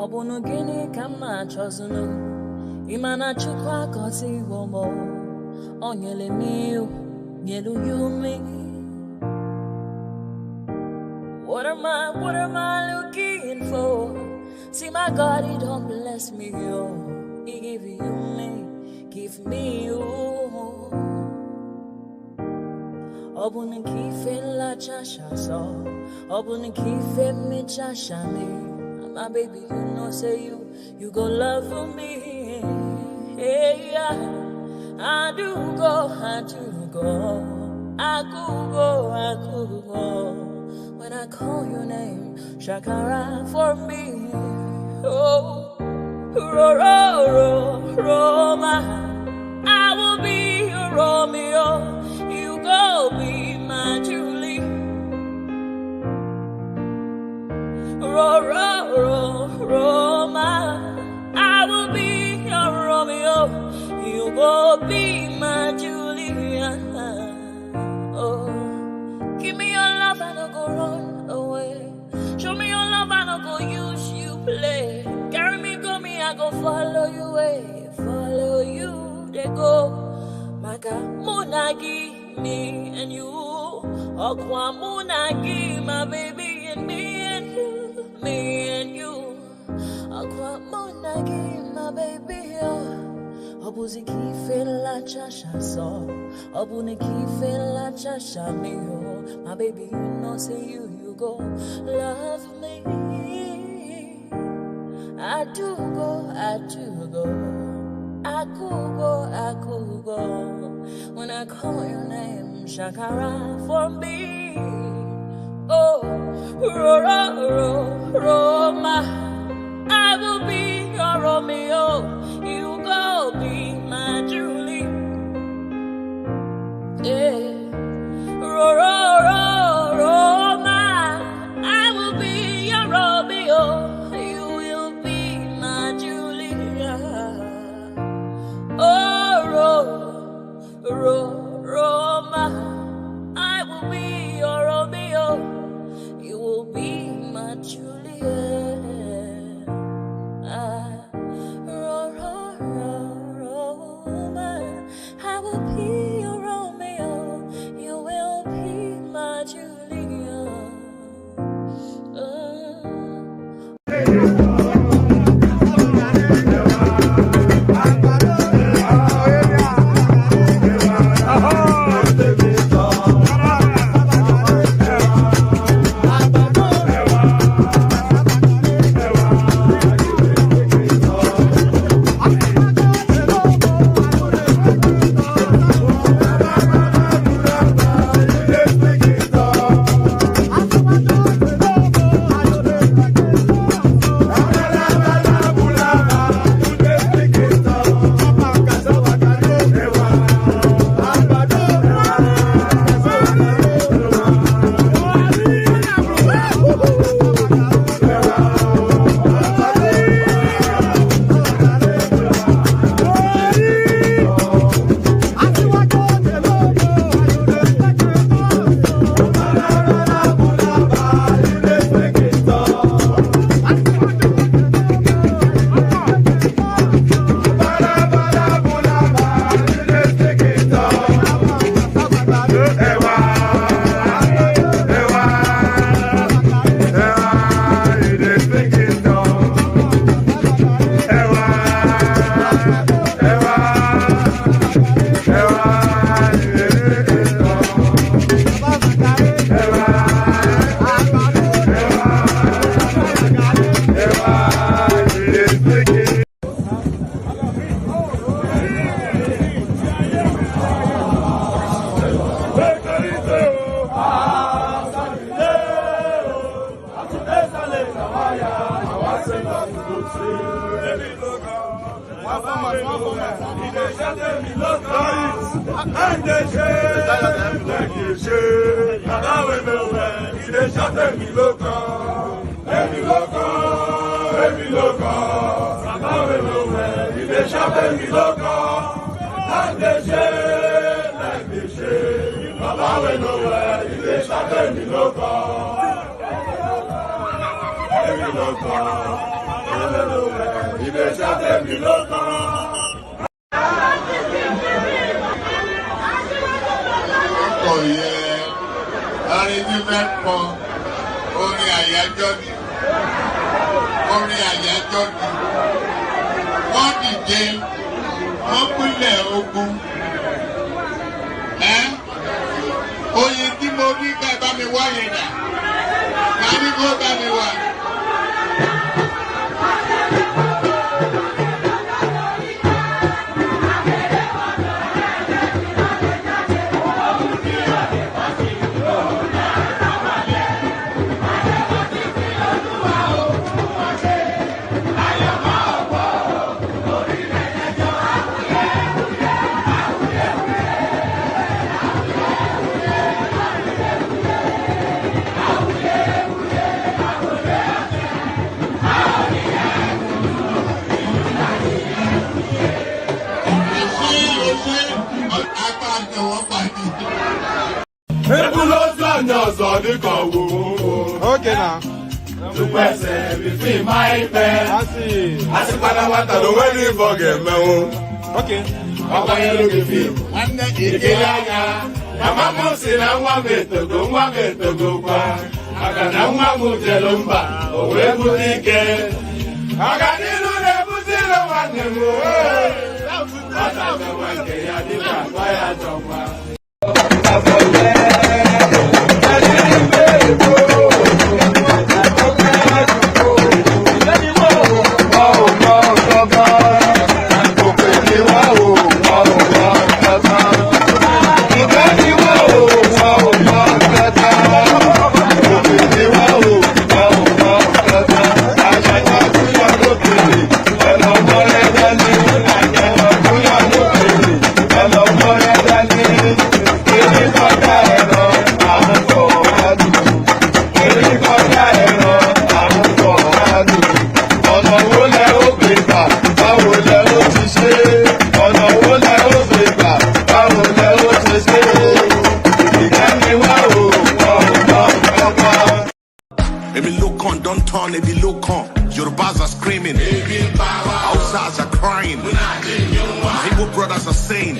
Obunu gini kama chozunu Imana chukwa koti womo Onyele miu Nyelu yumi What am I looking for? See my God, he don't bless me, yo. He give you me, give me you. Obuni kife la chasha so Obuni kife me chasha me My baby, you know, say you go love for me. Hey, yeah. I do go. I could go. When I call your name, Shakara for me. Oh, Roma. I will be your Romeo. You go be my Julie. Roma, I will be your Romeo. You go be my Julia. Oh, give me your love and I'll go run away. Show me your love and I'll go use you play. Carry me, go me, I go follow you way. Follow you, they go. Maka Munagi, me and you. Okwa Munagi, my baby and me and you. Me and you, Aqua Monagi, my baby. Obuzi kife la chasha so, Obuni kife la chasha me. My baby, you know, say you go love me. I do go. I could go. When I call your name, Shakara for me. Oh, Roma, I will be your Romeo. You go be my Julie. Yeah, Roma, I will be your Romeo. You will be my Julia. Oh, Roma, I will be your Romeo. You will be my Juliet. Roma, I will be your Romeo. You will be my Juliet. Loco. Okay now. To question between my pen. I see. I see what I want to do when you forget me. Okay. Papa, you look at me. And then you get ya. Mama said, I want me to go, want me to go back. I got now my Mujelumba. Oh, where would he get? I got you to put it on the moon. I got the one day I did not buy a jumper. Yorubas are screaming, Hausas are crying, Igbo brothers are saying,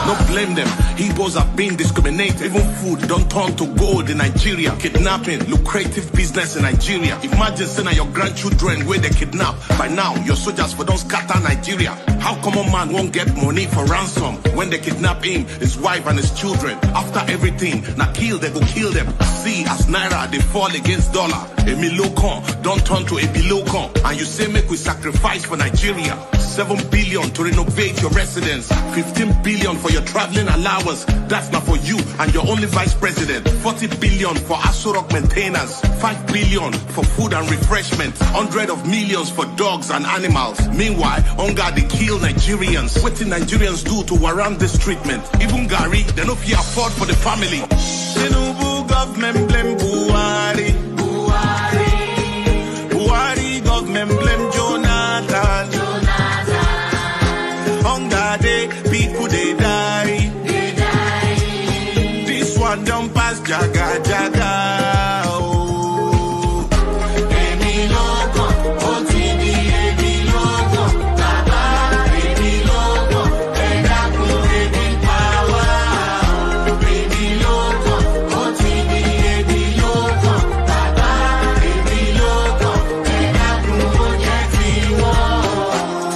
don't blame them. Igbos are being discriminated. Even food don't turn to gold in Nigeria. Kidnapping, lucrative business in Nigeria. Imagine saying your grandchildren where they kidnap. By now, your soldiers for don't scatter Nigeria. How come a man won't get money for ransom when they kidnap him, his wife and his children? After everything, now they go kill them. See, as Naira, they fall against dollar. Emilokon, don't turn to Ebilokon. And you say make we sacrifice for Nigeria. 7 billion to renovate your residence. 15 billion for your traveling allowance. That's not for you and your only vice president. 40 billion for Asurok maintenance. 5 billion for food and refreshment. 100 of millions for dogs and animals. Meanwhile, hunger they kill Nigerians. What did Nigerians do to warrant this treatment? Even Gary, they no fit afford for the family. Tinubu government blame Buhari. Buhari government blame Jonathan. Hunger day, people they die. This one don't pass jaga jaga. Oh. Emi loco, OTD, Emi loco, Baba, Emi loco, Edaku, Emi power. Emi loco, OTD, Emi loco, Baba, Emi loco, Edaku, Ojeti.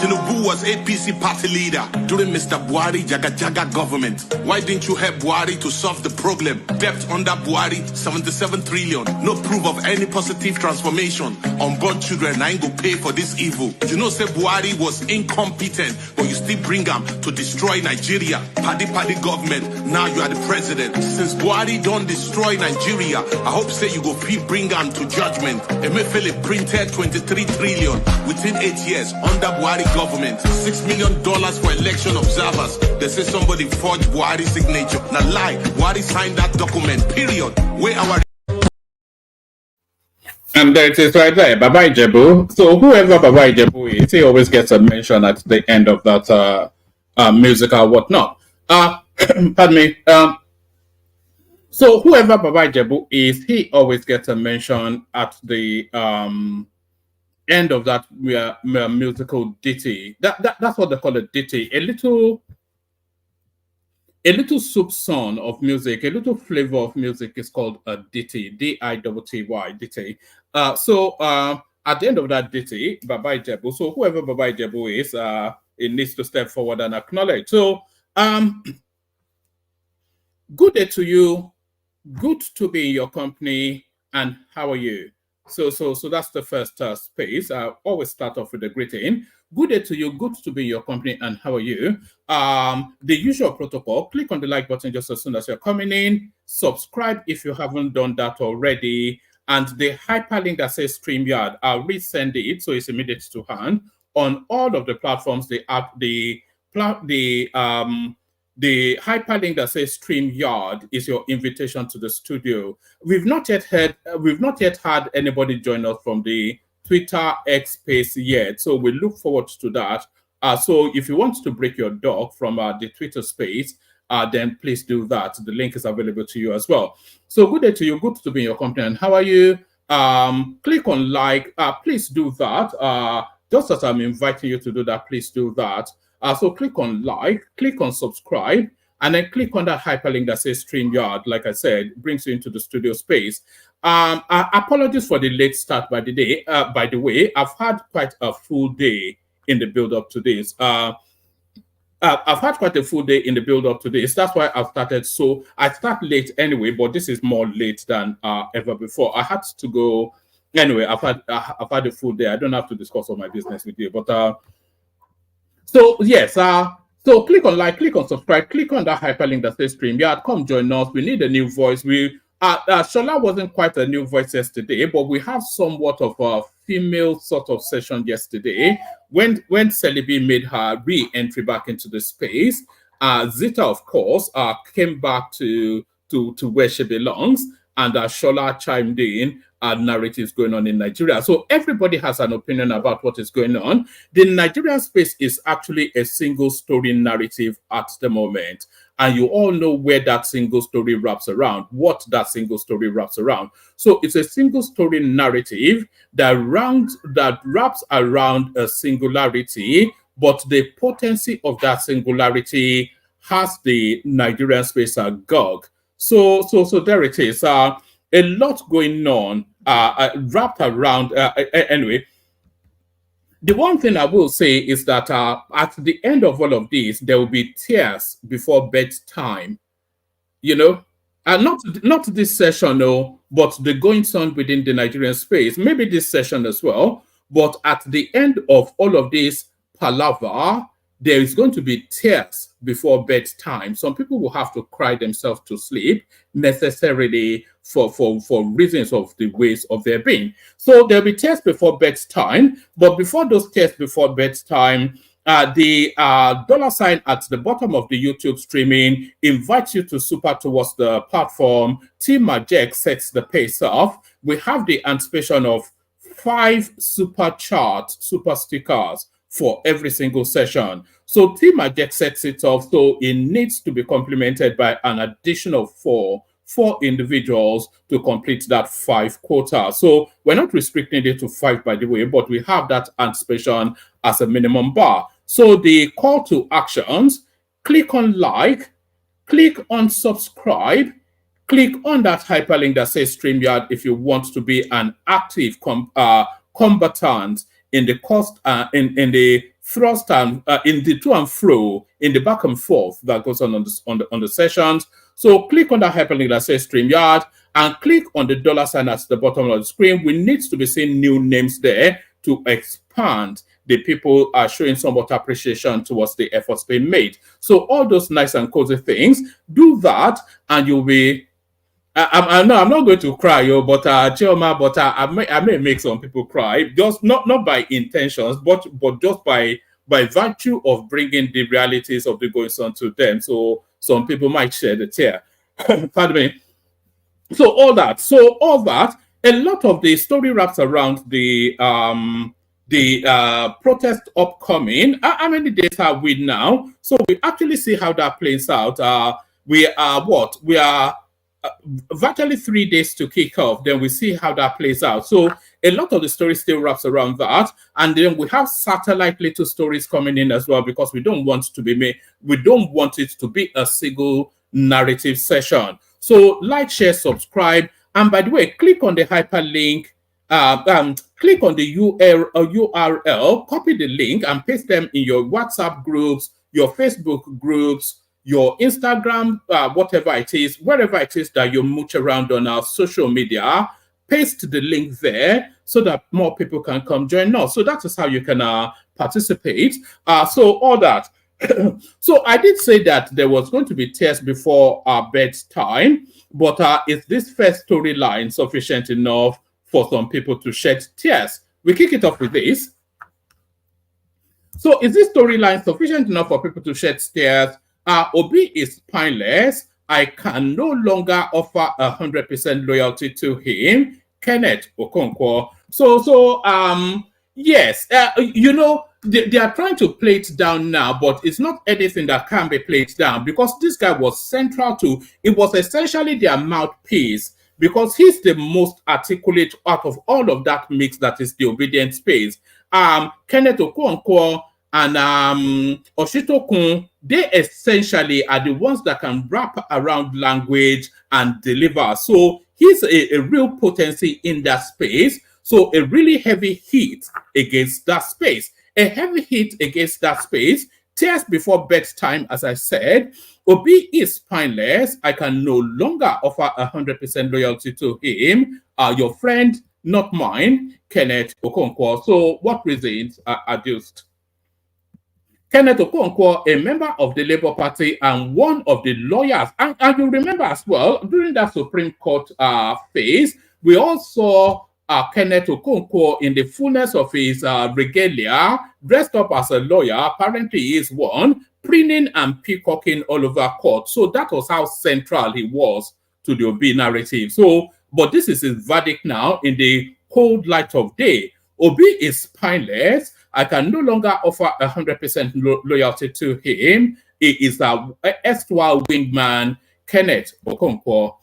Tinubu was APC party leader during Mr. Buhari Jaga Jaga government. Why didn't you help Buhari to solve the problem? Debt under Buhari, 77 trillion. No proof of any positive transformation. Unborn children, I ain't go pay for this evil. You know, say Buhari was incompetent, but you still bring him to destroy Nigeria. Paddy government, now you are the president. Since Buhari don't destroy Nigeria, I hope say you go bring him to judgment. Emefiele printed 23 trillion within 8 years under Buhari government. $6 million for election observers. They say somebody forged Buhari's signature. Now lie, Buhari signed that document, period. Where our... And there it is right there, Baba Ijebu. So whoever Baba Ijebu is, he always gets a mention at the end of that musical whatnot. Pardon me. So whoever Baba Ijebu is, he always gets a mention at the end of that musical ditty, that's what they call a ditty, a little soup song of music, a little flavor of music is called a ditty, D-I-T-T-Y, ditty. So at the end of that ditty, Baba Ijebu, so whoever Baba Ijebu is, it needs to step forward and acknowledge. So good day to you, good to be in your company, and how are you? So that's the first space. I always start off with a greeting. Good day to you, good to be in your company, and how are you? The usual protocol, click on the like button just as soon as you're coming in. Subscribe if you haven't done that already. And the hyperlink that says StreamYard, I'll resend it so it's immediate to hand on all of the platforms. The hyperlink that says StreamYard is your invitation to the studio. We've not yet had anybody join us from the Twitter X space yet, so we look forward to that. So if you want to break your dog from the Twitter space, then please do that. The link is available to you as well. So good day to you, good to be in your company, and how are you? Click on like, please do that. Just as I'm inviting you to do that, please do that. So click on like, click on subscribe, and then click on that hyperlink that says StreamYard. Like I said, brings you into the studio space. Apologies for the late start by the way, I've had quite a full day in the build-up to this. I've had quite a full day in the build-up to this. That's why I've started. So I start late anyway, but this is more late than ever before. I had to go anyway. I've had a full day. I don't have to discuss all my business with you, but so yes. So click on like, click on subscribe, click on that hyperlink that says StreamYard. Come join us. We need a new voice. Shola wasn't quite a new voice yesterday, but we have somewhat of a female sort of session yesterday when Celebi made her re-entry back into the space. Zita, of course, came back to where she belongs, and Shola chimed in narratives going on in Nigeria. So everybody has an opinion about what is going on. The Nigerian space is actually a single story narrative at the moment. And you all know where that single story wraps around, what that single story wraps around. So it's a single story narrative that wraps around a singularity, but the potency of that singularity has the Nigerian space agog. So there it is. A lot going on, wrapped around. Anyway, the one thing I will say is that at the end of all of this, there will be tears before bedtime. You know, not this session, no, but the goings on within the Nigerian space. Maybe this session as well. But at the end of all of this palaver, there is going to be tears before bedtime. Some people will have to cry themselves to sleep necessarily for reasons of the ways of their being. So there'll be tears before bedtime, but before those tears before bedtime, the $ at the bottom of the YouTube streaming invites you to super towards the platform. Team Majek sets the pace off. We have the anticipation of 5 super stickers for every single session. So Team Majek sets it off, so it needs to be complemented by an additional 4 individuals to complete that 5 quota. So we're not restricting it to 5, by the way, but we have that anticipation as a minimum bar. So the call to actions, click on like, click on subscribe, click on that hyperlink that says StreamYard if you want to be an active combatant in the cost, in the thrust and in the to and fro, in the back and forth that goes on the sessions. So click on the hyperlink that says StreamYard and click on the $ at the bottom of the screen. We need to be seeing new names there to expand. The people are showing somewhat appreciation towards the efforts being made. So all those nice and cozy things, do that, and you'll be. I'm not going to cry, but Chioma, but I may make some people cry, just not by intentions, but just by virtue of bringing the realities of the goings on to them. So some people might shed a tear. Pardon me. So all that, a lot of the story wraps around the protest upcoming. How many days have we now? So we actually see how that plays out. We are virtually 3 days to kick off. Then we see how that plays out. So a lot of the story still wraps around that. And then we have satellite little stories coming in as well, because we don't want to be made, we don't want it to be a single narrative session. So like, share, subscribe, and by the way, click on the hyperlink. Click on the URL, copy the link, and paste them in your WhatsApp groups, your Facebook groups, your Instagram, whatever it is, wherever it is that you mooch around on our social media. Paste the link there so that more people can come join us. So that is how you can participate. So all that. So I did say that there was going to be tears before our bedtime, but is this first storyline sufficient enough for some people to shed tears? We kick it off with this. So is this storyline sufficient enough for people to shed tears? Obi is spineless. I can no longer offer 100% loyalty to him. Kenneth Okonkwo. Yes, you know, they are trying to play it down now, but it's not anything that can be played down, because this guy was central to, it was essentially their mouthpiece, because he's the most articulate out of all of that mix that is the obedient space. Kenneth Okonkwo and Oshitokun, they essentially are the ones that can wrap around language and deliver. So he's a real potency in that space. So a really heavy hit against that space. A heavy hit against that space. Tears before bedtime, as I said. Obi is spineless. I can no longer offer 100% loyalty to him. Your friend, not mine, Kenneth Okonkwo. So what reasons are adduced? Kenneth Okonkwo, a member of the Labour Party and one of the lawyers, and you remember as well, during that Supreme Court phase, we all saw Kenneth Okonkwo in the fullness of his regalia, dressed up as a lawyer. Apparently he is one, preening and peacocking all over court. So that was how central he was to the Obi narrative. So, but this is his verdict now in the cold light of day. Obi is spineless. I can no longer offer 100% loyalty to him. He is a erstwhile wingman, Kenneth Okonkwo.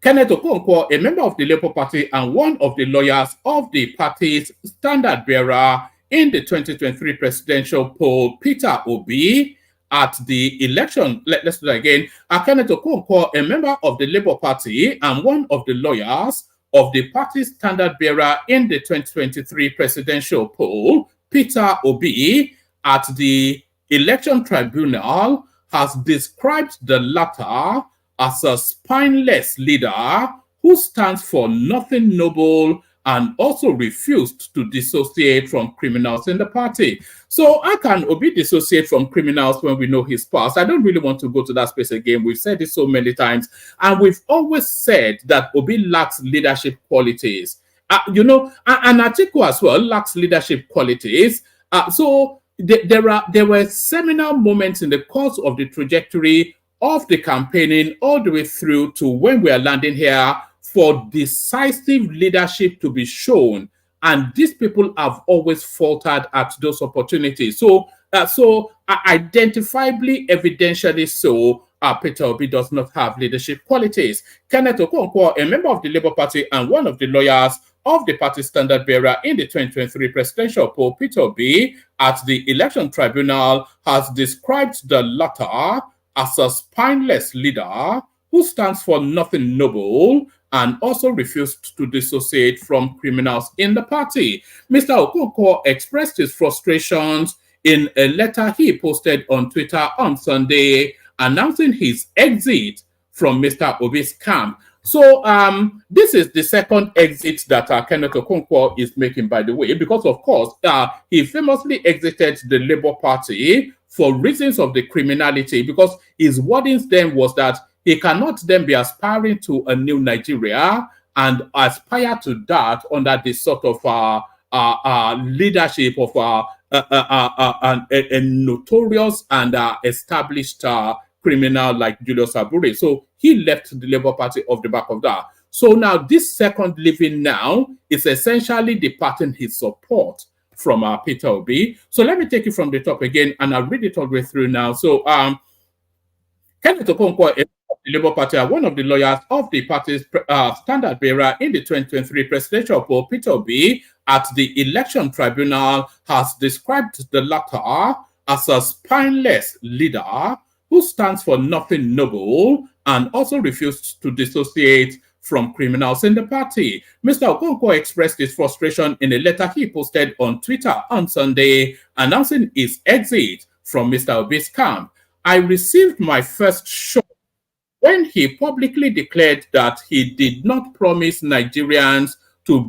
Kenneth Okonkwo, a member of the Labour Party and one of the lawyers of the party's standard bearer in the 2023 presidential poll, Peter Obi, at the election. Let's do that again. Kenneth Okonkwo, a member of the Labour Party and one of the lawyers of the party's standard bearer in the 2023 presidential poll, Peter Obi, at the election tribunal, has described the latter as a spineless leader who stands for nothing noble and also refused to dissociate from criminals in the party. So how can Obi dissociate from criminals when we know his past? I don't really want to go to that space again. We've said it so many times. And we've always said that Obi lacks leadership qualities. You know, and Atiku as well lacks leadership qualities. There were seminal moments in the course of the trajectory of the campaigning all the way through to when we are landing here for decisive leadership to be shown. And these people have always faltered at those opportunities. So identifiably, evidentially so, Peter Obi does not have leadership qualities. Kenneth Okonkwo, a member of the Labour Party and one of the lawyers of the party standard bearer in the 2023 presidential poll, Peter Obi, at the election tribunal, has described the latter as a spineless leader who stands for nothing noble and also refused to dissociate from criminals in the party. Mr. Okonkwo expressed his frustrations in a letter he posted on Twitter on Sunday, announcing his exit from Mr. Obi's camp. So this is the second exit that Kenneth Okonkwo is making, by the way, because, of course, he famously exited the Labour Party for reasons of the criminality, because his wordings then was that he cannot then be aspiring to a new Nigeria and aspire to that under this sort of leadership of a notorious and established criminal like Julius Abure. So he left the Labour Party off the back of that. So now this second leaving now is essentially departing his support from Peter Obi. So let me take it from the top again, and I'll read it all the way through now. So Kenneth Okonkwo, the the Labour Party and one of the lawyers of the party's standard bearer in the 2023 presidential poll, Peter Obi, at the election tribunal, has described the latter as a spineless leader who stands for nothing noble and also refused to dissociate from criminals in the party. Mr. Okonkwo expressed his frustration in a letter he posted on Twitter on Sunday, announcing his exit from Mr. Obi's camp. I received my first shock when he publicly declared that he did not promise Nigerians to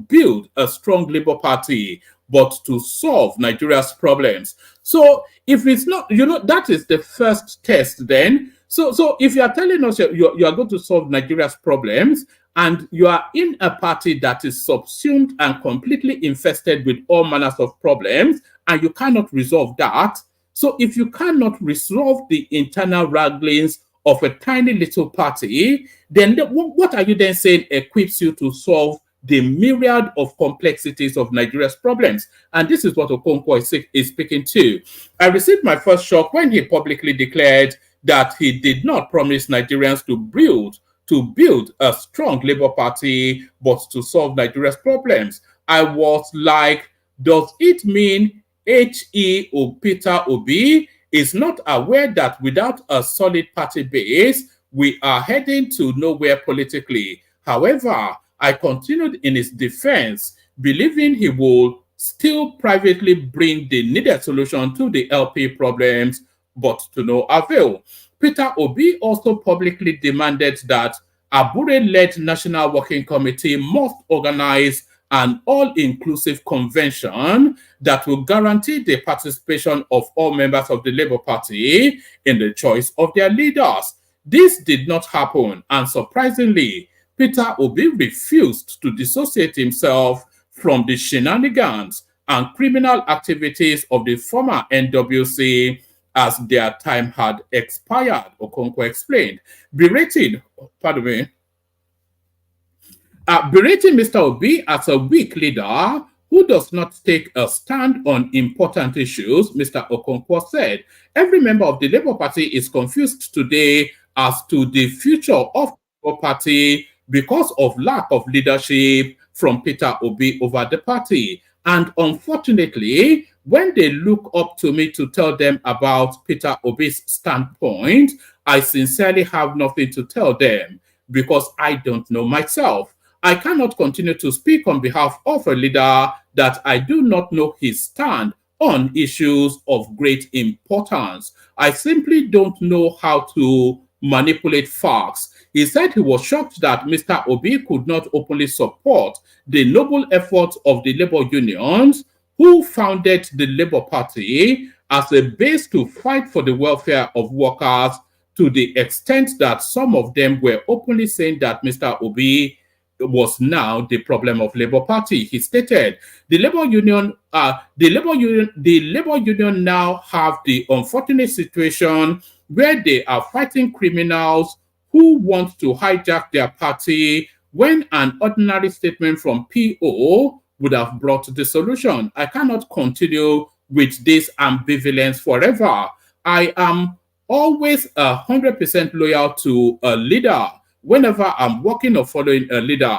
build a strong Labour Party, but to solve Nigeria's problems. So if it's not, that is the first test then. So if you are telling us you are going to solve Nigeria's problems, and you are in a party that is subsumed and completely infested with all manners of problems, and you cannot resolve that. So if you cannot resolve the internal wranglings of a tiny little party, then what are you then saying equips you to solve the myriad of complexities of Nigeria's problems? And this is what Okonkwo is speaking to. I received my first shock when he publicly declared that he did not promise Nigerians to build a strong Labour Party, but to solve Nigeria's problems. I was like, does it mean H.E. or Peter Obi is not aware that without a solid party base, we are heading to nowhere politically? However, I continued in his defense, believing he will still privately bring the needed solution to the LP problems, but to no avail. Peter Obi also publicly demanded that Abure-led National Working Committee must organize an all-inclusive convention that will guarantee the participation of all members of the Labour Party in the choice of their leaders. This did not happen, and surprisingly, Peter Obi refused to dissociate himself from the shenanigans and criminal activities of the former NWC as their time had expired, Okonkwo explained. Berating Mr. Obi as a weak leader who does not take a stand on important issues, Mr. Okonkwo said, every member of the Labour Party is confused today as to the future of the Labour Party because of lack of leadership from Peter Obi over the party. And unfortunately, when they look up to me to tell them about Peter Obi's standpoint, I sincerely have nothing to tell them because I don't know myself. I cannot continue to speak on behalf of a leader that I do not know his stand on issues of great importance. I simply don't know how to manipulate facts. He said he was shocked that Mr. Obi could not openly support the noble efforts of the labor unions who founded the Labour Party as a base to fight for the welfare of workers, to the extent that some of them were openly saying that Mr. Obi was now the problem of Labour Party. He stated, the Labour Union now have the unfortunate situation where they are fighting criminals who want to hijack their party when an ordinary statement from PO would have brought the solution. I cannot continue with this ambivalence forever. I am always 100% loyal to a leader whenever I'm working or following a leader.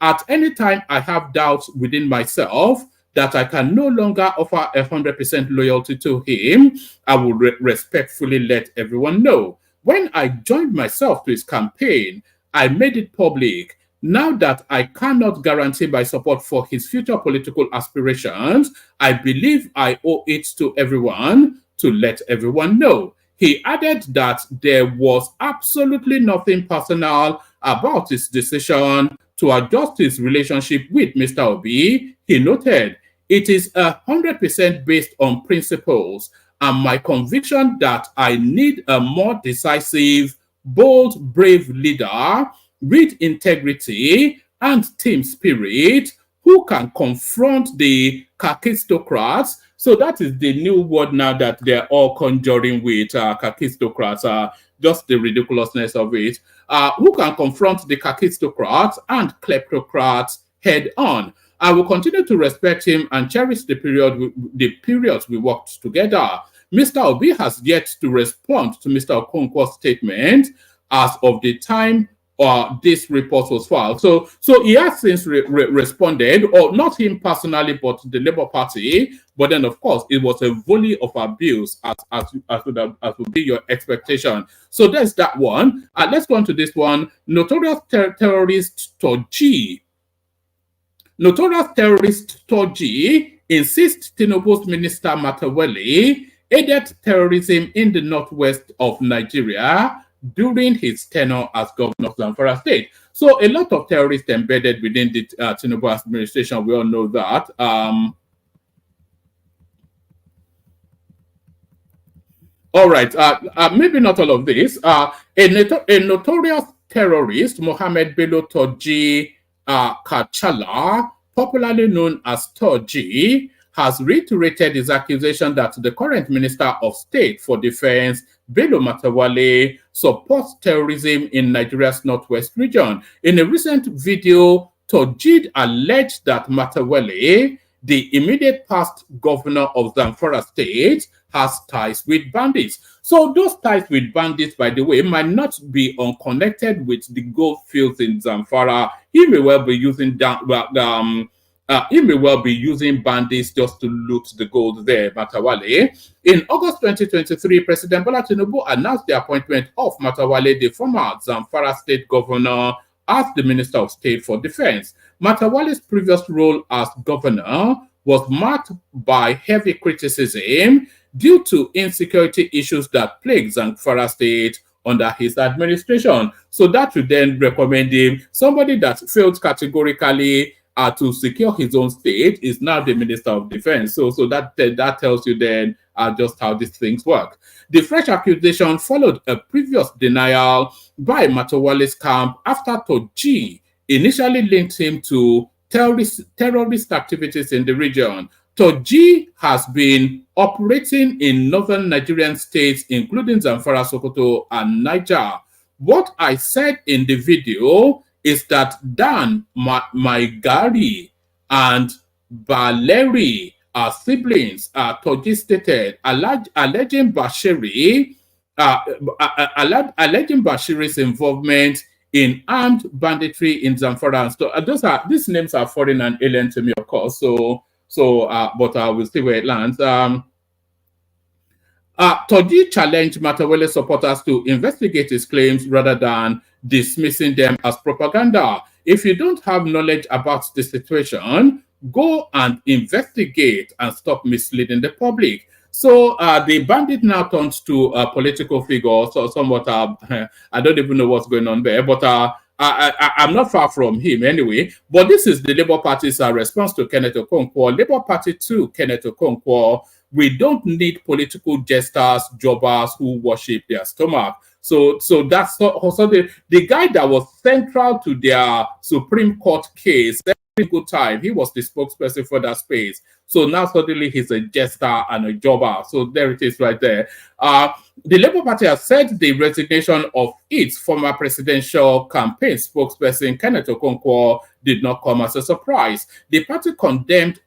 At any time I have doubts within myself that I can no longer offer 100% loyalty to him, I will respectfully let everyone know. When I joined myself to his campaign, I made it public. Now that I cannot guarantee my support for his future political aspirations, I believe I owe it to everyone to let everyone know. He added that there was absolutely nothing personal about his decision to adjust his relationship with Mr. Obi. He noted, it is 100% based on principles and my conviction that I need a more decisive, bold, brave leader with integrity and team spirit who can confront the kakistocrats. So that is the new word now that they're all conjuring with, kakistocrats, just the ridiculousness of it. Who can confront the kakistocrats and kleptocrats head on. I will continue to respect him and cherish the periods we worked together. Mr. Obi has yet to respond to Mr. Okonkwo's statement. as of the time this report was filed. So he has since responded, or not him personally, but the Labour Party. But then, of course, it was a volley of abuse, as would be your expectation. So there's that one. Let's go on to this one. Notorious terrorist Toji insists Tinubu's Minister Matawele aided terrorism in the northwest of Nigeria during his tenure as governor of Zamfara State. So a lot of terrorists embedded within the Tinubu administration. We all know that. All right, maybe not all of this. A notorious terrorist, Mohammed Bello Toji Kachala, popularly known as Toji, has reiterated his accusation that the current Minister of State for Defense, Bello Matawale, supports terrorism in Nigeria's northwest region. In a recent video, Toji alleged that Matawale, the immediate past governor of Zamfara State, has ties with bandits. So those ties with bandits, by the way, might not be unconnected with the gold fields in Zamfara. He may well be using bandits just to loot the gold there, Matawale. In August 2023, President Bola Tinubu announced the appointment of Matawale, the former Zamfara State governor, as the Minister of State for Defense. Matawale's previous role as governor was marked by heavy criticism due to insecurity issues that plagued Zamfara State under his administration. So that would then recommend him, somebody that failed categorically to secure his own state is now the Minister of Defense. So that tells you then just how these things work. The fresh accusation followed a previous denial by Matawale's camp after Toji initially linked him to terrorist activities in the region. Toji has been operating in northern Nigerian states, including Zamfara, Sokoto, and Niger. What I said in the video is that Dan Maigari and Baleri are siblings, Toji stated, alleging Bashiri's involvement in armed banditry in Zamfara. So these names are foreign and alien to me, of course. But I will see where it lands. Toji challenged Matawale supporters to investigate his claims rather than dismissing them as propaganda. If you don't have knowledge about the situation, go and investigate and stop misleading the public. So the bandit now turns to a political figure, so somewhat, I don't even know what's going on there, but I'm not far from him anyway. But this is the Labour Party's response to Kenneth Okonkwo. Labour Party to Kenneth Okonkwo: we don't need political jesters, jobbers who worship their stomach. So that's also the guy that was central to their Supreme Court case. Every good time, he was the spokesperson for that space. So now suddenly he's a jester and a jobber. So there it is right there. The Labour Party has said the resignation of its former presidential campaign spokesperson Kenneth Okonkwo did not come as a surprise. The party condemned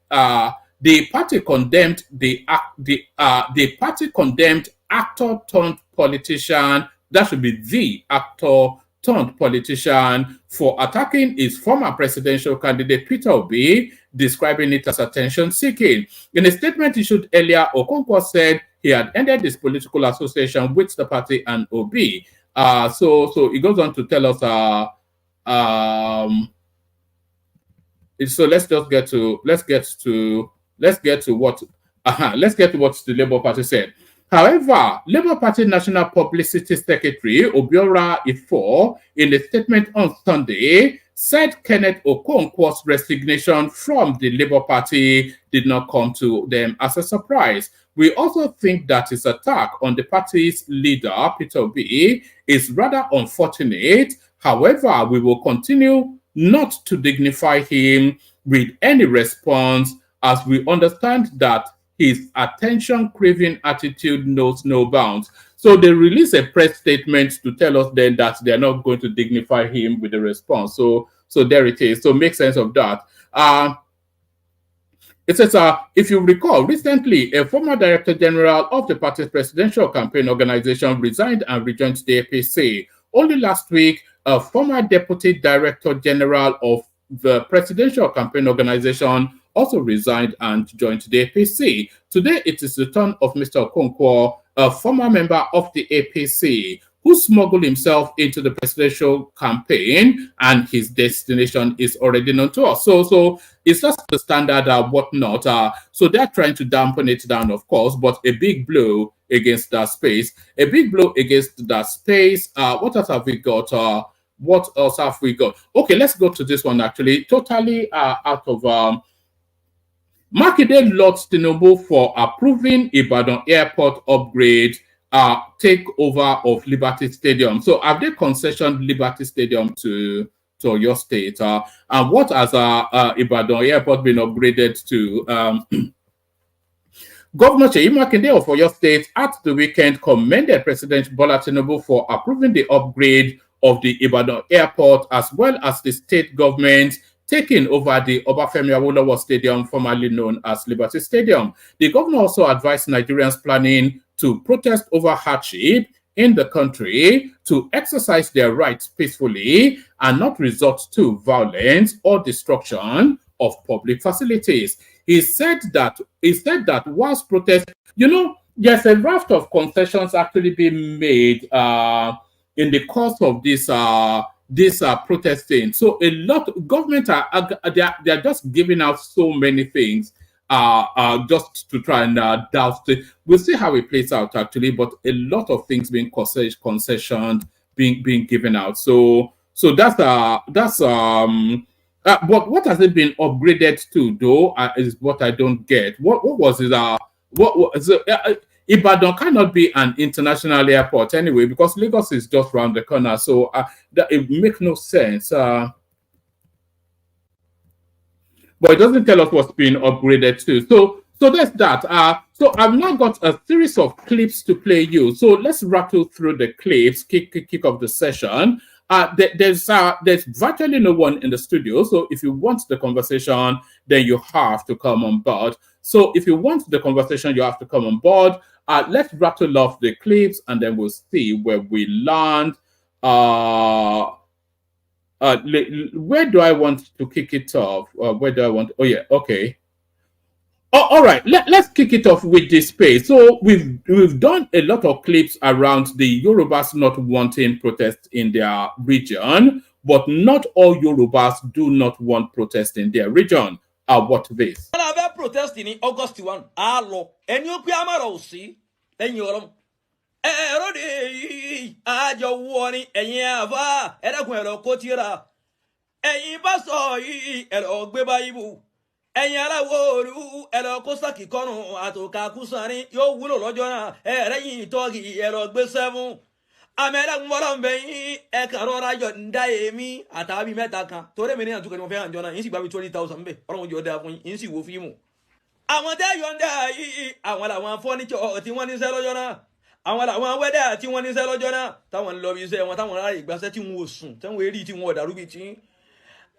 actor turned politician. That should be the actor turned politician for attacking his former presidential candidate Peter Obi, describing it as attention-seeking. In a statement issued earlier, Okonkwo said he had ended his political association with the party and Obi. So he goes on to tell us. So let's get to what the Labour Party said. However, Labour Party National Publicity Secretary Obiora Ifo, in a statement on Sunday, said Kenneth Okonkwo's resignation from the Labour Party did not come to them as a surprise. We also think that his attack on the party's leader, Peter Obi, is rather unfortunate. However, we will continue not to dignify him with any response, as we understand that his attention-craving attitude knows no bounds. So they release a press statement to tell us then that they're not going to dignify him with a response. So there it is. So make sense of that. It says, if you recall, recently, a former director general of the party's presidential campaign organization resigned and rejoined the APC. only last week, a former Deputy Director General of the Presidential Campaign Organization also resigned and joined the APC. Today, it is the turn of Mr. Okonkwo, a former member of the APC, who smuggled himself into the presidential campaign, and his destination is already known to us. So it's just the standard whatnot. So they're trying to dampen it down, of course, but a big blow against that space. A big blow against that space. What else have we got? What else have we got? Okay, let's go to this one actually. Totally out of Makinde lauds Tinubu for approving Ibadan Airport upgrade takeover of Liberty Stadium. So have they concessioned Liberty Stadium to your state? And what has Ibadan Airport been upgraded to? Governor Seyi Makinde of Oyo State at the weekend commended President Bola Tinubu for approving the upgrade of the Ibadan Airport, as well as the state government taking over the Obafemi Awolowo Stadium, formerly known as Liberty Stadium. The governor also advised Nigerians planning to protest over hardship in the country to exercise their rights peacefully and not resort to violence or destruction of public facilities. He said that whilst protest, there's a raft of concessions actually being made in the course of this protesting. So a lot of government they're just giving out so many things just to try and douse it. We'll see how it plays out actually, but a lot of things being concessioned, being given out. So that's but what has it been upgraded to though is what I don't get. What was it? What was it? Ibadan cannot be an international airport anyway, because Lagos is just around the corner. So it makes no sense. But it doesn't tell us what's being upgraded to. So that's that. So I've now got a series of clips to play you. So let's rattle through the clips, kick off the session. There's virtually no one in the studio. So if you want the conversation, then you have to come on board. So if you want the conversation, you have to come on board. Let's rattle off the clips and then we'll see where we land. Where do I want to kick it off? Where do I want? Oh yeah, okay. All right, let's kick it off with this space. So we've done a lot of clips around the Yorubas not wanting protest in their region, but not all Yorubas do not want protest in their region. What this? Protesting in August 1. Allo, and you Piamaro see, then you're Ajo warning, and Yava, and a Guero Cotira, and Ibaso, and Ogbebaibu. Enyala woru elo kosaki kono atoka kusani yo wulo lojona ereyin togi elo gbe 7 amela ngwolombe e karora yo ndaemi atabi meta kan tore me ni atuka ni mo fe anjona yin si gba bi 20,000 nbe Ọlọ́run jo da fún yin si wo fiimu àwọn te yo nda yi àwọn la wan furniture tí wọ́n ní se lojona àwọn la wan weather tí wọ́n ní se lojona táwọn lọ bi se wọn táwọn ra igbase tí wọ́n sùn táwọn eri tí wọ́n daru bi tí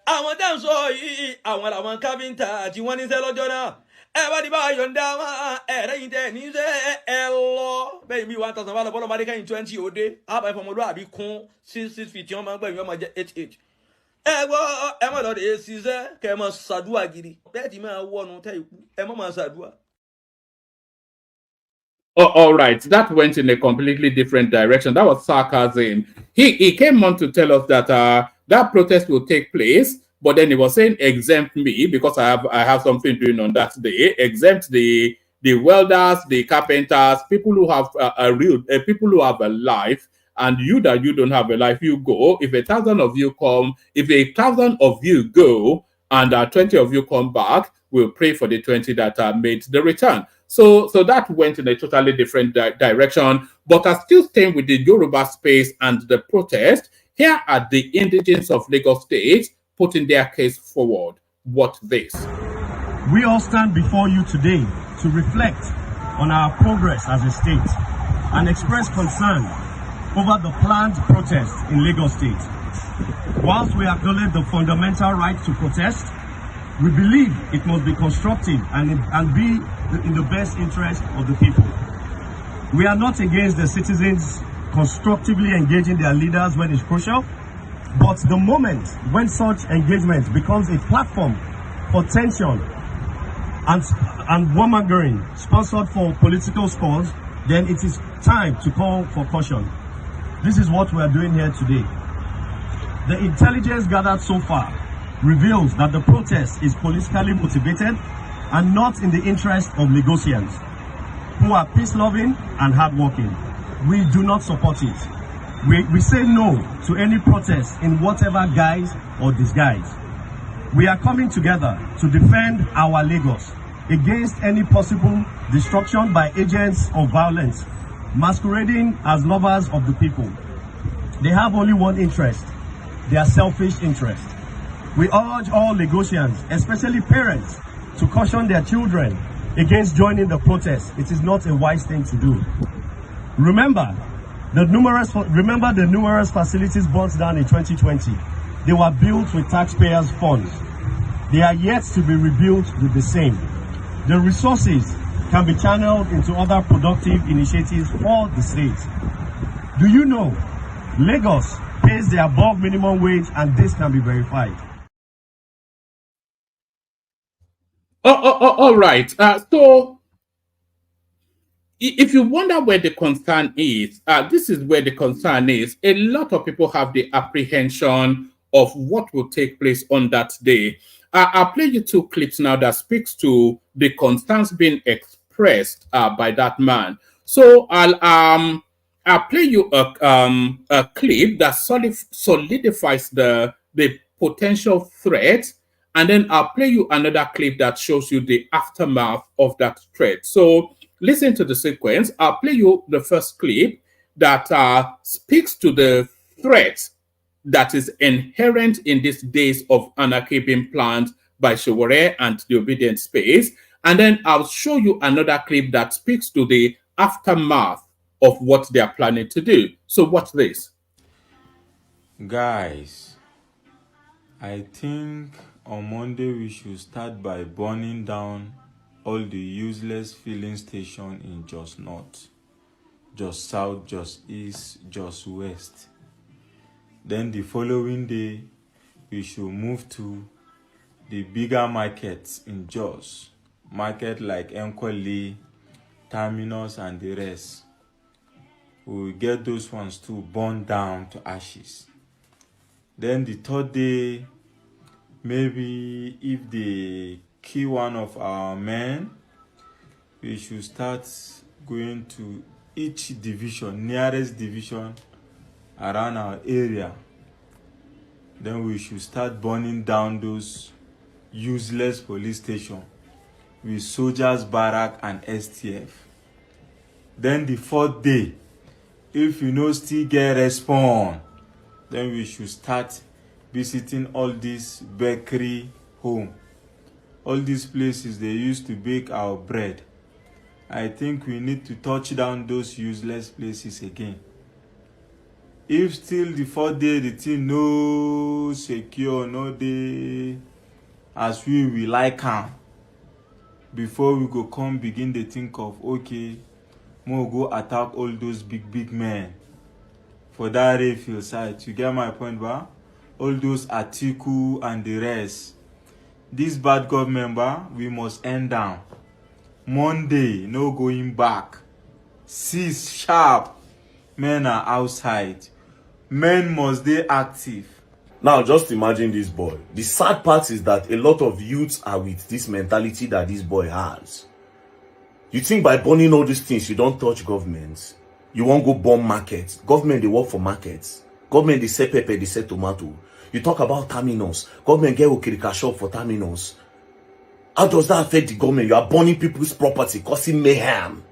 àwọn tẹ́ ń sọ yìí àwọn làwọn káfíńtà àti wọ́n ní sẹ́ lọ́jọ́ náà ẹ bá di bá yọ̀ǹda wọn ẹ̀rẹ́ yìí tẹ́ ní sẹ́ ẹ lọ bẹ́ẹ̀ mi 1,000 bá lọ bọ́lọ́ bá dé kẹ́yìn 20 òde àbá ìfọmọdún àbí kún 6 feet tí wọ́n máa ń gbẹ̀yìn wọ́n máa jẹ́ 8 ẹ gbọ́ ẹ mọ̀ lọ́dẹ̀ ẹ ṣiṣẹ́ kẹ́ ẹ mọ̀ ṣàdúrà gidi bẹ́ẹ̀ tí máa wọnú tẹ́ ikú ẹ mọ̀ máa ṣàdúrà. Oh, all right, that went in a completely different direction. That was sarcasm. He came on to tell us that that protest will take place, but then he was saying exempt me because I have something doing on that day. Exempt the welders, the carpenters, people who have people who have a life, and you don't have a life, you go. If 1,000 of you come, if 1,000 of you go, and 20 of you come back, we'll pray for the 20 that made the return. So that went in a totally different direction, but are still staying with the Yoruba space and the protest. Here are the indigents of Lagos State putting their case forward. What this? We all stand before you today to reflect on our progress as a state and express concern over the planned protest in Lagos State. Whilst we acknowledge the fundamental right to protest, we believe it must be constructive and be in the best interest of the people. We are not against the citizens constructively engaging their leaders when it's crucial. But the moment when such engagement becomes a platform for tension and warmongering sponsored for political scores, then it is time to call for caution. This is what we are doing here today. The intelligence gathered so far reveals that the protest is politically motivated and not in the interest of Lagosians who are peace-loving and hardworking. We do not support it. We say no to any protest in whatever guise or disguise. We are coming together to defend our Lagos against any possible destruction by agents of violence masquerading as lovers of the people. They have only one interest, their selfish interest. We urge all Lagosians, especially parents, to caution their children against joining the protest. It is not a wise thing to do. Remember the numerous facilities burnt down in 2020. They were built with taxpayers' funds. They are yet to be rebuilt with the same. The resources can be channeled into other productive initiatives for the state. Do you know Lagos pays the above minimum wage, and this can be verified? All right. So if you wonder where the concern is, this is where the concern is. A lot of people have the apprehension of what will take place on that day. I'll play you two clips now that speaks to the concerns being expressed by that man. So I'll play you a clip that solidifies the potential threat, and then I'll play you another clip that shows you the aftermath of that threat. So listen to the sequence. I'll play you the first clip that speaks to the threat that is inherent in these days of anarchy being planned by Sowore and the obedient space. And then I'll show you another clip that speaks to the aftermath of what they are planning to do. So watch this. Guys, I think on Monday we should start by burning down all the useless filling stations in Jos North, Jos South, Jos East, Jos West. Then the following day, we should move to the bigger markets in Jos, market like Enkwali, Terminus, and the rest. We will get those ones to burn down to ashes. Then the third day, maybe if they kill one of our men, we should start going to each division, nearest division around our area. Then we should start burning down those useless police stations with soldiers, barrack, and STF. Then the fourth day, if you still get response, then we should start visiting all these bakery home. All these places they used to bake our bread. I think we need to touch down those useless places again. If still the fourth day the thing no secure, no day as we like am, before we go come begin to think of, okay, we'll go attack all those big men for that refill site. You get my point, ba? All those Atiku and the rest. This bad government, ba, we must end down. Monday, no going back. 6 sharp. Men are outside. Men must be active. Now, just imagine this boy. The sad part is that a lot of youths are with this mentality that this boy has. You think by burning all these things, you don't touch governments. You won't go bomb markets. Government, they work for markets. Government, they sell pepper, they sell tomato. You talk about terminals. Government get Okirika shop for terminals. How does that affect the government? You are burning people's property, causing mayhem.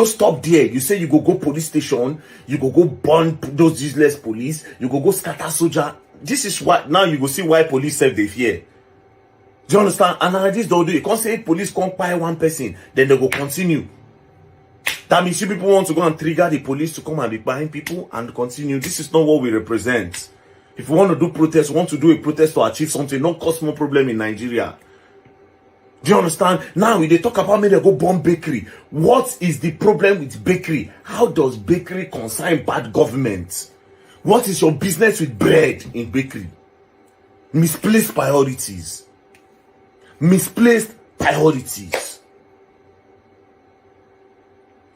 Stop there. You say you go police station, you go burn those useless police, you go scatter soldier. This is why now you go see why police serve they fear. Do you understand? Analysis don't do. You can't say police can't buy one person, then they go continue. That means you people want to go and trigger the police to come and be buying people and continue. This is not what we represent. If we want to do protest, we want to do a protest to achieve something, not cause more problem in Nigeria. Do you understand? Now we they talk about me they go bomb bakery. What is the problem with bakery? How does bakery concern bad government? What is your business with bread in bakery? Misplaced priorities. Misplaced priorities.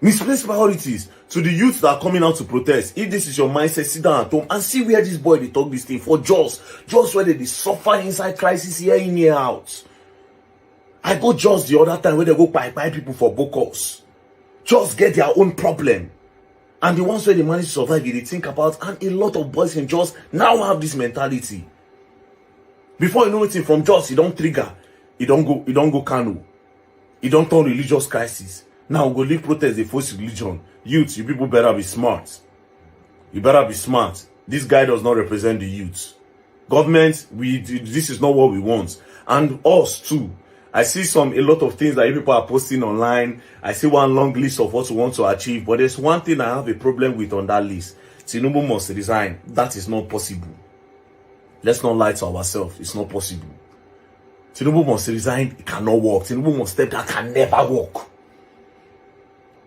Misplaced priorities. To the youth that are coming out to protest, if this is your mindset, sit down at home and see where this boy they talk this thing for just where they suffer inside crisis here in here out. I go just the other time where they go buy people for bokos. Just get their own problem. And the ones where they manage to survive, they think about, and a lot of boys in just now have this mentality. Before you know it, from just, you don't trigger, you don't go Kanu. You don't turn religious crisis. Now go leave protest, they force religion. Youth, you people better be smart. You better be smart. This guy does not represent the youth. Government, this is not what we want. And us too. I see a lot of things that people are posting online. I see one long list of what we want to achieve. But there's one thing I have a problem with on that list. Tinubu must resign. That is not possible. Let's not lie to ourselves. It's not possible. Tinubu must resign. It cannot work. Tinubu must step down. Can never work.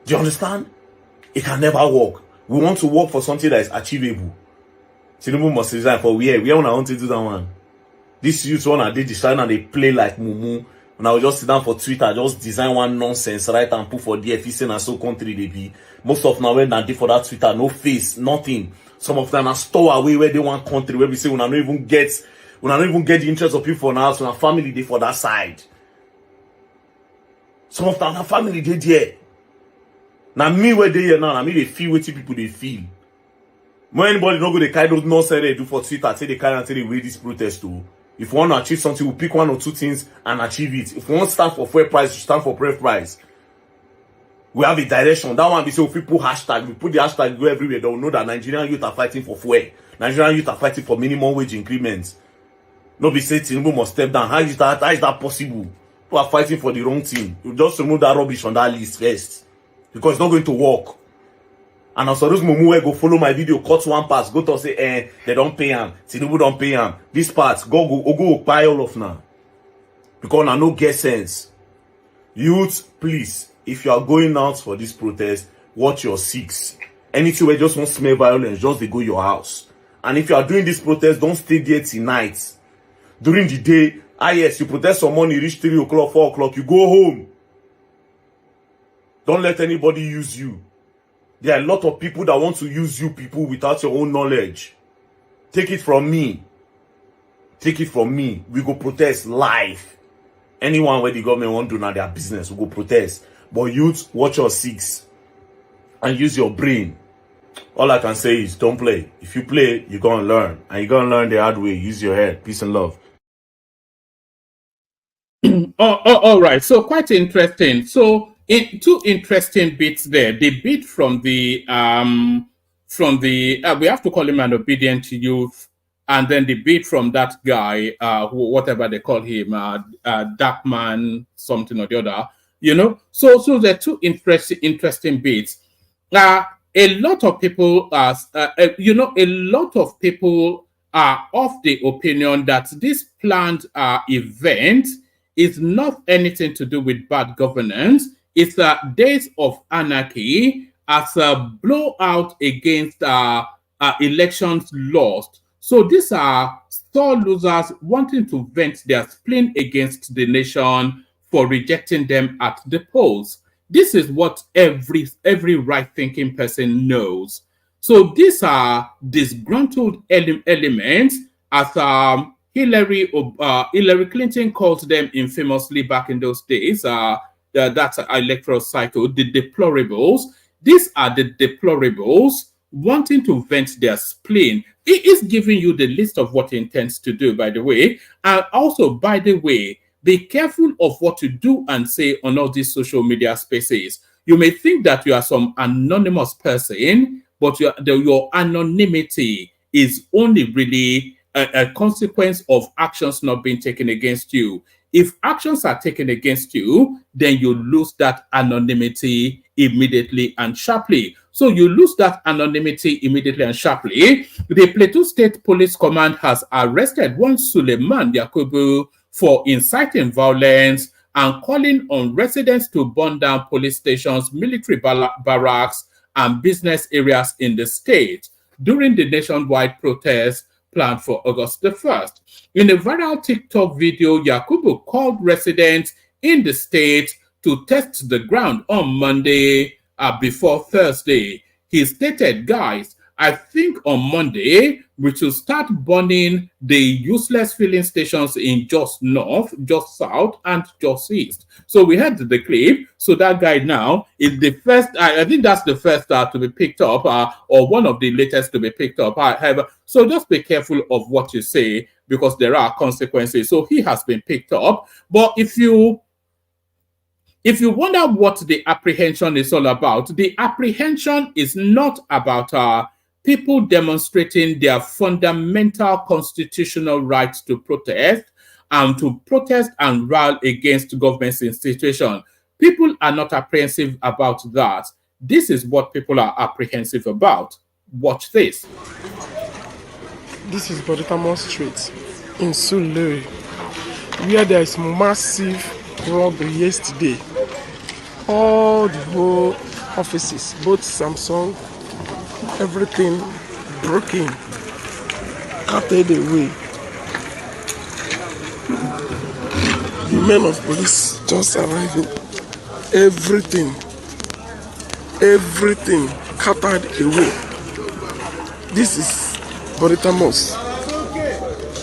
Do you understand? It can never work. We want to work for something that is achievable. Tinubu must resign for where? We want to do that one. This youth one I did design and they play like mumu. And I will just sit down for Twitter, just design one nonsense, right, and put for DFC and so country they be. Most of now when I did for that Twitter, no face, nothing. Some of them are store away where they want country where we say we don't even get the interest of people now, so our family they for that side. Some of them our family they there. Now me where they here now, I mean they feel what people they feel. When anybody don't go they carry those nonsense they do for Twitter, say they carry until they weigh this protest too. If we want to achieve something, we'll pick one or two things and achieve it. If we want to stand for fair price, we stand for fair price. We have a direction. That one, we say if we put hashtag, we put the hashtag go everywhere, they'll know that Nigerian youth are fighting for fuel. Nigerian youth are fighting for minimum wage increments. Nobody say Tinubu must step down. How is that possible? People are fighting for the wrong thing. You just remove that rubbish on that list first. Because it's not going to work. And also those mumu go follow my video, cut one pass, go to say, they don't pay him. Tinubu don't pay him. This part, go buy all of now. Because I no get sense. Youth, please, if you are going out for this protest, watch your six. Anything where just want to smell violence, just they go your house. And if you are doing this protest, don't stay there tonight. During the day, yes, you protest some money, reach 3 o'clock, 4 o'clock, you go home. Don't let anybody use you. There are a lot of people that want to use you people without your own knowledge. Take it from me. Take it from me. We go protest live. Anyone where the government want to do now their business, we go protest. But youth, watch your six. And use your brain. All I can say is don't play. If you play, you're going to learn. And you're going to learn the hard way. Use your head. Peace and love. All right. So quite interesting. So two interesting bits there. The bit from the we have to call him an obedient youth, and then the bit from that guy, whatever they call him, dark man, something or the other. You know. So there are two interesting bits. A lot of people are, a lot of people are of the opinion that this planned event is not anything to do with bad governance. It's days of anarchy as a blowout against elections lost. So these are sore losers wanting to vent their spleen against the nation for rejecting them at the polls. This is what every right-thinking person knows. So these are disgruntled elements, as Hillary Clinton called them infamously back in those days. That electoral cycle, the deplorables. These are the deplorables wanting to vent their spleen. It is giving you the list of what he intends to do, by the way. And also, by the way, be careful of what you do and say on all these social media spaces. You may think that you are some anonymous person, but your anonymity is only really a consequence of actions not being taken against you. If actions are taken against you, then you lose that anonymity immediately and sharply. So you lose that anonymity immediately and sharply. The Plateau State Police Command has arrested one Suleiman Yakubu for inciting violence and calling on residents to burn down police stations, military barracks, and business areas in the state during the nationwide protest planned for August the 1st. In a viral TikTok video, Yakubu called residents in the state to test the ground on Monday before Thursday. He stated, guys, I think on Monday, we should start burning the useless filling stations in Jos North, Jos South, and Jos East. So we had the clip. So that guy now is the first, I think that's the first to be picked up, or one of the latest to be picked up. So just be careful of what you say, because there are consequences. So he has been picked up. But if you wonder what the apprehension is all about, the apprehension is not about people demonstrating their fundamental constitutional right to protest and rally against government's institution. People are not apprehensive about that. This is what people are apprehensive about. Watch this. This is Boditamo Street in Sulere, where there is massive robbery yesterday. All the whole offices, both Samsung, everything broken, carted away. The men of police just arriving. Everything carted away. This is Boritamos.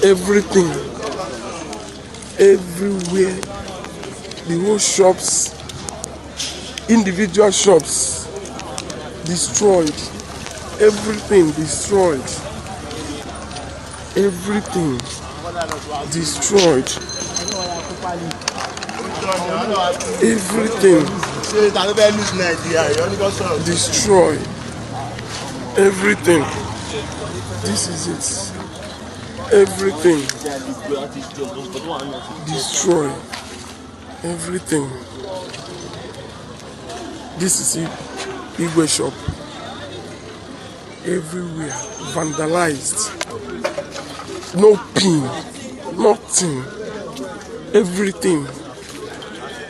Everything, everywhere. The whole shops, individual shops destroyed. Everything destroyed. Everything destroyed. Everything destroyed. Everything. This is it. Everything destroyed. Everything. This is it. Igwe shop. Everywhere. Vandalized. No pin. Nothing. Everything.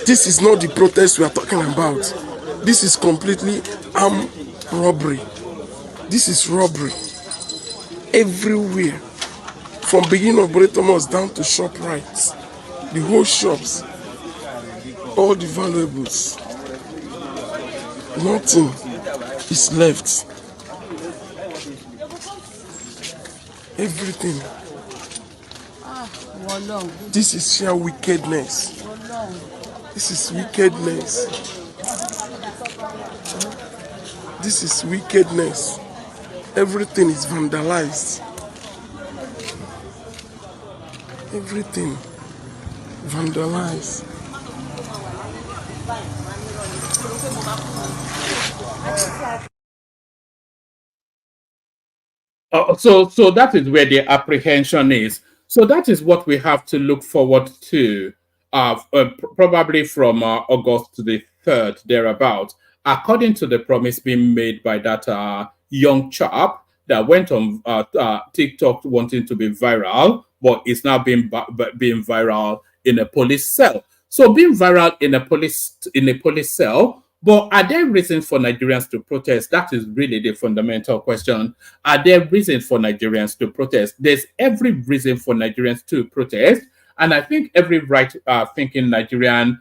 This is not the protest we are talking about. This is completely armed robbery. This is robbery. Everywhere. From beginning of Boritamos down to ShopRite. The whole shops. All the valuables. Nothing is left. Everything. This is sheer wickedness. This is wickedness. This is wickedness. Everything is vandalized. Everything vandalized. So that is where the apprehension is. So that is what we have to look forward to, probably from August to the 3rd, thereabout, according to the promise being made by that young chap that went on TikTok wanting to be viral, but is now being viral in a police cell. So being viral in a police cell. But are there reasons for Nigerians to protest? That is really the fundamental question. Are there reasons for Nigerians to protest? There's every reason for Nigerians to protest. And I think every right-thinking Nigerian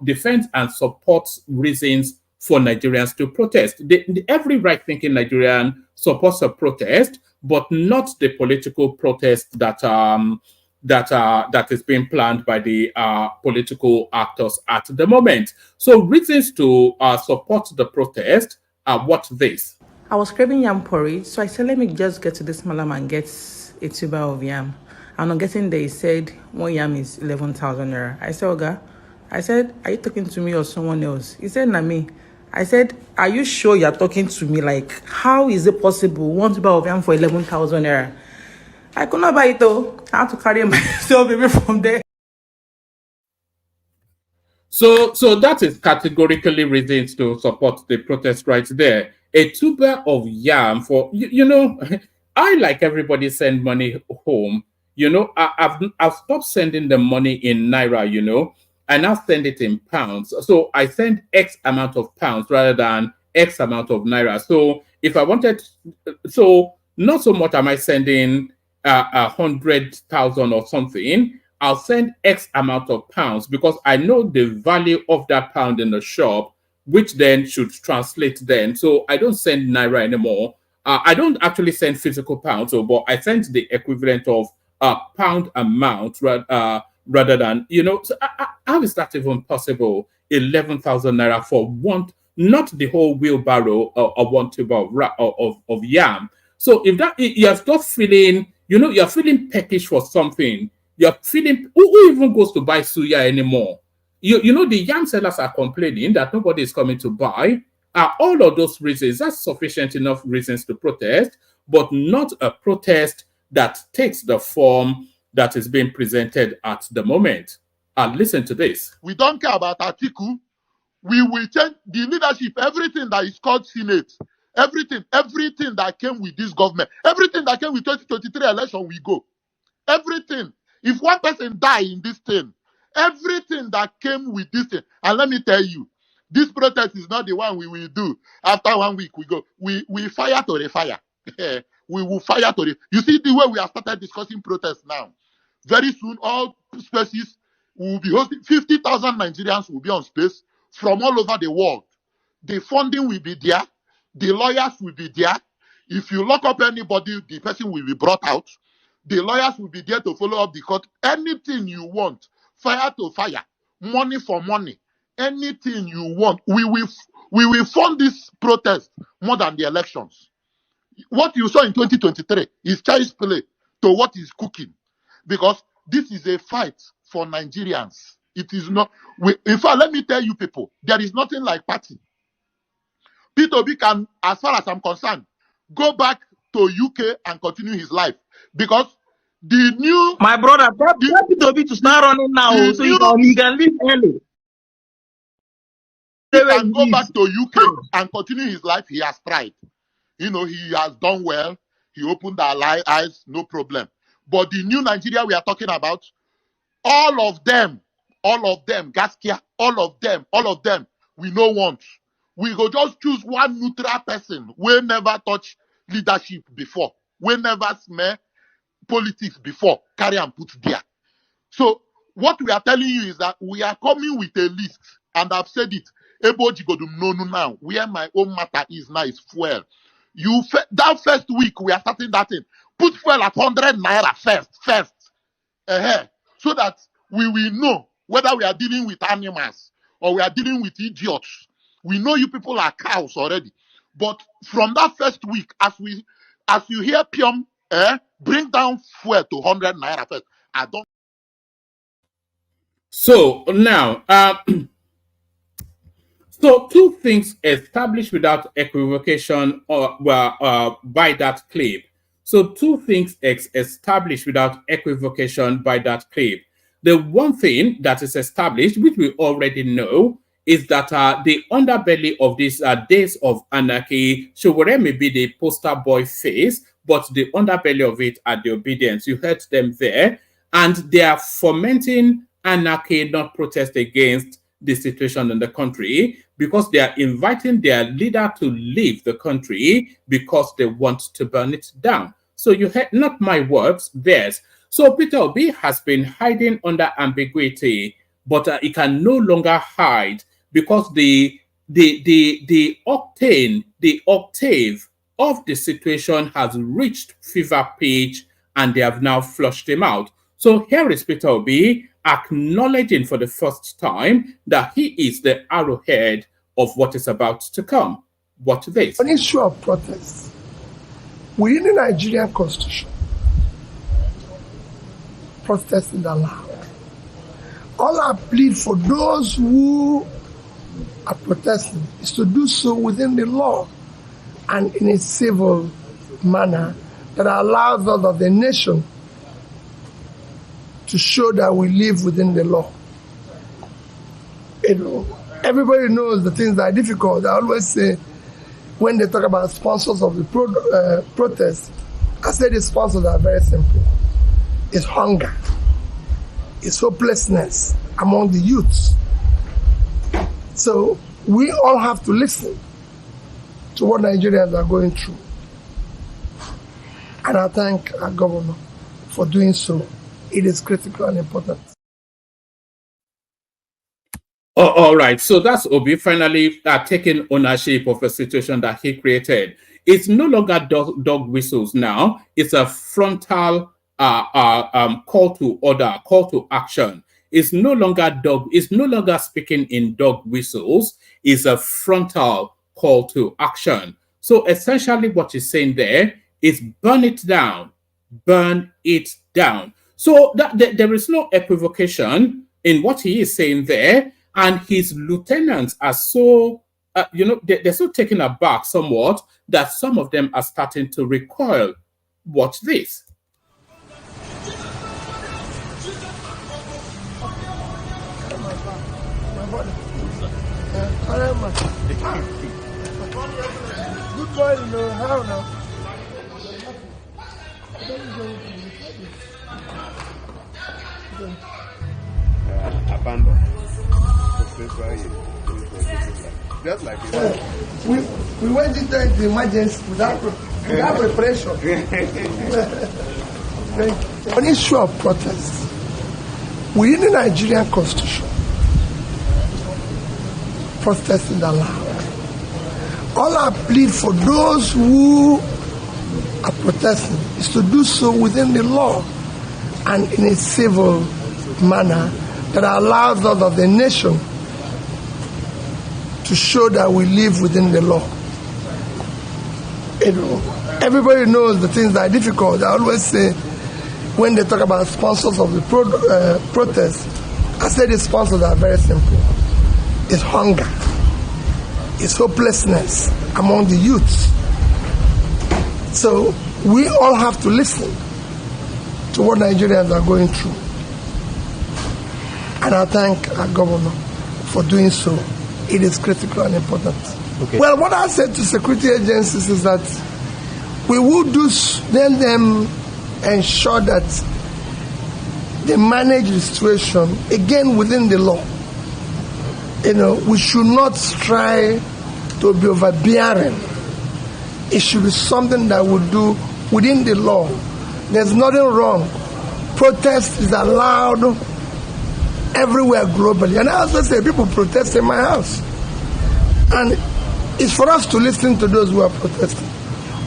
defends and supports reasons for Nigerians to protest. Every right-thinking Nigerian supports a protest, but not the political protest that is being planned by the political actors at the moment. So reasons to support the protest are what this. I was craving yam porridge, so I said, let me just get to this malam and get a tuber of yam. And on getting there, he said, one yam is 11,000 naira. I said, Oga, are you talking to me or someone else? He said, na me. I said, are you sure you're talking to me? Like, how is it possible? One tuber of yam for 11,000 naira? I could not buy it though. I had to carry myself away from there. So that is categorically reasons to support the protest right there. A tuber of yam for, I, like everybody, send money home. I've stopped sending the money in Naira, I now send it in pounds. So I send X amount of pounds rather than X amount of naira. So if I wanted, so not so much am I sending 100,000 or something. I'll send X amount of pounds because I know the value of that pound in the shop, which then should translate then. So I don't send naira anymore. I don't actually send physical pounds, but I send the equivalent of a pound amount rather than, you know, so how is that even possible? 11,000 naira for one, not the whole wheelbarrow or one tube of yam. So if that, you're just feeling, you know, you're feeling peckish for something. You're feeling, who even goes to buy suya anymore? You know, the yam sellers are complaining that nobody is coming to buy. All of those reasons, that's sufficient enough reasons to protest, but not a protest that takes the form that is being presented at the moment. Listen to this. We don't care about Atiku. We will change the leadership, everything that is called Senate, everything that came with this government, everything that came with 2023 election, we go. Everything. If one person die in this thing, everything that came with this thing, and let me tell you, this protest is not the one we will do. After 1 week, we go. We fire to the fire. We will fire to the. You see the way we have started discussing protests now. Very soon, all spaces will be hosting. 50,000 Nigerians will be on space from all over the world. The funding will be there. The lawyers will be there. If you lock up anybody, the person will be brought out. The lawyers will be there to follow up the court. Anything you want, fire to fire, money for money, anything you want, we will fund this protest more than the elections. What you saw in 2023 is child's play to what is cooking, because this is a fight for Nigerians. It is not. In fact, let me tell you people, there is nothing like party. P2B can, as far as I'm concerned, go back to UK and continue his life, because the new, my brother, P2B to start running now, so he can leave early. He can go back to UK and continue his life. He has tried. You know, he has done well. He opened our eyes, no problem. But the new Nigeria we are talking about, all of them, Gaskia, all of them, we no want. We go just choose one neutral person. We never touch leadership before. We never smell politics before. Carry and put there. So what we are telling you is that we are coming with a list, and I've said it. Eboji go do no now. Where my own matter is now is fuel. That first week we are starting that thing. Put fuel at 100 naira first. So that we will know whether we are dealing with animals or we are dealing with idiots. We know you people are cows already. But from that first week, as you hear Pium, bring down fuel to 100 naira first. I don't. So now, so two things established without equivocation by that claim. So two things established without equivocation by that claim. The one thing that is established, which we already know, is that the underbelly of these days of anarchy, Showore may be the poster boy face, but the underbelly of it are the obedience. You heard them there. And they are fomenting anarchy, not protest against the situation in the country, because they are inviting their leader to leave the country because they want to burn it down. So you heard not my words, theirs. So Peter Obi has been hiding under ambiguity, but he can no longer hide because the octave of the situation has reached fever pitch, and they have now flushed him out. So here is Peter Obi acknowledging for the first time that he is the arrowhead of what is about to come. Watch this. On issue of protest, within the Nigerian constitution, protest is allowed. All I plead for those who are protesting is to do so within the law and in a civil manner that allows us of the nation to show that we live within the law. You know, everybody knows the things that are difficult. I always say, when they talk about sponsors of the protest, I say the sponsors are very simple. It's hunger, it's hopelessness, among the youths. So we all have to listen to what Nigerians are going through. And I thank our governor for doing so. It is critical and important. Oh, all right. So that's Obi finally taking ownership of a situation that he created. It's no longer dog whistles now. It's a frontal call to order, call to action. It's no longer speaking in dog whistles. It's a frontal call to action. So essentially what he's saying there is burn it down. Burn it down. So there is no equivocation in what he is saying there. And his lieutenants are so, they're so taken aback somewhat that some of them are starting to recoil. Watch this. Good boy, how now? Abandoned. Just like we went into the emergency without preparation. On issue of protest, within the Nigerian constitution, protest is allowed. All I plead for those who are protesting is to do so within the law and in a civil manner that allows us of the nation to show that we live within the law. Everybody knows the things that are difficult. I always say, when they talk about sponsors of the protest, I say the sponsors are very simple. It's hunger. It's hopelessness among the youths. So we all have to listen to what Nigerians are going through. And I thank our governor for doing so. It is critical and important. Okay. Well, what I said to security agencies is that we will then ensure that they manage the situation, again, within the law. We should not try to be overbearing. It should be something that we do within the law. There's nothing wrong. Protest is allowed everywhere globally. And I also say people protest in my house. And it's for us to listen to those who are protesting.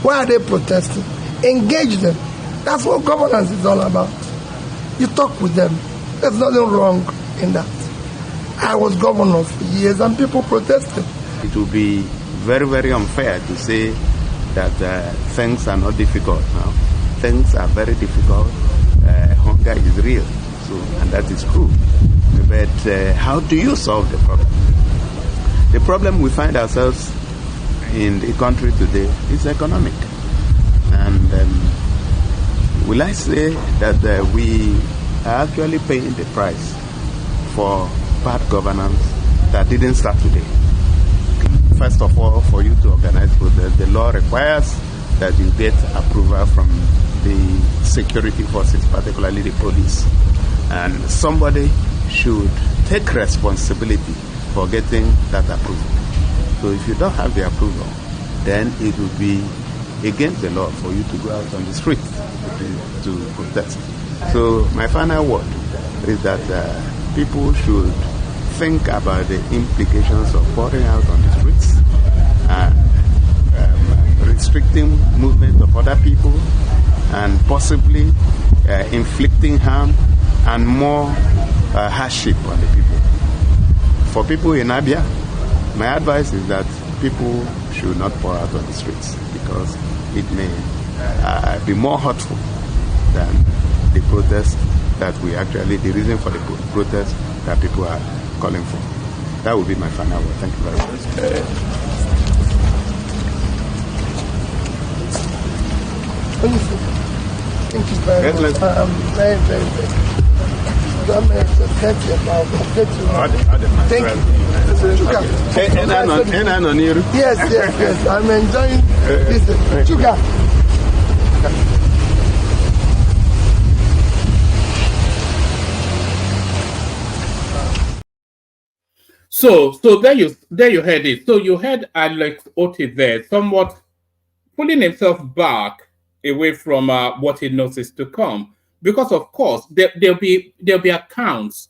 Why are they protesting? Engage them. That's what governance is all about. You talk with them. There's nothing wrong in that. I was governor for years and people protested. It would be very, very unfair to say that things are not difficult now. Things are very difficult. Hunger is real. And that is true. But how do you solve the problem? The problem we find ourselves in the country today is economic. And will I say that we are actually paying the price for bad governance that didn't start today? First of all, for you to organize protest, the law requires that you get approval from the security forces, particularly the police. And somebody should take responsibility for getting that approval. So if you don't have the approval, then it would be against the law for you to go out on the street to protest. So my final word is that people should think about the implications of pouring out on the streets and restricting movement of other people and possibly inflicting harm and more hardship on the people. For people in Abia, my advice is that people should not pour out on the streets because it may be more hurtful than the protest that the reason for the protest that people are calling for. That would be my final word. Thank you very much. Thank you very much. I'm very, very, very. Thank you. Yes. I'm enjoying this. Sugar. So there you heard it. So you heard Alex Oti there, somewhat pulling himself back away from what he knows is to come, because of course there'll be accounts.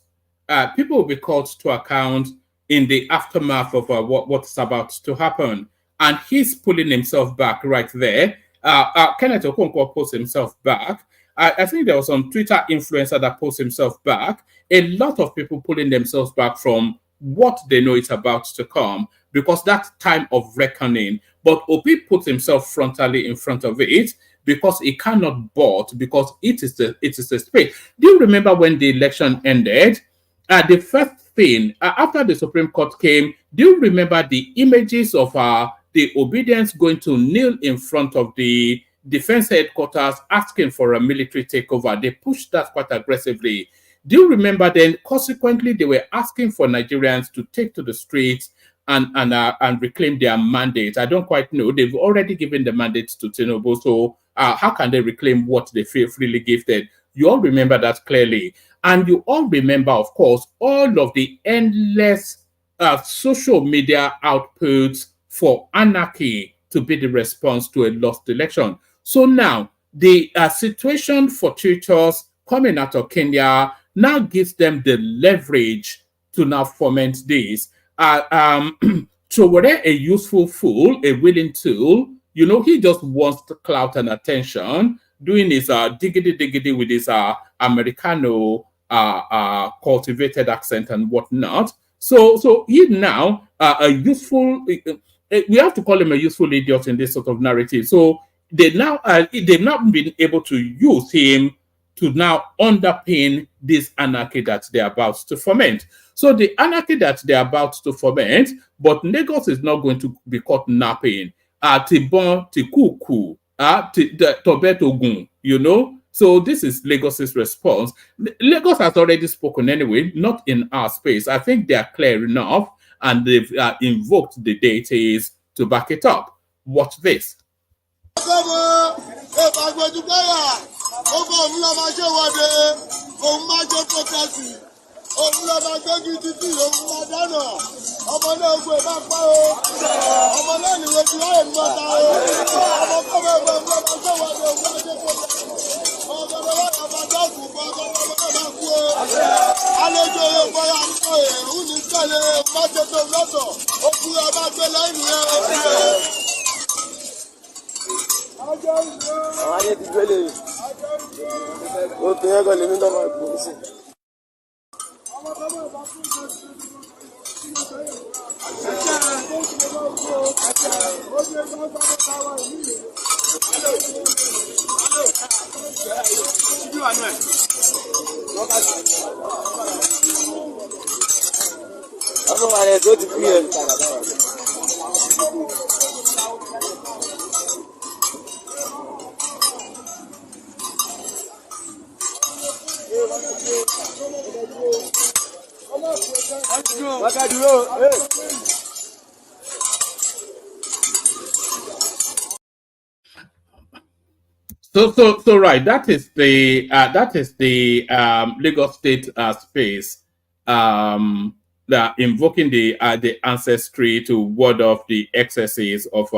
People will be called to account in the aftermath of what's about to happen, and he's pulling himself back right there. Kenneth Okonkwo pulls himself back. I think there was some Twitter influencer that pulls himself back. A lot of people pulling themselves back from what they know is about to come, because that time of reckoning. But Obi puts himself frontally in front of it because he cannot board, because it is a space. Do you remember when the election ended? The first thing after the Supreme Court came, do you remember the images of the obedience going to kneel in front of the defense headquarters asking for a military takeover? They pushed that quite aggressively. Do you remember then? Consequently, they were asking for Nigerians to take to the streets and reclaim their mandate. I don't quite know. They've already given the mandate to Tinubu, so how can they reclaim what they feel freely gifted? You all remember that clearly. And you all remember, of course, all of the endless social media outputs for anarchy to be the response to a lost election. So now, the situation for tutors coming out of Kenya now gives them the leverage to now foment this. So whether a useful fool, a willing tool, you know, he just wants the clout and attention, doing his diggity with his Americano cultivated accent and whatnot. So he now a useful. We have to call him a useful idiot in this sort of narrative. So they've now been able to use him to now underpin this anarchy that they're about to foment. So the anarchy that they're about to foment, but Lagos is not going to be caught napping. Tibon, Tikuku, Tobetogun, you know. So this is Lagos's response. Lagos has already spoken anyway, not in our space. I think they are clear enough, and they've invoked the deities to back it up. Watch this. So right, that is the Lagos State space that invoking the ancestry to ward off the excesses of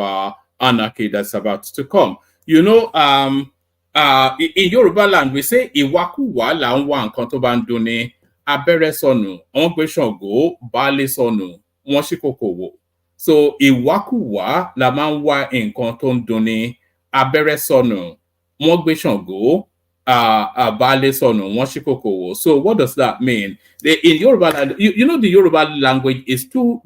anarchy that's about to come. You know, in Yoruba land we say Iwakuwa la nwa nkan to ba ndun ni abere sonu won gbe Sango baale sonu won shikoko wo. So Iwakuwa la ma nwa nkan to ndun ni abere sonu won gbe Sango baale sonu won shikoko wo. So what does that mean? In Yoruba land, you know, the Yoruba language is too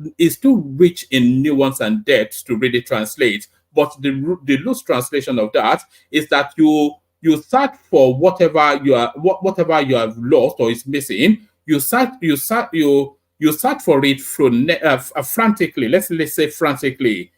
rich in nuance and depth to really translate. But the loose translation of that is that you search for whatever you have lost or is missing. You search for it from frantically. Let's say frantically.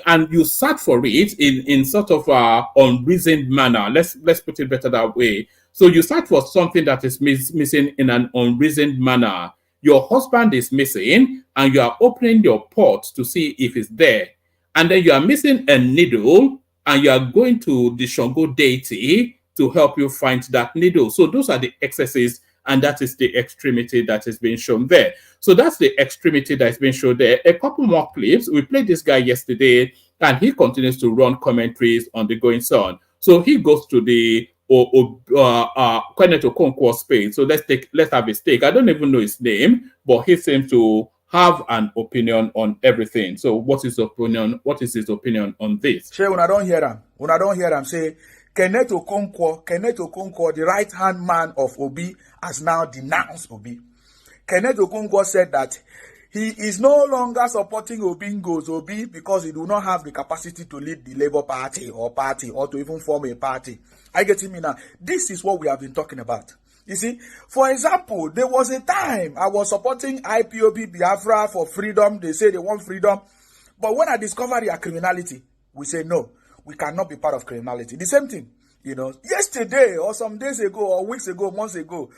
And you search for it in sort of unreasoned manner. Let's put it better that way. So you search for something that is missing in an unreasoned manner. Your husband is missing, and you are opening your pot to see if it's there. And then you are missing a needle, and you are going to the Shango deity to help you find that needle. So those are the excesses and that is the extremity that is being shown there. So that's the extremity that is being shown there. A couple more clips. We played this guy yesterday, and he continues to run commentaries on the goings on. So he goes to the Kenneth Okonkwo space. So let's have his take. I don't even know his name, but he seems to have an opinion on everything. So what is his opinion? What is his opinion on this? Shay, when I don't hear him say Kenneth Okonkwo, the right-hand man of Obi, has now denounced Obi. Kenneth Okonkwo said that he is no longer supporting Obingo's Obi because he do not have the capacity to lead the Labour Party or to even form a party. I get him now. This is what we have been talking about. You see, for example, there was a time I was supporting IPOB Biafra for freedom. They say they want freedom. But when I discovered their criminality, we say, no, we cannot be part of criminality. The same thing, yesterday or some days ago or weeks ago, months ago,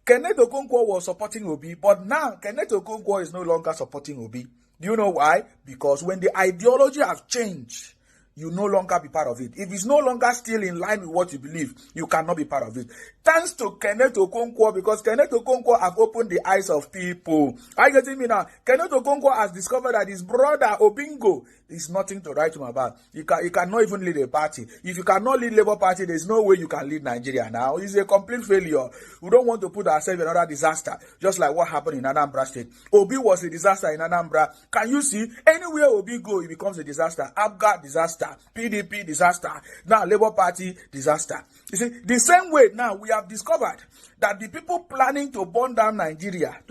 Kenneth Okonkwo was supporting Obi, but now Kenneth Okonkwo is no longer supporting Obi. Do you know why? Because when the ideology has changed, you no longer be part of it. If it's no longer still in line with what you believe, you cannot be part of it. Thanks to Kenneth Okonkwo, because Kenneth Okonkwo have opened the eyes of people. Are you getting me now? Kenneth Okonkwo has discovered that his brother Obingo is nothing to write him about. He cannot even lead a party. If you cannot lead Labour Party, there's no way you can lead Nigeria now. It's a complete failure. We don't want to put ourselves in another disaster, just like what happened in Anambra State. Obi was a disaster in Anambra. Can you see? Anywhere Obi go, it becomes a disaster. AUGHUST disaster. PDP disaster. Now Labour Party disaster. You see, the same way now we have discovered that the people planning to burn down Nigeria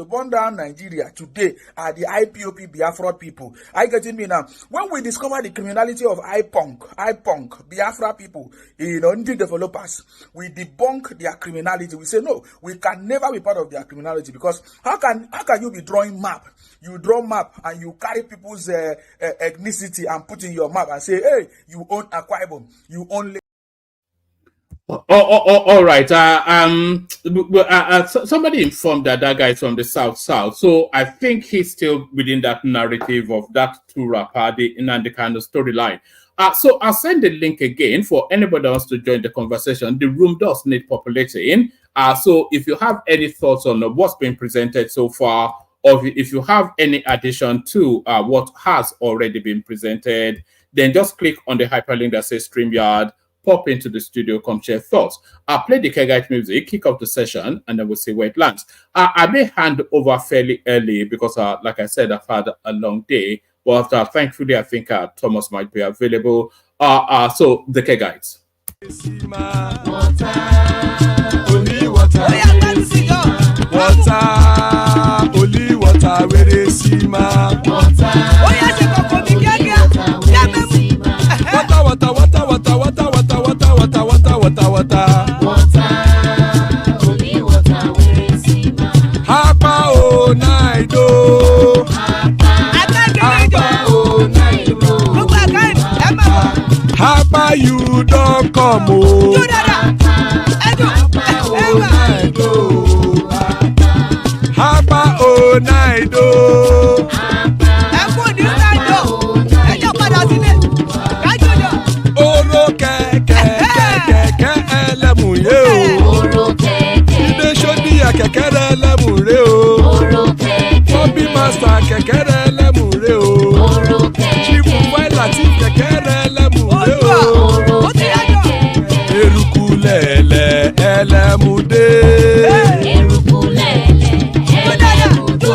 today are the IPOP Biafra people. I get me now. When we discover the criminality of IPONK, Biafra people, indie developers, we debunk their criminality. We say no, we can never be part of their criminality, because how can you be drawing map? You draw map and you carry people's ethnicity and put in your map and say, hey, you own Akwa Ibom, you own. All right. Somebody informed that guy is from the South. So I think he's still within that narrative of that two rapper, the kind of storyline. So I'll send the link again for anybody else to join the conversation. The room does need populating. So if you have any thoughts on what's been presented so far, or if you have any addition to what has already been presented, then just click on the hyperlink that says StreamYard, pop into the studio, come share thoughts. I'll play the Kegite music, kick off the session, and then we'll see where it lands. I may hand over fairly early because, like I said, I've had a long day. But thankfully, I think Thomas might be available. So, the Kegites. Only water, where they see my water. Only water, where they see my Hapa oh night oh. Hapa oh night oh. Hapa you don't come oh. Hapa oh night oh. Hapa oh night oh. Oro keke elemu ye o. Oro keke. Ibe shodi ya keke elemu re o. Oro keke. Bobby master keke elemu re o. Oro keke. Chifu Waila ti keke elemu re o. Oro keke. Eruku lele elemu de. Eruku lele elemu do.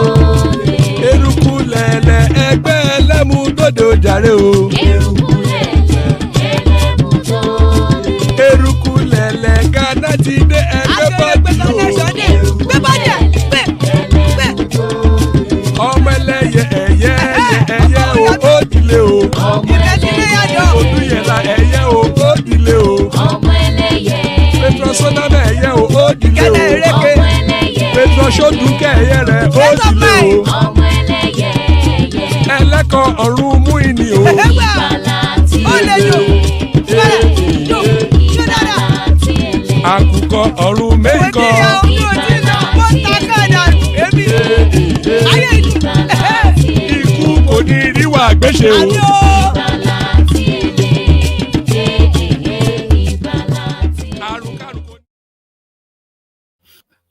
Eruku lele egbe elemu dodo jare o. Eruku Ghana ti dé ẹgbẹ́ bọ́ọ̀dì o. Ọmọ ẹlẹ́yẹ ẹ̀yẹ o ó dilé o. Odúyẹ̀lá ẹ̀yẹ o ó dilé o. Petrosoname ẹ̀yẹ o ó dilé o. Petrosodúnkẹ́ ẹ̀yẹ rẹ̀ ó dilé o. Ẹlẹ́kọ̀ ọ̀run mú ìní o. Àkùkọ ọ̀run mẹ́kọ. Ikú kò ní ríwà gbéṣe o.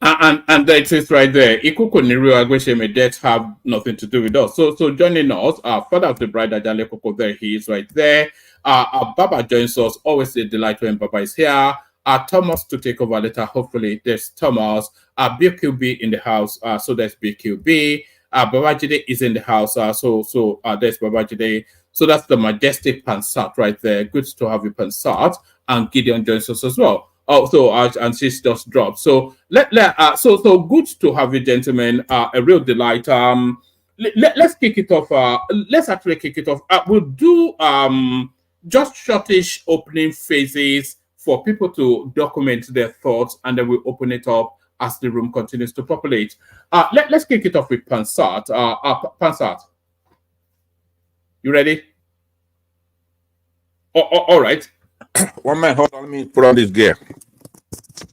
And that is right there. Ikuku Niru Agwesheme deaths have nothing to do with us. So joining us, father of the bride, Ajale Koko, there he is right there. Baba joins us. Always a delight when Baba is here. Thomas to take over later. Hopefully, there's Thomas. BQB in the house. So there's BQB. Babajide is in the house. So there's Babajide. So that's the majestic Pansat right there. Good to have you, Pansat. And Gideon joins us as well. Oh, so and she's just dropped. So so good to have you, gentlemen. A real delight. Let's kick it off. Let's actually kick it off. We'll do just shortish opening phases for people to document their thoughts, and then we'll open it up as the room continues to populate. Let's kick it off with Pansat. Pansat, you ready? All right. One man, hold on, let me put on this gear.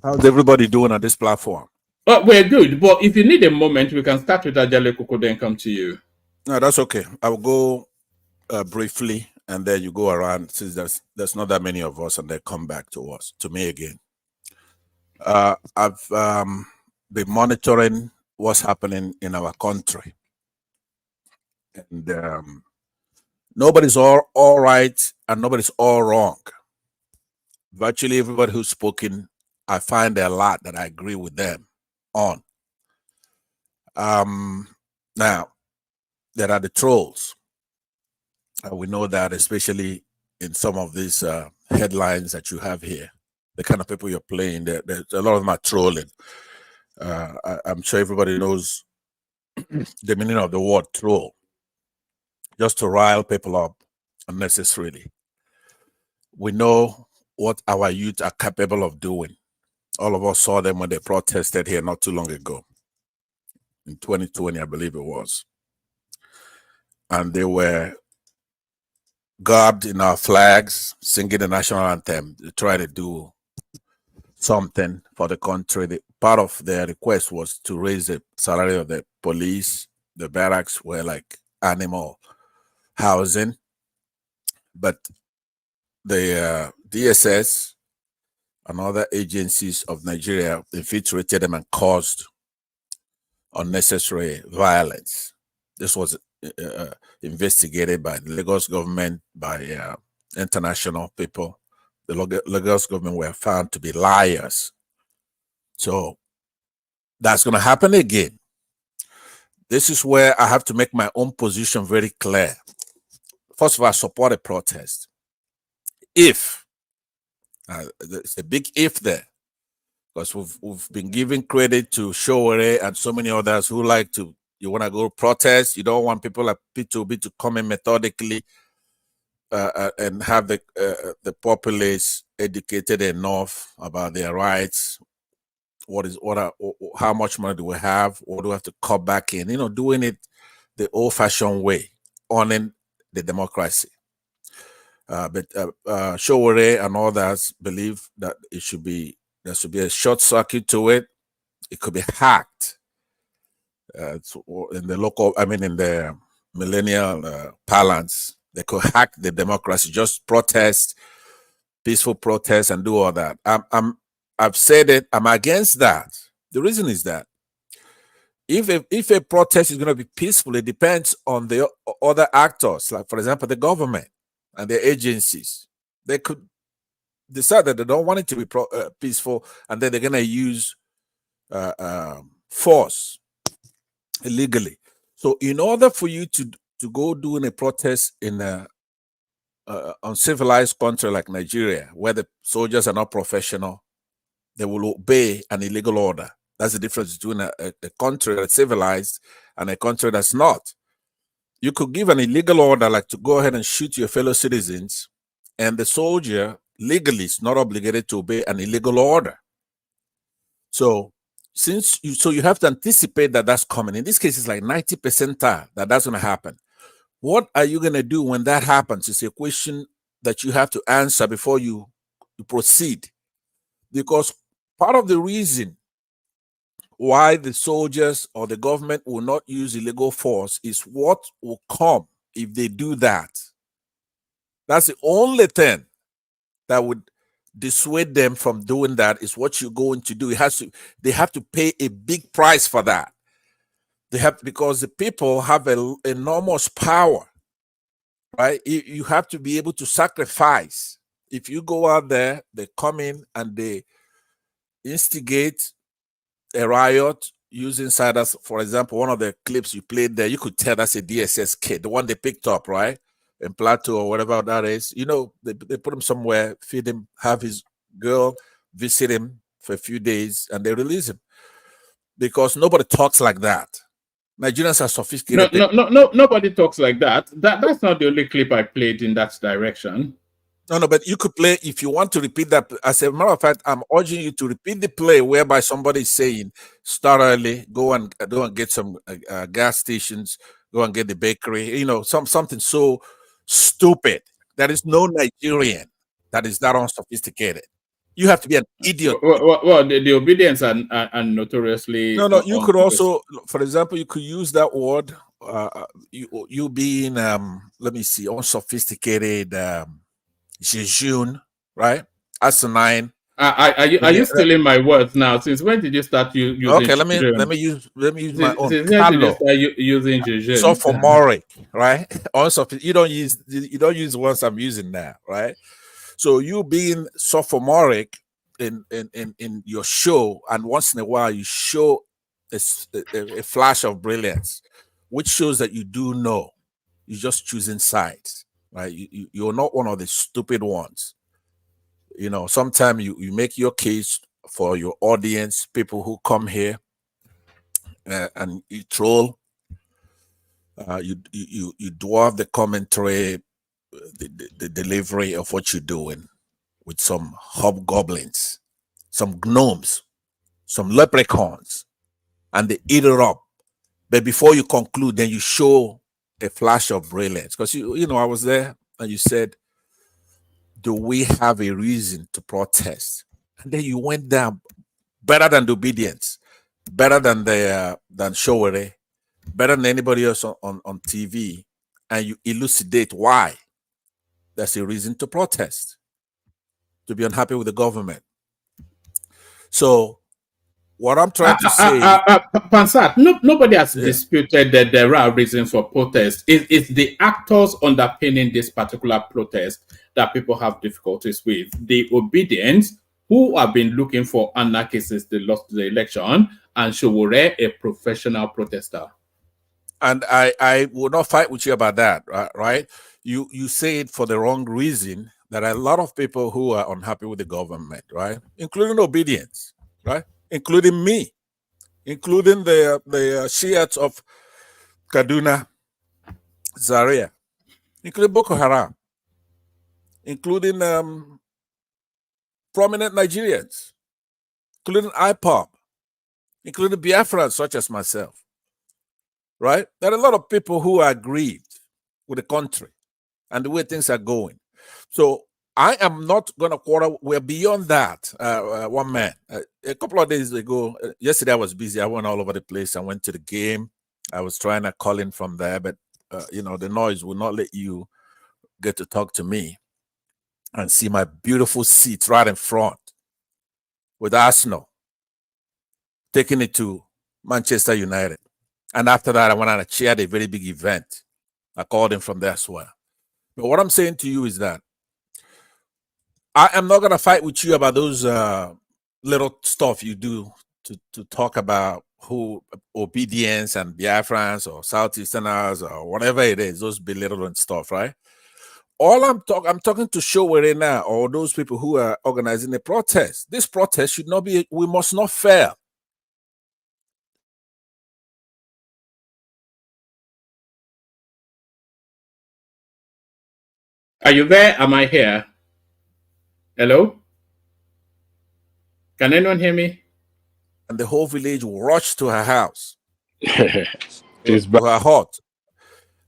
How's everybody doing on this platform? We're good, but if you need a moment, we can start with Ajale Koko, then come to you. No, that's okay. I'll go briefly, and then you go around, since there's not that many of us, and they come back to me again. I've been monitoring what's happening in our country, and nobody's all right, and nobody's all wrong. Virtually everybody who's spoken, I find a lot that I agree with them on. Now, there are the trolls. We know that, especially in some of these headlines that you have here, the kind of people you're playing, there's a lot of them are trolling. I'm sure everybody knows the meaning of the word troll, just to rile people up unnecessarily. We know what our youth are capable of doing. All of us saw them when they protested here not too long ago, in 2020, I believe it was. And they were garbed in our flags, singing the national anthem. They tried to do something for the country. Part of their request was to raise the salary of the police. The barracks were like animal housing. But the DSS and other agencies of Nigeria infiltrated them and caused unnecessary violence. This was investigated by the Lagos government, by international people. The Lagos government were found to be liars. So that's going to happen again. This is where I have to make my own position very clear. First of all, I support a protest. If, there's a big if there, because we've been giving credit to Showore and so many others who like to, you want to go protest, you don't want people like P2B to come in methodically and have the populace educated enough about their rights. How much money do we have? What do we have to cut back in? You know, doing it the old-fashioned way, owning the democracy. But Showore and others believe that there should be a short circuit to it. It could be hacked in the millennial parlance. They could hack the democracy, just protest, peaceful protest, and do all that. I've said it. I'm against that. The reason is that if a protest is going to be peaceful, it depends on the other actors, like, for example, the government and their agencies. They could decide that they don't want it to be peaceful, and then they're going to use force illegally. So in order for you to go doing a protest in a uncivilized country like Nigeria, where the soldiers are not professional, they will obey an illegal order. That's the difference between a country that's civilized and a country that's not. You could give an illegal order, like to go ahead and shoot your fellow citizens, and the soldier legally is not obligated to obey an illegal order. So you have to anticipate that that's coming. In this case, it's like 90% that that's going to happen. What are you going to do when that happens? It's a question that you have to answer before you proceed. Because part of the reason why the soldiers or the government will not use illegal force is what will come if they do that. That's the only thing that would dissuade them from doing that is what you're going to do. They have to pay a big price for that. They have, because the people have an enormous power, right? You have to be able to sacrifice. If you go out there, they come in and they instigate a riot using siders. For example, one of the clips you played there, you could tell that's a DSS kid, the one they picked up, right? In Plateau or whatever that is. You know, they put him somewhere, feed him, have his girl visit him for a few days, and they release him. Because nobody talks like that. Nigerians are sophisticated. No, nobody talks like that. That's not the only clip I played in that direction. No, but you could play, if you want to repeat that. As a matter of fact, I'm urging you to repeat the play whereby somebody is saying, start early, go and get some gas stations, go and get the bakery, you know, something so stupid. There is no Nigerian that is that unsophisticated. You have to be an idiot. Well, the obedience are notoriously. No, you could also, for example, you could use that word, you being, let me see, unsophisticated, jejune, right? Asinine. Are you stealing my words now? Since when did you start using? Okay, let me use my own. Since when did you start using jejune? Sophomoric, right? Also, you don't use the ones I'm using now, right? So you being sophomoric in your show, and once in a while you show a flash of brilliance, which shows that you do know. You're just choosing sides, right? You're not one of the stupid ones. You know, sometimes you make your case for your audience, people who come here, and you troll. You dwarf the commentary, the delivery of what you're doing with some hobgoblins, some gnomes, some leprechauns, and they eat it up. But before you conclude, then you show a flash of brilliance. Because you know, I was there and you said, do we have a reason to protest? And then you went down better than the obedience, better than the than Showere, better than anybody else on TV, and you elucidate why there's a reason to protest, to be unhappy with the government. So what I'm trying to say, Pansat, nobody has disputed that there are reasons for protest. It's the actors underpinning this particular protest that people have difficulties with. The obedience, who have been looking for anarchy since they lost the election, and Showore, a professional protester. And I will not fight with you about that, right? You say it for the wrong reason. There are a lot of people who are unhappy with the government, right? Including obedience, right? Including me, including the Shiites of Kaduna, Zaria, including Boko Haram, including prominent Nigerians, including IPOP, including Biafrans such as myself, right? There are a lot of people who are aggrieved with the country and the way things are going. So I am not going to quarrel. We're beyond that. One man, a couple of days ago, yesterday I was busy. I went all over the place. I went to the game. I was trying to call in from there, but you know, the noise will not let you get to talk to me and see my beautiful seats right in front with Arsenal, taking it to Manchester United. And after that, I went on and chaired a very big event. I called in from there as well. But what I'm saying to you is that I am not going to fight with you about those little stuff you do to talk about who obedience and Biafrans or Southeasterners or whatever it is, those belittling stuff, right? All I'm talking to Showere now, or those people who are organizing the protest. This protest should not be, we must not fail. Are you there? Am I here? Hello? Can anyone hear me? And the whole village will rush to her house, to her hut,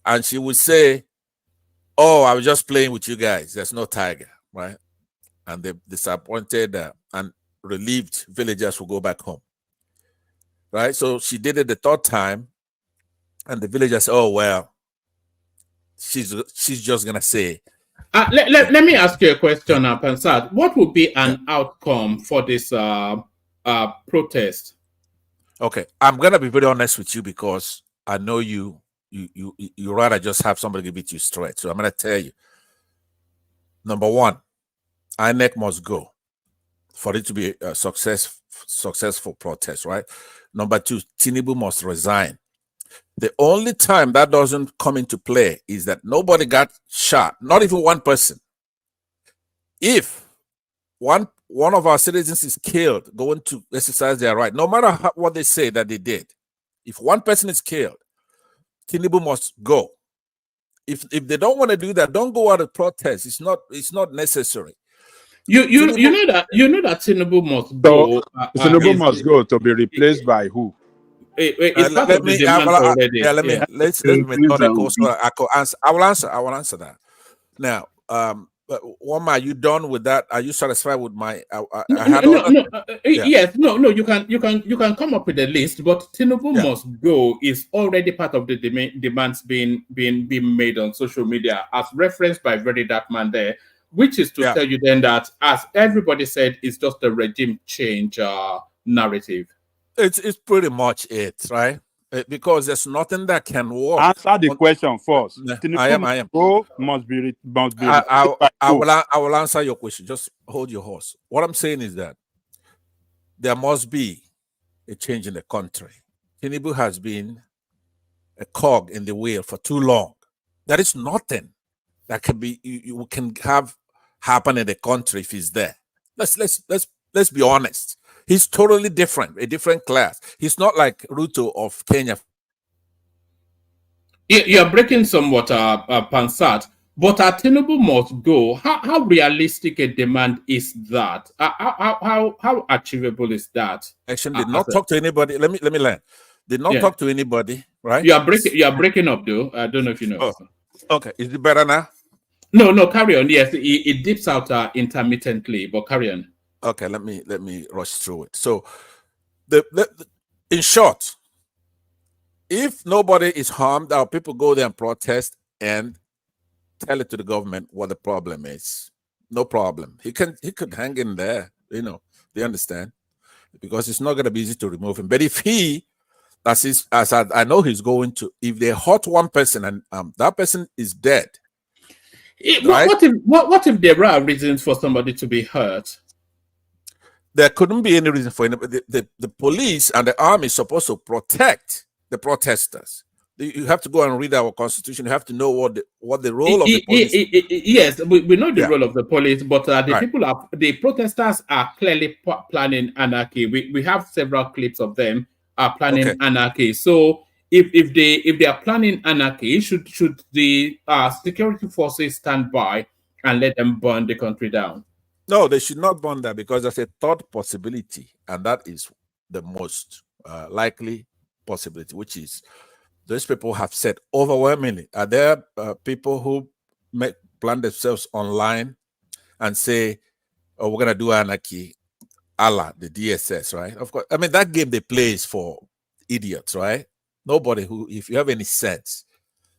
and she would say, "Oh, I was just playing with you guys. There's no tiger," right? And the disappointed and relieved villagers will go back home, right? So she did it the third time, and the villagers said, "Oh well, she's just gonna say, Let me ask you a question, Pansat. What would be an outcome for this protest? Okay, I'm gonna be very honest with you because I know you rather just have somebody give it to you straight. So I'm gonna tell you. Number one, INEC must go for it to be a successful protest, right? Number two, Tinubu must resign. The only time that doesn't come into play is that nobody got shot, not even one person. If one of our citizens is killed going to exercise their right, no matter what they say that they did, if one person is killed, Tinubu must go. If they don't want to do that, don't go out of protest. It's not necessary. You know that Tinubu must go. Tinubu must go to be replaced by who? It's part of the demand already. Let's be methodical. So I could answer. I will answer that. Now, Wama, are you done with that? Are you satisfied with my? Yes, no. You can come up with a list, but Tinubu must go is already part of the demands being made on social media, as referenced by Very Dark Man there, which is to tell you then that, as everybody said, it's just a regime change narrative. It's pretty much it, right? Because there's nothing that can work. Answer the question first. I am. Must be. I will answer your question. Just hold your horse. What I'm saying is that there must be a change in the country. Tinubu has been a cog in the wheel for too long. There is nothing that can be you can have happen in the country if he's there. Let's be honest. He's totally different, a different class. He's not like Ruto of Kenya. You're breaking somewhat, Pansat, but Tinubu must go. How realistic a demand is that? How achievable is that? Actually, did not talk to anybody. Let me learn. Did not talk to anybody, right? You are breaking up though. I don't know if you know. Okay, is it better now? No, carry on. Yes, it dips out intermittently, but carry on. Okay, let me rush through it. So, in short, if nobody is harmed, our people go there and protest and tell it to the government what the problem is. No problem. He could hang in there. They understand, because it's not going to be easy to remove him. But if as I know he's going to, if they hurt one person and that person is dead, right? What if there are reasons for somebody to be hurt? There couldn't be any reason for anybody. The police and the army is supposed to protect the protesters. You have to go and read our constitution. You have to know what the role of the police is. Yes, we know the role of the police, but the protesters are clearly planning anarchy. We have several clips of them planning anarchy. So if they are planning anarchy, should the security forces stand by and let them burn the country down? No, they should not burn that, because there's a third possibility, and that is the most likely possibility, which is those people have said overwhelmingly. Are there people who plan themselves online and say, "Oh, we're gonna do anarchy, a la the DSS," right? Of course, I mean that game they play is for idiots, right? Nobody who, if you have any sense,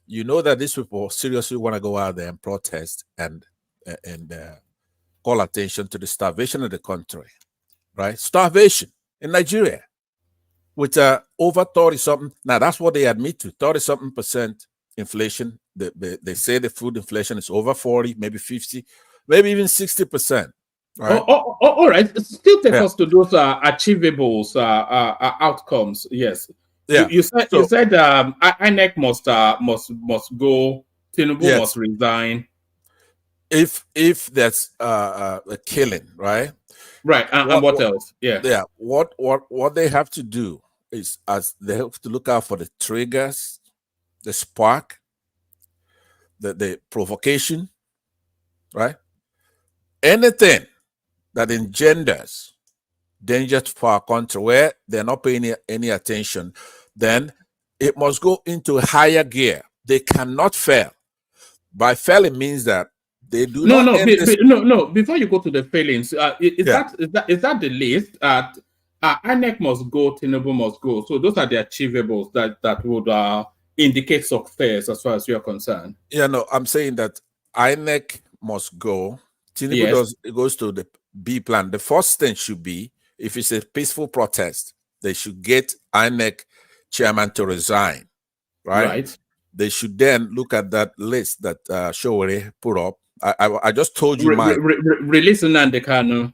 you know that these people seriously want to go out there and protest and call attention to the starvation of the country, right? Starvation in Nigeria, with over 30-something. Now, that's what they admit to, 30-something% inflation. They say the food inflation is over 40, maybe 50, maybe even 60%. Right? All right. Still take us to those achievables outcomes. Yes. Yeah. You said INEC must go. Tinubu must resign. If there's a killing, right? Right. And what else? Yeah. What they have to do is, as they have to look out for the triggers, the spark, the provocation, right? Anything that engenders danger for our country where they're not paying any attention, then it must go into a higher gear. They cannot fail. By failing means that they do not. No. Before you go to the failings, is that the list? INEC must go, Tinubu must go. So those are the achievables that would indicate success as far as you're concerned. Yeah, no, I'm saying that INEC must go. Tinubu Yes. goes to the B plan. The first thing should be, if it's a peaceful protest, they should get INEC chairman to resign, right? They should then look at that list that Showore put up. I just told you mine. Release Nnamdi Kanu.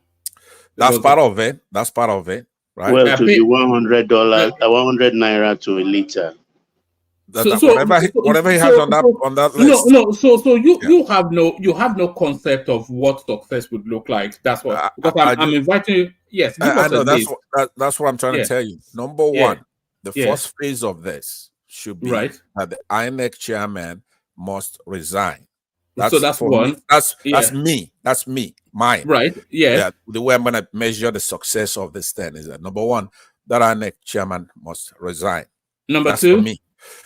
That's part of it. That's part of it, right? Well, to the $100, 100 naira to a liter. Whatever he has on that list. So you have no concept of what success would look like. That's what, because I'm inviting you. Yes, I know that's what I'm trying to tell you. Number one, the first phase of this should be that the INEC chairman must resign. That's one. Me. That's me. That's me. Mine. Right. Yeah. The way I'm going to measure the success of this thing is that number one, that INEC chairman must resign. Number two. For me.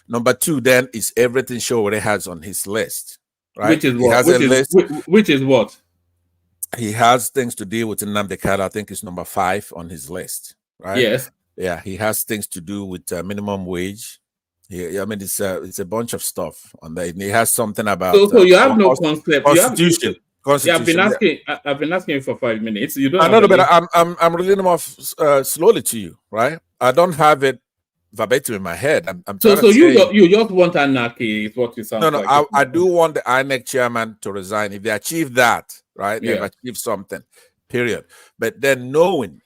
Number two, then, is everything Showore has on his list. Right? Which is what? Which is what? He has things to deal with Nnamdi Kanu. I think it's number 5 on his list. Right? Yes. Yeah. He has things to do with minimum wage. I mean, it's a bunch of stuff on there. He has something about. So you have no concept. Constitution. Constitution. I've been asking you for 5 minutes. You don't. I know, but I'm reading them off slowly to you, right? I don't have it verbatim in my head. So you just want anarchy, is what you sound like. No. I do want the INEC chairman to resign. If they achieve that, right, they've achieved something. Period. But then knowing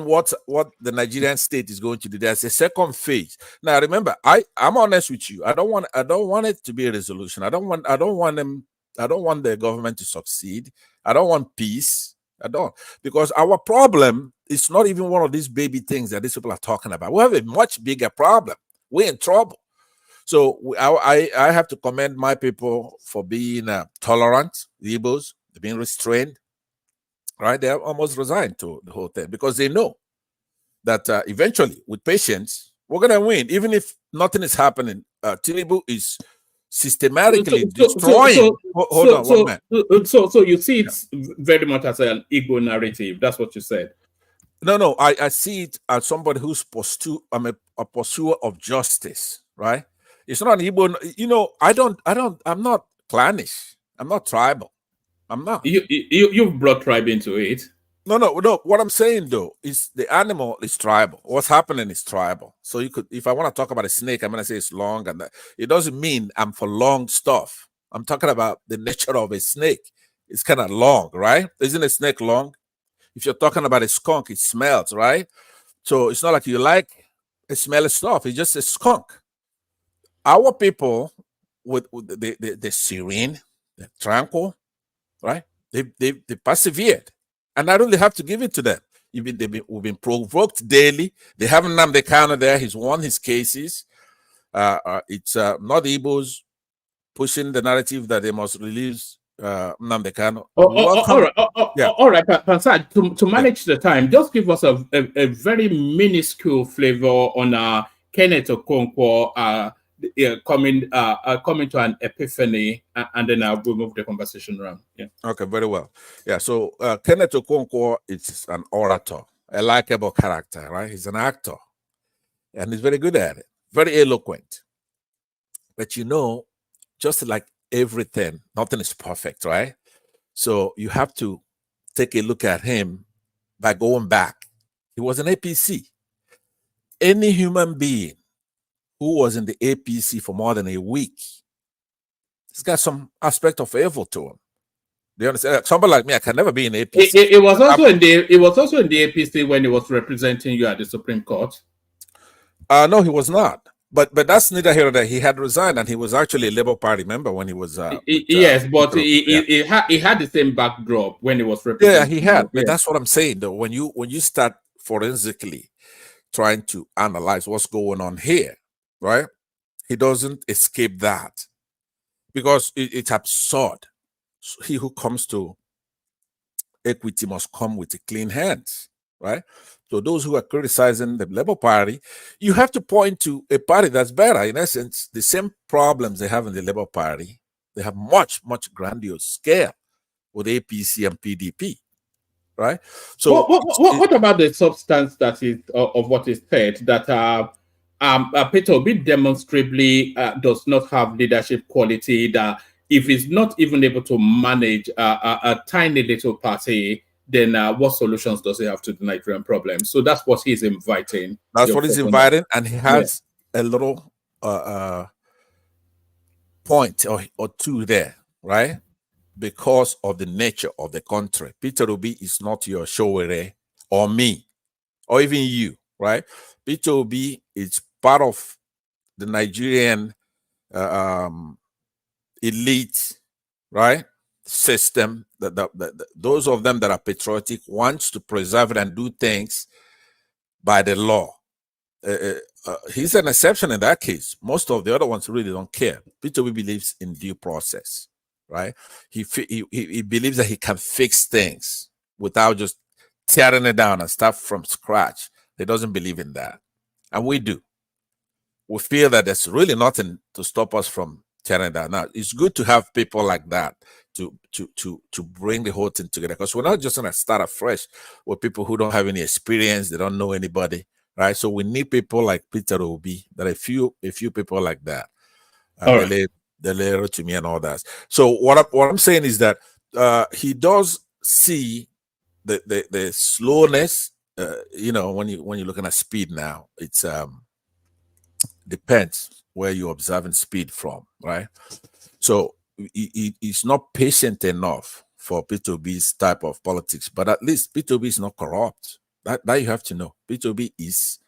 what the Nigerian state is going to do, there's a second phase. Now remember, I'm honest with you. I don't want it to be a resolution. I don't want the government to succeed. I don't want peace. I don't, because our problem is not even one of these baby things that these people are talking about. We have a much bigger problem. We're in trouble. So I have to commend my people for being tolerant. The Igbos, they're being restrained. Right, they have almost resigned to the whole thing because they know that eventually, with patience, we're going to win. Even if nothing is happening, Tinubu is systematically destroying. Hold on, one minute. So you see it very much as an Igbo narrative. That's what you said. No. I see it as somebody who's a pursuer of justice. Right? It's not an Igbo. You know, I'm not clannish. I'm not tribal. I'm not. You've brought tribe into it. No. What I'm saying though is the animal is tribal. What's happening is tribal. So you could, if I want to talk about a snake, I'm gonna say it's long, and it doesn't mean I'm for long stuff. I'm talking about the nature of a snake. It's kind of long, right? Isn't a snake long? If you're talking about a skunk, it smells, right? So it's not like you like a smelly stuff. It's just a skunk. Our people with the serene, the tranquil. Right? They persevered. And I really have to give it to them. We've been provoked daily. They have Nnamdi Kanu there. He's won his cases. It's not the Igbos pushing the narrative that they must release Nnamdi Kanu. All right, Pansad, to manage the time, just give us a very minuscule flavor on Kenneth Okonkwo coming to an epiphany, and then we'll move the conversation around. Yeah. Okay, very well. Yeah, so Kenneth Okonkwo is an orator, a likable character, right? He's an actor, and he's very good at it, very eloquent. But you know, just like everything, nothing is perfect, right? So you have to take a look at him by going back. He was an APC. Any human being who was in the APC for more than a week, he's got some aspect of evil to him. Do you understand? Somebody like me, I can never be in APC. It was also in the APC when he was representing you at the Supreme Court. No, he was not. But that's neither here nor there. He had resigned, and he was actually a Labour Party member when he was. Yes, but he had the same backdrop when he was representing. Yeah, he had. But that's what I'm saying, though. When you start forensically trying to analyze what's going on here, right? He doesn't escape that because it's absurd. He who comes to equity must come with a clean hands, right? So those who are criticizing the Labour Party, you have to point to a party that's better. In essence, the same problems they have in the Labour Party, they have much, much grandiose scale with APC and PDP, right? So what about the substance that is of what is said, that Peter Obi demonstrably does not have leadership quality, that if he's not even able to manage a tiny little party, then what solutions does he have to the Nigerian problem? So that's what he's inviting. That's what he's inviting, and he has a little point or two there, right? Because of the nature of the country. Peter Obi is not your Showere or me or even you, right? Peter Obi is part of the Nigerian elite, right, system. Those of them that are patriotic wants to preserve it and do things by the law. He's an exception in that case. Most of the other ones really don't care. Peter Obi believes in due process, right? He believes that he can fix things without just tearing it down and start from scratch. He doesn't believe in that, and we do. We feel that there's really nothing to stop us from tearing it down. Now, it's good to have people like that to bring the whole thing together, because we're not just going to start afresh with people who don't have any experience. They don't know anybody. Right, so we need people like Peter Obi. There are a few people like that. The layer to me and all that. So what I'm saying is that he does see the slowness. You know, when you're looking at speed now, it's depends where you're observing speed from, right? So he's not patient enough for Peter Obi's type of politics, but at least Peter Obi is not corrupt. That you have to know. Peter Obi is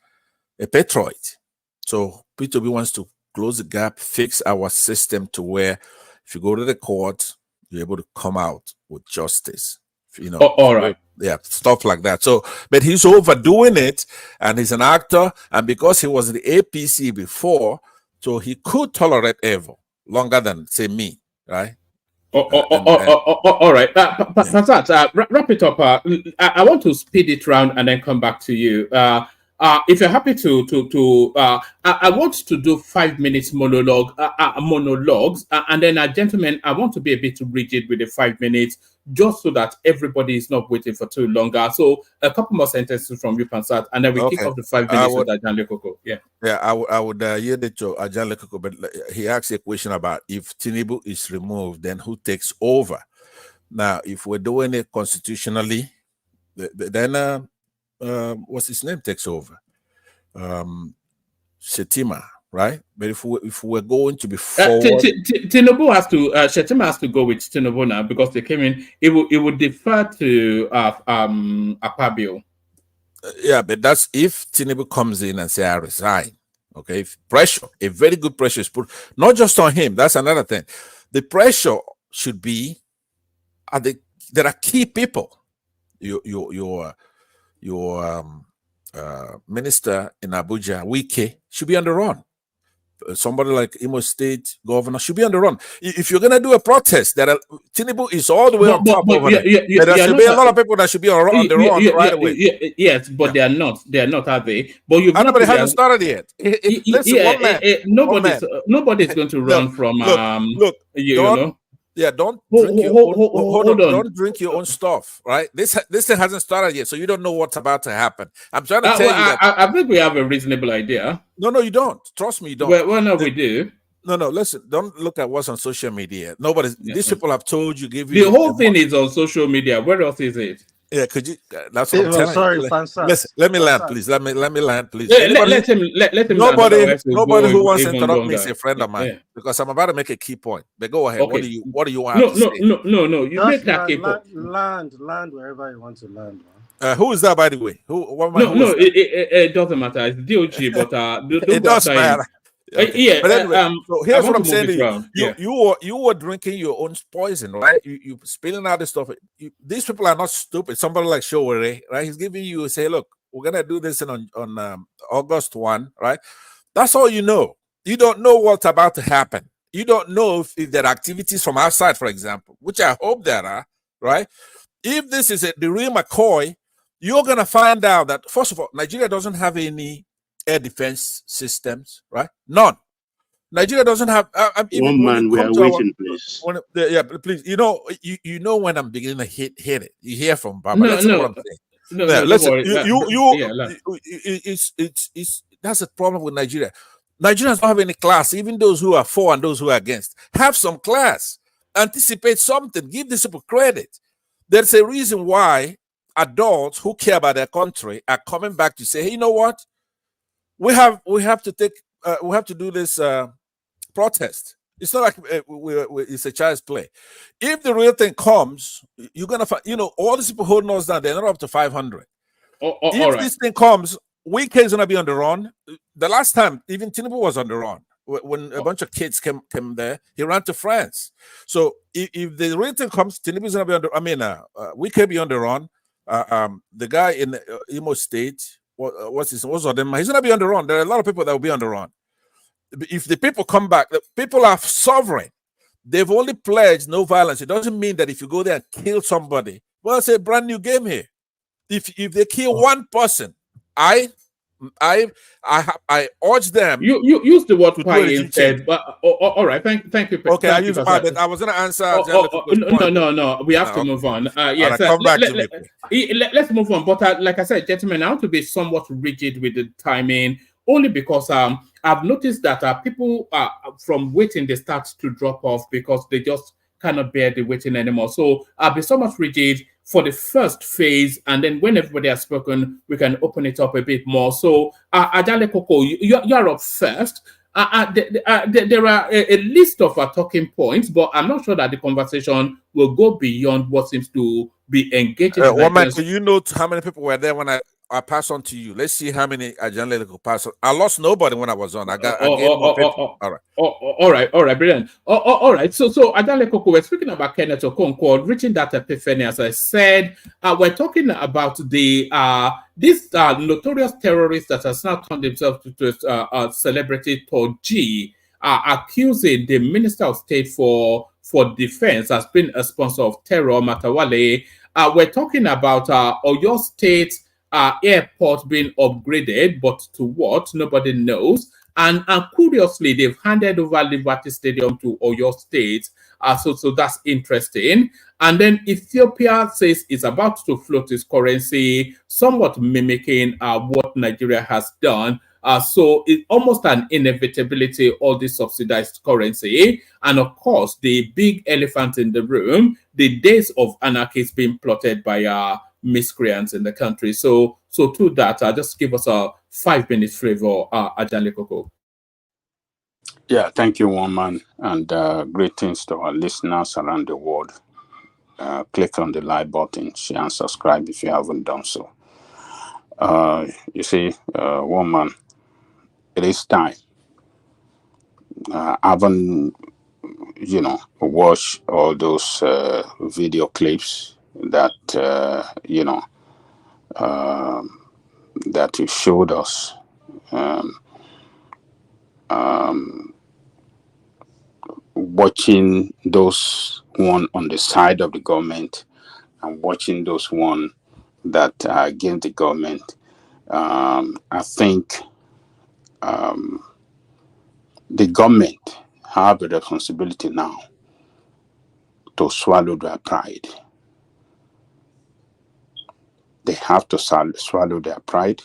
a patriot. So Peter Obi wants to close the gap, fix our system to where if you go to the court, you're able to come out with justice. You know, all right. Yeah, stuff like that. So, but he's overdoing it, and he's an actor, and because he was in the APC before, so he could tolerate evil longer than, say, me, right? All right. Pansat, wrap it up. I want to speed it round and then come back to you. If you're happy I want to do 5 minutes monologues, and then, gentlemen, I want to be a bit rigid with the 5 minutes, just so that everybody is not waiting for too long. So a couple more sentences from you, Pansat, and then we kick off the 5 minutes with Ajanle Koko. Yeah. I would yield it to Ajanle Koko, but he asked a question about if Tinubu is removed, then who takes over? Now, if we're doing it constitutionally, then what's his name takes over? Shetima, right? But if we're going to be forward, Tinubu has to Shetima has to go with Tinubu now, because they came in. It would defer to Akpabio. Yeah, but that's if Tinubu comes in and say I resign. Okay, if pressure, a very good pressure is put, not just on him. That's another thing. The pressure should be there are key people. Your minister in Abuja, Wike, should be on the run. Somebody like Imo State governor should be on the run. If you're gonna do a protest, Tinubu is all the way on top over there. There should be a lot of people that should be on the run right away. Yes, but they are not. They are not, are they? But nobody hasn't started yet. Listen, nobody's going to run from. Look, you know. Yeah, don't don't drink your own stuff, right? This thing hasn't started yet, so you don't know what's about to happen. I'm trying to tell you that I think we have a reasonable idea. No, you don't. Trust me, you don't. Well, no, we do. No, listen. Don't look at what's on social media. These people have told you, give you the whole thing is on social media. Where else is it? Yeah, could you? That's what I'm telling you. Listen, let me land, please. Let me land, please. Let him. Nobody who wants to interrupt me is a friend of mine, because I'm about to make a key point. But go ahead. Okay. What do you want to say? No. You make that key point. Land wherever you want to land. Who is that, by the way? It doesn't matter. It's DOG, but it does matter. Okay. But anyway, so here's what I'm saying to you. You were drinking your own poison, right? You spilling out this stuff. These people are not stupid. Somebody like Showere, right? He's giving you, say, look, we're gonna do this on August 1, right? That's all you know. You don't know what's about to happen. You don't know if there are activities from outside, for example, which I hope there are, right? If this is the real McCoy, you're gonna find out that, first of all, Nigeria doesn't have any air defense systems, right? None. Nigeria doesn't have. One man, we are waiting, please. Please. You know when I'm beginning to hit it. You hear from Baba. What I'm saying. Listen. That's the problem with Nigeria. Nigerians don't have any class. Even those who are for and those who are against have some class. anticipate something. Give these people credit. There's a reason why adults who care about their country are coming back to say, hey, you know what? We have to do this protest. It's not like it's a child's play. If the real thing comes, you're gonna find, all these people holding us down, they're not up to 500. If this thing comes, Wike is gonna be on the run. The last time, even Tinubu was on the run. When a bunch of kids came there, he ran to France. So if the real thing comes, Tinubu is gonna be on the. Wike be on the run. The guy in Imo State, what's of them? He's gonna be on the run. There are a lot of people that will be on the run. If the people come back, the people are sovereign. They've only pledged no violence. It doesn't mean that if you go there and kill somebody, well, it's a brand new game here. If they kill one person, I urge them. You use the word quiet instead, but all right. Thank you. Okay, I was going to answer. No. We have to move on. Yes, let's move on. But like I said, gentlemen, I want to be somewhat rigid with the timing, only because I've noticed that people from waiting, they start to drop off because they just cannot bear the waiting anymore. So I'll be somewhat rigid for the first phase, and then when everybody has spoken, we can open it up a bit more. So Ajale Koko, you're up first. There are a list of talking points, but I'm not sure that the conversation will go beyond what seems to be engaging. Woman, do you know how many people were there when I pass on to you? Let's see how many Ajale Koko pass on. I lost nobody when I was on. I gained more people. All right, brilliant. All right. So Ajale Koko, we're speaking about Kenneth Okonkwo reaching that epiphany. As I said, we're talking about the these notorious terrorists that has now turned themselves to a celebrity Toji, accusing the Minister of State for Defense as being a sponsor of terror, Matawale. We're talking about Oyo State airport being upgraded, but to what? Nobody knows. And curiously, they've handed over Liberty Stadium to Oyo State. So that's interesting. And then Ethiopia says it's about to float its currency, somewhat mimicking what Nigeria has done. So it's almost an inevitability, all this subsidized currency. And of course, the big elephant in the room, the days of anarchy is being plotted by miscreants in the country. So to that, just give us a 5-minute flavor, Ajale Koko. Yeah, thank you, woman, and greetings to our listeners around the world. Click on the like button, share and subscribe if you haven't done so. You see, woman, it is time. I haven't, watched all those video clips that, that you showed us. Watching those one on the side of the government and watching those one that are against the government, I think the government have a responsibility now to swallow their pride. They have to swallow their pride.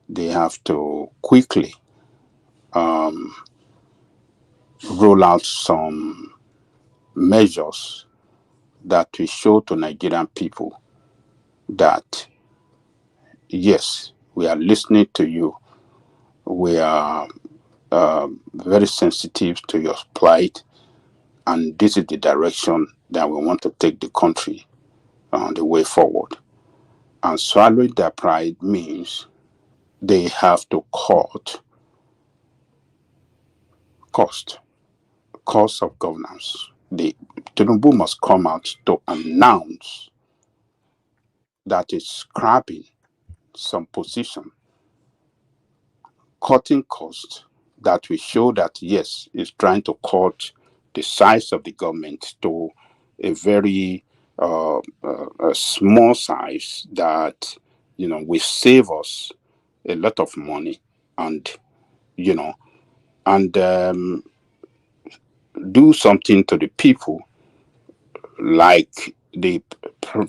They have to quickly roll out some measures that will show to Nigerian people that, yes, we are listening to you. We are very sensitive to your plight, and this is the direction that we want to take the country on the way forward. And swallowing their pride means they have to cut cost of governance. The Tinubu must come out to announce that it's scrapping some position, cutting costs that will show that, yes, it's trying to cut the size of the government to a very a small size that, will save us a lot of money and, do something to the people, like the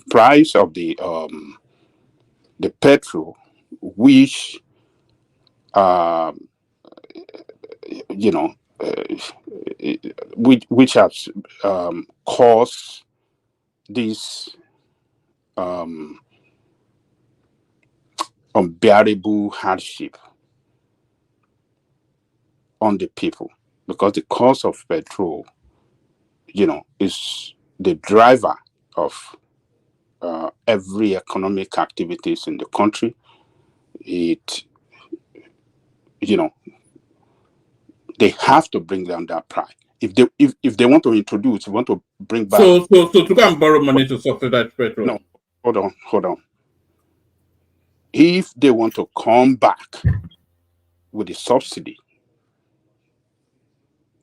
price of the petrol, which which has caused this unbearable hardship on the people, because the cost of petrol, is the driver of every economic activities in the country. It, they have to bring down that price. If they want to want to bring back. So to go and borrow money to subsidize petrol. No, hold on. If they want to come back with the subsidy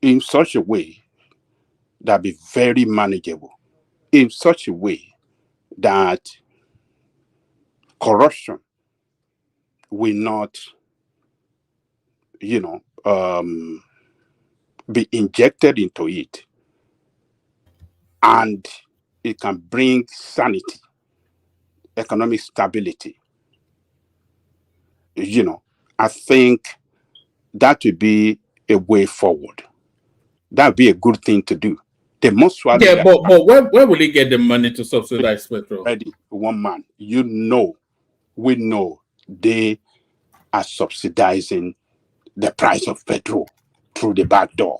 in such a way that be very manageable, in such a way that corruption will not, be injected into it, and it can bring sanity, economic stability. I think that would be a way forward. That would be a good thing to do. They must swallow Yeah, that. but where will he get the money to subsidize petrol? Ready, one man. We know they are subsidizing the price of petrol through the back door.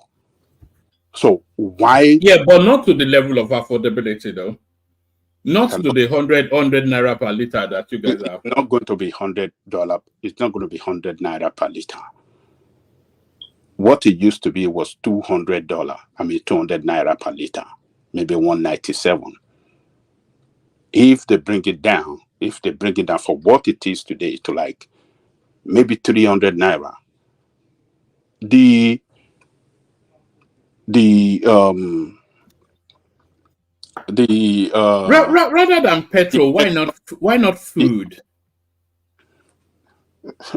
So why? Yeah, but not to the level of affordability, though. Not to the 100 naira per liter that you guys have. It's not going to be $100. It's not going to be 100 naira per liter. What it used to be was $200. 200 naira per liter, maybe 197. If they bring it down for what it is today to like maybe 300 naira, rather than petrol, why not food?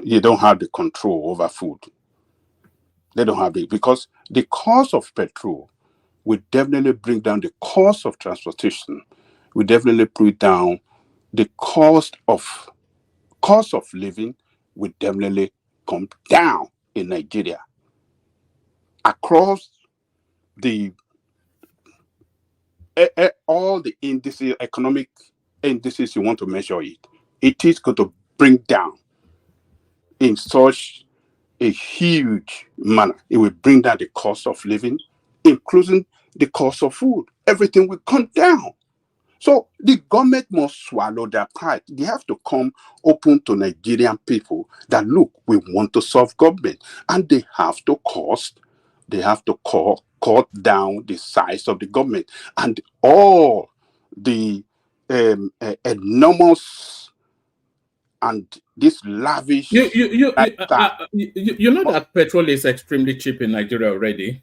You don't have the control over food. They don't have it, because the cost of petrol will definitely bring down the cost of transportation. Will definitely bring down the cost of living. Will definitely come down in Nigeria across the all the indices, economic indices you want to measure it. It is going to bring down in such a huge manner. It will bring down the cost of living, including the cost of food. Everything will come down. So the government must swallow their pride. They have to come open to Nigerian people that, look, we want to solve government, and they have to cut down the size of the government and all the enormous and this lavish. You know that petrol is extremely cheap in Nigeria already.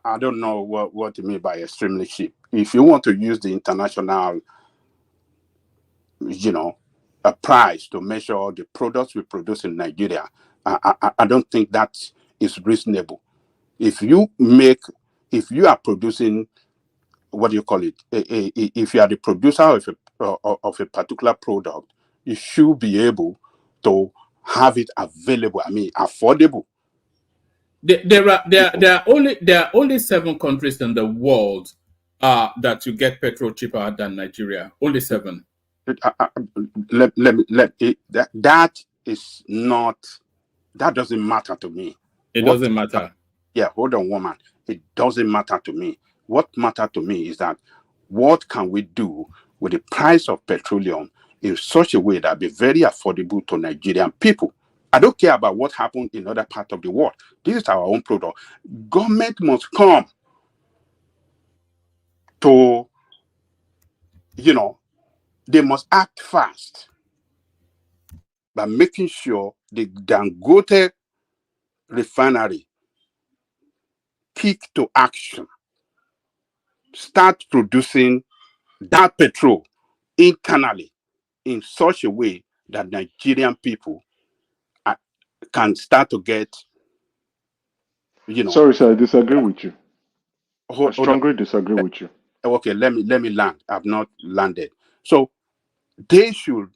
I don't know what you mean by extremely cheap. If you want to use the international, a price to measure the products we produce in Nigeria, I don't think that is reasonable. If you are producing, what do you call it? If you are the producer of a particular product, you should be able to have it available. Affordable. There are only 7 countries in the world that you get petrol cheaper than Nigeria. Only 7. That doesn't matter to me. It doesn't matter. Yeah, hold on, woman. It doesn't matter to me. What matters to me is that what can we do with the price of petroleum in such a way that be very affordable to Nigerian people? I don't care about what happened in other parts of the world. This is our own product. Government must come to, they must act fast by making sure the Dangote refinery kick to action, start producing that petrol internally in such a way that Nigerian people can start to get, Sorry, sir, I disagree with you. I strongly disagree with you. Okay, let me land. I've not landed. So they should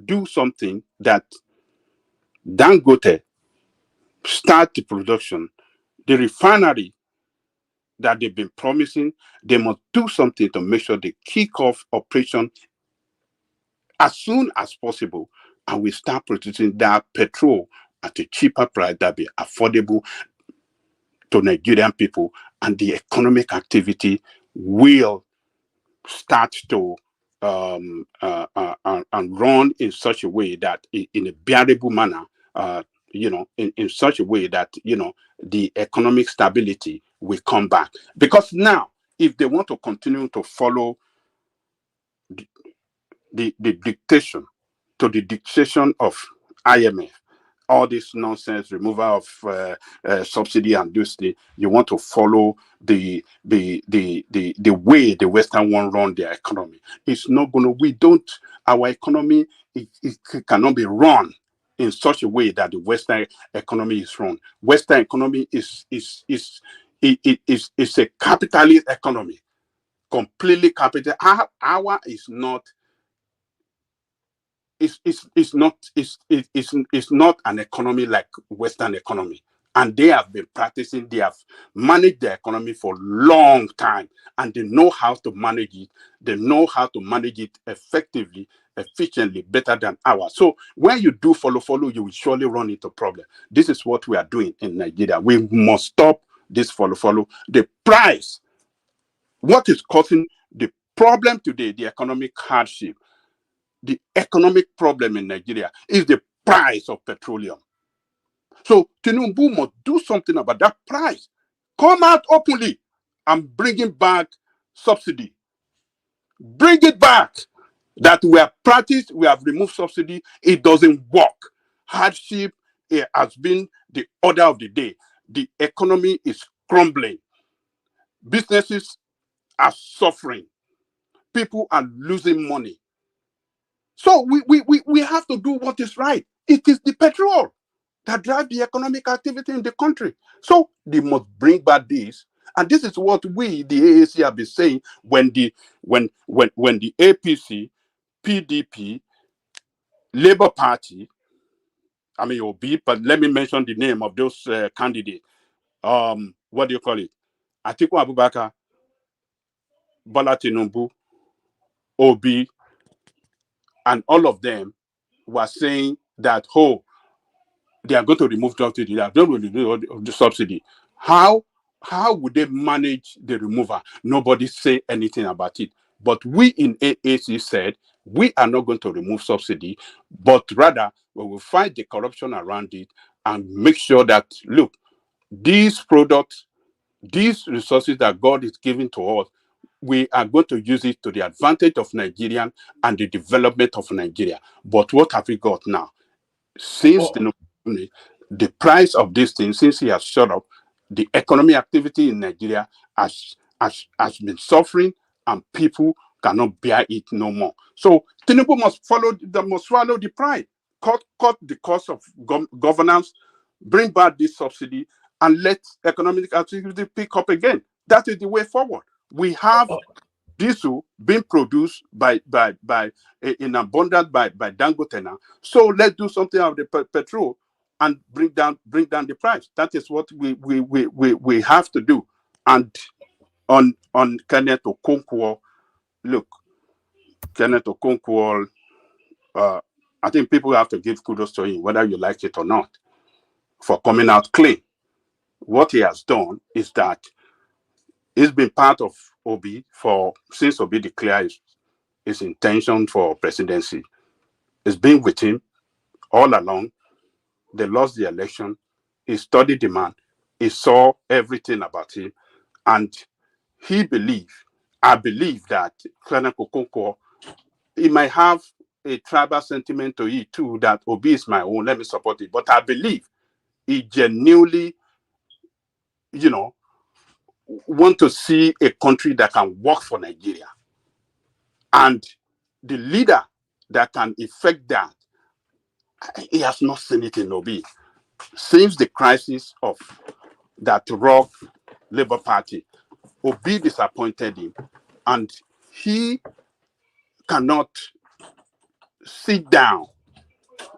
do something that Dangote start the production. The refinery that they've been promising, they must do something to make sure they kick off operation as soon as possible, and we start producing that petrol at a cheaper price that be affordable to Nigerian people, and the economic activity will start to and run in such a way that in a bearable manner, in such a way that, the economic stability will come back. Because now, if they want to continue to follow the dictation of IMF, all this nonsense, removal of subsidy and this thing, you want to follow the way the Western one run their economy. It's not gonna. Our economy it cannot be run in such a way that the Western economy is run. Western economy is a capitalist economy, completely capital. Our is not. It's not an economy like Western economy, and they have been practicing. They have managed their economy for a long time, and they know how to manage it. They know how to manage it effectively, efficiently, better than ours. So when you do follow, you will surely run into problem. This is what we are doing in Nigeria. We must stop this follow. The price, what is causing the problem today, the economic hardship. The economic problem in Nigeria is the price of petroleum. So Tinubu must do something about that price. Come out openly and bring back subsidy. Bring it back. That we have practiced, we have removed subsidy. It doesn't work. Hardship has been the order of the day. The economy is crumbling. Businesses are suffering. People are losing money. So we have to do what is right. It is the petrol that drives the economic activity in the country. So they must bring back this. And this is what we, the AAC, have been saying when the APC, PDP, Labour Party, OB, but let me mention the name of those candidates. What do you call it? Atiku Abubakar, Bola Tinubu, OB, and all of them were saying that, they are going to remove subsidy. They are going to remove the subsidy. How would they manage the removal? Nobody say anything about it. But we in AAC said we are not going to remove subsidy, but rather we will fight the corruption around it and make sure that, look, these products, these resources that God is giving to us, we are going to use it to the advantage of Nigerian and the development of Nigeria. But what have we got now? Since the price of this thing, since he has shut up, the economic activity in Nigeria has been suffering, and people cannot bear it no more. So Tinubu must swallow the pride, cut the cost of governance, bring back this subsidy, and let economic activity pick up again. That is the way forward. We have diesel being produced in abundance by Dangote now. So let's do something of the petrol and bring down the price. That is what we have to do. And on Kenneth Okonkwo, look, Kenneth Okonkwo, I think people have to give kudos to him, whether you like it or not, for coming out clean. What he has done is that he's been part of OB since OB declared his intention for presidency. It's been with him all along. They lost the election. He studied the man. He saw everything about him. And I believe that Kenneth Okonkwo, he might have a tribal sentiment to it too, that OB is my own, let me support it. But I believe he genuinely, want to see a country that can work for Nigeria. And the leader that can effect that, he has not seen it in OB. Since the crisis of that rock Labour Party, OB disappointed him, and he cannot sit down,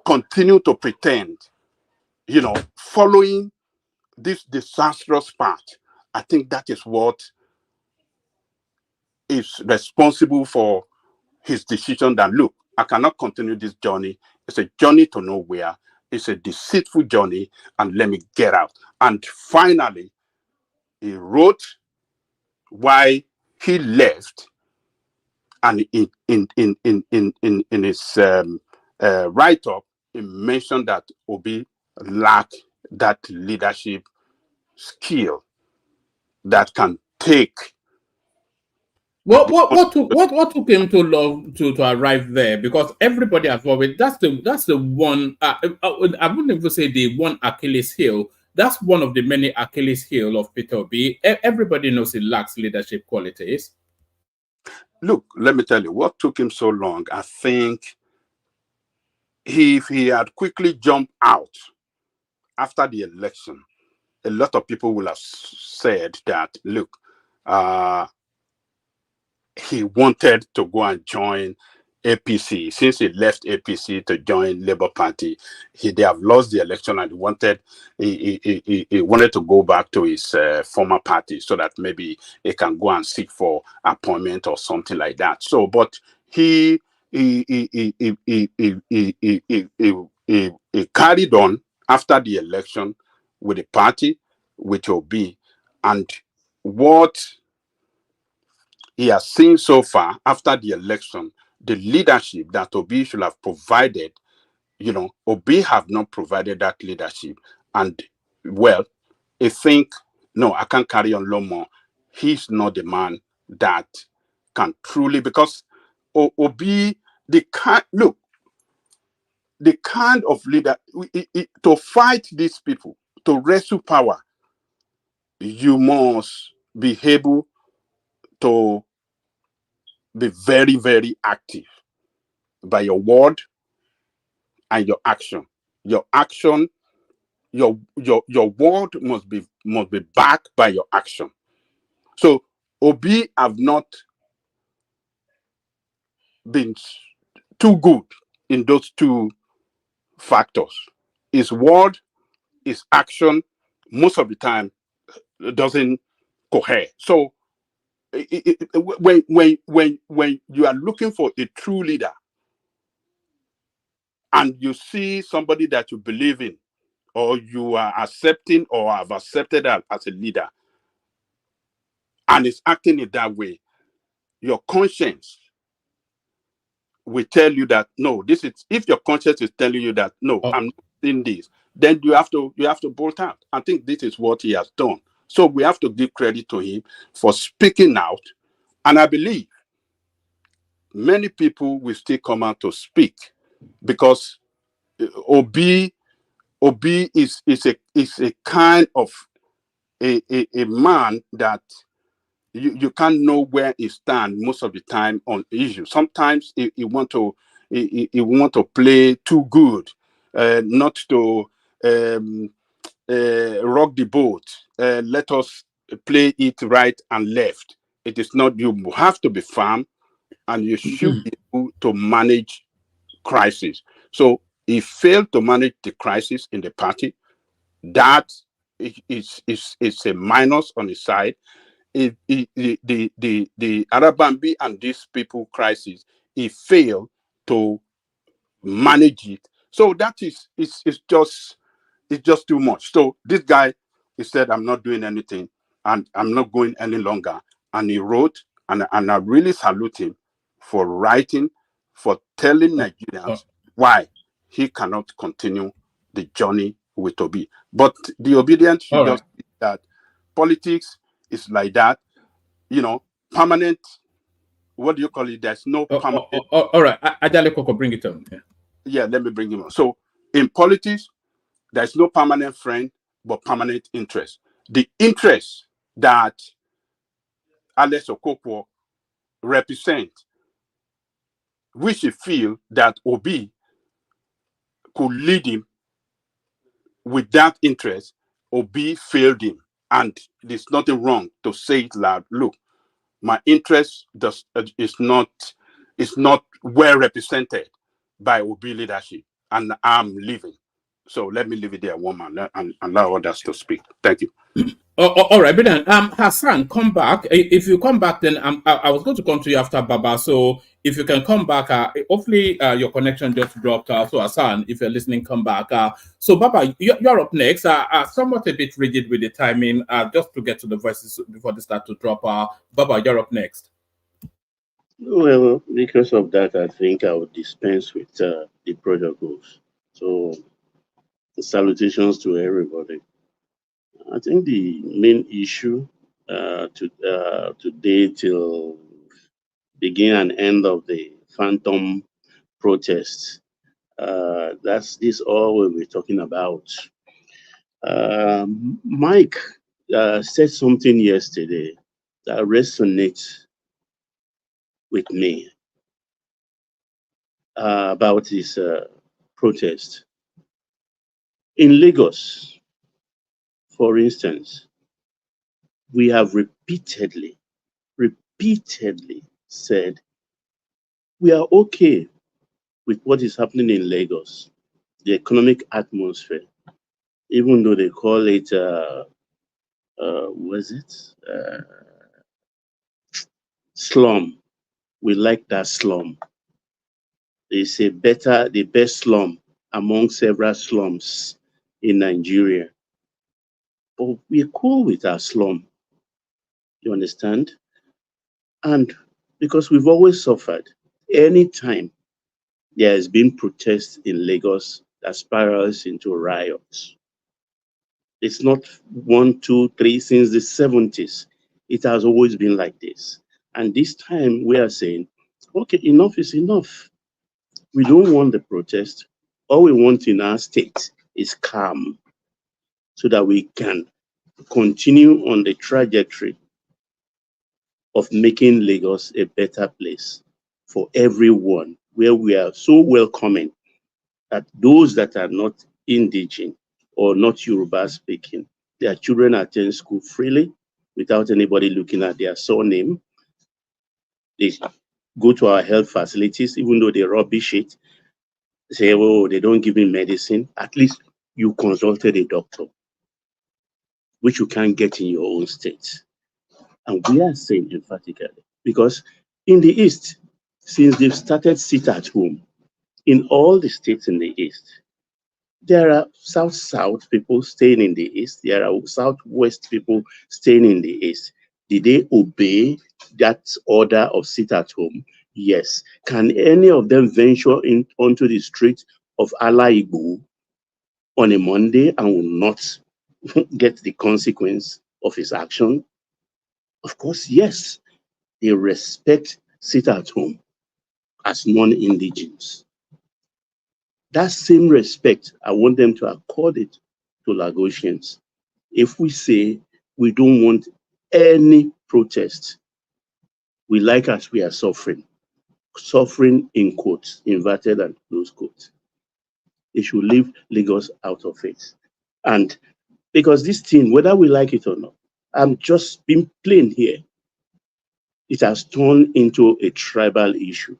continue to pretend, following this disastrous path. I think that is what is responsible for his decision that, look, I cannot continue this journey. It's a journey to nowhere. It's a deceitful journey, and let me get out. And finally, he wrote why he left, and in his write-up, he mentioned that Obi lacked that leadership skill that can take. What took him to love to arrive there? Because everybody has always that's the one. I wouldn't even say the one Achilles heel. That's one of the many Achilles heel of Peter Obi. Everybody knows he lacks leadership qualities. Look, let me tell you what took him so long. I think if he had quickly jumped out after the election, a lot of people will have said that, look, he wanted to go and join APC. Since he left APC to join Labour Party, they have lost the election, and he wanted to go back to his former party so that maybe he can go and seek for appointment or something like that. So, but he carried on after the election with the party, with Obi, and what he has seen so far after the election, the leadership that Obi should have provided, Obi have not provided that leadership. And, well, I think, no, I can't carry on no more. He's not the man that can truly, because Obi, the kind of leader, to fight these people, to wrestle power, you must be able to be very, very active by your word and your action. Your action, your word must be backed by your action. So Obi have not been too good in those two factors. His word, his action, most of the time doesn't cohere. So when you are looking for a true leader, and you see somebody that you believe in, or you are accepting or have accepted as a leader, and is acting in that way, your conscience will tell you that, no, this is, if your conscience is telling you that, no, I'm not in this, then you have to bolt out. I think this is what he has done. So we have to give credit to him for speaking out. And I believe many people will still come out to speak, because Obi is a kind of a man that you can't know where he stands most of the time on issues. Sometimes he want to play too good, not to rock the boat. Let us play it right and left. It is not. You have to be firm, and you should be able to manage crisis. So he failed to manage the crisis in the party. That is a minus on his side. The Arabambi and these people crisis, he failed to manage it. So that is just too much. So this guy, he said, I'm not doing anything and I'm not going any longer. And he wrote, and I really salute him for writing, for telling Nigerians why he cannot continue the journey with Obi. But the obedience should just be that politics is like that, permanent. What do you call it? There's no permanent. All right, Ajale Koko, bring it on. Yeah, let me bring him on. So in politics, there's no permanent friend, but permanent interest. The interest that Alex Okonkwo represents, which he feel that Obi could lead him with that interest, Obi failed him. And there's nothing wrong to say it loud. Look, my interest is not well represented by Obi leadership, and I'm leaving. So let me leave it there, woman, and allow others to speak. Thank you. All right, brilliant. Hassan, come back. If you come back, then I was going to come to you after Baba. So if you can come back, hopefully your connection just dropped. So Hassan, if you're listening, come back. So Baba, you're up next. Somewhat a bit rigid with the timing, just to get to the voices before they start to drop. Baba, you're up next. Well, because of that, I think I would dispense with the protocols. So, salutations to everybody. I think the main issue today till begin and end of the phantom protests, that's this all we'll be talking about. Mike said something yesterday that resonates with me about this protest. In Lagos, for instance, we have repeatedly said we are okay with what is happening in Lagos, the economic atmosphere, even though they call it, slum. We like that slum. They say the best slum among several slums in Nigeria. But we're cool with our slum. You understand? And because we've always suffered, anytime there has been protests in Lagos that spirals into riots. It's not 1, 2, 3 since the 70s. It has always been like this. And this time we are saying, okay, enough is enough. We don't want the protest. All we want in our state is calm so that we can continue on the trajectory of making Lagos a better place for everyone, where we are so welcoming that those that are not indigenous or not Yoruba speaking, their children attend school freely without anybody looking at their surname. They go to our health facilities, even though they rubbish it, say, oh, they don't give me medicine. At least you consulted a doctor, which you can't get in your own state. And we are saying emphatically, because in the East, since they've started sit at home, in all the states in the East, there are South people staying in the East. There are Southwest people staying in the East. Did they obey that order of sit at home? Yes. Can any of them venture onto the street of Ala-Igbo on a Monday and will not get the consequence of his action? Of course, yes. They respect sit at home as non-indigenous. That same respect, I want them to accord it to Lagosians. If we say we don't want any protest, we like as we are suffering in quotes, inverted and close quotes. They should leave Lagos out of it. And because this thing, whether we like it or not, I'm just being plain here, it has turned into a tribal issue.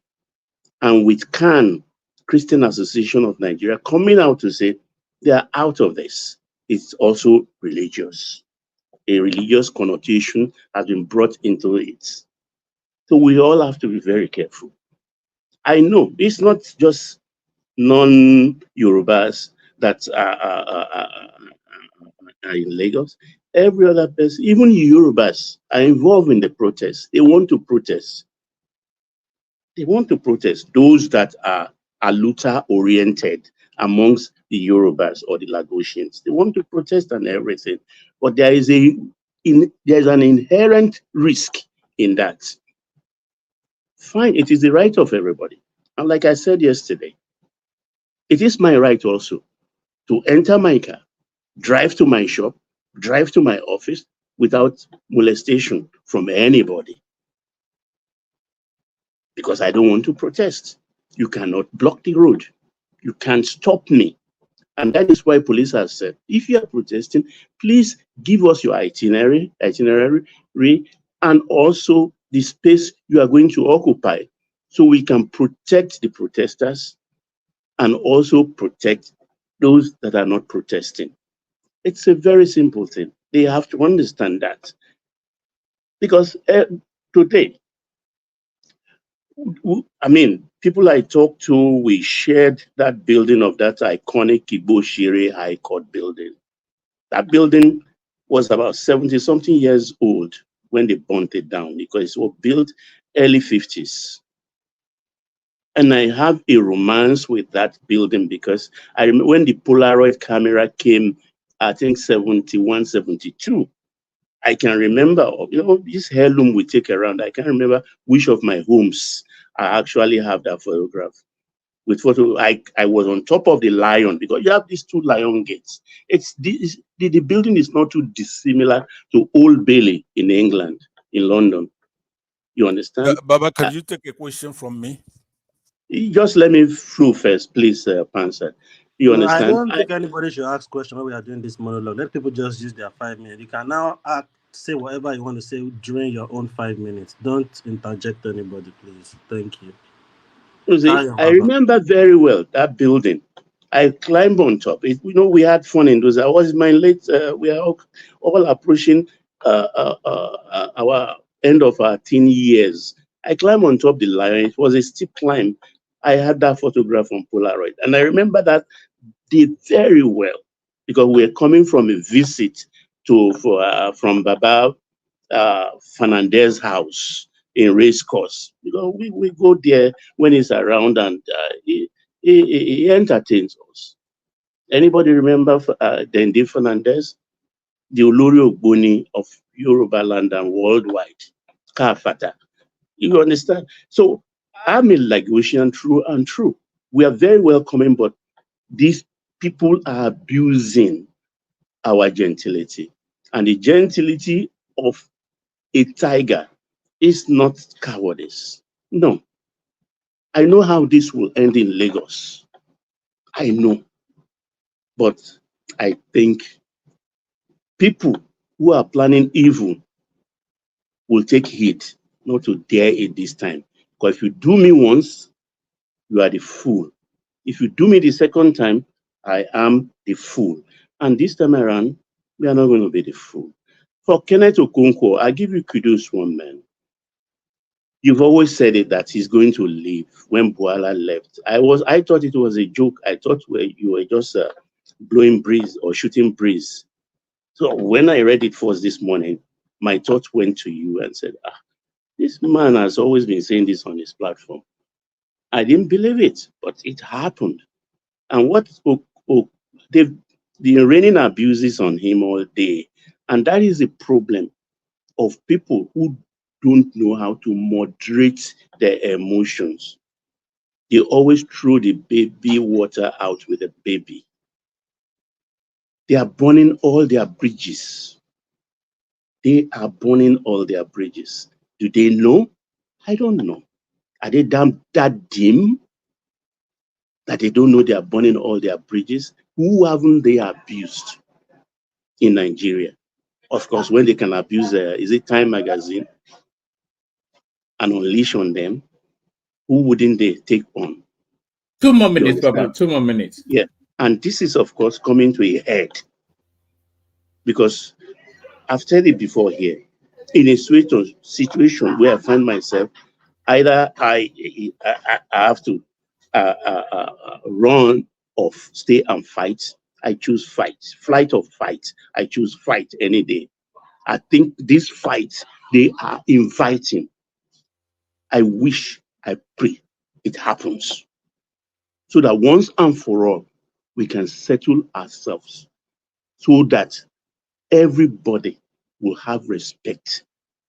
And with CAN, Christian Association of Nigeria, coming out to say they are out of this. It's also religious. A religious connotation has been brought into it. So we all have to be very careful. I know it's not just non-Yorubas that are in Lagos. Every other person, even Yorubas, are involved in the protest. They want to protest. They want to protest those that are Aluta-oriented amongst the Yorubas or the Lagosians. They want to protest and everything. But there's an inherent risk in that. Fine, it is the right of everybody. And like I said yesterday, it is my right also to enter my car, drive to my shop, drive to my office without molestation from anybody. Because I don't want to protest. You cannot block the road. You can't stop me. And that is why police have said, if you are protesting, please give us your itinerary, and also the space you are going to occupy, so we can protect the protesters and also protect those that are not protesting. It's a very simple thing. They have to understand that. Because today, I mean, people I talked to, we shared that building of that iconic Igbo Shire High Court building. That building was about 70-something years old when they burnt it down because it was built early 50s. And I have a romance with that building because I remember when the Polaroid camera came, I think 71, 72, I can remember, this heirloom we take around. I can't remember which of my homes I actually have that photograph. With photo, I was on top of the lion because you have these two lion gates. The building is not too dissimilar to Old Bailey in England, in London. You understand? Baba, can you take a question from me? Just let me through first, please, Panzer. You No, I understand? don't think anybody should ask questions when we are doing this monologue. Let people just use their 5 minutes. You can now say whatever you want to say during your own 5 minutes. Don't interject anybody, please. Thank you. You see, I remember very well that building. I climbed on top. We had fun in those. I was in my late. We are all approaching our end of our teen years. I climbed on top of the lion. It was a steep climb. I had that photograph on Polaroid, and I remember that day very well because we were coming from a visit from Baba Fernandez's house in Racecourse. We go there when he's around and he entertains us. Anybody remember Dendi Fernandez? The Olori Ogboni of Yoruba land and worldwide. Kafata. You understand? So I'm a Lagosian true and true. We are very welcoming, but these people are abusing our gentility. And the gentility of a tiger is not cowardice. No. I know how this will end in Lagos. I know. But I think people who are planning evil will take heed not to dare it this time. Because if you do me once, you are the fool. If you do me the second time, I am the fool. And this time around, we are not going to be the fool. For Kenneth Okonkwo, I give you kudos, one man. You've always said it that he's going to leave. When Buala left, I thought it was a joke. I thought you were just blowing breeze or shooting breeze. So when I read it first this morning, my thought went to you and said, this man has always been saying this on his platform. I didn't believe it, but it happened. And what they've been raining abuses on him all day. And that is a problem of people who don't know how to moderate their emotions. They always throw the baby water out with the baby. They are burning all their bridges. They are burning all their bridges. Do they know? I don't know. Are they that dim that they don't know they are burning all their bridges? Who haven't they abused in Nigeria? Of course, when they can abuse, is it Time magazine and unleash on them, who wouldn't they take on? 2 more minutes, Baba. 2 more minutes. Yeah. And this is, of course, coming to a head. Because I've said it before here. In a situation where I find myself, either I have to run or stay and fight. I choose fight. Flight or fight. I choose fight any day. I think these fights, they are inviting. I wish, I pray it happens. So that once and for all, we can settle ourselves so that everybody will have respect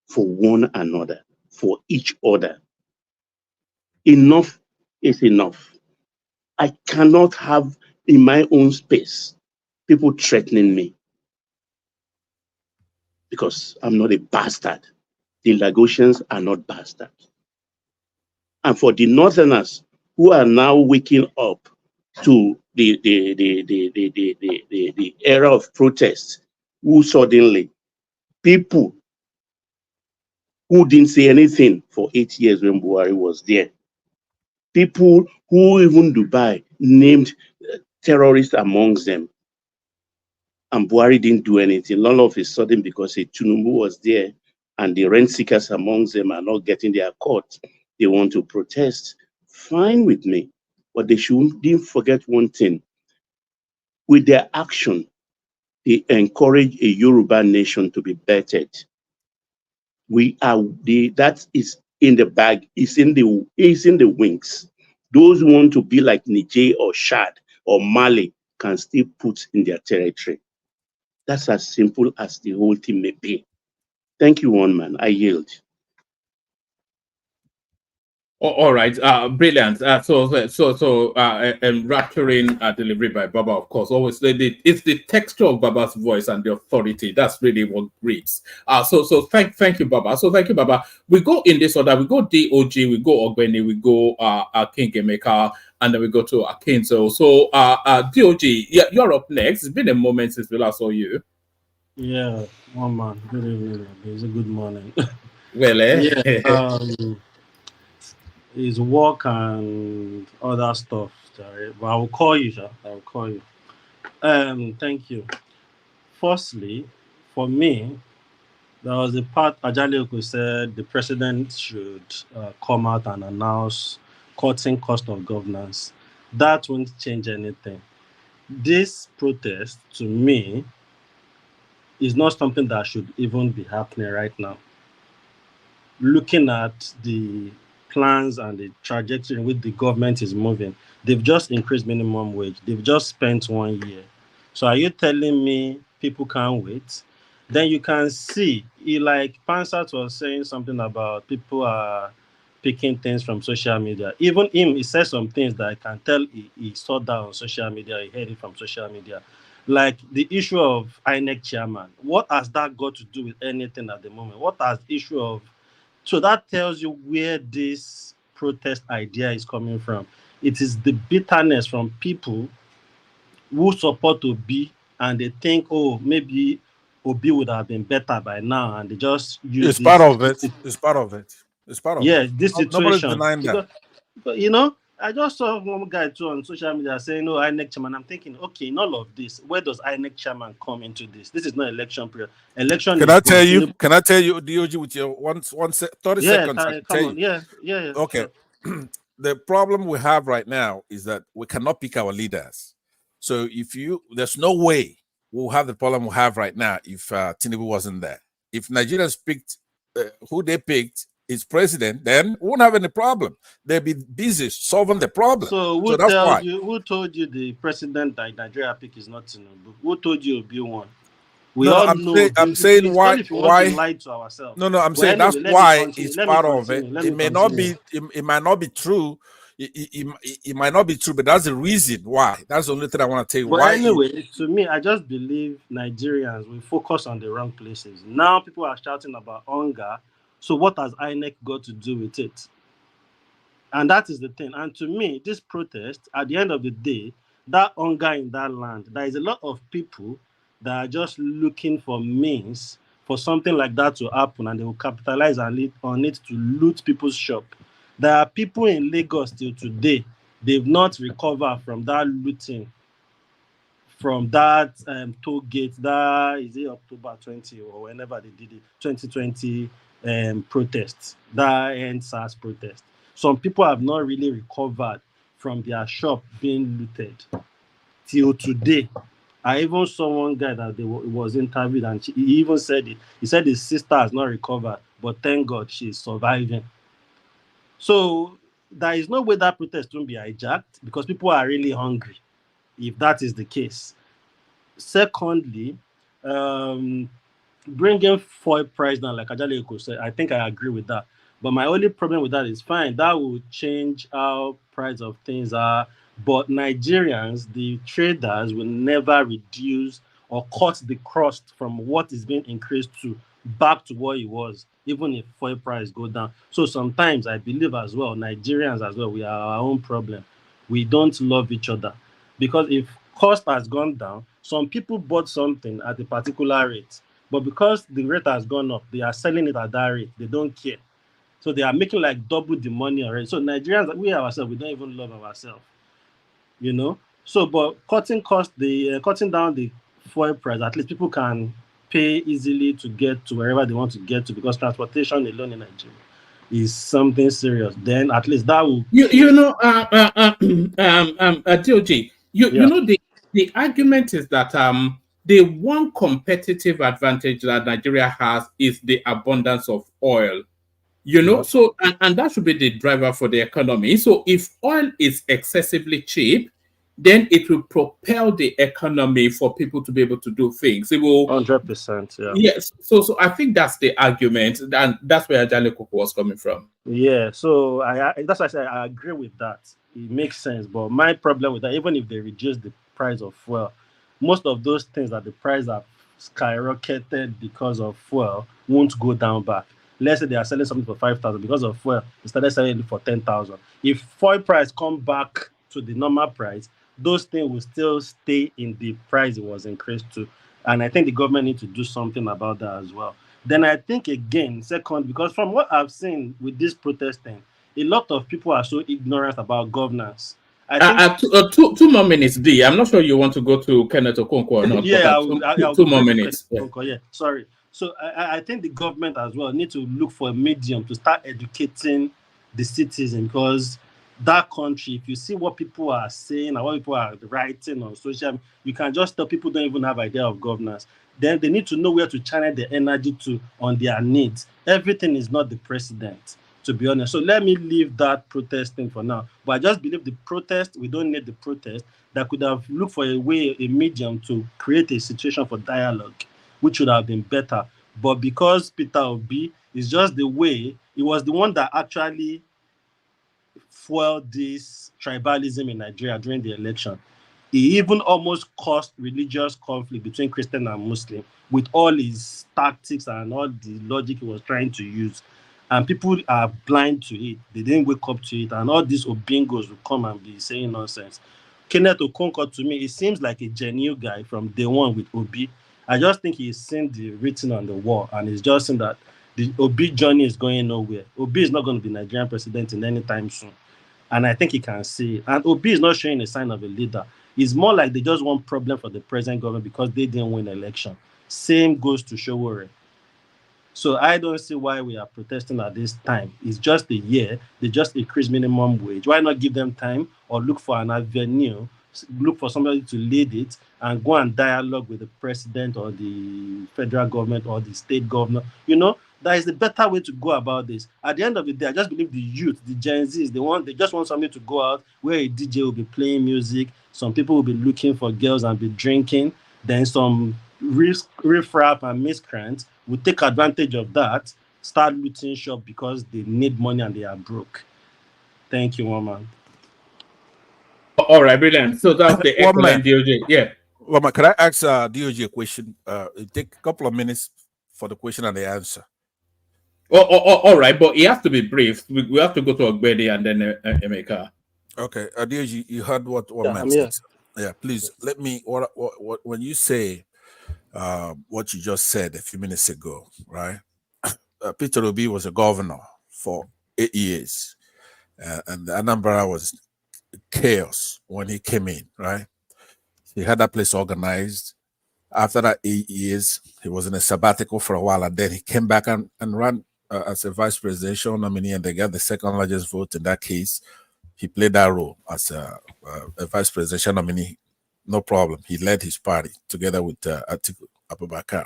for one another, for each other. Enough is enough. I cannot have in my own space people threatening me because I'm not a bastard. The Lagosians are not bastards. And for the Northerners who are now waking up to the era of protest, who suddenly people who didn't say anything for 8 years when Buhari was there, people who even Dubai named terrorists amongst them. And Buhari didn't do anything. All of a sudden, because a Tinubu was there and the rent seekers amongst them are not getting their cut, they want to protest. Fine with me. But they shouldn't forget one thing. With their action, they encourage a Yoruba nation to be bettered. That is in the bag, it's in the wings. Those who want to be like Niger or Chad or Mali can still put in their territory. That's as simple as the whole thing may be. Thank you, one man. I yield. All right, brilliant. Rapturing delivery by Baba, of course. Always, it's the texture of Baba's voice and the authority. That's really what reads. Thank you, Baba. So thank you, Baba. We go in this order. We go DOG, we go Ogbeni, we go King Emeka, and then we go to Akinzo. So DOG, you're up next. It's been a moment since we last saw you. Yeah, one man. Good evening. It's a good morning. Well, yeah. His work and other stuff. Sorry. But I will call you, sir. I will call you. Thank you. Firstly, for me, there was a part Ajaleoko said the president should come out and announce cutting cost of governance. That won't change anything. This protest, to me, is not something that should even be happening right now. Looking at the plans and the trajectory in which the government is moving, they've just increased minimum wage. They've just spent 1 year. So are you telling me people can't wait? Then you can see, like Pansat was saying something about people are picking things from social media. Even him, he said some things that I can tell he saw that on social media, he heard it from social media. Like the issue of INEC chairman. What has that got to do with anything at the moment? What has the issue of... So that tells you where this protest idea is coming from. It is the bitterness from people who support Obi and they think, oh, maybe Obi would have been better by now, and they just use It's this. part of it. It's part of it. It's part of it. Yeah, this Nobody's situation. denying that. But, you know, I just saw one guy too on social media saying, "No, INEC chairman." I'm thinking, okay, in all of this, where does INEC chairman come into this? This is not election period. Election. Can I tell you? Can I tell you, DOG, with your 30 seconds? I can tell you. Yeah. Okay. Sure. The problem we have right now is that we cannot pick our leaders. So there's no way we'll have the problem we have right now if Tinubu wasn't there. If Nigerians picked who they picked is president, then we won't have any problem. They'll be busy solving the problem. So who told you the president that Nigeria pick is not Tinubu? Who told you Obi won? We all know. I'm saying why to lie to ourselves. No, I'm saying that's why it's part of it. It may not be. It might not be true. It might not be true, but that's the reason why. That's the only thing I want to tell you. But why anyway, to me, I just believe Nigerians will focus on the wrong places. Now people are shouting about hunger. So what has INEC got to do with it? And that is the thing. And to me, this protest, at the end of the day, that hunger in that land, there is a lot of people that are just looking for means for something like that to happen, and they will capitalize on it to loot people's shop. There are people in Lagos till today, they've not recovered from that looting, from that toll gate, that is it October 20 or whenever they did it, 2020 protests, that NSAS protest. Some people have not really recovered from their shop being looted till today. I even saw one guy that was interviewed, and he even said it. He said his sister has not recovered, but thank God she's surviving. So there is no way that protest won't be hijacked because people are really hungry, if that is the case. Secondly, bringing fuel price down, like Ajaleoko said, I think I agree with that. But my only problem with that is fine. That will change how price of things are. But Nigerians, the traders, will never reduce or cut the cost from what is being increased to back to what it was, even if fuel price go down. So sometimes I believe as well, Nigerians as well, we are our own problem. We don't love each other. Because if cost has gone down, some people bought something at a particular rate. But because the rate has gone up, they are selling it at that rate. They don't care. So they are making like double the money already. So Nigerians, we ourselves, we don't even love ourselves. You know? So, but cutting down the fuel price, at least people can pay easily to get to wherever they want to get to, because transportation alone in Nigeria is something serious. Then at least that will. DOG, you know the argument is that the one competitive advantage that Nigeria has is the abundance of oil. You know, so and that should be the driver for the economy. So if oil is excessively cheap, then it will propel the economy for people to be able to do things. It will 100%. Yeah. Yes. So I think that's the argument, and that's where Ajale Koko was coming from. Yeah. So that's why I said I agree with that. It makes sense. But my problem with that, even if they reduce the price of fuel, most of those things that the price have skyrocketed because of fuel won't go down back. Let's say they are selling something for 5,000 because of fuel, they started selling it for 10,000. If fuel price come back to the normal price, those things will still stay in the price it was increased to. And I think the government need to do something about that as well. Then I think again, second, because from what I've seen with this protesting, a lot of people are so ignorant about governance. I think 2 more minutes, D. I'm not sure you want to go to Kenneth Okonkwo or not. yeah, but 2 more minutes. Yeah, sorry. So I think the government as well need to look for a medium to start educating the citizen, because that country, if you see what people are saying and what people are writing on social, you can just tell people don't even have idea of governance. Then they need to know where to channel their energy to on their needs. Everything is not the president, to be honest. So let me leave that protesting for now. But I just believe the protest, we don't need the protest. That could have looked for a way, a medium to create a situation for dialogue, which would have been better. But because Peter Obi is just the way, he was the one that actually fueled this tribalism in Nigeria during the election. He even almost caused religious conflict between Christian and Muslim with all his tactics and all the logic he was trying to use. And people are blind to it. They didn't wake up to it. And all these Obingos will come and be saying nonsense. Kenneth Okonkwo, to me, it seems like a genuine guy from day one with Obi. I just think he's seen the written on the wall, and he's just seen that the Obi journey is going nowhere. Obi is not going to be Nigerian president in any time soon. And I think he can see it. And Obi is not showing a sign of a leader. It's more like they just want problem for the present government because they didn't win the election. Same goes to Showore. So I don't see why we are protesting at this time. It's just a year. They just increase minimum wage. Why not give them time or look for an avenue, look for somebody to lead it and go and dialogue with the president or the federal government or the state governor? You know, that is the better way to go about this. At the end of the day, I just believe the youth, the Gen Zs, they just want somebody to go out where a DJ will be playing music. Some people will be looking for girls and be drinking. Then some riffraff and miscreants will take advantage of that, start looting shop because they need money and they are broke. Thank you, woman. All right, brilliant. So that's the excellent DOJ. Yeah. Well, can I ask DOJ a question? It take a couple of minutes for the question and the answer. All right, but it has to be brief. We have to go to Ogbedi and then Emeka. Okay, DOJ, you heard what man said. Yeah, please let me. What when you say what you just said a few minutes ago, right? Peter Obi was a governor for 8 years, and Anambra was chaos when he came in, right? He had that place organized. After that 8 years, he was in a sabbatical for a while, and then he came back and ran as a vice presidential nominee, and they got the second largest vote in that case. He played that role as a vice presidential nominee. No problem. He led his party together with Atiku Abubakar.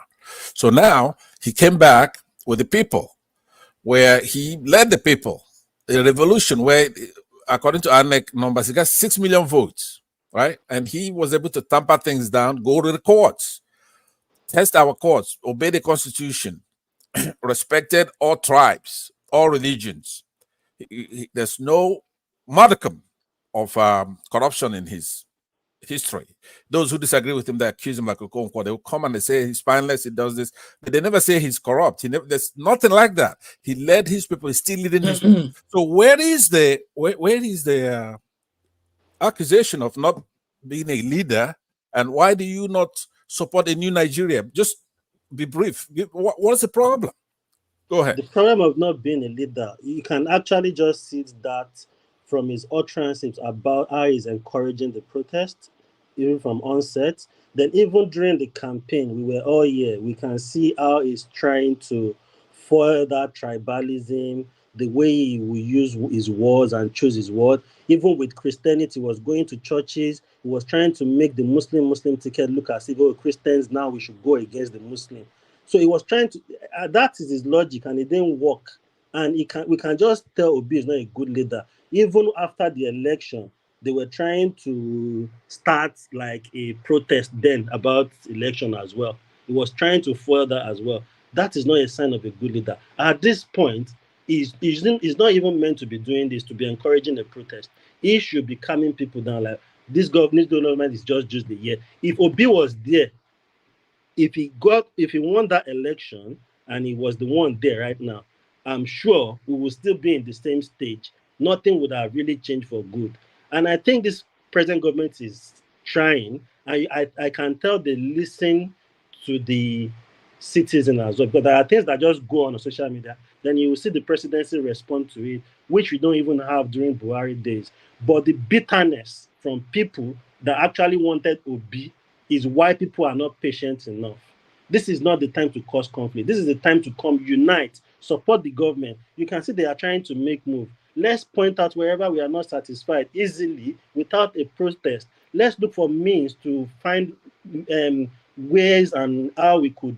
So now he came back with the people, where he led the people. A revolution where, according to ANEC numbers, he got 6 million votes, right? And he was able to tamper things down, go to the courts, test our courts, obey the Constitution, respected all tribes, all religions. There's no modicum of corruption in his history. Those who disagree with him, they accuse him like Okonkwo. They will come and they say he's spineless, he does this, but they never say he's corrupt. There's nothing like that. He led his people, he's still leading his people. So where is the accusation of not being a leader, and why do you not support a new Nigeria? Just be brief. What's the problem? Go ahead. The problem of not being a leader, you can actually just see that from his utterances about how he's encouraging the protest, even from onset. Then even during the campaign, we were all here. We can see how he's trying to foil that tribalism, the way he will use his words and choose his word. Even with Christianity, he was going to churches. He was trying to make the Muslim ticket look as if, oh, Christians, now we should go against the Muslim. So he was trying to, that is his logic, and it didn't work. And we can just tell Obi is not a good leader. Even after the election, they were trying to start like a protest then about election as well. He was trying to foil that as well. That is not a sign of a good leader. At this point, he's not even meant to be doing this, to be encouraging a protest. He should be calming people down. Like, this government is just the year. If Obi was there, if he won that election and he was the one there right now, I'm sure we will still be in the same stage. Nothing would have really changed for good. And I think this present government is trying. I can tell they listen to the citizen as well, because there are things that just go on social media. Then you will see the presidency respond to it, which we don't even have during Buhari days. But the bitterness from people that actually wanted Obi is why people are not patient enough. This is not the time to cause conflict. This is the time to come unite, support the government. You can see they are trying to make move. Let's point out wherever we are not satisfied easily without a protest. Let's look for means to find ways and how we could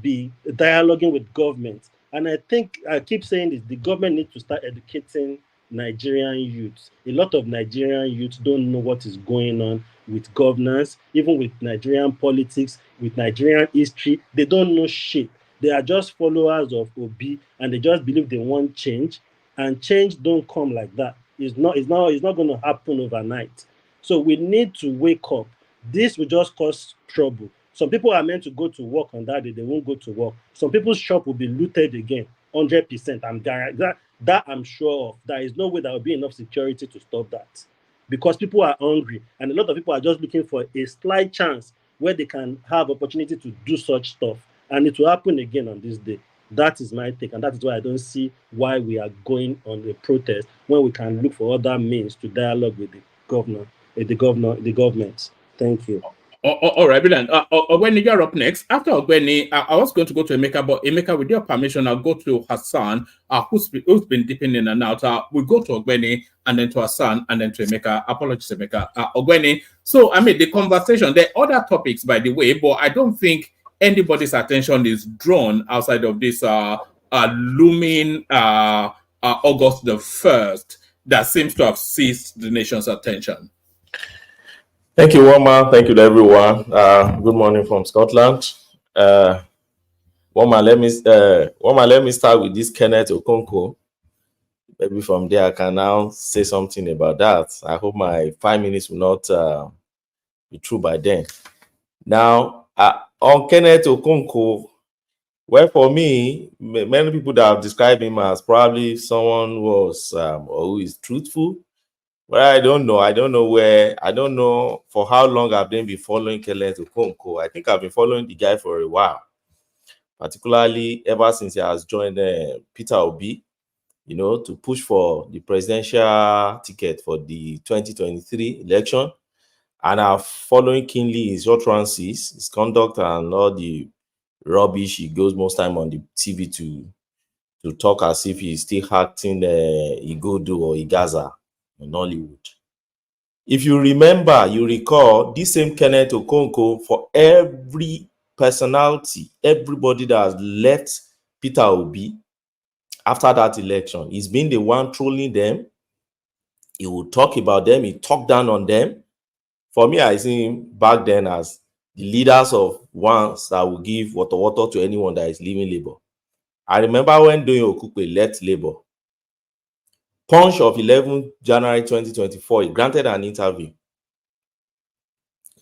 be dialoguing with government. And I think I keep saying this, the government needs to start educating Nigerian youths. A lot of Nigerian youths don't know what is going on with governance, even with Nigerian politics, with Nigerian history. They don't know shit. They are just followers of Obi, and they just believe they want change. And change don't come like that. It's not going to happen overnight. So we need to wake up. This will just cause trouble. Some people are meant to go to work on that day, they won't go to work. Some people's shop will be looted again, 100%. That I'm sure of. There is no way there will be enough security to stop that. Because people are hungry, and a lot of people are just looking for a slight chance where they can have opportunity to do such stuff. And it will happen again on this day. That is my take, and that is why I don't see why we are going on a protest when we can look for other means to dialogue with the government. Thank you. All right, brilliant. Ogbeni, you're up next. After Ogbeni, I was going to go to Emeka, but Emeka, with your permission, I'll go to Hassan, who's been dipping in and out. We'll go to Ogbeni, and then to Hassan, and then to Emeka. Apologies, Emeka. Ogbeni, so, I mean, the conversation, there are other topics, by the way, but I don't think anybody's attention is drawn outside of this looming August the 1st that seems to have seized the nation's attention. Thank you, Woma. Thank you to everyone. Good morning from Scotland. Woma, let me start with this Kenneth Okonkwo. Maybe from there I can now say something about that. I hope my 5 minutes will not be through by then. Now, on Kenneth Okonkwo, well, for me, many people that have described him as probably someone who was or who is truthful. Well, I don't know for how long I've been following Kenneth Okonkwo. I think I've been following the guy for a while, particularly ever since he has joined Peter Obi, to push for the presidential ticket for the 2023 election. And I'm following keenly his utterances, his conduct, and all the rubbish he goes most time on the TV to talk as if he's still acting Igodo or Igaza in Hollywood. If you recall, this same Kenneth Okonkwo, for every personality, everybody that has left Peter Obi after that election, he's been the one trolling them. He will talk about them. He talked down on them. For me, I see him back then as the leaders of ones that will give water to anyone that is leaving Labour. I remember when Doyin Okupe left Labour. Punch of 11 January 2024, he granted an interview.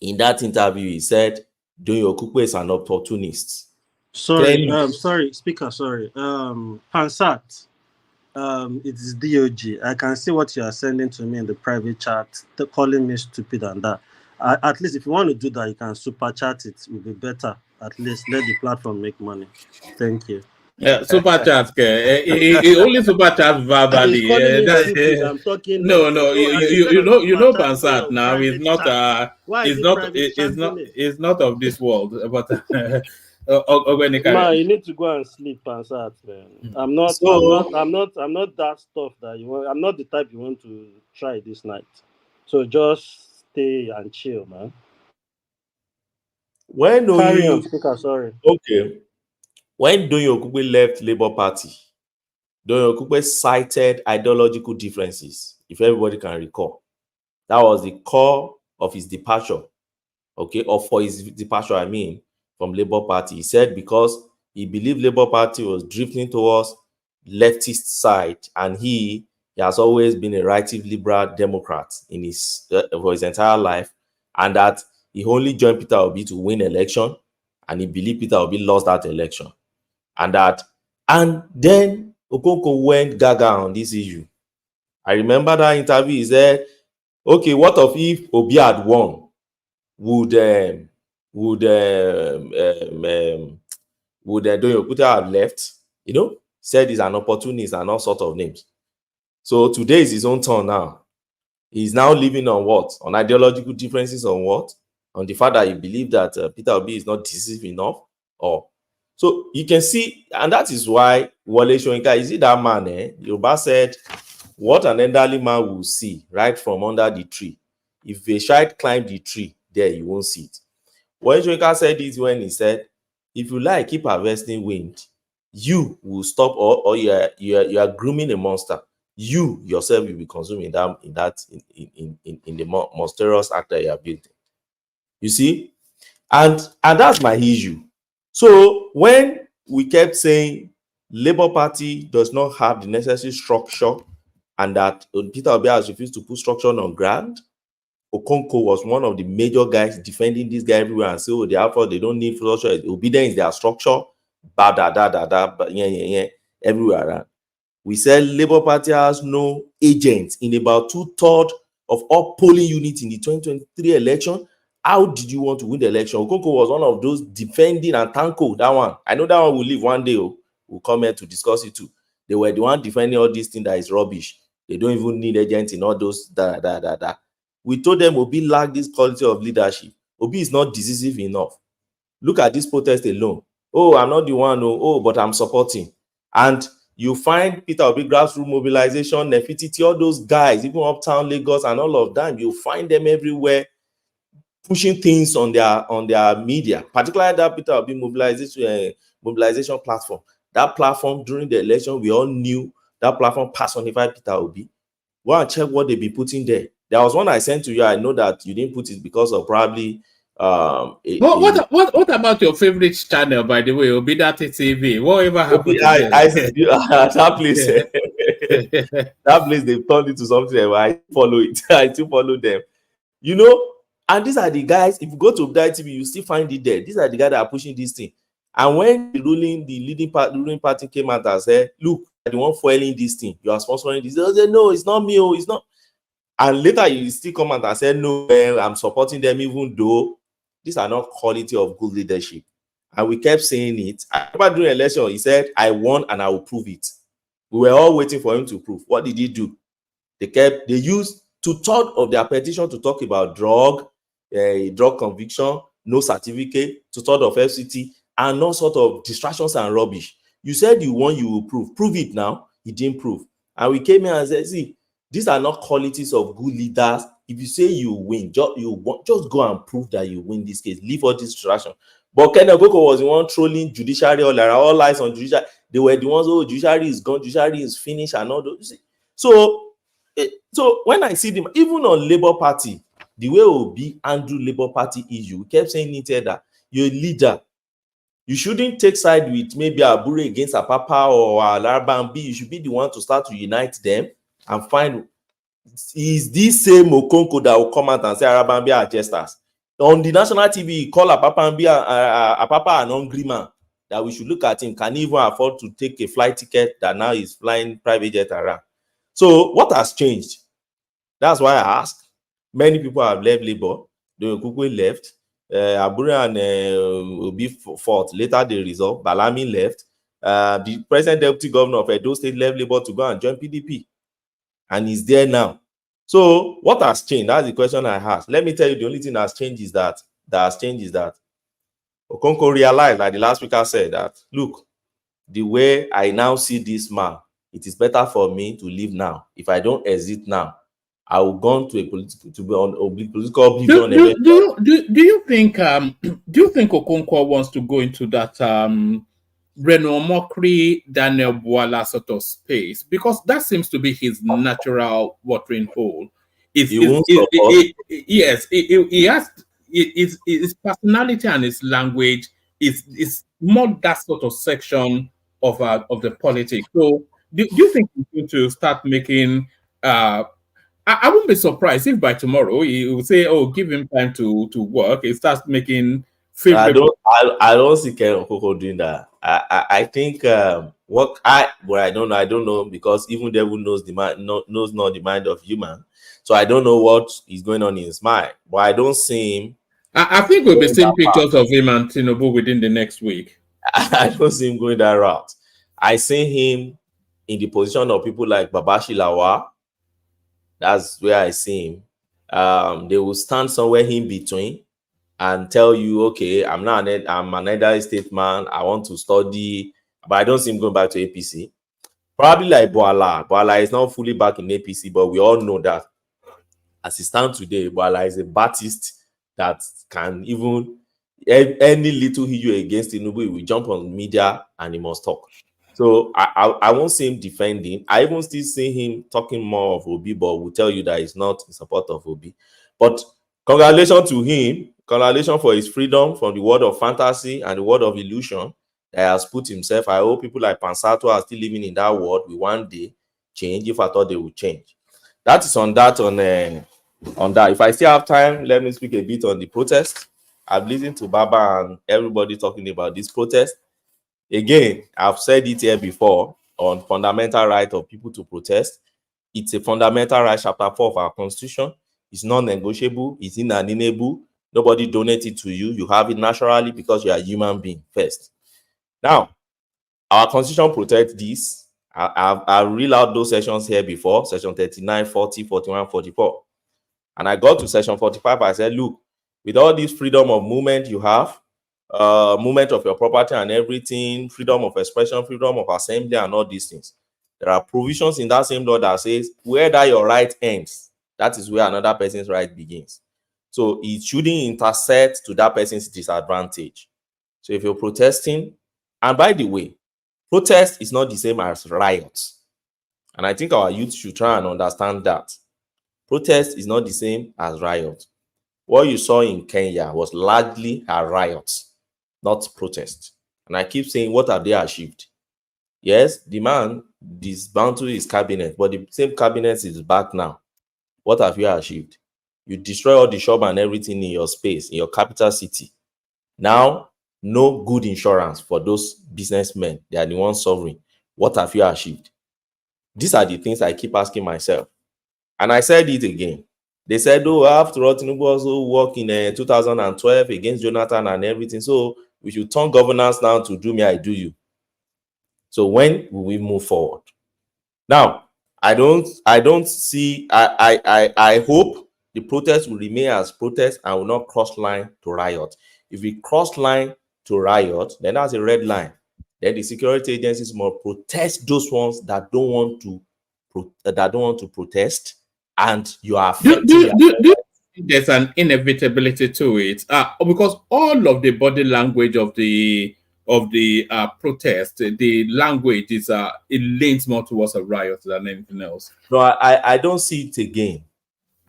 In that interview, he said, Doyin Okupe is an opportunist. Speaker, Pansat, it is DOG. I can see what you are sending to me in the private chat, calling me stupid and that. At least if you want to do that, you can super chat it. It will be better. At least let the platform make money. Thank you. Yeah, super chat. Only super chat verbally. He's calling me stupid. I'm talking No, nonsense. So as a you super know, chat instead Bansat of now is private not chat. Why is it private chatting it? it's not of this world. But Man, you need to go and sleep, Pansat, man. I'm not that stuff that you want. I'm not the type you want to try this night. So just stay and chill, man. When Carry on, you speaker, sorry. okay, when Doyin Okupe left Labour Party, Doyin Okupe cited ideological differences, if everybody can recall. That was the core of his departure, okay, or for his departure, I mean, from Labour Party. He said because he believed Labour Party was drifting towards leftist side, and he has always been a relative liberal Democrat in his for his entire life, and that he only joined Peter Obi to win election, and he believed Peter Obi lost that election, and then Okonkwo went gaga on this issue. I remember that interview. He said, "Okay, what if Obi had won? Would Doyin Okupe have left?" You know, said he's an opportunist and all sorts of names. So today is his own turn now. He's now living on what? On ideological differences on what? On the fact that he believes that Peter Obi is not decisive enough. Or so you can see, and that is why Wole Soyinka, is it that man? Yoruba said, "What an elderly man will see right from under the tree. If a child climb the tree, there you won't see it." Wole Soyinka said it when he said, "If you like, keep harvesting wind. You will stop, or you are grooming a monster. You yourself will be consuming in the monstrous act that you are building." You see, and that's my issue. So when we kept saying Labour Party does not have the necessary structure, and that Peter Obi has refused to put structure on ground, Okonkwo was one of the major guys defending this guy everywhere and say, "Oh, they don't need structure. Obedience is their structure." Everywhere around. We said Labour Party has no agents in about 2/3 of all polling units in the 2023 election. How did you want to win the election? Okonkwo was one of those defending, and Tanko, that one. I know that one will leave one day. We'll come here to discuss it too. They were the one defending all these things that is rubbish. They don't even need agents in all those We told them Obi lacked this quality of leadership. Obi is not decisive enough. Look at this protest alone. "Oh, I'm not the one. Oh, but I'm supporting." And you find Peter Obi grassroots mobilization, Nefititi, all those guys, even Uptown Lagos and all of them, you find them everywhere pushing things on their media, particularly that Peter Obi mobilization platform. That platform during the election, we all knew that platform personified Peter Obi. Go and check what they've been putting there. There was one I sent to you. I know that you didn't put it because of probably what about your favorite channel, by the way, Obidate TV? Whatever happened to that place? That place they've turned into something. I follow it. I still follow them. You know, and these are the guys. If you go to Obidate TV, you still find it there. These are the guys that are pushing this thing. And when the ruling party came out and said, "Look, the one foiling this thing, you are sponsoring this," they said, "No, it's not me. Oh, it's not." And later you still come out and say, "No, I'm supporting them," even though these are not quality of good leadership. And we kept saying it. I remember during election, he said, "I won and I will prove it." We were all waiting for him to prove. What did he do? They used 2/3 of their petition to talk about drug conviction, no certificate, 2/3 of FCT, and no sort of distractions and rubbish. You said you won, you will prove. Prove it now. He didn't prove. And we came here and said, "See, these are not qualities of good leaders. If you say you win, just go and prove that you win this case. Leave all this distraction." But Kenneth Okonkwo was the one trolling judiciary all lies on judiciary. They were the ones, "Oh, judiciary is gone, judiciary is finished," and all those. So when I see them, even on Labour Party, the way Obi handle Labour Party issue, we kept saying it here that you're a leader. You shouldn't take side with maybe Abure against Apapa or Larabambi. You should be the one to start to unite them and find, is this same Okonkwo that will come out and say Arabambi are jesters? On the national TV, call Apapa an hungry man, that we should look at him. Can he even afford to take a flight ticket that now is flying private jet around? So what has changed? That's why I asked. Many people have left Labour. Doyin Okunkwo left. Abure and Obi fought. Later they resolved. Balami left. the present deputy governor of Edo State left Labour to go and join PDP, and he's there now. So what has changed? That's the question I asked. Let me tell you, the only thing that's changed is that Okonkwo realized, like the last speaker said, that look, the way I now see this man, it is better for me to leave now. If I don't exit now, I will go on to a political oblivion. Do you think Okonkwo wants to go into that Reno Mokri, Daniel Bwala sort of space? Because that seems to be his natural watering hole. Yes, he has his personality and his language is more that sort of section of the politics. So do you think he's going to start making I wouldn't be surprised if by tomorrow he will say, "Oh, give him time to work." He starts making favorable. I don't see Kenneth Okonkwo doing that. I think I don't know, because even devil knows knows not the mind of human. So I don't know what is going on in his mind. But I don't see him. I think we'll be seeing pictures of him and Tinubu within the next week. I don't see him going that route. I see him in the position of people like Babashi Lawa. That's where I see him. They will stand somewhere in between and tell you, okay, I'm an elderly state man. I want to study, but I don't see him going back to APC. Probably like Bwala. Bwala is not fully back in APC, but we all know that as it stands today, Bwala is a Baptist that can even any little issue against Tinubu, he will jump on media and he must talk. So I won't see him defending. I even still see him talking more of Obi, but will tell you that he's not in support of Obi. But congratulations to him. Congratulations for his freedom from the world of fantasy and the world of illusion that he has put himself. I hope people like Pansato are still living in that world. We one day change, if I thought they would change. That is on that. If I still have time, let me speak a bit on the protest. I've listened to Baba and everybody talking about this protest. Again, I've said it here before on fundamental right of people to protest. It's a fundamental right, chapter 4 of our constitution. It's non-negotiable. It's inalienable. Nobody donates it to you. You have it naturally because you are a human being first. Now, our constitution protects this. I've read out those sections here before, section 39, 40, 41, 44. And I got to section 45. I said, look, with all this freedom of movement you have, movement of your property and everything, freedom of expression, freedom of assembly, and all these things. There are provisions in that same law that says where that your right ends, that is where another person's right begins. So it shouldn't intersect to that person's disadvantage. So if you're protesting, and by the way, protest is not the same as riots. And I think our youth should try and understand that. Protest is not the same as riot. What you saw in Kenya was largely a riot, not protest. And I keep saying, what have they achieved? Yes, the man dismantled his cabinet, but the same cabinet is back now. What have you achieved? You destroy all the shop and everything in your space, in your capital city. Now, no good insurance for those businessmen. They are the ones suffering. What have you achieved? These are the things I keep asking myself. And I said it again. They said, oh, after all, Tinubu also worked in 2012 against Jonathan and everything. So we should turn governance now to do me, I do you. So when will we move forward? Now, I hope the protest will remain as protest and will not cross line to riot. If we cross line to riot, then that's a red line. Then the security agencies must protest those ones that don't want to protest, and you are affecting there's an inevitability to it because all of the body language of the protest, the language is it leans more towards a riot than anything else. No, I don't see it again.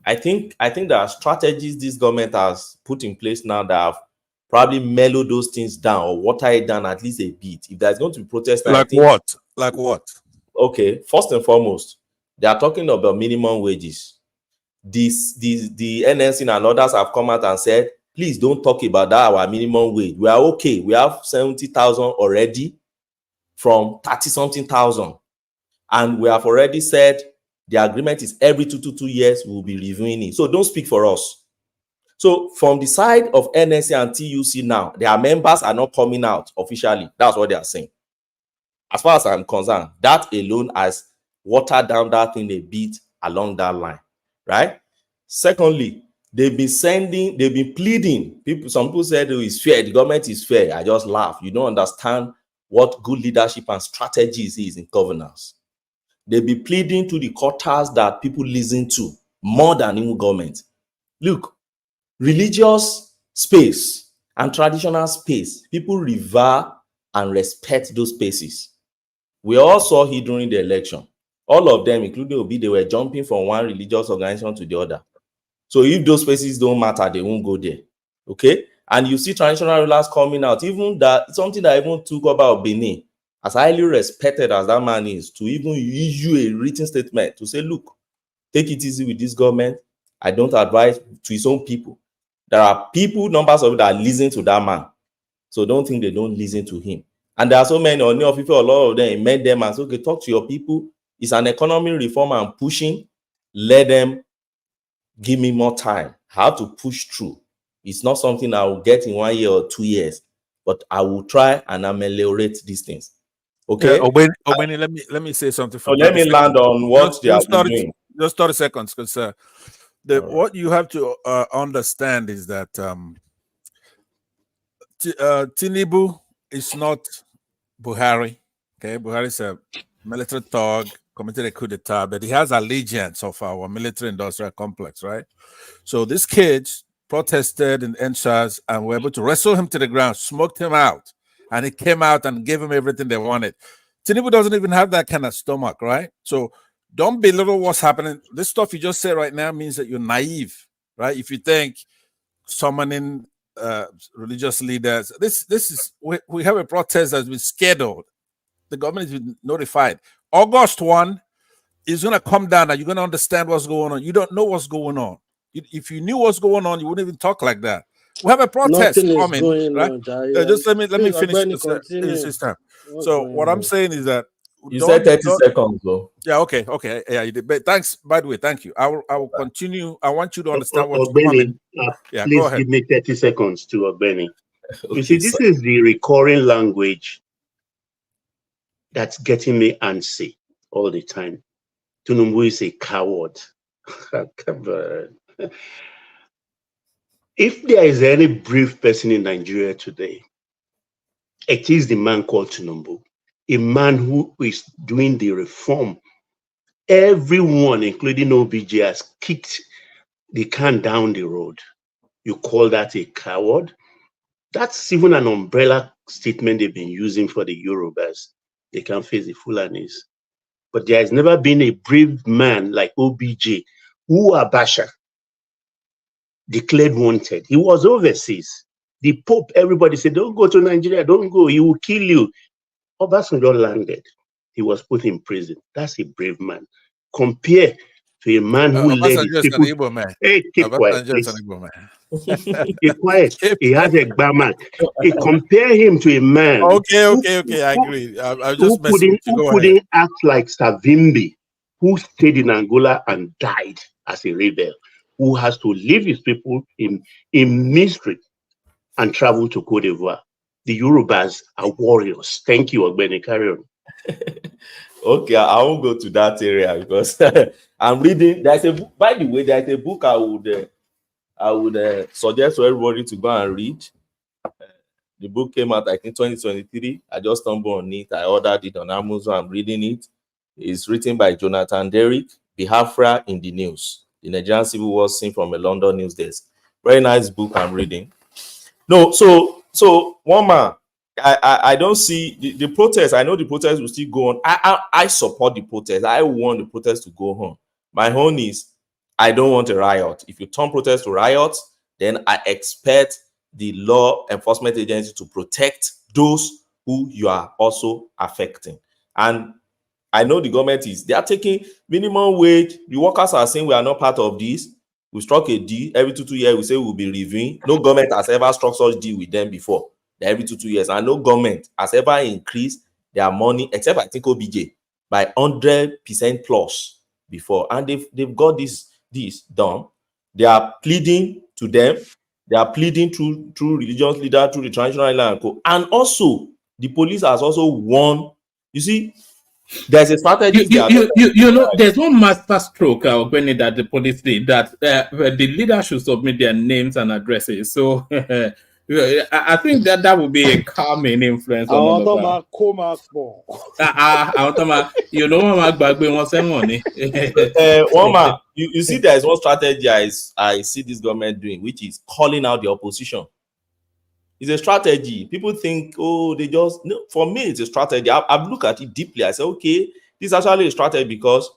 I think there are strategies this government has put in place now that have probably mellowed those things down or water it down at least a bit. If there's going to be protest, like what? Like what? Okay, first and foremost, they are talking about minimum wages. The NNC and others have come out and said, please don't talk about that, our minimum wage. We are okay. We have 70,000 already from 30-something thousand. And we have already said the agreement is every 2 to 2 years, we'll be reviewing it. So don't speak for us. So from the side of NNC and TUC now, their members are not coming out officially. That's what they are saying. As far as I'm concerned, that alone has watered down that thing a bit along that line, right? Secondly, they've been pleading. Some people said, oh, it's fair, the government is fair. I just laugh. You don't understand what good leadership and strategies is in governance. They'll be pleading to the quarters that people listen to more than even government. Look, religious space and traditional space, people revere and respect those spaces. We all saw it during the election. All of them, including Obi, they were jumping from one religious organization to the other. So if those spaces don't matter, they won't go there. Okay? And you see traditional rulers coming out, even that something that I even took about Benin, as highly respected as that man is, to even issue a written statement to say, look, take it easy with this government. I don't advise to his own people. There are people, numbers of it that listen to that man. So don't think they don't listen to him. And there are so many people, a lot of them met them and say, okay, talk to your people. It's an economy reform I'm pushing. Let them give me more time. I have to push through. It's not something I will get in 1 year or 2 years, but I will try and ameliorate these things. Okay. Yeah, Obeni, let me say something for let me land on what they are doing. Just 30 seconds, because what you have to understand is that Tinubu is not Buhari. Okay, Buhari is a military thug, committed a coup d'etat, but he has allegiance of our military-industrial complex, right? So these kids protested in NSAS and were able to wrestle him to the ground, smoked him out, and he came out and gave him everything they wanted. Tinubu doesn't even have that kind of stomach, right? So don't belittle what's happening. This stuff you just said right now means that you're naive, right? If you think summoning religious leaders, this is we have a protest that's been scheduled. The government has been notified. August 1 is going to come down and you're going to understand what's going on. You don't know what's going on. If you knew what's going on, you wouldn't even talk like that. We have a protest Nothing is coming, going right? on, Jai. Just let me Please, finish continue. this time. What's So going what on? I'm saying is that you said 30 seconds, though. Yeah, okay, yeah, you did. But thanks, by the way, thank you. I will continue. I want you to understand what's coming. Yeah, please go ahead. give me 30 seconds to Ogbeni. Okay, you see, this is the recurring language that's getting me antsy all the time. Tinubu is a coward. Come on. If there is any brave person in Nigeria today, it is the man called Tinubu, a man who is doing the reform. Everyone, including OBJ, has kicked the can down the road. You call that a coward? That's even an umbrella statement they've been using for the Yorubas. They can't face the Fulanis. But there has never been a brave man like OBJ, who Abacha declared wanted. He was overseas. The Pope, everybody said, don't go to Nigeria, don't go, he will kill you. Obasanjo landed. He was put in prison. That's a brave man. Compare to a man who led his people. Hey, keep quiet, please. Keep quiet. He has a barman. Compare him to a man. Okay, I agree. I just who couldn't act like Savimbi, who stayed in Angola and died as a rebel, who has to leave his people in mystery and travel to Cote d'Ivoire. The Yorubas are warriors. Thank you, Ogbeni. Carry on. Okay, I won't go to that area because I'm reading. There's a book, by the way, there's a book I would suggest to everybody to go and read. The book came out, I think, 2023. I just stumbled on it. I ordered it on Amazon. I'm reading it. It's written by Jonathan Derrick, Biafra in the News, the Nigerian Civil War seen from a London news desk. Very nice book I'm reading. No, so one man, I don't see the protest. I know the protest will still go on. I support the protest. I want the protest to go on. My own is I don't want a riot. If you turn protest to riot, then I expect the law enforcement agency to protect those who you are also affecting. And I know the government they are taking minimum wage. The workers are saying we are not part of this. We struck a deal every 2 years. We say we'll be reviewing. No government has ever struck such deal with them before. Every 2 years, and no government has ever increased their money, except I think OBJ, by 100% plus before. And they've got this done. They are pleading to them. They are pleading through religious leaders, through the traditional leader, and also the police has also won You see, there's a strategy. You know, there's one master stroke Benny, that the police did, that the leader should submit their names and addresses. So I think that would be a calming influence on all of us. You know, Woma, you see, there's one strategy I see this government doing, which is calling out the opposition. It's a strategy. People think, oh, they just no. For me, it's a strategy. I've looked at it deeply. I say, okay, this is actually a strategy, because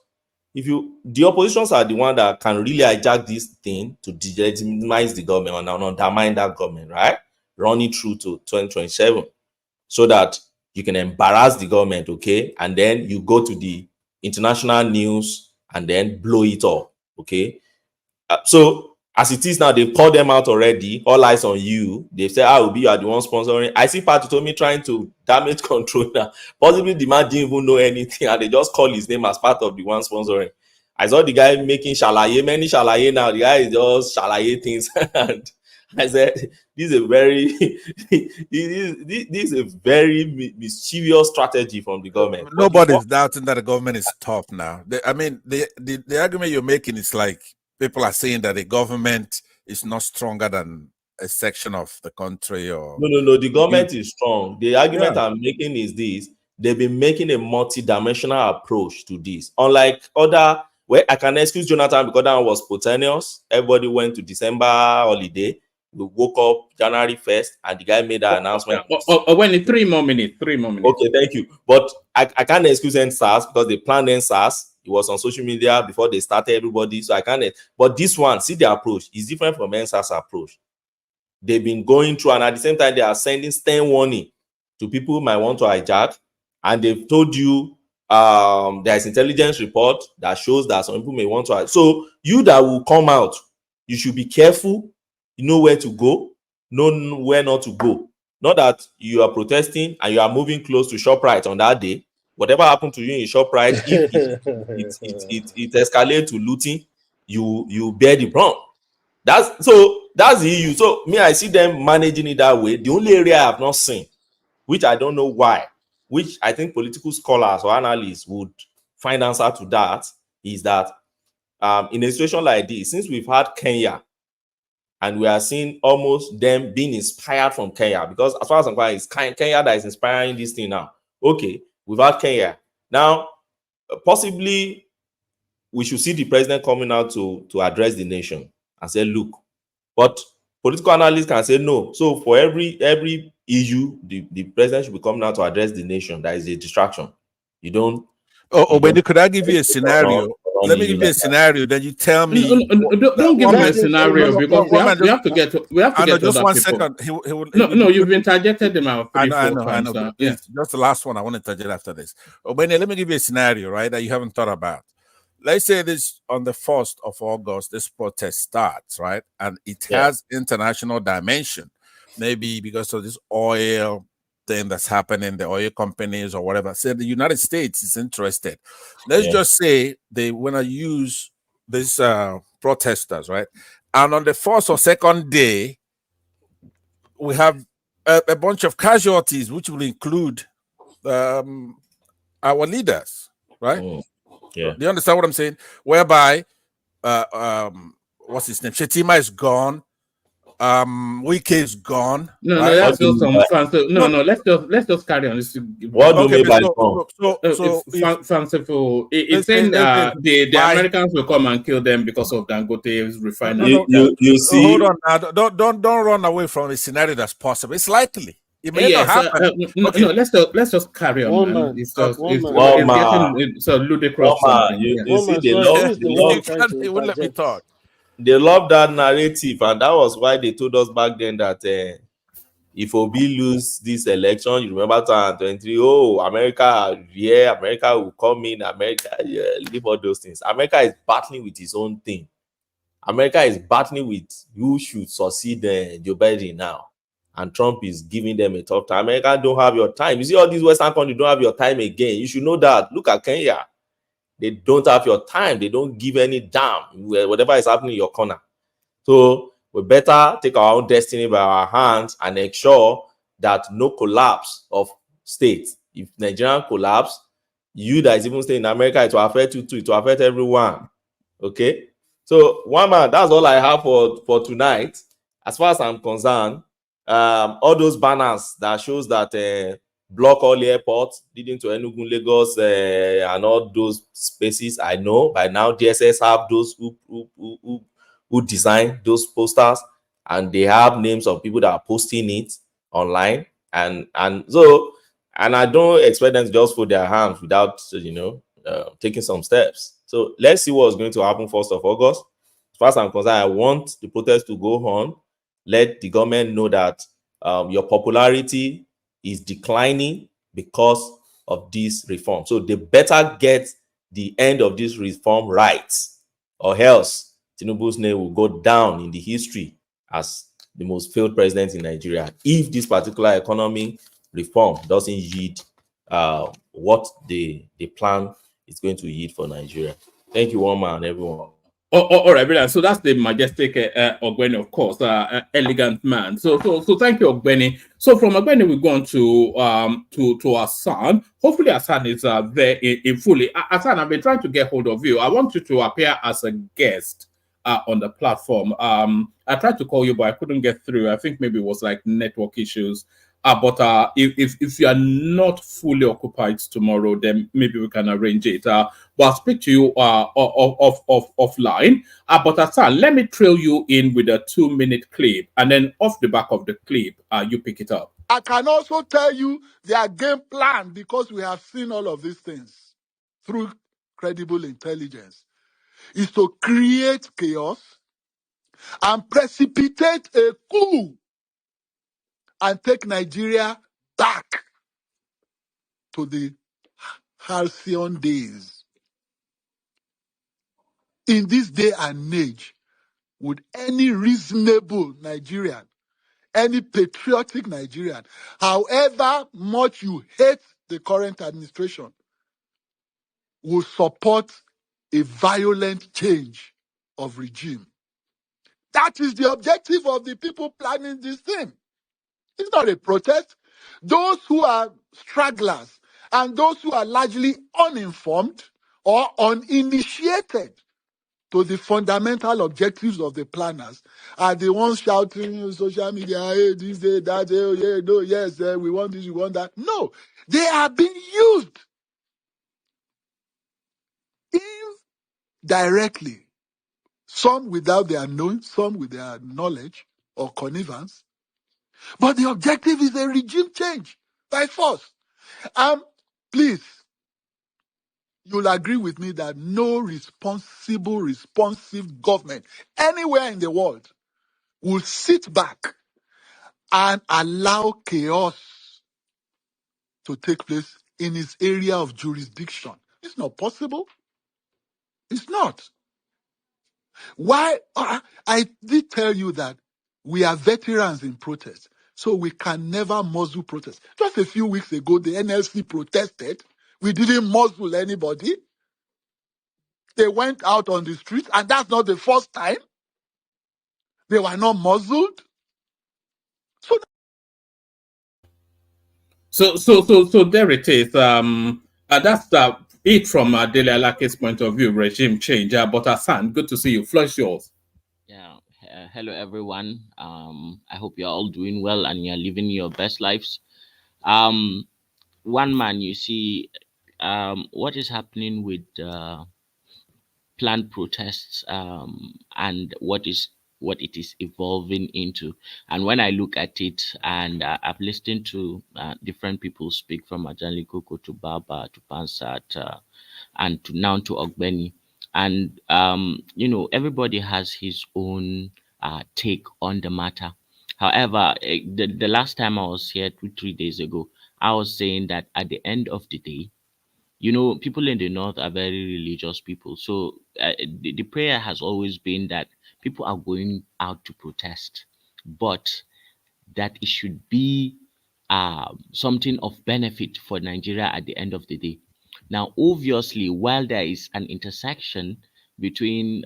the oppositions are the one that can really hijack this thing to delegitimize the government and undermine that government, right? Running through to 2027, so that you can embarrass the government, okay, and then you go to the international news and then blow it up, okay. So as it is now, they've called them out already. All eyes on you. They've said, Obi, you are the one sponsoring. I see Patutomi trying to damage control now. Possibly the man didn't even know anything, and they just call his name as part of the one sponsoring. I saw the guy making shalaye, many shalaye now. The guy is just shalaye things. And I said, this is a very this is a very mischievous strategy from the government. Nobody's doubting that the government is tough now. The argument you're making is like, people are saying that the government is not stronger than a section of the country, or no. The government is strong. The argument I'm making is this: they've been making a multi-dimensional approach to this. Unlike other, where I can excuse Jonathan because that one was spontaneous. Everybody went to December holiday. We woke up January 1st, and the guy made that announcement. When 3 more minutes. Okay, thank you. But I can't excuse NSAS because they planned NSAS. It was on social media before they started everybody, so I can't. But this one, see the approach is different from NSAS approach. They've been going through, and at the same time, they are sending stern warning to people who might want to hijack, and they've told you there's intelligence report that shows that some people may want to hijack. So you that will come out, you should be careful. You know where to go, know where not to go. Not that you are protesting and you are moving close to ShopRite on that day. Whatever happened to you in ShopRite, if it escalates to looting, you bear the brunt. That's the EU. So me, I see them managing it that way. The only area I have not seen, which I don't know why, which I think political scholars or analysts would find answer to that, is that in a situation like this, since we've had Kenya, and we are seeing almost them being inspired from Kenya, because as far as I'm concerned, it's Kenya that is inspiring this thing now. Okay, we've had Kenya. Now, possibly, we should see the president coming out to address the nation and say, look, but political analysts can say no. So for every issue, the president should be coming out to address the nation. That is a distraction. You don't. But could I give you a scenario? Let me give you a scenario. Then you tell me. Don't give me a scenario, because we have to get to just one people. Second. No, you've interjected them out. I know. Just the last one. I want to interject after this. But let me give you a scenario, right, that you haven't thought about. Let's say this on the 1st of August, this protest starts, right, and it has international dimension, maybe because of this oil thing that's happening, the oil companies or whatever. Say the United States is interested. Let's just say they want to use these protesters, right? And on the first or second day, we have a bunch of casualties, which will include our leaders, right? Yeah. Do you understand what I'm saying? Whereby, what's his name? Shetima is gone. Wike is gone. No, right? let's do some fanciful. No, let's just carry on. What do you mean by fanciful? It's saying the Americans will come and kill them because of Dangote's refinery. You see? Hold on now. Don't run away from a scenario that's possible. It's likely. It may not happen. No, let's just carry on. It's getting so ludicrous. You see, they won't let me talk. They love that narrative, and that was why they told us back then that if Obi lose this election, you remember 2023, America will come in, leave all those things. America is battling with his own thing. America is battling with who should succeed Joe Biden now, and Trump is giving them a tough time. America don't have your time. You see, all these Western countries don't have your time again. You should know that. Look at Kenya. They don't have your time. They don't give any damn whatever is happening in your corner. So we better take our own destiny by our hands and ensure that no collapse of state If Nigeria collapse, you that is even staying in America, it will affect you too. It will affect everyone. Okay. So one man, that's all I have for tonight. As far as I'm concerned, all those banners that shows that block all airports leading to Enugu, Lagos, and all those spaces, I know by now DSS have those who design those posters, and they have names of people that are posting it online, and I don't expect them to just fold their hands without taking some steps. So let's see what's going to happen 1st of August. As far as I'm concerned, I want the protest to go on. Let the government know that your popularity is declining because of this reform. So they better get the end of this reform right, or else Tinubu's name will go down in the history as the most failed president in Nigeria if this particular economy reform doesn't yield what the plan is going to yield for Nigeria. Thank you, one man, everyone. All right, brilliant. So that's the majestic Ogbeni, of course, elegant man. So thank you, Ogbeni. So from Ogbeni, we go on to Hassan. Hopefully, Hassan is there in fully. Hassan, I've been trying to get hold of you. I want you to appear as a guest on the platform. I tried to call you, but I couldn't get through. I think maybe it was like network issues. But if you are not fully occupied tomorrow, then maybe we can arrange it. But I'll speak to you offline. But Hassan, let me trail you in with a 2-minute clip, and then off the back of the clip, you pick it up. I can also tell you their game plan because we have seen all of these things through credible intelligence is to create chaos and precipitate a coup and take Nigeria back to the halcyon days. In this day and age, would any reasonable Nigerian, any patriotic Nigerian, however much you hate the current administration, will support a violent change of regime? That is the objective of the people planning this thing. It's not a protest. Those who are stragglers and those who are largely uninformed or uninitiated to the fundamental objectives of the planners are the ones shouting on social media, hey, this, day, that, hey, yeah, no, yes, we want this, we want that. No, they are being used indirectly. Some without their knowing, some with their knowledge or connivance. But the objective is a regime change by force. Please, you'll agree with me that no responsible, responsive government anywhere in the world will sit back and allow chaos to take place in its area of jurisdiction. It's not possible. It's not. Why? I did tell you that we are veterans in protest, so we can never muzzle protest. Just a few weeks ago, the NLC protested. We didn't muzzle anybody. They went out on the streets, and that's not the first time. They were not muzzled. So there it is. That's it from Dele Alake's point of view, regime change. But Hassan, good to see you. Flush yours. Yeah. Hello, everyone. I hope you're all doing well and you're living your best lives. One man, you see, what is happening with planned protests and what it is evolving into. And when I look at it, and I've listened to different people speak, from Ajani Koko to Baba to Pansat and to now to Ogbeni, and everybody has his own take on the matter. However, the last time I was here 3 days ago, I was saying that at the end of the day, people in the north are very religious people. So the prayer has always been that people are going out to protest, but that it should be something of benefit for Nigeria at the end of the day. Now, obviously, while there is an intersection between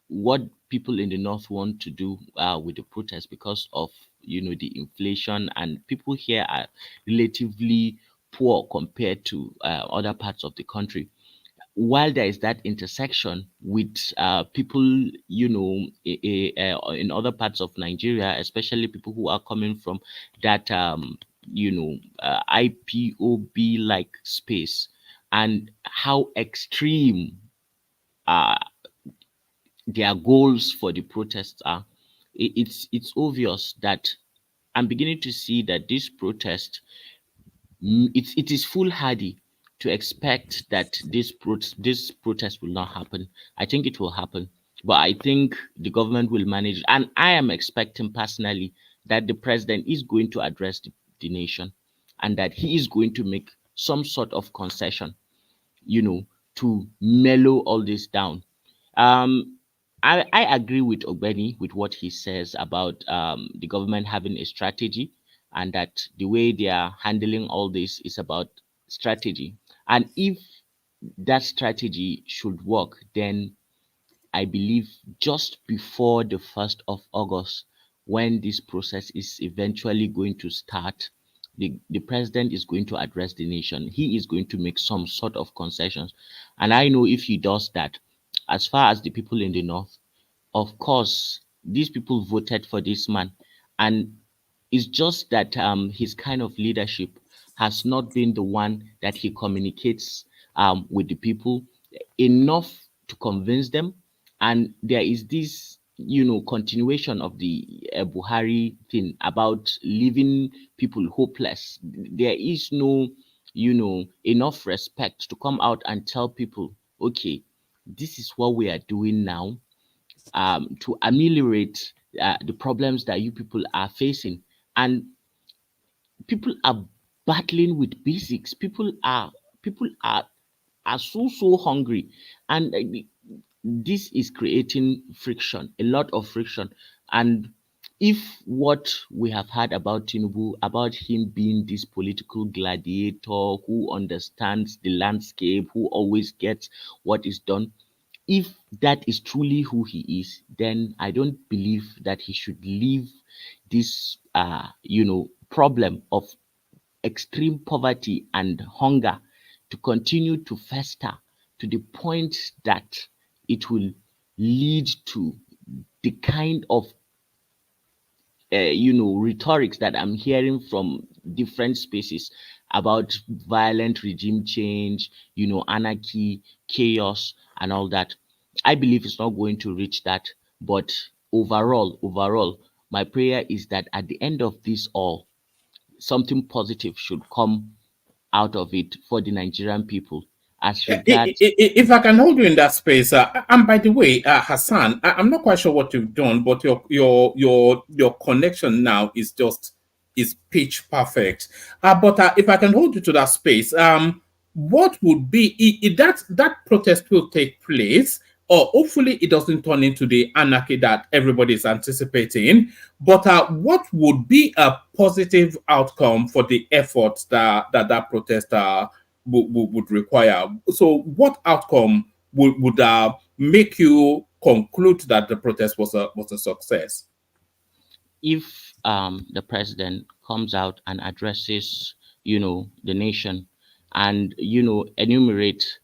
what people in the north want to do with the protest because of the inflation, and people here are relatively poor compared to other parts of the country. While there is that intersection with people, in other parts of Nigeria, especially people who are coming from that, IPOB like space, and how extreme uh, their goals for the protests are, it's obvious that I'm beginning to see that this protest, it is foolhardy to expect that this protest will not happen. I think it will happen, but I think the government will manage. And I am expecting personally that the president is going to address the nation, and that he is going to make some sort of concession, to mellow all this down. Um, I agree with Ogbeni with what he says about the government having a strategy, and that the way they are handling all this is about strategy. And if that strategy should work, then I believe just before the 1st of August, when this process is eventually going to start, the president is going to address the nation. He is going to make some sort of concessions. And I know if he does that, as far as the people in the north, of course, these people voted for this man. And it's just that his kind of leadership has not been the one that he communicates with the people enough to convince them. And there is this, continuation of the Buhari thing about leaving people hopeless. There is no, enough respect to come out and tell people, okay, this is what we are doing now, to ameliorate the problems that you people are facing. And people are battling with basics. People are so hungry, and this is creating friction, a lot of friction. And if what we have heard about Tinubu, about him being this political gladiator who understands the landscape, who always gets what is done, if that is truly who he is, then I don't believe that he should leave this, problem of extreme poverty and hunger to continue to fester to the point that it will lead to the kind of rhetorics that I'm hearing from different spaces about violent regime change, anarchy, chaos, and all that. I believe it's not going to reach that. But overall, my prayer is that at the end of this all, something positive should come out of it for the Nigerian people. As regards, If I can hold you in that space, and by the way, Hassan, I'm not quite sure what you've done, but your connection now is pitch perfect. But if I can hold you to that space, what would be if that protest will take place? Or hopefully it doesn't turn into the anarchy that everybody is anticipating. But what would be a positive outcome for the efforts that protest would require? So, what outcome would make you conclude that the protest was a success? If the president comes out and addresses, the nation, and enumerate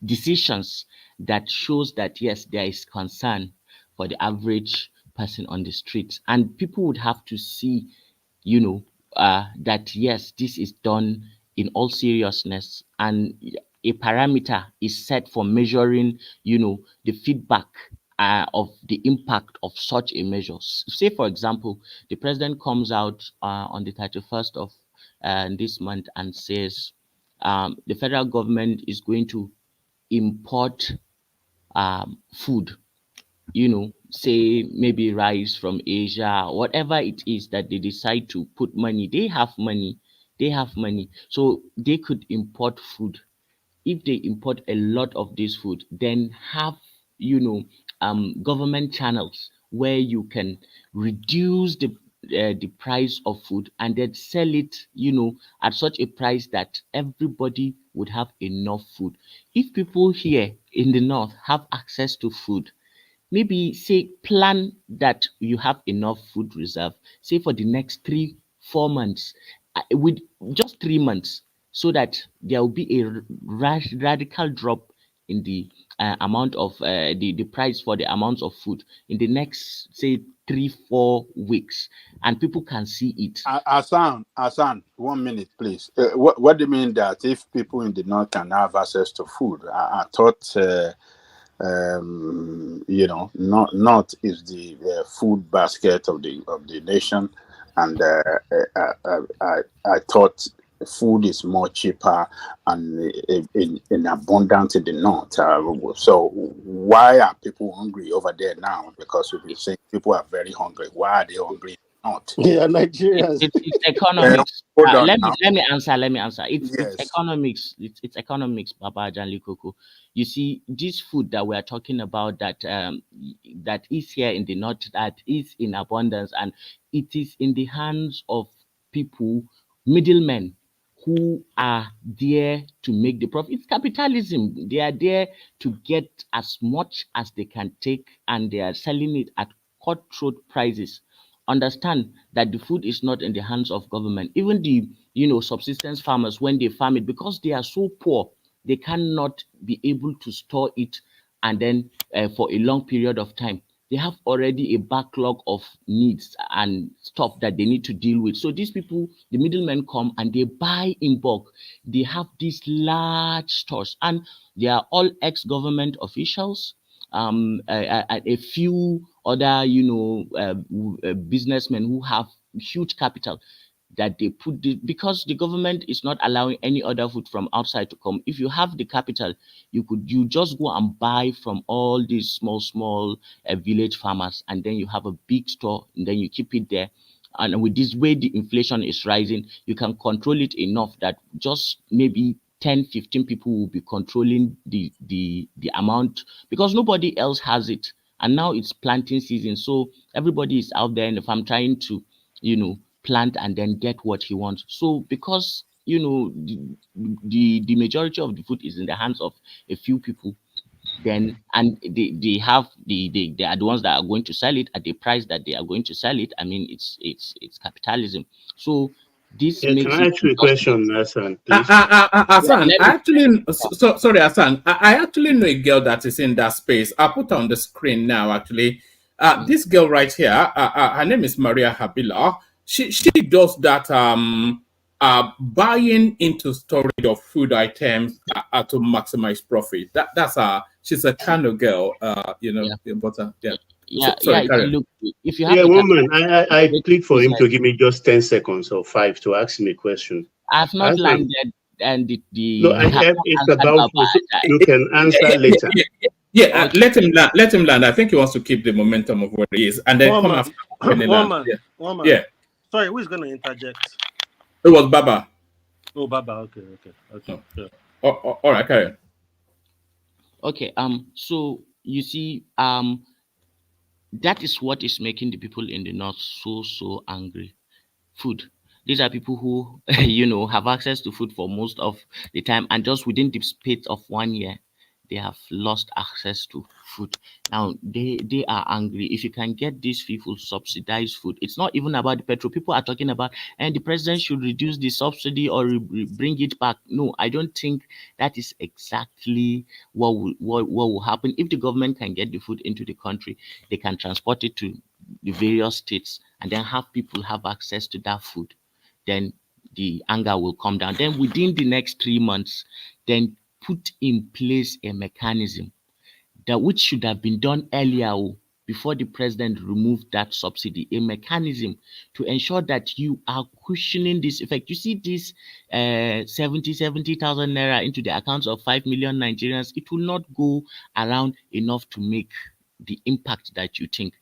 decisions that shows that yes, there is concern for the average person on the streets, and people would have to see, that yes, this is done in all seriousness, and a parameter is set for measuring, the feedback of the impact of such a measure. Say, for example, the president comes out on the 31st of this month and says the federal government is going to import food, say maybe rice from Asia, whatever it is that they decide to put money. They have money. So they could import food. If they import a lot of this food, then have, government channels where you can reduce the price of food, and then sell it, at such a price that everybody would have enough food. If people here in the north have access to food, maybe say plan that you have enough food reserve, say for the next 3-4 months, with just 3 months, so that there will be a radical drop in the amount of the price for the amounts of food in the next, say, 3-4 weeks, and people can see it. Hassan, 1 minute, please. What do you mean that if people in the north can have access to food? I thought, north is the food basket of the nation, and I thought food is more cheaper and in abundance in the north. So why are people hungry over there now? Because we've been saying people are very hungry. Why are they hungry? Not. Yeah, Nigerians. It's economics. Hold on Let now. me answer. It's Yes. economics. It's economics, Baba Janli Koko. You see, this food that we are talking about, that that is here in the north, that is in abundance, and it is in the hands of people, middlemen, who are there to make the profit. It's capitalism. They are there to get as much as they can take, and they are selling it at cutthroat prices. Understand that the food is not in the hands of government. Even the subsistence farmers, when they farm it, because they are so poor, they cannot be able to store it and then for a long period of time. They have already a backlog of needs and stuff that they need to deal with. So these people, the middlemen, come and they buy in bulk. They have these large stores, and they are all ex-government officials, a few other businessmen who have huge capital, that they put because the government is not allowing any other food from outside to come. If you have the capital, you just go and buy from all these small village farmers, and then you have a big store, and then you keep it there. And with this way the inflation is rising, you can control it enough that just maybe 10-15 people will be controlling the amount, because nobody else has it. And now it's planting season, so everybody is out there in the farm trying to plant and then get what he wants. So because the majority of the food is in the hands of a few people, then, and they are the ones that are going to sell it at the price that they are going to sell it. I mean, it's capitalism. So this Yeah, makes can I it ask you a impossible. question, Hassan, please? Hassan, Let I me actually, sorry, Hassan, I actually know a girl that is in that space. I'll put her on the screen now, actually. This girl right here, her name is Maria Habila. She does that buying into storage of food items to maximize profit. She's a kind of girl, but yeah. Sorry, carry on. Look, if you have Yeah, the one capital, man, I plead for him business. to give me just 10 seconds or 5 to ask him a question. I've not Hassan, landed, and no, I have not it's answered about Baba. you can answer later. Okay. Let him land. I think he wants to keep the momentum of what he is, and then come after when he lands. One man. Yeah. Sorry, who is going to interject? It was Baba. Oh, Baba. Okay. Oh. Yeah. All right, carry on. Okay. So you see, that is what is making the people in the north so angry. Food. These are people who have access to food for most of the time, and just within the space of 1 year, they have lost access to food. Now they are angry. If you can get these people subsidized food, it's not even about the petrol. People are talking about, and the president should reduce the subsidy or bring it back. No, I don't think that is exactly what will happen. If the government can get the food into the country, they can transport it to the various states and then have people have access to that food, then the anger will come down. Then within the next 3 months, then put in place a mechanism that which should have been done earlier, before the president removed that subsidy, a mechanism to ensure that you are cushioning this effect. You see this 70,000 naira into the accounts of 5 million Nigerians, it will not go around enough to make the impact that you think.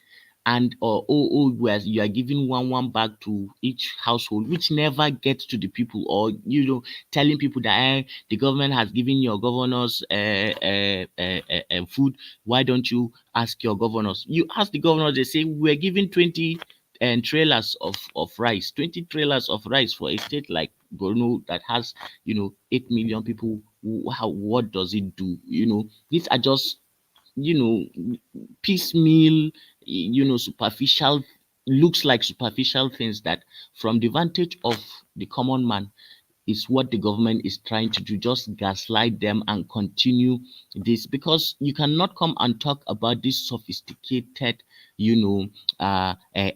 And where you are giving one bag to each household, which never gets to the people, or telling people that the government has given your governors food. Why don't you ask your governors? You ask the governors, they say we're giving 20 trailers of rice, 20 trailers of rice for a state like Borno that has 8 million people. What does it do? These are just piecemeal, superficial looks like superficial things that from the vantage of the common man is what the government is trying to do, just gaslight them and continue this, because you cannot come and talk about this sophisticated,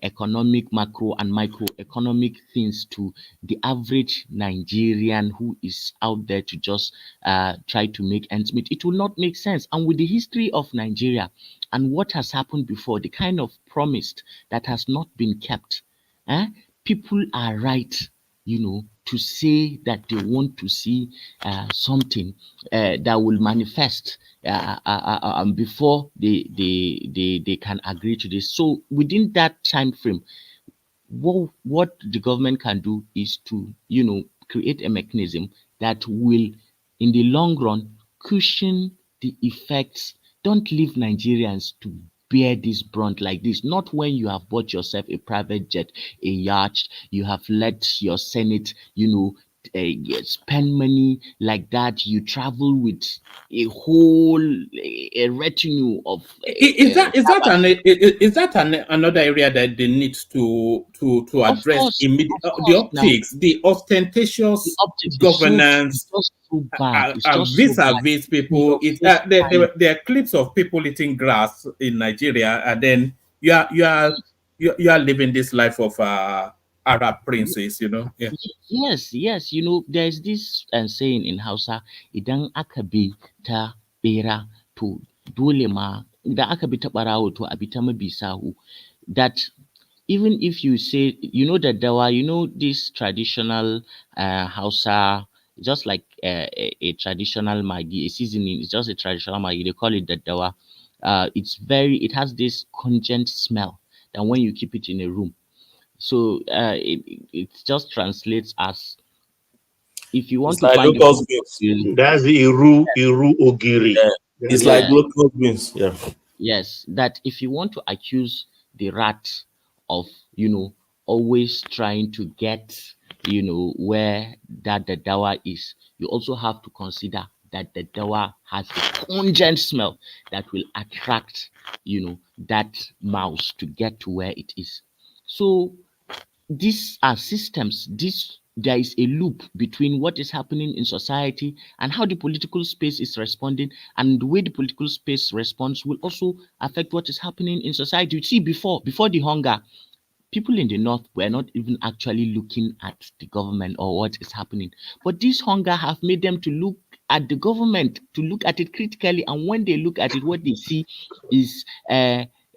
economic, macro and microeconomic things to the average Nigerian who is out there to just try to make ends meet. It will not make sense. And with the history of Nigeria and what has happened before, the kind of promise that has not been kept, people are right, to say that they want to see something that will manifest before they can agree to this. So within that time frame, what the government can do is to, create a mechanism that will, in the long run, cushion the effects. Don't leave Nigerians to bear this brunt like this. Not when you have bought yourself a private jet, a yacht, you have let your Senate, spend money like that. You travel with a whole a retinue of. Is that another area that they need to address immediately? The optics, the ostentatious governance, vis-a-vis people. There are clips of people eating grass in Nigeria, and then you are living this life of Arab princes, Yeah. Yes. There's this saying in Hausa, idan aka bi ta bera to dole ma, idan aka bi ta barawo to abi ta mabi sahu. That even if you say, the dawa, this traditional Hausa, just like a traditional Maggi, a seasoning, it's just a traditional Maggi. They call it the dawa. It has this pungent smell that when you keep it in a room. So it just translates as, if you want It's to like find locust beans. That's the Iru Ogiri. Yeah. It's like locust beans. Yeah. Yes, that if you want to accuse the rat of, always trying to get, where that the dawa is, you also have to consider that the dawa has a pungent smell that will attract, that mouse to get to where it is. So these are systems. There is a loop between what is happening in society and how the political space is responding, and the way the political space responds will also affect what is happening in society. You see, before the hunger, people in the north were not even actually looking at the government or what is happening, but this hunger have made them to look at the government, to look at it critically, and when they look at it, what they see is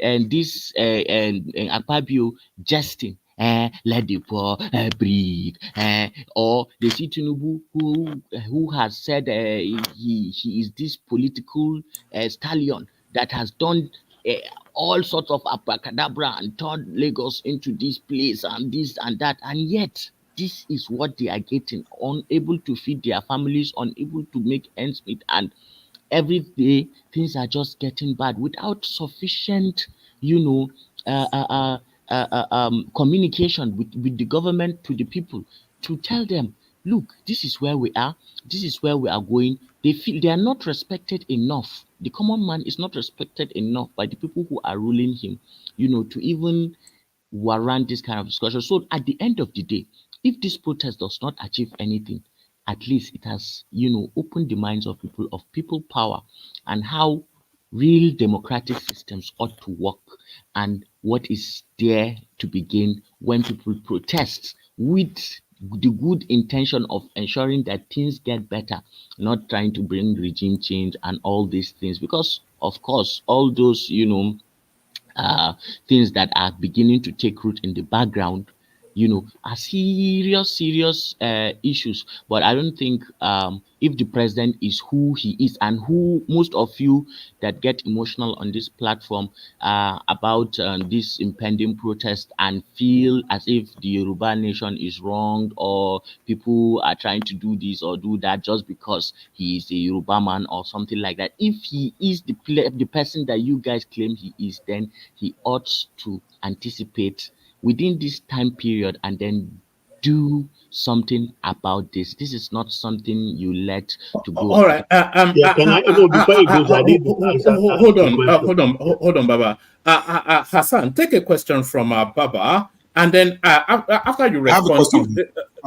this Akpabio jesting. Let the poor breathe. Or they see Tinubu, who has said he is this political stallion that has done all sorts of abracadabra and turned Lagos into this place and this and that, and yet this is what they are getting, unable to feed their families, unable to make ends meet, and every day things are just getting bad without sufficient, communication with the government to the people to tell them, look, this is where we are, this is where we are going. They feel they are not respected enough. The common man is not respected enough by the people who are ruling him, to even warrant this kind of discussion. So at the end of the day, if this protest does not achieve anything, at least it has, opened the minds of people power, and how real democratic systems ought to work, and what is there to begin when people protest with the good intention of ensuring that things get better, not trying to bring regime change and all these things. Because of course, all those, things that are beginning to take root in the background, are serious issues. But I don't think if the president is who he is, and who most of you that get emotional on this platform about this impending protest and feel as if the Yoruba nation is wrong, or people are trying to do this or do that just because he is a Yoruba man or something like that, if he is the person that you guys claim he is, then he ought to anticipate within this time period and then do something about this. This is not something you let to go. All right. Hold on, Baba. Hassan, take a question from Baba, and then after you respond,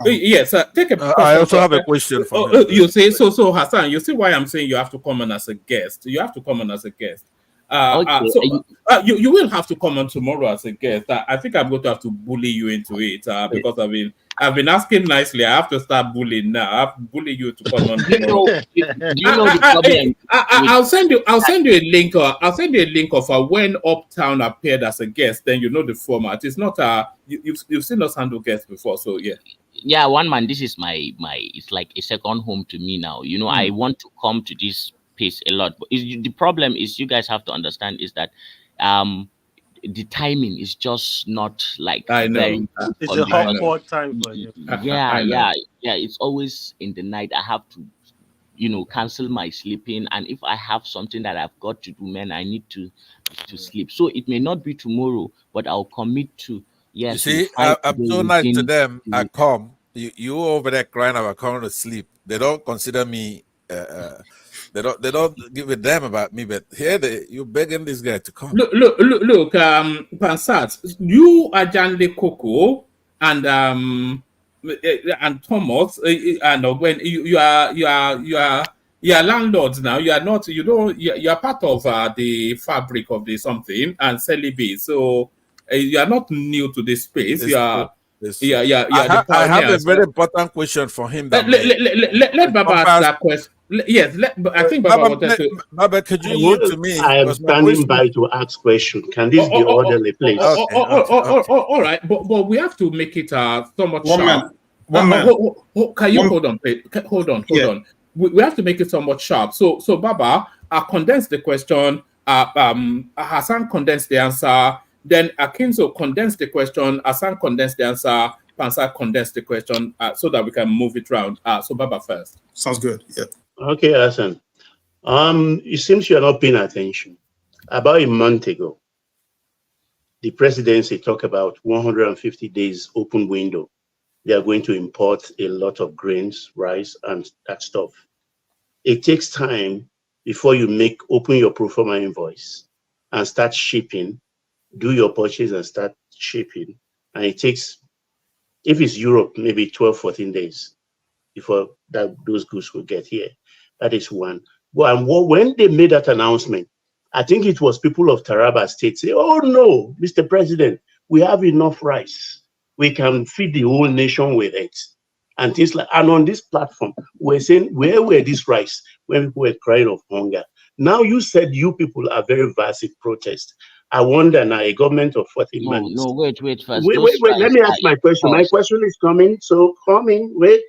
yes, take a question. I also have a question for him. You see, so Hassan, you see why I'm saying you have to come on as a guest. You have to come on as a guest. You will have to come on tomorrow as a guest. I think I'm going to have to bully you into it because I've been asking nicely. I have to start bullying now. I have to bully you to come on. Do you know the problem? I'll send you a link. I'll send you a link of when Uptown appeared as a guest. Then you know the format. It's not you've seen us handle guests before, so yeah. Yeah, one man. This is my it's like a second home to me now. You know, I want to come to this place a lot, but the problem is you guys have to understand is that the timing is just not like very good. It's a hot time for you. Yeah. It's always in the night. I have to, cancel my sleeping, and if I have something that I've got to do, man, I need to sleep. So it may not be tomorrow, but I'll commit to. Yes, you see, I'm so nice to them. I come. You over there crying about coming to sleep. They don't consider me. They don't give a damn about me. But here you're begging this guy to come. Look, Pansat, you are Janle Coco and Thomas, and when you are landlords now. You are not. You are part of the fabric of the something and Celibacy. So you are not new to this space. I have a very important question for him. Let Baba ask that question. Yes, I think Baba wanted to. Baba, could you yield to me? I am standing by to ask question. Can this be orderly, please? All right, but we have to make it somewhat sharp. Can you hold on, please? Hold on. We have to make it somewhat sharp. So Baba, condense the question. Hassan condensed the answer. Then Akinzo condensed the question. Hassan condensed the answer. Pansa condensed the question so that we can move it around. So Baba first. Sounds good. Yeah. Okay, Hassan. It seems you're not paying attention. About a month ago, the presidency talked about 150 days open window. They are going to import a lot of grains, rice, and that stuff. It takes time before you open your pro forma invoice and start shipping, do your purchase and start shipping. And it takes, if it's Europe, maybe 12, 14 days before those goods will get here. That is one. Well, and when they made that announcement, I think it was people of Taraba State say, oh no, Mr. President, we have enough rice. We can feed the whole nation with it. And things like, and on this platform, we're saying, where were this rice when people were crying of hunger? Now you said you people are very massive protest. I wonder now, a government of 14 months. No, wait first. Wait, let me ask my question. My question is coming. So wait.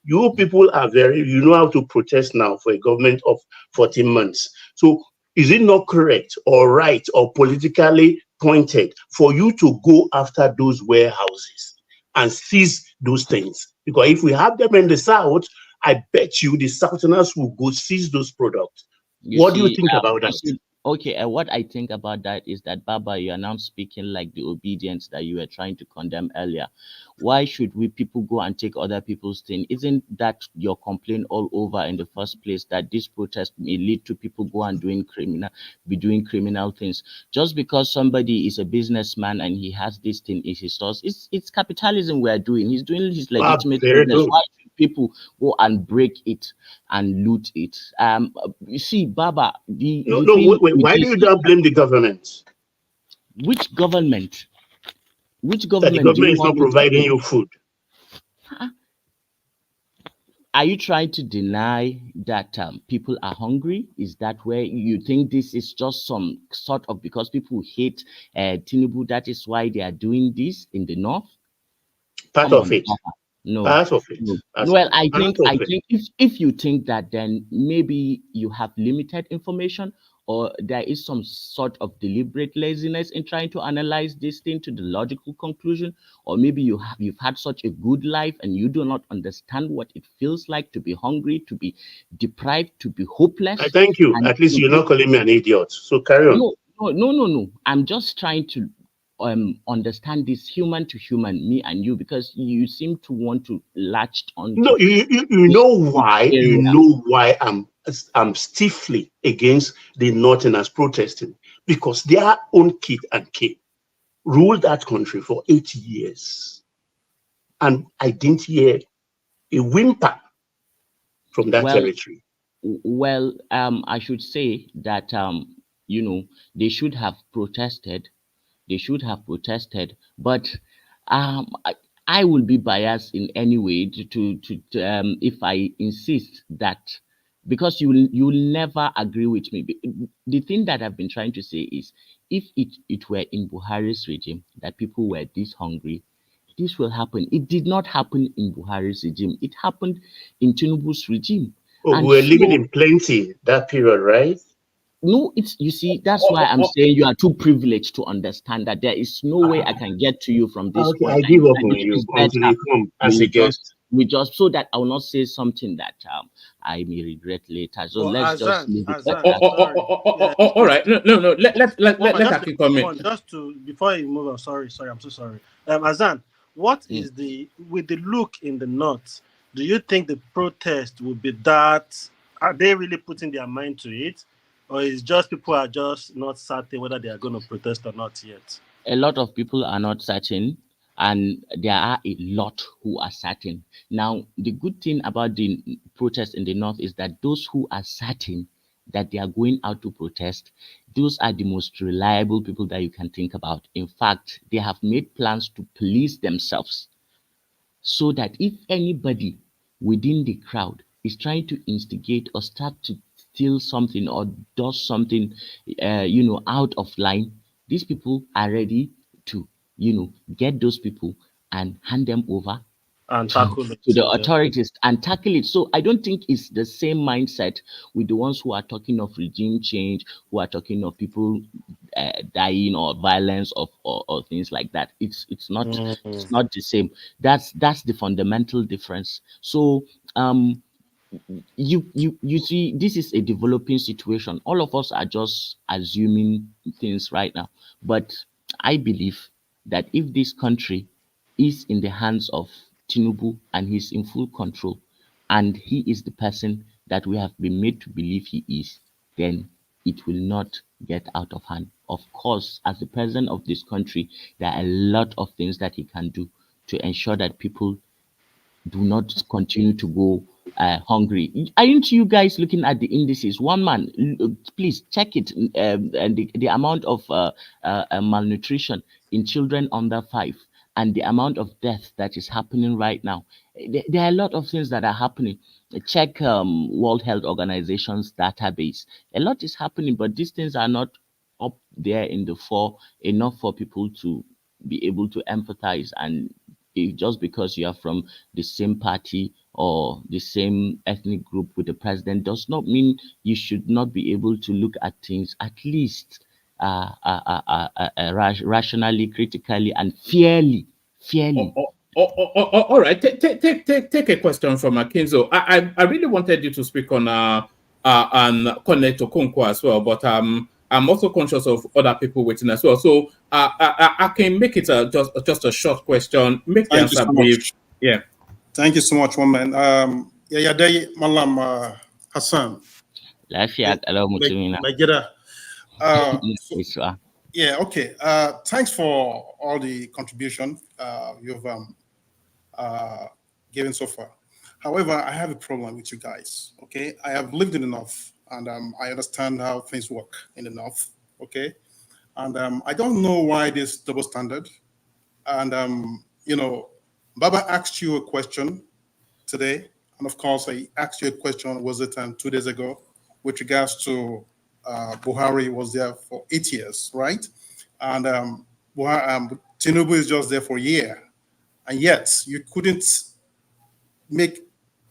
You people are you know how to protest now for a government of 14 months. So is it not correct or right or politically pointed for you to go after those warehouses and seize those things? Because if we have them in the South, I bet you the Southerners will go seize those products. What do you think about that? Okay, what I think about that is that, Baba, you are now speaking like the obedience that you were trying to condemn earlier. Why should we people go and take other people's thing? Isn't that your complaint all over in the first place, that this protest may lead to people go and doing criminal things? Just because somebody is a businessman and he has this thing in his stores, it's capitalism we are doing. He's doing his legitimate business. Why should people go and break it and loot it? You see, Baba, why do you not blame the government? Which government? Which government? That the government is not providing you food. Are you trying to deny that people are hungry? Is that where you think this is just some sort of, because people hate Tinubu, that is why they are doing this in the north? Part of it. No. Part of it. Well, I think if you think that, then maybe you have limited information, or there is some sort of deliberate laziness in trying to analyze this thing to the logical conclusion, or maybe you've had such a good life and you do not understand what it feels like to be hungry, to be deprived, to be hopeless. I thank you. At least you're not calling me an idiot. So carry on. No. I'm just trying to understand this human to human, me and you, because you seem to want to latch on. No, you know why? You know why I'm stiffly against the Northerners protesting, because their own kid and kin ruled that country for 80 years. And I didn't hear a whimper from that territory. Well, I should say that, they should have protested. They should have protested, but I will be biased in any way if I insist that, because you'll never agree with me. The thing that I've been trying to say is, if it were in Buhari's regime that people were this hungry, this will happen. It did not happen in Buhari's regime. It happened in Tinubu's regime. Oh, we were living in plenty that period, right? No, you see, that's why I'm saying you are too privileged to understand that there is no way I can get to you from this point. I give up on you until you come as a guest. We just, so that I will not say something that I may regret later. So let's just leave it. All right. No. Let Aki come in. Just to, before you move on, sorry, I'm so sorry. Azan, what is with the look in the north? Do you think the protest will be that? Are they really putting their mind to it? Or is just people are just not certain whether they are going to protest or not yet? A lot of people are not certain, and there are a lot who are certain. Now, the good thing about the protest in the north is that those who are certain that they are going out to protest, those are the most reliable people that you can think about. In fact, they have made plans to police themselves, so that if anybody within the crowd is trying to instigate or start to steal something or does something, out of line, these people are ready to, get those people and hand them over and tackle it to the authorities and tackle it. So I don't think it's the same mindset with the ones who are talking of regime change, who are talking of people dying or violence or things like that. It's not the same. That's the fundamental difference. So you see, this is a developing situation. All of us are just assuming things right now, but I believe that if this country is in the hands of Tinubu and he's in full control, and he is the person that we have been made to believe he is, then it will not get out of hand. Of course, as the president of this country, there are a lot of things that he can do to ensure that people do not continue to go hungry. Aren't you guys looking at the indices? One man, please check it, and the amount of malnutrition in children under 5, and the amount of death that is happening right now. There are a lot of things that are happening. Check World Health Organization's database. A lot is happening, but these things are not up there in the fore enough for people to be able to empathize. And just because you are from the same party or the same ethnic group with the president does not mean you should not be able to look at things at least rationally, critically, and fairly. All right. Take a question from Akinzo. I really wanted you to speak on Kenneth Okonkwo as well, but I'm also conscious of other people waiting as well. So I can make it just a short question. Make the answer brief. Yeah. Thank you so much, woman. Day Malam Hassan. Yeah, okay. Thanks for all the contribution you've given so far. However, I have a problem with you guys. Okay, I have lived in the North, and I understand how things work in the North. Okay, and I don't know why this double standard. And Baba asked you a question today, and of course, I asked you a question. Was it 2 days ago, with regards to Buhari was there for 8 years, right? And Tinubu is just there for a year, and yet you couldn't make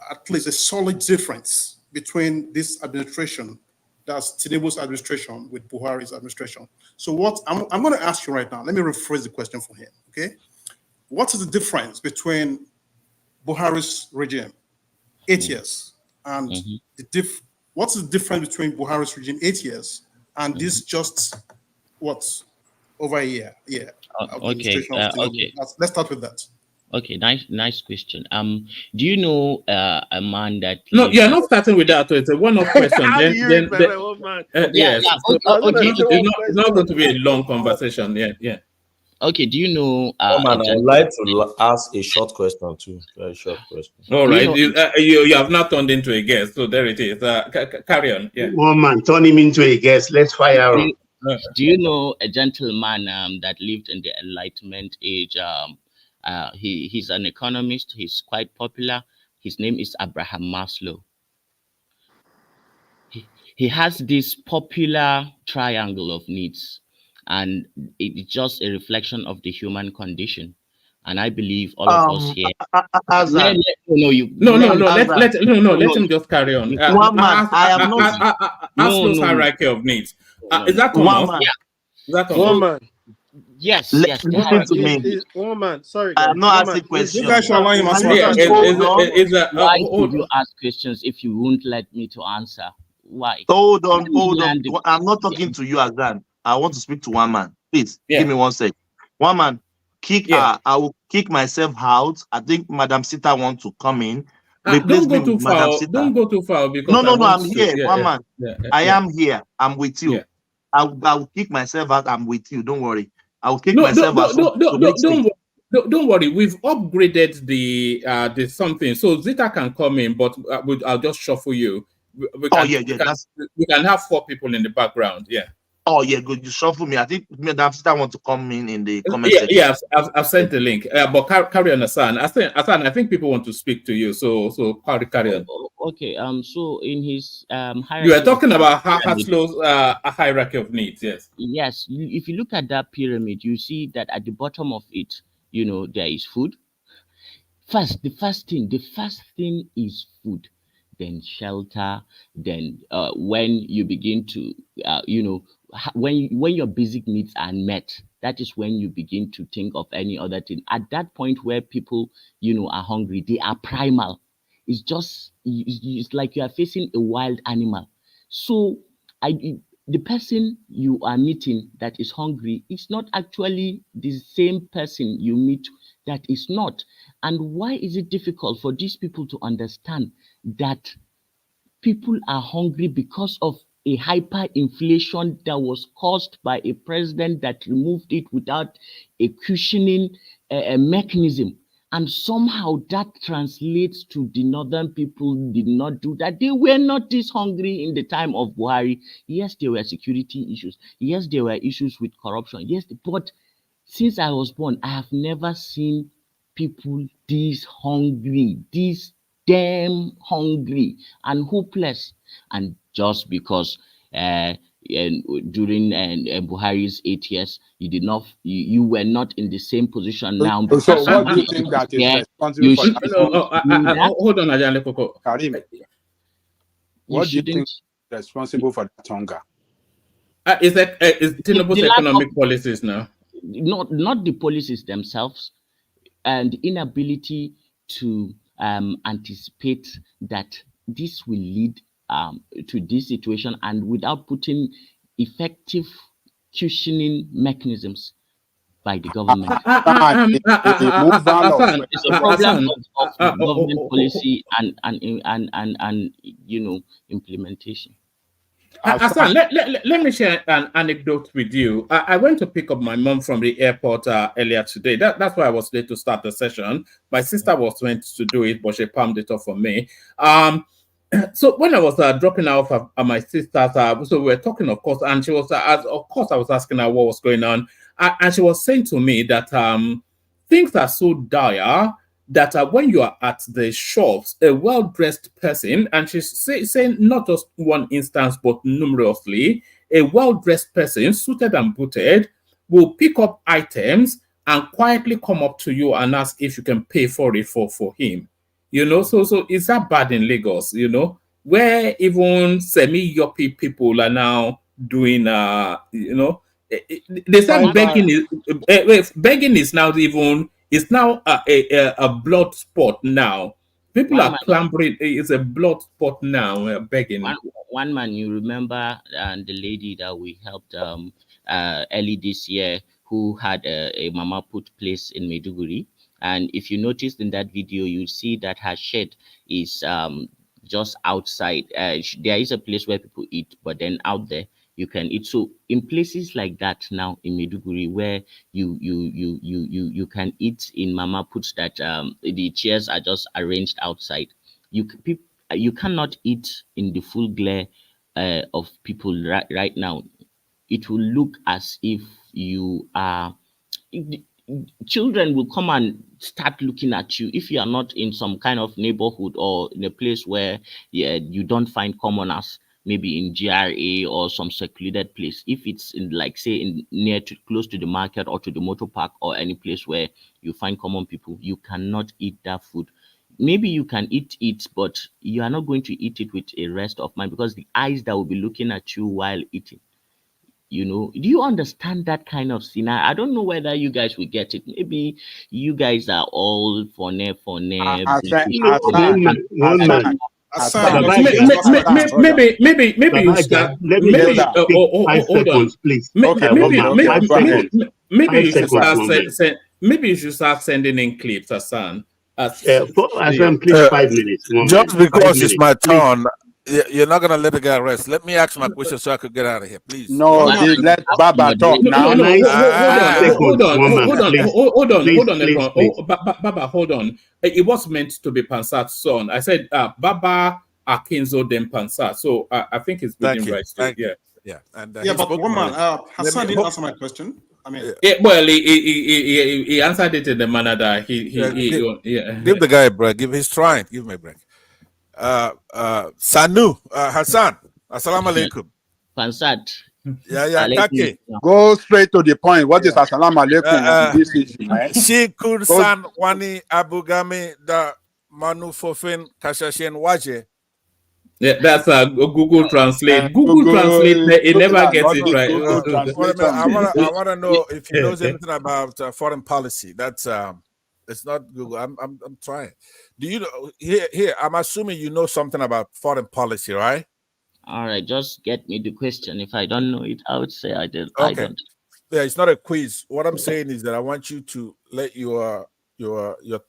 at least a solid difference between this administration, that's Tinubu's administration, with Buhari's administration. So what I'm going to ask you right now, let me rephrase the question for him, okay? What is the difference between Buhari's regime, 8 years, and what's the difference between Buhari's regime, 8 years, and this just, over a year? Yeah. Okay. Let's start with that. Okay, nice question. Do you know a man that No, lives you're in... not starting with that. So it's a one-off question. How do then, you then, read my then own man? Yeah, yes. yeah. So I was Okay, gonna say one it's not going to question. be a long conversation. Yeah, yeah. okay. Do you know Oh a man, I would gent? like to ask a short question too. Very short question. All Do you right. know? You have not turned into a guest, so there it is. Carry on. Yeah. One man, turn him into a guest. Let's fire Do him. you, do you know a gentleman that lived in the Enlightenment age? He's an economist. He's quite popular. His name is Abraham Maslow. He has this popular triangle of needs, and it's just a reflection of the human condition. And I believe all of us here. Azan. No, you No. let me. Let him just carry on. One man, I have not. Maslow's hierarchy of needs. Is that One Thomas? man. Is that One Thomas? man. Yes, yes. Listen to me. One man. Sorry, I guys. am not One asking man. questions. You guys should allow him as well. Yeah, Why would you ask questions if you won't let me to answer? Why? Hold on. land it. I'm not talking to you, Azan. I want to speak to one man. Please Yeah. give me 1 sec. One man, I will kick myself out. I think Madam Sita wants to come in. Replace Don't me go too with Madam far. Sita. Don't go too far because No, I want I'm to. here. Yeah, One yeah, man. yeah, I yeah. am here. I'm with you. Yeah. I will kick myself out. I'm with you. Don't worry. I will kick No, myself out. don't worry. We've upgraded the something, so Zita can come in, but I'll just shuffle you. We can have 4 people in the background. Yeah. Oh yeah, good. You shuffle me. I think Madam Sita want to come in the comment Yeah, section. yeah. I've sent the link. But carry on, Hassan. Hassan, I think people want to speak to you. So carry on. Okay. So in his hierarchy, You were talking about Maslow's hierarchy of needs. Yes. Yes. If you look at that pyramid, you see that at the bottom of it, there is food. The first thing is food, then shelter, then when you begin to when your basic needs are met, that is when you begin to think of any other thing. At that point where people are hungry, they are primal. It's like you are facing a wild animal. So the person you are meeting that is hungry is not actually the same person you meet that is not. And why is it difficult for these people to understand that people are hungry because of a hyperinflation that was caused by a president that removed it without a cushioning mechanism? And somehow that translates to the northern people did not do that. They were not this hungry in the time of Buhari. Yes, there were security issues. Yes, there were issues with corruption. Yes, but since I was born, I have never seen people this hungry, this damn hungry and hopeless. And just because during Buhari's 8 years, you were not in the same position now. So what do you think that is responsible for that? Hold on, Ajale Koko. Karim, what do you think is responsible for that hunger? Is Tinubu's economic policies now? Not the policies themselves, and the inability to anticipate that this will lead to this situation, and without putting effective cushioning mechanisms by the government. It's a problem of government policy and implementation. Hassan, let me share an anecdote with you. I went to pick up my mom from the airport earlier today. That's why I was late to start the session. My sister was meant to do it, but she palmed it off for me. So when I was dropping off at my sister's, so we were talking, of course, and she was, of course, I was asking her what was going on. And she was saying to me that things are so dire that when you are at the shops, a well-dressed person, and she's saying not just one instance, but numerously, a well-dressed person, suited and booted, will pick up items and quietly come up to you and ask if you can pay for it for him. So is that bad in Lagos, where even semi-yuppie people are now doing, they say begging is now even, it's now a blood sport now. People are clambering, it's a blood sport now, begging. One man, you remember the lady that we helped early this year who had a mama put place in Maiduguri, And if you noticed in that video, you see that her shed is just outside. There is a place where people eat, but then out there you can eat. So in places like that now in Meduguri, where you can eat in mama puts, that the chairs are just arranged outside. You cannot eat in the full glare of people right now. It will look as if you are, children will come and start looking at you if you are not in some kind of neighborhood or in a place where, yeah, you don't find commoners, maybe in GRA or some secluded place. If it's in, like, say, in near to close to the market or to the motor park or any place where you find common people, you cannot eat that food. Maybe you can eat it, but you are not going to eat it with a rest of mind, because the eyes that will be looking at you while eating, do you understand that kind of scenario? I don't know whether you guys will get it. Maybe you guys are all for Hassan, One man. Hassan, Baba Iga, maybe you Baba start. Iga, let me just take five Hold on. seconds, please. I want my 5 seconds. Maybe 5 you should seconds, start one man. maybe you should start sending in clips, Hassan. Hassan, please, 5 minutes. One Just minute. 5 because it's minutes, my please. turn, you're not gonna let the guy rest. Let me ask my question so I could get out of here, please. No, let Baba talk now. No, Hold on. Baba, hold on. It was meant to be Pansat's son. I said Baba Akinzo then Pansat. So I think it's within rights to, yeah. Yeah, and yeah, but one man, Hassan didn't answer my question. I mean, well, he answered it in the manner that give the guy a break. He's trying. Give him a break. Sanu, Hassan, assalamu alaikum. Pansat. Yeah, Kake. Go straight to the point. What is assalamu alaikum on this issue, man? Shikur San Wani Abugami da Manu Fofin Kashashen Waje. Yeah, that's Google Translate. Google Translate, it never gets it right. I want to know if he knows anything about foreign policy. That's it's not Google. I'm trying. Do you know here? I'm assuming you know something about foreign policy, right? All right, just get me the question. If I don't know it, I would say I did. Okay. I don't. Yeah, it's not a quiz. What I'm saying is that I want you to let your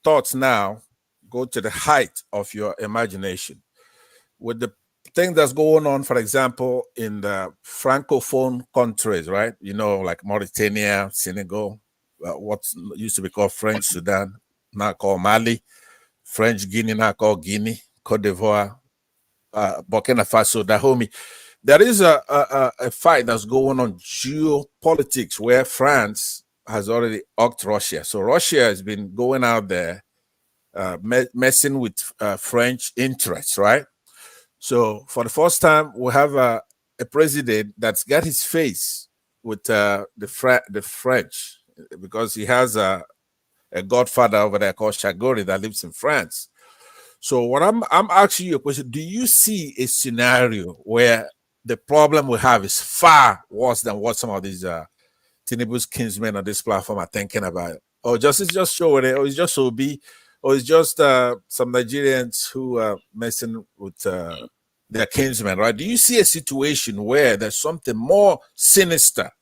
thoughts now go to the height of your imagination. With the thing that's going on, for example, in the Francophone countries, right? Like Mauritania, Senegal, what used to be called French Sudan, now called Mali, French Guinea, now called Guinea, Cote d'Ivoire, Burkina Faso, Dahomey. There is a fight that's going on geopolitics where France has already hugged Russia. So Russia has been going out there messing with French interests, right? So for the first time, we have a president that's got his face with the French, because he has a godfather over there called Chagori that lives in France. So what I'm asking you a question: do you see a scenario where the problem we have is far worse than what some of these Tinubu's kinsmen on this platform are thinking about? Or it's just show it, or it's just OB, or it's just some Nigerians who are messing with their kinsmen, right? Do you see a situation where there's something more sinister,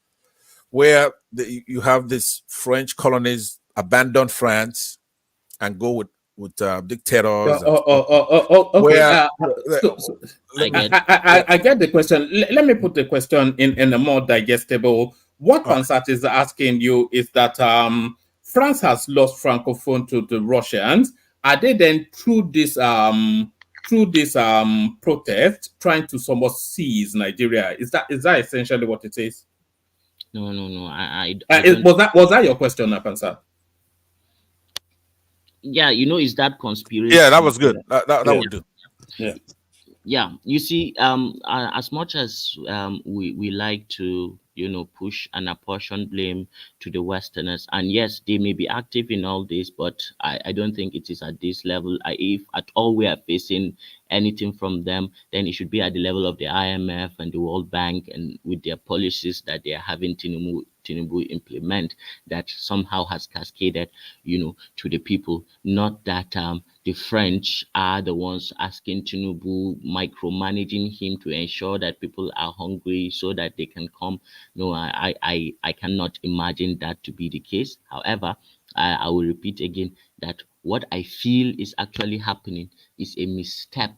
where you have this French colonies abandon France and go with dictators? Okay. I get the question. Let me put the question in a more digestible. What Pansat is asking you is that France has lost Francophone to the Russians. Are they then through this protest trying to somewhat seize Nigeria? Is that essentially what it is? No. Was that your question, Pansat? Yeah, is that conspiracy? Yeah, that was good. That would do. Yeah, you see, as much as we like to push and apportion blame to the Westerners, and yes, they may be active in all this, but I don't think it is at this level. If at all we are facing anything from them, then it should be at the level of the IMF and the World Bank, and with their policies that they are having Tinubu implement, that somehow has cascaded to the people. Not that the French are the ones asking Tinubu, micromanaging him to ensure that people are hungry so that they can come. No, I cannot imagine that to be the case. However, I will repeat again that what I feel is actually happening is a misstep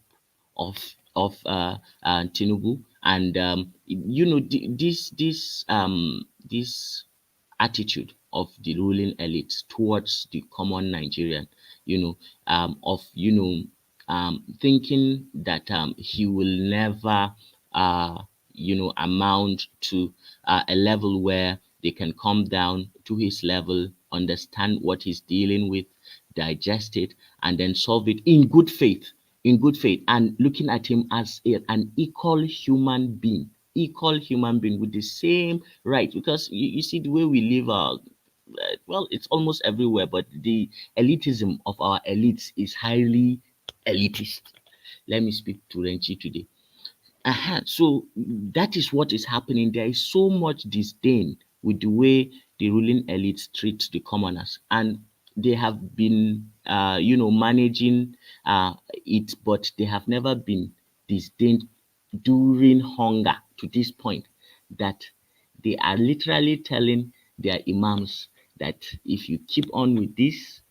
of Tinubu, and this attitude of the ruling elite towards the common Nigerian, thinking that he will never, amount to a level where they can come down to his level, understand what he's dealing with, digest it, and then solve it in good faith. And looking at him as an equal human being with the same rights, because you see the way we live well, it's almost everywhere, but the elitism of our elites is highly elitist. Let me speak to Renchi today. So that is what is happening. There is so much disdain with the way the ruling elites treat the commoners, and they have been, managing it, but they have never been disdained during hunger to this point that they are literally telling their imams that if you keep on with this,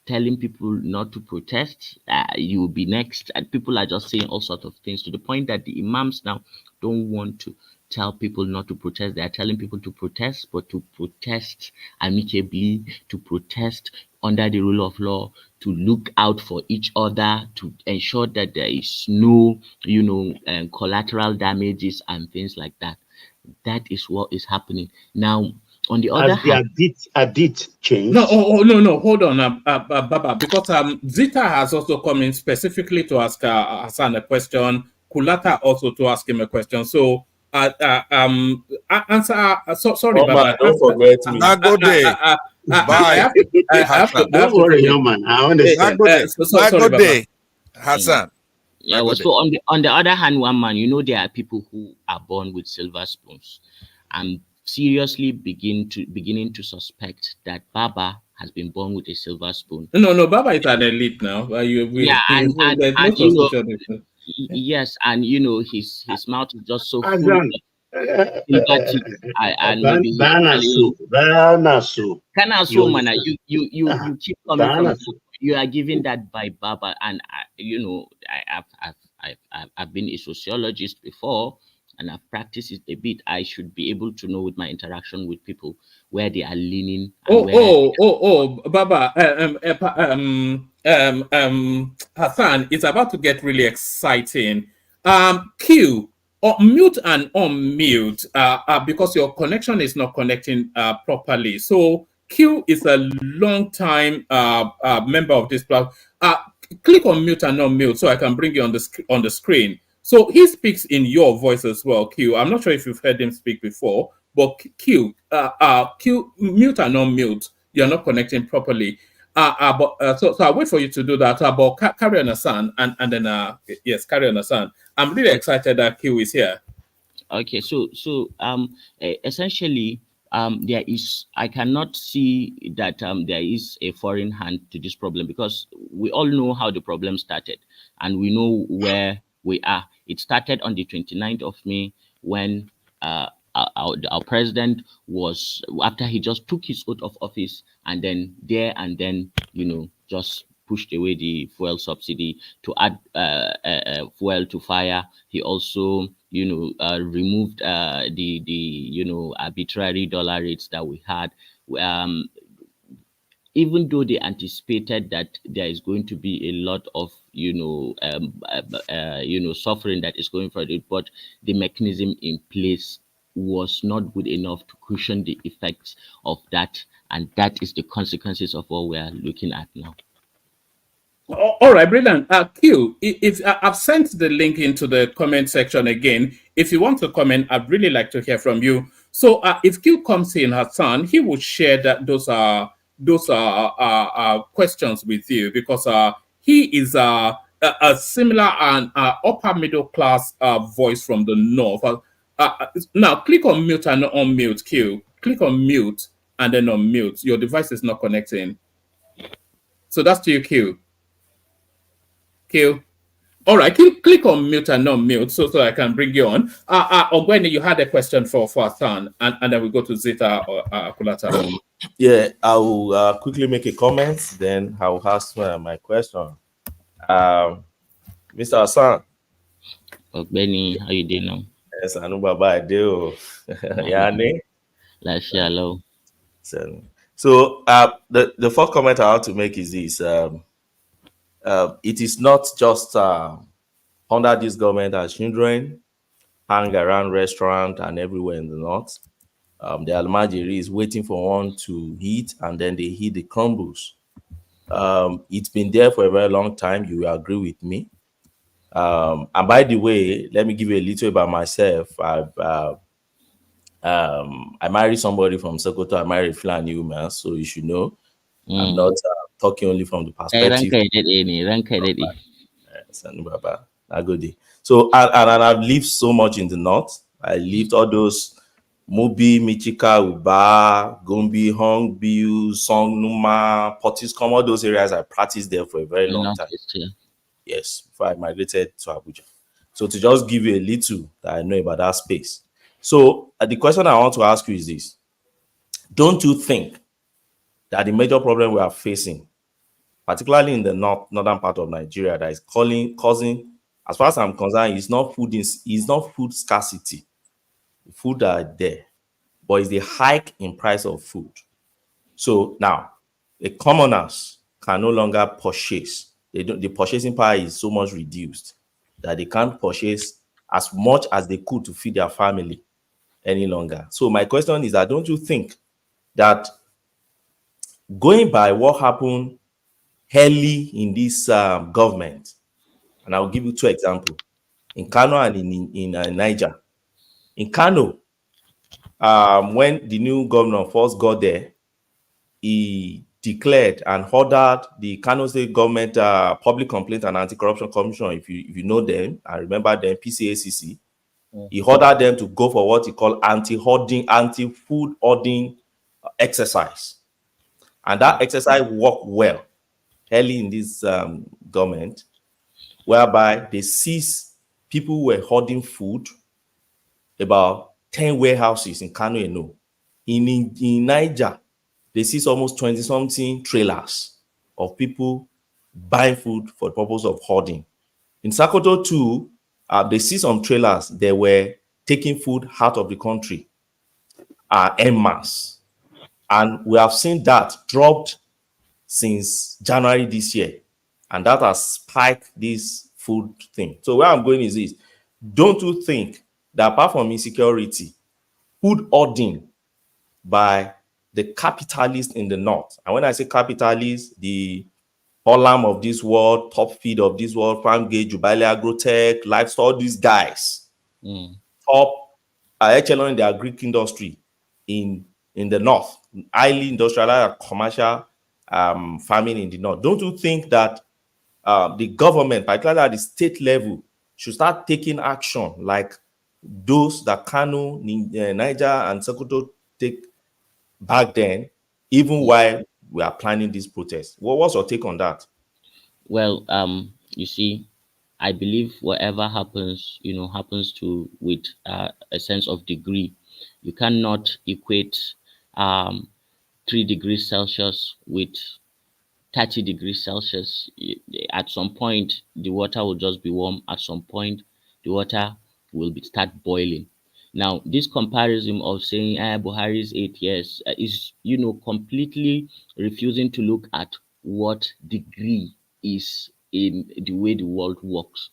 telling people not to protest, you will be next. And people are just saying all sorts of things to the point that the imams now don't want to tell people not to protest. They are telling people to protest, but to protest amicably, to protest under the rule of law, to look out for each other, to ensure that there is no, collateral damages and things like that. That is what is happening now. On the other hand, did change. No, no. Hold on, Baba, because Zita has also come in specifically to ask Hassan a question. Kulata also to ask him a question. So, answer. Sorry, Baba. Don't forget me. Bye. Don't worry, young man. I understand. Sorry, Baba. Hassan. Yeah, well, so on the other hand, one man, there are people who are born with silver spoons. I'm seriously beginning to suspect that Baba has been born with a silver spoon. No, Baba is an elite now. Yes, and his mouth is just so full of silver teeth. You keep coming from. You are giving that by Baba, and I've been a sociologist before, and I've practiced it a bit. I should be able to know with my interaction with people where they are leaning. Baba, Hassan, it's about to get really exciting. Q, mute and unmute, because your connection is not connecting properly. So Q is a long time member of this platform. Click on mute and unmute so I can bring you on the screen. So he speaks in your voice as well, Q. I'm not sure if you've heard him speak before, but Q, mute and unmute. You're not connecting properly. So I'll wait for you to do that. But carry on, Hassan, and then yes, carry on, Hassan. I'm really excited that Q is here. Okay, so essentially, I cannot see that there is a foreign hand to this problem, because we all know how the problem started, and we know where we are. It started on the 29th of May when our president was, after he just took his oath of office, and then just pushed away the fuel subsidy to add fuel to fire. He also removed the arbitrary dollar rates that we had. Even though they anticipated that there is going to be a lot of suffering that is going for it, but the mechanism in place was not good enough to cushion the effects of that, and that is the consequences of what we are looking at now. All right, brilliant. Q, if I've sent the link into the comment section again. If you want to comment, I'd really like to hear from you. So if Q comes in, Hassan, he will share that those are questions with you, because he is a similar and upper middle class voice from the north. Now click on mute and unmute, Q. Click on mute and then unmute. Your device is not connecting. So that's to you, Q. Q. All right, click on mute and unmute so I can bring you on. Ogwene, you had a question for Hassan, and then we go to Zita or Kulata. Yeah, I will quickly make a comment, then I will ask my question. Mr. Hassan. Benny, how you doing now? Yes, I know Baba I do. Yani. Let's share low. So the first comment I want to make is this. It is not just under this government as children hang around restaurant and everywhere in the north. The Almajiri is waiting for one to eat, and then they eat the crumbles. It's been there for a very long time. You will agree with me. And by the way, let me give you a little about myself. I married somebody from Sokoto. I married a Fulani woman, so you should know. I'm not talking only from the perspective. So, and I've lived so much in the north. I lived all those Mubi, Michika, Uba, Gombe, Hongbiu, Songnuma, Potiskum, all those areas I practiced there for a very long time. Yes, before I migrated to Abuja. So to just give you a little that I know about that space. So the question I want to ask you is this. Don't you think that the major problem we are facing, particularly in the northern part of Nigeria, that is causing, as far as I'm concerned, it's not food scarcity. The food are there, but it's the hike in price of food. So now the commoners can no longer purchase. The purchasing power is so much reduced that they can't purchase as much as they could to feed their family any longer. So my question is that don't you think that going by what happened early in this government, and I'll give you two examples, in Kano and in Niger. In Kano, when the new governor first got there, he declared and ordered the Kano State Government Public Complaint and Anti-Corruption Commission, if you know them, I remember them, PCACC. He ordered them to go for what he called anti-food hoarding exercise. And that exercise worked well early in this government, whereby they seized people who were hoarding food, about 10 warehouses in Kano Eno. In Niger, they seized almost 20-something trailers of people buying food for the purpose of hoarding. In Sokoto too, they seized some trailers. They were taking food out of the country en masse. And we have seen that dropped since January this year. And that has spiked this food thing. So where I'm going is this. Don't you think that apart from insecurity, food hoarding by the capitalists in the north, and when I say capitalists, the Olam of this world, Top Feed of this world, Farmgate, Jubilee Agrotech, Livestock, all these guys, top echelon in the agric industry in the north, highly industrialized commercial farming in the north. Don't you think that the government, particularly at the state level, should start taking action like those that Kano, Niger, and Sokoto take back then, even while we are planning this protest? What's your take on that? Well, you see, I believe whatever happens, happens with a sense of degree. You cannot equate 3 degrees Celsius with 30 degrees Celsius. At some point, the water will just be warm. At some point, the water will start boiling. Now, this comparison of saying Buhari's 8 years is, completely refusing to look at what degree is in the way the world works.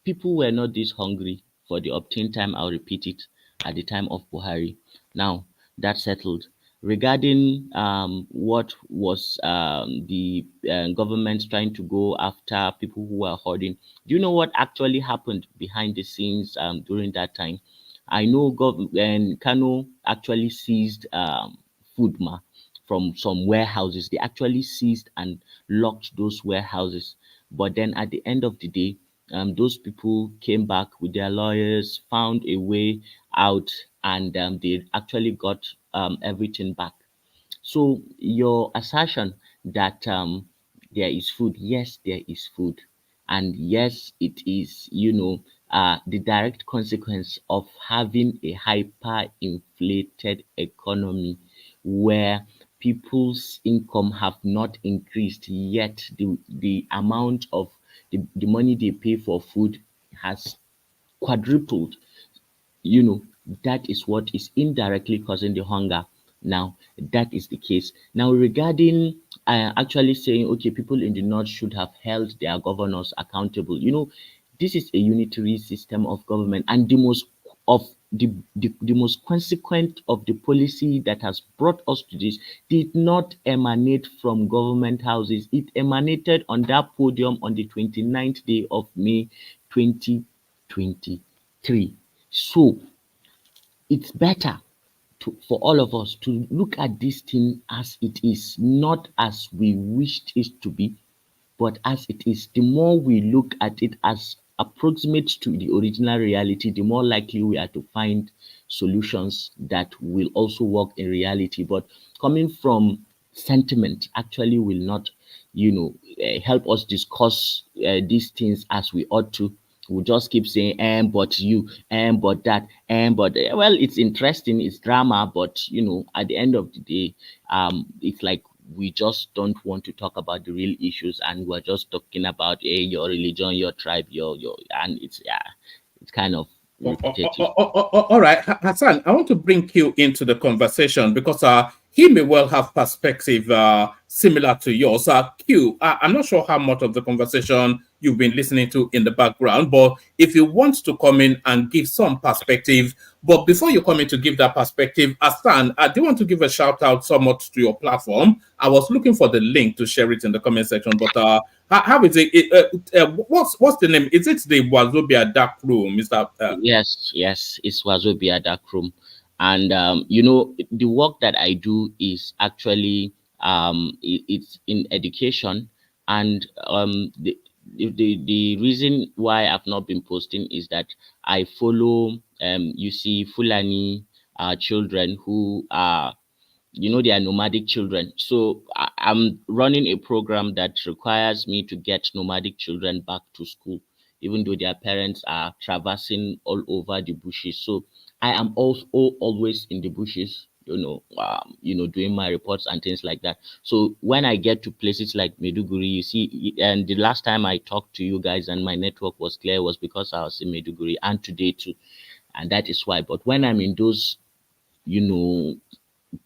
People were not this hungry for the obtained time. I'll repeat it, at the time of Buhari. Now, that's settled. Regarding what was the government trying to go after people who were hoarding, do you know what actually happened behind the scenes during that time? I know Kano actually seized food from some warehouses. They actually seized and locked those warehouses. But then at the end of the day, those people came back with their lawyers, found a way out, and they actually got everything back. So your assertion that there is food, yes, there is food, and yes, it is, the direct consequence of having a hyperinflated economy where people's income have not increased, yet the amount of the money they pay for food has quadrupled. That is what is indirectly causing the hunger. Now, that is the case. Now, regarding actually saying, okay, people in the north should have held their governors accountable. This is a unitary system of government, and the most consequent of the policy that has brought us to this did not emanate from government houses. It emanated on that podium on the 29th day of May 2023. So it's better for all of us to look at this thing as it is, not as we wished it to be, but as it is. The more we look at it as approximate to the original reality, the more likely we are to find solutions that will also work in reality. But coming from sentiment actually will not, help us discuss these things as we ought to. We'll just keep saying, but you, but that, but well, it's interesting, it's drama, but at the end of the day, it's like we just don't want to talk about the real issues, and we're just talking about your religion, your tribe, your, and it's kind of repetitive. All right, Hassan, I want to bring you into the conversation because he may well have perspective similar to yours. Q, I'm not sure how much of the conversation you've been listening to in the background, but if you want to come in and give some perspective, but before you come in to give that perspective, Hassan, I do want to give a shout out somewhat to your platform. I was looking for the link to share it in the comment section, but how is it? What's the name? Is it the Wazobia Dark Room? Is that? Yes, it's Wazobia Dark Room. And the work that I do is actually it's in education, and the reason why I've not been posting is that I follow you see Fulani children who are they are nomadic children. So I'm running a program that requires me to get nomadic children back to school, even though their parents are traversing all over the bushes. So I am also always in the bushes, doing my reports and things like that. So when I get to places like Maiduguri, you see, and the last time I talked to you guys and my network was clear was because I was in Maiduguri, and today too. And that is why. But when I'm in those,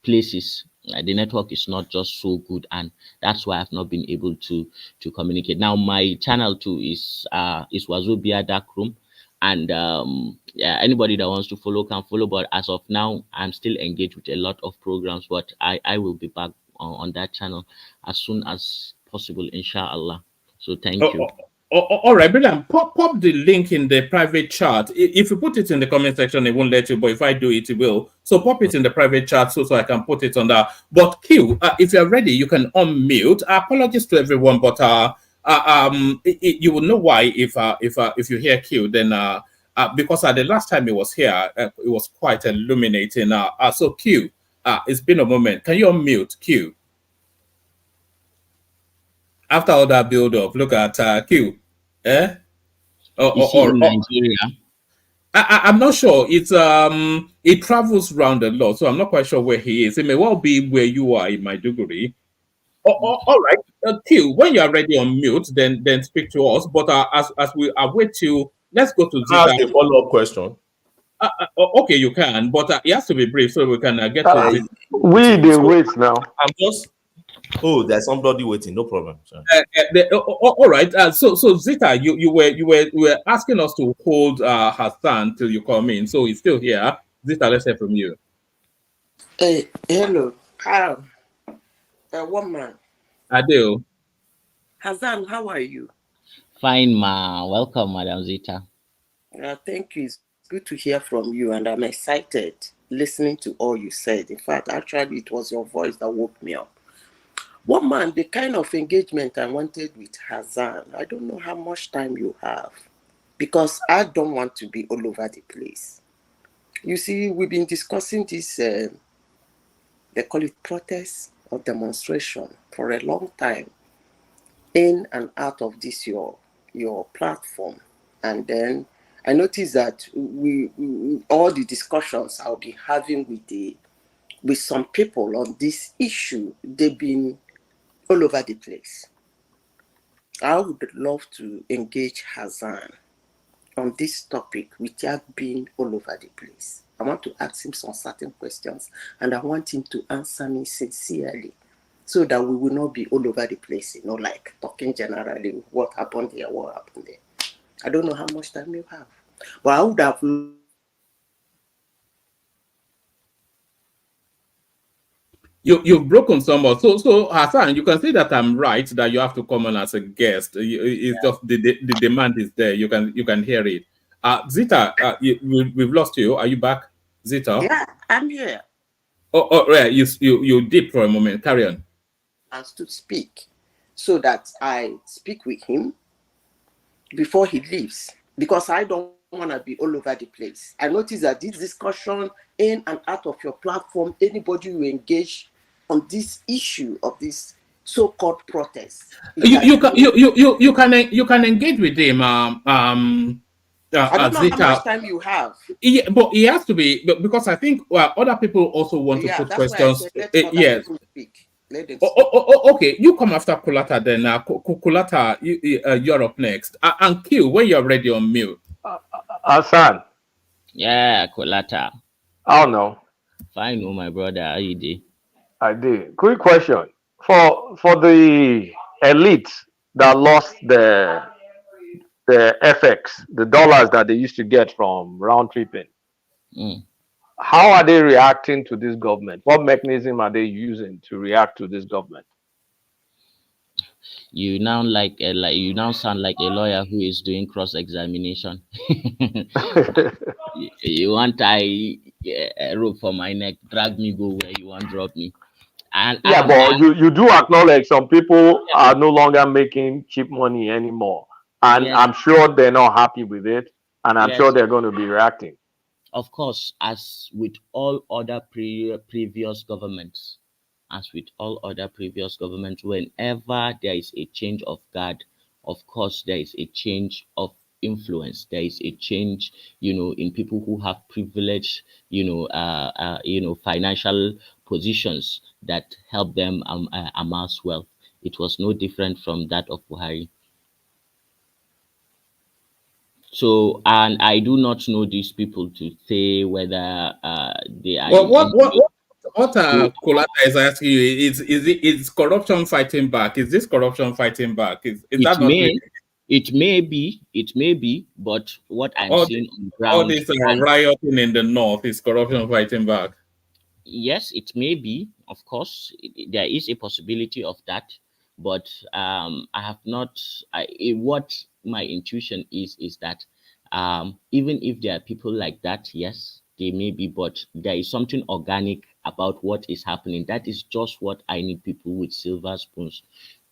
places, the network is not just so good, and that's why I've not been able to communicate. Now my channel too is Wazobia Dark Room, and anybody that wants to follow can follow, but as of now I'm still engaged with a lot of programs, but I will be back on that channel as soon as possible, inshallah. So thank you. All right, brilliant. Pop the link in the private chat. If you put it in the comment section, it won't let you, but if I do it, it will. So pop it in the private chat so I can put it on there. But Q, if you're ready, you can unmute. Apologies to everyone, but you will know why if you hear Q, then because the last time he was here, it was quite illuminating. So Q, it's been a moment. Can you unmute Q? After all that build up, look at Q. Is he in Nigeria? I'm not sure. It's it travels around a lot, so I'm not quite sure where he is. It may well be where you are in Maiduguri. All right, Q. When you are ready on mute, then speak to us. But as we await you, let's go to Zita. Ask a follow-up question. Okay, you can, but it has to be brief so we can get to Zita. We the wait now. I'm just. Oh, there's somebody waiting. No problem. All right. So Zita, you were asking us to hold Hassan till you come in. So he's still here. Zita, let's hear from you. Hello. One man. Adele. Hassan, how are you? Fine, ma. Welcome, Madam Zita. Thank you. It's good to hear from you, and I'm excited listening to all you said. In fact, actually, it was your voice that woke me up. One man, the kind of engagement I wanted with Hassan, I don't know how much time you have, because I don't want to be all over the place. You see, we've been discussing this, they call it protest or demonstration, for a long time, in and out of this your platform. And then I noticed that we all the discussions I'll be having with the with some people on this issue. They've been all over the place. I would love to engage Hassan on this topic without being all over the place. I want to ask him some certain questions, and I want him to answer me sincerely, so that we will not be all over the place, like talking generally, what happened here, what happened there. I don't know how much time you have, but I would have. You've broken some more. So Hassan, you can see that I'm right that you have to come on as a guest. It's just the demand is there. You can hear it. Zita, we've lost you. Are you back, Zita? Yeah, I'm here. Oh, right. You dip for a moment. Carry on. Has to speak, so that I speak with him before he leaves, because I don't want to be all over the place. I notice that this discussion in and out of your platform, anybody you engage on this issue of this so-called protest, You can engage with him. I don't know Zita. how much time you have. Yeah, but it has to be, because I think other people also want to put questions. Yes. Let them Okay, you come after Kulata then. Kulata, you're up next. And Q, when you're ready, on mute. Hassan. Yeah, Kulata. I don't know. Fine, my brother. How you doing? I did. Quick question. For the elites that lost the FX, the dollars that they used to get from round tripping, how are they reacting to this government? What mechanism are they using to react to this government? You now you now sound like a lawyer who is doing cross-examination. You want a rope for my neck, drag me go where you want, drop me. And yeah, but you do acknowledge some people are no longer making cheap money anymore, and yes. I'm sure they're not happy with it, and I'm Yes. sure they're going to be reacting. Of course, as with all other previous governments, whenever there is a change of guard, of course, there is a change of influence. There is a change, in people who have privilege, financial positions that help them amass wealth. It was no different from that of Buhari. So, and I do not know these people to say whether they are. Well, what Kulata is asking you is corruption fighting back? Is this corruption fighting back? Is that not? It may be, but what I'm seeing on ground, all this rioting in the north is corruption fighting back. Yes, it may be. Of course, there is a possibility of that, but I have not. What my intuition is that even if there are people like that, yes, they may be, but there is something organic about what is happening. That is just what I need people with silver spoons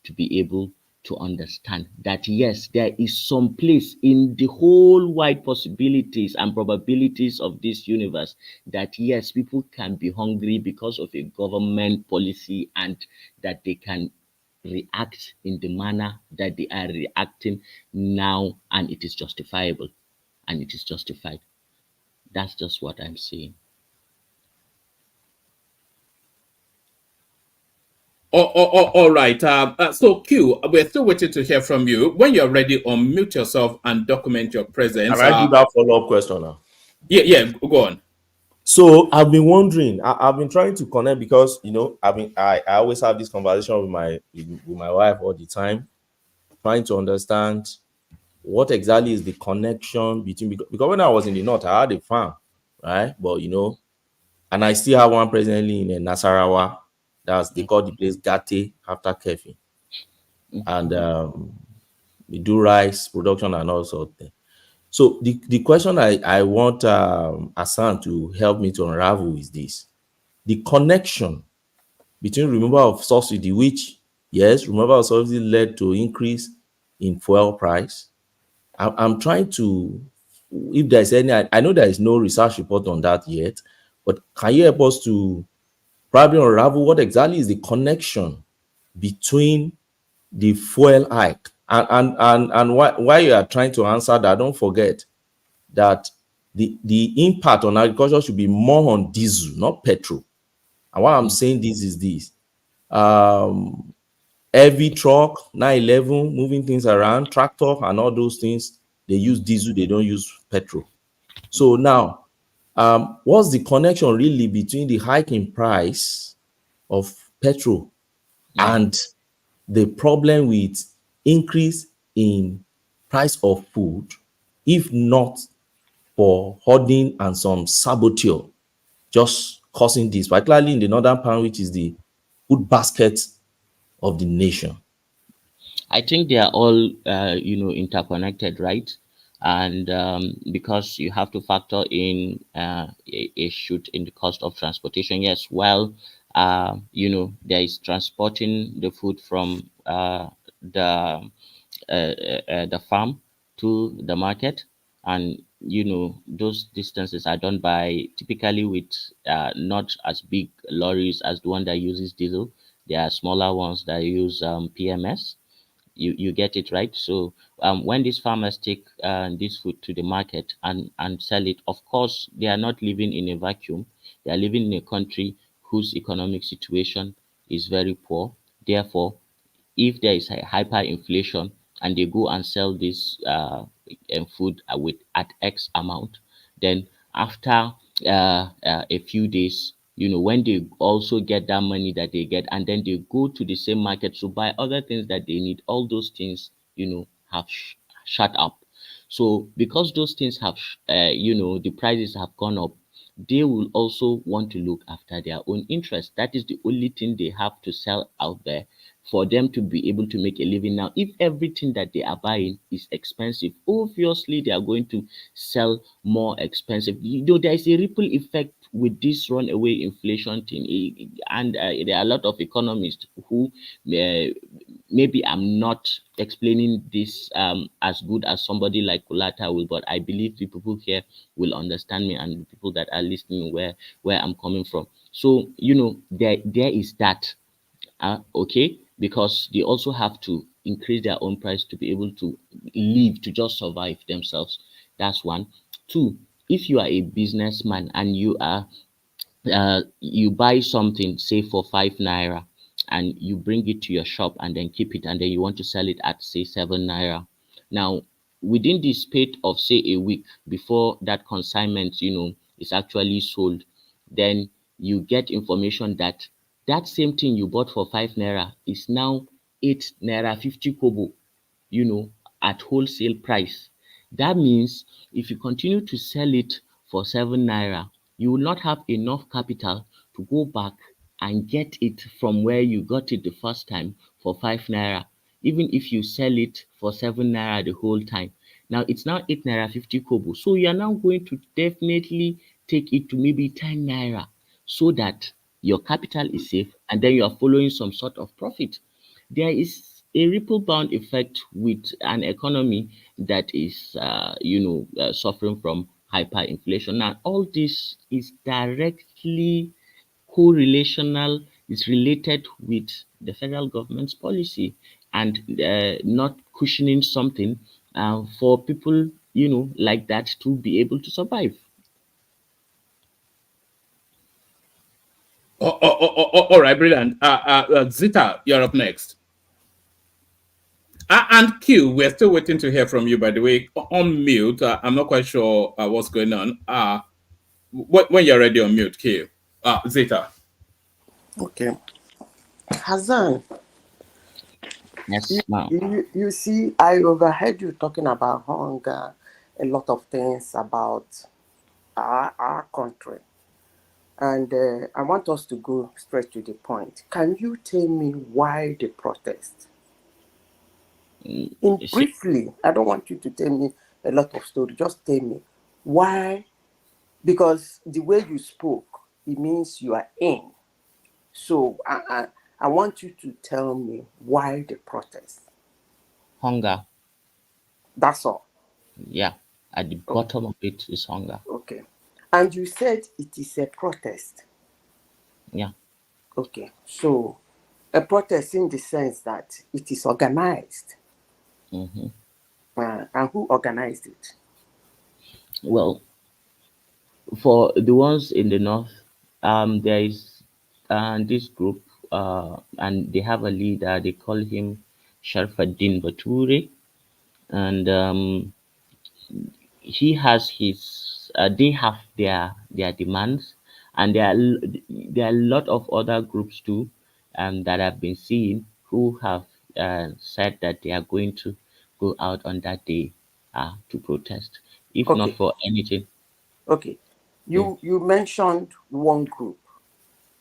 to be able to understand, that yes, there is some place in the whole wide possibilities and probabilities of this universe that yes, people can be hungry because of a government policy, and that they can react in the manner that they are reacting now, and it is justifiable and it is justified. That's just what I'm saying. All right. So Q, we're still waiting to hear from you. When you're ready, unmute yourself and document your presence. Can I do that follow-up question now? Yeah, go on. So I've been wondering. I've been trying to connect because I always have this conversation with my wife all the time, trying to understand what exactly is the connection between, because when I was in the north, I had a farm, right? But and I still have one presently in Nasarawa. They call the place Gate after Kefi. And we do rice production and all sorts of things. So the question I want Hassan to help me to unravel is this: the connection between removal of subsidy, which, yes, removal of subsidy led to increase in fuel price. I'm trying to, if there's any, I know there is no research report on that yet, but can you help us to probably unravel what exactly is the connection between the fuel hike and why you are trying to answer that? Don't forget that the impact on agriculture should be more on diesel, not petrol. And why I'm saying this is this. Heavy truck, 911, moving things around, tractor, and all those things, they use diesel, they don't use petrol. So now, what's the connection really between the hike in price of petrol and the problem with increase in price of food, if not for hoarding and some saboteur just causing this, particularly in the northern part, which is the food basket of the nation? I think they are all, interconnected, right? And because you have to factor in a shoot in the cost of transportation. Yes, well, there is transporting the food from the farm to the market, and those distances are done by typically with not as big lorries as the one that uses diesel. There are smaller ones that use PMS. You get it, right? So when these farmers take this food to the market and sell it, of course they are not living in a vacuum. They are living in a country whose economic situation is very poor. Therefore, if there is a hyperinflation and they go and sell this food with at X amount, then after a few days, when they also get that money that they get, and then they go to the same market to buy other things that they need, all those things, have shut up. So because those things have, the prices have gone up, they will also want to look after their own interest. That is the only thing they have to sell out there for them to be able to make a living. Now, if everything that they are buying is expensive, obviously they are going to sell more expensive. There is a ripple effect with this runaway inflation thing, and there are a lot of economists who maybe I'm not explaining this as good as somebody like Kulata will, but I believe the people here will understand me, and the people that are listening where I'm coming from. So there is that. Okay, because they also have to increase their own price to be able to live, to just survive themselves. That's one. Two, if you are a businessman and you buy something, say for 5 naira, and you bring it to your shop and then keep it, and then you want to sell it at, say, 7 naira. Now, within the space of, say, a week before that consignment, is actually sold, then you get information that that same thing you bought for 5 naira is now 8 naira 50 kobo, at wholesale price. That means if you continue to sell it for 7 naira, you will not have enough capital to go back and get it from where you got it the first time for 5 naira, even if you sell it for 7 naira the whole time. Now it's now 8 naira 50 kobo. So you are now going to definitely take it to maybe 10 naira so that your capital is safe and then you are following some sort of profit. There is a ripple bound effect with an economy that is, suffering from hyperinflation. Now, all this is directly correlational, is related with the federal government's policy and not cushioning something for people, like that to be able to survive. All right, brilliant. Zita, you're up next. And Q, we're still waiting to hear from you, by the way. On mute, I'm not quite sure what's going on. When you're ready on mute, Q. Zita. Okay. Hassan. Yes, ma'am. You see, I overheard you talking about hunger, a lot of things about our country. And I want us to go straight to the point. Can you tell me why the protest? Briefly, I don't want you to tell me a lot of story. Just tell me why. Because the way you spoke, it means you are in. So I want you to tell me why the protest. Hunger. That's all. Yeah, at the bottom of it is hunger. Okay. And you said it is a protest. Yeah. Okay. So a protest in the sense that it is organized. Mm-hmm. And who organized it? Well, for the ones in the north, there is this group, and they have a leader. They call him Sharfaddin Bature, and he has his. They have their demands, and there are a lot of other groups too, that have been seen who have said that they are going to go out on that day to protest, if not Okay, for anything. okay. Yeah. You mentioned one group,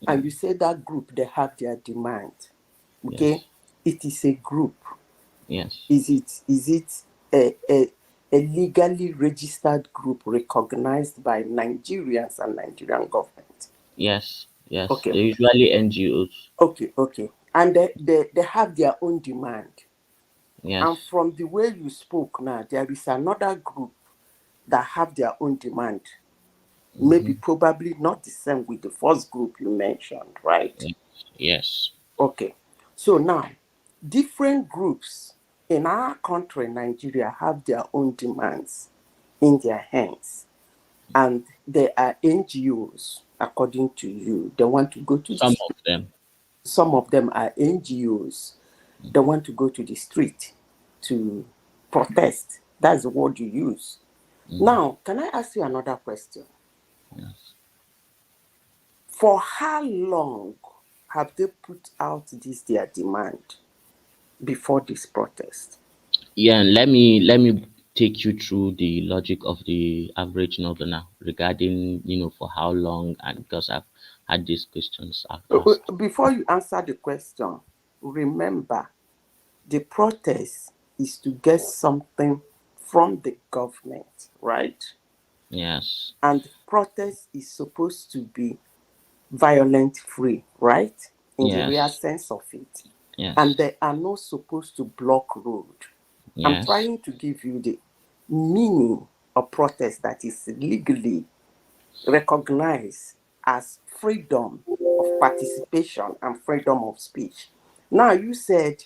and you said that group they have their demand. Okay, Yes. it is a group. Yes. Is it a legally registered group recognized by Nigerians and Nigerian government? Yes. Yes. Okay, They're usually NGOs. okay. And they have their own demand. And Yes. from the way you spoke now, there is another group that have their own demand. Maybe probably not the same with the first group you mentioned, right? Yes. Okay. So now, different groups in our country, Nigeria, have their own demands in their hands. And they are NGOs, according to you. They want to go to the Some of street. them. Some of them are NGOs. They want to go to the street to protest. That's the word you use. Now, can I ask you another question? Yes. For how long have they put out this their demand before this protest? Yeah, and let me take you through the logic of the average northerner regarding, for how long, and because I've had these questions asked. Before you answer the question, remember the protest is to get something from the government, right? Yes. And protest is supposed to be violent free, right? In the real Yes. sense of it. And Yes. they are not supposed to block road. I'm Yes. trying to give you the meaning of protest that is legally recognized as freedom of participation and freedom of speech. Now, you said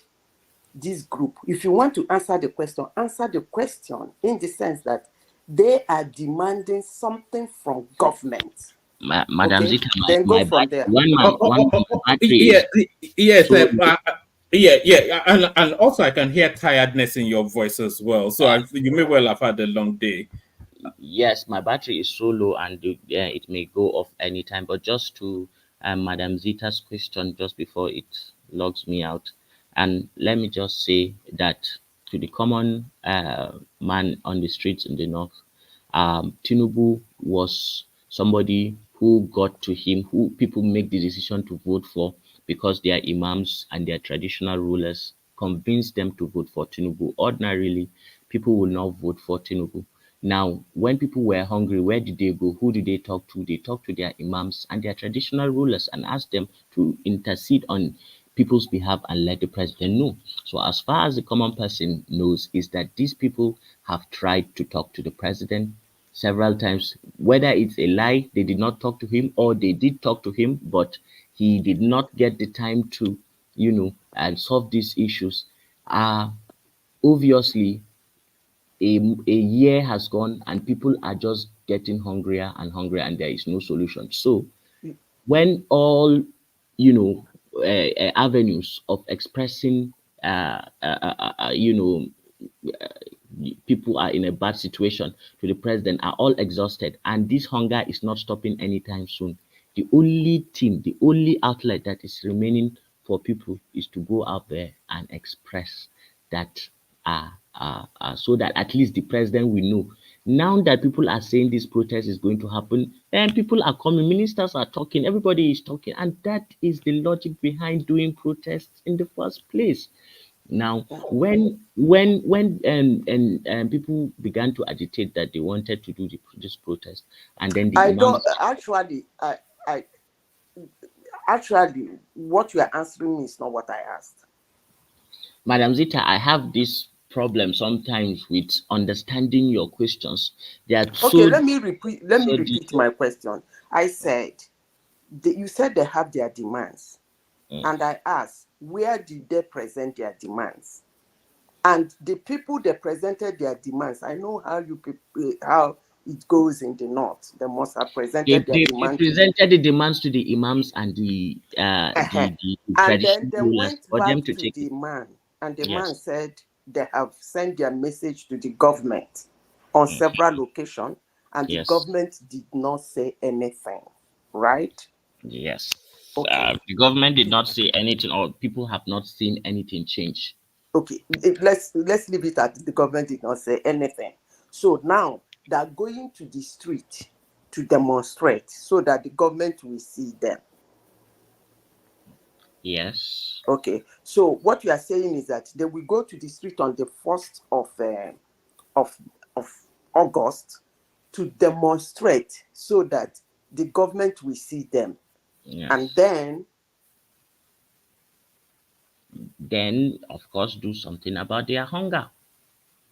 this group, if you want to answer the question in the sense that they are demanding something from government. Madam Okay, Zita, then go my from battery, there. one my battery Yeah, is yes, so yeah, and also I can hear tiredness in your voice as well. So you may well have had a long day. yes, my battery is so low, and it may go off anytime. But just to Madam Zita's question just before it logs me out, and let me just say that to the common man on the streets in the north, Tinubu was somebody who got to him, who people make the decision to vote for because their imams and their traditional rulers convinced them to vote for Tinubu. Ordinarily, people will not vote for Tinubu. Now, when people were hungry, where did they go? Who did they talk to? They talked to their imams and their traditional rulers and asked them to intercede on people's behalf and let the president know. So, as far as the common person knows, is that these people have tried to talk to the president several times. Whether it's a lie, they did not talk to him, or they did talk to him, but he did not get the time to, and solve these issues. Obviously, a year has gone and people are just getting hungrier and hungrier and there is no solution. So when all avenues of expressing people are in a bad situation to the president are all exhausted, and this hunger is not stopping anytime soon, the only thing, the only outlet that is remaining for people is to go out there and express that so that at least the president will know. Now that people are saying this protest is going to happen, and people are coming, ministers are talking, everybody is talking, and that is the logic behind doing protests in the first place. Now, when people began to agitate that they wanted to do this protest, and then the I imams, don't I actually what you are answering me is not what I asked. Madam Zita, I have this problem sometimes with understanding your questions. They are Okay, so let me so repeat detailed. my question. I said you said they have their demands, and I asked where did they present their demands? And the people that presented their demands, I know how it goes in the north. They must have presented their They demand to presented the demands to the imams and the and then traditional they rulers went for them back to to take the it. man, and the man Yes. said they have sent their message to the government on several locations, and the Yes. government did not say anything, right? Yes. Okay. The government did not say anything, or people have not seen anything change. Okay, let's leave it at the government did not say anything. So now they're going to the street to demonstrate so that the government will see them. Yes. Okay, so what you are saying is that they will go to the street on the 1st of August to demonstrate so that the government will see them. Yes. And then of course do something about their hunger.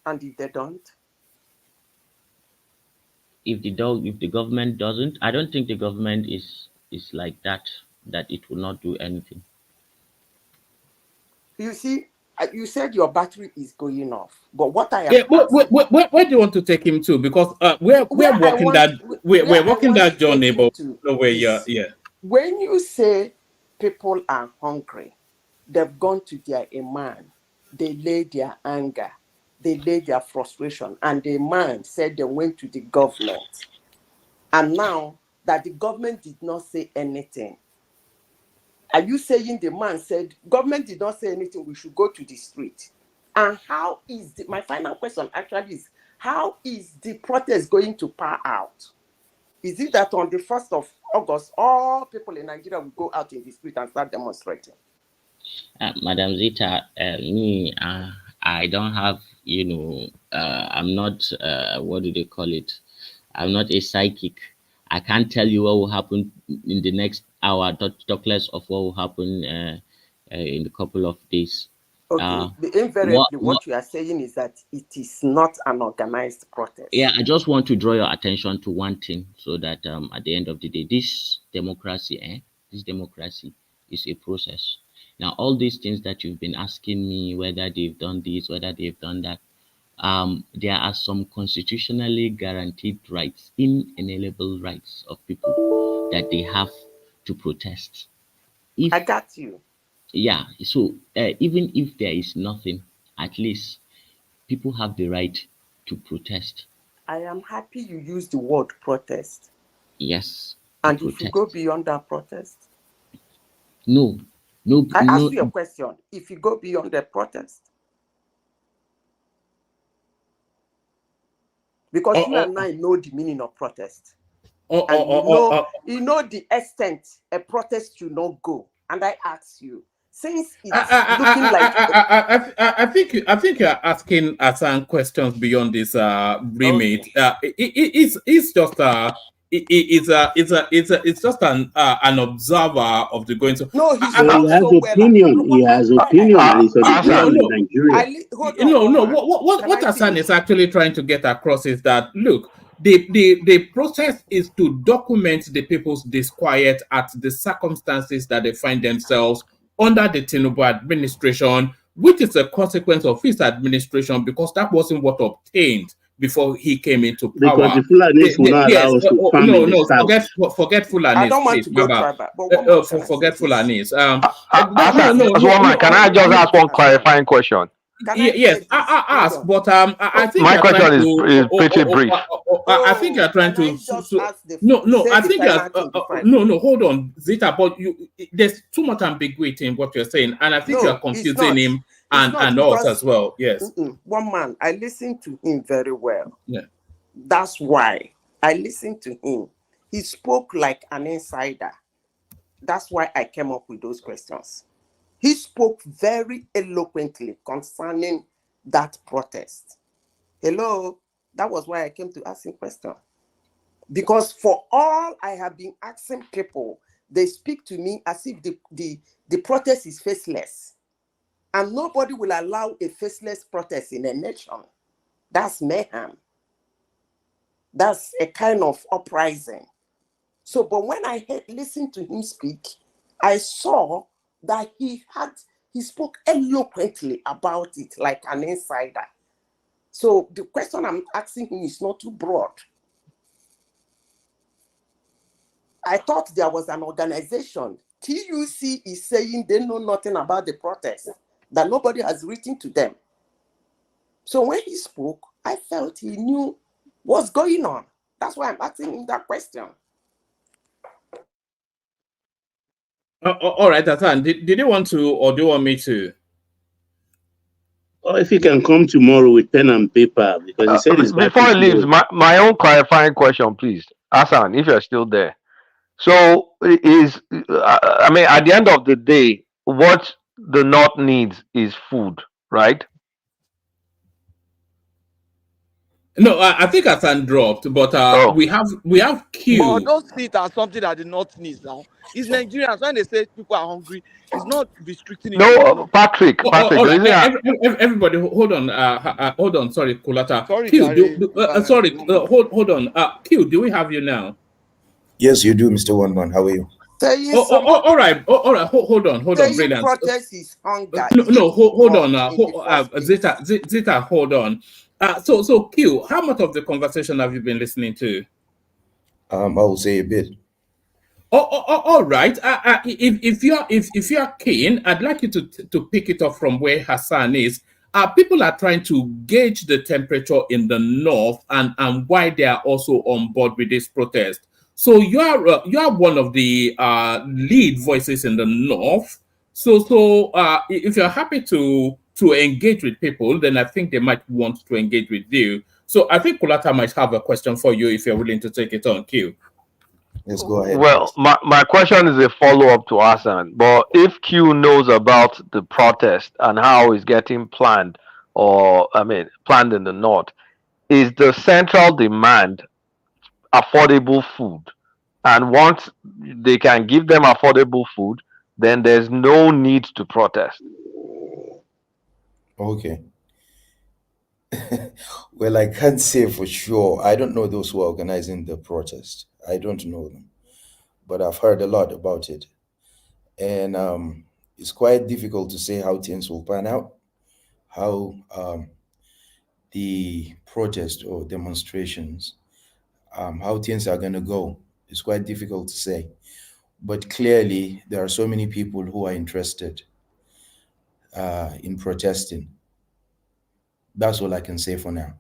And if they don't? If the government doesn't, I don't think the government is like that it will not do anything. You see, you said your battery is going off, but what I am Where do you want to take him to? Because we're walking that journey, but no way. Yeah. When you say people are hungry, they've gone to their imam, they lay their anger, they lay their frustration, and the man said they went to the government. And now that the government did not say anything, are you saying the man said government did not say anything, we should go to the street? And how is my final question actually is, how is the protest going to pan out? Is it that on the 1st of August, all people in Nigeria will go out in the street and start demonstrating? Madam Zita, I don't have, I'm not, what do they call it? I'm not a psychic. I can't tell you what will happen in the next hour, talk less of what will happen in a couple of days. Okay, invariably, what you are saying is that it is not an organized protest. Yeah, I just want to draw your attention to one thing so that at the end of the day, this democracy is a process. Now, all these things that you've been asking me, whether they've done this, whether they've done that, there are some constitutionally guaranteed rights, inalienable rights of people that they have to protest. I got you. Yeah, so even if there is nothing, at least people have the right to protest. I am happy you use the word protest. Yes. And if you go beyond that protest? No. I ask you a question. If you go beyond the protest? Because you and I know the meaning of protest. And you know the extent a protest should not go. And I ask you, since it's looking like I think you're asking some questions beyond this remit. Okay. It's just an observer of the going. No, he's he has opinion. He has opinion, and it's on the ground in Nigeria. What Hassan is actually trying to get across is that, look, the process is to document the people's disquiet at the circumstances that they find themselves under the Tinubu administration, which is a consequence of his administration, because that wasn't what obtained before he came into power. Because the Fulanis will not allow us to farm in the south. Forget Fulanis. I don't want to go tribal, but forget Fulanis. Can I just ask one clarifying question? Yes, I ask, but I think my question is pretty brief. I think you're trying to. I think you're. Hold on, Zita, but there's too much ambiguity in what you're saying, and I think you're confusing him and us as well. Yes. One man, I listened to him very well. Yeah. That's why I listened to him. He spoke like an insider. That's why I came up with those questions. He spoke very eloquently concerning that protest. Hello, that was why I came to ask him questions. Because for all I have been asking people, they speak to me as if the protest is faceless. And nobody will allow a faceless protest in a nation. That's mayhem. That's a kind of uprising. So, but when I listened to him speak, I saw that he spoke eloquently about it like an insider. So the question I'm asking him is not too broad. I thought there was an organization. TUC is saying they know nothing about the protest, that nobody has written to them. So when he spoke, I felt he knew what's going on. That's why I'm asking him that question. All right, Hassan, did you want to, or do you want me to? Or if he can come tomorrow with pen and paper, because he said he's back Before to he leaves, school. my own clarifying question, please, Hassan, if you're still there. So I mean, at the end of the day, what the North needs is food, right? No, I think Hassan dropped, but we have But Q. don't see it as something that the North needs now. It's Nigerians. When they say people are hungry, it's not restricting it to the North. Patrick, All the right, reason everybody, hold on, hold on. Sorry, Kulata. Sorry, Q, Jare. sorry, hold on. Q, do we have you now? Yes, you do, Mr. One Man. How are you? Saying All right, hold on, saying brilliant. protest is hunger. No, hold on, Zita, Zita, hold on. So Q, how much of the conversation have you been listening to? I will say a bit. All right. If you're keen, I'd like you to pick it up from where Hassan is. People are trying to gauge the temperature in the north and why they are also on board with this protest. So you are one of the lead voices in the north. So if you're happy to engage with people, then I think they might want to engage with you. So I think Kulata might have a question for you if you're willing to take it on, Q. Let's go ahead. well, my question is a follow-up to Hassan. But if Q knows about the protest and how it's getting planned, planned in the north, is the central demand affordable food? And once they can give them affordable food, then there's no need to protest. Okay. Well, I can't say for sure. I don't know those who are organizing the protest. I don't know them, but I've heard a lot about it. And it's quite difficult to say how things will pan out, how the protest or demonstrations, how things are going to go. It's quite difficult to say. But clearly, there are so many people who are interested in protesting. That's all I can say for now.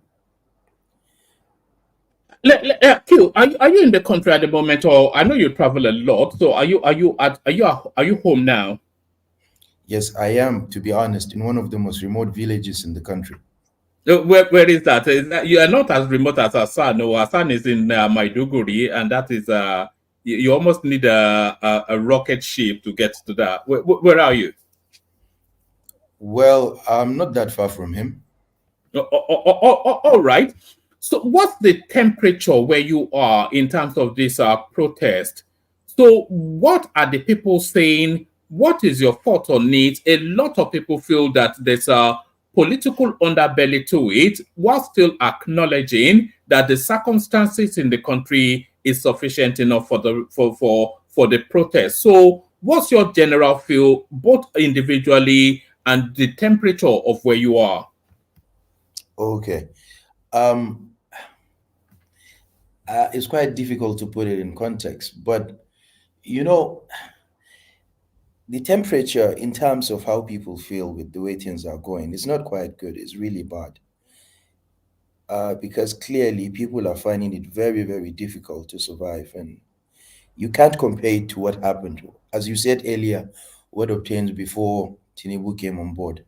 Q, are you in the country at the moment, or I know you travel a lot? So are you home now? Yes, I am, to be honest, in one of the most remote villages in the country. Where is that? You are not as remote as Hassan. No, Hassan is in Maiduguri, and that is you almost need a rocket ship to get to that. Where are you? Well, I'm not that far from him. All right. So what's the temperature where you are in terms of this protest? So what are the people saying? What is your thought on it? A lot of people feel that there's a political underbelly to it, while still acknowledging that the circumstances in the country is sufficient enough for the protest. So what's your general feel, both individually and the temperature of where you are? Okay. It's quite difficult to put it in context, but you know, the temperature in terms of how people feel with the way things are going is not quite good. It's really bad. Because clearly people are finding it very, very difficult to survive. And you can't compare it to what happened. As you said earlier, what obtained before Tinubu came on board.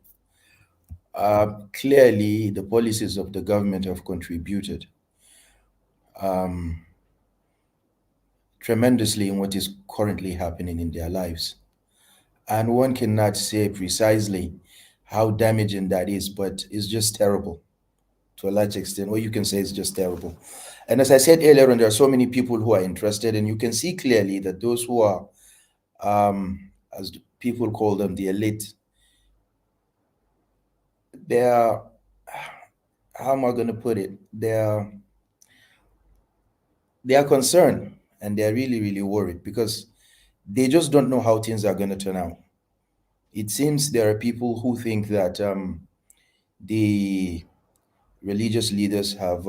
Clearly, the policies of the government have contributed tremendously in what is currently happening in their lives. And one cannot say precisely how damaging that is, but it's just terrible to a large extent. What you can say is just terrible. And as I said earlier on, there are so many people who are interested, and you can see clearly that those who are, as people call them, the elite, they are, how am I going to put it? They are concerned, and they're really, really worried because they just don't know how things are going to turn out. It seems there are people who think that the religious leaders have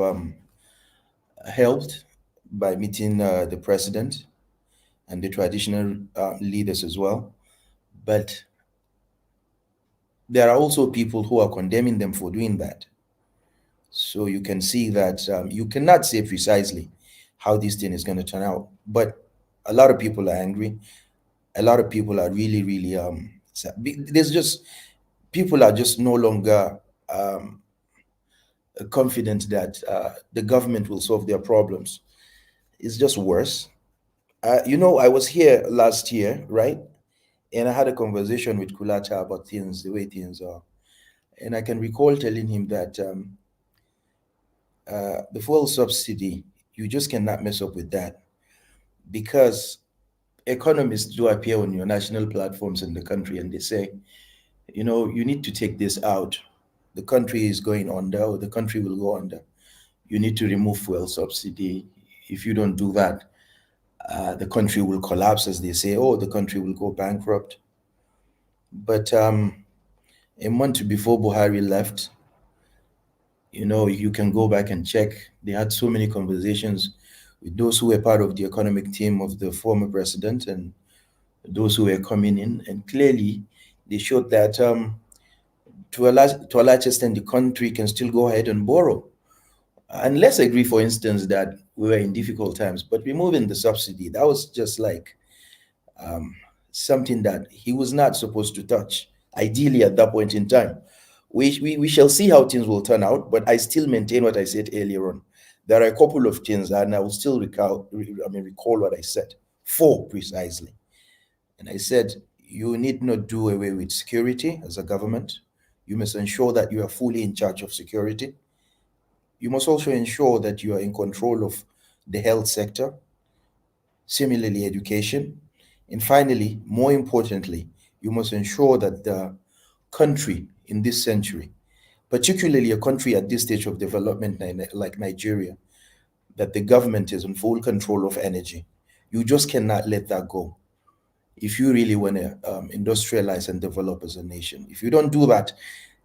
helped by meeting the president, and the traditional leaders as well. But there are also people who are condemning them for doing that. So you can see that you cannot say precisely how this thing is going to turn out. But a lot of people are angry. A lot of people are really, really there's just people are just no longer confident that the government will solve their problems. It's just worse. I was here last year, right? And I had a conversation with Kulata about things, the way things are. And I can recall telling him that the fuel subsidy, you just cannot mess up with that, because economists do appear on your national platforms in the country and they say, you need to take this out. The country is going under, or the country will go under. You need to remove fuel subsidy. If you don't do that, the country will collapse, as they say, or the country will go bankrupt. But a month before Buhari left, you can go back and check. They had so many conversations with those who were part of the economic team of the former president and those who were coming in. And clearly, they showed that to a large extent, the country can still go ahead and borrow. And let's agree, for instance, that we were in difficult times, but removing the subsidy, that was just like something that he was not supposed to touch, ideally at that point in time. We shall see how things will turn out, but I still maintain what I said earlier on. There are a couple of things, and I will still recall what I said. 4 precisely. And I said, you need not do away with security as a government. You must ensure that you are fully in charge of security. You must also ensure that you are in control of the health sector, similarly education. And finally, more importantly, you must ensure that the country in this century, particularly a country at this stage of development like Nigeria, that the government is in full control of energy. You just cannot let that go if you really want to industrialize and develop as a nation. If you don't do that,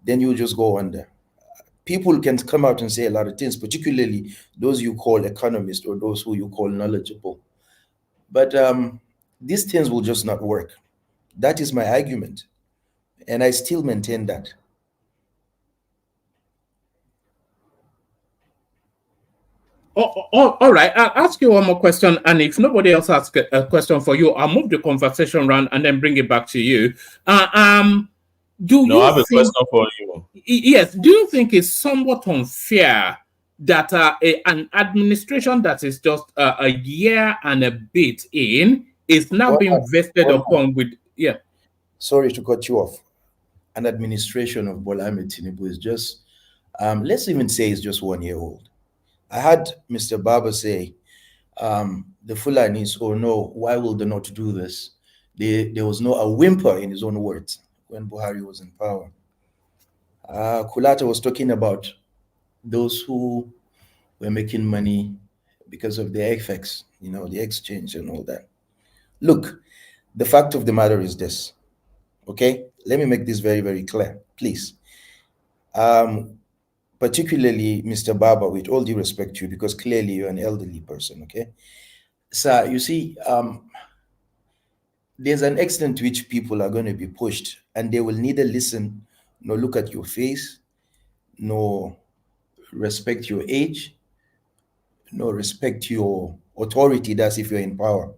then you just go under. People can come out and say a lot of things, particularly those you call economists or those who you call knowledgeable. But these things will just not work. That is my argument. And I still maintain that. All right. I'll ask you one more question. And if nobody else asks a question for you, I'll move the conversation around and then bring it back to you. I have a question for you. Yes. Do you think it's somewhat unfair that an administration that is just a year and a bit in is now being vested upon with, Sorry to cut you off. An administration of Bola Ahmed Tinubu is just, let's even say it's just 1 year old. I had Mr. Barber say, the Fulanis, oh no, why will they not do this? There was a whimper in his own words when Buhari was in power. Kulata was talking about those who were making money because of the FX, the exchange and all that. Look, the fact of the matter is this, okay? Let me make this very, very clear, please. Particularly Mr. Barber, with all due respect to you, because clearly you're an elderly person, okay? So you see, there's an extent to which people are going to be pushed and they will neither listen nor look at your face, nor respect your age, nor respect your authority. That's if you're in power.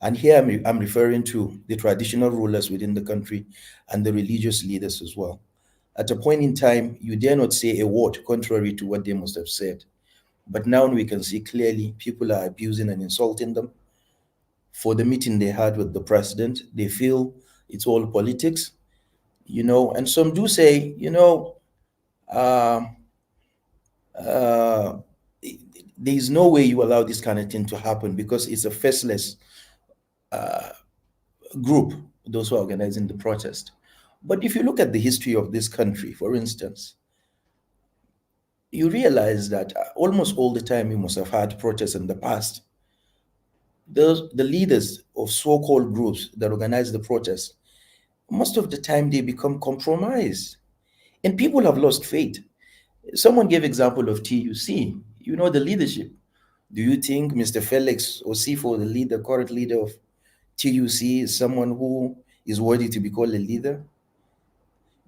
And here I'm referring to the traditional rulers within the country and the religious leaders as well. At a point in time, you dare not say a word contrary to what they must have said. But now we can see clearly people are abusing and insulting them. For the meeting they had with the president, they feel it's all politics, and some do say, there's no way you allow this kind of thing to happen because it's a faceless group, those who are organizing the protest. But if you look at the history of this country, for instance, you realize that almost all the time we must have had protests in the past. The leaders of so-called groups that organize the protests, most of the time they become compromised. And people have lost faith. Someone gave example of TUC, the leadership. Do you think Mr. Felix Osifo, the current leader of TUC is someone who is worthy to be called a leader?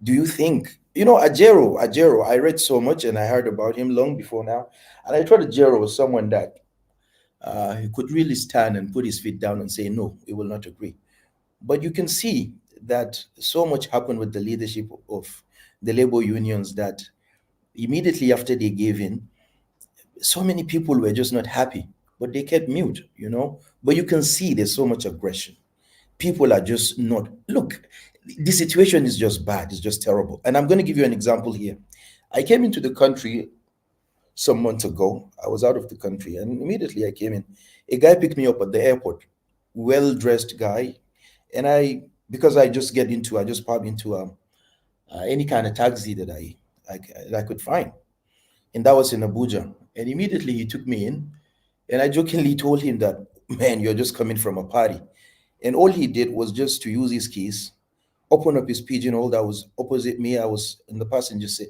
Do you think, Ajero, I read so much and I heard about him long before now. And I thought Ajero was someone that he could really stand and put his feet down and say, no, we will not agree. But you can see that so much happened with the leadership of the labor unions that immediately after they gave in, so many people were just not happy, but they kept mute, But you can see there's so much aggression. People are just not, look, the situation is just bad, it's just terrible. And I'm going to give you an example here. I came into the country some months ago. I was out of the country and immediately I came in. A guy picked me up at the airport, well-dressed guy. And because I just pop into any kind of taxi that I could find. And that was in Abuja. And immediately he took me in and I jokingly told him that, man, you're just coming from a party. And all he did was just to use his keys, open up his pigeonhole that was opposite me. I was in the passenger seat.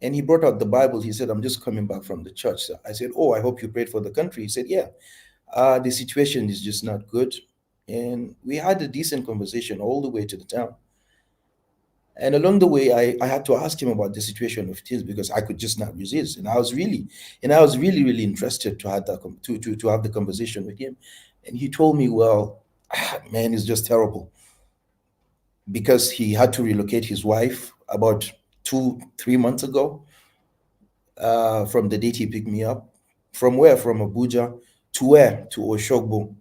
And he brought out the Bible. He said, I'm just coming back from the church. So I said, oh, I hope you prayed for the country. He said, yeah, the situation is just not good. And we had a decent conversation all the way to the town. And along the way, I had to ask him about the situation of things because I could just not resist. And I was really, really interested to have to have the conversation with him. And he told me, well, man, it's just terrible. Because he had to relocate his wife about 2-3 months ago from the date he picked me up. From where? From Abuja to where? To Oshogbo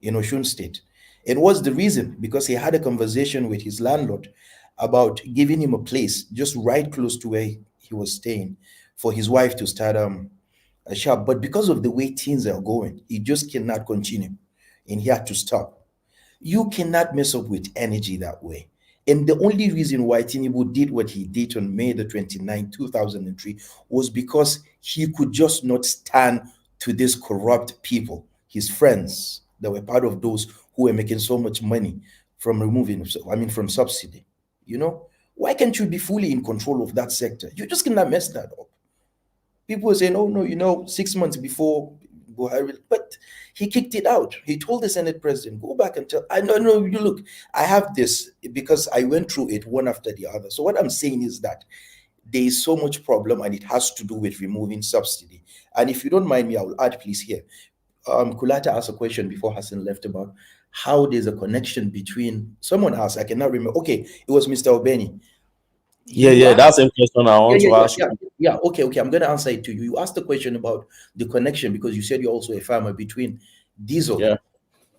in Osun State. And what's the reason? Because he had a conversation with his landlord about giving him a place just right close to where he was staying for his wife to start a shop. But because of the way things are going, he just cannot continue and he had to stop. You cannot mess up with energy that way. And the only reason why Tinubu did what he did on May the 29th, 2003 was because he could just not stand to these corrupt people, his friends that were part of those who were making so much money from from subsidy. Why can't you be fully in control of that sector? You just cannot mess that up. People are saying, oh no, 6 months before Buhari, but he kicked it out. He told the Senate president, go back and tell, you look, I have this because I went through it one after the other. So what I'm saying is that there is so much problem and it has to do with removing subsidy. And if you don't mind me, I will add please here. Kulata asked a question before Hassan left about how there's a connection between, someone asked, I cannot remember. Okay, it was Mr. Obeni. Yeah, that's the question I want to ask. Yeah, okay, I'm going to answer it to you. You asked the question about the connection because you said you're also a farmer between diesel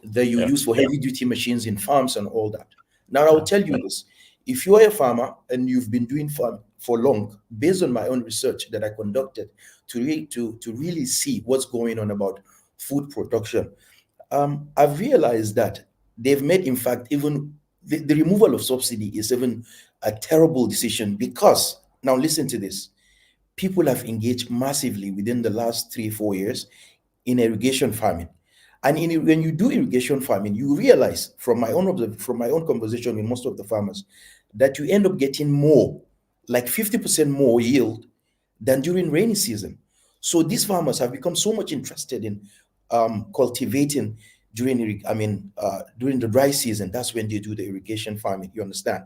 that you use for heavy duty machines in farms and all that. Now, I'll tell you this. If you are a farmer and you've been doing farm for long, based on my own research that I conducted to really see what's going on about food production, I've realized that they've made, in fact, even the removal of subsidy is even a terrible decision because, now listen to this, people have engaged massively within the last 3-4 years in irrigation farming. And when you do irrigation farming, you realize from my own conversation with most of the farmers that you end up getting more, like 50% more yield than during rainy season. So these farmers have become so much interested in cultivating during the dry season. That's when they do the irrigation farming, you understand?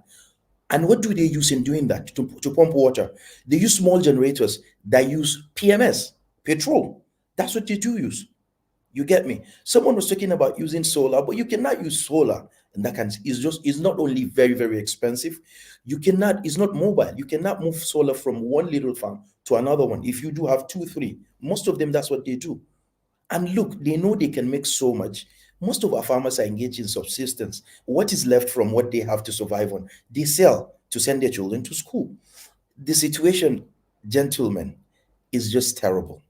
And what do they use in doing that? To pump water. They use small generators that use PMS, petrol. That's what they do use. You get me? Someone was talking about using solar, but you cannot use solar. And that it's not only very, very expensive. It's not mobile. You cannot move solar from one little farm to another one. If you do have 2, 3, most of them, that's what they do. And look, they know they can make so much. Most of our farmers are engaged in subsistence. What is left from what they have to survive on? They sell to send their children to school. The situation, gentlemen, is just terrible.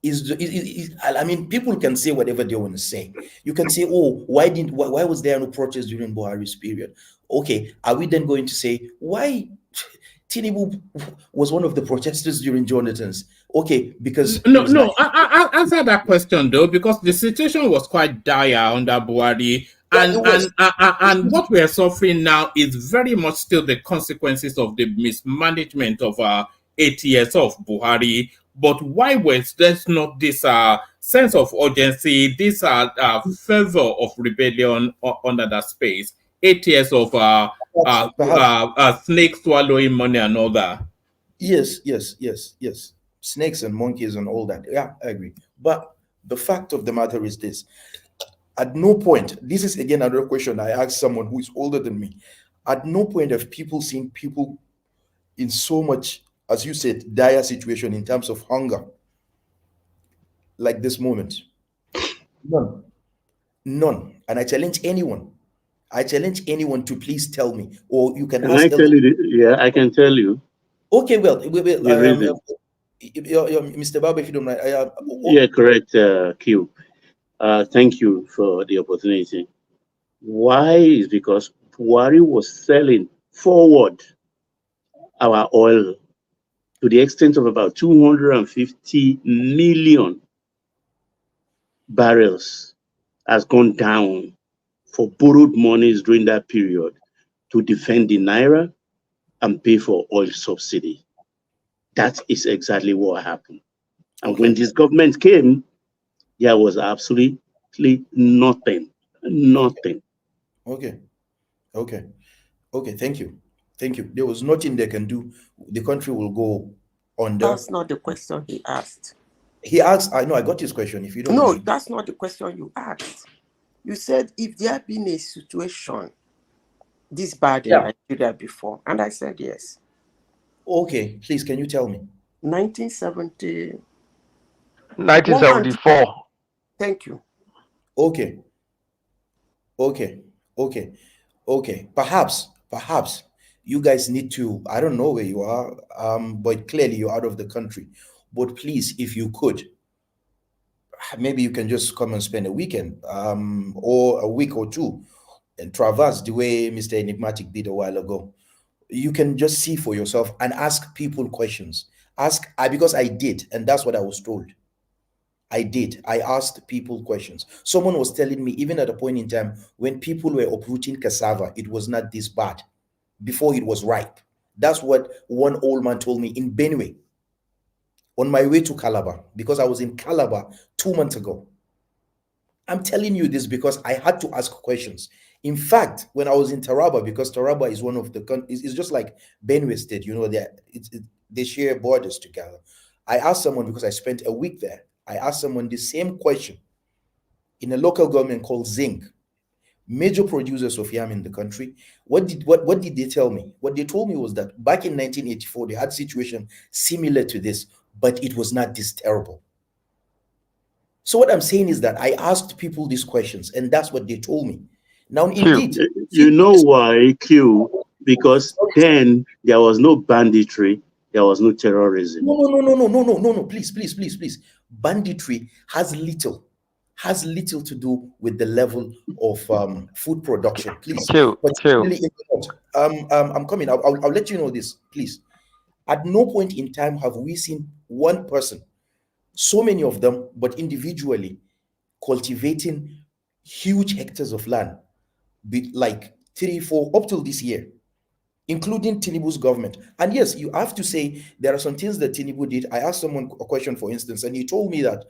People can say whatever they want to say. You can say, oh, why was there no protest during Buhari's period? Okay, are we then going to say, why Tinubu was one of the protesters during Jonathan's? Okay, because I answer that question though, because the situation was quite dire under Buhari, and what we are suffering now is very much still the consequences of the mismanagement of 8 years of Buhari. But why was there not this sense of urgency, this fervor of rebellion under that space, 8 years of snake swallowing money and all that. Yes. Snakes and monkeys and all that. Yeah, I agree. But the fact of the matter is this. At no point, this is again another question I asked someone who is older than me. At no point have people seen people in so much, as you said, dire situation in terms of hunger like this moment. None. And I challenge anyone. To please tell me, or you can Can ask. I tell you? Yeah, I can tell you. Okay, well, Mr. Baba, if you don't mind. Yeah, correct, Q. Thank you for the opportunity. Why is because Buhari was selling forward our oil to the extent of about 250 million barrels has gone down for borrowed monies during that period to defend the Naira and pay for oil subsidy. That is exactly what happened. And when this government came, there was absolutely nothing. Okay. Thank you. There was nothing they can do. The country will go under. That's not the question he asked. He asked, I know, I got his question. If you don't No, mind. that's not the question you asked. You said if there had been a situation this bad in Nigeria before, and I said yes. Okay, please, can you tell me? 1974. Thank you. Okay. Perhaps you guys need to, I don't know where you are, but clearly you're out of the country. But please, if you could, maybe you can just come and spend a weekend, or a week or two, and traverse the way Mr. Enigmatic did a while ago. You can just see for yourself and ask people questions. Because I did, and that's what I was told. I did. I asked people questions. Someone was telling me, even at a point in time when people were uprooting cassava, it was not this bad before it was ripe. That's what one old man told me in Benue on my way to Calabar, because I was in Calabar 2 months ago. I'm telling you this because I had to ask questions. In fact, when I was in Taraba, because Taraba is one of the, it's just like Benue State, they share borders together. I asked someone, because I spent a week there, I asked someone the same question in a local government called Zinc, major producers of yam in the country. What did they tell me? What they told me was that back in 1984, they had a situation similar to this, but it was not this terrible. So what I'm saying is that I asked people these questions, and that's what they told me. Now, indeed, you know why, Q? Because then there was no banditry, there was no terrorism. No. Please. Banditry has little to do with the level of food production. Please. I'm coming. I'll let you know this, please. At no point in time have we seen one person, so many of them, but individually, cultivating huge hectares of land, like 3, 4, up till this year, including Tinubu's government. And yes, you have to say there are some things that Tinubu did. I asked someone a question, for instance, and he told me that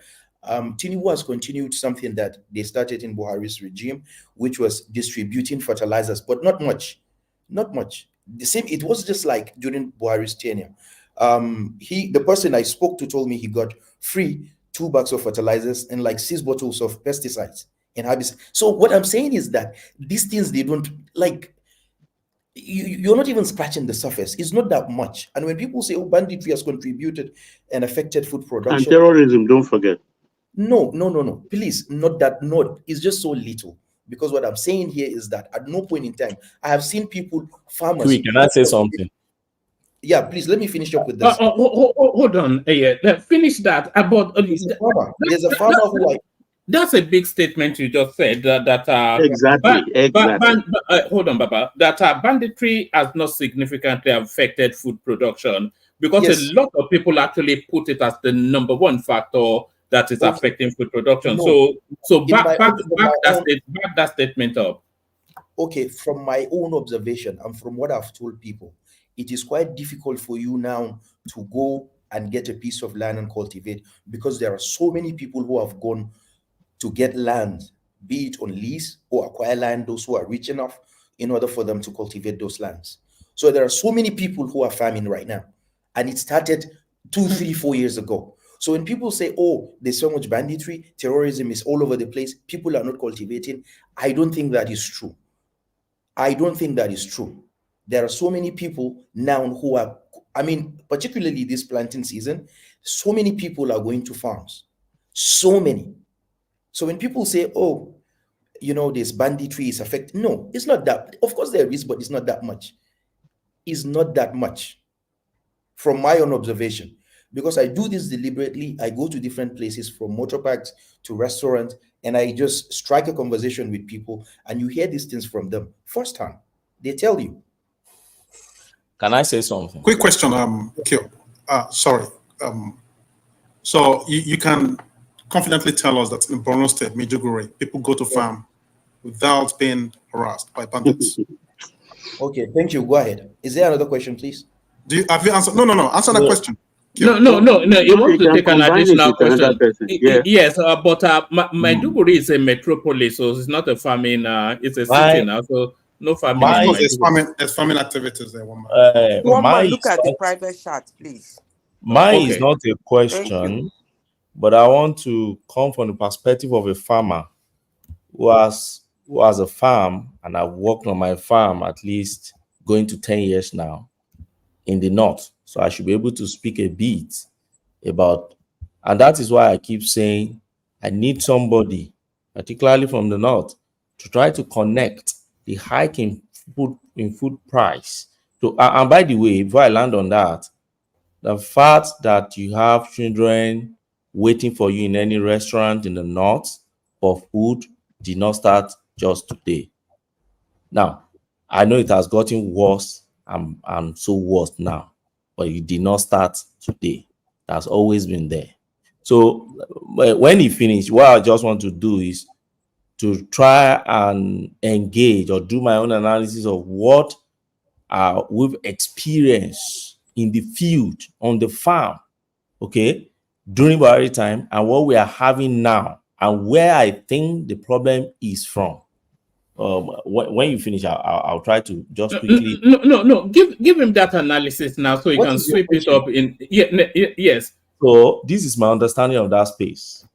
Tinubu has continued something that they started in Buhari's regime, which was distributing fertilizers, but not much. The same, it was just like during Buhari's tenure. The person I spoke to told me he got free 2 bags of fertilizers and like 6 bottles of pesticides and herbicides. So what I'm saying is that these things, they don't, like, you're not even scratching the surface. It's not that much. And when people say, oh, banditry has contributed and affected food production. And terrorism, don't forget. No. Please, not that. No, it's just so little. Because what I'm saying here is that at no point in time, I have seen people, farmers. Quick, can I say something? Yeah, please, let me finish up with this. Hold on. Finish that. There's a farmer who That's a big statement you just said. Exactly. Hold on, Baba. That banditry has not significantly affected food production, because a lot of people actually put it as the number one factor that is affecting food production. No. So back that statement up. Okay, from my own observation and from what I've told people, it is quite difficult for you now to go and get a piece of land and cultivate, because there are so many people who have gone to get land, be it on lease or acquire land, those who are rich enough in order for them to cultivate those lands. So there are so many people who are farming right now. And it started 2, 3, 4 years ago. So when people say, oh, there's so much banditry, terrorism is all over the place, people are not cultivating, I don't think that is true. I don't think that is true. There are so many people now who are, I mean, particularly this planting season, so many people are going to farms. So many. So when people say, oh, you know, this banditry is affecting, no, it's not that. Of course there is, but it's not that much. It's not that much from my own observation, because I do this deliberately. I go to different places, from motor parks to restaurants, and I just strike a conversation with people, and you hear these things from them firsthand. They tell you. Can I say something? Quick question, Kyo. Sorry. So you can confidently tell us that in Borno State, Maiduguri, people go to farm without being harassed by bandits. Okay, thank you. Go ahead. Is there another question, please? Have you answered? No. Answer that question. No, Kyo. you You want to can take an combine it additional with another question? person. Yeah. Yes, but Maiduguri is a metropolis, so it's not a farming. It's a city now, so no farming. Of in course, Maiduguri. there's farming activities there. One man, look at the private shot, please. Mine Okay. is not a question, but I want to come from the perspective of a farmer who has a farm, and I've worked on my farm at least going to 10 years now in the north. So I should be able to speak a bit about, and that is why I keep saying I need somebody, particularly from the north, to try to connect the hike in food price to. And by the way, before I land on that, the fact that you have children waiting for you in any restaurant in the north for food did not start just today. Now, I know it has gotten worse and so worse now, but it did not start today. It has always been there. So when he finished, what I just want to do is to try and engage or do my own analysis of what we've experienced in the field, on the farm, okay, during Buhari time, and what we are having now, and where I think the problem is from. When you finish, I'll try to just quickly. No. Give him that analysis now, so he can sweep it up in. Yes. So this is my understanding of that space.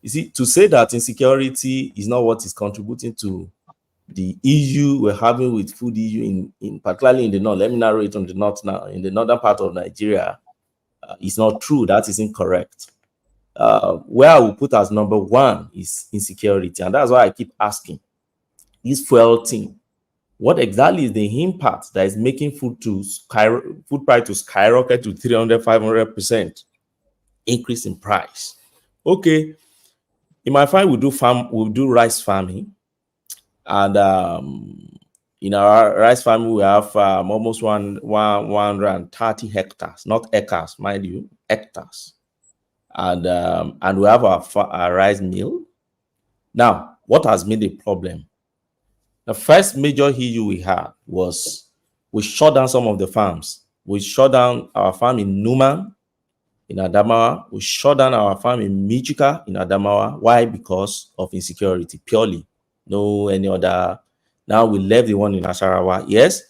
You see, to say that insecurity is not what is contributing to the issue we're having with food issue in particularly in the north. Let me narrow it on the north now. In the northern part of Nigeria, it's not true. That is incorrect. Where I will put as number one is insecurity, and that's why I keep asking this fuel thing. What exactly is the impact that is making food price to skyrocket to 300-500% increase in price? Okay, in my farm we'll do rice farming. And in our rice farm, we have almost 130 hectares, not acres, mind you, hectares. And we have our rice mill. Now, what has been the problem? The first major issue we had was we shut down some of the farms. We shut down our farm in Numan, in Adamawa. We shut down our farm in Michika, in Adamawa. Why? Because of insecurity, purely. No any other. Now we left the one in Nasarawa. Yes,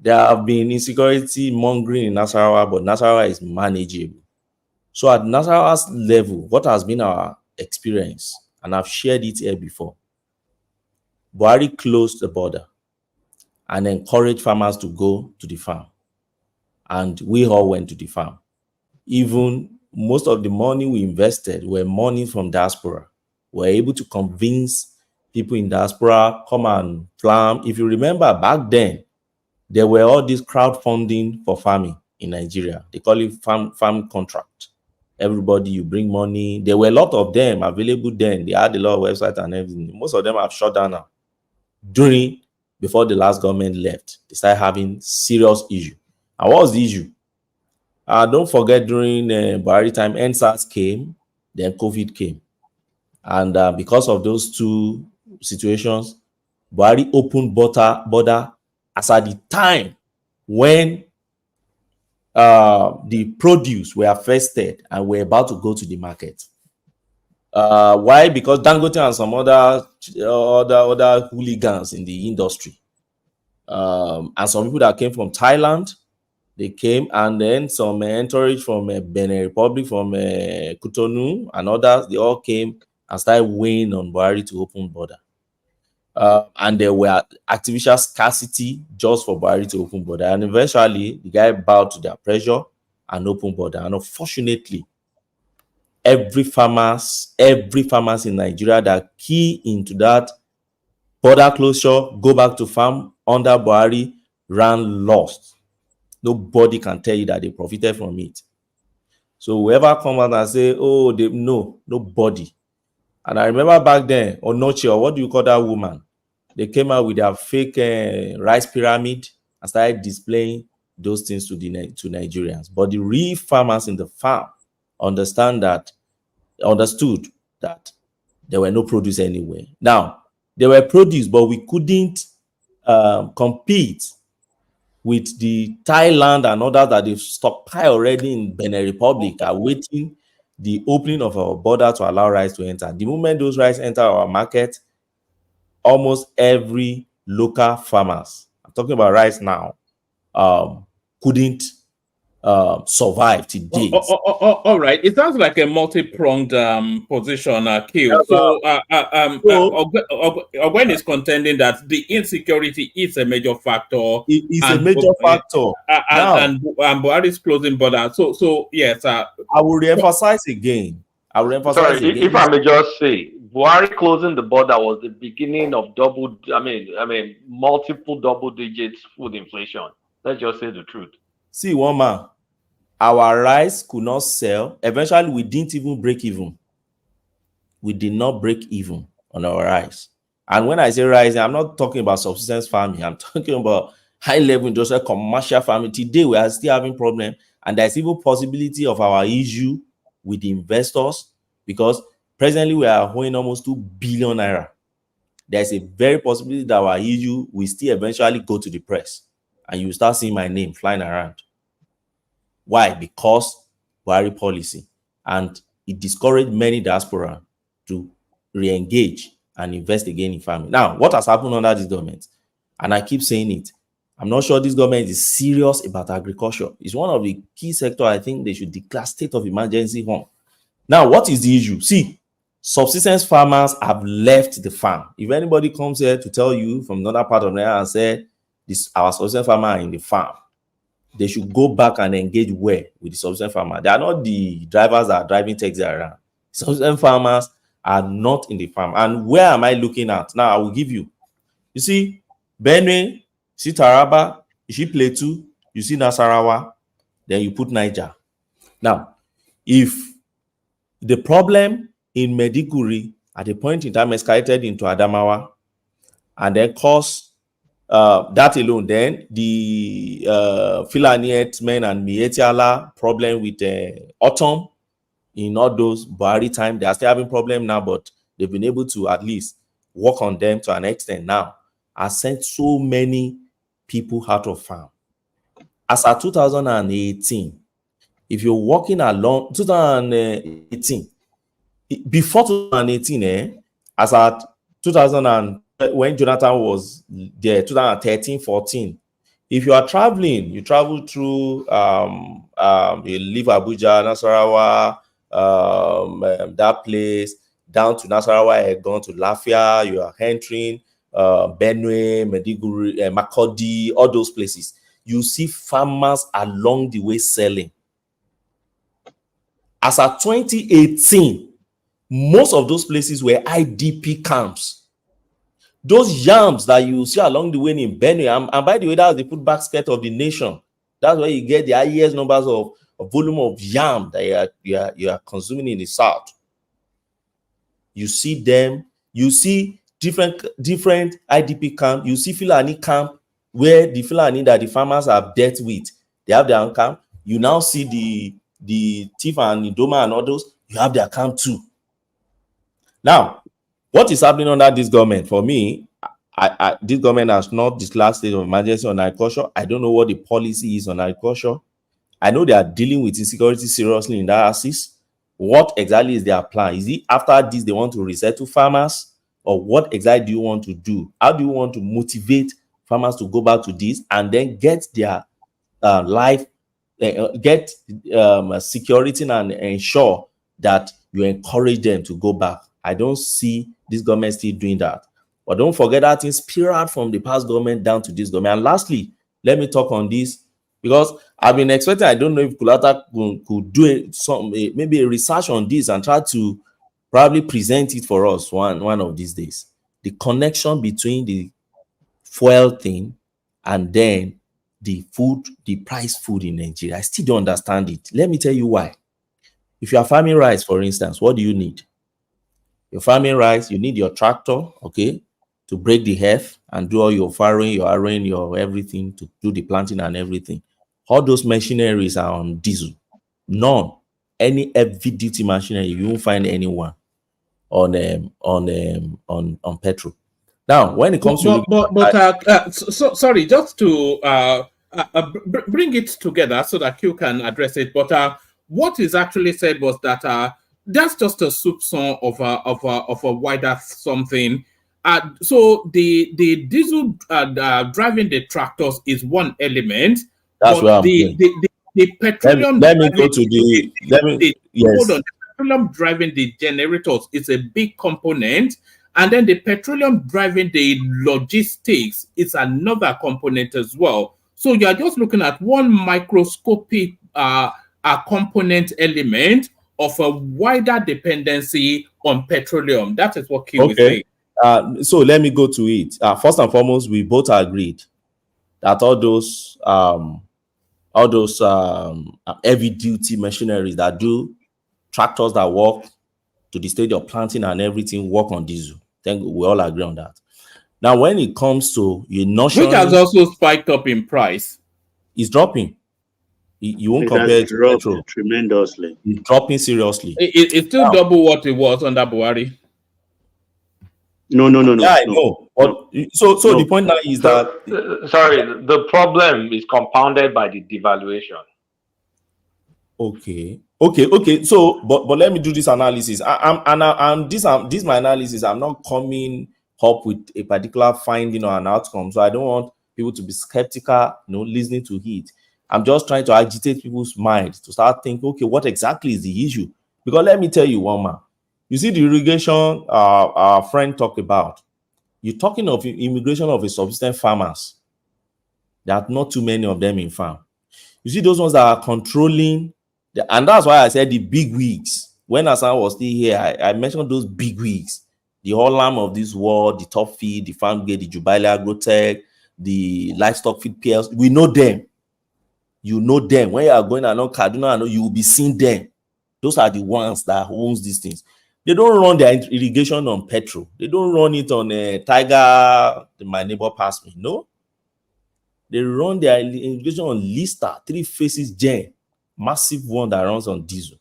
there have been insecurity mongering in Nasarawa, but Nasarawa is manageable. So at Nasarawa's level, what has been our experience, and I've shared it here before, Buhari closed the border and encouraged farmers to go to the farm. And we all went to the farm. Even most of the money we invested were money from diaspora. We were able to convince people in diaspora come and farm. If you remember back then, there were all this crowdfunding for farming in Nigeria. They call it farm contract. Everybody, you bring money. There were a lot of them available then. They had a lot of websites and everything. Most of them have shut down now. Before the last government left, they started having serious issue. And what was the issue? Don't forget, during Buhari time, NSAS came, then COVID came. And because of those two situations, Buhari opened border as at the time when the produce were affected and were about to go to the market. Why? Because Dangote and some other hooligans in the industry, and some people that came from Thailand, they came, and then some entourage from Benin Republic, from Cotonou, and others. They all came and started weighing on Buhari to open border. And there were artificial scarcity just for Buhari to open border. And eventually, the guy bowed to their pressure and opened border. And unfortunately, every farmers in Nigeria that key into that border closure, go back to farm under Buhari, ran lost. Nobody can tell you that they profited from it. So whoever come out and say, oh, nobody. And I remember back then, Onoche, or what do you call that woman? They came out with their fake rice pyramid and started displaying those things to Nigerians. But the real farmers in the farm understood that there were no produce anywhere. Now, there were produce, but we couldn't compete with the Thailand and others that they've stockpiled already in Benin Republic, are waiting the opening of our border to allow rice to enter. The moment those rice enter our market, almost every local farmers, I'm talking about rice now, couldn't survive to date. All right. It sounds like a multi-pronged position, Kill. So Ogwen is contending that the insecurity is a major factor. It is a major factor. And Buhari's closing border. So yes. I will re-emphasize again. If I may just say, Buhari closing the border was the beginning of multiple double digits food inflation. Let's just say the truth. See, one man, our rice could not sell. Eventually, we didn't even break even. We did not break even on our rice. And when I say rice, I'm not talking about subsistence farming. I'm talking about high-level industrial commercial farming. Today, we are still having problems. And there's even possibility of our issue with the investors, because presently we are owing almost 2 billion naira. There's a very possibility that our issue will still eventually go to the press, and you start seeing my name flying around. Why? Because Buhari policy, and it discouraged many diaspora to re-engage and invest again in farming. Now, what has happened under this government, and I keep saying it, I'm not sure this government is serious about agriculture. It's one of the key sectors I think they should declare state of emergency on. Now, what is the issue? See, subsistence farmers have left the farm. If anybody comes here to tell you from another part of Nigeria and say, our subsistence farmer are in the farm, they should go back and engage with the subsistence farmer. They are not the drivers that are driving taxi around. Subsistence farmers are not in the farm. And where am I looking at? Now, I will give you. You see, Benue, you see Taraba, you see Plateau, you see Nasarawa, then you put Niger. Now, if the problem in Maiduguri at a point in time escalated into Adamawa and then caused that alone, then the Fulani herdsmen and Mietiala problem with autumn in all those Buhari time, they are still having problem now, but they've been able to at least work on them to an extent now. I sent so many people out of farm. As at 2018, if you're walking along 2018, before 2018, as at 2000 when Jonathan was there, 2013, 14, if you are traveling, you travel through you leave Abuja, Nasarawa, that place, down to Nasarawa, gone to Lafia, you are entering Benue, Maiduguri, Makurdi, all those places. You see farmers along the way selling. As at 2018, most of those places were IDP camps. Those yams that you see along the way in Benue, and by the way, that's the food basket of the nation. That's where you get the highest numbers of volume of yam that you are consuming in the south. You see them, you see different IDP camp, you see Fulani camp, where the Fulani that the farmers have dealt with, they have their own camp. You now see the Tifa and Idoma and others, you have their camp too. Now, what is happening under this government? For me, this government has not declared state of emergency on agriculture. I don't know what the policy is on agriculture. I know they are dealing with insecurity seriously in that axis. What exactly is their plan? Is it after this they want to resettle farmers? Or what exactly do you want to do? How do you want to motivate farmers to go back to this and then get their life, get security and ensure that you encourage them to go back? I don't see this government still doing that. But don't forget that things spiraled from the past government down to this government. And lastly, let me talk on this, because I've been expecting, I don't know if Kulata could do maybe a research on this and try to probably present it for us one of these days. The connection between the fuel thing and then the food, the price food in Nigeria. I still don't understand it. Let me tell you why. If you are farming rice, for instance, what do you need? You're farming rice, you need your tractor, okay, to break the earth and do all your farrowing, your harrowing, your everything, to do the planting and everything. All those machineries are on diesel. None. Any heavy duty machinery, you won't find anyone on petrol. Now, when it comes sorry, just to bring it together so that you can address it. But what is actually said was that that's just a soupçon of a wider something. So the diesel driving the tractors is one element. That's where I'm going. The petroleum. Let me go to the. Hold on. The petroleum driving the generators is a big component, and then the petroleum driving the logistics is another component as well. So you are just looking at one microscopic component element of a wider dependency on petroleum. That is what Q is saying. So let me go to it. First and foremost, we both agreed that all those heavy duty machineries that do tractors that work to the stage of planting and everything work on diesel. Then we all agree on that. Now, when it comes to which has also spiked up in price, it's dropping. You won't compare it to petrol tremendously. It's dropping seriously. It's still double what it was under Buhari. No. Yeah, I know. But so the point now is that sorry, the problem is compounded by the devaluation. Okay. So, but let me do this analysis. This my analysis. I'm not coming up with a particular finding or an outcome. So I don't want people to be skeptical, listening to it. I'm just trying to agitate people's minds to start thinking, okay, what exactly is the issue? Because let me tell you one man. You see the irrigation our friend talked about. You're talking of immigration of a subsistence farmers. There are not too many of them in farm. You see those ones that are controlling, and that's why I said the big wigs. When Hassan was still here, I mentioned those big wigs. The Hollam of this world, the Top Feed, the Farm Gate, the Jubilee Agrotech, the Livestock Feed PLC. We know them. You know them. When you are going along Kaduna, you will be seeing them. Those are the ones that owns these things. They don't run their irrigation on petrol. They don't run it on Tiger, my neighbor passed me. No. They run their irrigation on Lister, 3 Faces Gen, massive one that runs on diesel.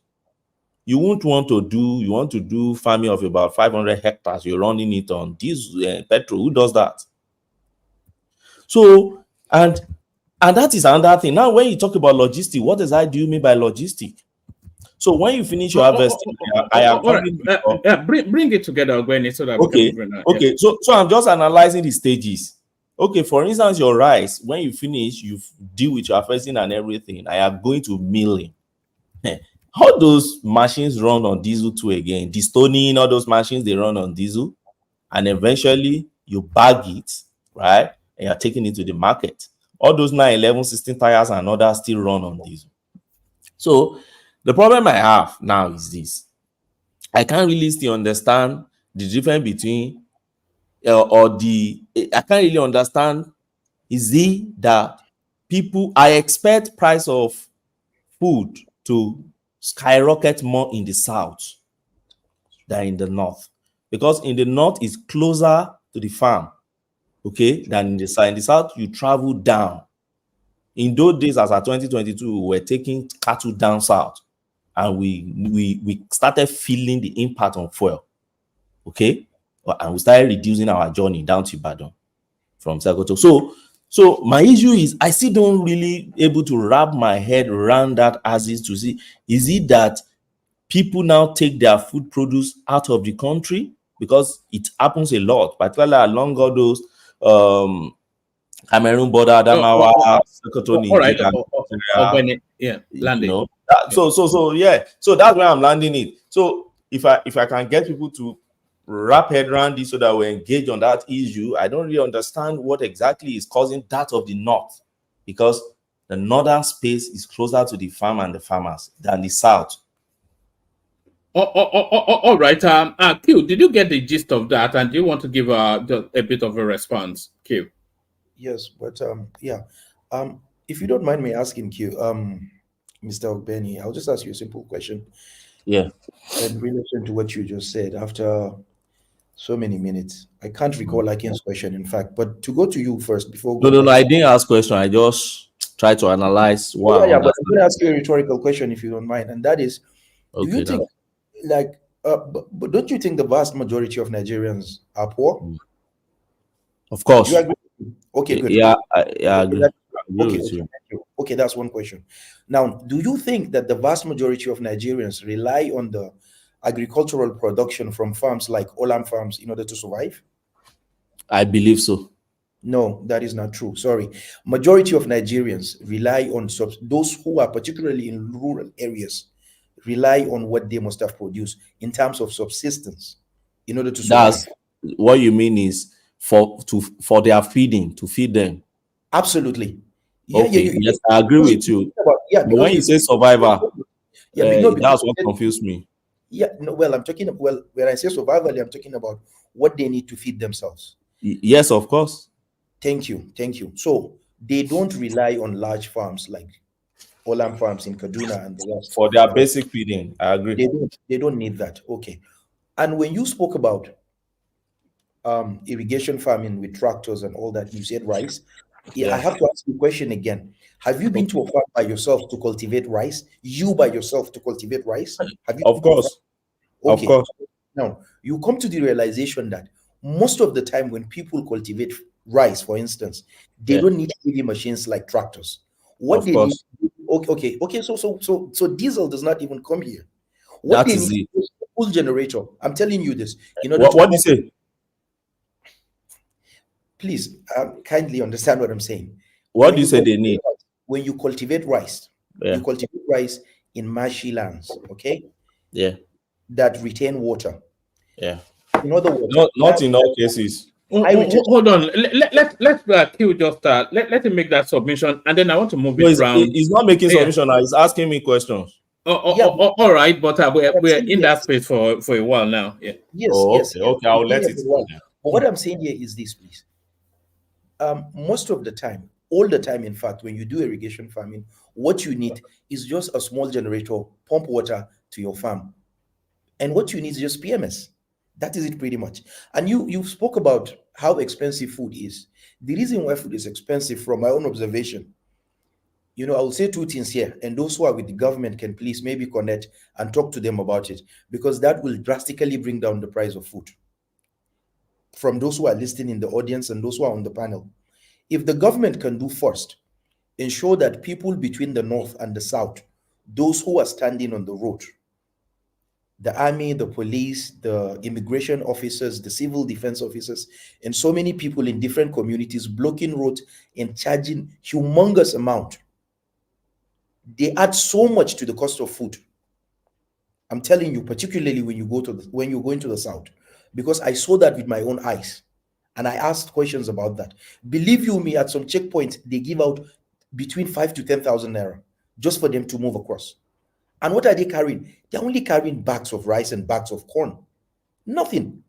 You want to do farming of about 500 hectares. You're running it on diesel, petrol. Who does that? So, and that is another thing. Now, when you talk about logistics, what exactly do you mean by logistics? So when you finish your harvesting, bring it together, Gwen, so that okay. So I'm just analyzing the stages. Okay, for instance, your rice, when you finish, you deal with your harvesting and everything. I am going to milling. All those machines run on diesel too again. The stoning, all those machines, they run on diesel. And eventually you bag it, right? And you're taking it to the market. All those 9, 11, 16 tires and others still run on diesel. So the problem I have now is this. I can't really still understand the difference between I can't really understand is it that I expect price of food to skyrocket more in the south than in the north, because in the north is closer to the farm, okay, than in the south. In the south, you travel down. In those days, as at 2022, we were taking cattle down south, and we started feeling the impact on fuel, okay, and we started reducing our journey down to Ibadan from Sokoto. So my issue is I still don't really able to wrap my head around that as is to see, is it that people now take their food produce out of the country? Because it happens a lot, particularly along all those Cameroon border, Adamawa, Sokoto, Nigeria, yeah, you landing. know. So that's where I'm landing it. So if I can get people to wrap head around this so that we engage on that issue, I don't really understand what exactly is causing that of the north, because the northern space is closer to the farm and the farmers than the south. All right. Q, did you get the gist of that? And do you want to give just a bit of a response, Q? Yes, but if you don't mind me asking Q, Mr. Ogbeni, I'll just ask you a simple question. Yeah. In relation to what you just said, after so many minutes, I can't recall Akin's question, in fact. But to go to you first before. No, I didn't ask question. I just try to analyze what. Yeah, but I'm going to ask you a rhetorical question, if you don't mind, and that is, do you think, like, but don't you think the vast majority of Nigerians are poor? Of course. You agree? Okay, good. Yeah, I agree. Okay, thank you. Okay, that's one question. Now, do you think that the vast majority of Nigerians rely on the agricultural production from farms like Olam farms in order to survive? I believe so. No, that is not true. Sorry. Majority of Nigerians rely on those who are particularly in rural areas rely on what they must have produced in terms of subsistence in order to survive. That's what you mean is for their feeding, to feed them. Absolutely. Yes, I agree with you. But when you say survivor, that's what confused me. Yeah, no, well, when I say survival, I'm talking about what they need to feed themselves. Yes, of course. Thank you. So they don't rely on large farms like Olam farms in Kaduna and the rest. For their basic feeding, I agree. They don't need that. Okay. And when you spoke about irrigation farming with tractors and all that, you said rice. I have to ask you a question again. Have you been to a farm by yourself to cultivate rice? You by yourself to cultivate rice? Have you? Of course. Okay. Of course. Now, you come to the realization that most of the time when people cultivate rice, for instance, they don't need heavy machines like tractors. What they need, okay. So diesel does not even come here. What they need is a full generator. I'm telling you this. What do you say? Please, kindly understand what I'm saying. What do you say they need? When you cultivate rice, you cultivate rice in marshy lands, okay? Yeah. That retain water. Yeah. In other words, not in all cases. Hold on. Let's Q just let him make that submission, and then I want to move it around. He's not making submission. He's asking me questions. All right, but we're in that space for a while now. Yeah. Yes. Okay. I'll let it. But what I'm saying here is this, please. Most of the time, all the time, in fact, when you do irrigation farming, what you need is just a small generator, pump water to your farm. And what you need is just PMS. That is it pretty much. And you spoke about how expensive food is. The reason why food is expensive, from my own observation, I will say two things here, and those who are with the government can please maybe connect and talk to them about it, because that will drastically bring down the price of food. From those who are listening in the audience and those who are on the panel, if the government can do first, ensure that people between the north and the south, those who are standing on the road, the army, the police, the immigration officers, the civil defense officers, and so many people in different communities blocking roads and charging humongous amount, they add so much to the cost of food. I'm telling you, particularly when you go into the south, because I saw that with my own eyes, and I asked questions about that. Believe you me, at some checkpoints they give out between 5,000 to 10,000 naira just for them to move across. And what are they carrying? They're only carrying bags of rice and bags of corn. Nothing.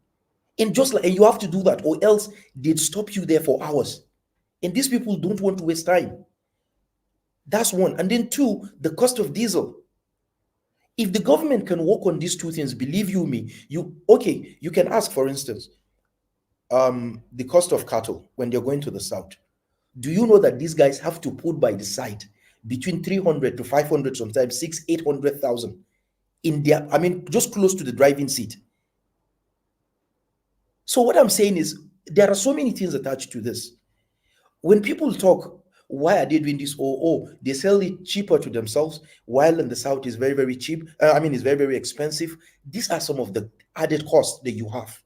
And you have to do that, or else they'd stop you there for hours. And these people don't want to waste time. That's one. And then two, the cost of diesel. If the government can work on these two things, believe you me, you can ask, for instance, the cost of cattle when they're going to the south. Do you know that these guys have to put by the side between 300 to 500, sometimes 600,000-800,000 in their, just close to the driving seat? So what I'm saying is there are so many things attached to this. when people talk, why are they doing this? Oh, they sell it cheaper to themselves, while in the south is very, very cheap. It's very, very expensive. These are some of the added costs that you have.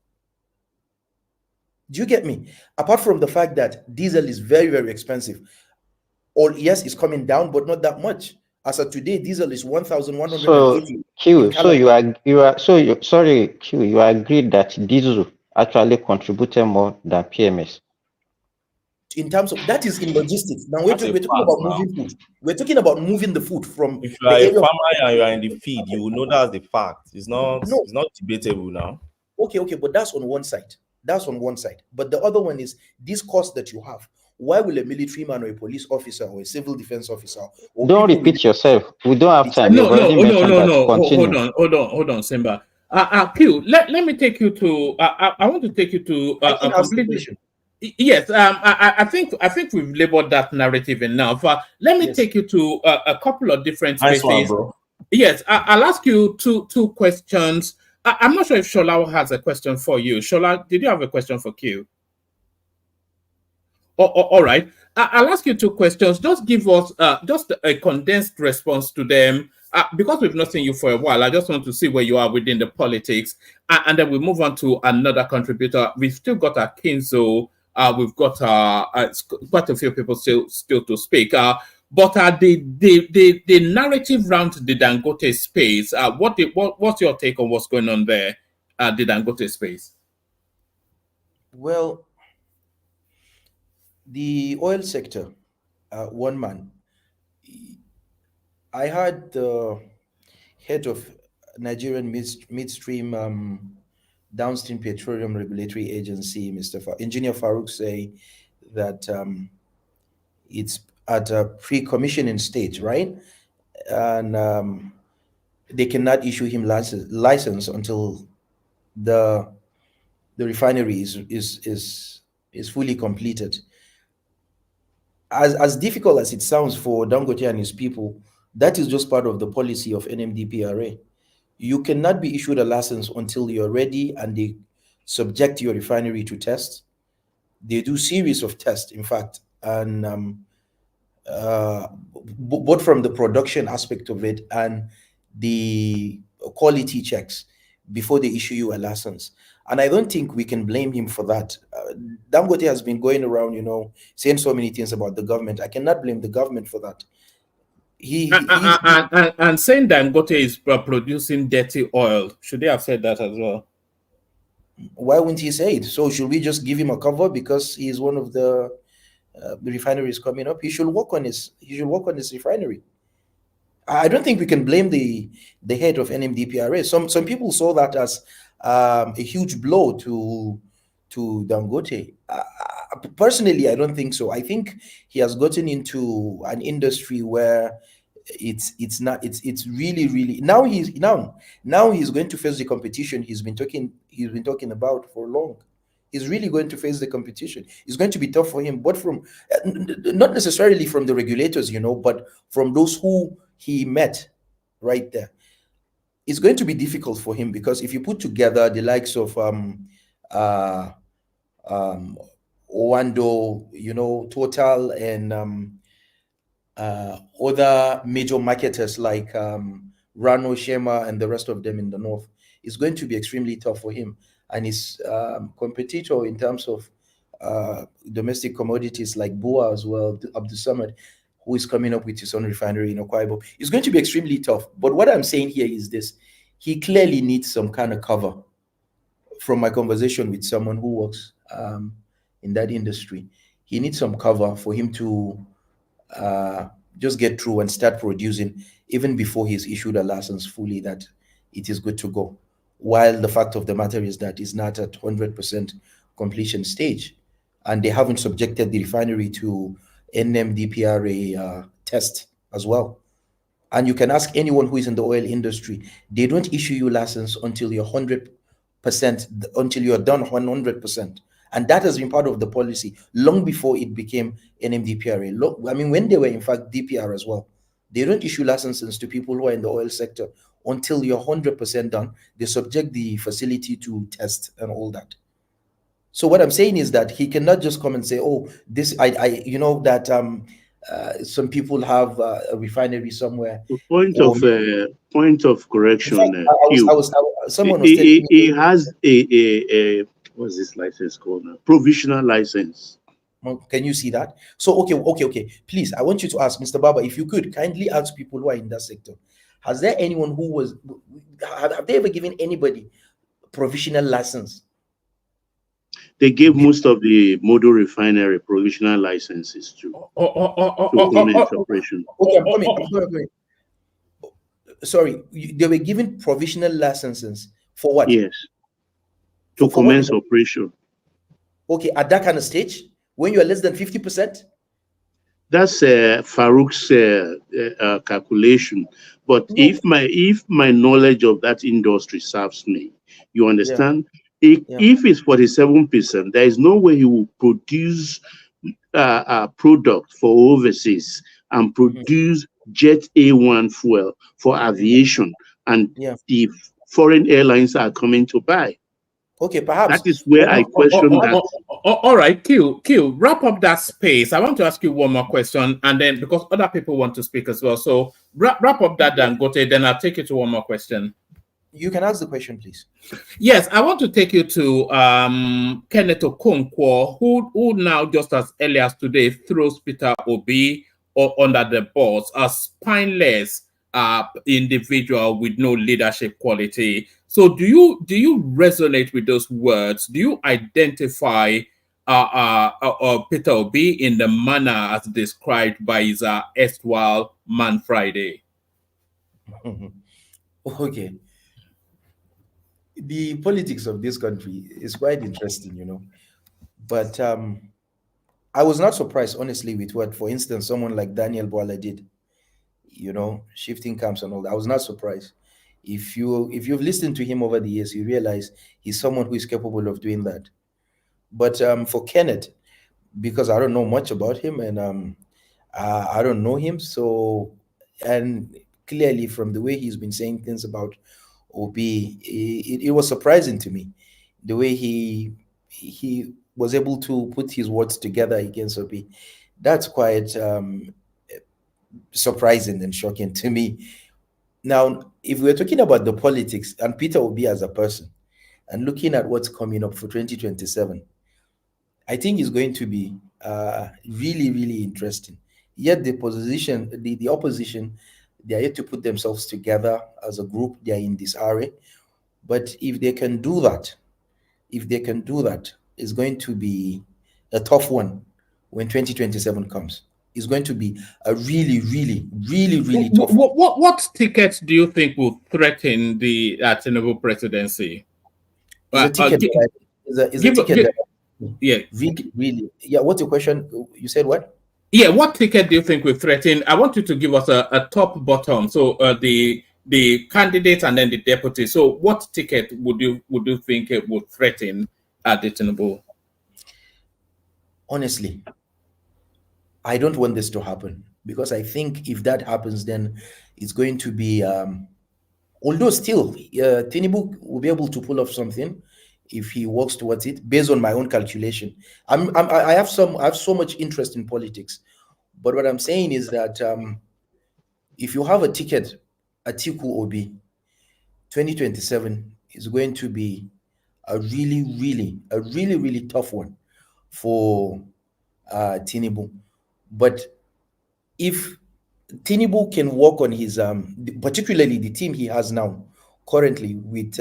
Do you get me? Apart from the fact that diesel is very, very expensive, or yes, it's coming down, but not that much. As of today, diesel is 1,180 So in Q, so Calabar. you agree that diesel actually contributed more than PMS? In terms of that, is in logistics. Now we're That's a talking fact about now. moving food. We're talking about moving the food from If you the are a area of. farmer and you are in the feed, you will know that's the fact. It's No, not debatable now. okay, but that's on one side. That's on one side. But the other one is this cost that you have. Why will a military man or a police officer or a civil defense officer or Don't people with repeat yourself. We don't have time. No, You've already mentioned that. Continue. Hold on, Simba. Q, let me take you to. I want to take you to I can a ask the completely. question. Yes, I think we've labeled that narrative enough. Let me take you to a couple of different Nice one, spaces. bro. Yes, I'll ask you two questions. I'm not sure if Shola has a question for you. Shola, did you have a question for Q? All right. I'll ask you two questions. Just give us just a condensed response to them. Because we've not seen you for a while, I just want to see where you are within the politics. And then we move on to another contributor. We've still got Kinzo. We've got quite a few people still to speak. But the narrative round the Dangote space, what's your take on what's going on there, the Dangote space? Well, the oil sector, one man. I heard the head of Nigerian midstream downstream petroleum regulatory agency, Engineer Farouk, say that it's at a pre-commissioning stage, right? And they cannot issue him license until the refinery is fully completed. As difficult as it sounds for Dangote and his people, that is just part of the policy of NMDPRA. You cannot be issued a license until you're ready, and they subject your refinery to tests. They do series of tests, in fact, and both from the production aspect of it and the quality checks before they issue you a license. And I don't think we can blame him for that. Dangote has been going around, saying so many things about the government. I cannot blame the government for that. And saying Dangote is producing dirty oil, should they have said that as well? Why wouldn't he say it? So should we just give him a cover because he's one of the refineries coming up? He should work on his refinery. I don't think we can blame the head of NMDPRA. Some people saw that as a huge blow to Dangote. Personally, I don't think so. I think he has gotten into an industry where it's really now he's going to face the competition he's been talking about for long. He's really going to face the competition. It's going to be tough for him, but from not necessarily from the regulators, but from those who he met right there. It's going to be difficult for him because if you put together the likes of Owando, Total, and other major marketers like Rano, Shema, and the rest of them in the north, it's going to be extremely tough for him. And his competitor in terms of domestic commodities like Bua as well, Abdul Samad, who is coming up with his own refinery in Okwaibo, it's going to be extremely tough. But what I'm saying here is this: he clearly needs some kind of cover. From my conversation with someone who works in that industry, he needs some cover for him to just get through and start producing even before he's issued a license fully that it is good to go. While the fact of the matter is that it's not at 100% completion stage, and they haven't subjected the refinery to NMDPRA test as well. And you can ask anyone who is in the oil industry, they don't issue you license until you're 100%, until you're done 100%. And that has been part of the policy long before it became NMDPRA. I mean, when they were in fact DPR as well, they don't issue licenses to people who are in the oil sector until you're 100% done. They subject the facility to test and all that. So what I'm saying is that he cannot just come and say, "Oh, this you know that some people have a refinery somewhere." Point Or of in fact, correction, Q. someone was telling He me. has a what's this license called now? Provisional license. Can you see that? So okay. Please, I want you to ask Mr. Baba if you could kindly ask people who are in that sector. Has there anyone who was? Have they ever given anybody provisional license? They gave most of the model refinery provisional licenses to commence operation. Okay, I'm coming. Sorry, they were given provisional licenses for what? Yes, to commence operation. Okay, at that kind of stage, when you are less than 50%. That's Farouk's calculation. But if my knowledge of that industry serves me, you understand? If it's 47%, there is no way he will produce a product for overseas and produce Jet A1 fuel for aviation, and the foreign airlines are coming to buy. Okay, perhaps. That is where I question that. All right, Q, wrap up that space. I want to ask you one more question, and then because other people want to speak as well. So wrap up that, Dangote, then I'll take you to one more question. You can ask the question, please. Yes, I want to take you to Kenneth Okonkwo, who now, just as early as today, throws Peter Obi under the bus, a spineless individual with no leadership quality. So do you resonate with those words? Do you identify Peter Obi in the manner as described by his erstwhile Man Friday? Okay. The politics of this country is quite interesting, you know. But I was not surprised, honestly, with what, for instance, someone like Daniel Boala did, you know, shifting camps and all that. I was not surprised. If you've listened to him over the years, you realize he's someone who is capable of doing that. But for Kenneth, because I don't know much about him and I don't know him, so, and clearly from the way he's been saying things about Obi, it was surprising to me the way he was able to put his words together against Obi. That's quite surprising and shocking to me. Now, if we're talking about the politics and Peter Obi as a person and looking at what's coming up for 2027, I think it's going to be really, really interesting. Yet the opposition, they are yet to put themselves together as a group. They are in disarray. But if they can do that, it's going to be a tough one when 2027 comes. It's going to be a really, really, really, really tough one. What tickets do you think will threaten the Tinubu presidency? Is a ticket really. Yeah, what's your question? You said what? Yeah, what ticket do you think will threaten? I want you to give us a top bottom. So the candidate and then the deputy. So what ticket would you think it would threaten the Tinubu? Honestly, I don't want this to happen, because I think if that happens, then it's going to be although still Tinubu will be able to pull off something if he works towards it, based on my own calculation. I have so much interest in politics, but what I'm saying is that if you have a ticket, Atiku Obi, 2027 is going to be a really, really tough one for Tinubu. But if Tinubu can work on his particularly the team he has now currently with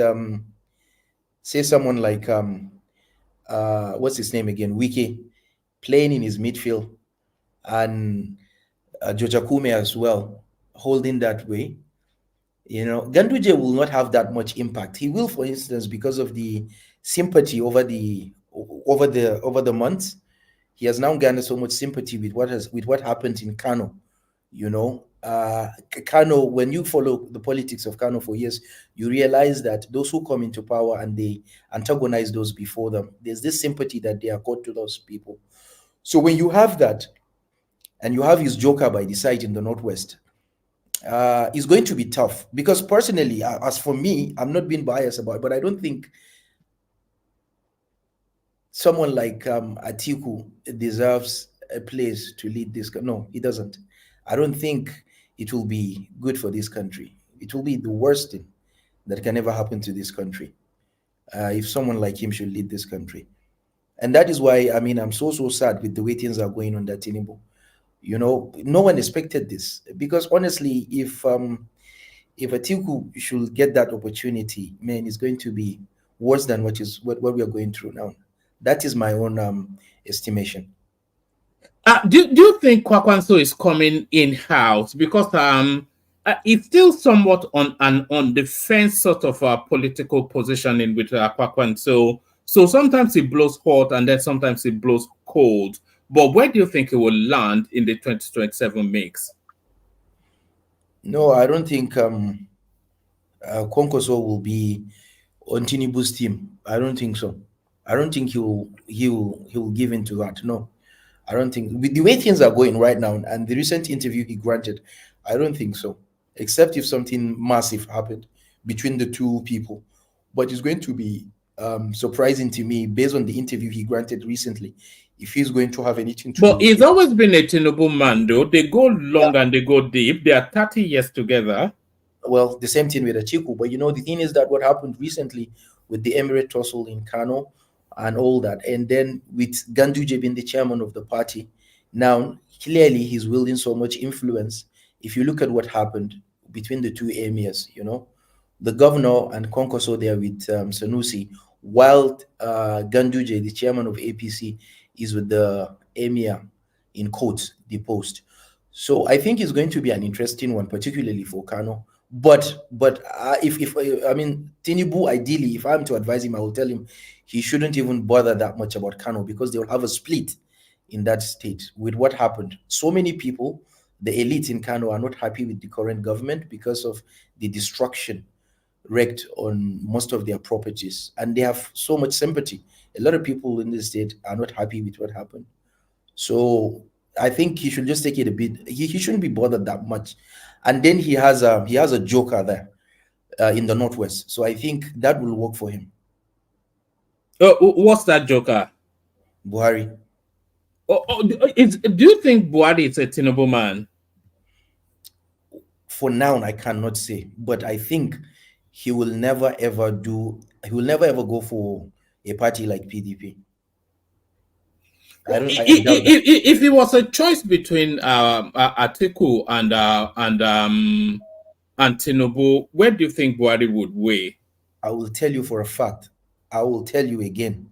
say someone like what's his name again, Wiki, playing in his midfield, and Jojakume as well, holding that way, you know, Ganduje will not have that much impact. He will, for instance, because of the sympathy over the months, he has now garnered so much sympathy with what happened in Kano. You know, Kano, when you follow the politics of Kano for years, you realize that those who come into power and they antagonize those before them, there's this sympathy that they accord to those people. So when you have that, and you have his joker by the side in the Northwest, it's going to be tough. Because personally, as for me, I'm not being biased about it, but I don't think someone like Atiku deserves a place to lead this. No, he doesn't. I don't think it will be good for this country. It will be the worst thing that can ever happen to this country if someone like him should lead this country. And that is why, I mean, I'm so sad with the way things are going on that Tinubu. You know, no one expected this, because honestly, if Atiku should get that opportunity, man, it's going to be worse than what we are going through now. That is my own estimation. Do you think Kwakwanso is coming in-house? Because it's still somewhat on the fence sort of political positioning with Kwakwanso. So sometimes it blows hot and then sometimes it blows cold. But where do you think it will land in the 2027 mix? No, I don't think Kwankwaso will be on Tinubu's team. I don't think so. I don't think he will give in to that. No, I don't think, with the way things are going right now and the recent interview he granted, I don't think so. Except if something massive happened between the two people. But it's going to be surprising to me, based on the interview he granted recently, if he's going to have anything to do. But he's always been a Tinubu man, though. They go long and they go deep. They are 30 years together. Well, the same thing with Atiku. But you know, the thing is that what happened recently with the Emirate tussle in Kano and all that, and then with Ganduje being the chairman of the party, now clearly he's wielding so much influence. If you look at what happened between the two emirs, you know, the governor and Kwankwaso there with Sanusi, while Ganduje, the chairman of APC, is with the emir in quotes, the post. So I think it's going to be an interesting one, particularly for Kano. But if I mean, Tinubu, ideally, if I'm to advise him, I will tell him he shouldn't even bother that much about Kano, because they will have a split in that state with what happened. So many people, the elite in Kano, are not happy with the current government because of the destruction wreaked on most of their properties, and they have so much sympathy. A lot of people in the state are not happy with what happened. So I think he should just take it a bit. He shouldn't be bothered that much. And then he has a joker there in the northwest. So I think that will work for him. What's that joker? Buhari. Do you think Buhari is a Tinubu man? For now, I cannot say, but I think he will never ever go for a party like PDP. If it was a choice between Atiku and Tinubu, where do you think Buhari would weigh? I will tell you for a fact. I will tell you again.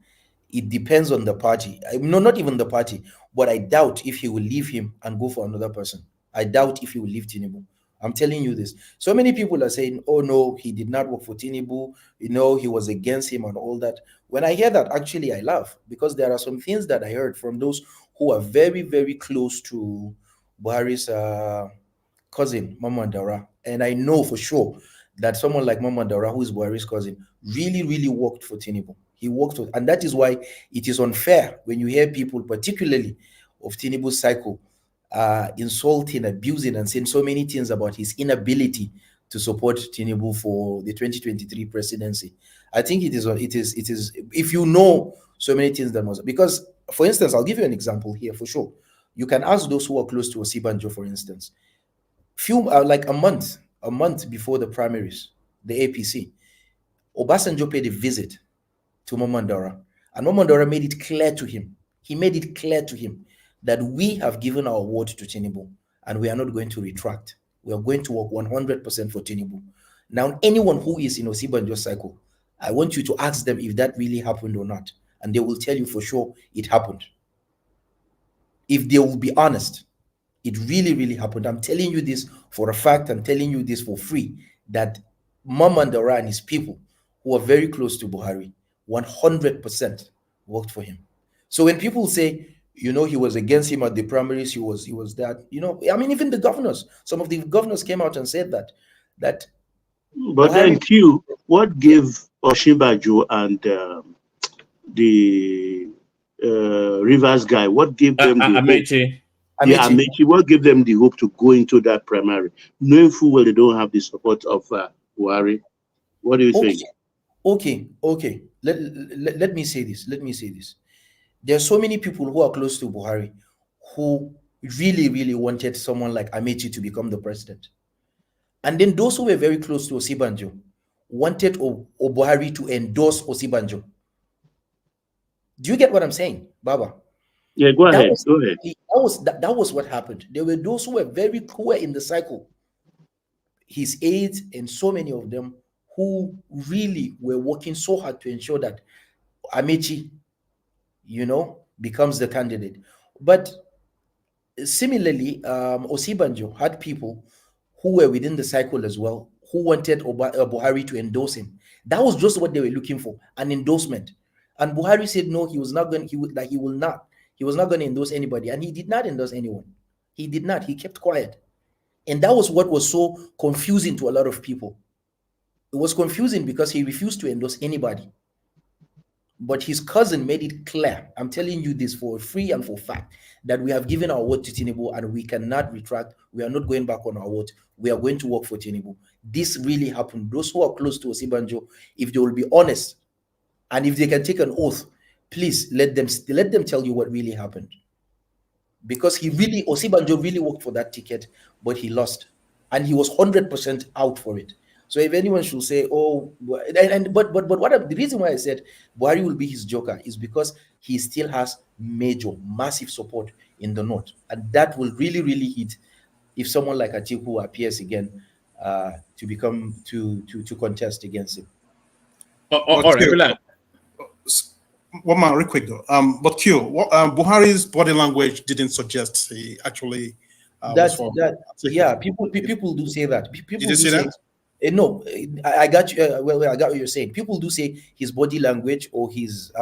It depends on the party. No, not even the party, but I doubt if he will leave him and go for another person. I doubt if he will leave Tinubu. I'm telling you this. So many people are saying, oh no, he did not work for Tinubu. You know, he was against him and all that. When I hear that, actually, I laugh, because there are some things that I heard from those who are very, very close to Buhari's cousin, Mama Dara. And I know for sure that someone like Mama Dara, who is Buhari's cousin, really, really worked for Tinubu. He worked for, and that is why it is unfair when you hear people, particularly of Tinubu's cycle, insulting, abusing, and saying so many things about his inability to support Tinubu for the 2023 presidency. I think it is if you know so many things that was, because, for instance, I'll give you an example here for sure. You can ask those who are close to Osibanjo, for instance. Like a month before the primaries, the APC, Obasanjo paid a visit to Momandara, and Momandara made it clear to him. He made it clear to him that we have given our word to Tinubu and we are not going to retract. We are going to work 100% for Tinubu. Now, anyone who is in Osibanjo's cycle, I want you to ask them if that really happened or not, and they will tell you for sure it happened. If they will be honest, it really, really happened. I'm telling you this for a fact. I'm telling you this for free, that Momandara and his people, who are very close to Buhari, 100% worked for him. So when people say, you know, he was against him at the primaries, he was that, you know, I mean, even the governors, some of the governors came out and said that. But Buhari, then Q, what gave Osinbajo and the Rivers guy, what gave them the Amechi? Amechi, what gave them the hope to go into that primary, knowing full well they don't have the support of Buhari? What do you think? Okay. Let me say this. There are so many people who are close to Buhari who really, really wanted someone like Amechi to become the president. And then those who were very close to Osibanjo wanted Buhari to endorse Osibanjo. Do you get what I'm saying, Baba? Yeah, go ahead. Go ahead. That was what happened. There were those who were very clear in the cycle, his aides and so many of them, who really were working so hard to ensure that Amechi, becomes the candidate. But similarly, Osibanjo had people who were within the cycle as well, who wanted Buhari to endorse him. That was just what they were looking for, an endorsement. And Buhari said no, he was not going. He was not going to endorse anybody, and he did not endorse anyone. He did not. He kept quiet, and that was what was so confusing to a lot of people. It was confusing because he refused to endorse anybody. But his cousin made it clear, I'm telling you this for free and for fact, that we have given our word to Tinubu and we cannot retract. We are not going back on our word. We are going to work for Tinubu. This really happened. Those who are close to Osibanjo, if they will be honest and if they can take an oath, please let them tell you what really happened. Because Osibanjo really worked for that ticket, but he lost. And he was 100% out for it. So if anyone should say, oh, but the reason why I said Buhari will be his joker is because he still has massive support in the north, and that will really, really hit if someone like Atiku appears again to contest against him. All right, one man, real quick though. But Q, Buhari's body language didn't suggest he actually people do say that. People Did you see that? No, I got you. I got what you're saying. People do say his body language, or his,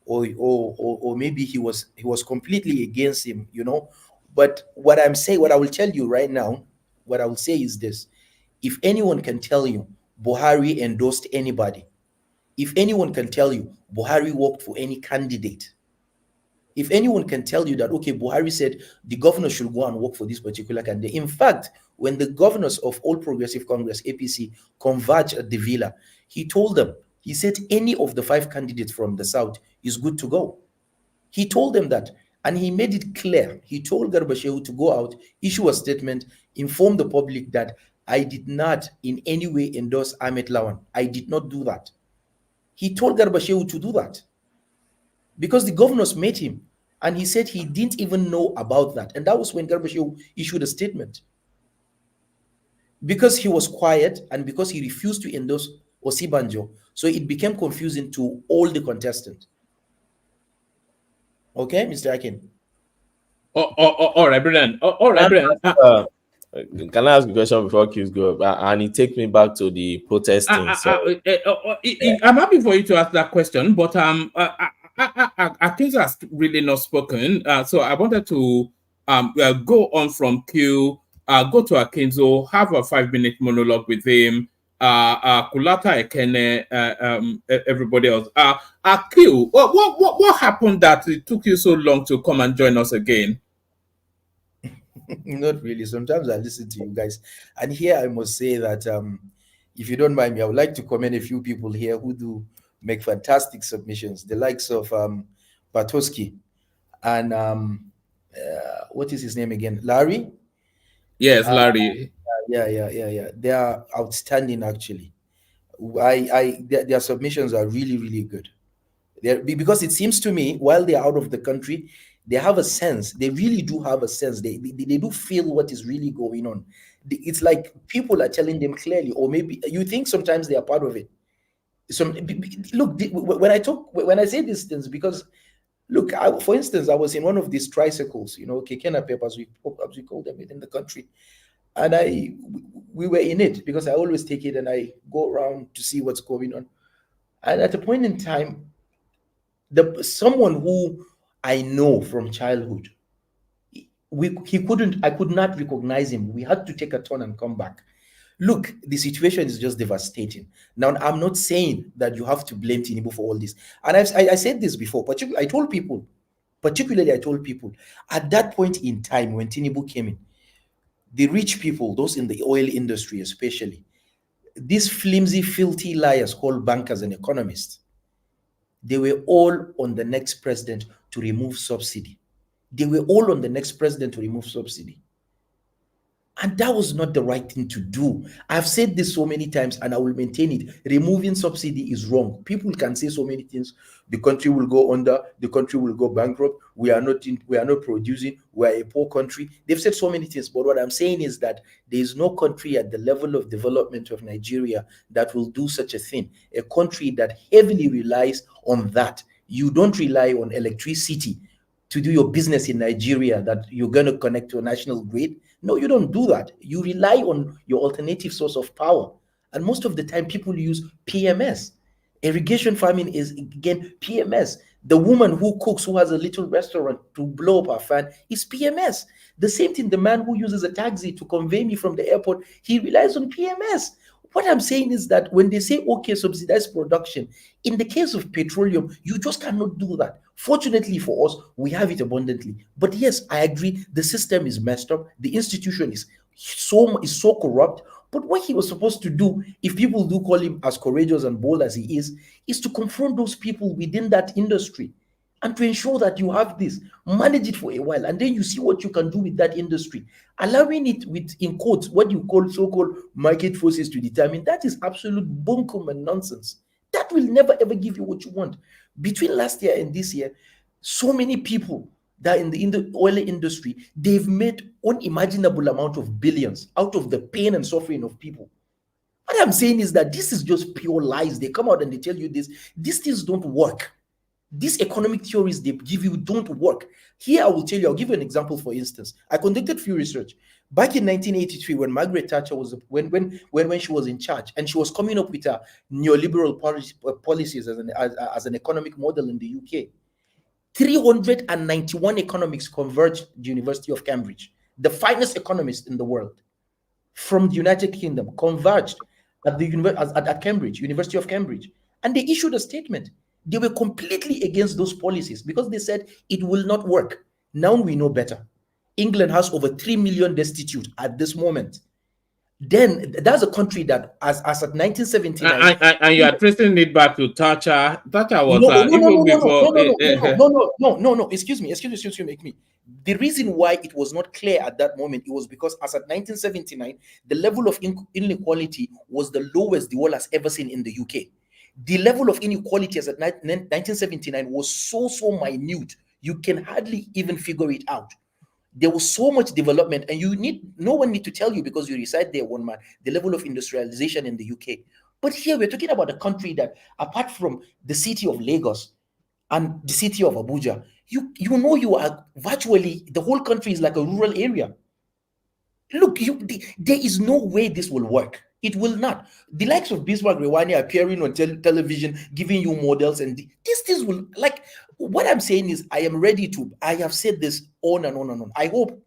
or maybe he was completely against him, But what I will tell you right now, what I will say is this: if anyone can tell you Buhari endorsed anybody, if anyone can tell you Buhari worked for any candidate, if anyone can tell you that, okay, Buhari said the governor should go and work for this particular candidate. In fact, when the governors of All Progressive Congress, APC, converged at the Villa, he told them, he said any of the 5 candidates from the South is good to go. He told them that, and he made it clear. He told Garba Shehu to go out, issue a statement, inform the public that I did not in any way endorse Ahmed Lawan. I did not do that. He told Garba Shehu to do that, because the governors met him and he said he didn't even know about that. And that was when Garba Shehu issued a statement. Because he was quiet and because he refused to endorse Osibanjo, so it became confusing to all the contestants. Okay, Mr. Akin. All right, brilliant. All right, brilliant. Can I ask a question before Q's go? And it takes me back to the protesting. I'm happy for you to ask that question, but Akin has really not spoken. So I wanted to go on from Q, go to Akinzo, have a 5-minute monologue with him. Kulata Ekene, everybody else. Q, what happened that it took you so long to come and join us again? Not really. Sometimes I listen to you guys, and here I must say that if you don't mind me, I would like to commend a few people here who do make fantastic submissions. The likes of Bartoski and what is his name again? Larry? Yes, Larry. Yeah. They are outstanding, actually. Their submissions are really, really good. Because it seems to me, while they are out of the country, they have a sense. They really do have a sense. They do feel what is really going on. It's like people are telling them clearly, or maybe you think sometimes they are part of it. Look, when I say these things, because look, for instance, I was in one of these tricycles, Kekena papers, we call them in the country, and we were in it because I always take it and I go around to see what's going on. And at a point in time, someone who I know from childhood, I could not recognize him. We had to take a turn and come back. Look, the situation is just devastating. Now, I'm not saying that you have to blame Tinubu for all this. And I said this before, particularly I told people, at that point in time when Tinubu came in, the rich people, those in the oil industry especially, these flimsy, filthy liars called bankers and economists, they were all on the next president to remove subsidy. They were all on the next president to remove subsidy. And that was not the right thing to do. I've said this so many times and I will maintain it. Removing subsidy is wrong. People can say so many things. The country will go under, the country will go bankrupt. We are not producing, we are a poor country. They've said so many things. But what I'm saying is that there is no country at the level of development of Nigeria that will do such a thing. A country that heavily relies on that. You don't rely on electricity to do your business in Nigeria, that you're going to connect to a national grid. No, you don't do that. You rely on your alternative source of power. And most of the time, people use PMS. Irrigation farming is, again, PMS. The woman who cooks, who has a little restaurant to blow up her fan, is PMS. The same thing, the man who uses a taxi to convey me from the airport, he relies on PMS. What I'm saying is that when they say, okay, subsidize production, in the case of petroleum, you just cannot do that. Fortunately for us, we have it abundantly. But yes, I agree, the system is messed up. The institution is so corrupt. But what he was supposed to do, if people do call him as courageous and bold as he is to confront those people within that industry and to ensure that you have this, manage it for a while, and then you see what you can do with that industry. Allowing it with, in quotes, what you call so-called market forces to determine, that is absolute bunkum and nonsense. That will never ever give you what you want. Between last year and this year, so many people that in the oil industry, they've made unimaginable amount of billions out of the pain and suffering of people. What I'm saying is that this is just pure lies. They come out and they tell you this. These things don't work. These economic theories they give you don't work. Here, I will tell you, I'll give you an example, for instance. I conducted few research. Back in 1983, when Margaret Thatcher was, when she was in charge, and she was coming up with her neoliberal policies as an economic model in the UK, 391 economics converged at the University of Cambridge. The finest economists in the world from the United Kingdom converged at Cambridge, University of Cambridge. And they issued a statement. They were completely against those policies because they said it will not work. Now we know better. England has over 3 million destitute at this moment. Then that's a country that, as at 1979, and you are tracing it back to Thatcher. Thatcher was no. Excuse me. The reason why it was not clear at that moment, it was because as at 1979, the level of inequality was the lowest the world has ever seen in the UK. The level of inequality as at 1979 was so minute, you can hardly even figure it out. There was so much development, and no one need to tell you because you reside there, one man, the level of industrialization in the UK. But here we're talking about a country that, apart from the city of Lagos and the city of Abuja, you are virtually, the whole country is like a rural area. Look, there is no way this will work. It will not. The likes of Bismarck Rewani appearing on television, giving you models, and these things will, like, what I'm saying is, I have said this on and on and on. I hope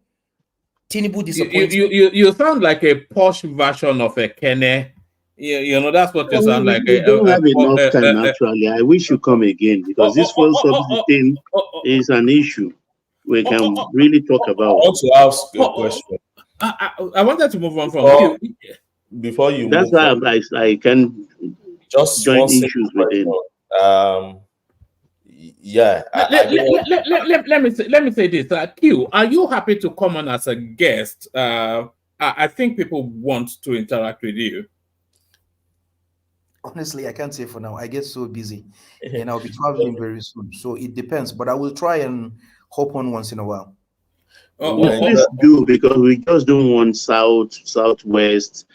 Tinubu disappoints. You sound like a posh version of a Kenneth. You know, that's what you sound like. We don't have enough time, actually. I wish you come again because this fuel subsidy thing is an issue we can really talk about. I want to ask a question. I wanted to move on from before you. That's why I can just join issues with him. Yeah. Let me say this. Q, are you happy to come on as a guest? I think people want to interact with you. Honestly, I can't say for now. I get so busy, and I'll be traveling very soon. So it depends, but I will try and hop on once in a while. Please do, because we just don't want southwest,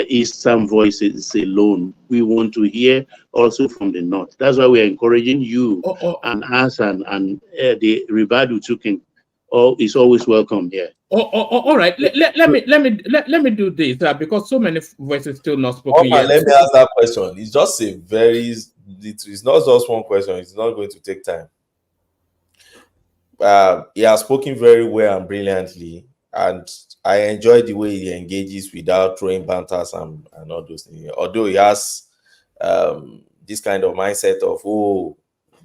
eastern voices alone. We want to hear also from the north. That's why we're encouraging you and us and the Ribadu Tukin. Is always welcome here. All right. Let me do this because so many voices still not spoken yet. Let me ask that question. It's just it's not just one question. It's not going to take time. He has spoken very well and brilliantly, and I enjoy the way he engages without throwing banters and all those things. Although he has this kind of mindset of,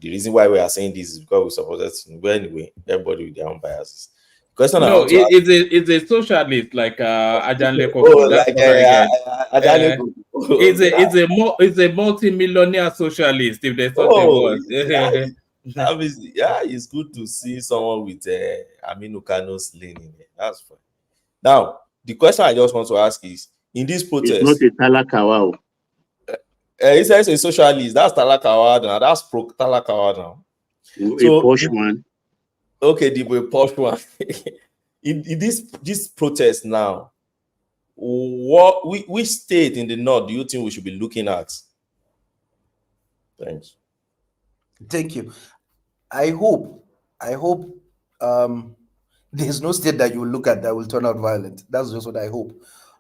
the reason why we are saying this is because we support us. But anyway, everybody with their own biases. Question it's a socialist like Ajanle Koko. It's a multi-millionaire socialist, if they thought it was. It's good to see someone with Aminu Kano's lane in it. That's fine. Now, the question I just want to ask is, in this protest, it's not a Talakawa. He says a socialist. That's Talakawa now. That's pro Talakawa now. A posh one. Okay, the posh one. in this protest now, which state in the north do you think we should be looking at? Thanks. Thank you. I hope there's no state that you will look at that will turn out violent. That's just what I hope.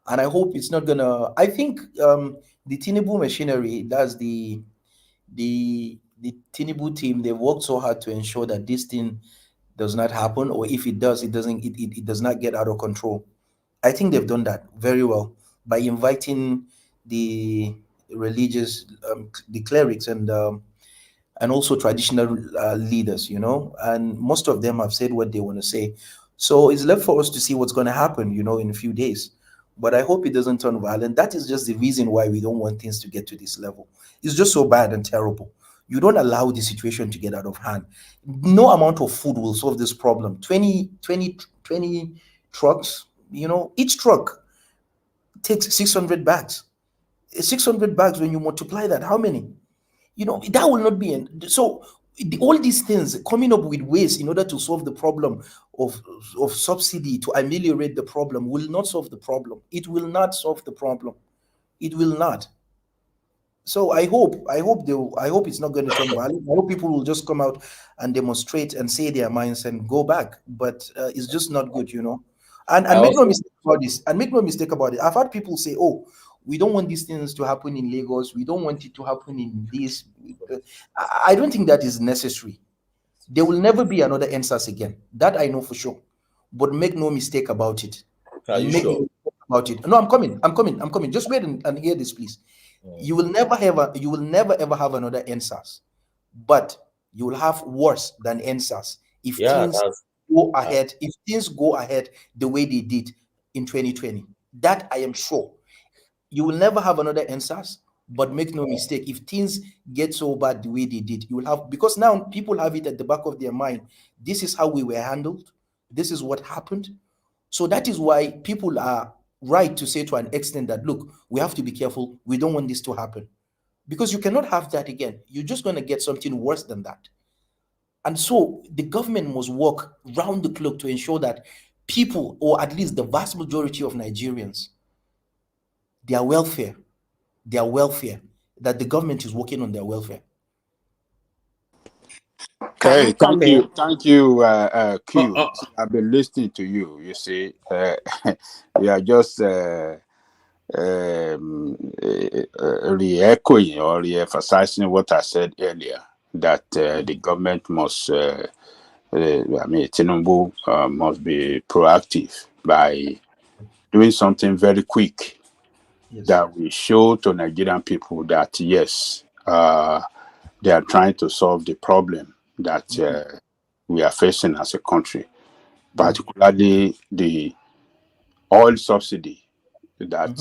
And I hope it's not gonna. I think the Tinubu machinery, that's the Tinubu team, they've worked so hard to ensure that this thing does not happen, or if it does, it does not get out of control. I think they've done that very well by inviting the religious, the clerics, and also traditional leaders, and most of them have said what they want to say. So it's left for us to see what's going to happen, in a few days. But I hope it doesn't turn violent. That is just the reason why we don't want things to get to this level. It's just so bad and terrible. You don't allow the situation to get out of hand. No amount of food will solve this problem. 20 trucks, each truck takes 600 bags. 600 bags, when you multiply that, how many? That will not be. So all these things, coming up with ways in order to solve the problem of subsidy, to ameliorate the problem, will not solve the problem. It will not solve the problem. It will not. So I hope it's not going to turn violent. I hope people will just come out and demonstrate and say their minds and go back. But it's just not good, And make no mistake about this. And make no mistake about it. I've had people say, "Oh, we don't want these things to happen in Lagos. We don't want it to happen in this." I don't think that is necessary. There will never be another NSAS again. That I know for sure. But make no mistake about it. Are you sure? About it. No, I'm coming. Just wait and hear this, please. You will never ever have another NSAS, but you will have worse than NSAS if things go ahead. If things go ahead the way they did in 2020, that I am sure. You will never have another NSAS, but make no mistake, if things get so bad the way they did, you will have, because now people have it at the back of their mind. This is how we were handled. This is what happened. So that is why people are right to say to an extent that, look, we have to be careful. We don't want this to happen, because you cannot have that again. You're just going to get something worse than that. And so the government must work round the clock to ensure that people, or at least the vast majority of Nigerians, their welfare, that the government is working on their welfare. Okay, thank you, Q. I've been listening to you. You see, you are just re-echoing or re-emphasizing what I said earlier, that the government must, Tinubu must be proactive by doing something very quick. Yes. That will show to Nigerian people that, yes, they are trying to solve the problem that we are facing as a country, particularly the oil subsidy that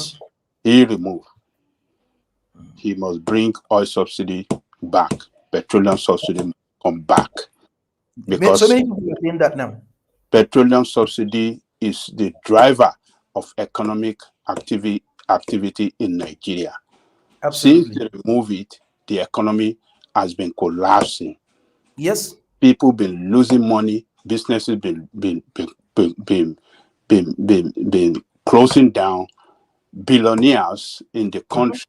he removed. He must bring oil subsidy back, petroleum subsidy must come back. Because so many people are saying that now. Petroleum subsidy is the driver of economic activity in Nigeria. Absolutely. Since they remove it, the economy has been collapsing. Yes. People been losing money. Businesses been closing down. Billionaires in the country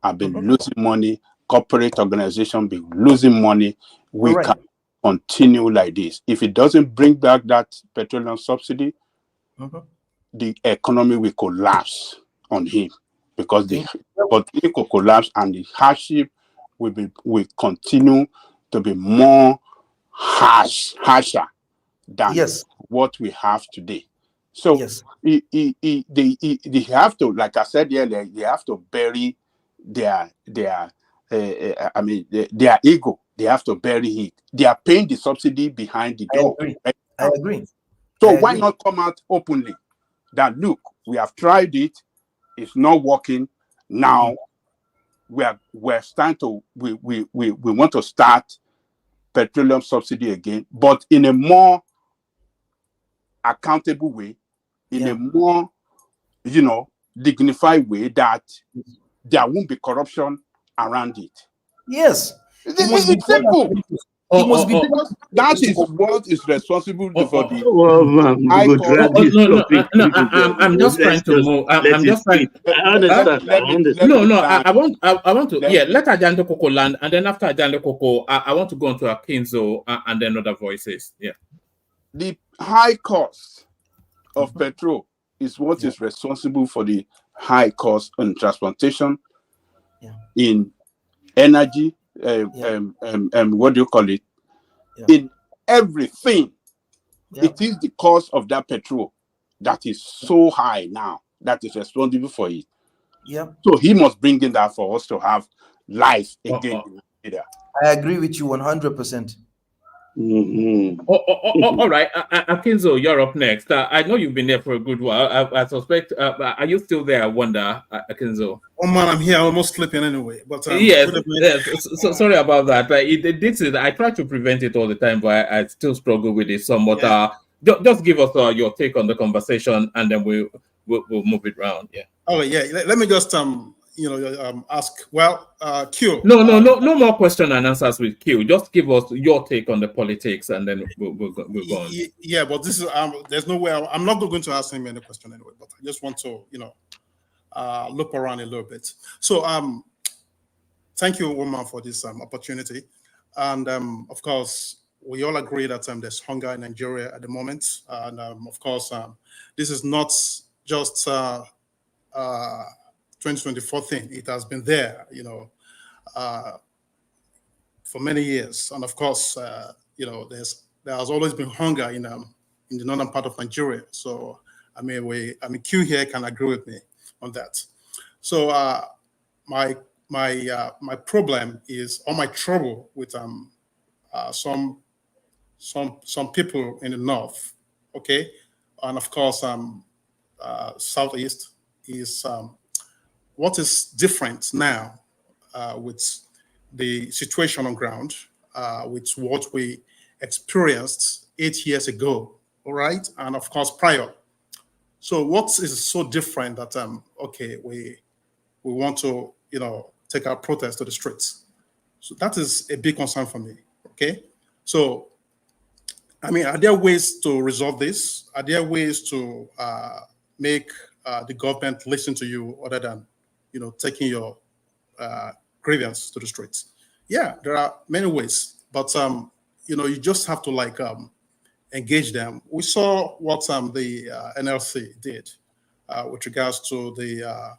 have been losing money. Corporate organizations been losing money. We can continue like this. If it doesn't bring back that petroleum subsidy, the economy will collapse on him, because the political collapse and the hardship will continue to be more harsher than what we have today. So they have to, like I said earlier, they have to bury their ego. They have to bury it. They are paying the subsidy behind the door. I agree. So why not come out openly that, look, we have tried it, it's not working, Now we're starting to we want to start petroleum subsidy again, but in a more accountable way, in a more dignified way, that there won't be corruption around it. Yes. It's simple. Because that is what is responsible for the high cost. I'm just trying to move. I'm just trying. I understand. I want to. Let Ajando Koko land, and then after Ajando Koko, I want to go on to Akinzo and then other voices. Yeah. The high cost of petrol is what is responsible for the high cost in transportation, in energy, what do you call it? In everything. It is the cost of that petrol that is so high now that is responsible for it. So he must bring in that for us to have life again. I agree with you 100%. All right, Akinzo, you're up next. I know you've been there for a good while. I suspect. Are you still there? I wonder, Akinzo. Oh man, I'm here, almost sleeping anyway. But yes. So sorry about that. I try to prevent it all the time, but I still struggle with it somewhat. Just give us your take on the conversation, and then we'll move it around. Yeah. Oh yeah. Let me just ask. Well, Q. No more question and answers with Q. Just give us your take on the politics, and then we'll go on. Yeah, but this is there's no way I'm not going to ask him any question anyway. But I just want to look around a little bit. So thank you, woman, for this opportunity. And of course, we all agree that there's hunger in Nigeria at the moment. And of course, this is not just 2024 thing. It has been there, for many years. And of course, there has always been hunger in the northern part of Nigeria. So Q here can agree with me on that. So my problem is, or my trouble with some people in the north, okay, and of course southeast is what is different now with the situation on ground, with what we experienced 8 years ago, all right, and of course prior. So what is so different that we want to take our protest to the streets? So that is a big concern for me. Okay, so are there ways to resolve this? Are there ways to make the government listen to you other than taking your grievance to the streets? Yeah, there are many ways, but you just have to engage them. We saw what the NLC did with regards to the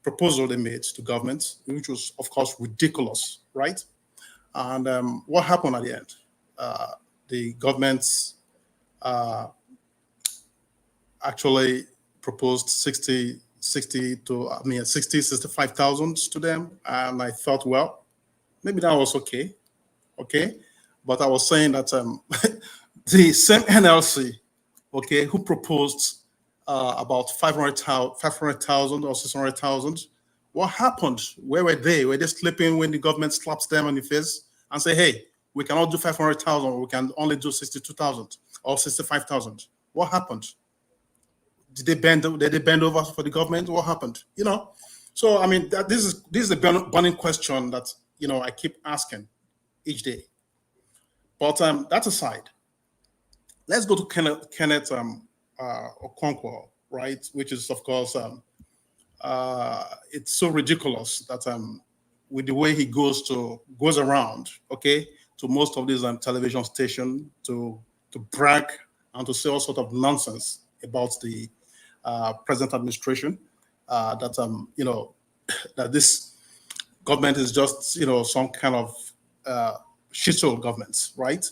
proposal they made to government, which was, of course, ridiculous, right? And what happened at the end? The government actually proposed 65,000 to them, and I thought, well, maybe that was okay, but I was saying that the same NLC, who proposed about 500,000 or 600,000. What happened? Where were they? Were they sleeping when the government slaps them on the face and say, hey, we cannot do 500,000, we can only do 62,000 or 65,000? What happened? Did they bend over for the government? What happened? So this is a burning question that I keep asking each day. But that aside, let's go to Kenneth Okonkwo, right? Which is, of course, it's so ridiculous that with the way he goes around, to most of these television stations to brag and to say all sort of nonsense about the present administration, that that this government is just some kind of shithole government, right?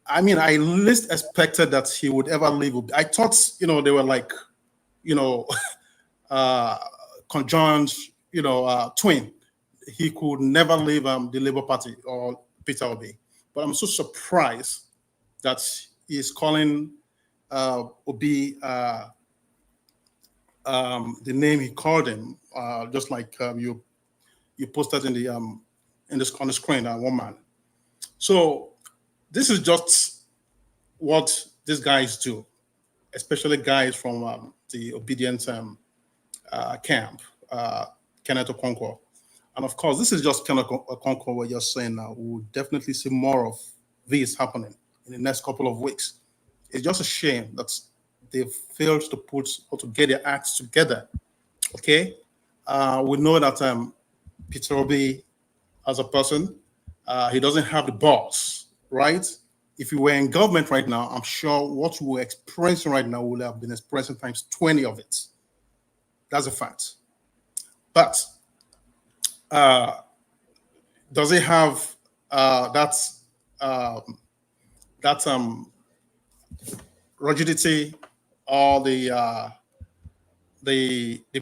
I least expected that he would ever leave. I thought, they were like, conjoined, twin. He could never leave the Labour Party or Peter Obi. But I'm so surprised that he's calling Obi the name he called him, just like you posted in the on the screen, one man. So this is just what these guys do, especially guys from the obedient camp, Kenneth Okonkwo. And of course, this is just Kenneth Okonkwo we're just saying now. We'll definitely see more of this happening in the next couple of weeks. It's just a shame that they failed to put or to get their acts together. Okay? We know that Peter Obi, as a person, he doesn't have the balls, right? If you were in government right now, I'm sure what we're experiencing right now would have been experiencing times 20 of it. That's a fact. But does it have that rigidity or the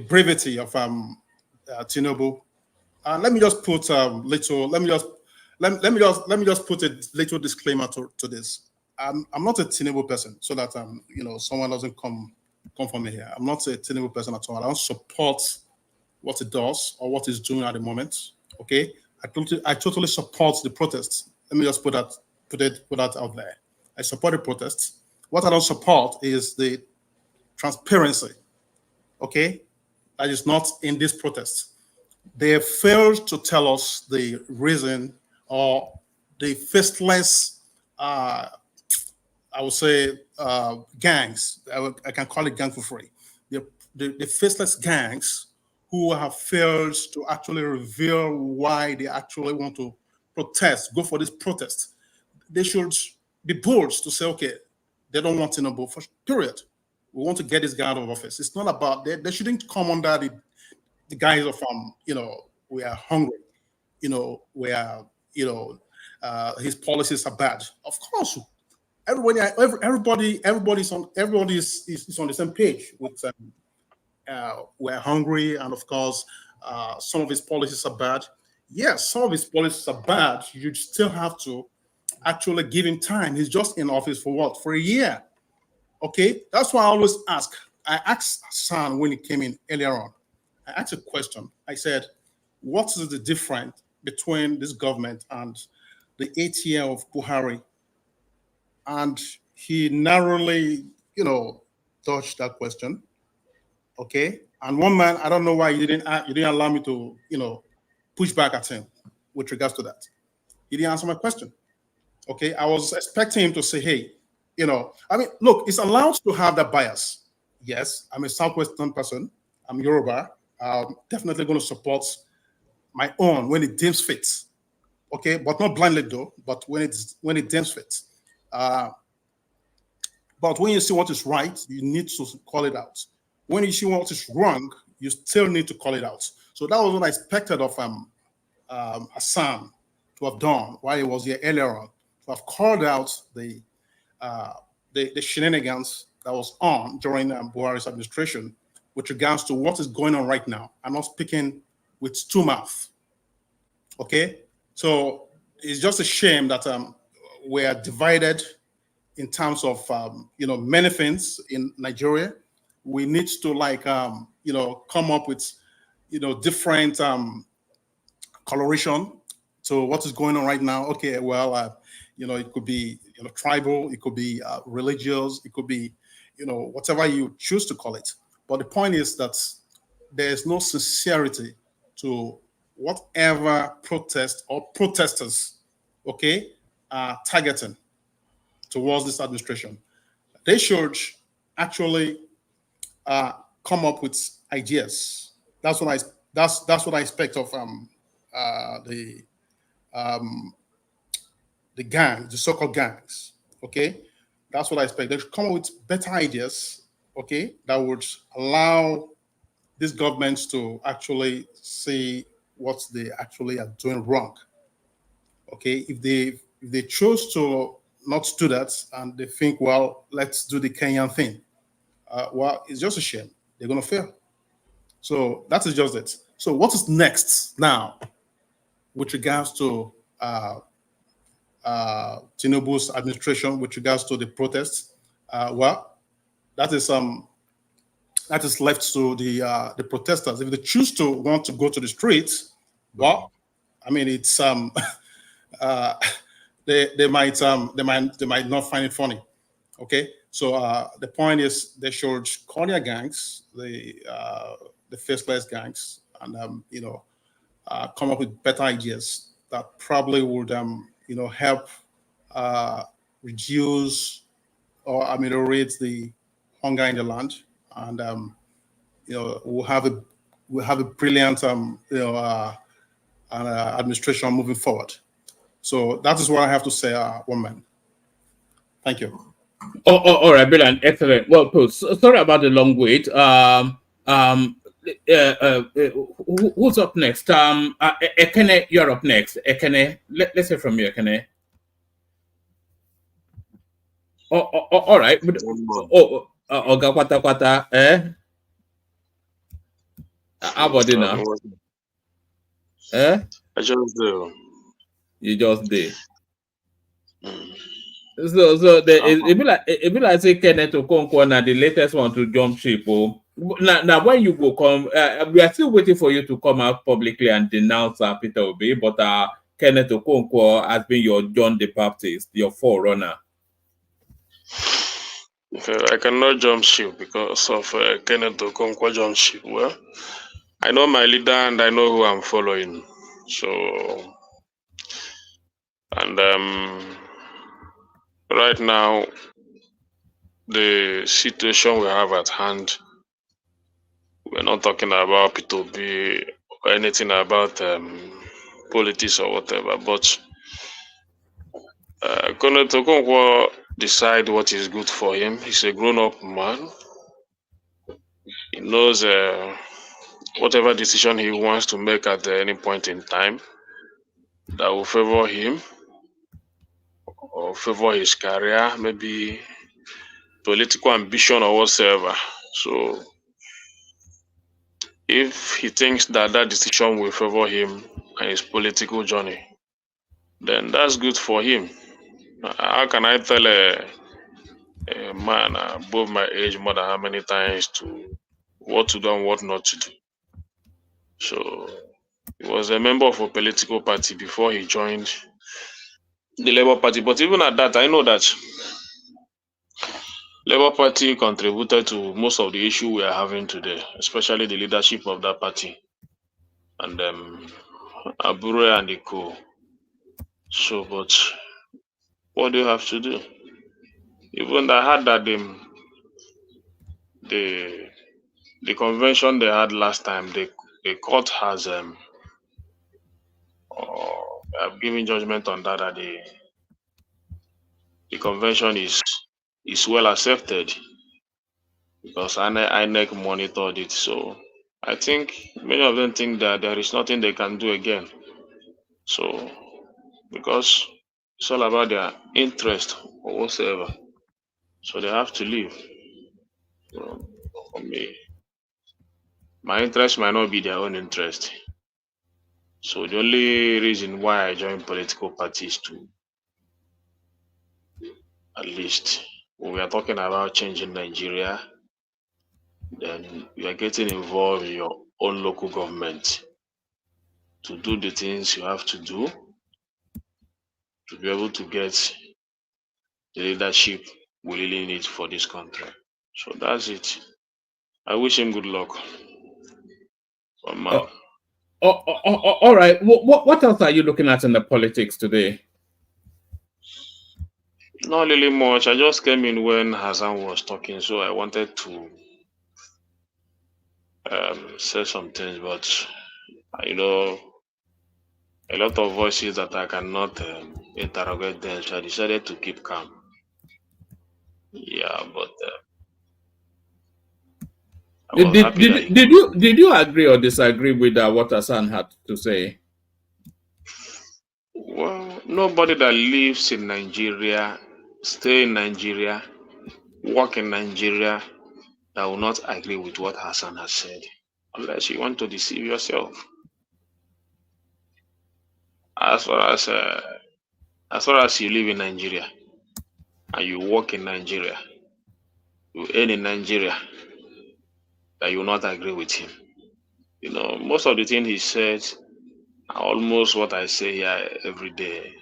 brevity of Tinubu? Let me just put let me just put a little disclaimer to this. I'm not a Tinubu person, so that someone doesn't come for me here. I'm not a Tinubu person at all. I don't support what it does or what it's doing at the moment. Okay, I totally support the protests. Let me just put that out there. I support the protests. What I don't support is the transparency. Okay, that is not in this protest. They have failed to tell us the reason or the faceless, I would say, gangs. I can call it gang for free. The faceless gangs who have failed to actually reveal why they actually want to protest, go for this protest. They should be bold to say, okay, they don't want Tinubu, period. We want to get this guy out of office. It's not about, they shouldn't come under the guise of, we are hungry, we are, his policies are bad. Of course, everybody is on the same page with we're hungry, and of course, some of his policies are bad. Yes, some of his policies are bad. You still have to actually give him time. He's just in office for what? For a year. Okay, that's why I always ask. I asked Hassan when he came in earlier on. I asked a question. I said, what is the difference between this government and the 8 year of Buhari? And he narrowly, dodged that question. Okay. And one man, I don't know why you didn't allow me to, push back at him with regards to that. He didn't answer my question. Okay. I was expecting him to say, hey, look, it's allowed to have that bias. Yes, I'm a Southwestern person. I'm Yoruba. I'm definitely going to support my own when it deems fit. Okay, but not blindly though, but when it deems fit. But when you see what is right, you need to call it out. When you see what is wrong, you still need to call it out. So that was what I expected of Hassan to have done while he was here earlier on, to have called out the shenanigans that was on during Buhari's administration with regards to what is going on right now. I'm not speaking with two mouths. Okay, so it's just a shame that we are divided in terms of many things in Nigeria. We need to come up with different coloration to what is going on right now. Okay, well, it could be tribal, it could be religious, it could be whatever you choose to call it. But the point is that there is no sincerity to whatever protest or protesters, okay, are targeting towards this administration. They should actually come up with ideas. That's what I expect of the gang, the so-called gangs. Okay, that's what I expect. They should come up with better ideas. Okay, that would allow these governments to actually see what they actually are doing wrong. Okay, if they chose to not do that and they think, well, let's do the Kenyan thing, well, it's just a shame. They're going to fail. So that is just it. So what is next now with regards to Tinubu's administration, with regards to the protests? Well, that is that is left to the protesters. If they choose to want to go to the streets, well, I mean, it's they might not find it funny. Okay, so the point is they should call their gangs, the faceless gangs, and come up with better ideas that probably would help reduce or ameliorate the hunger in the land, and we'll have a brilliant administration moving forward. So that is what I have to say, woman. Thank you. All right, brilliant, excellent. Well put. Sorry about the long wait. Who's up next? Ekene, you're up next. Ekene, let's hear from you, Ekene. All right. Oga kwata kwata, eh? Abodina. Eh? I just do. You just did. So it be like say Kenneth Okonkwo na the latest one to jump ship. Oh, now when you go come, we are still waiting for you to come out publicly and denounce Peter Obi, but Kenneth Okonkwo has been your John the Baptist, your forerunner. Okay, I cannot jump ship because of Kenneth Okonkwo jump ship. Well, I know my leader and I know who I'm following. So, and right now, the situation we have at hand, we're not talking about P2B or anything about politics or whatever, but Kenneth Okonkwo decide what is good for him. He's a grown-up man. He knows whatever decision he wants to make at any point in time that will favor him or favor his career, maybe political ambition or whatsoever. So if he thinks that that decision will favor him and his political journey, then that's good for him. How can I tell a man above my age more than how many times to what to do and what not to do? So he was a member of a political party before he joined the Labour Party. But even at that, I know that Labour Party contributed to most of the issue we are having today, especially the leadership of that party and Abure and the co. So, but what do you have to do? Even I heard that the convention they had last time, the court has given judgment on that the convention is well accepted because INEC monitored it. So I think many of them think that there is nothing they can do again. So because it's all about their interest or whatsoever. So they have to leave. So for me, my interest might not be their own interest. So the only reason why I joined political parties to, at least when we are talking about changing Nigeria, then you are getting involved in your own local government to do the things you have to do to be able to get the leadership we really need for this country. So that's it. I wish him good luck. All right. What else are you looking at in the politics today? Not really much. I just came in when Hassan was talking, so I wanted to say some things, but you know, a lot of voices that I cannot interrogate them, so I decided to keep calm. Yeah, but did you agree or disagree with what Hassan had to say? Well, nobody that lives in Nigeria, stay in Nigeria, work in Nigeria, that will not agree with what Hassan has said, unless you want to deceive yourself. As far as you live in Nigeria and you work in Nigeria, you earn in Nigeria, that you will not agree with him. You know, most of the things he said are almost what I say here every day.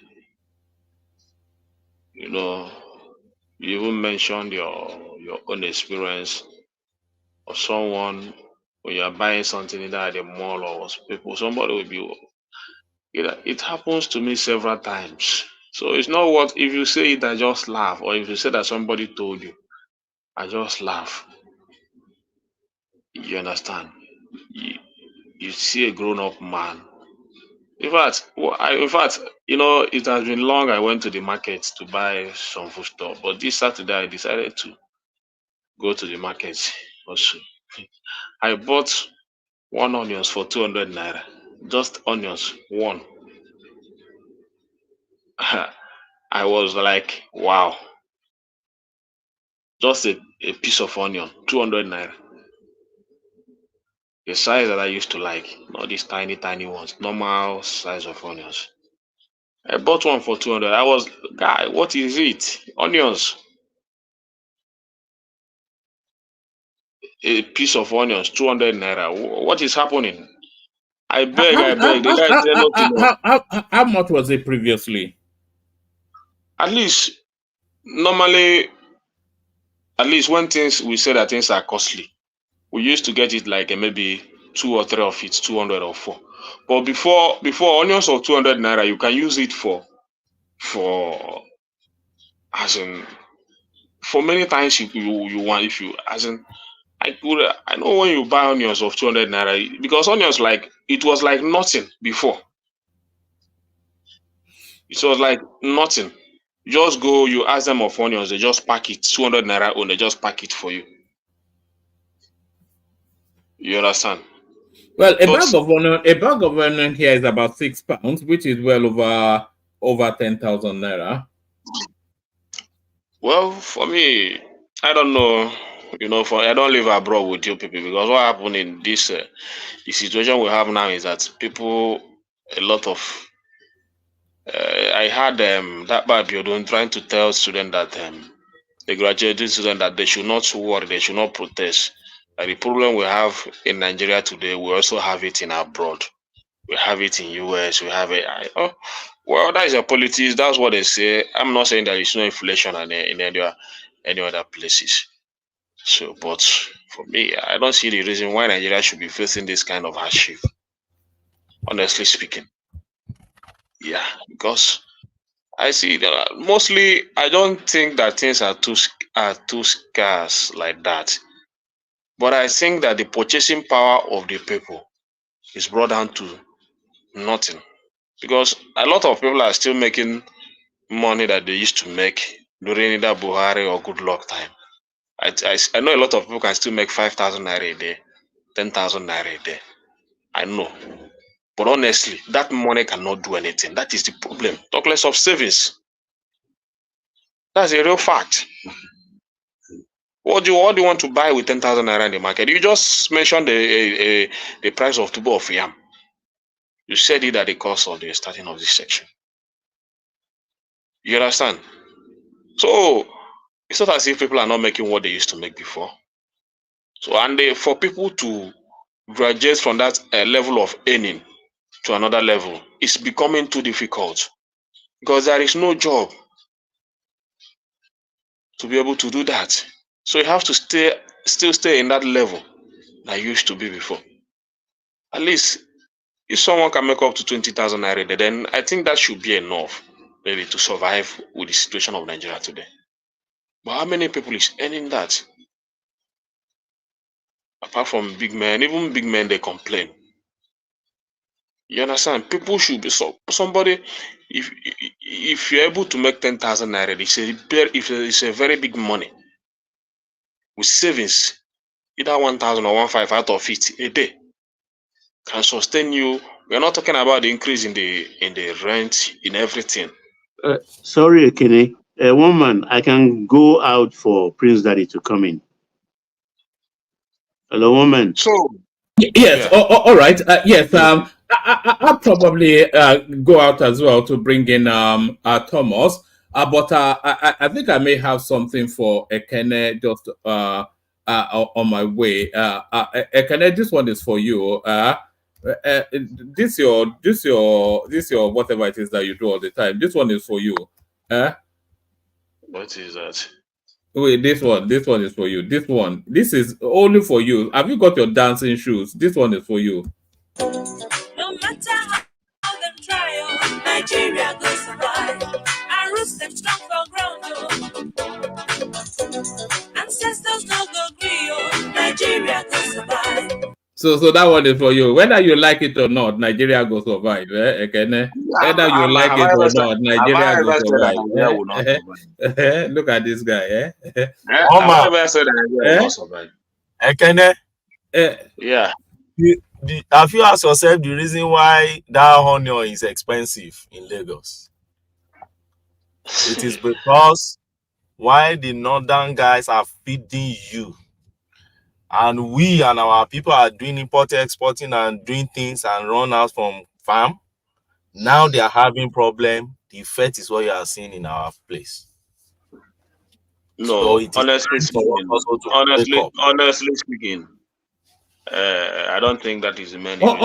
You know, you even mentioned your own experience of someone when you are buying something either at the mall or people, somebody will be. It happens to me several times. So it's not what if you say it, I just laugh, or if you say that somebody told you, I just laugh. You understand? You see a grown-up man. In fact, you know, it has been long. I went to the market to buy some food stuff, but this Saturday I decided to go to the market also. I bought one onions for 200 naira. Just onions, one. I was like, wow. Just a piece of onion, 200 naira. The size that I used to like, not these tiny, tiny ones, normal size of onions. I bought one for 200. I was, guy, what is it? Onions. A piece of onions, 200 naira. What is happening? I beg. The guy said nothing. How much was it previously? At least, normally, at least when we say that things are costly, we used to get it like maybe 2 or 3 of it, 200 or 4. But before onions of 200 naira, you can use it for as in for many times you want, if you as in I know when you buy onions of 200 naira, because onions it was like nothing before. It was like nothing. Just go, you ask them of onions, they just pack it 200 naira and they just pack it for you. You understand? Well, a bag of onion here is about £6, which is well over 10,000 naira. Well, for me, I don't know. You know, I don't live abroad with you people, because what happened in this the situation we have now is that people, a lot of I had that Babiodun trying to tell students that the graduating students that they should not worry, they should not protest. The problem we have in Nigeria today, we also have it in abroad. We have it in US. We have it. Well, that is a politics. That's what they say. I'm not saying there is no inflation in any other places. So, but for me, I don't see the reason why Nigeria should be facing this kind of hardship. Honestly speaking, yeah, because I see that mostly. I don't think that things are too scarce like that. But I think that the purchasing power of the people is brought down to nothing, because a lot of people are still making money that they used to make during either Buhari or Good Luck time. I know a lot of people can still make 5,000 naira a day, 10,000 naira a day. I know. But honestly, that money cannot do anything. That is the problem. Talk less of savings. That's a real fact. What do you want to buy with 10,000 naira in the market? You just mentioned the price of tubo of yam. You said it at the cost of the starting of this section. You understand? So it's not as if people are not making what they used to make before. So for people to graduate from that level of earning to another level, it's becoming too difficult, because there is no job to be able to do that. So you have to still stay in that level that you used to be before. At least if someone can make up to 20,000 naira, then I think that should be enough maybe to survive with the situation of Nigeria today. But how many people is earning that? Apart from big men, even big men, they complain. You understand? People should be somebody. If you're able to make 10,000 naira, it's a very big money. With savings, either 1,000 or 1,500 out of it a day can sustain you. We're not talking about the increase in the rent, in everything. Sorry, Kenny. One man, I can go out for Prince Daddy to come in. Hello, woman. So yes, yeah. All right. Yes, I'll probably go out as well to bring in Thomas. But I think I may have something for Ekene just on my way. Kenneth, this one is for you. This your whatever it is that you do all the time. This one is for you. What is that? Wait, this one is for you. This is only for you. Have you got your dancing shoes? This one is for you. No matter how them try, Nigeria go survive. Our roots them strong for ground, ancestors no go gree, Nigeria go survive. So that one is for you. Whether you like it or not, Nigeria go survive. Whether you like it or not, Nigeria go survive. Look at this guy. I've never said that Nigeria will not survive. Ekene, yeah. Have you asked yourself the reason why that onion is expensive in Lagos? It is because why the northern guys are feeding you, and we and our people are doing exporting and doing things and run out from farm. Now they are having problem. The effect is what you are seeing in our place. No, honestly speaking, I don't think that is the main reason.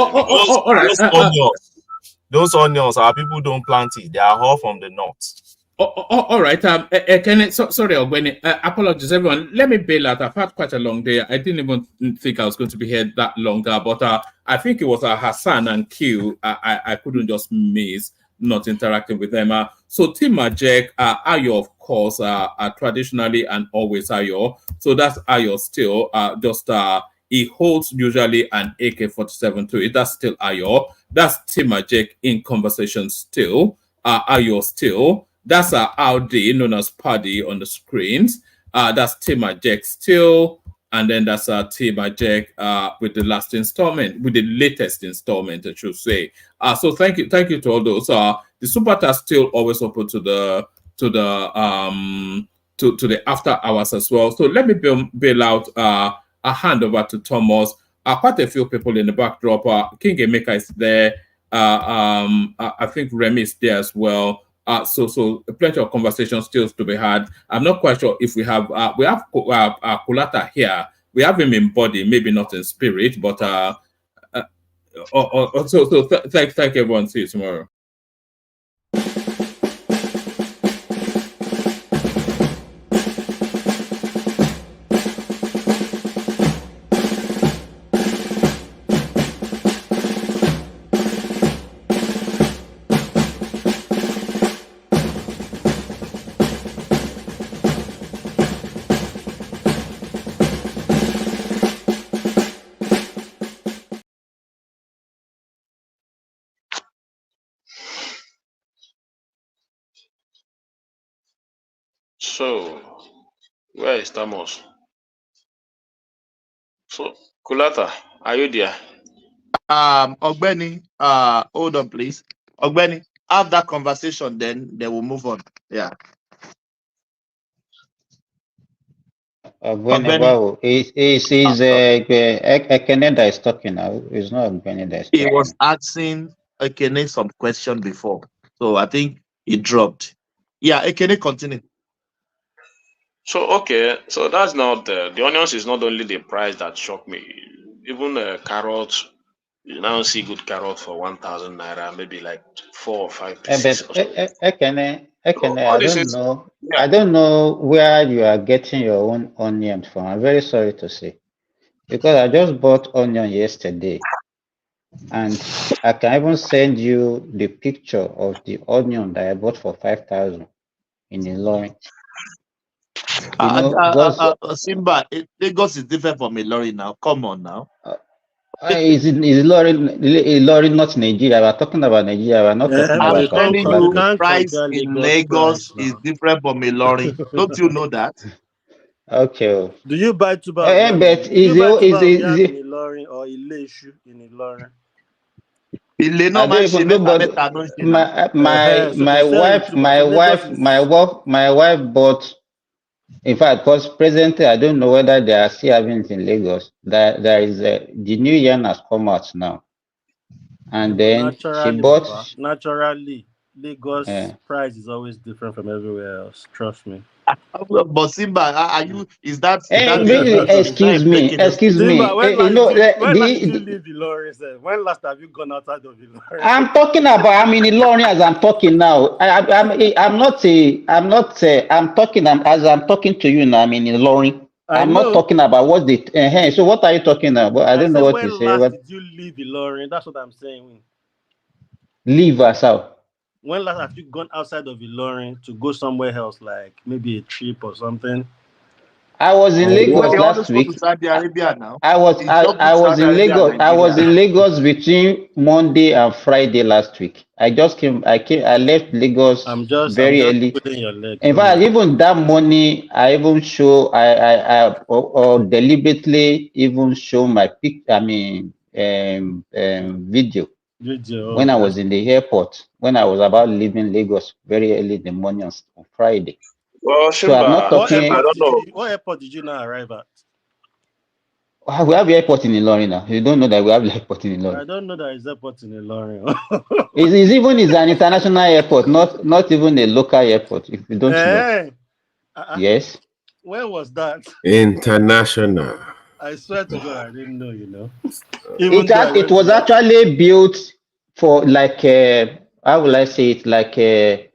Those onions, our people don't plant it. They are all from the north. All right. Kenneth, sorry, Ogweni. Apologies, everyone. Let me bail out. I've had quite a long day. I didn't even think I was going to be here that longer, but I think it was Hassan and Q. I couldn't just miss not interacting with them. So Team Majek, Ayo, of course, are traditionally and always Ayo. So that's Ayo still. He holds usually an AK-47 to it. That's still Ayo. That's Team Majek in conversation still. Ayo still. That's Audi, known as Paddy on the screens. That's Team Majek still. And then that's Team Majek with the latest installment, I should say. So thank you to all those. The super chat still always open to the after hours as well. So let me bail out a hand over to Thomas. Quite a few people in the backdrop. King Emeka is there. I think Remy is there as well. So plenty of conversations still to be had. I'm not quite sure if we have Kulata here. We have him in body, maybe not in spirit, but thank everyone. See you tomorrow. So, where is Thomas? So, Kulata, are you there? Ogbeni, hold on, please. Ogbeni, have that conversation, then we'll move on. Yeah. Ogbeni, Ekene that is talking now. It's not Ogbeni that is talking. He was asking Ekene some question before, so I think he dropped. Yeah, Ekene, continue. So, okay, so that's not the onions is not only the price that shocked me. Even carrots, you now see good carrot for 1,000 naira, maybe like 4 or 5 pieces. Ekene, I don't know. Yeah. I don't know where you are getting your own onions from. I'm very sorry to say, because I just bought onion yesterday, and I can even send you the picture of the onion that I bought for 5,000 in Ilorin. Simba, Lagos is different from Ilorin now. Come on now. Is Ilorin not Nigeria? We're talking about Nigeria. We're not talking about particular price in Lagos is different from Ilorin. Don't you know that? Okay. Do you buy tuber but in Ilorin or Ileshu in Ilorin? My wife bought. In fact, because presently I don't know whether they are still having it in Lagos. There is the new yarn has come out now, and then she bought. Naturally, Lagos price is always different from everywhere else. Trust me. But Simba, are you? Is that Excuse me. Simba, when You know, last did you leave Ilorin? When last have you gone outside of Ilorin? I'm talking about. I'm in Ilorin as I'm talking now. I'm talking as I'm talking to you now. I'm in Ilorin. I'm not talking about what the. So what are you talking about? I don't know what you say. When last did you leave Ilorin? That's what I'm saying. Leave us out. When last have you gone outside of Ilorin to go somewhere else, like maybe a trip or something? I was in Lagos last week. Saudi Arabia now. I was in Lagos. I was in Lagos between Monday and Friday last week. I left Lagos very early. In fact, even that morning, I even show. I deliberately even show my video when I was in the airport, when I was about leaving Lagos very early in the morning on Friday. Well, so I'm not talking. I don't know. What airport did you now arrive at? We have the airport in Ilorin now. You don't know that we have the airport in Ilorin. I don't know that it's airport in Ilorin. It's an international airport, not even a local airport. If you don't know. Yes. When was that? International. I swear to God, I didn't know. You know. It was actually built for like how will I say it, like a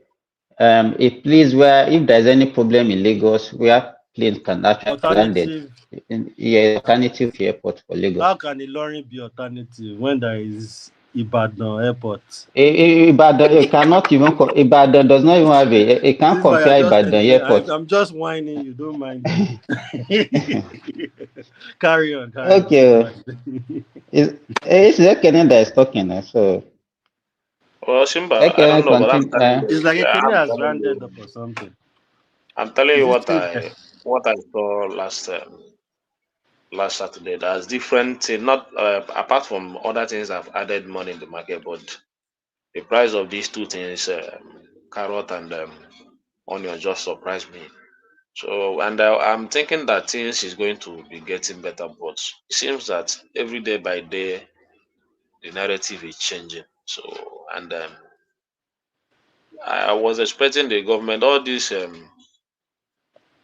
place where if there's any problem in Lagos, where planes can actually landed. Alternative airport for Lagos. How can Ilorin be alternative when there is Ibadan airport? Ibadan, it cannot even. Ibadan does not even have it can't compare Ibadan airport. I'm just whining. You don't mind. Carry on. Okay. It's Ekene that is talking now. So. Well, Simba, I don't know, but it's like Ekene has rounded up or something. I'm telling you what I saw last Saturday. That's different. Not apart from other things I've added money in the market, but the price of these two things, carrot and onion, just surprised me. So, and I'm thinking that things is going to be getting better, but it seems that every day by day, the narrative is changing. So, and I was expecting the government, all this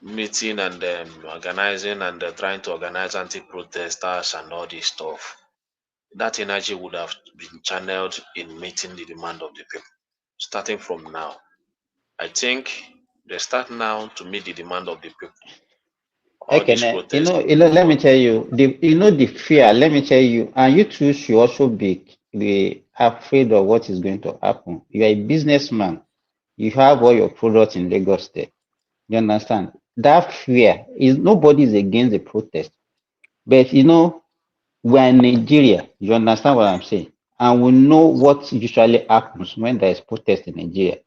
meeting and organizing and trying to organize anti-protesters and all this stuff. That energy would have been channeled in meeting the demand of the people. Starting from now, I think they start now to meet the demand of the people. Okay, let me tell you, the fear, let me tell you, and you too should also be afraid of what is going to happen. You are a businessman. You have all your products in Lagos State. You understand? That fear is nobody is against the protest. But we're in Nigeria. You understand what I'm saying? And we know what usually happens when there is protest in Nigeria.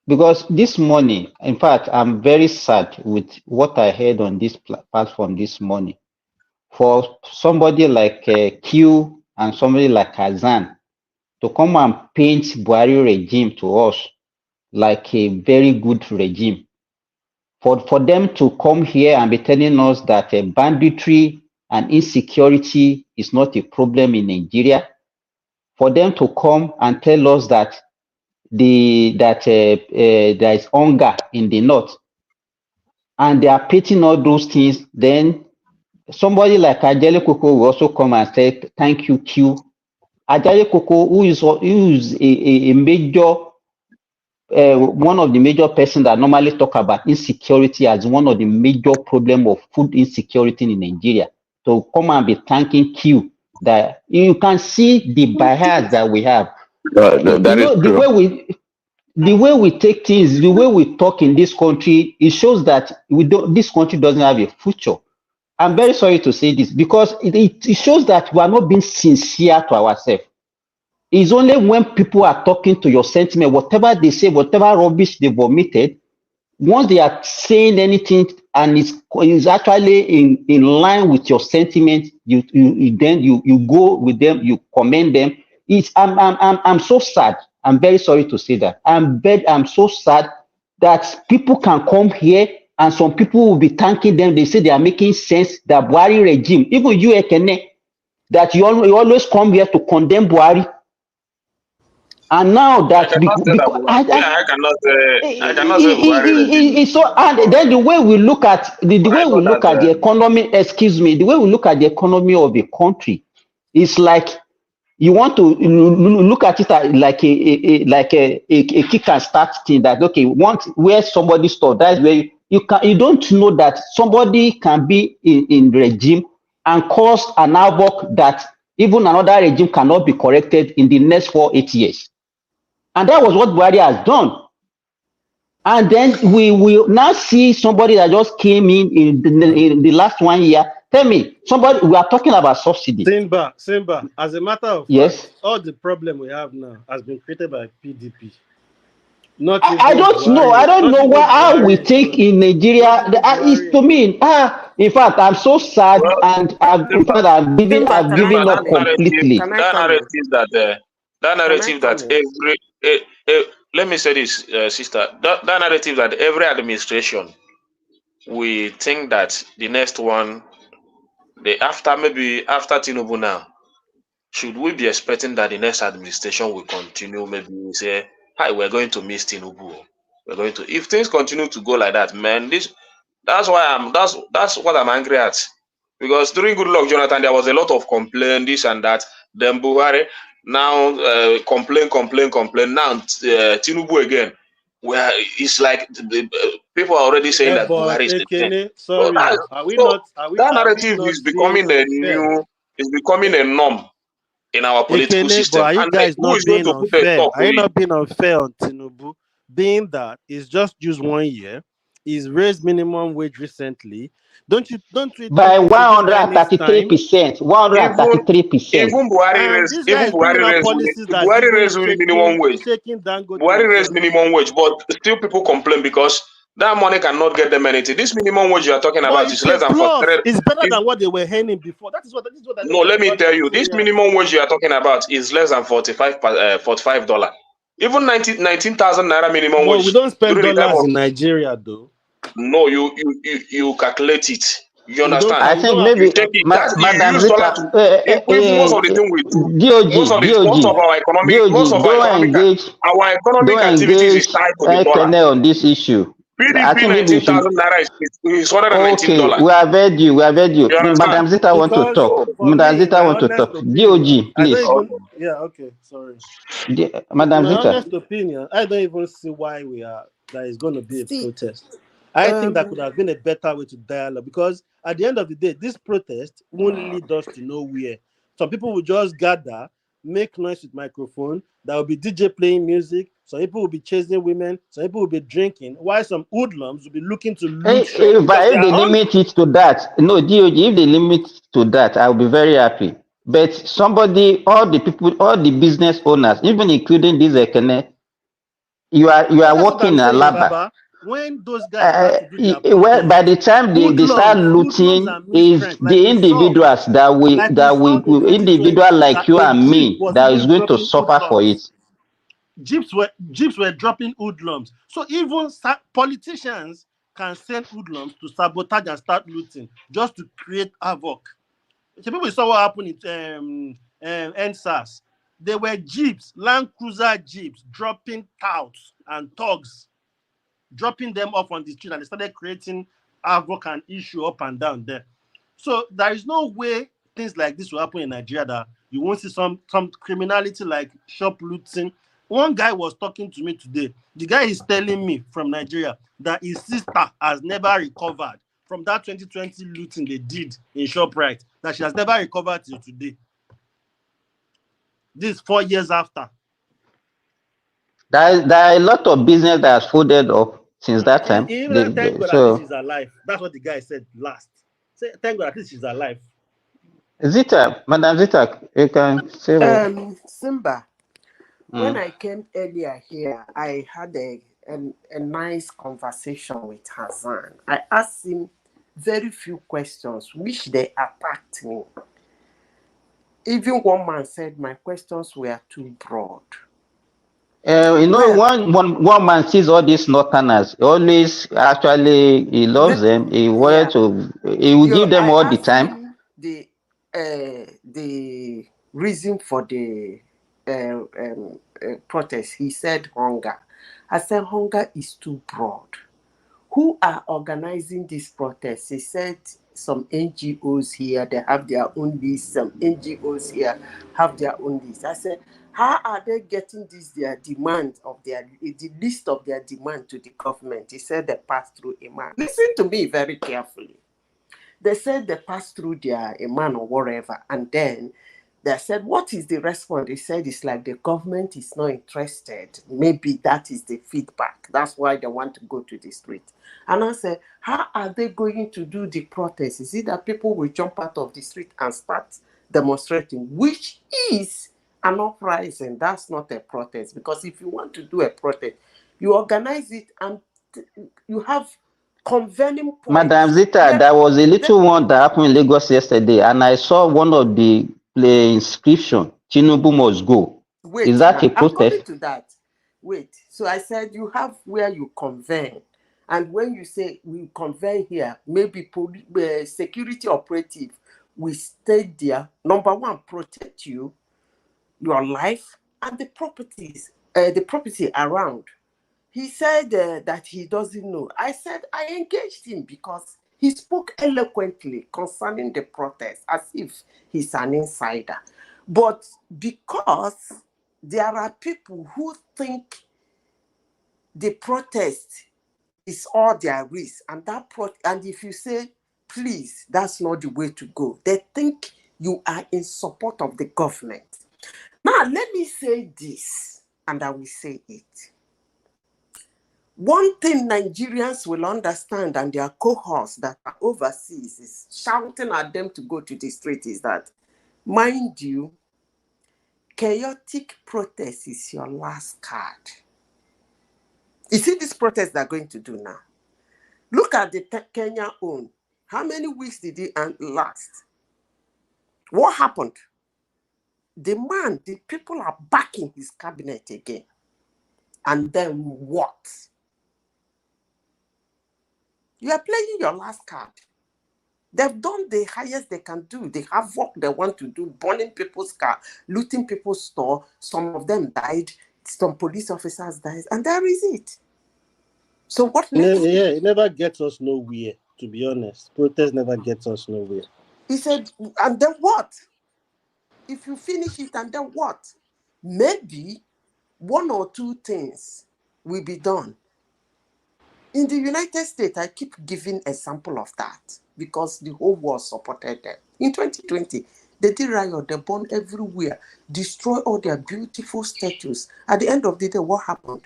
Because this morning, in fact, I'm very sad with what I heard on this platform this morning. For somebody like Q and somebody like Hazan to come and paint Buhari regime to us like a very good regime. For them to come here and be telling us that banditry and insecurity is not a problem in Nigeria, for them to come and tell us that there is hunger in the north, and they are painting all those things, then somebody like Ajale Koko will also come and say, thank you, Q. Ajale Koko, who is a major, one of the major persons that normally talk about insecurity as one of the major problem of food insecurity in Nigeria, to come and be thanking Q, that you can see the bias that we have. The way we take things, the way we talk in this country, it shows that this country doesn't have a future. I'm very sorry to say this, because it shows that we are not being sincere to ourselves. It's only when people are talking to your sentiment, whatever they say, whatever rubbish they vomited, once they are saying anything and it's actually in line with your sentiment, you go with them, you commend them. I'm so sad. I'm very sorry to say that. I'm so sad that people can come here and some people will be thanking them. They say they are making sense. The Buhari regime, even you, Ekene, that you always come here to condemn Buhari. And now that I cannot say that I cannot say Buhari regime. so, and then the way we look at the way we look at the economy, excuse me, the way we look at the economy of a country, is like you want to look at it like a kick and start thing. That okay, once where somebody stop, that's where you don't know that somebody can be in regime and cause an havoc that even another regime cannot be corrected in the next 4-8 years. And that was what Buhari has done. And then we will now see somebody that just came in the last 1 year. Tell me, somebody, we are talking about subsidy. Simba, as a matter of yes, fact, all the problem we have now has been created by PDP. I don't know. I don't know how we think in Nigeria. To me, in fact, I'm so sad, and I've given up completely. That narrative that let me say this, sister. That narrative that every administration, we think that the next one, maybe after Tinubu now, should we be expecting that the next administration will continue? Maybe we say, "Hi, we're going to miss Tinubu. We're going to." If things continue to go like that, man, that's what I'm angry at. Because during Goodluck Jonathan, there was a lot of complaint, this and that. Then Buhari now complain. Now Tinubu again, where it's like people are already saying that Buhari is the thing. That narrative is becoming a norm in our political system. But are you And guys who not is going being to put a unfair? stop Are to you it? not being unfair on Tinubu? Being that it's just used 1 year, he's raised minimum wage recently. Don't we by think 133%, 133%. Even Buhari raised minimum wage. Buhari raised minimum wage, but still people complain because that money cannot get them anything. This minimum wage you are talking about is less than 43. It's better than what they were earning before. That is what No, let me tell you, this minimum wage you are talking about is less than $45. Even 19,000 naira minimum wage. We don't spend during the time dollars of, in Nigeria, though. No, you calculate it. You understand? I think maybe Madam Zita, most of the thing we do, most of our economic activities is tied to the dollar. On this issue. PDP 19,000 naira is $119. Okay, we have heard you. Madam Zita want to talk. Madam Zita want to talk. DOG, please. Okay, sorry. Madam Zita. My honest opinion, I don't even see why that is going to be a protest. I think that could have been a better way to dialogue, because at the end of the day, this protest won't lead us to nowhere. Some people will just gather, make noise with microphone. There will be DJ playing music. Some people will be chasing women. Some people will be drinking. While some hoodlums will be looking to loot. If they limit it to that, no, DOG, if they limit it to that, I'll be very happy. But all the business owners, even including this Ekene, you are working in Alaba. When those guys by the time they start looting, is the individuals individual like you and me that is going to suffer for it. Jeeps were dropping hoodlums. So even politicians can send hoodlums to sabotage and start looting just to create havoc. So people saw what happened in NSAS. There were jeeps, Land Cruiser jeeps, dropping touts and thugs, dropping them off on the street, and they started creating havoc and issue up and down there. So there is no way things like this will happen in Nigeria, that you won't see some criminality like shop looting. One guy was talking to me today. The guy is telling me from Nigeria that his sister has never recovered from that 2020 looting they did in ShopRite, that she has never recovered till today. This is 4 years after. There are a lot of business that has folded up since that time. Thank God at least she's alive. That's what the guy said last. Say, thank God at least she's alive. Zita, Madam Zita, you can say Simba, when I came earlier here, I had a nice conversation with Hassan. I asked him very few questions, which they attacked me. Even one man said my questions were too broad. One man sees all these northerners. Always, actually, he loves them. He wanted to. He will give them all the time. The reason for the protest, he said hunger. I said hunger is too broad. Who are organizing this protest? He said some NGOs here, they have their own list. Some NGOs here have their own list. I said, how are they getting this, their demand of the list of their demand to the government? He said they pass through a man. Listen to me very carefully. They said they pass through their man or whatever, and then they said, what is the response? They said it's like the government is not interested. Maybe that is the feedback. That's why they want to go to the street. And I said, how are they going to do the protest? Is it that people will jump out of the street and start demonstrating, which is an uprising? That's not a protest. Because if you want to do a protest, you organize it and you have convening points. Madam Zita, there was a little one that happened in Lagos yesterday, and I saw one of the inscription, Tinubu must go. Wait, is that a I'm coming protest? to that. Wait, so I said you have where you convene, and when you say we convene here, maybe security operative will stay there. Number one, protect you, your life, and the properties, the property around. He said that he doesn't know. I said I engaged him because he spoke eloquently concerning the protest as if he's an insider. But because there are people who think the protest is all there is, and and if you say, please, that's not the way to go, they think you are in support of the government. Now, let me say this, and I will say it. One thing Nigerians will understand, and their cohorts that are overseas is shouting at them to go to the street, is that, mind you, chaotic protest is your last card. You see this protest they're going to do now? Look at the Kenya own. How many weeks did it last? What happened? The people are backing his cabinet again. And then what? You are playing your last card. They've done the highest they can do. They have work they want to do, burning people's car, looting people's store. Some of them died. Some police officers died. And there is it. So what next? Yeah, it never gets us nowhere, to be honest. Protest never gets us nowhere. He said, and then what? If you finish it, and then what? Maybe one or two things will be done. In the United States, I keep giving example of that because the whole world supported them. In 2020, they did riot, they burned everywhere, destroy all their beautiful statues. At the end of the day, what happened?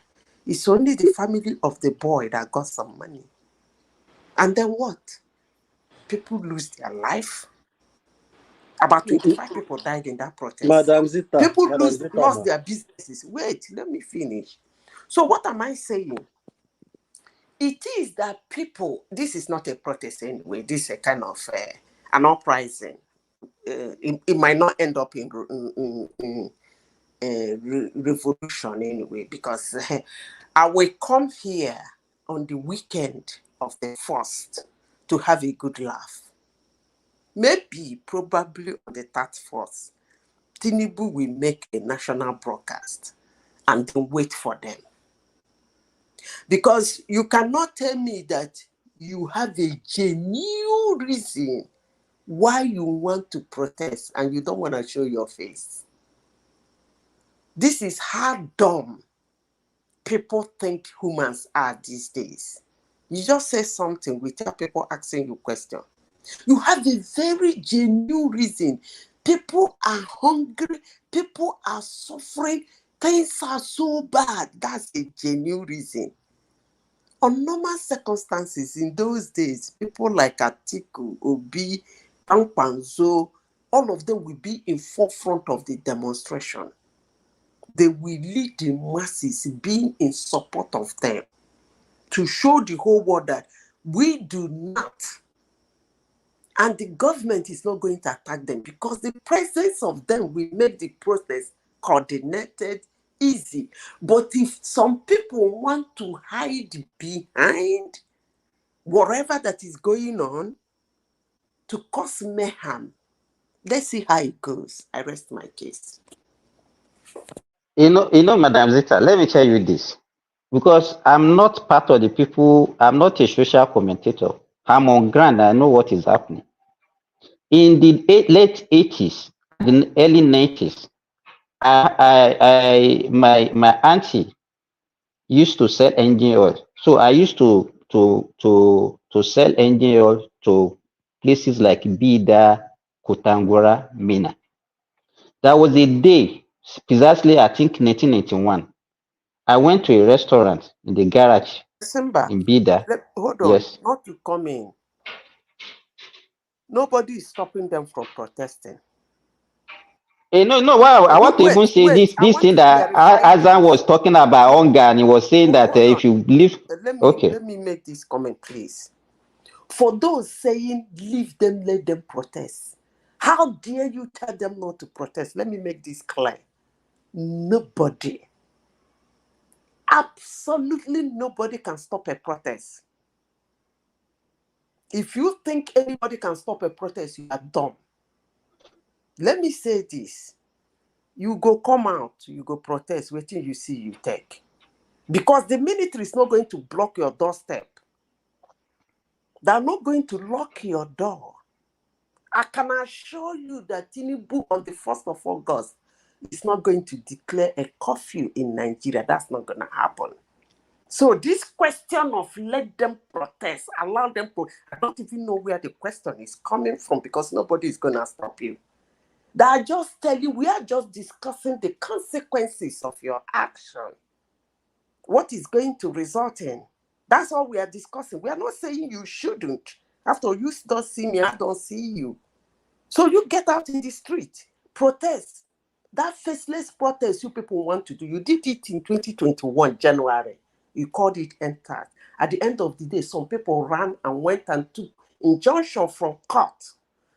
It's only the family of the boy that got some money. And then what? People lose their life. About 25 people died in that protest. Madam Zita, people lost their businesses. Wait, let me finish. So what am I saying? It is that people, this is not a protest anyway, this is a kind of an uprising. It might not end up in revolution anyway, because I will come here on the weekend of the 1st to have a good laugh. Maybe, probably on the 31st, Tinubu will make a national broadcast and then wait for them. Because you cannot tell me that you have a genuine reason why you want to protest and you don't want to show your face. This is how dumb people think humans are these days. You just say something without people asking you questions. You have a very genuine reason. People are hungry. People are suffering. Things are so bad. That's a genuine reason. On normal circumstances in those days, people like Atiku, Obi, Pankwanzo, all of them will be in forefront of the demonstration. They will lead the masses, being in support of them, to show the whole world that we do not, and the government is not going to attack them, because the presence of them will make the process coordinated, easy. But if some people want to hide behind whatever that is going on to cause mayhem, let's see how it goes. I rest my case. Madam Zita, let me tell you this. Because I'm not part of the people, I'm not a social commentator. I'm on ground, I know what is happening. In the late 80s, the early 90s, my auntie used to sell engine oil. So I used to sell engine oil to places like Bida, Kotangora, Mina. There was a day, precisely I think 1991. I went to a restaurant in the garage Simba, in Bida. hold on, Yes. not to come in. Nobody is stopping them from protesting. No. Well, I want to even say this thing that Azan was talking about hunger, and he was saying that if you live, let me make this comment, please. For those saying leave them, let them protest, how dare you tell them not to protest? Let me make this clear. Nobody, absolutely nobody can stop a protest. If you think anybody can stop a protest, you are dumb. Let me say this. You go come out, you go protest, waiting you see you take. Because the military is not going to block your doorstep. They're not going to lock your door. I can assure you that Tinubu on the 1st of August is not going to declare a curfew in Nigeria. That's not going to happen. So this question of let them protest, allow them to, I don't even know where the question is coming from because nobody is going to stop you. They just tell you, we are just discussing the consequences of your action. What is going to result in? That's all we are discussing. We are not saying you shouldn't. After you don't see me, I don't see you. So you get out in the street, protest. That faceless protest you people want to do, you did it in 2021, January. You called it entered. At the end of the day, some people ran and went and took injunction from court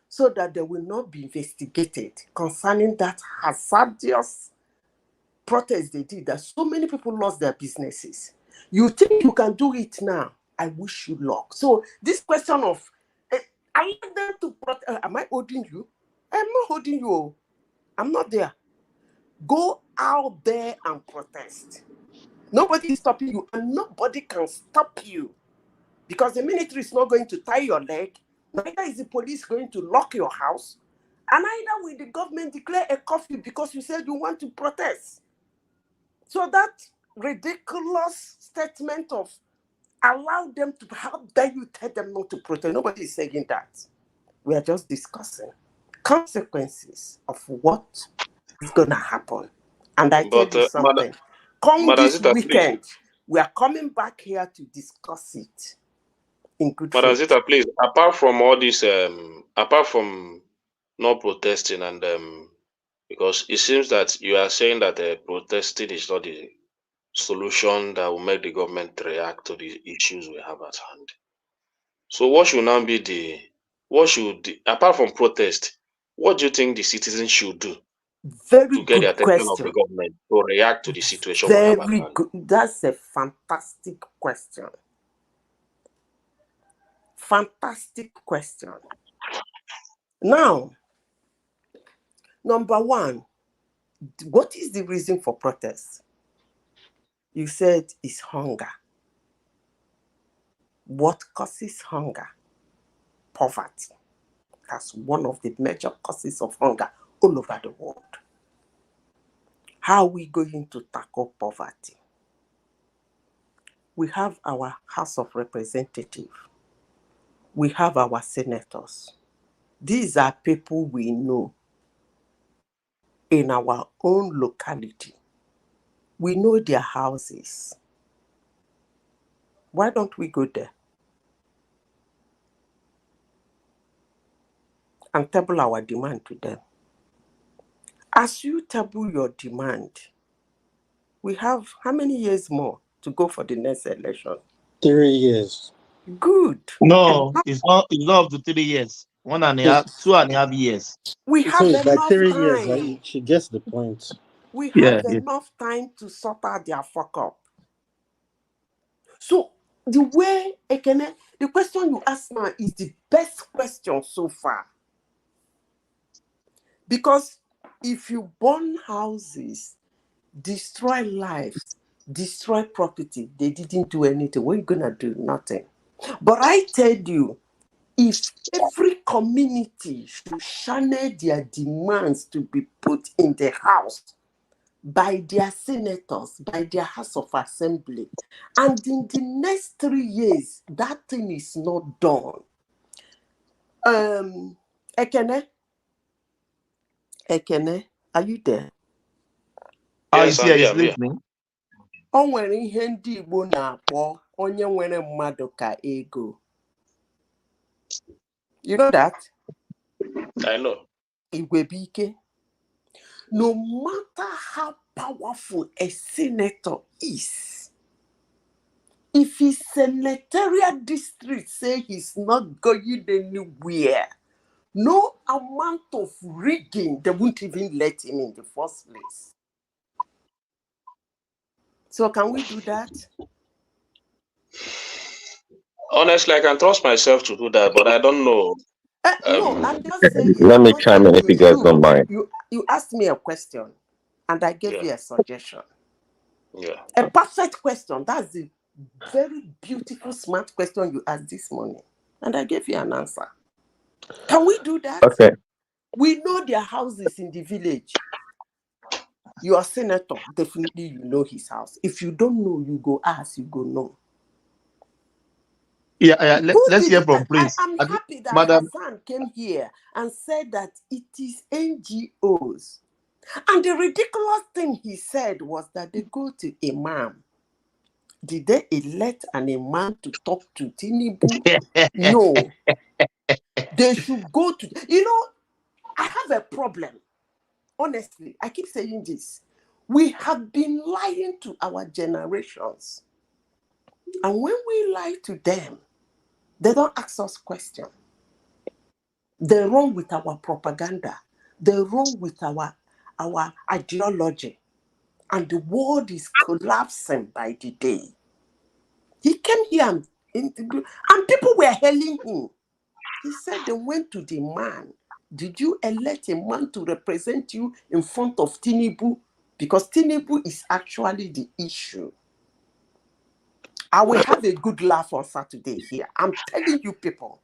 so that they will not be investigated concerning that hazardous protest they did, that so many people lost their businesses. You think you can do it now? I wish you luck. So this question of, I want them to protest. Am I holding you? I'm not holding you. I'm not there. Go out there and protest. Nobody is stopping you, and nobody can stop you. Because the military is not going to tie your leg, neither is the police going to lock your house, and neither will the government declare a curfew because you said you want to protest. So that ridiculous statement of allow them to, how dare you tell them not to protest? Nobody is saying that. We are just discussing consequences of what is going to happen. And I tell you something. Come this weekend, we are coming back here to discuss it in good faith. Madam Zita, please, apart from all this, apart from not protesting and because it seems that you are saying that protesting is not the solution that will make the government react to the issues we have at hand. So what should now be apart from protest, what do you think the citizens should do to get the attention of the government to react to the situation we have at hand? Good. That's a fantastic question. Fantastic question. Now, number one, what is the reason for protest? You said it's hunger. What causes hunger? Poverty. That's one of the major causes of hunger all over the world. How are we going to tackle poverty? We have our House of Representatives. We have our senators. These are people we know in our own locality. We know their houses. Why don't we go there and table our demand to them? As you table your demand, we have how many years more to go for the next election? 3 years. Good. No, it's not up to 3 years. 2.5 years. We have enough 3 time. years, right? She gets the point. We have enough time to sort out their fuck up. So the way, Ekene, the question you ask now is the best question so far. Because if you burn houses, destroy lives, destroy property. They didn't do anything. What are you gonna do? Nothing. But I tell you, if every community should channel their demands to be put in the house by their senators, by their House of Assembly, and in the next 3 years, that thing is not done. Ekene, are you there? Yes, I'm here, listening. O nwere ihe ndị Igbo na-akpọ onye nwere mmadụ ka ego. You know that? I know. Igwebike. No matter how powerful a senator is, if his senatorial district say he's not going anywhere, no amount of rigging, they won't even let him in the first place. So can we do that? Honestly, I can trust myself to do that, but I don't know. No, I'm just saying. Let me chime in if you guys don't mind. You asked me a question, and I gave you a suggestion. Yeah. A perfect question. That's the very beautiful, smart question you asked this morning, and I gave you an answer. Can we do that? Okay. We know their houses in the village. You are senator, definitely you know his house. If you don't know, you go ask, you go know. Yeah, let's hear from Prince. I'm happy that Madam. Hassan came here and said that it is NGOs. And the ridiculous thing he said was that they go to Imam. Did they elect an Imam to talk to Tinubu? No. They should go to... You know, I have a problem. Honestly, I keep saying this. We have been lying to our generations. And when we lie to them, they don't ask us questions. They run with our propaganda. They run with our ideology. And the world is collapsing by the day. He came here and people were hailing him. He said they went to the man. Did you elect a man to represent you in front of Tinubu? Because Tinubu is actually the issue. I will have a good laugh on Saturday here. I'm telling you people,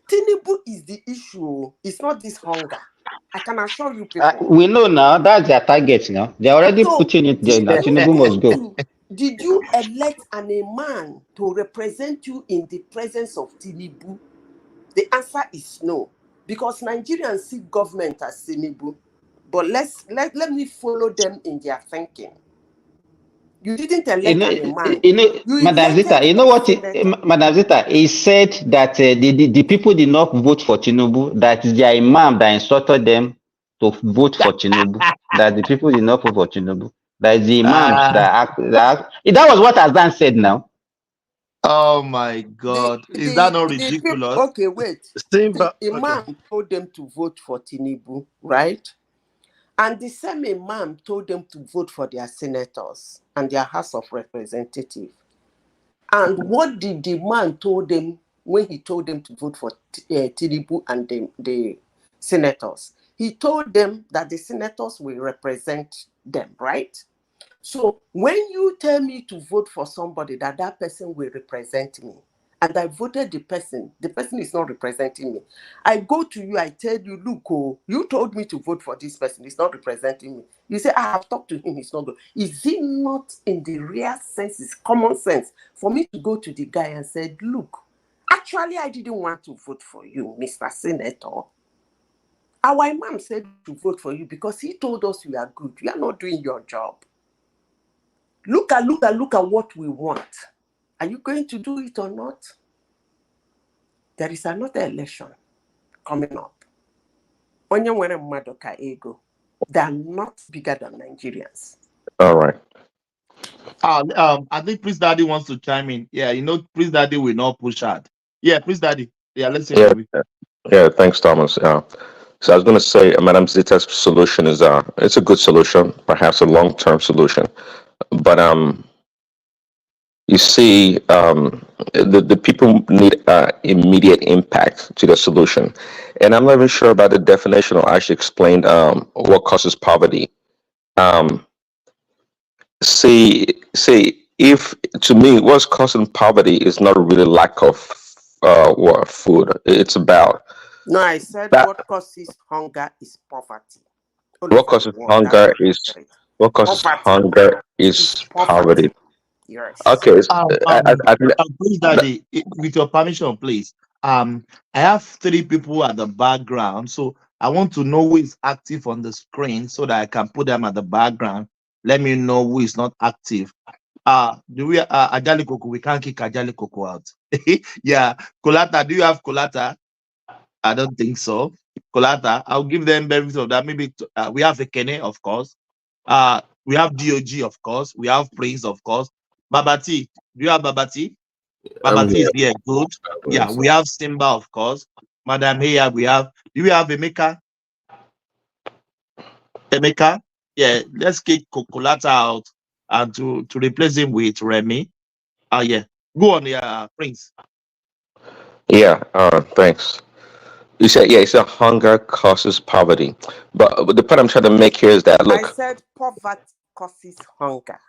Tinubu is the issue. It's not this hunger. I can assure you people. We know now that's their target now. They're already putting it there now. Tinubu must go. Did you elect a man to represent you in the presence of Tinubu? The answer is no. Because Nigerians see government as Tinubu. But let me follow them in their thinking. You didn't elect a man. Madam Zita, you know what? Madam Zita, he said that the people did not vote for Tinubu, that is their imam that instructed them to vote for Tinubu, that the people did not vote for Tinubu. That is the imams that was what Azan said now. Oh my God. Is that not ridiculous? Okay, wait. The imam told them to vote for Tinubu, right? And the same imam told them to vote for their senators and their House of Representatives. And what did the man told them when he told them to vote for Tinubu and the senators? He told them that the senators will represent them, right? So when you tell me to vote for somebody, that person will represent me, and I voted the person is not representing me. I go to you, I tell you, look, you told me to vote for this person, he's not representing me. You say, I have talked to him, he's not good. Is it not in the real sense, it's common sense, for me to go to the guy and say, look, actually, I didn't want to vote for you, Mr. Senator. Our imam said to vote for you because he told us you are good. You are not doing your job. Look at what we want. Are you going to do it or not? There is another election coming up. Onye nwere mmadụ ka ego. They are not bigger than Nigerians. All right. I think Prince Daddy wants to chime in. Yeah, you know, Prince Daddy will not push hard. Yeah, Prince Daddy. Yeah, let's hear from you. Yeah, thanks, Thomas. So I was going to say, Madam Zita's solution is it's a good solution, perhaps a long-term solution, but you see, the people need immediate impact to the solution, and I'm not even sure about the definition or actually explain what causes poverty. See, if to me, what's causing poverty is not really lack of what food. It's about No, I said that. what causes hunger is poverty. Only What for the causes word. That's hunger what I is said. what causes Poverty hunger is is poverty. poverty. Yes. Okay, Um, um, please, Daddy, with your permission, please. I have three people at the background, so I want to know who is active on the screen so that I can put them at the background. Let me know who is not active. Do we Ajali Coco? We can't kick Ajali Coco out. Yeah, Kolata, do you have Kolata? I don't think so. Kolata, I'll give them benefits of that. Maybe we have a Kene, of course. We have DOG, of course. We have Prince, of course. Babati, do you have Babati? I'm Babati here. is here. Good. Yeah, we have Simba, of course. Madam here, we have. Do we have Emeka? Emeka? Yeah, let's kick Kolata out and to replace him with Remy. Yeah. Go on, yeah, Prince. Yeah. Thanks. You said hunger causes poverty, but the point I'm trying to make here is that I look, said poverty causes hunger,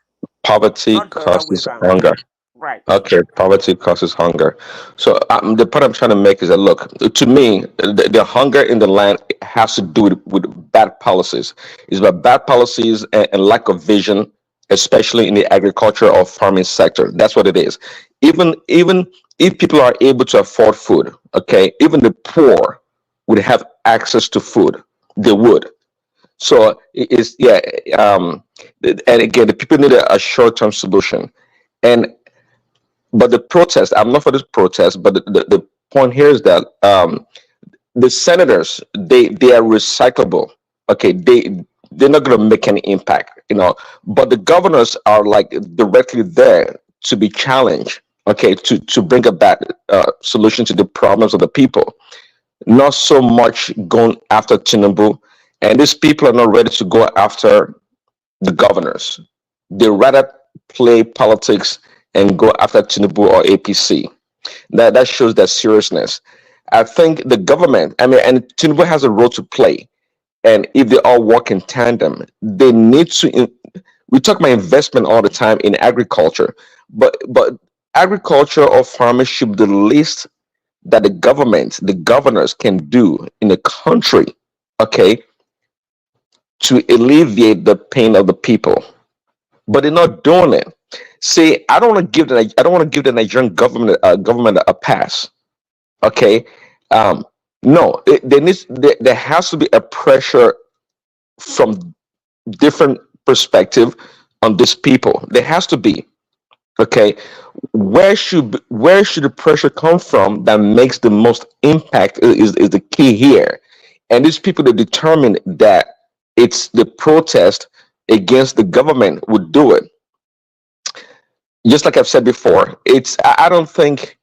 poverty not the other way causes around. hunger. Right. Okay, poverty causes hunger. So the point I'm trying to make is that look, to me, the hunger in the land has to do with bad policies. It's about bad policies and lack of vision, especially in the agriculture or farming sector. That's what it is. Even if people are able to afford food, okay, even the poor would have access to food. They would. So it's yeah. And again, the people need a short-term solution. And but the protest, I'm not for this protest, but the point here is that the senators, they are recyclable. Okay, they're not going to make any impact, but the governors are like directly there to be challenged, okay, to bring about solution to the problems of the people, not so much going after Tinubu. And these people are not ready to go after the governors. They rather play politics and go after Tinubu or APC. That shows their seriousness. I think the government, I mean, and Tinubu has a role to play. And if they all work in tandem, they need to. We talk about investment all the time in agriculture, but agriculture or farming should be the least that the government, the governors can do in the country, okay, to alleviate the pain of the people. But they're not doing it. See, I don't want to give the Nigerian government a pass. Okay, um, no, there has to be a pressure from different perspective on these people. There has to be. Okay, where should the pressure come from that makes the most impact is the key here, and these people that determine that it's the protest against the government would do it. Just like I've said before, I don't think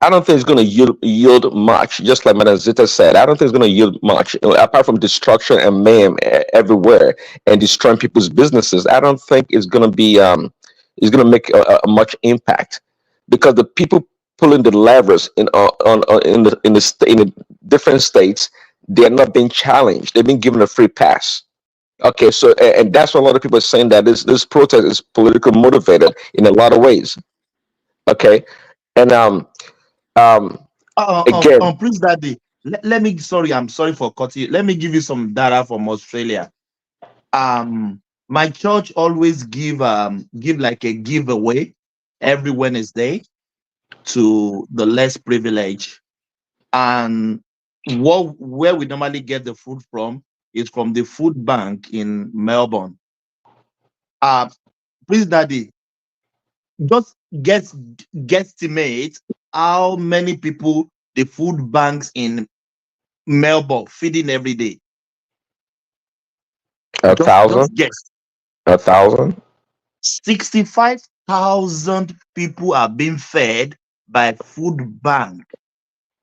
it's going to yield much. Just like Madam Zita said, I don't think it's going to yield much apart from destruction and mayhem everywhere and destroying people's businesses. I don't think it's going to make a much impact because the people pulling the levers in the different states, they're not being challenged. They've been given a free pass. Okay, so and that's what a lot of people are saying, that this protest is politically motivated in a lot of ways. Okay, and again, Please, Daddy. Let me. Sorry, I'm sorry for cutting you. Let me give you some data from Australia. My church always give like a giveaway every Wednesday to the less privileged, and where we normally get the food from is from the food bank in Melbourne. Please, Daddy, just guesstimate how many people the food banks in Melbourne feeding every day. a Just thousand, guess. 1,000. 65,000 people are being fed by food bank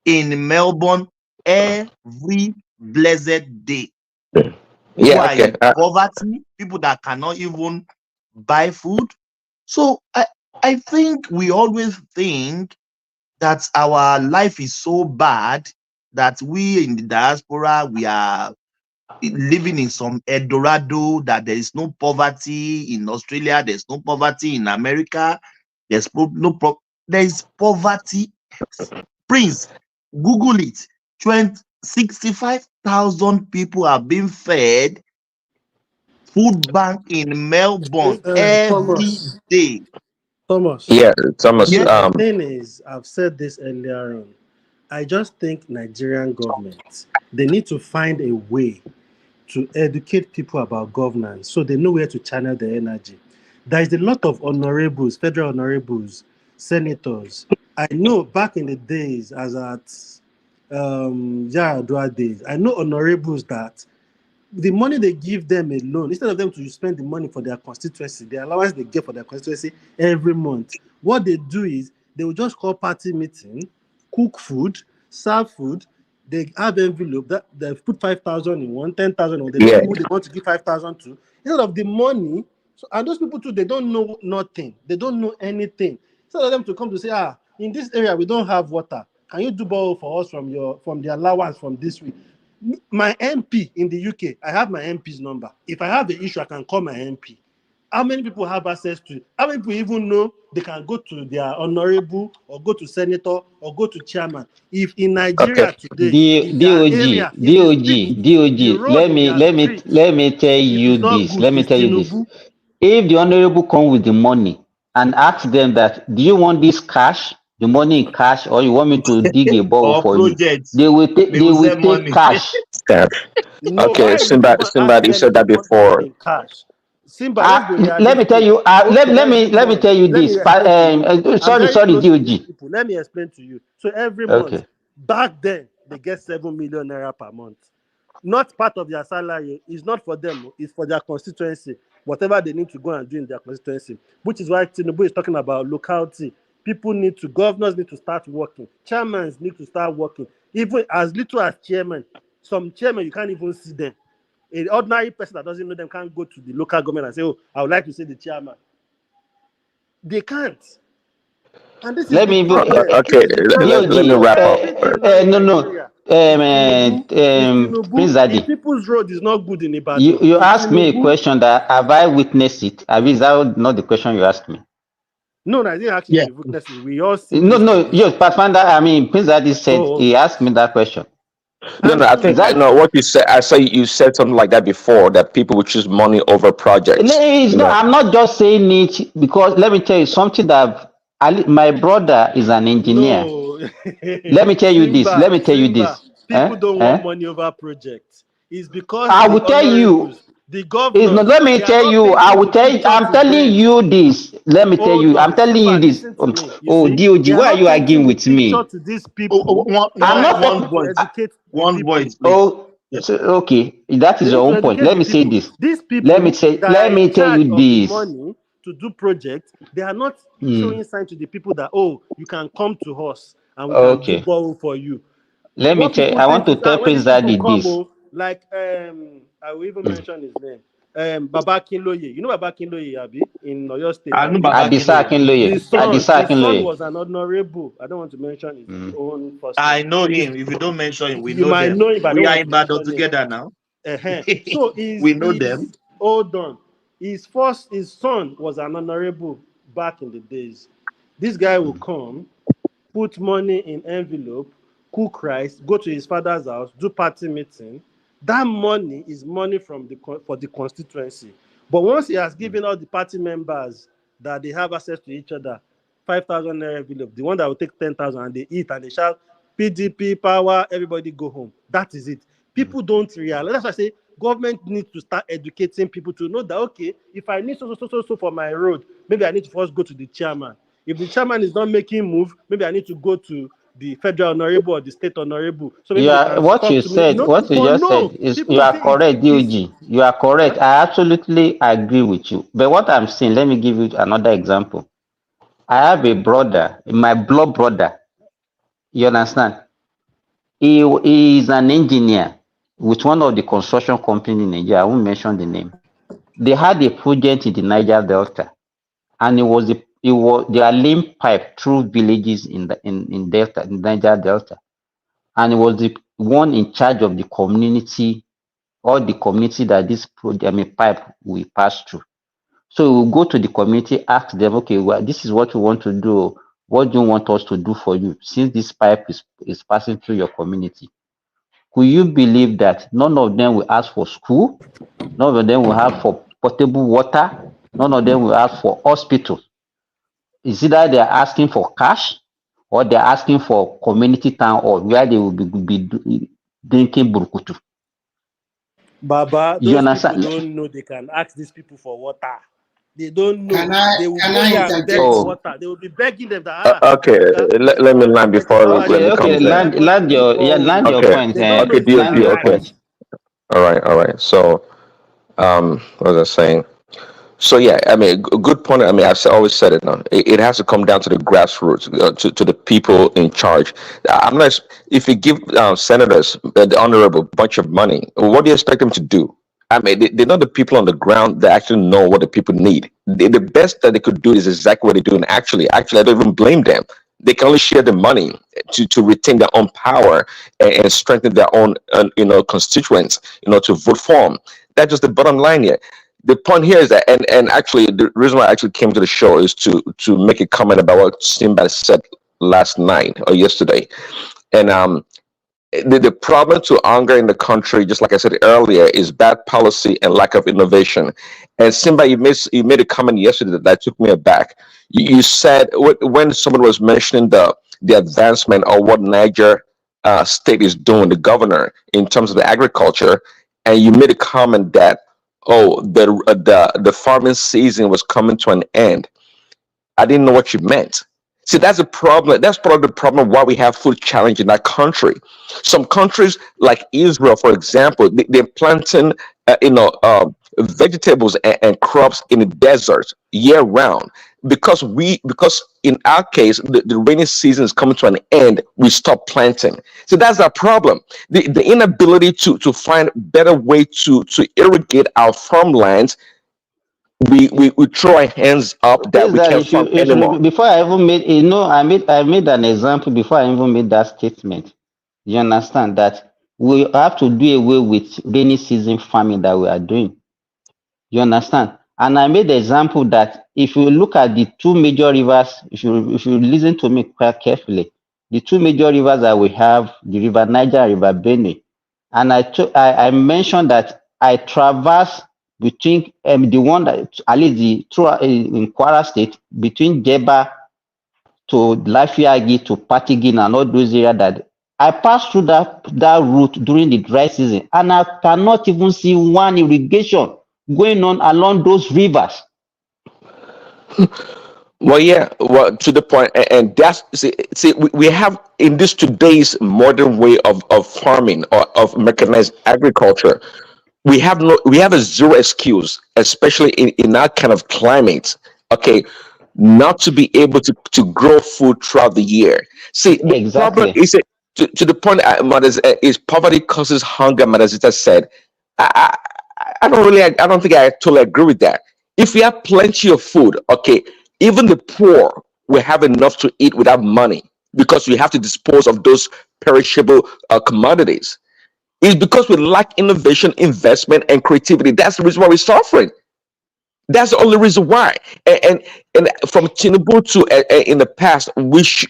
in Melbourne every blessed day. People Yeah, are okay. in poverty, people that cannot even buy food. So I think we always think that our life is so bad that we in the diaspora we are living in some Eldorado, that there is no poverty in Australia, there's no poverty in America, there's there is poverty. Prince, Google it. 65,000 people are being fed food bank in Melbourne every Thomas. day. Thomas. Yeah, Thomas. The Yes. thing is, I've said this earlier on. I just think Nigerian government, they need to find a way to educate people about governance so they know where to channel their energy. There is a lot of honorables, federal honorables, senators. I know back in the days, as at Yaradua days, I know honorables that the money they give them alone, instead of them to spend the money for their constituency, the allowance they get for their constituency every month, what they do is they will just call party meeting, cook food, serve food. They have envelope that they put 5,000 in one, 10,000, or they know who they want to give 5,000 to. Instead of the money, and those people too, they don't know nothing, they don't know anything. Instead of them to come to say, in this area we don't have water. Can you do borrow for us from the allowance from this week? My MP in the UK, I have my MP's number. If I have the issue, I can call my MP. How many people have access to it? How many people even know they can go to their honorable or go to senator or go to chairman? If in Nigeria today, if their area, if the street, the road in their street, let me tell if you it's not this. good, Let me it's tell you this. Tinubu. If the honorable come with the money and ask them that, do you want this cash, the money in cash, or you want me to dig a borrow Or for projects, you? They will take money. cash. No, Okay, why are you people ask Simba, you them said if they that want the money before. in cash? Simba, let's be Let me tell realistic. you. Okay, Let me tell you let me this. explain to you. I'm Sorry, very close to these DOG. people. Let me explain to you. So every month, Okay. back then, they get 7 million naira per month. Not part of their salary. It's not for them. It's for their constituency. Whatever they need to go and do in their constituency. Which is why Tinubu is talking about locality. Governors need to start working. Chairmans need to start working. Even as little as chairman. Some chairmen, you can't even see them. An ordinary person that doesn't know them can't go to the local government and say, oh, I would like to see the chairman. They can't. And this is Let the me problem. Okay, This is the problem. let me wrap up. Everything now in Nigeria is Prince Tinubu. If Daddy. people's road is not good in Ibadan, You it's asked me a Tinubu. question that have I witnessed it? Is that not the question you asked me? No, I didn't ask you if you witnessed it. We all see No, things no, today. yes, Pathfinder. Prince Daddy said he asked me that question. No, I Is think that what you said. I say you said something like that before, that people would choose money over projects. it's not, I'm not just saying it because let me tell you something that my brother is an engineer. No. Let me tell you this. Let me tell you Simba. this. People don't want money over projects. It's because I the will tell you. honorables, the governors, Let me they are tell not you. paying I will people tell to you. talk I'm to telling them. you this. Let me tell Hold you. I'm on, telling Simba, you this. listen to me. You Oh, see, DOG, they are why are not you painting arguing the with picture me? to these people. If I'm I not. say they need to educate the One people, voice, please. Oh, so, okay. That is they your need to own point. educate Let the me say people. this. These Let me people say. that are Let in me tell charge you of the this. money to do projects, they are not Hmm. showing sign to the people that, oh, you can come to us and we can do Okay. borrow for you. Let me What tell. people I want think to is tell when Prince these people Daddy come, this. like I will even mention his name. Baba Kinloye. You know Baba Kinloye, Abi, in Oyo State, I know Abi? Baba Adisa Akinloye. Adisa His son Akinloye. was an honorable. I don't want to mention his own first name. I know him. If you don't mention him, we You know might them. know him, but I don't We are want in to battle mention him. together now. So We know them. hold on. His son was an honorable back in the days. This guy will come, put money in envelope, cook rice, go to his father's house, do party meeting. That money is money for the constituency. But once he has given all the party members that they have access to each other, 5,000 naira envelope, the one that will take 10,000 and they eat and they shout, PDP power, everybody go home. That is it. People don't realize. That's why I say government needs to start educating people to know that, okay, if I need so for my road, maybe I need to first go to the chairman. If the chairman is not making move, maybe I need to go to the federal honorable or the state honorable. So maybe they can What talk you to me, said, what you But just no, said is people you will are say correct, it's DOG. You are correct. I absolutely agree with you. But what I'm saying, let me give you another example. I have a brother, my blood brother. You understand? He is an engineer with one of the construction companies in Nigeria. I won't mention the name. They had a project in the Niger Delta, and they are laying pipe through villages in Niger Delta, and it was the one in charge of the community or the community that this pipe will pass through. So we'll go to the community, ask them, okay, well, this is what we want to do. What do you want us to do for you since this pipe is passing through your community? Could you believe that none of them will ask for school? None of them will have for potable water. None of them will ask for hospital. Is either they're asking for cash or they're asking for community town hall where they will be drinking burkutu. Baba, You those people understand? don't know they can ask these people for water. They don't know. They will Can go I there and beg interject? for water. They will be begging them that Okay, let me land before let me come Okay, there. land your Okay, point. okay, Land DOP, your okay. point. All right. So, what was I saying? So yeah, I mean, a good point. I mean, always said it. Now it has to come down to the grassroots, to the people in charge. I'm not. If you give senators, the honorable, bunch of money, what do you expect them to do? I mean, they're not the people on the ground that actually know what the people need. The best that they could do is exactly what they do. And actually, I don't even blame them. They can only share the money to retain their own power and strengthen their own, constituents, to vote for them. That's just the bottom line here. The point here is that, and actually, the reason why I actually came to the show is to make a comment about what Simba said last night or yesterday, and the problem to anger in the country, just like I said earlier, is bad policy and lack of innovation. And Simba, you made a comment yesterday that took me aback. You said when someone was mentioning the advancement of what Niger state is doing, the governor, in terms of the agriculture, and you made a comment that, oh, the farming season was coming to an end. I didn't know what you meant. See, that's a problem. That's part of the problem why we have food challenge in that country. Some countries like Israel, for example, they're planting, vegetables and crops in the desert year round because in our case the rainy season is coming to an end. We stop planting. So that's our problem. The inability to find better way to irrigate our farmlands. We throw our hands up that Is we that can't farm anymore. before I even made I made an example before I even made that statement. You understand that we have to do away with rainy season farming that we are doing. You understand? And I made the example that if you look at the two major rivers, if you listen to me quite carefully, the two major rivers that we have, the River Niger and River Benue, and I mentioned that I traverse between the one that at least in Kwara State between Jeba to Lafiagi to Patigi and all those areas that I passed through that route during the dry season, and I cannot even see one irrigation going on along those rivers. Well, yeah, well, to the point, and that's see, we have in this today's modern way of farming or of mechanized agriculture, we have a zero excuse, especially in that kind of climate. Okay, not to be able to grow food throughout the year. See, the problem is to the point, is poverty causes hunger. Madazita said, I don't think I totally agree with that. If we have plenty of food, okay, even the poor will have enough to eat without money because we have to dispose of those perishable commodities. It's because we lack innovation, investment, and creativity. That's the reason why we're suffering. That's the only reason why. And from Tinubu to in the past,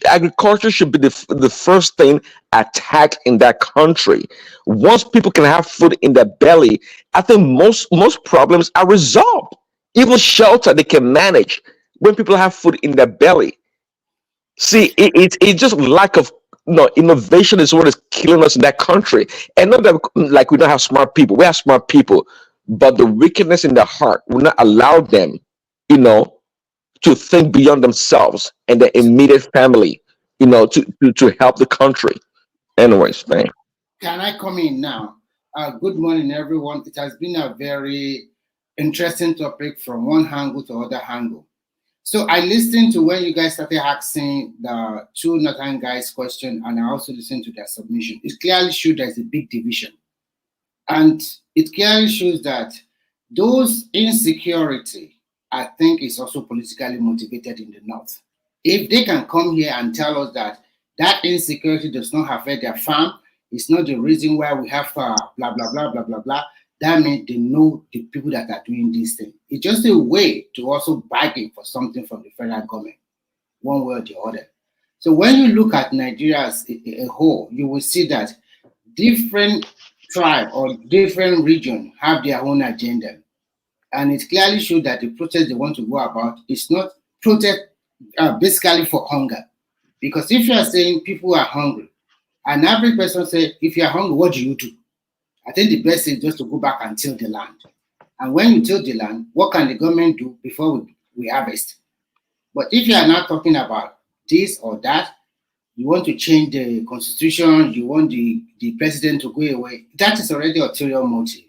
agriculture should be the first thing attacked in that country. Once people can have food in their belly, I think most problems are resolved. Even shelter they can manage when people have food in their belly. See, it's just lack of innovation is what is killing us in that country. And not that like we don't have smart people. We have smart people, but the wickedness in their heart will not allow them, to think beyond themselves and their immediate family, to help the country. Anyways, thanks. Can I come in now? Good morning, everyone. It has been a very interesting topic from one angle to other angle. So I listened to when you guys started asking the two Northern guys question, and I also listened to their submission. It clearly shows there's a big division. And it clearly shows that those insecurity, I think, is also politically motivated in the North. If they can come here and tell us that that insecurity does not affect their farm, It's not the reason why we have blah, blah, blah, blah, blah, blah. That means they know the people that are doing this thing. It's just a way to also bargain for something from the federal government, one way or the other. So when you look at Nigeria as a whole, you will see that different tribe or different region have their own agenda. And it clearly shows that the protest they want to go about is not protest basically for hunger. Because if you are saying people are hungry, an average person say, if you are hungry, what do you do? I think the best is just to go back and till the land. And when you till the land, what can the government do before we harvest? But if you are not talking about this or that, you want to change the constitution, you want the president to go away, that is already ulterior motive.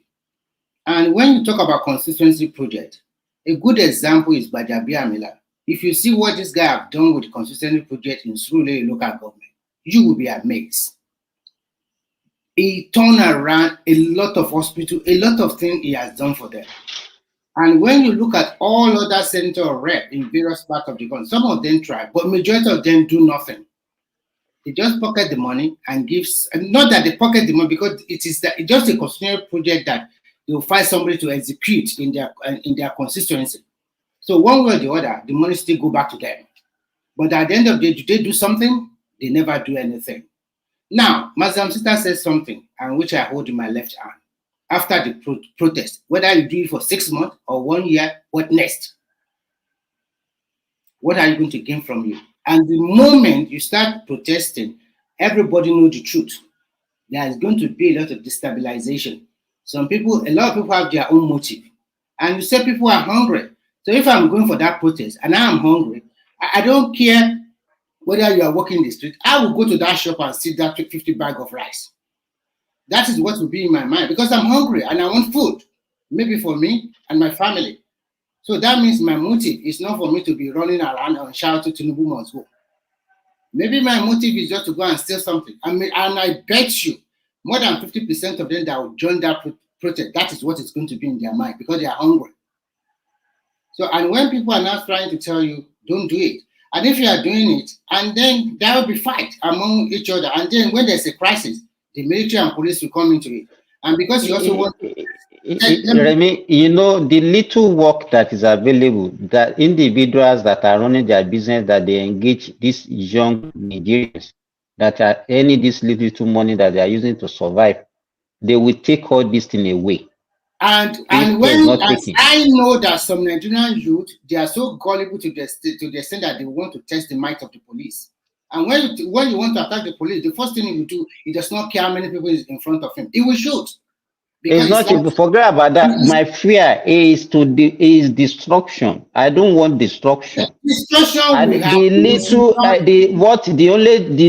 And when you talk about constituency project, a good example is Bajabia Miller. If you see what this guy have done with the constituency project in Surulere local government, you will be amazed. He turned around a lot of hospitals, a lot of things he has done for them. And when you look at all other senator or rep in various parts of the country, some of them try, but majority of them do nothing. They just pocket the money and gives, and not that they pocket the money, because it is just a constitutional project that they will find somebody to execute in their constituency. So one way or the other, the money still go back to them. But at the end of the day, do they do something? They never do anything. Now, Mazam Sita says something, and which I hold in my left hand. After the protest, whether you do it for 6 months or 1 year, what next? What are you going to gain from it? And the moment you start protesting, everybody knows the truth. There is going to be a lot of destabilization. A lot of people have their own motive. And you say people are hungry. So if I'm going for that protest and I am hungry, I don't care whether you are walking the street, I will go to that shop and see that 50 bag of rice. That is what will be in my mind, because I'm hungry and I want food, maybe for me and my family. So that means my motive is not for me to be running around and shouting to Tinubu must go. Maybe my motive is just to go and steal something. And I bet you more than 50% of them that will join that protest, that is what is going to be in their mind, because they are hungry. So, and when people are not trying to tell you, don't do it. And if you are doing it, and then there will be fight among each other. And then when there's a crisis, the military and police will come into it. And because you also want... Remy, you know, the little work that is available, that individuals that are running their business, that they engage these young Nigerians that are earning this little money that they are using to survive, they will take all this thing away. And when I know that some Nigerian youth, they are so gullible to the extent that they want to test the might of the police. And when you want to attack the police, the first thing he will do, he does not care how many people is in front of him. He will shoot. It's not, forget about that. My fear is destruction. I don't want destruction. Destruction. The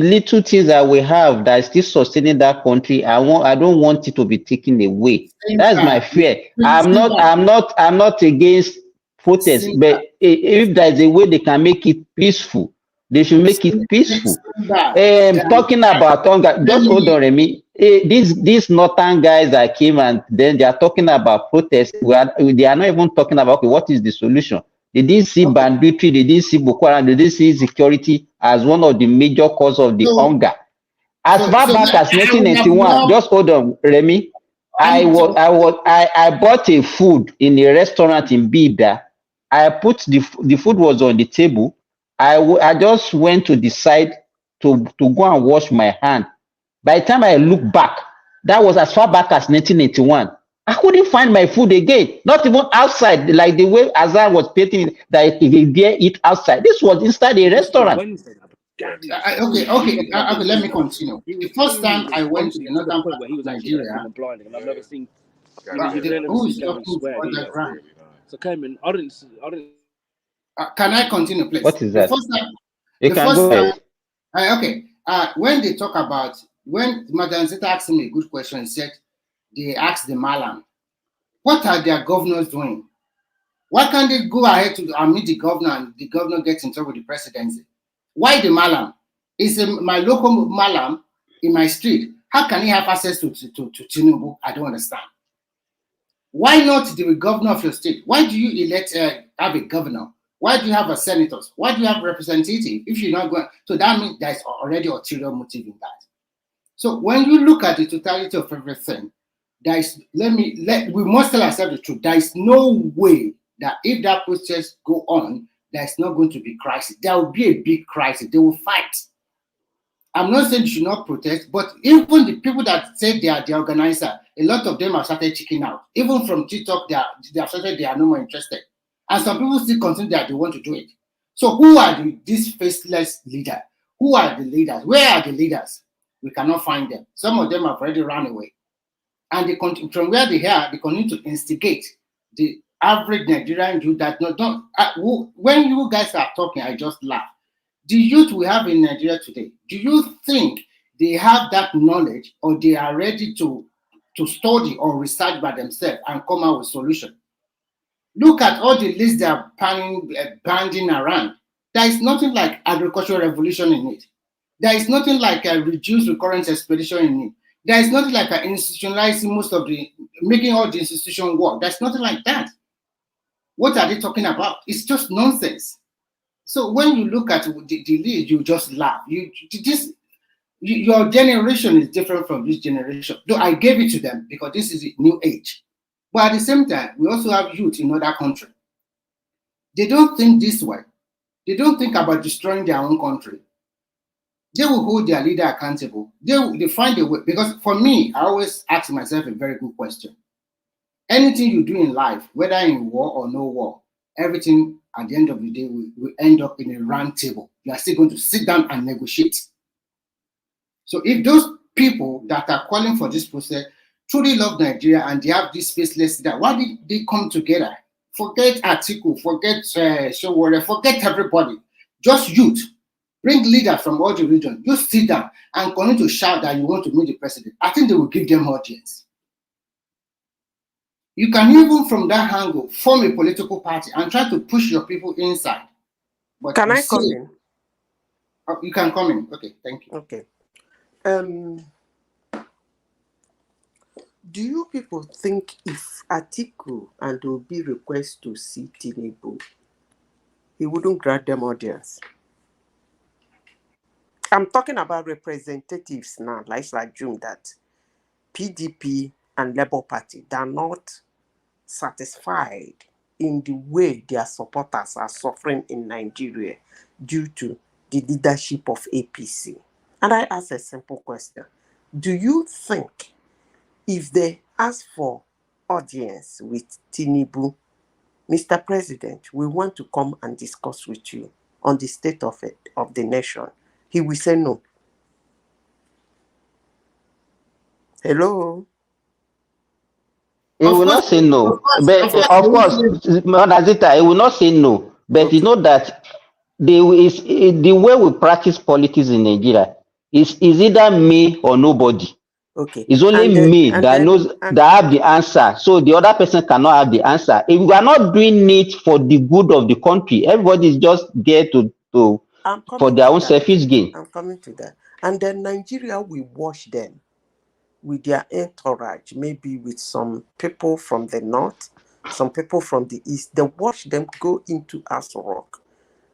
little things that we have that is still sustaining that country, I don't want it to be taken away. That's my fear. I'm not against protest, but if there's a way they can make it peaceful, they should make it peaceful. Talking about hunger, just hold on, Remy. These northern guys that came and then they are talking about protest. They are not even talking about, okay, what is the solution? They didn't see banditry, they didn't see Boko Haram, they didn't see security as one of the major causes of the hunger. As far back as 1991, just hold on, Remy. I bought a food in a restaurant in Bida. I put the food was on the table. I just went to decide to go and wash my hand. By the time I look back, that was as far back as 1981. I couldn't find my food again, not even outside, like the way Azar was painting that if you dare eat outside. This was inside a restaurant. Okay, let me continue. The first time I went to the northern part of Nigeria, and I've never seen. Who is talking to underground? So Cayman, I didn't. Can I continue, please? What is that? The first time, you can go ahead. Okay. When they talk about, when Madam Zeta asked me a good question, said they asked the Malam, what are their governors doing? Why can't they go ahead to meet the governor and the governor gets in trouble with the presidency? Why the Malam? Is my local Malam in my street? How can he have access to Tinubu? I don't understand. Why not the governor of your state? Why do you elect have a governor? Why do you have a senators? Why do you have representative if you're not going? So that means there's already ulterior motive in that. So when you look at the totality of everything, there is, we must tell ourselves the truth. There is no way that if that process go on, there is not going to be crisis. There will be a big crisis. They will fight. I'm not saying you should not protest, but even the people that say they are the organizer, a lot of them have started checking out. Even from TikTok, they have started, they are no more interested. And some people still continue that they want to do it. So who are these faceless leaders? Who are the leaders? Where are the leaders? We cannot find them. Some of them have already run away. And they continue, from where they are, they continue to instigate the average Nigerian youth that when you guys are talking, I just laugh. The youth we have in Nigeria today, do you think they have that knowledge, or they are ready to study or research by themselves and come out with solutions? Look at all the lists they are banding around. There is nothing like agricultural revolution in it. There is nothing like a reduced recurrence expedition in it. There is nothing like institutionalizing making all the institution work. There's nothing like that. What are they talking about? It's just nonsense. So when you look at the lead, you just laugh. Your generation is different from this generation. Though I gave it to them because this is a new age. But at the same time, we also have youth in other countries. They don't think this way. They don't think about destroying their own country. They will hold their leader accountable. They find a way. Because for me, I always ask myself a very good question. Anything you do in life, whether in war or no war, everything at the end of the day will end up in a round table. You are still going to sit down and negotiate. So if those people that are calling for this process truly love Nigeria and they have this faceless leader, why did they come together? Forget Atiku, forget Showore, forget everybody. Just youth. Bring leaders from all the region. Just sit down and continue to shout that you want to meet the president. I think they will give them audience. You can even from that angle form a political party and try to push your people inside. But can I come in? Oh, you can come in. Okay, thank you. Okay. Do you people think if Atiku and Obi request to see Tinubu, he wouldn't grant them audience? I'm talking about representatives now. Let's assume that PDP and Labour Party, they're not satisfied in the way their supporters are suffering in Nigeria due to the leadership of APC. And I ask a simple question. Do you think if they ask for audience with Tinubu, Mr. President, we want to come and discuss with you on the state of the nation, he will say no? Hello? He will not say no. But of course, Nazita, he will not say no. But you know that the way we practice politics in Nigeria is either me or nobody. Okay. It's only me that knows that have the answer. So the other person cannot have the answer. If we are not doing it for the good of the country, everybody is just there for their own selfish gain. I'm coming to that. And then Nigeria will wash them with their entourage, maybe with some people from the north, some people from the east. They watch them go into Aso Rock,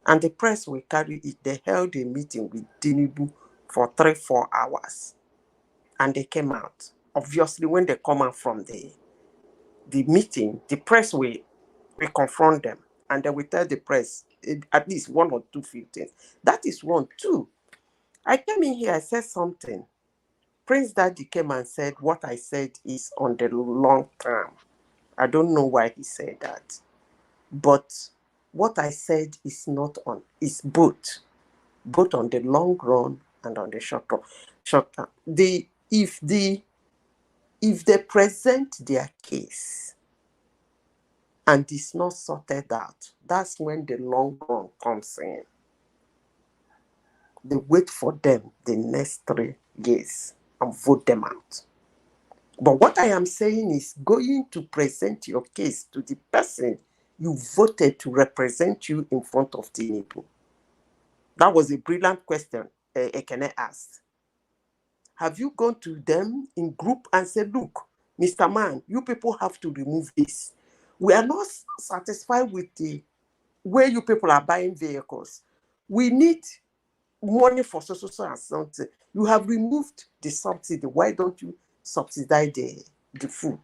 and the press will carry it. They held a meeting with Tinubu for 3-4 hours, and they came out. Obviously, when they come out from the meeting, the press will confront them, and they will tell the press at least 1 or 2 things. That is 1. 2, I came in here, I said something. Prince Daddy came and said what I said is on the long term. I don't know why he said that. But what I said is not on, is both on the long run and on the short term. If they present their case and it's not sorted out, that's when the long run comes in. They wait for them the next 3 years and vote them out. But what I am saying is going to present your case to the person you voted to represent you in front of Tinubu. That was a brilliant question Ekene asked. Have you gone to them in group and said, look, Mr. Man, you people have to remove this. We are not satisfied with the way you people are buying vehicles. We money for so and something. You have removed the subsidy. Why don't you subsidize the food?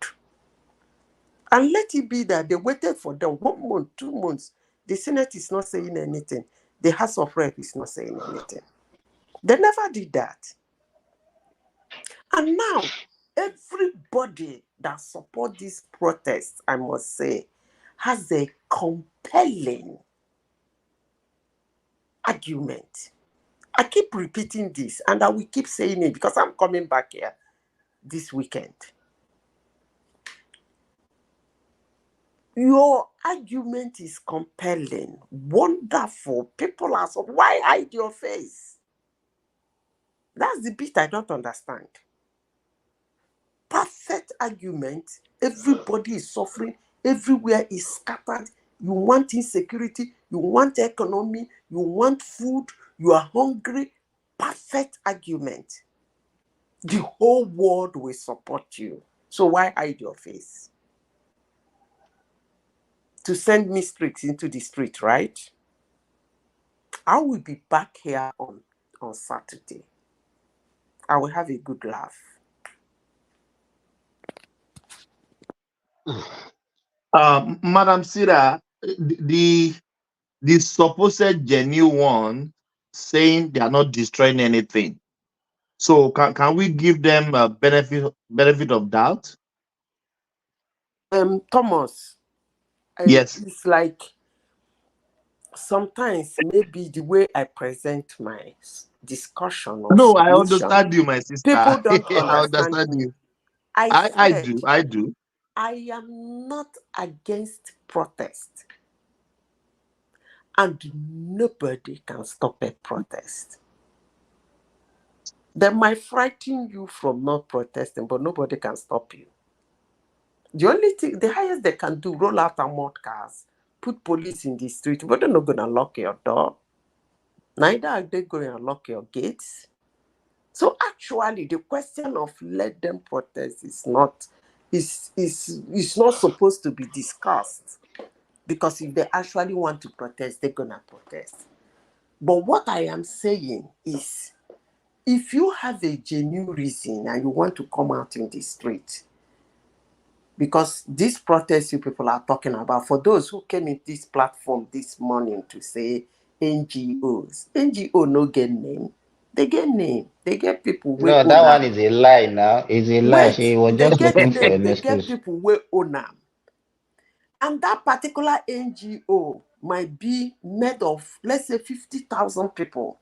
And let it be that they waited for them 1 month, 2 months. The Senate is not saying anything. The House of Rep is not saying anything. They never did that. And now, everybody that supports this protest, I must say, has a compelling argument. I keep repeating this, and I will keep saying it because I'm coming back here this weekend. Your argument is compelling, wonderful. People are so, why hide your face? That's the bit I don't understand. Perfect argument. Everybody is suffering. Everywhere is scattered. You want insecurity. You want economy. You want food. You are hungry. Perfect argument. The whole world will support you. So why hide your face? To send mysteries into the street, right? I will be back here on Saturday. I will have a good laugh. Madam Sira, the supposed genuine one saying they are not destroying anything. So can we give them a benefit of doubt? Thomas. Yes. It's like sometimes maybe the way I present my discussion or No, I submission, understand you, my sister. people don't I understand understand me. you. I do. I am not against protest. And nobody can stop a protest. They might frighten you from not protesting, but nobody can stop you. The only thing, the highest they can do, roll out armored cars, put police in the street, but they're not going to lock your door. Neither are they going to lock your gates. So actually, the question of let them protest is not supposed to be discussed. Because if they actually want to protest, they're going to protest. But what I am saying is, if you have a genuine reason and you want to come out in the street, because this protest you people are talking about, for those who came in this platform this morning to say NGOs, NGO no get name. They get name. They get people who No, that one is a lie now. It's a lie. Wait, She was they just get looking for name. an They get excuse. people who own them. And that particular NGO might be made of, let's say, 50,000 people.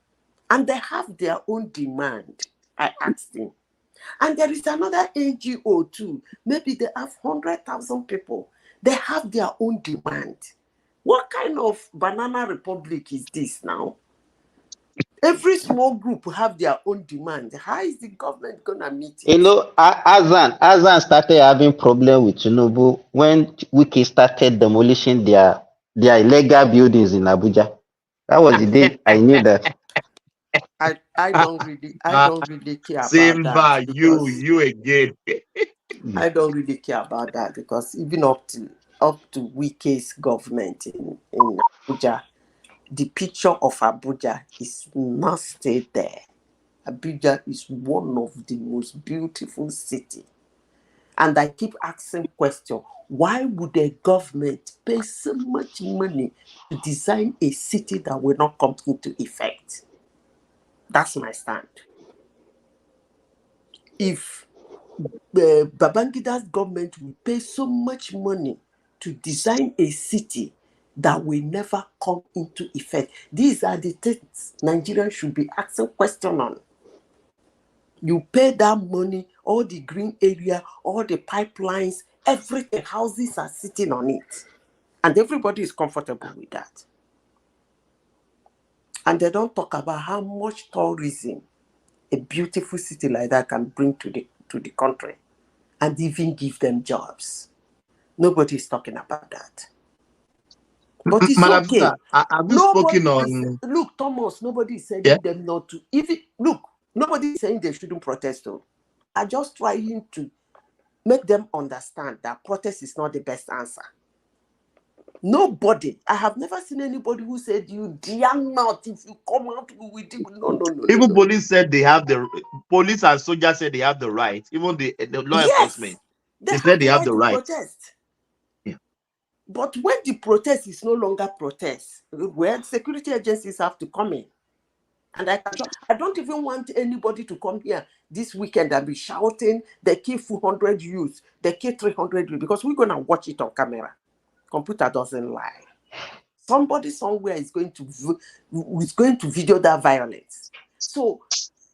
And they have their own demand. I asked him. And there is another NGO too. Maybe they have 100,000 people. They have their own demand. What kind of banana republic is this now? Every small group have their own demand. How is the government going to meet it? You know, Azan started having problem with Tinubu when Wiki started demolishing their illegal buildings in Abuja. That was the day I knew that. I don't really care about Simba, that because you again. I don't really care about that because even up to Wike's government in Abuja, the picture of Abuja is not stayed there. Abuja is one of the most beautiful cities. And I keep asking question, why would the government pay so much money to design a city that will not come into effect? That's my stand. If Babangida's government will pay so much money to design a city that will never come into effect, these are the things Nigerians should be asking question on. You pay that money, all the green area, all the pipelines, everything, houses are sitting on it. And everybody is comfortable with that. And they don't talk about how much tourism a beautiful city like that can bring to the country and even give them jobs. Nobody is talking about that. But it's Madam okay. Sita, have you spoken on? Look, Thomas, nobody is saying them not to. Nobody is saying they shouldn't protest. Though. I'm just trying to make them understand that protest is not the best answer. Nobody. I have never seen anybody who said you dare not. If you come out, we will do. No. Even police said they have the police and soldiers said they have the right. Even the law enforcement, they said they have the the right. Protest. Yeah. But when the protest is no longer protest, where security agencies have to come in. And I don't even want anybody to come here this weekend and be shouting, they kill 400 youths, they kill 300 youths, because we're going to watch it on camera. Computer doesn't lie. Somebody somewhere is going to video that violence. So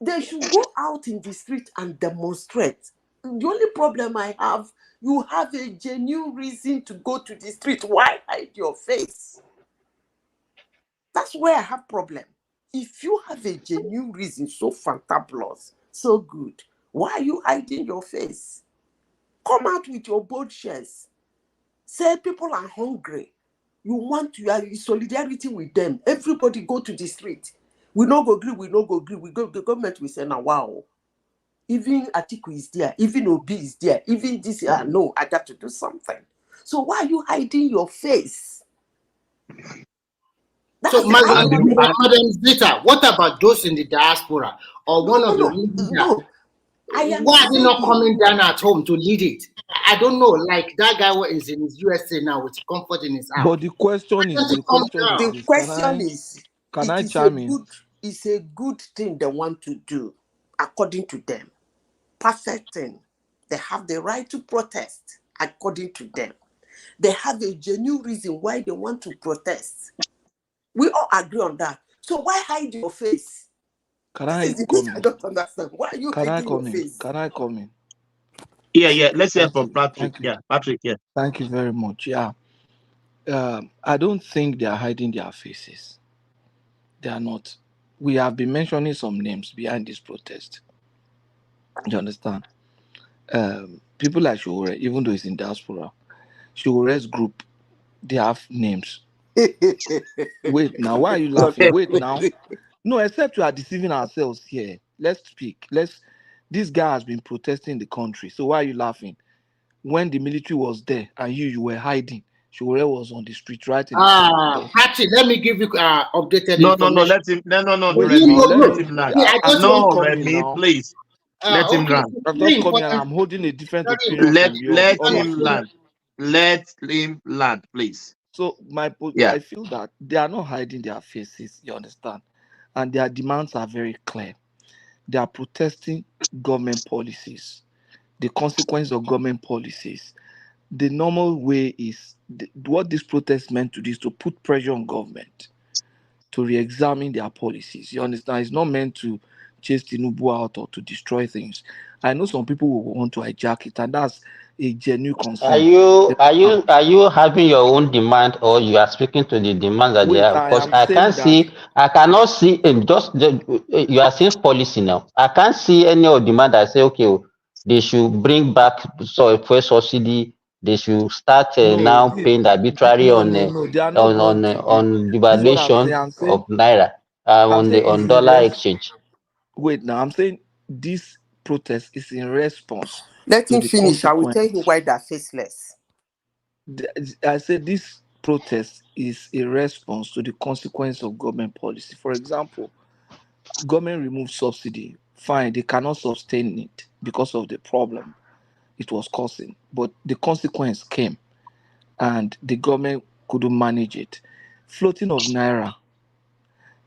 they should go out in the street and demonstrate. The only problem I have, you have a genuine reason to go to the street. Why hide your face? That's where I have problem. If you have a genuine reason, so fantabulous, so good, why are you hiding your face? Come out with your bold shares. Say people are hungry. You want to have solidarity with them. Everybody go to the street. We no go agree. We go. The government will say, now, wow. Even Atiku is there. Even Obi is there. Even this, no, I got to do something. So why are you hiding your face? So, Madam Zita, what about those in the diaspora or one of the leaders? Why are they not coming down at home to lead it? I don't know. Like that guy who is in his USA now with comfort in his house. But the question is, can I chime in? It's a good thing they want to do, according to them. Perfect thing. They have the right to protest, according to them. They have a genuine reason why they want to protest. We all agree on that. So why hide your face? I don't understand. Why are you hiding your face? Can I come in? Yeah. Let's hear from Patrick. Yeah, Patrick. Yeah. Thank you very much. Yeah. I don't think they are hiding their faces. They are not. We have been mentioning some names behind this protest. You understand? People like Shore, even though it's in diaspora, Shore's group, they have names. Wait now, why are you laughing? Wait now. No, except we are deceiving ourselves here. Let's speak. This guy has been protesting the country. So why are you laughing? When the military was there and you were hiding, Shore was on the street writing. Patrick, let me give you updated No, information. Let him land. No, Remy, please. Let him land. I'm just coming and I'm holding a different opinion from yours. Let him land. Let him land, please. So I feel that they are not hiding their faces, you understand? And their demands are very clear. They are protesting government policies, the consequence of government policies. The normal way is what this protest meant to do is to put pressure on government to re-examine their policies. You understand? It's not meant to chase Tinubu out or to destroy things. I know some people will want to hijack it, and that's a genuine concern. Are you having your own demand, or you are speaking to the demands that they have? Because I cannot see you are saying policy now. I can't see any of demand that say, okay, they should bring back fuel subsidy. They should start now paying arbitrary on devaluation of naira on dollar exchange. Wait, now I'm saying this protest is in response. Let him finish. I will tell you why they're faceless. I said this protest is a response to the consequence of government policy. For example, government removed subsidy. Fine, they cannot sustain it because of the problem it was causing. But the consequence came and the government couldn't manage it. Floating of naira.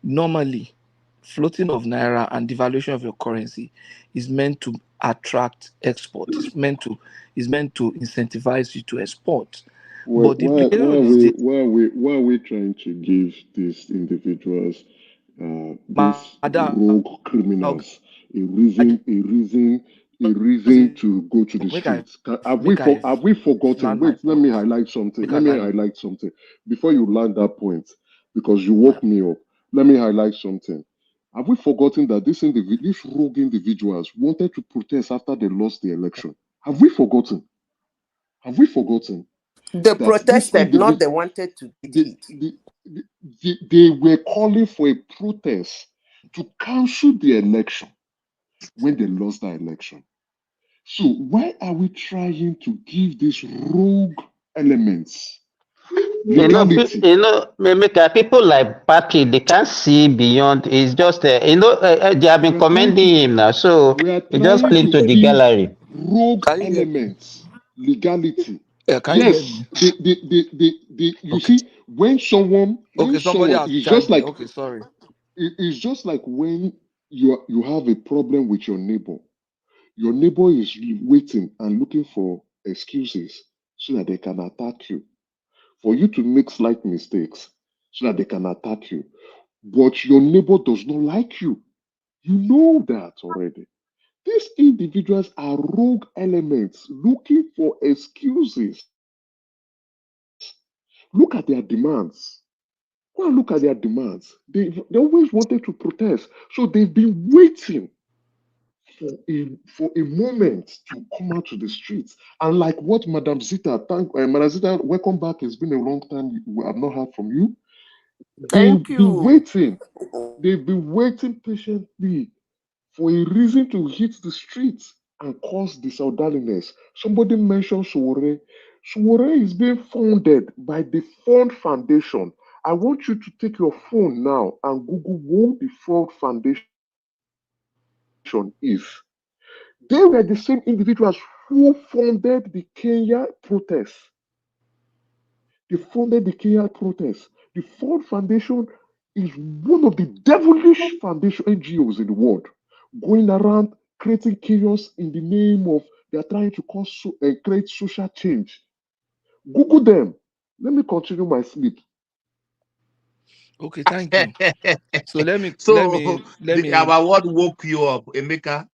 Normally, floating of naira and devaluation of your currency is meant to attract export. It's meant to incentivize you to export. Why are we trying to give these individuals, these rogue criminals, a reason to go to the streets? Have we forgotten? Wait, let me highlight something. Before you land that point, because you woke me up. Let me highlight something. Have we forgotten that these rogue individuals wanted to protest after they lost the election? Have we forgotten? They protested, not they wanted to. They were calling for a protest to cancel the election when they lost the election. So why are we trying to give these rogue elements Legality. People like Patrick, they can't see beyond. It's just, they have been commending him now, so We are you just trying fell to into the see gallery. rogue Can you hear me? elements. Legality. Yeah, can you hear Yes, me? you Okay. see, when someone Okay, somebody has it's just chimed in. like Okay, sorry. it's just like when you have a problem with your neighbor. Your neighbor is waiting and looking for excuses so that they can attack you. For you to make slight mistakes so that they can attack you. But your neighbor does not like you. You know that already. These individuals are rogue elements looking for excuses. Look at their demands. Go and look at their demands. They always wanted to protest. So they've been waiting for a moment to come out to the streets. And like what Madam Zita, Madam Zita, welcome back. It's been a long time. I've not heard from you. They've Thank been you. waiting. They've been waiting patiently for a reason to hit the streets and cause disorderliness. Somebody mentioned Sowore. Sowore is being funded by the Fund Foundation. I want you to take your phone now and Google what the Fund Foundation is. They were the same individuals who funded the Kenya protests. They funded the Kenya protests. The Ford Foundation is one of the devilish foundation NGOs in the world, going around creating chaos in the name of they are trying to create social change. Google them. Let me continue my sleep. Okay, thank you. So let me our word woke you up, Emeka.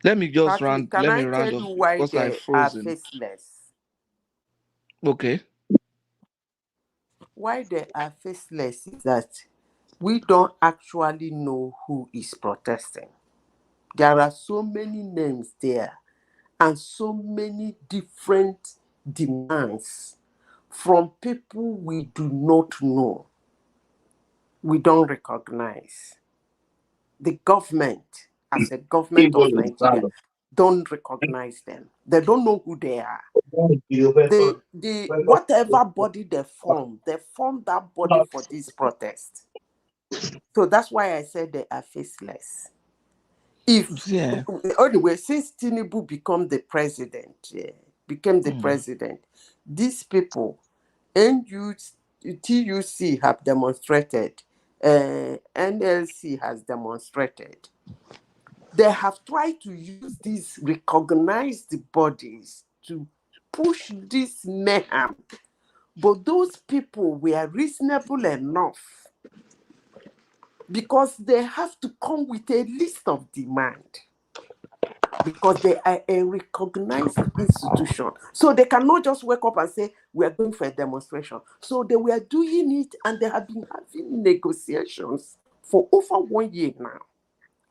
let me just Patrick, can let me I tell round you up why because I they are frozen. faceless? Okay. Why they are faceless is that we don't actually know who is protesting. There are so many names there and so many different demands from people we do not know, we don't recognize. The government, as a government of Nigeria, don't recognize them. They don't know who they are. Whatever body they form that body for this protest. So that's why I said they are faceless. Anyway, since Tinubu became the president, these people, TUC have demonstrated, NLC has demonstrated. They have tried to use these recognized bodies to push this mayhem. But those people were reasonable enough because they have to come with a list of demand. Because they are a recognized institution. So they cannot just wake up and say, we are going for a demonstration. So they were doing it and they have been having negotiations for over 1 year now.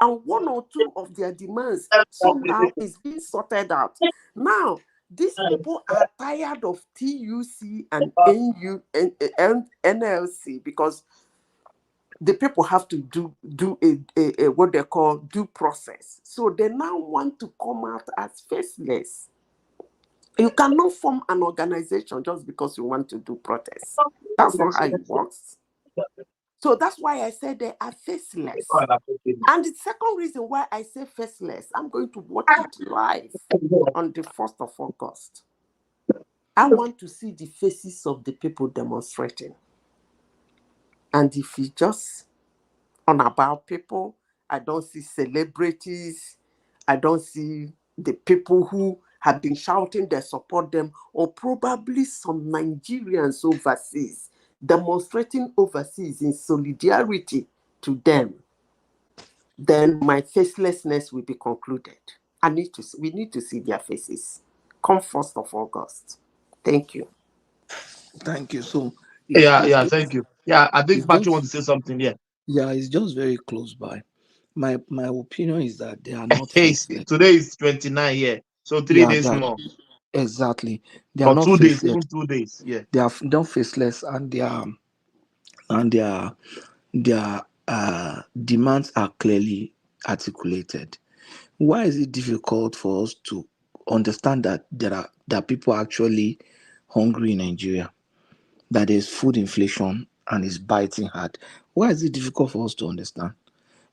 And one or two of their demands somehow is being sorted out. Now, these people are tired of TUC and NLC because the people have to do a what they call due process. So they now want to come out as faceless. You cannot form an organization just because you want to do protests. That's not how it works. So that's why I said they are faceless. And the second reason why I say faceless, I'm going to watch it live on the 1st of August. I want to see the faces of the people demonstrating. And if you just on about people, I don't see celebrities, I don't see the people who have been shouting they support them, or probably some Nigerians overseas demonstrating overseas in solidarity to them. Then my facelessness will be concluded. We need to see their faces. Come 1st of August. Thank you. Thank you. So Thank you. Yeah, I think Patrick wants to say something. Yeah, it's just very close by. My opinion is that they are not faceless. Today is 29, so 3 days more. Exactly. They are or not 2 days, faceless. even 2 days. Yeah. They are not faceless and their demands are clearly articulated. Why is it difficult for us to understand that there are people actually hungry in Nigeria, that there's food inflation and it's biting hard. Why is it difficult for us to understand?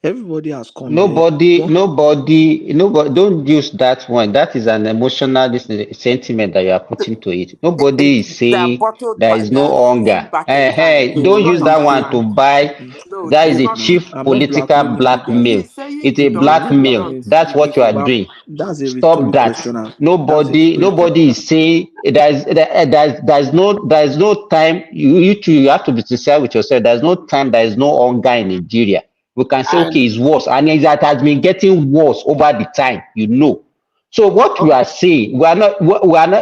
Everybody has come here. Nobody. Don't use that one. That is an emotional sentiment that you are putting to it. Nobody is saying there is no hunger. Hey, don't use that one to buy. That is a cheap political blackmail. It's a blackmail. That's what you are doing. That's a Stop rhetoric that. question. Nobody is saying there's no time. You have to be sincere with yourself. There's no time. There is no hunger in Nigeria. We can say, okay, it's worse, and it has been getting worse over the time, So what we are saying, we are not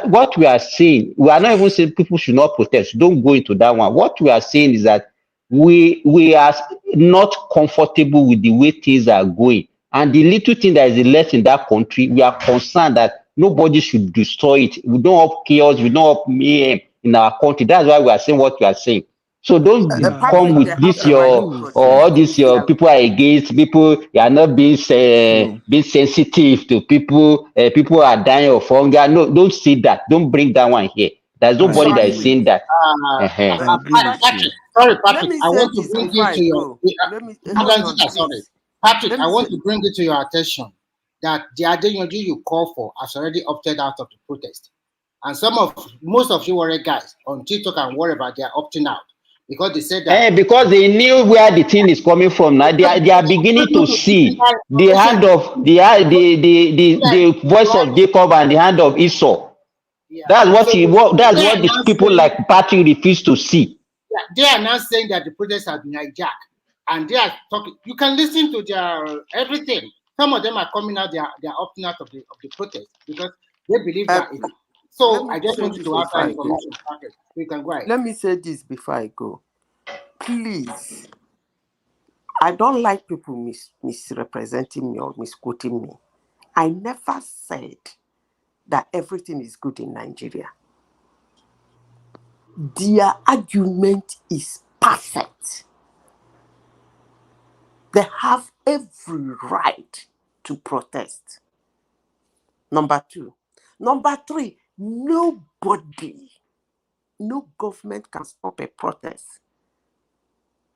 what we are saying. We are not even saying people should not protest. Don't go into that one. What we are saying is that we are not comfortable with the way things are going, and the little thing that is left in that country, we are concerned that nobody should destroy it. We don't have chaos. We don't have mayhem in our country. That's why we are saying what we are saying. So don't come with this your people are against people. You are not being being sensitive to people. People are dying of hunger. No, don't say that. Don't bring that one here. There's nobody that is saying that. Patrick, sorry, Patrick. I want to bring it to your. Sorry, Patrick. I want to bring it to your attention that the Adeyanju you call for has already opted out of the protest, and most of you worry guys on TikTok and wherever they are opting out. Because they said that because they knew where the thing is coming from. Now they are beginning to see the hand of the voice of Jacob and the hand of Esau. Yeah. That's what the people like Patrick refuse to see. Yeah, they are now saying that the protest has been hijacked, and they are talking. You can listen to their everything. Some of them are coming out. They are opting out of the protest because they believe that. So I just want you to have that information. You can go ahead. Let me say this before I go. Please, I don't like people misrepresenting me or misquoting me. I never said that everything is good in Nigeria. Their argument is perfect. They have every right to protest. Number two. Number three, no government can stop a protest.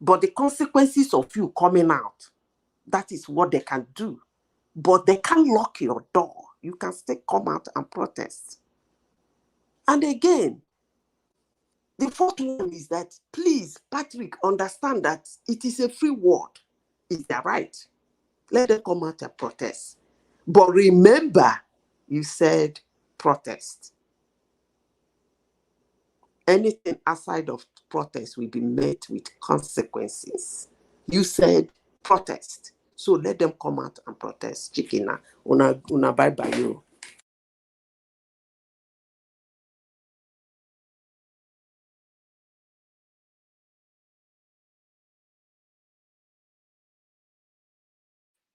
But the consequences of you coming out, that is what they can do. But they can't lock your door. You can still come out and protest. And again, the fourth one is that, please, Patrick, understand that it is a free world. It's their right. Let them come out and protest. But remember, you said protest. Anything outside of protest will be met with consequences. You said protest. So let them come out and protest. Chikina, una bye bye you.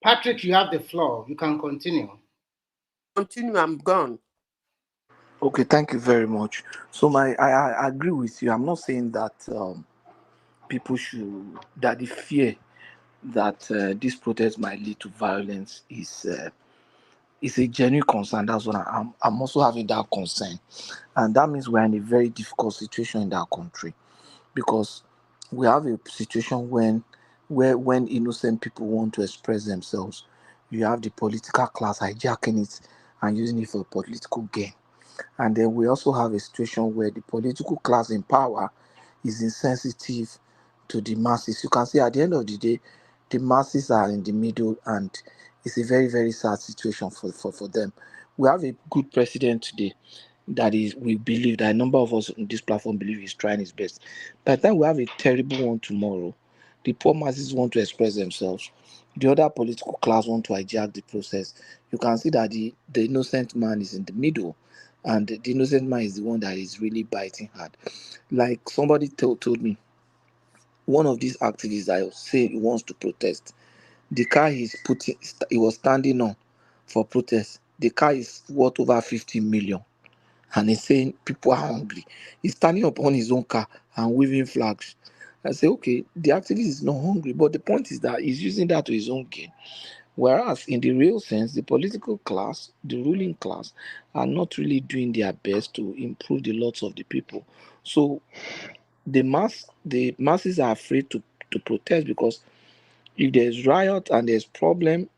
Patrick, you have the floor. You can continue. Continue, I'm gone. Okay, thank you very much. So I agree with you. I'm not saying that people that the fear that this protest might lead to violence is a genuine concern. That's what I'm also having that concern, and that means we're in a very difficult situation in that country, because we have a situation when innocent people want to express themselves, you have the political class hijacking it and using it for political gain. And then we also have a situation where the political class in power is insensitive to the masses. You can see at the end of the day, the masses are in the middle, and it's a very, very sad situation for them. We have a good president today that is, we believe that a number of us on this platform believe he's trying his best. By the time we have a terrible one tomorrow, the poor masses want to express themselves. The other political class want to hijack the process. You can see that the innocent man is in the middle, and the innocent man is the one that is really biting hard. Like somebody told me, one of these activists that say he wants to protest, the car he was standing on for protest, the car is worth over 50 million. And he's saying people are hungry. He's standing up on his own car and waving flags. I say, okay, the activist is not hungry, but the point is that he's using that to his own gain. Whereas in the real sense, the political class, the ruling class, are not really doing their best to improve the lots of the people. So the masses are afraid to protest, because if there's riot and there's problem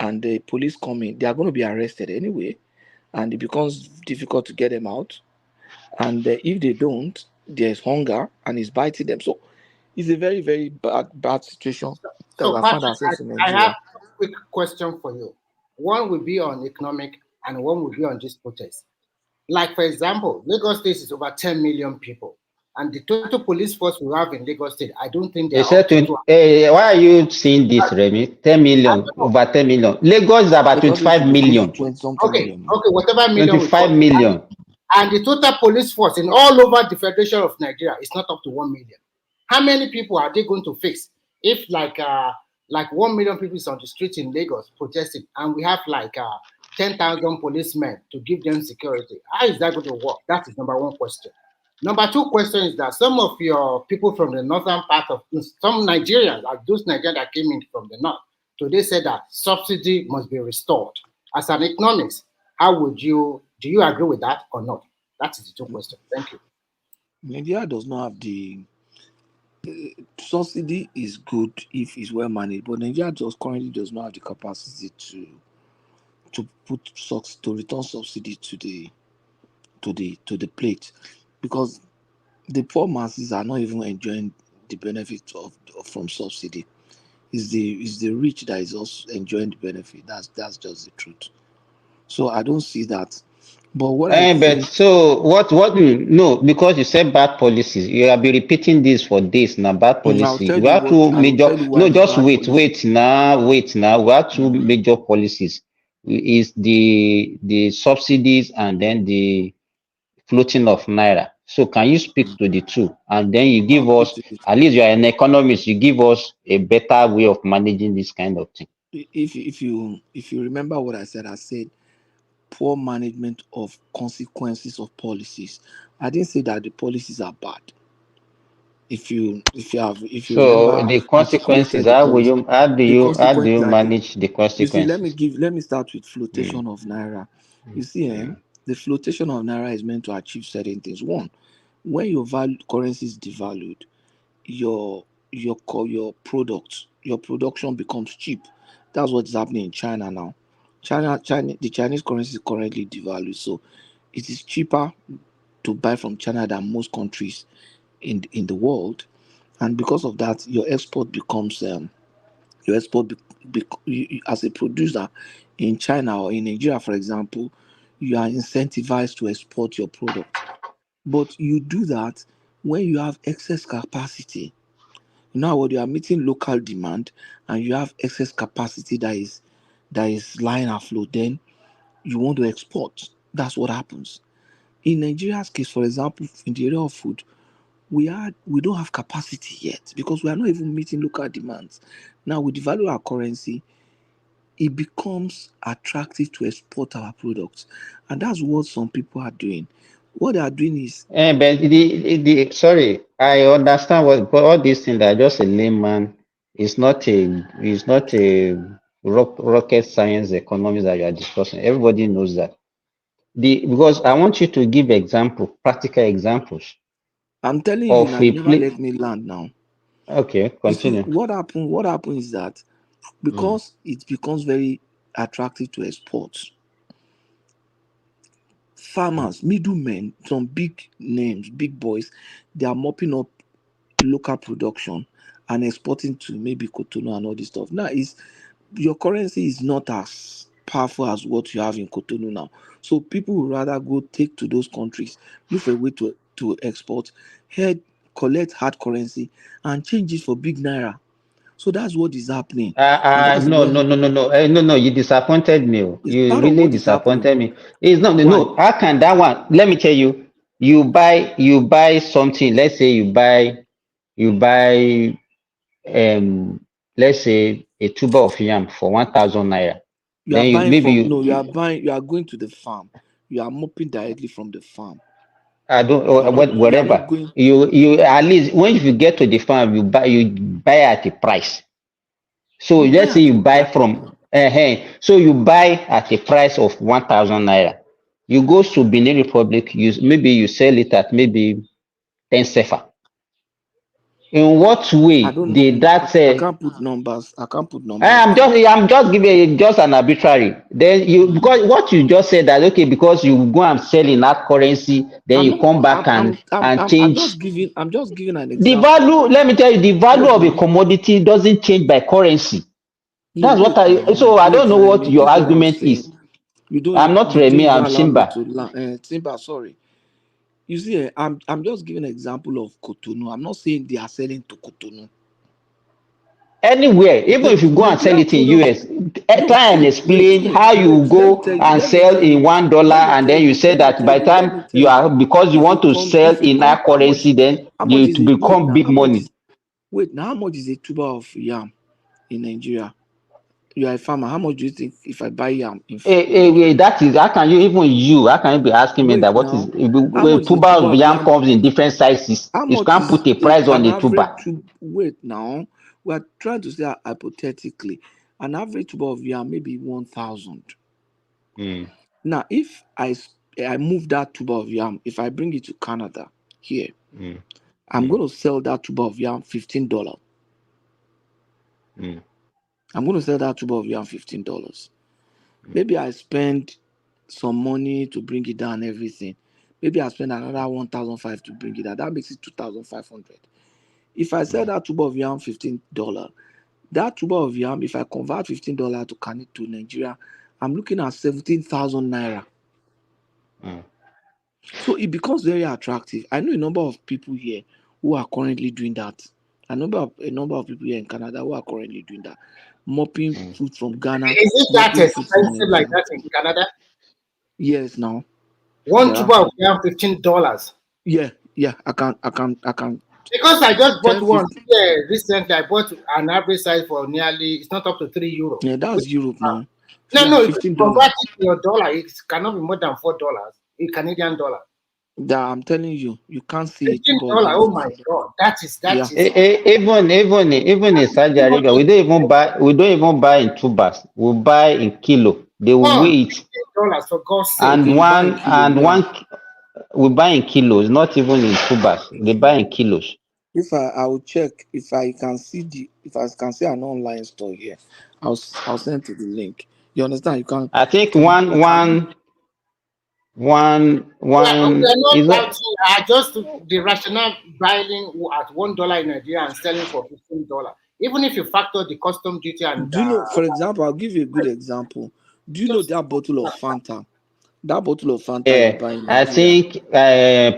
and the police come in, they are going to be arrested anyway, and it becomes difficult to get them out. And if they don't, there's hunger and it's biting them. So it's a very, very bad situation that So, we find Patrick, ourselves in I have Nigeria. a quick question for you. One will be on economic and one will be on this protest. Like, for example, Lagos State is over 10 million people. And the total police force we have in Lagos State, I don't think they are up to 200. Why are you seeing this, Remy? 10 million, over 10 million. Lagos is about Lagos 25 is million. 20-something Okay, million. whatever million we 25 call million. and the total police force in all over the Federation of Nigeria is not up to 1 million. How many people are they going to fix if like 1 million people is on the street in Lagos protesting and we have 10,000 policemen to give them security? How is that going to work? That is number one question. Number two question is that some of your people from the northern part of some Nigerians, like those Nigerians that came in from the north, today said that subsidy must be restored. As an economist, do you agree with that or not? That is the two questions. Thank you. Nigeria does not have the subsidy is good if it's well managed, but Nigeria currently does not have the capacity to return subsidy to the plate, because the poor masses are not even enjoying the benefit from subsidy. It's the rich that is also enjoying the benefit. That's just the truth. So I don't see that. But what I But think, so what no, because you said bad policies. You have been repeating this for days now. Bad policy. We have two major. No, just wait now. We have two major policies. Is the subsidies and then the floating of naira. So can you speak to the two, and then you give us, at least you are an economist, you give us a better way of managing this kind of thing. If you remember what I said poor management of consequences of policies. I didn't say that the policies are bad. If you so remember, the consequences, how do you manage the consequences? You see, let me start with flotation of naira. You see, the flotation of naira is meant to achieve certain things. One, when your currency is devalued, your production becomes cheap. That's what's happening in China now. The Chinese currency is currently devalued, so it is cheaper to buy from China than most countries in the world, and because of that, your export becomes as a producer in China or in Nigeria, for example, you are incentivized to export your product. But you do that when you have excess capacity. Now, when you are meeting local demand and you have excess capacity that is lying afloat, then you want to export. That's what happens. In Nigeria's case, for example, in the area of food, we don't have capacity yet because we are not even meeting local demands. Now, we devalue our currency, it becomes attractive to export our products, and that's what some people are doing. What they are doing is, but sorry, I understand but all these things are just a layman. It's not a rocket science economics that you are discussing. Everybody knows that. Because I want you to give practical examples. I'm telling you now, you never let me land now. Okay, continue. You see, what happens is that because it becomes very attractive to export, farmers, middlemen, some big names, big boys, they are mopping up local production and exporting to maybe Cotonou and all this stuff. Now, your currency is not as powerful as what you have in Cotonou now. So people would rather go take to those countries, look for a way to export, collect hard currency and change it for big naira. So that's what is happening. No, you disappointed me. You really disappointed me. It's not. No, how can that one? Let me tell you. You buy something. Let's say you buy let's say a tuber of yam for 1,000 naira. You are going to the farm. You are mopping directly from the farm. Whatever. You at least when you get to the farm, you buy at a price. So let's say you buy from So you buy at a price of 1,000 naira. You go to Benin Republic, maybe you sell it at maybe 10 sefa. In what way I don't did know. that I can't put numbers. I can't put numbers. I'm just giving just an arbitrary. Then you because what you just said that okay, because you go and sell in that currency, then you come back and change. I'm just giving an The example. value, let me tell you, the value of a commodity doesn't change by currency. No, That's what I don't know what your argument is. I'm not Remy, I'm Simba. Simba, sorry. You see, I'm just giving an example of Cotonou. I'm not saying they are selling to Cotonou. Anywhere, even if you go and sell it in US, try and explain how you go and sell in $1 and then you say that by the time you are, because you want to sell in that currency, then it become big money. Wait, now how much is a tuber of yam in Nigeria? You are a farmer. How much do you think if I buy yam in that is, how can you be asking me that what is a tuber of yam comes in different sizes? You can't put a price on a tuber. Wait now. We are trying to say hypothetically, an average tuber of yam maybe 1,000. Now, if I move that tuber of yam, if I bring it to Canada here, I'm going to sell that tuber of yam $15. I'm going to sell that tuber of yam $15. Maybe I spend some money to bring it down, everything. Maybe I spend another 1,500 to bring it down. That makes it 2,500. If I sell that tuber of yam $15, that tuber of yam, if I convert $15 to Nigeria, I'm looking at 17,000 naira. So it becomes very attractive. I know a number of people here who are currently doing that. A number of people here in Canada who are currently doing that. Mopping food from Ghana. Is it that expensive like that in Canada? Yes, now. One tuber of yam, $15. Yeah, I can. Because I just bought one recently. I bought an average size for nearly, it's not up to €3. Yeah, that's Europe now. No, if you convert it to your dollar, it cannot be more than $4 in Canadian dollar. That I'm telling you, you can't see $15. Oh my God, that is. Even in Saudi Arabia, we don't even buy in tubers. We buy in kilo. They will weigh it. $15 for God's sake. And we buy in kilos, not even in tubers. They buy in kilos. If I will check if I can see an online store here, I'll send to the link. You understand? You can. I think one is that just the rationale buying at $1 in Nigeria and selling for $15. Even if you factor the custom duty and do you know, for example, I'll give you a good example. Do you know that bottle of Fanta? That bottle of Fanta you buy in Nigeria? I think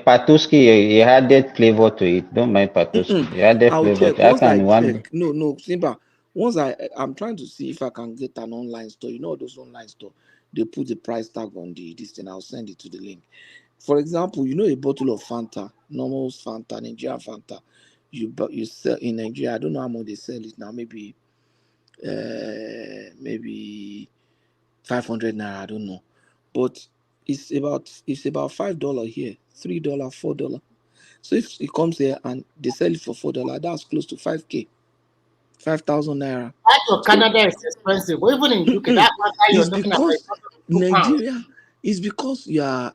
Patuski, he added flavor to it. Don't mind Patuski. He added flavor to it. No, Simba. Once I'm trying to see if I can get an online store. You know those online store, they put the price tag on this thing. I'll send it to the link. For example, you know a bottle of Fanta, normal Fanta, Nigerian Fanta, you sell in Nigeria. I don't know how much they sell it now. Maybe 500 naira. I don't know, but it's about $5 here, $3, $4. So if it comes here and they sell it for $4, that's close to 5K, 5,000 naira. Canada is expensive. Even in UK, that's why you're looking at Nigeria. It's because you are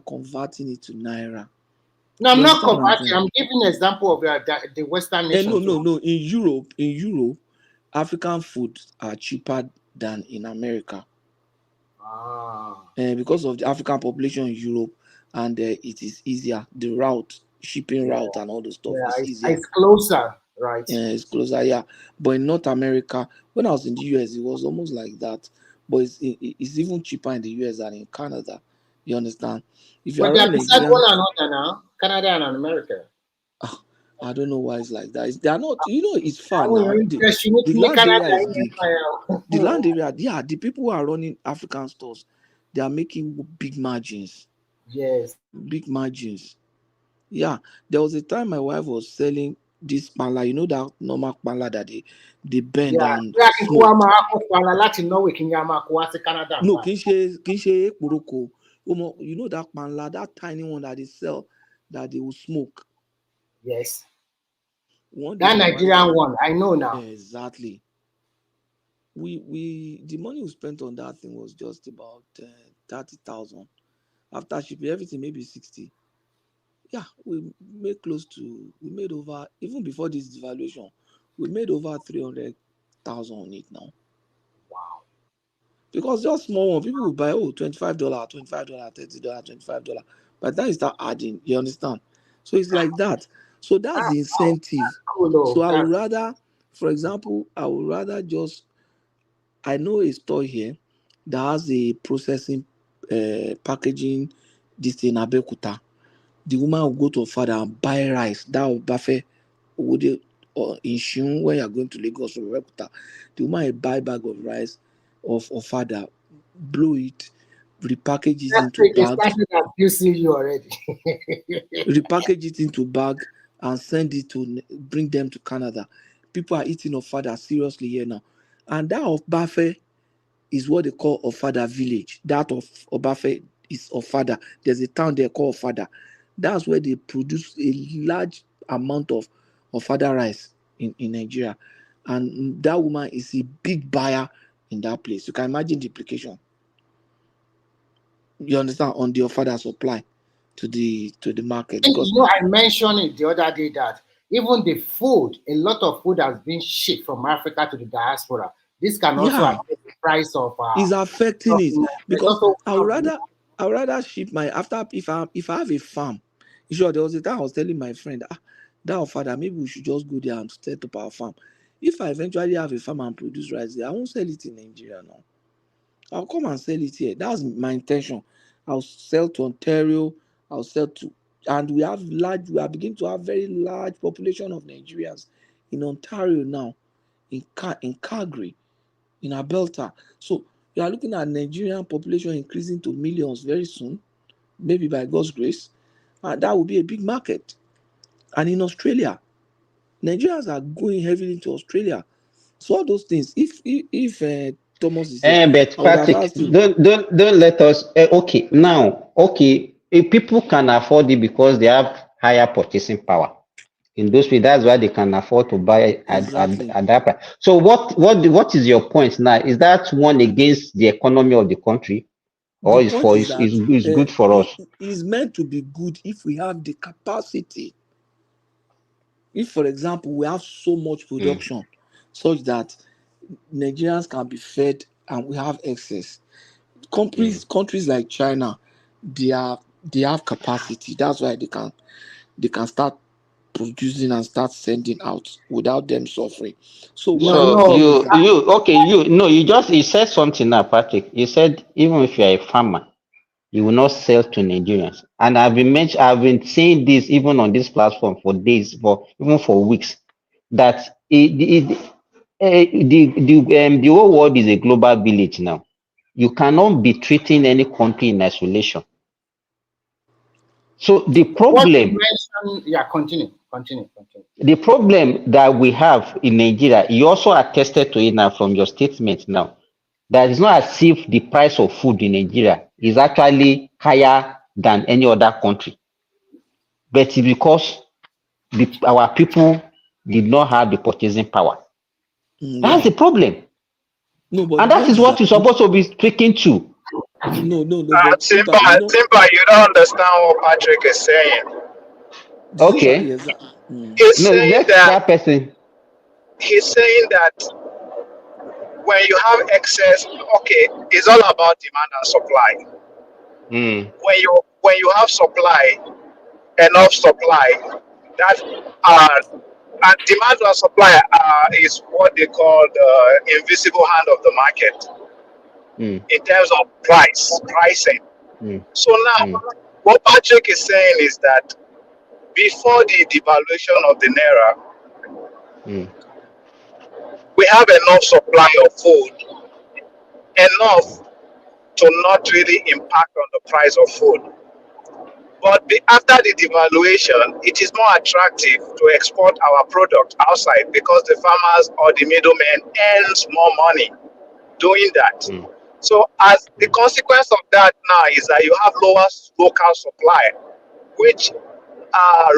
converting it to naira. No, I'm not converting. I'm giving an example of the Western nations. No. In Europe, African foods are cheaper than in America. Because of the African population in Europe, and it is easier. The shipping route and all the stuff is easier. It's closer, right? It's closer, yeah. But in North America, when I was in the US, it was almost like that. But it's even cheaper in the US than in Canada. You understand? If you are beside one another now, Canada and America. I don't know why it's like that. They are not. It's far now. The land area. Yeah, the people who are running African stores, they are making big margins. Yes. Big margins. Yeah. There was a time my wife was selling this pala. You know that normal pala that they bend and smoke. No, kinche poroko. You know that pala, that tiny one that they sell, that they will smoke. Yes. That Nigerian one, I know now. Exactly. the money we spent on that thing was just about 30,000. After shipping everything, maybe 60. Yeah, we made over, even before this devaluation, we made over 300,000 on it now. Wow. Because just small one, people will buy, $25, $25, $30, $25. By the time you start adding, you understand? So it's like that. So that's the incentive. So I would rather, for example, I know a store here that has a processing, packaging, this thing, Abeokuta. The woman will go to her father and buy rice. That will buffet would in Shun when you are going to Lagos or Abeokuta. The woman will buy bag of rice of father, blow it, repackage it into bag, abusing you already. repackage it into bag, and send it to bring them to Canada. People are eating of father seriously here now, and that of buffet is what they call Ofada village. That of Obafe is Ofada. There's a town there called Ofada. That's where they produce a large amount of Ofada rice in Nigeria. And that woman is a big buyer in that place. You can imagine the implication. You understand? On the Ofada supply to the market. Because I mentioned it the other day that even the food, a lot of food has been shipped from Africa to the diaspora. This can also affect the price of. Is affecting it because I would rather ship my if I have a farm. Sure, there was a time I was telling my friend, that father, maybe we should just go there and set up our farm. If I eventually have a farm and produce rice there, I won't sell it in Nigeria now. I'll come and sell it here. That's my intention. I'll sell to Ontario. I'll sell to, and we are beginning to have very large population of Nigerians in Ontario now, in Calgary, in Alberta. So you are looking at Nigerian population increasing to millions very soon, maybe by God's grace, and that will be a big market. And in Australia, Nigerians are going heavily into Australia. So all those things, if Thomas is here, But I would have Patrick, asked him. don't let us. If people can afford it because they have higher purchasing power. In those ways, that's why they can afford to buy at that price. So what is your point now? Is that one against the economy of the country, or The is point is that good for us? it is meant to be good if we have the capacity. If, for example, we have so much production such that Nigerians can be fed and we have excess. Countries like China, they have capacity. That's why they can start producing and start sending out without them suffering. So you said something now, Patrick. You said even if you are a farmer, you will not sell to Nigerians. And I've been saying this even on this platform for days, even for weeks, that the whole world is a global village now. You cannot be treating any country in isolation. So the problem, continue. The problem that we have in Nigeria, you also attested to it now from your statement now, that it's not as if the price of food in Nigeria is actually higher than any other country. But it's because our people did not have the purchasing power. That's the problem. No, but and that is what you're supposed to be speaking to. No. Timber, you don't understand what Patrick is saying. Okay. He's saying that when you have excess, okay, it's all about demand and supply. When you have supply, enough supply, that and demand and supply is what they call the invisible hand of the market in terms of pricing. So now, what Patrick is saying is that before the devaluation of the naira, we have enough supply of food, enough to not really impact on the price of food. But after the devaluation, it is more attractive to export our product outside because the farmers or the middlemen earns more money doing that. So as the consequence of that now is that you have lower local supply, which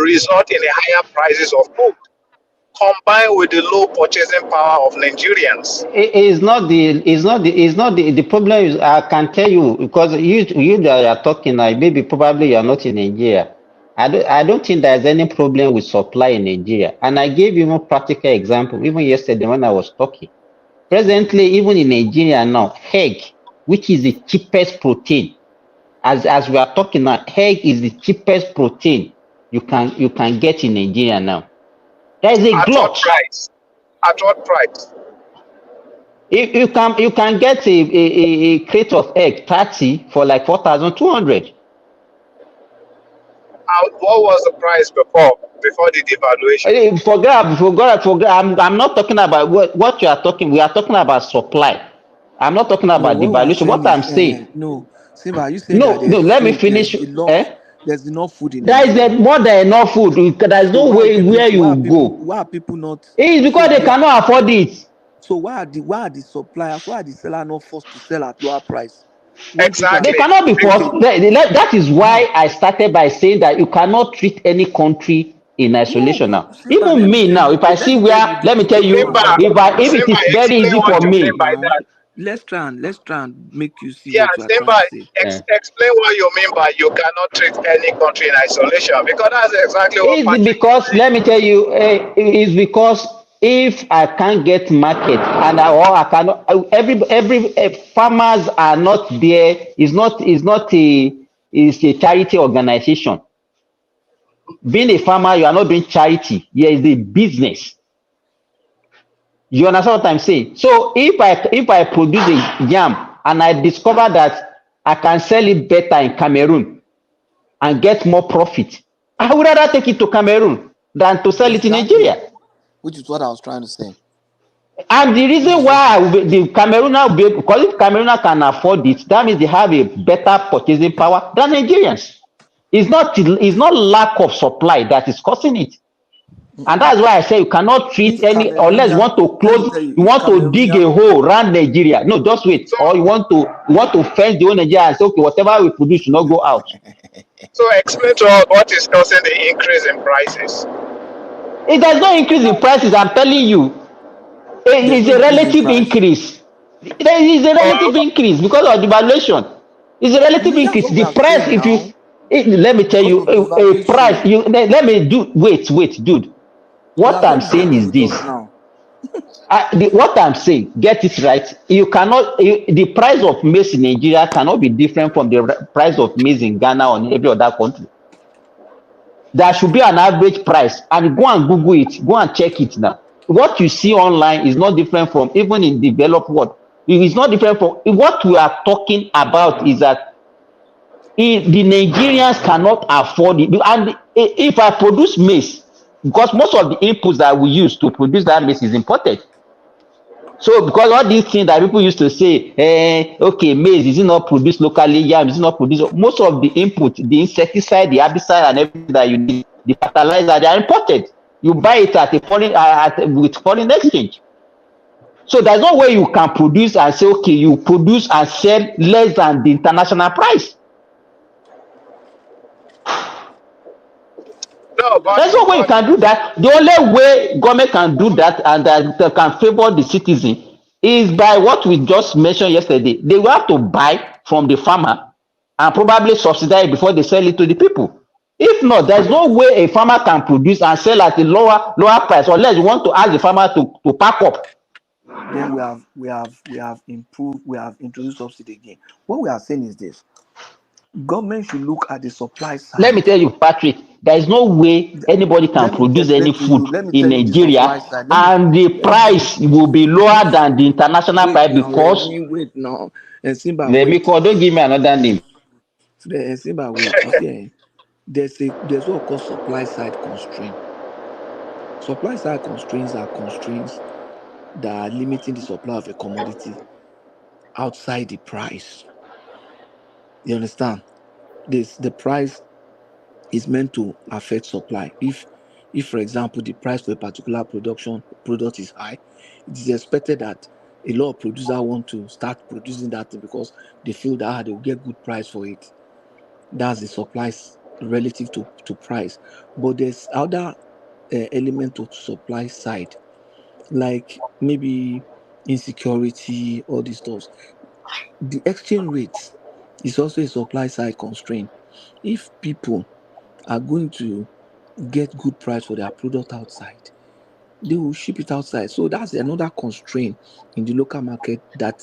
result in a higher prices of food. combined with the low purchasing power of Nigerians. The problem is, I can tell you, because you that are talking now, maybe probably you are not in Nigeria. I don't think there's any problem with supply in Nigeria. And I gave you a practical example, even yesterday when I was talking. Presently, even in Nigeria now, egg, which is the cheapest protein, as we are talking now, egg is the cheapest protein you can get in Nigeria now. There is a At glut. what price? At what price? You can get a crate of egg 30 for like 4,200. What was the price before the devaluation? Forget. I'm not talking about what you are talking. We are talking about supply. I'm not talking about devaluation. What I'm saying. No, Simba, you saying No, that there's let me food, finish. there's enough food in There Nigeria. is more than enough food. There's So no way where you go. Why are people not? It's because they cannot afford it. So why are the suppliers, why are the sellers not forced to sell at lower price? Exactly. They cannot be forced. That is why I started by saying that you cannot treat any country in isolation now. Simba, Even me now, if I see where, let me tell you, if it is very easy for me. Let's try and make you see Yeah, what you are Simba, trying to say. explain what you mean by you cannot treat any country in isolation, because that's exactly what. It's because, let me tell you, it's because if I can't get market and I cannot, every farmers are not there. It's a charity organization. Being a farmer, you are not doing charity. Here is the business. You understand what I'm saying? So if I produce a yam and I discover that I can sell it better in Cameroon and get more profit, I would rather take it to Cameroon than to sell it in Nigeria. Which is what I was trying to say. And the reason why the Cameroon will be, because if Cameroon can afford it, that means they have a better purchasing power than Nigerians. It's not lack of supply that is causing it. And that's why I say you cannot treat any, unless you want to close, you want to dig a hole around Nigeria. No, just wait. Or you want to fence the whole Nigeria and say, okay, whatever we produce should not go out. So explain to us what is causing the increase in prices. It does not increase in prices, I'm telling you. It's a relative increase. There is a relative increase because of devaluation. It's a relative increase. The price, let me tell you, a price. Let me do. Wait, dude. What I'm saying is this. What I'm saying, get it right. You cannot. The price of maize in Nigeria cannot be different from the price of maize in Ghana or in every other country. There should be an average price, and go and Google it. Go and check it now. What you see online is not different from even in developed world. It is not different from what we are talking about. Is that the Nigerians cannot afford it. And if I produce maize, because most of the inputs that we use to produce that maize is imported. So because all these things that people used to say, okay, maize is not produced locally, yam is not produced. Most of the input, the insecticide, the herbicide, and everything that you need, the fertilizer, they are imported. You buy it at with foreign exchange. So there's no way you can produce and say, okay, you produce and sell less than the international price. No, there's no way you can do that. The only way government can do that and that can favor the citizen is by what we just mentioned yesterday. They will have to buy from the farmer and probably subsidize it before they sell it to the people. If not, there's no way a farmer can produce and sell at a lower price, unless you want to ask the farmer to pack up. Then we have improved, we have introduced subsidy again. What we are saying is this: government should look at the supply side. Let me tell you, Patrick, there is no way anybody can produce any food in Nigeria and the price will be lower than the international price because. Wait now. And Simba, don't give me another name. Simba, wait. You see, there's what called supply side constraint. Supply side constraints are constraints that are limiting the supply of a commodity outside the price. You understand? The price is meant to affect supply. If for example the price for a particular product is high, it is expected that a lot of producers want to start producing that thing because they feel that they will get good price for it. That's the supply relative to price. But there's other element of supply side, like maybe insecurity, all these stuff. The exchange rate is also a supply side constraint. If people are going to get good price for their product outside, they will ship it outside. So that's another constraint in the local market that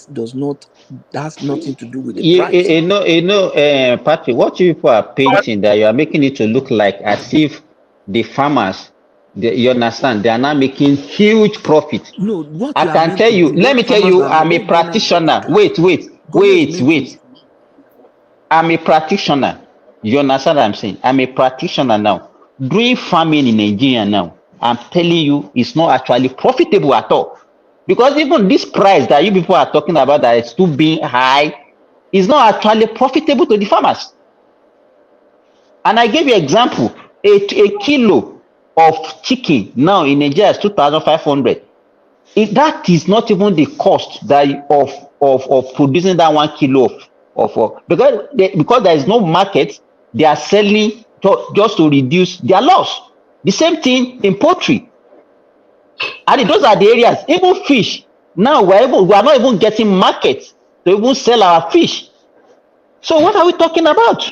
has nothing to do with the price. Patrick, what you people are painting that you are making it to look like as if the farmers, you understand, they are not making huge profit. No, what I you are can meant tell to you, do, let me what tell farmers you, are I'm a what government is meant to practitioner. do. Government is meant to. I'm a practitioner. You understand what I'm saying? I'm a practitioner now. Doing farming in Nigeria now, I'm telling you, it's not actually profitable at all. Because even this price that you people are talking about that is still being high, is not actually profitable to the farmers. And I gave you an example. A kilo of chicken now in Nigeria is 2,500. That is not even the cost that of producing that 1 kilo of because there is no market, they are selling just to reduce their loss. The same thing in poultry. And those are the areas. Even fish. Now we are not even getting markets to even sell our fish. So what are we talking about?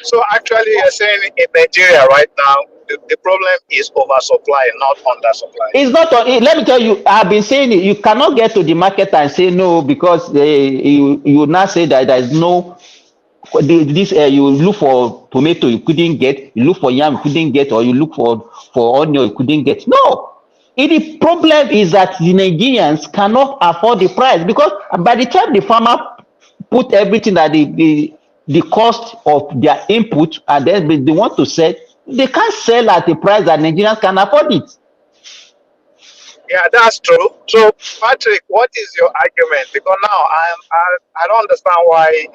So actually, you're saying in Nigeria right now, the problem is oversupply, not undersupply. It's not. Let me tell you, I've been saying it. You cannot get to the market and say no because you now say that there is no. You look for tomato you couldn't get, you look for yam you couldn't get, or you look for onion you couldn't get. No, the problem is that the Nigerians cannot afford the price, because by the time the farmer put everything that the cost of their input, and then they want to sell, they can't sell at a price that Nigerians can afford it. Yeah, that's true. So, Patrick, what is your argument? Because now I don't understand why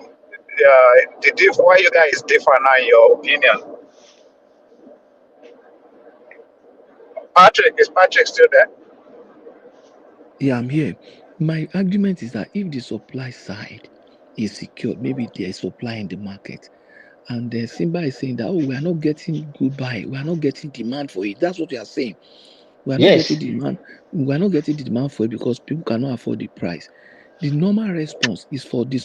why you guys differ now in your opinion. Patrick, is Patrick still there? Yeah, I'm here. My argument is that if the supply side is secured, maybe there is supply in the market, and then Simba is saying that, we are not getting good buy, we are not getting demand for it. That's what you are saying. We are not getting demand. We are not getting the demand for it because people cannot afford the price. The normal response is for the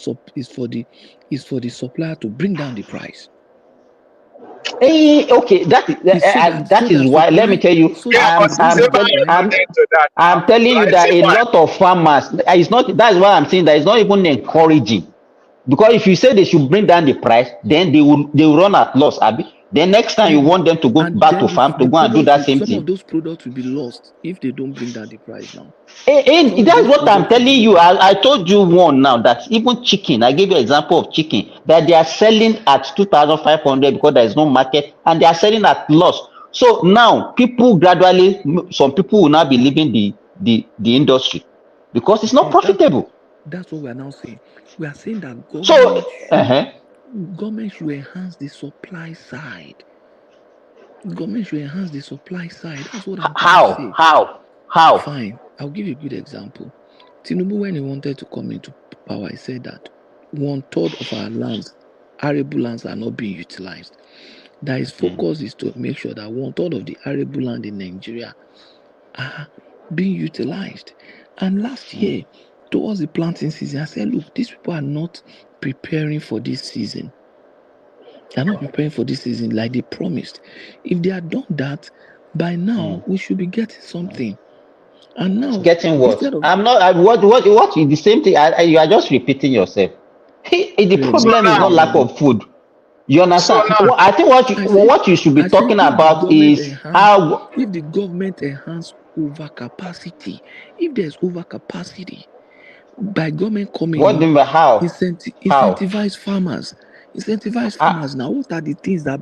supplier to bring down the price. Okay, that is why. Let me tell you, I'm telling you that a lot of farmers, it's not. That's why I'm saying that it's not even encouraging. Because if you say they should bring down the price, then they will run at loss. Then next time you want them to go back to farm to go and do that same thing. Some of those products will be lost if they don't bring down the price now. That's what I'm telling you. I told you one now that even chicken, I gave you an example of chicken, that they are selling at 2,500 because there is no market, and they are selling at loss. So now people gradually, some people will now be leaving the industry because it's not profitable. That's what we are now saying. We are saying that government should enhance the supply side. Government should enhance the supply side. That's what I'm trying to say. How? Fine. I'll give you a good example. Tinubu, when he wanted to come into power, he said that 1/3 of our lands, arable lands, are not being utilized. That his focus is to make sure that 1/3 of the arable land in Nigeria are being utilized. And last year, towards the planting season, I said, look, these people are not preparing for this season. They're not preparing for this season like they promised. If they had done that, by now we should be getting something. And now getting what? I'm not. What? The same thing. You are just repeating yourself. The problem is not lack of food. You understand? I think what you should be talking about is how. If the government enhance overcapacity, if there's overcapacity, by government coming in, incentivize farmers. Incentivize farmers. Now, what are the things that?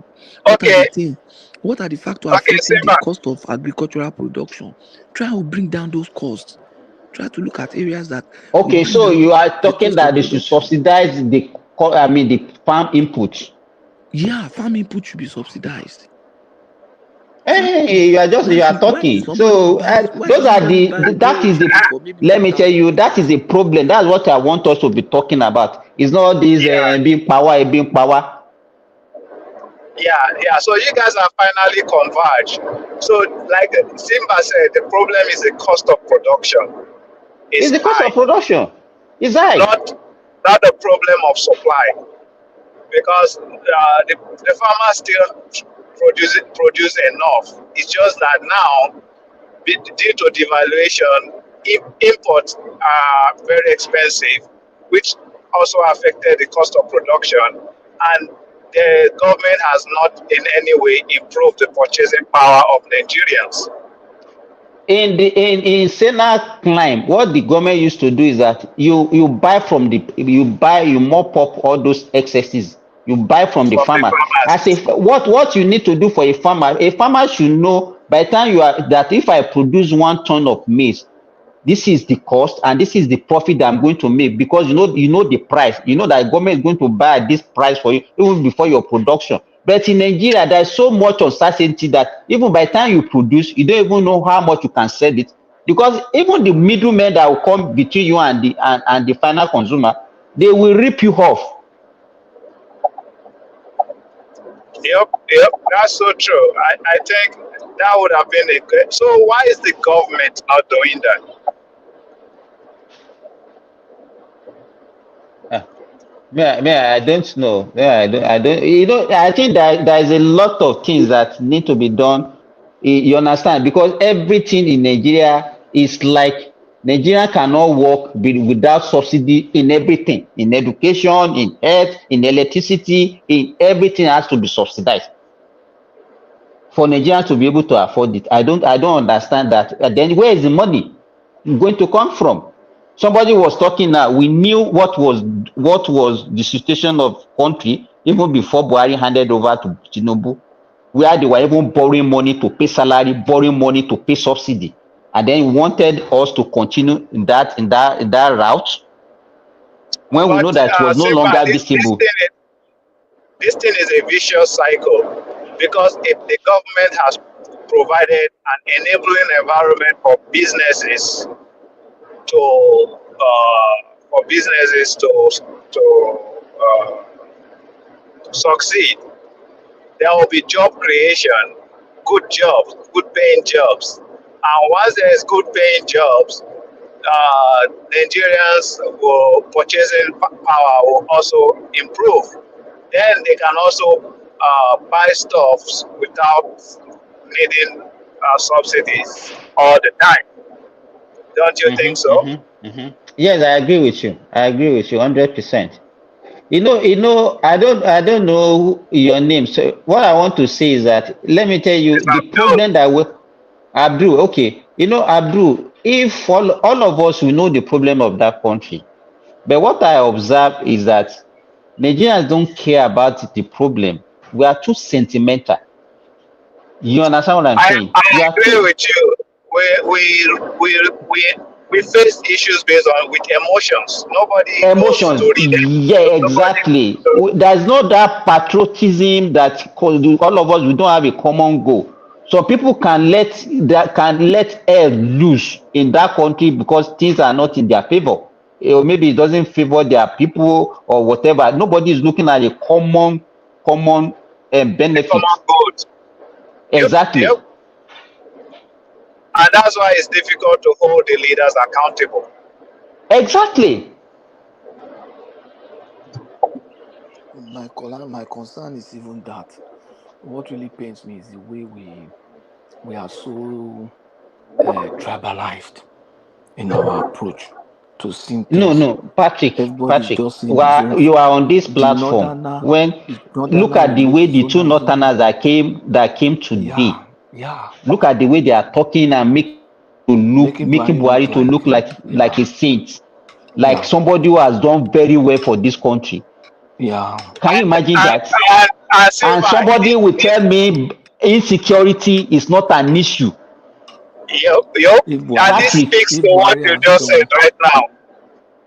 What are the factors affecting the cost of agricultural production? Try to bring down those costs. Try to look at areas that. Okay, so you are talking that they should subsidize the farm input. Yeah, farm input should be subsidized. Hey, you are talking. So those are that is the. Let me tell you, that is a problem. That's what I want us to be talking about. It's not this being power. Yeah. So you guys are finally converged. So, like Simba said, the problem is the cost of production It's is the cost high, of production. It's high. not the problem of supply, because the farmers still produce enough. It's just that now, due to devaluation, imports are very expensive, which also affected the cost of production, and the government has not in any way improved the purchasing power of Nigerians. In Sena climb, what the government used to do is that you buy from the you mop up all those excesses. You buy from the From the farmers. As farmers. if what you need to do for a farmer should know by the time you are that if I produce 1 ton of maize, this is the cost and this is the profit that I'm going to make, because you know the price. You know that government is going to buy at this price for you even before your production. But in Nigeria, there's so much uncertainty that even by the time you produce, you don't even know how much you can sell it, because even the middlemen that will come between you and the final consumer, they will rip you off. Yep, that's so true. I think that would have been a good. So why is the government not doing that? I don't know. I don't. You know, I think that there is a lot of things that need to be done. You understand? Because everything in Nigeria is like Nigeria cannot work without subsidy in everything, in education, in health, in electricity, in everything has to be subsidized for Nigerians to be able to afford it. I don't understand that. Then where is the money going to come from? Somebody was talking now. We knew what was the situation of country even before Buhari handed over to Tinubu, where they were even borrowing money to pay salary, borrowing money to pay subsidy, and then wanted us to continue in that route when we know But that it was no Simba, longer visible. this thing is a vicious cycle, because if the government has provided an enabling environment for businesses to succeed, there will be job creation, good jobs, good paying jobs, and once there is good paying jobs, Nigerians will purchasing power will also improve. Then they can also buy stuffs without needing subsidies all the time. Don't you think so? Yes, I agree with you. 100%. You know, I don't know your name. So what I want to say is that, let me tell you, the problem that we, Abdul, okay, you know, Abdul, if all of us, we know the problem of that country, but what I observe is that Nigerians don't care about the problem. We are too sentimental. You understand what I'm saying? We I are agree too with you. We face issues based on with emotions. Nobody goes emotions. to read them. Yeah, exactly. There's not that patriotism that all of us, we don't have a common goal. So people can let air loose in that country because things are not in their favor. Or maybe it doesn't favor their people or whatever. Nobody is looking at a common benefit. Common good. Exactly. Yep. And that's why it's difficult to hold the leaders accountable. Exactly. My concern is even that. What really pains me is the way we are so tribalized in our approach to seeing things. No, Patrick, Everybody's just seeing his well, own. you are on this The platform. northerner, Look at will the make way his the own two agenda. northerners that came today. Yeah. Look at the way they are talking and making Buhari to look like a saint, like somebody who has done very well for this country. Yeah. Can you imagine that? And Silva, somebody will tell me insecurity is not an issue. Yep. And this speaks to what you just said right now.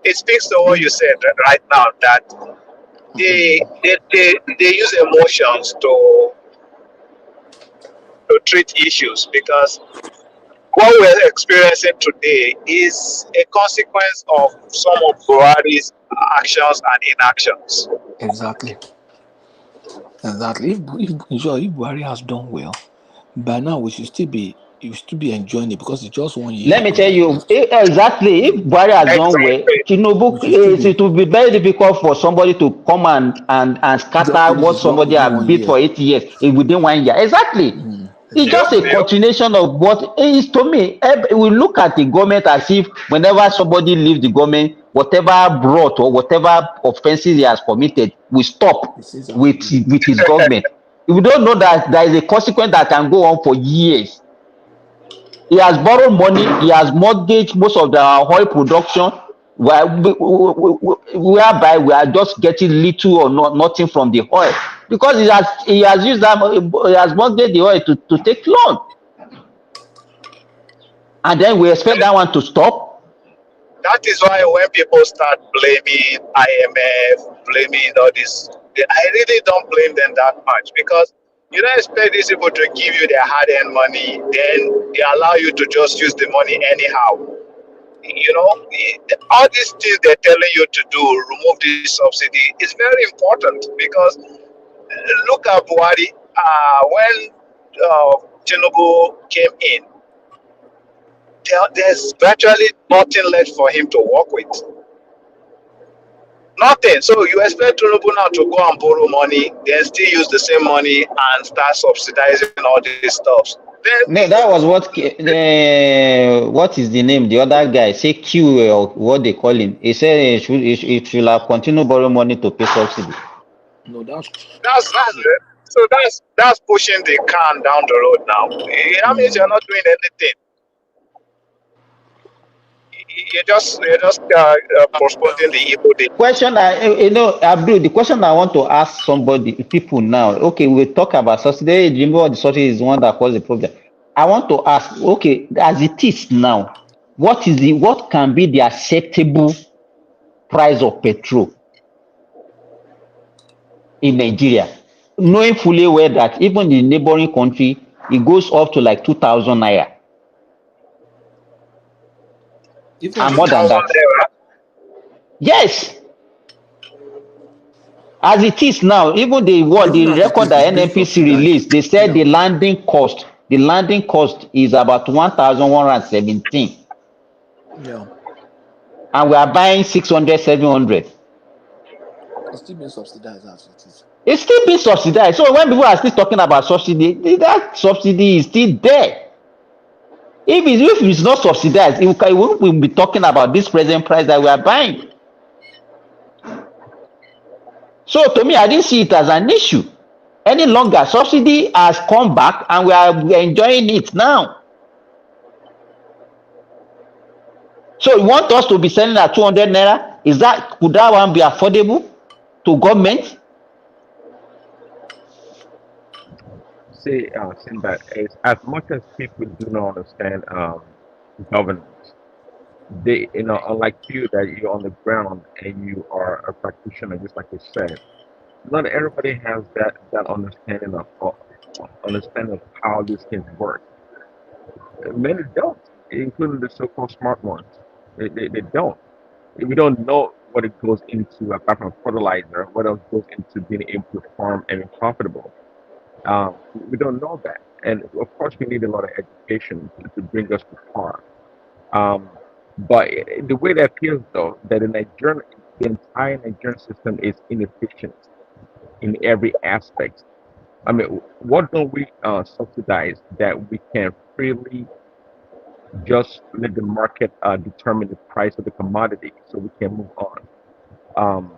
It speaks to what you said right now, that they use emotions to treat issues, because what we're experiencing today is a consequence of some of Buhari's actions and inactions. Exactly. Exactly. If Buhari has done well, by now we should still be enjoying it because it's just 1 year. Let me tell you exactly. If Buhari has done well, Tinubu, it will be very difficult for somebody to come and scatter what somebody has built for 8 years within 1 year. Exactly. It's just a continuation of what is to me. We look at the government as if whenever somebody leaves the government, whatever brought or whatever offenses he has committed will stop with his government. We don't know that there is a consequence that can go on for years. He has borrowed money. He has mortgaged most of the oil production, whereby we are just getting little or nothing from the oil because he has used that. He has mortgaged the oil to take loan, and then we expect that one to stop. That is why when people start blaming IMF, blaming all this, I really don't blame them that much because you don't expect these people to give you their hard-earned money, then they allow you to just use the money anyhow. You know, all these things they're telling you to do, remove this subsidy, is very important because look at Buhari. When Tinubu came in, there's virtually nothing left for him to work with. Nothing. So you expect Tinubu now to go and borrow money, then still use the same money and start subsidizing all these stuff. No, that was what is the name? The other guy say Q or what they call him. He said he should have continued borrow money to pay subsidy. No, that's it. So that's pushing the can down the road now. That means you're not doing anything. You're just postponing the evil day. Question, Abdul, the question I want to ask people now. Okay, we talk about subsidy. Remember, the subsidy is the one that caused the problem. I want to ask, okay, as it is now, what can be the acceptable price of petrol in Nigeria, knowing fully well that even in the neighboring country, it goes up to like 2,000 naira. And more than that. Yes. As it is now, even the record that NNPC released, they said the landing cost is about 1,117. Yeah. And we are buying 600, 700. It's still being subsidized as it is. It's still being subsidized. So when people are still talking about subsidy, that subsidy is still there. If it's not subsidized, we will be talking about this present price that we are buying. So to me, I didn't see it as an issue any longer. Subsidy has come back and we are enjoying it now. So you want us to be selling at 200 naira? Could that one be affordable to government? See, Sinbad, as much as people do not understand governance, they, unlike you, that you're on the ground and you are a practitioner, just like you said, not everybody has that understanding of how these things work. Many don't, including the so-called smart ones. They don't. We don't know what it goes into apart from fertilizer. What else goes into being able to farm and be profitable? We don't know that, and of course, we need a lot of education to bring us to par. But the way that appears, though, that the entire Nigerian system is inefficient in every aspect. I mean, what don't we subsidize that we can freely just let the market determine the price of the commodity so we can move on?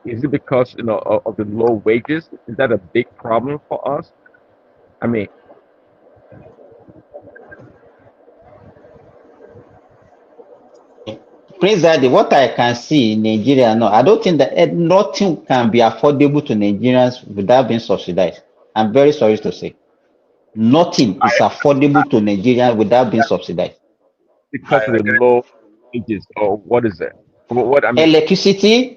Is it because of the low wages? Is that a big problem for us? I mean, Prince Daddy, what I can see in Nigeria, no, I don't think that nothing can be affordable to Nigerians without being subsidized. I'm very sorry to say. Nothing is affordable to Nigerians without being subsidized. Because of the low wages, or what is it? What I mean, electricity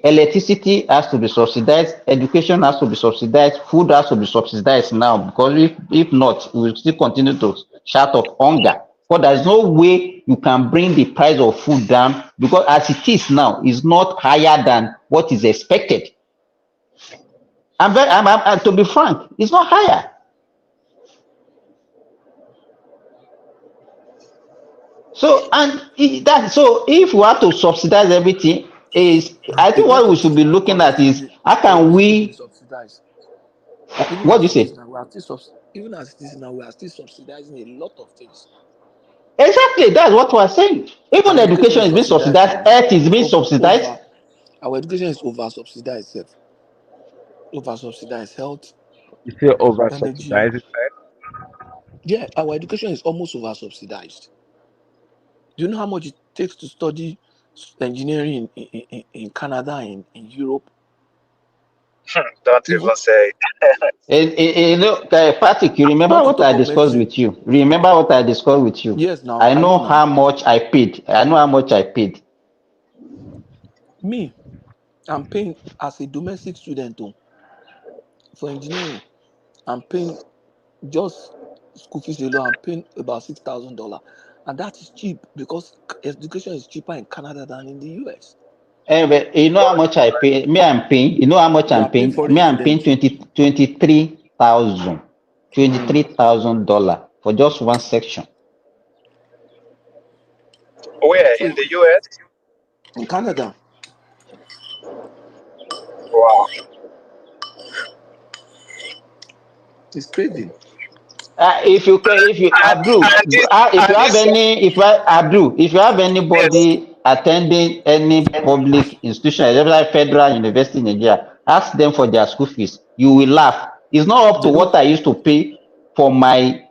has to be subsidized, education has to be subsidized, food has to be subsidized now, because if not, we will still continue to shout of hunger. But there's no way you can bring the price of food down, because as it is now, it's not higher than what is expected. I'm to be frank, it's not higher. So so if we have to subsidize everything, I think what we should be looking at is how can we subsidize? Even what do you as it is say? now, we are still even as it is now, we are still subsidizing a lot of things. Exactly, that's what we're saying. Even And education is being subsidized, health is being subsidized. Our education is over subsidized, over subsidized health. You feel over Energy. subsidized? Yeah, our education is almost over subsidized. Do you know how much it takes to study engineering in Canada, in Europe? Don't even say Patrick, you remember what I discussed with you? Remember what I discussed with you? Yes, now I know how much I paid. I know how much I paid. Me, I'm paying as a domestic student for engineering. I'm paying just school fees alone. I'm paying about $6,000, and that is cheap because education is cheaper in Canada than in the US. But you know how much I pay? Me, I'm paying. You know how much I'm paying? Me, I'm paying $23,000 for just one section. Where? In the US? In Canada. Wow. It's crazy. If you have anybody attending any public institution, like federal university in Nigeria, ask them for their school fees. You will laugh. It's not up to what I used to pay for my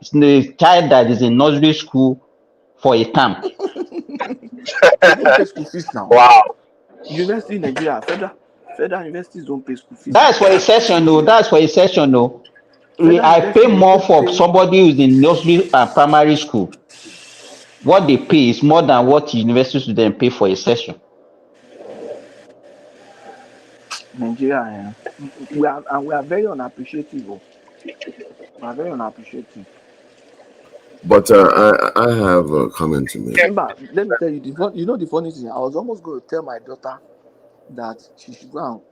child that is in nursery school for a term. They don't pay school fees now. Wow. University in Nigeria, federal universities don't pay school fees. That's for a session, no. That's for a session, no. I pay more for somebody who's in nursery and primary school. What they pay is more than what university students pay for a session. Nigeria, we are very unappreciative. We are very unappreciative. But I have a comment to make. Remember, let me tell you, the funny thing, I was almost going to tell my daughter that she should come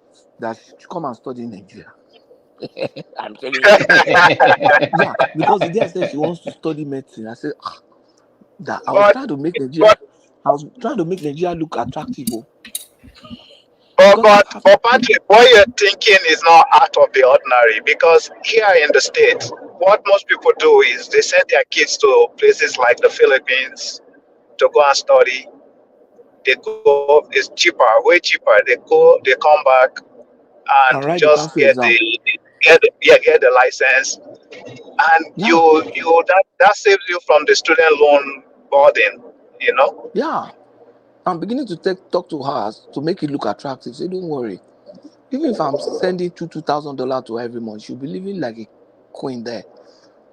and study in Nigeria. I'm telling you. Yeah, because the day I said she wants to study medicine, I said that I was trying to make Nigeria look attractive. But Patrick, what you're thinking is not out of the ordinary, because here in the States, what most people do is they send their kids to places like the Philippines to go and study. They go, it's cheaper, way cheaper. They come back and just get the license, and that saves you from the student loan burden, you know. Yeah, I'm beginning to talk to her to make it look attractive. Say, don't worry, even if I'm sending $2,000 to her every month, she'll be living like a queen there,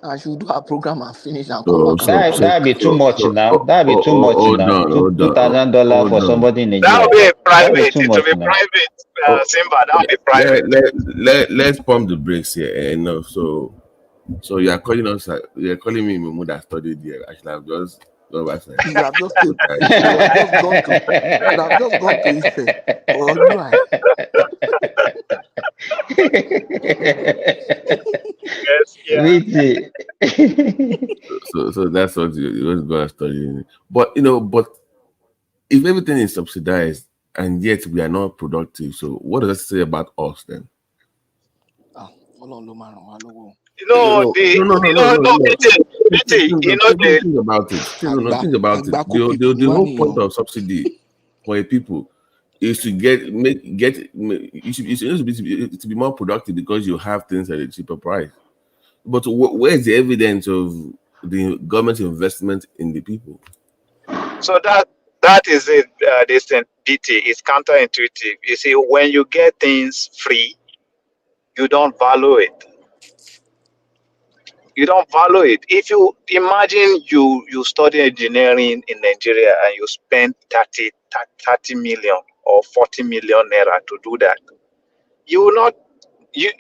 and she'll do her program and finish and come back. That'd be too much now. That'd be too much now. $2,000 for somebody in Nigeria. That would be private. It will be private, Simba. That would be private. Let's pump the brakes here. Enough. So you are calling us. You are calling me Mumu that studied here. I should have just gone back. You have just gone to Ife. Or Oluwa. Yes, So that's what you're going to study. But if everything is subsidized and yet we are not productive, so what does that say about us then? Think about it. The whole point of subsidy for people is to to be more productive because you have things at a cheaper price. But where's the evidence of the government investment in the people? So that is it. This thing, DT, is counterintuitive. You see, when you get things free, you don't value it. You don't value it. If you imagine you study engineering in Nigeria and you spend 30 million or 40 million naira to do that, you will not. You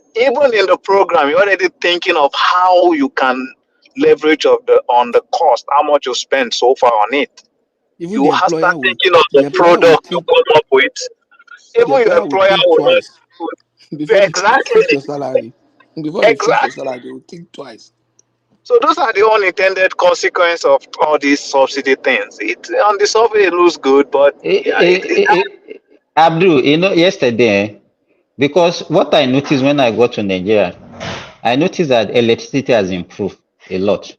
even in the program, you're already thinking of how you can leverage on the cost, how much you spend so far on it. Even you have to start thinking of the product you come up with. Even your employer will not. Before they fix Exactly. your salary, before they fix your Exactly. salary, they will think twice. So those are the unintended consequence of all these subsidy things. It on the surface it looks good, but yeah, Abdul, yesterday, because what I noticed when I got to Nigeria, I noticed that electricity has improved a lot.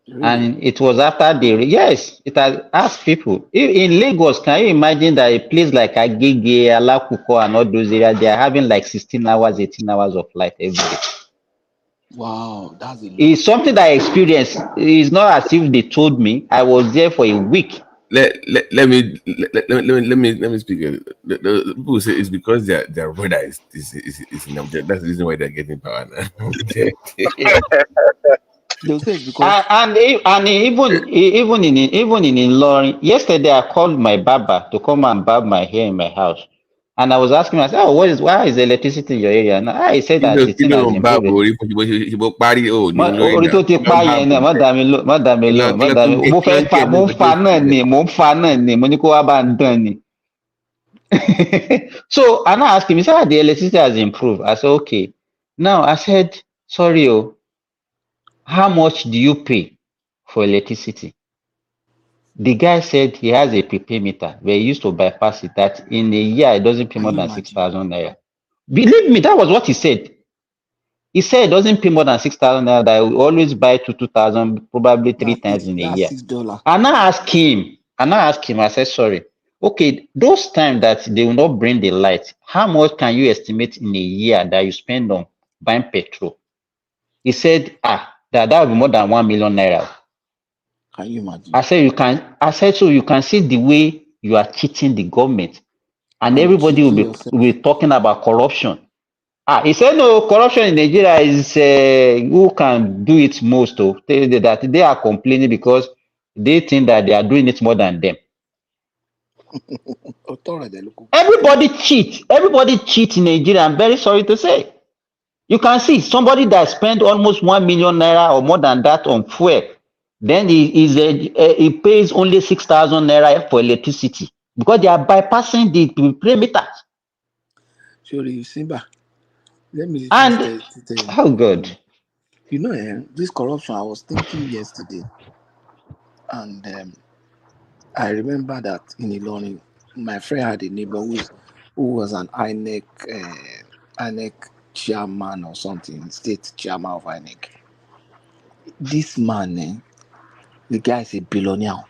Really? And it was after yes, it has asked people. In Lagos, can you imagine that a place like Agege, Alakuko, and all those areas, they are having like 16 hours, 18 hours of light every day? Wow, that's a lot. It's something that I experienced. It's not as if they told me. I was there for a week. Let me speak. The people say it's because their weather is in them. That's the reason why they're getting power now. They'll say it's because And even in Ilorin, yesterday I called my barber to come and barb my hair in my house, and I was asking myself, "Oh, why is electricity in your area?" And I said that the thing has improved. Orí tó ti pa yẹn náà, má dá mi lóhùn, mo fẹ́ fa, mo ń fa náà ni, mo ní kó wá bá ń dán ni. So and I asked him, he said, the electricity has improved. I said, okay. Now I said, sorry, how much do you pay for electricity? The guy said he has a prepaid meter, but he used to bypass it, that in a year it doesn't pay more than 6,000 naira. Believe me, that was what he said. He said it doesn't pay more than 6,000 naira, that I will always buy 2,000, probably three times in a year. $6. And I asked him, I said, sorry, okay, those times that they will not bring the light, how much can you estimate in a year that you spend on buying petrol? He said, that will be more than 1 million naira. Can you imagine? I said, so you can see the way you are cheating the government, and everybody will be talking about corruption. He said, no, corruption in Nigeria is who can do it most. That they are complaining because they think that they are doing it more than them. Everybody cheat in Nigeria. I'm very sorry to say. You can see somebody that spent almost 1 million naira or more than that on fuel. Then he pays only 6,000 naira for electricity because they are bypassing the perimeters. Surely, Simba, let me And just tell you. Oh God. You know, this corruption, I was thinking yesterday, and I remember that in Ilorin, my friend had a neighbor who was an INEC chairman or something, state chairman of INEC. This man, the guy is a billionaire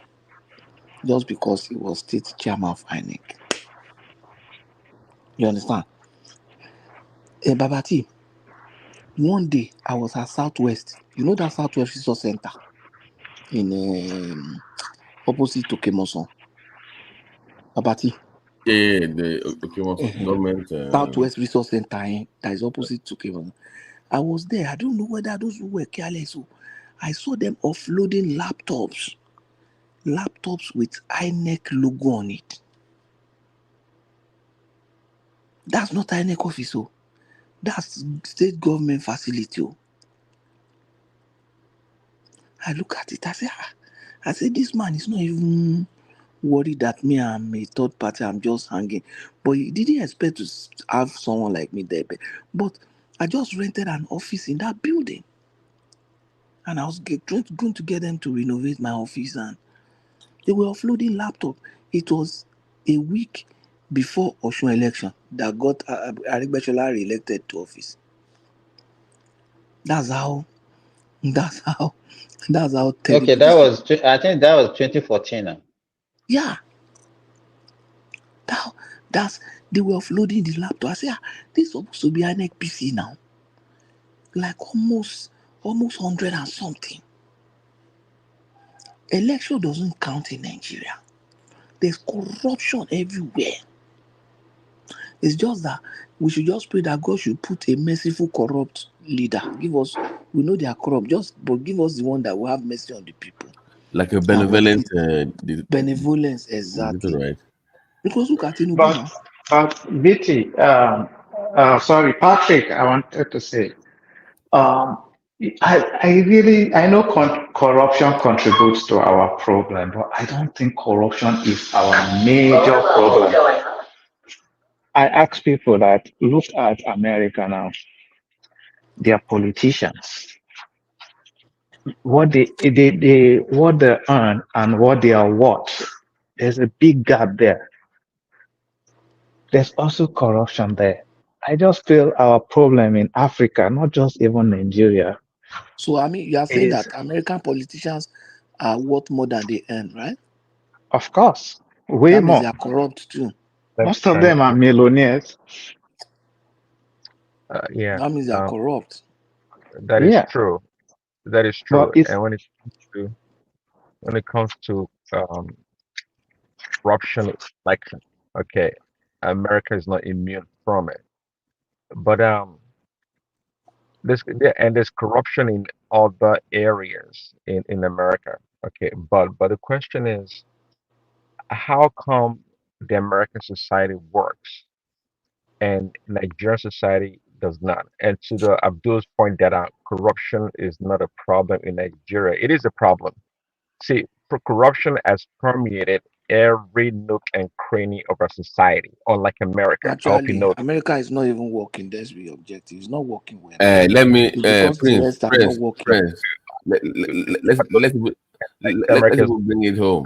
just because he was state chairman of INEC. You understand? Babati, one day I was at Southwest. You know that Southwest Resource Center in opposite to Kemoson. Babati. Yeah, the government. Southwest Resource Center that is opposite to Kemoson. I was there. I don't know whether those who were careless. So I saw them offloading laptops with INEC logo on it. That's not INEC office. That's state government facility. I look at it. I say, this man is not even worried that me, I'm a third party. I'm just hanging. But he didn't expect to have someone like me there. But I just rented an office in that building. And I was going to get them to renovate my office, and they were offloading laptop. It was a week before Osun election that got Aregbesola re-elected to office. That's how terrible. Okay, I think that was 2014. Yeah. They were offloading the laptop. I said, this is supposed to be INEC PC now. Like almost 100 and something. Election doesn't count in Nigeria. There's corruption everywhere. It's just that we should just pray that God should put a merciful corrupt leader. We know they are corrupt, but give us the one that will have mercy on the people. Like a benevolent benevolence, exactly. Right. Because look at Tinubu now. BT, sorry, Patrick, I wanted to say, I know corruption contributes to our problem, but I don't think corruption is our major problem. I ask people that look at America now, their politicians, what what they earn and what they are worth. There's a big gap there. There's also corruption there. I just feel our problem in Africa, not just even Nigeria, So I mean, you are saying is that American politicians are worth more than they earn, right? of course way That means they more. are corrupt too. Most of them are millionaires. Yeah, That means they are corrupt. that is Yeah, true. That is but true. it's And when it comes to corruption election, okay, America is not immune from it. But there's corruption in other areas in America. Okay, but the question is, how come the American society works and Nigerian society does not? And to the Abdul's point that corruption is not a problem in Nigeria, it is a problem. See, corruption has permeated every nook and cranny of our society, unlike America. I hope you Actually, know that. America is not even working. Let's be objective. It's not working well. Let me, It's because the Prince, rest are not Prince, working. Prince. Let America is people bring it home.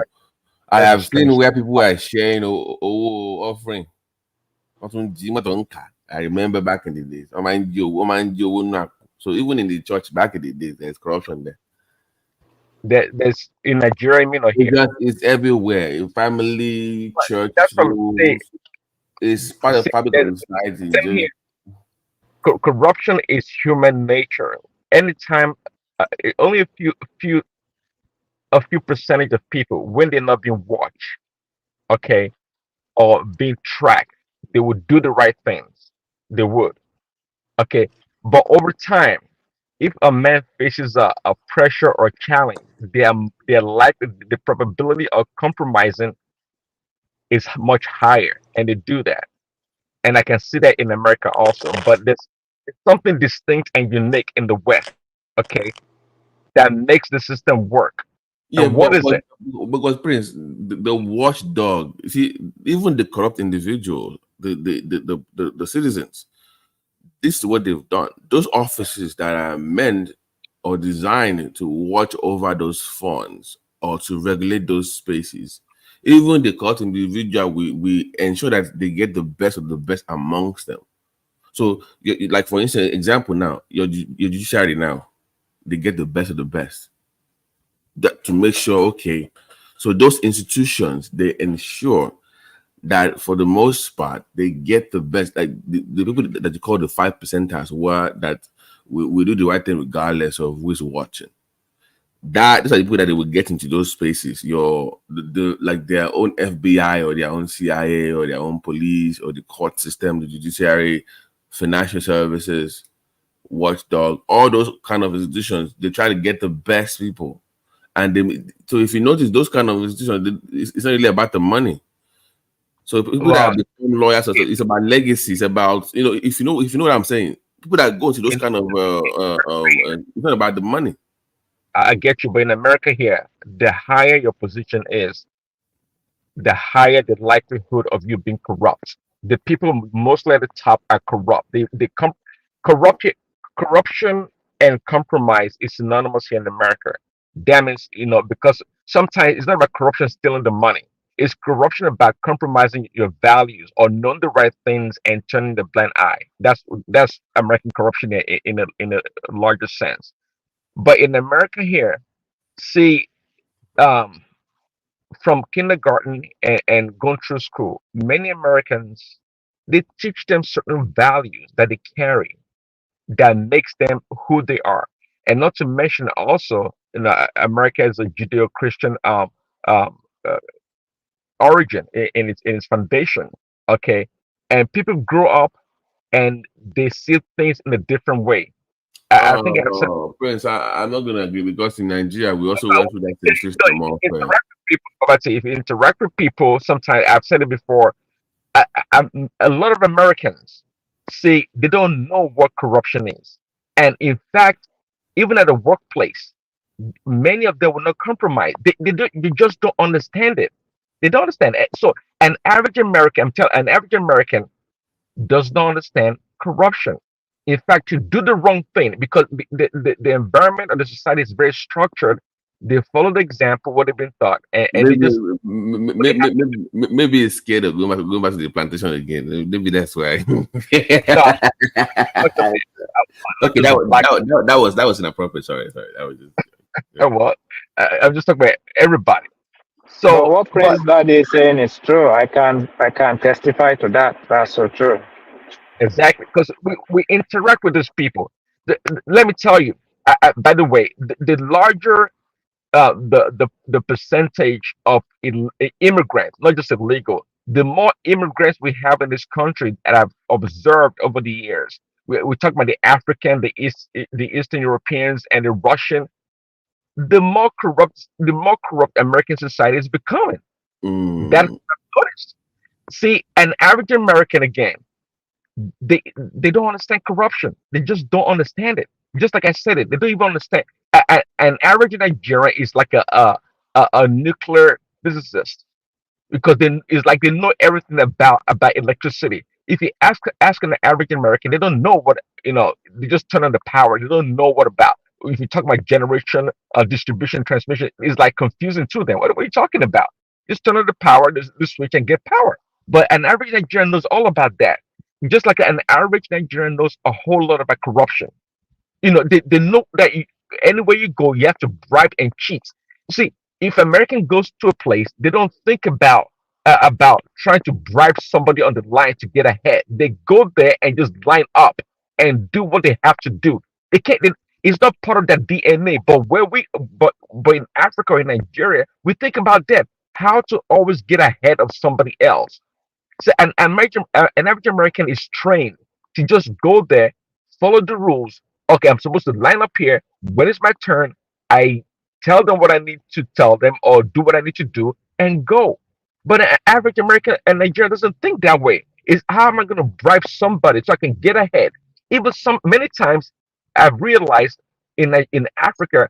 I very have seen strange. where people are sharing offering. I remember back in the days. So even in the church back in the days, there's corruption there. There's in Nigeria, I mean, or here. It's everywhere. In family, church, That's from schools. It's part of fabric of there's- society. same here. Corruption is human nature. Anytime, only a few percentage of people, when they're not being watched, okay, or being tracked, they would do the right things. They would, okay. But over time, if a man faces a pressure or challenge, their likely the probability of compromising is much higher, and they do that. And I can see that in America also. But there's something distinct and unique in the West, okay, that makes the system work. Yeah, And what is but it? because Prince, the watchdog, you see, even the corrupt individual, the citizens, this is what they've done. Those offices that are meant or designed to watch over those funds or to regulate those spaces, even the corrupt individual, we ensure that they get the best of the best amongst them. So, like for instance, example now, your judiciary now, they get the best of the best. That to make sure, okay, so those institutions they ensure that for the most part they get the best, like the people that you call the 5%ers, were that we do the right thing regardless of who's watching. Those are the people that they will get into those spaces. Like their own FBI or their own CIA or their own police or the court system, the judiciary, financial services, watchdog, all those kind of institutions. They try to get the best people. And so if you notice those kind of institutions, it's not really about the money. So people that Ron, become lawyers, it's about legacy. It's about, if you know what I'm saying. People that go to those kind of it's not about the money. I get you, but in America here, the higher your position is, the higher the likelihood of you being corrupt. The people mostly at the top are corrupt. Corruption, corruption and compromise is synonymous here in America. That means, because sometimes it's not about corruption stealing the money. It's corruption about compromising your values or knowing the right things and turning the blind eye. That's American corruption in a larger sense. But in America here, see, um, from kindergarten and going through school, many Americans, they teach them certain values that they carry that makes them who they are. And not to mention also, America is a Judeo-Christian um, uh, origin in its foundation. Okay, and people grow up and they see things in a different way. I think I've said Prince, I'm not gonna agree because in Nigeria we also went through that same system of interact with people. But if you interact with people, sometimes I've said it before. A lot of Americans see they don't know what corruption is, and in fact, even at the workplace, many of them will not compromise. They just don't understand it. They don't understand it. So an average American, an average American does not understand corruption. In fact, to do the wrong thing, because the environment or the society is very structured, they follow the example, what they've been taught, and they Maybe, just maybe it's scared of going back to the plantation again. Maybe that's why. no, Okay, that was inappropriate. Sorry. That was just. well, I'm just talking about everybody. But So, what Prince Daddy is saying is true. I can testify to that. That's so true. exactly, because we interact with these people. Let me tell you, by the way, the larger the percentage of immigrants, not just illegal, the more immigrants we have in this country that I've observed over the years. We talk about the African, the Eastern Europeans, and the Russian. The more corrupt American society is becoming. That's what I've noticed. See, an average American again, they don't understand corruption. They just don't understand it. Just like I said it, they don't even understand. An average Nigerian is like a nuclear physicist because then it's like they know everything about electricity. If you ask an average American, they don't know what They just turn on the power. They don't know what about. If you talk about generation, distribution, transmission, it's like confusing to them. What are you talking about? Just turn on the power, the switch, and get power. But an average Nigerian knows all about that. Just like an average Nigerian knows a whole lot about corruption. They know that anywhere you go, you have to bribe and cheat. See, if American goes to a place, they don't think about trying to bribe somebody on the line to get ahead. They go there and just line up and do what they have to do. They can't. It's not part of their DNA. But in Africa or in Nigeria, we think about that. How to always get ahead of somebody else. So an average American is trained to just go there, follow the rules. Okay, I'm supposed to line up here. When it's my turn, I tell them what I need to tell them or do what I need to do and go. But an average American and Nigeria doesn't think that way. Is how am I going to bribe somebody so I can get ahead? Even many times I've realized in Africa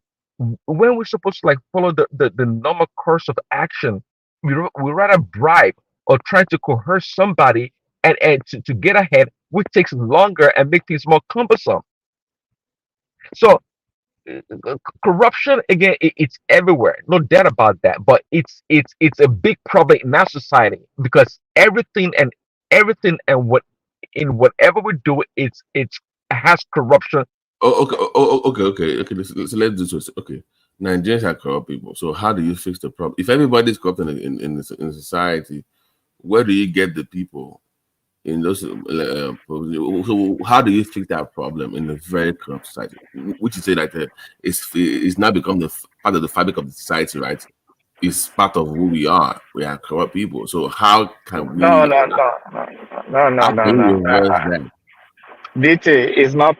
when we're supposed to like follow the normal course of action, we rather bribe or trying to coerce somebody and to get ahead, which takes longer and make things more cumbersome. So corruption again, it's everywhere, no doubt about that. But it's a big problem in our society because everything and whatever we do, it's has corruption. Okay. So let's do this. Okay, Nigerians are corrupt people. So how do you fix the problem? If everybody's corrupt in society, where do you get the people in those? So how do you fix that problem in a very corrupt society? Which you say that it's now become part of the fabric of the society, right? It's part of who we are. We are corrupt people. So how can we? No. How can we reverse that? DT is not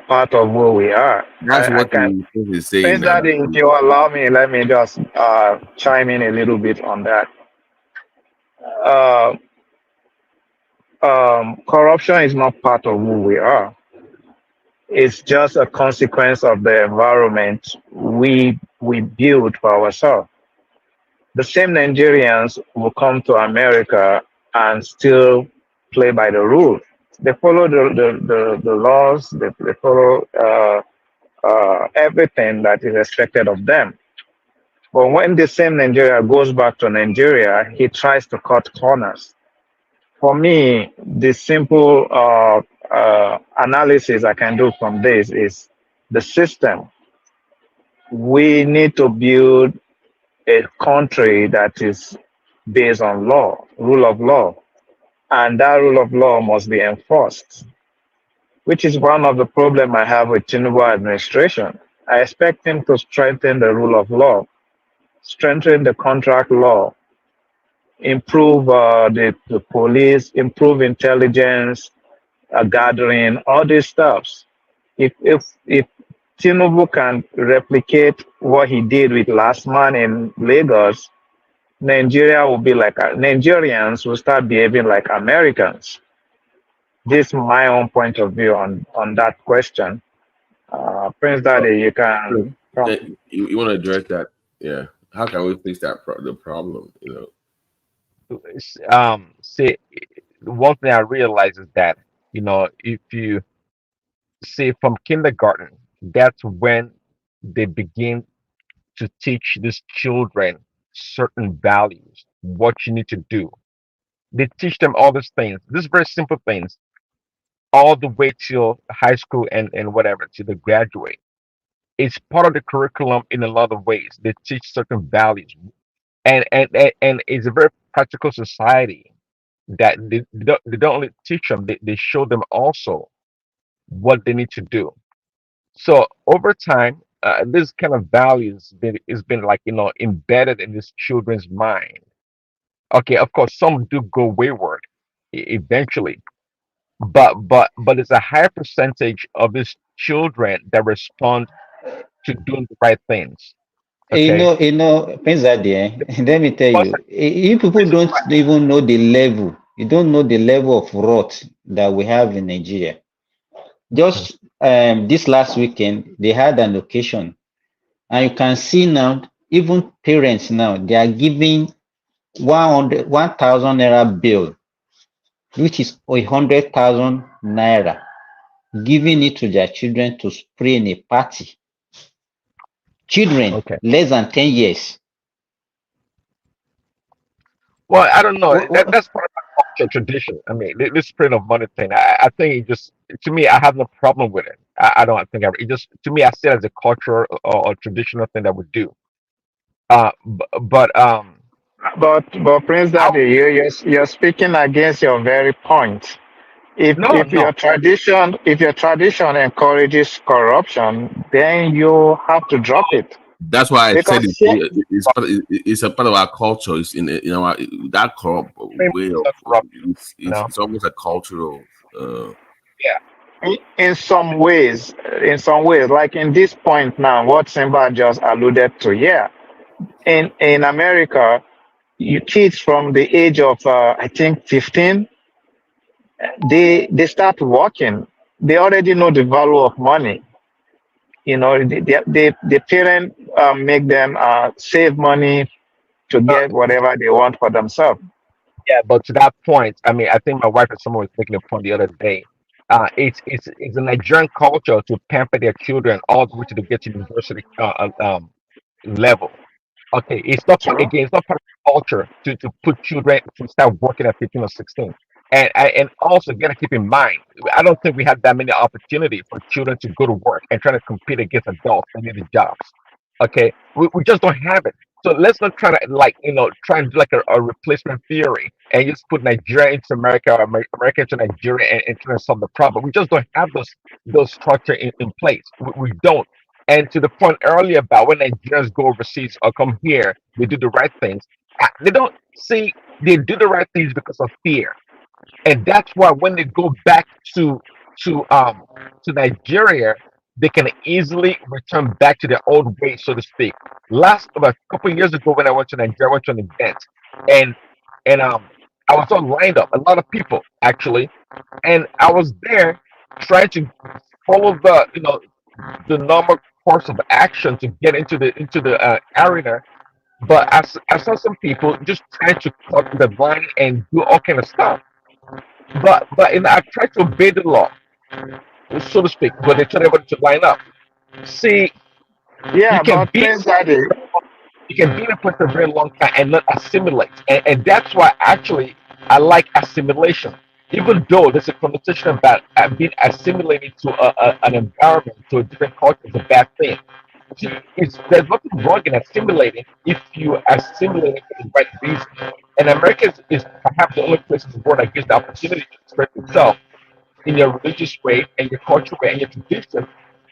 part of who we are. That's I what can. he's saying Since now. that, if you allow me, let me just chime in a little bit on that. Uh, Corruption is not part of who we are. It's just a consequence of the environment we build for ourselves. The same Nigerians will come to America and still play by the rules. They follow the laws. They follow everything that is expected of them. But when the same Nigeria goes back to Nigeria, he tries to cut corners. For me, the simple analysis I can do from this is the system. We need to build a country that is based on law, rule of law, and that rule of law must be enforced, which is one of the problem I have with Tinubu administration. I expect him to strengthen the rule of law, strengthen the contract law, improve the police, improve intelligence gathering, all these stuffs. If Tinubu can replicate what he did with last man in Lagos, Nigeria will be like Nigerians will start behaving like Americans. This is my own point of view on that question. Prince Daddy, you can. You want to address that? Yeah. How can we fix that the problem? See, one thing I realize is that, if you say from kindergarten, that's when they begin to teach these children certain values, what you need to do. They teach them all these things, these very simple things, all the way till high school and whatever, till they graduate. It's part of the curriculum in a lot of ways. They teach certain values, and it's a very practical society that they don't only teach them, they show them also what they need to do. So over time, this kind of values has been like embedded in these children's mind. Okay, of course, some do go wayward eventually, but it's a higher percentage of these children that respond to doing the right things. Okay, Prince Ade, let me tell you, you people don't even know the level. You don't know the level of rot that we have in Nigeria. Just this last weekend, they had an occasion, and you can see now, even parents now, they are giving 1,000 naira bill, which is 100,000 naira, giving it to their children to spray in a party. Children less than 10 years. well, I don't know. That's part of my culture tradition. I mean, this spread of money thing. I think it just, to me, I have no problem with it. I don't think it just, to me, I see it as a cultural or traditional thing that we do. But But Prince Daddy, you're speaking against your very point. If no, if your tradition encourages corruption, then you have to drop it. That's why I said Because it's a part of our culture. It's in our that corrupt way of it's almost a cultural. Yeah. in some ways, like in this point now, what Simba just alluded to, yeah. In America, you kids from the age of I think 15, they start working. They already know the value of money. The parent make them save money to get whatever they want for themselves. Yeah, but to that point, I mean, I think my wife and someone was making a point the other day. It's a Nigerian culture to pamper their children all the way to the get to university level. Okay, it's not again, it's not part of the culture to put children to start working at 15 or 16. And also gotta keep in mind, I don't think we have that many opportunities for children to go to work and try to compete against adults that need the jobs. Okay, we just don't have it. So let's not try to try and do like a replacement theory and just put Nigeria into America or America into Nigeria and try to solve the problem. We just don't have those structure in place. We don't. And to the point earlier about when Nigerians go overseas or come here, they do the right things. They don't see they do the right things because of fear, and that's why when they go back to um to Nigeria, they can easily return back to their old ways, so to speak. Last about a couple of years ago, when I went to Nigeria, I went to an event, and and I was all lined up, a lot of people actually, and I was there trying to follow the normal course of action to get into the arena. But I saw some people just trying to cut the line and do all kind of stuff. But I tried to obey the law, so to speak, but they tried everybody to line up. See, you Yeah, can but be Prince Daddy, you can be in a place for a very long time and not assimilate, and that's why actually I like assimilation. Even though there's a connotation about being assimilated to an environment, to a different culture, is a bad thing. See, there's nothing wrong in assimilating if you assimilate it for the right reason. And America is perhaps the only place in the world that gives the opportunity to express itself in your religious way and your cultural way and your tradition.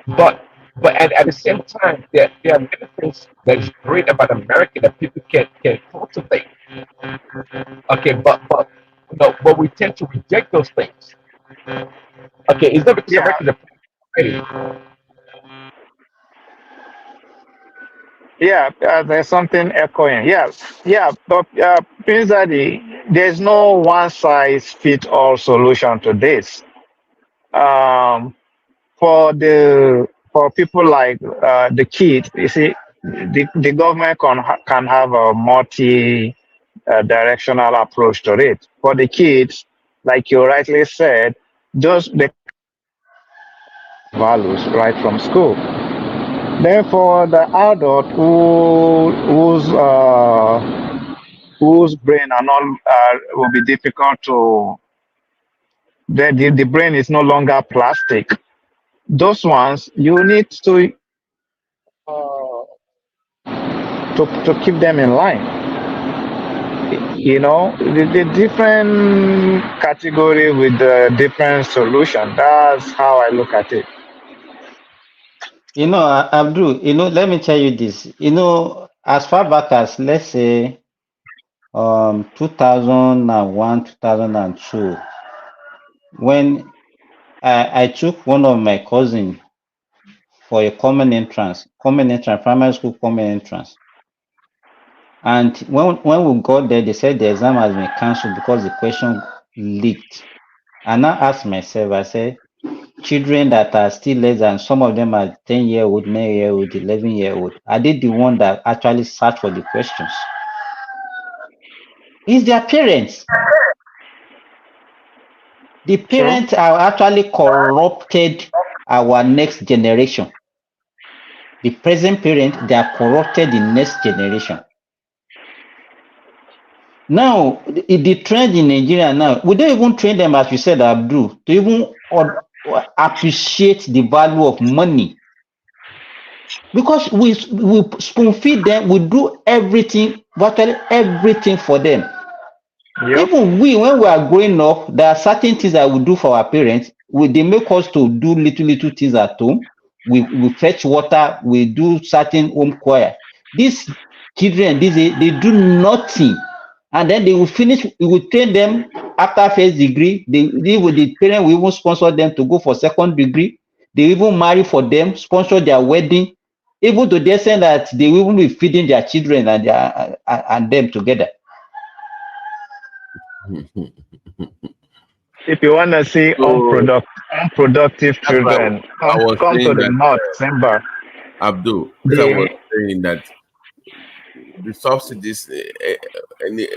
But at the same time, there are many things that is great about America that people can cultivate. Okay, but we tend to reject those things. Okay, it's not because yeah, America is a place. yeah, there's something echoing. Yeah, yeah, but Prince Daddy, there's no one size fit all solution to this. Um, for people like the kids, you see, the government can have a multi directional approach to it. For the kids, like you rightly said, just the values right from school. Therefore, the adult whose brain and all will be difficult to the brain is no longer plastic. Those ones you need to keep them in line. You know, the different category with the different solution. That's how I look at it. You know, Abdul, you know, let me tell you this. You know, as far back as, let's say, 2001, 2002, when I took one of my cousin for a common entrance, primary school common entrance. And when we got there, they said the exam has been cancelled because the question leaked. And I asked myself, I said, children that are still less than, some of them are 10-year-old, 9-year-old, 11-year-old, are they the one that actually search for the questions? It's their parents. The parents are actually corrupted our next generation. The present parents, they are corrupted the next generation. Now, the trend in Nigeria now, we don't even train them, as you said, Abdul, to even appreciate the value of money. Because we spoon feed them, we do everything, virtually everything for them. Yep. Even we, when we are growing up, there are certain things that we do for our parents. They make us to do little things at home. We fetch water, we do certain home choir. These children, they do nothing. And then they will finish, we will train them after first degree. The parents will even sponsor them to go for second degree. They even marry for them, sponsor their wedding, even to the extent that they will even be feeding their children and them together. If you want to see unproductive children, come to the north, Simba. Abdul, I was saying that the subsidies,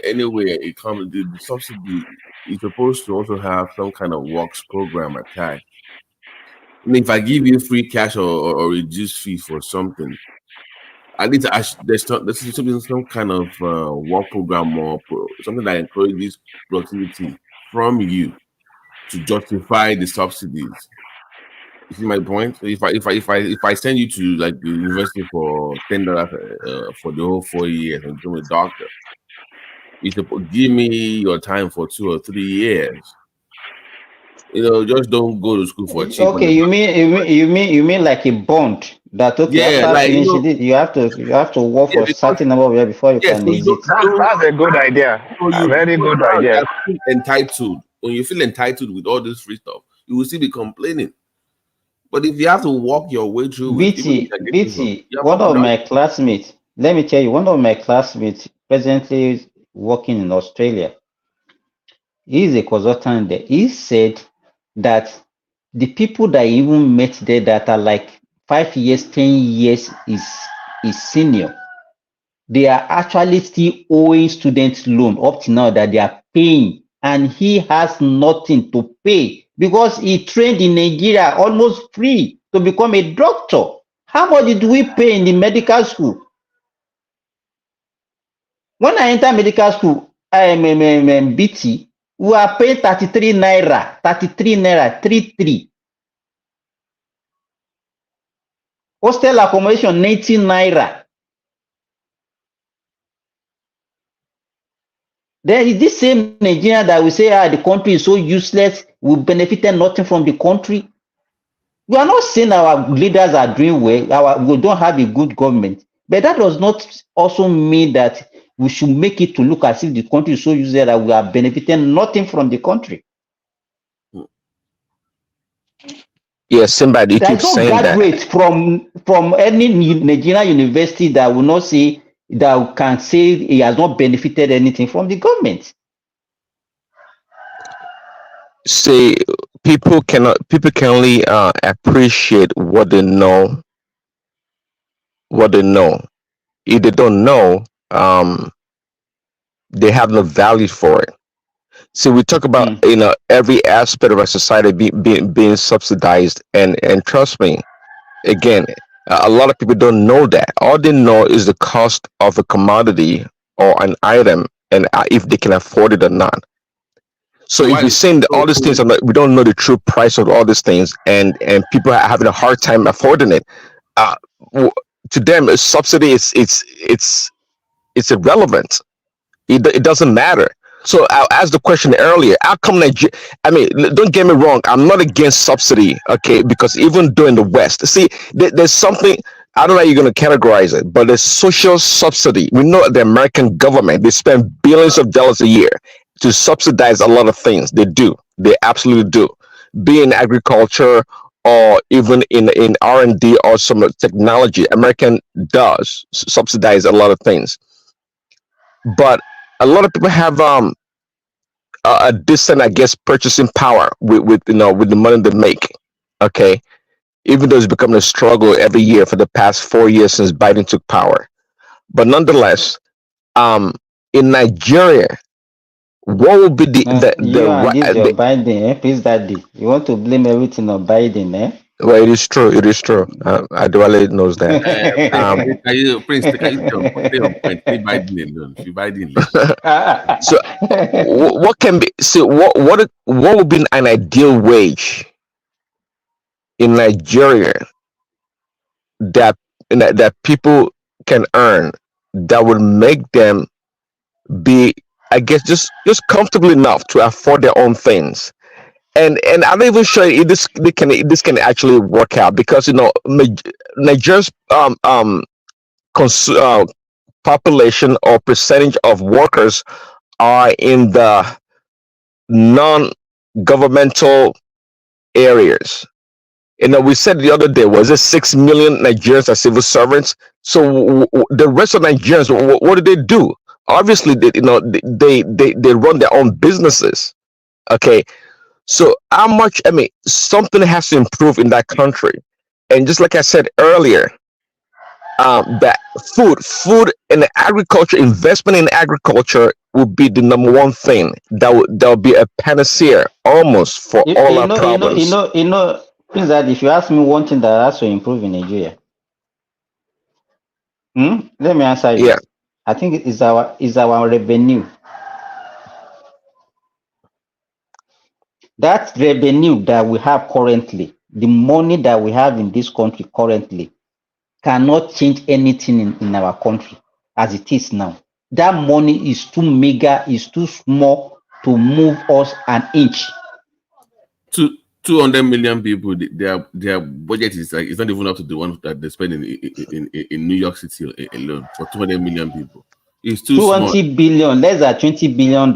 anyway, it comes. The subsidy is supposed to also have some kind of works program attached. I mean, if I give you free cash or reduced fee for something, I need to ask. There's some kind of work program or something that encourages productivity from you to justify the subsidies. You see my point? So if I send you to like the university for $10 for the whole 4 years and become a doctor, you should give me your time for 2 or 3 years. You know, just don't go to school for cheap. Okay, you mean like a bond that after like, finishing it, you have to work for a certain number of years before you can exit. That's a good idea. A very good idea. Feel entitled. When you feel entitled with all this free stuff, you will still be complaining. But if you have to walk your way through BT, one of my classmates, let me tell you, one of my classmates presently working in Australia, he's a consultant there. He said that the people that even met there that are like 5 years, 10 years is senior, they are actually still owing student loan up to now that they are paying, and he has nothing to pay because he trained in Nigeria almost free to become a doctor. How much did we pay in the medical school? When I enter medical school, BT, we are paying 33 naira, 33. Hostel accommodation, 19 naira. There is this same Nigeria that we say, the country is so useless, we benefited nothing from the country. We are not saying our leaders are doing well, we don't have a good government, but that does not also mean that we should make it to look as if the country is so useless that we are benefiting nothing from the country. Yes, somebody keeps saying that. There's no graduate from any Nigerian university that will not say, that can say he has not benefited anything from the government. See, people can only appreciate what they know. If they don't know, they have no value for it. See, we talk about every aspect of our society being subsidized, and trust me, again, a lot of people don't know that. All they know is the cost of a commodity or an item, and if they can afford it or not. So So if why? we're saying that all these things are not, we don't know the true price of all these things, and people are having a hard time affording it. Uh, w- to them, a subsidy is it's irrelevant. It doesn't matter. So I asked the question earlier. How come Nigeria? I mean, don't get me wrong. I'm not against subsidy, okay? Because even during the West, see, there's something. I don't know how you're going to categorize it, but there's social subsidy. We know the American government, they spend billions of dollars a year to subsidize a lot of things. They do. They absolutely do. Be in agriculture or even in R&D or some technology, American does subsidize a lot of things. But a lot of people have a decent, I guess, purchasing power with with the money they make. Okay, even though it's becoming a struggle every year for the past 4 years since Biden took power. But nonetheless, um, in Nigeria, what would be You and this your the Biden, please, daddy. You want to blame everything on Biden, eh? well, it is true. It is true. Aduale knows that. Prince, can you stay on point? Leave Biden alone. Leave Biden alone. So, what can be? So, what would be an ideal wage in Nigeria that that people can earn that would make them be, I guess, just comfortable enough to afford their own things? And I'm not even sure if this can actually work out, because Nigeria's population or percentage of workers are in the non-governmental areas. We said the other day, was it 6 million Nigerians are civil servants? So the rest of Nigerians, what do they do? Obviously, they run their own businesses. Okay, so how much? I mean, something has to improve in that country. And just like I said earlier, that food and agriculture, investment in agriculture would be the number one thing that would be a panacea almost for all our problems. Please, that if you ask me one thing that has to improve in Nigeria, let me answer you. Yeah. I think it's our revenue. That revenue that we have currently, the money that we have in this country currently, cannot change anything in our country as it is now. That money is too meager, is too small to move us an inch. 200 million people, their budget is like, it's not even up to the one that they spend in New York City alone for 200 million people. It's too 20 small. billion, less than $20 billion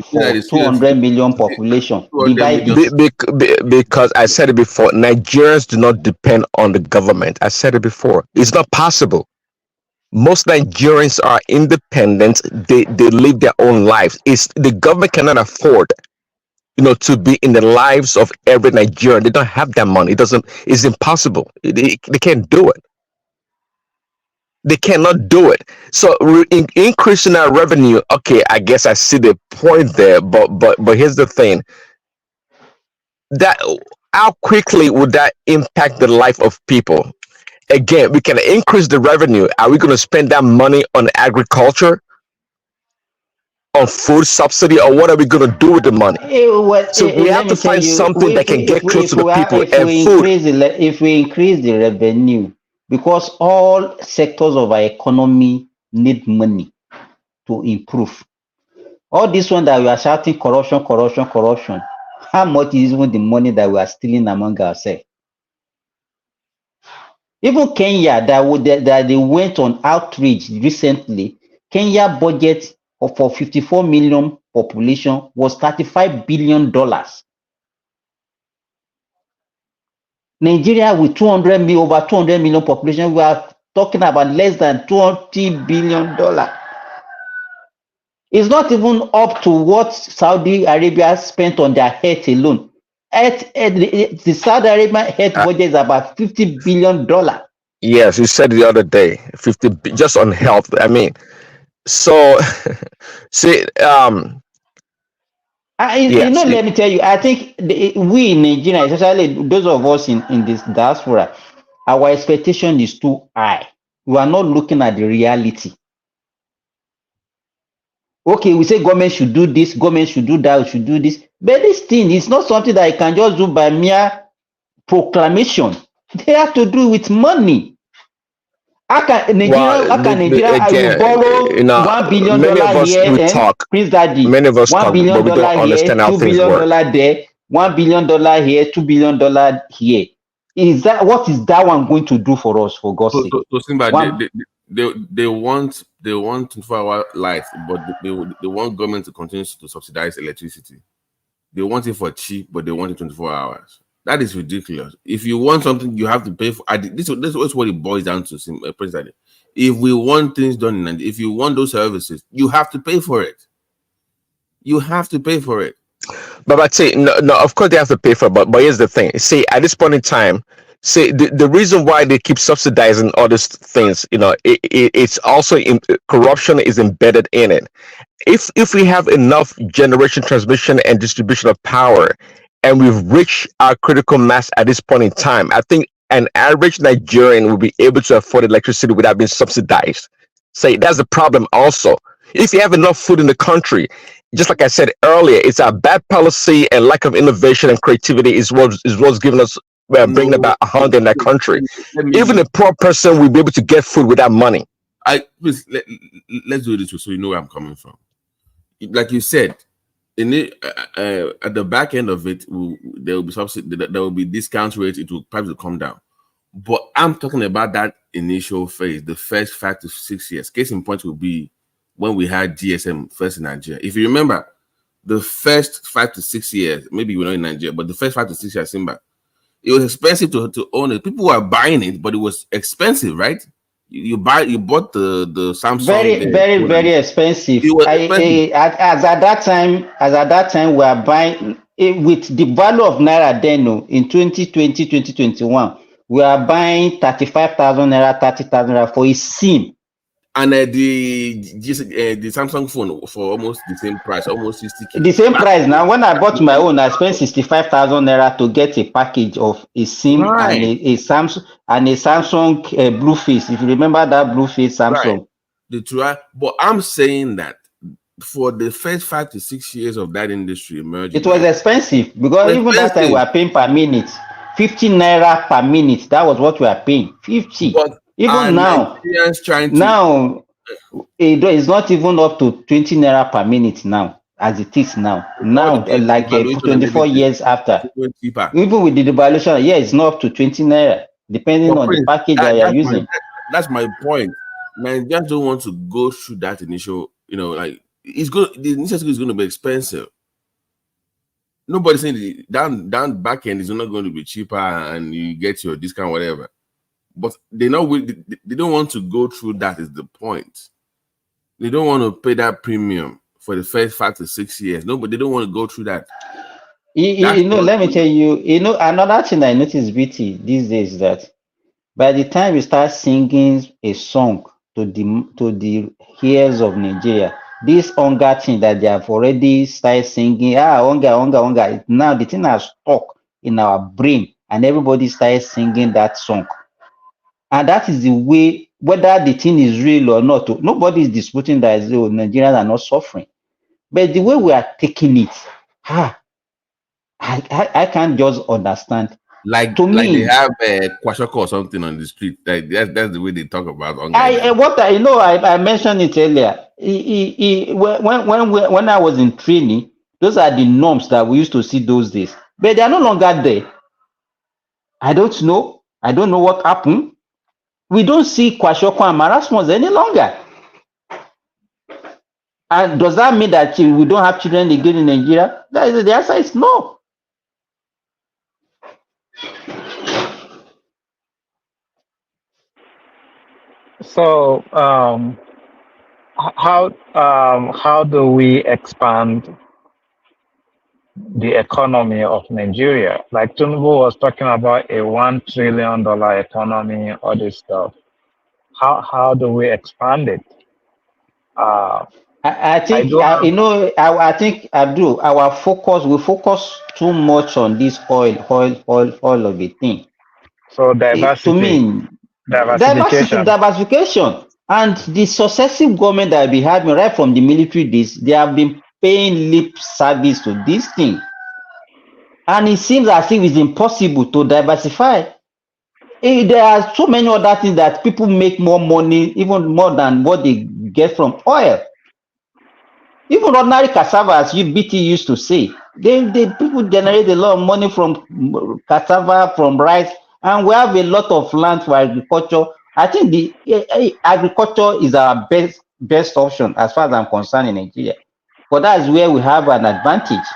for 200 million population. Divide it. Because I said it before, Nigerians do not depend on the government. I said it before. It's not possible. Most Nigerians are independent. They live their own lives. The government cannot afford, to be in the lives of every Nigerian. They don't have that money. It's impossible. They can't do it. They cannot do it. So increasing our revenue, okay, I guess I see the point there. But here's the thing: that how quickly would that impact the life of people? Again, we can increase the revenue. Are we going to spend that money on agriculture, on food subsidy, or what are we going to do with the money? So we have to find something that can get close to the people. And food. If we increase the revenue, because all sectors of our economy need money to improve. All this one that we are shouting corruption, how much is even the money that we are stealing among ourselves? Even Kenya, that they went on outreach recently, Kenya budget for 54 million population was $35 billion. Nigeria with over 200 million population, we are talking about less than $20 billion. It's not even up to what Saudi Arabia spent on their health alone. The Saudi Arabian health budget is about $50 billion. Yes, you said the other day, 50 just on health. I mean, so see, Let me tell you, I think we in Nigeria, especially those of us in this diaspora, our expectation is too high. We are not looking at the reality. Okay, we say government should do this, government should do that, should do this. But this thing is not something that you can just do by mere proclamation. They have to do with money. How can Nigeria, you borrow $1 billion here and Prince Daddy, $1 billion here, $2 billion there, $1 billion here, $2 billion here. What is that one going to do for us, for God's sake? So Simba, they want 24-hour light, but they want government to continue to subsidize electricity. They want it for cheap, but they want it 24 hours. That is ridiculous. If you want something, you have to pay for. This is what it boils down to, President. If we want things done, and if you want those services, you have to pay for it. You have to pay for it. But I'd say no. Of course, they have to pay for it. But here's the thing. See, at this point in time, see the reason why they keep subsidizing all these things, it's also corruption is embedded in it. If we have enough generation, transmission, and distribution of power, and we've reached our critical mass at this point in time, I think an average Nigerian will be able to afford electricity without being subsidized. Say that's the problem also. If you have enough food in the country, just like I said earlier, it's our bad policy and lack of innovation and creativity is what's giving us bringing about hunger in that country. Even a poor person will be able to get food without money. Please let's do this so you know where I'm coming from. Like you said, in it, at the back end of it, there will be subsidy, there will be discount rate. It will probably come down. But I'm talking about that initial phase, the first 5 to 6 years. Case in point will be when we had GSM first in Nigeria. If you remember, the first 5 to 6 years, maybe you were not in Nigeria, but the first 5 to 6 years, Simba, it was expensive to own it. People were buying it, but it was expensive, right? You bought the Samsung. Very expensive. As at that time, we are buying with the value of naira then in 2020, 2021, we are buying 35,000 naira, 30,000 naira for a SIM. And the Samsung phone for almost the same price, almost 60K. The same price. Now, when I bought my own, I spent 65,000 naira to get a package of a SIM and a Samsung Blueface. If you remember that Blueface Samsung. Right. But I'm saying that for the first 5 to 6 years of that industry emerging, it was expensive because even that time we were paying per minute, 50 naira per minute. That was what we are paying, 50. But even now, it's not even up to 20 naira per minute now, as it is now. Now, like 24 years after, even with the devaluation, it's not up to 20 naira, depending on the package that you're using. That's my point. Nigerians don't want to go through that initial, it's good. The initiative is going to be expensive. Nobody's saying down back end is not going to be cheaper and you get your discount, whatever. But they don't want to go through that is the point. They don't want to pay that premium for the first 5 to 6 years. No, but they don't want to go through that. Let me tell you, another thing I noticed, BT, these days is that by the time you start singing a song to the ears of Nigeria, this hunger thing that they have already started singing, hunger, now the thing has stuck in our brain and everybody started singing that song. And that is the way, whether the thing is real or not, nobody is disputing that Nigerians are not suffering. But the way we are taking it, I can't just understand. Like they have a kwashoko or something on the street. Like that's the way they talk about hunger. I mentioned it earlier. When I was in training, those are the norms that we used to see those days. But they are no longer there. I don't know what happened. We don't see kwashoko and marasmus any longer. And does that mean that we don't have children again in Nigeria? The answer is no. So, how do we expand the economy of Nigeria? Like Tinubu was talking about a $1 trillion economy, all this stuff. How do we expand it? I think I think Abdul, we focus too much on this oil of a thing. So To me, diversification, and the successive government that we had right from the military days, they have been paying lip service to this thing, and it seems as if it's impossible to diversify. There are so many other things that people make more money, even more than what they get from oil. Even ordinary cassava, as BT used to say, people generate a lot of money from cassava, from rice, and we have a lot of land for agriculture. I think the agriculture is our best option as far as I'm concerned in Nigeria, but that's where we have an advantage.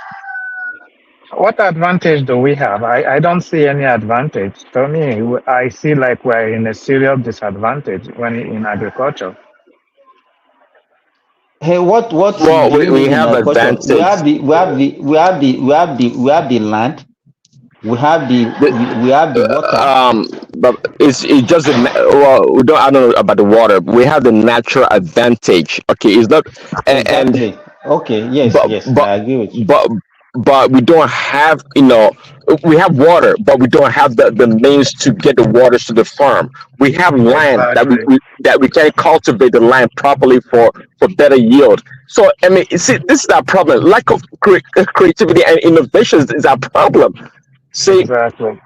What advantage do we have? I don't see any advantage. To me, I see like we're in a serious disadvantage when in agriculture. Hey, what Well, do you we mean in have agriculture? We advantage. have the land, we have the water. But it's just well, I don't know about the water. We have the natural advantage. Okay, it's not Exactly. Okay. Yes. I agree with you. but we don't have, we have water, but we don't have the means to get the water to the farm. We have land that we can cultivate the land properly for better yield. So I mean, see, this is our problem. Lack of creativity and innovation is our problem. See, exactly.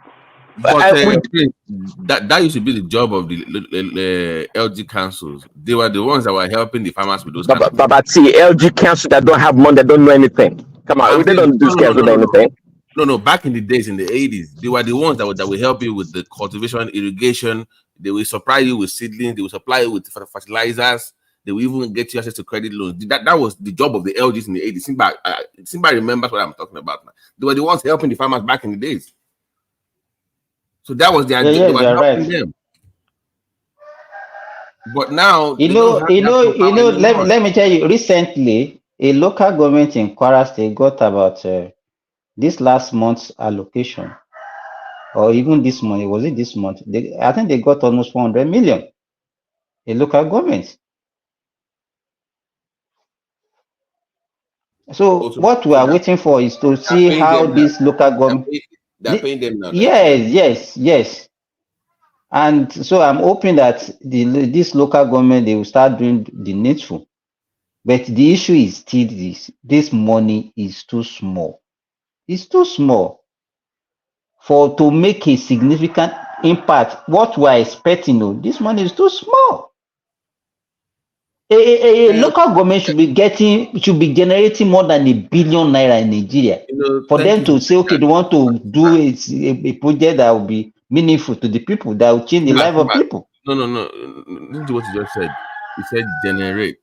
But that used to be the job of the LG councils. They were the ones that were helping the farmers with those. But see, LG council that don't have money, that don't know anything. Come on, they don't do anything. No. Back in the days, in the 80s, they were the ones that would help you with the cultivation, irrigation. They will supply you with seedlings. They will supply you with fertilizers. They will even get you access to credit loans. That was the job of the LGs in the 80s. Simba remembers what I'm talking about now. They were the ones helping the farmers back in the days. So that was their job. They were helping them. But now, let me tell you, recently, a local government in Kwara State got about this last month's allocation, or even this month. Was it this month? I think they got almost 400 million. A local government. So what we are waiting for is to see how this local government. They're paying them now. Yes. And so I'm hoping that this local government, they will start doing the needful. But the issue is still this money is too small. It's too small to make a significant impact. What we're expecting, this money is too small. A local government should be generating more than $1 billion in Nigeria. For them to say, okay, they want to do a project that will be meaningful to the people, that will change the life of people. No. Listen to what you just said. You said generate,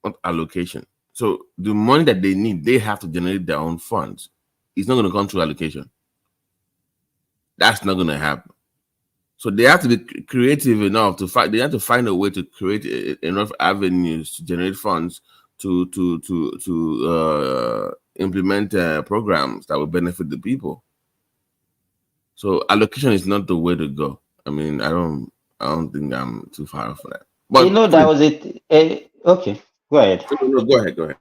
not allocation. So the money that they need, they have to generate their own funds. It's not going to come through allocation. That's not going to happen. So they have to be creative enough to find. They have to find a way to create enough avenues to generate funds to implement programs that will benefit the people. So allocation is not the way to go. I mean, I don't think I'm too far off for that. But that was it. Okay, go ahead. No, go ahead.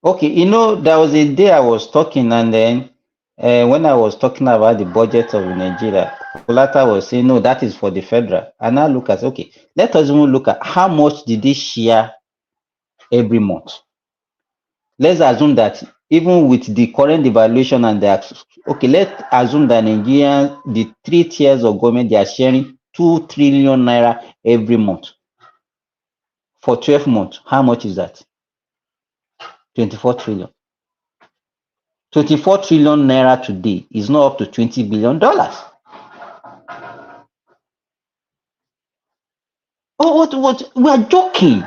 Okay, there was a day I was talking, and then when I was talking about the budget of Nigeria, Kulata was saying, no, that is for the federal. And I look at, okay, let us even look at how much did they share every month. Let's assume that even with the current devaluation and let's assume that Nigerian, the 3 tiers of government, they are sharing 2 trillion naira every month. For 12 months, how much is that? 24 trillion. 24 trillion naira today is not up to $20 billion. Oh, what? We are joking.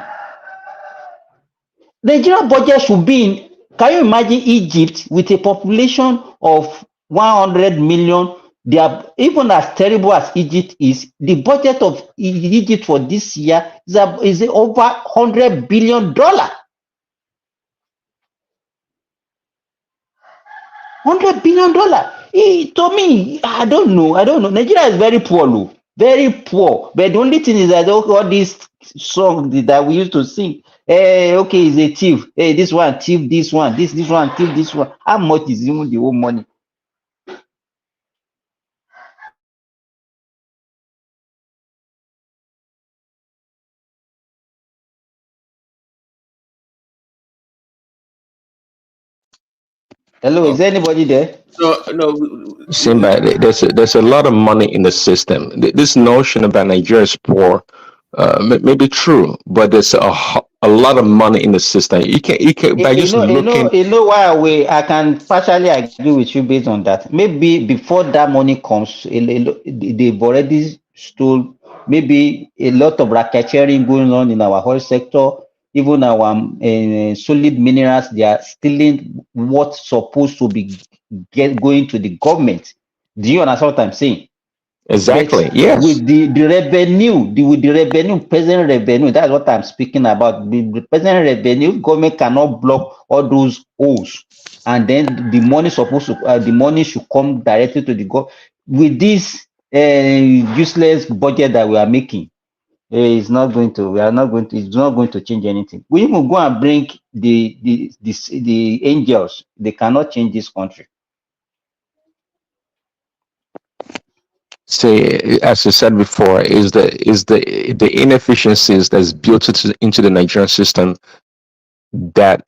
Nigeria budget should be in. Can you imagine Egypt with a population of 100 million? They are even as terrible as Egypt is. The budget of Egypt for this year is over $100 billion. $100 billion. To me, I don't know. Nigeria is very poor, though. Very poor. But the only thing is that all these songs that we used to sing, okay, he's a thief. Hey, this one thief, this one, this one thief, this one. How much is even the whole money? Hello, is there anybody there? No. Simba, there's a lot of money in the system. This notion about Nigeria is poor may be true, but there's a lot of money in the system. You can by just looking. Why I can partially agree with you based on that. Maybe before that money comes, they've already stole. Maybe a lot of racketeering going on in our whole sector. Even our solid minerals, they are stealing what's supposed to be going to the government. Do you understand what I'm saying? Exactly. But yes. With the revenue, with the revenue, present revenue, that's what I'm speaking about. The present revenue, government cannot block all those holes, and then the money supposed to, the money should come directly to the government. With this useless budget that we are making, it's not going to. We are not going to. It's not going to change anything. We even go and bring the angels. They cannot change this country. See, as I said before, is the inefficiencies that's built into the Nigerian system that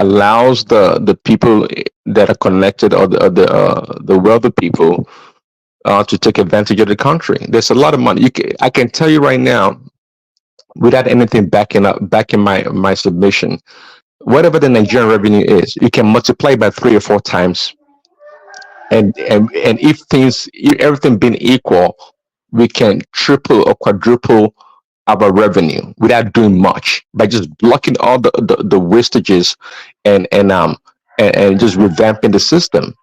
allows the people that are connected, or the wealthy people to take advantage of the country. There's a lot of money. I can tell you right now, without anything backing my submission, whatever the Nigerian revenue is, you can multiply by 3 or 4 times. And if everything being equal, we can triple or quadruple our revenue without doing much, by just blocking all the wastages and just revamping the system.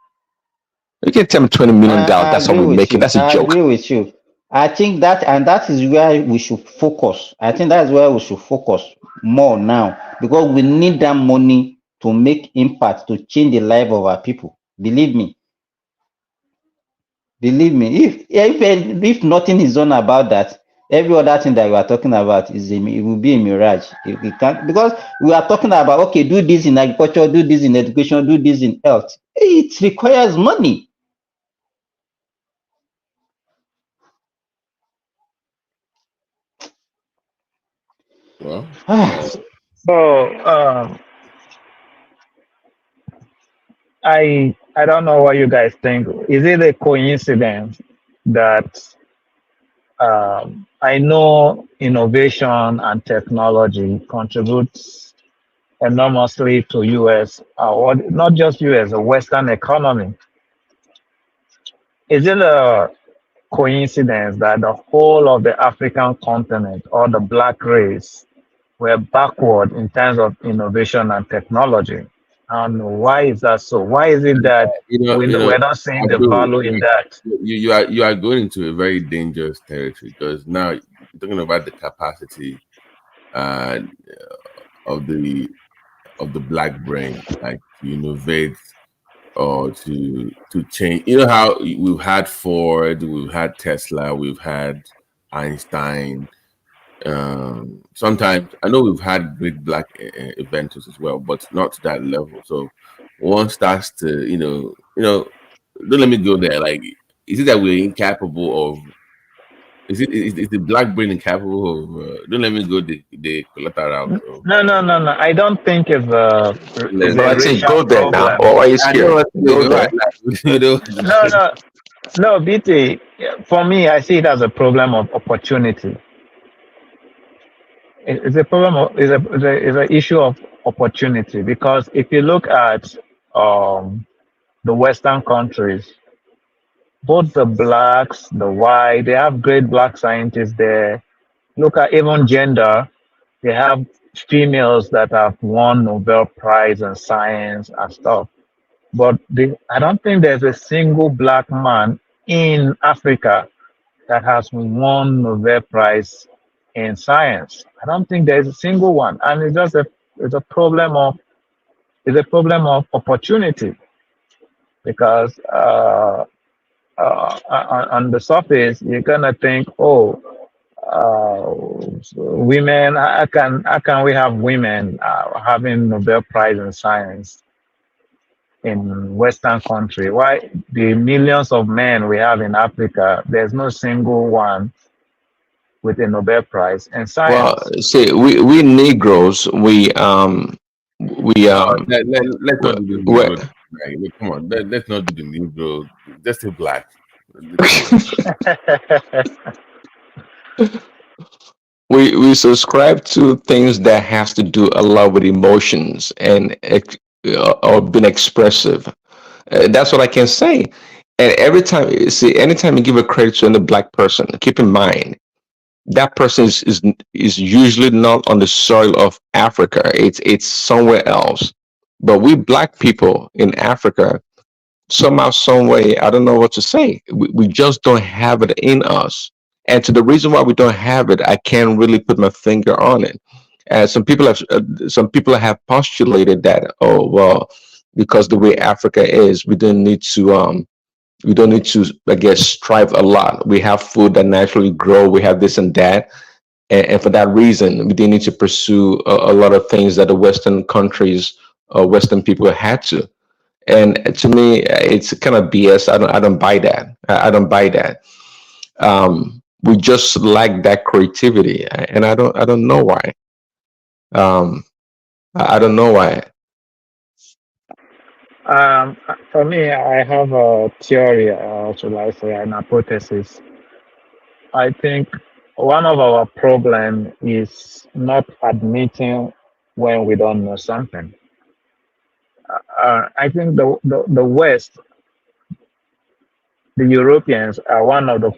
You can tell me $20 million. That's all we're making. That's a joke. I agree with you. I think that is where we should focus. I think that's where we should focus more now, because we need that money to make impact, to change the life of our people. Believe me. If nothing is done about that, every other thing that we are talking about it will be a mirage. We can't, because we are talking about, okay, do this in agriculture, do this in education, do this in health. It requires money. Well, so I don't know what you guys think. Is it a coincidence that I know innovation and technology contributes enormously to US, or not just US, a Western economy? Is it a coincidence that the whole of the African continent, or the black race, were backward in terms of innovation and technology? And why is that so? Why is it that we're not seeing the value in that? You are going into a very dangerous territory, because now you're talking about the capacity of the black brain, like to innovate or to change. You know how we've had Ford, we've had Tesla, we've had Einstein. Sometimes I know we've had great black inventors as well, but not to that level. So one starts to, don't let me go there. Like, is it that we're incapable of? Is the black brain incapable of? Don't let me go the collateral route. No. I don't think it's a go there now. Or are you scared? Go there. No, BT. For me, I see it as a problem of opportunity. It's a problem of is an issue of opportunity, because if you look at the Western countries, both the blacks, the white, they have great black scientists there. Look at even gender, they have females that have won Nobel Prize in science and stuff. But I don't think there's a single black man in Africa that has won Nobel Prize in science. I don't think there's a single one, and it's just a problem of opportunity, because on the surface, you're gonna think, oh, women. How can we have women having Nobel Prize in science in Western country? Why the millions of men we have in Africa, there's no single one with a Nobel Prize in Well, science? see, we Negroes, we Let's not do the we Negro. Like, come on, let's not do the Negro. Just say black. we subscribe to things that has to do a lot with emotions and or being expressive. That's what I can say. And every time, see, anytime you give a credit to another black person, keep in mind that person is usually not on the soil of Africa. It's somewhere else. But we black people in Africa, somehow, some way, I don't know what to say. We just don't have it in us. And to the reason why we don't have it, I can't really put my finger on it. And some people have postulated that, oh well, because the way Africa is, we don't need to, I guess, strive a lot. We have food that naturally grow. We have this and that, and for that reason, we didn't need to pursue a lot of things that the Western countries, Western people had to. And to me, it's kind of BS. I don't buy that. I don't buy that. We just lack that creativity, and I don't know why. Um, I don't know why. Um, for me, I have a theory, should I say, an hypothesis. I think one of our problem is not admitting when we don't know something. I think the West, the Europeans, are one of the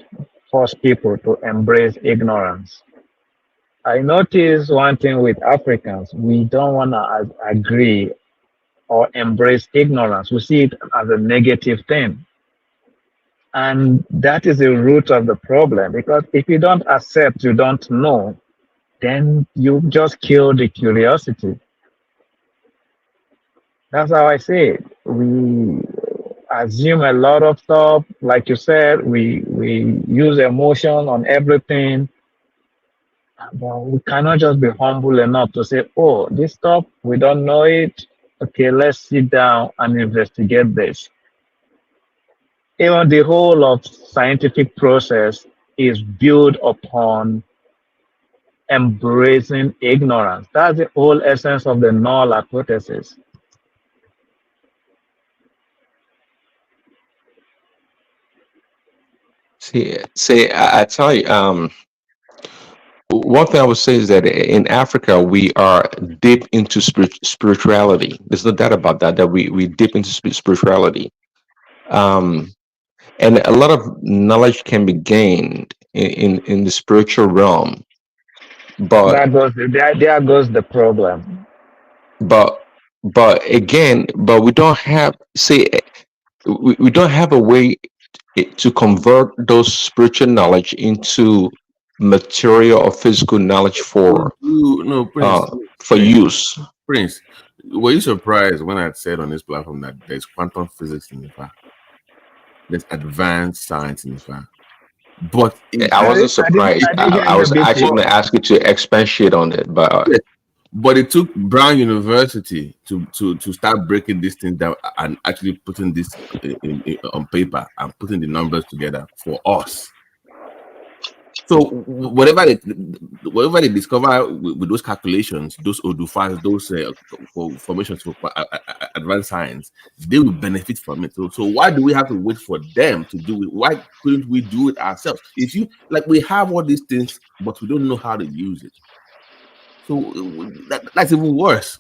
first people to embrace ignorance. I notice one thing with Africans, we don't want to agree or embrace ignorance. We see it as a negative thing. And that is the root of the problem, because if you don't accept you don't know, then you just kill the curiosity. That's how I see it. We assume a lot of stuff. Like you said, we use emotion on everything. But we cannot just be humble enough to say, oh, this stuff, we don't know it. Okay, let's sit down and investigate this. Even the whole of scientific process is built upon embracing ignorance. That's the whole essence of the null hypothesis. See, I tell you, one thing I would say is that in Africa we are deep into spirituality. There's no doubt about that. That we deep into spirituality, um, and a lot of knowledge can be gained in the spiritual realm. But There goes the problem. but but again, but we don't have, see, we don't have a way to convert those spiritual knowledge into material or physical knowledge for No, Prince. for use. Prince, were you surprised when I said on this platform that there's quantum physics in the fact? There's advanced science in the fact. But I wasn't surprised. I was actually going to ask you to expatiate on it, but it took Brown University to start breaking this thing down and actually putting this on paper and putting the numbers together for us. So whatever they discover with those calculations, those odufas, those formations for advanced science, they will benefit from it. So why do we have to wait for them to do it? Why couldn't we do it ourselves? If you like, we have all these things, but we don't know how to use it. So that's even worse.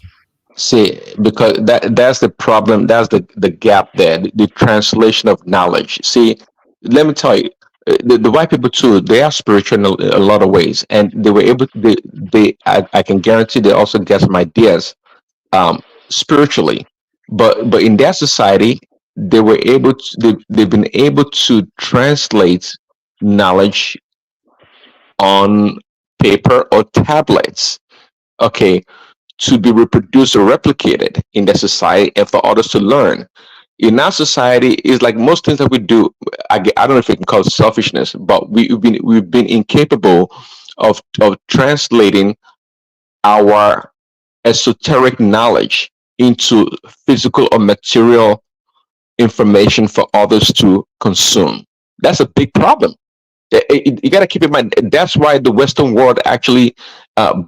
See, because that's the problem. That's the gap there. The translation of knowledge. See, let me tell you, the white people too. They are spiritual in a lot of ways, and they were able. I can guarantee they also get some ideas, spiritually, but in their society, they were able to. They've been able to translate knowledge on paper or tablets. Okay, to be reproduced or replicated in the society and for others to learn. In our society, it's like most things that we do. I don't know if we can call it selfishness, but we've been incapable of translating our esoteric knowledge into physical or material information for others to consume. That's a big problem. You got to keep in mind that's why the Western world actually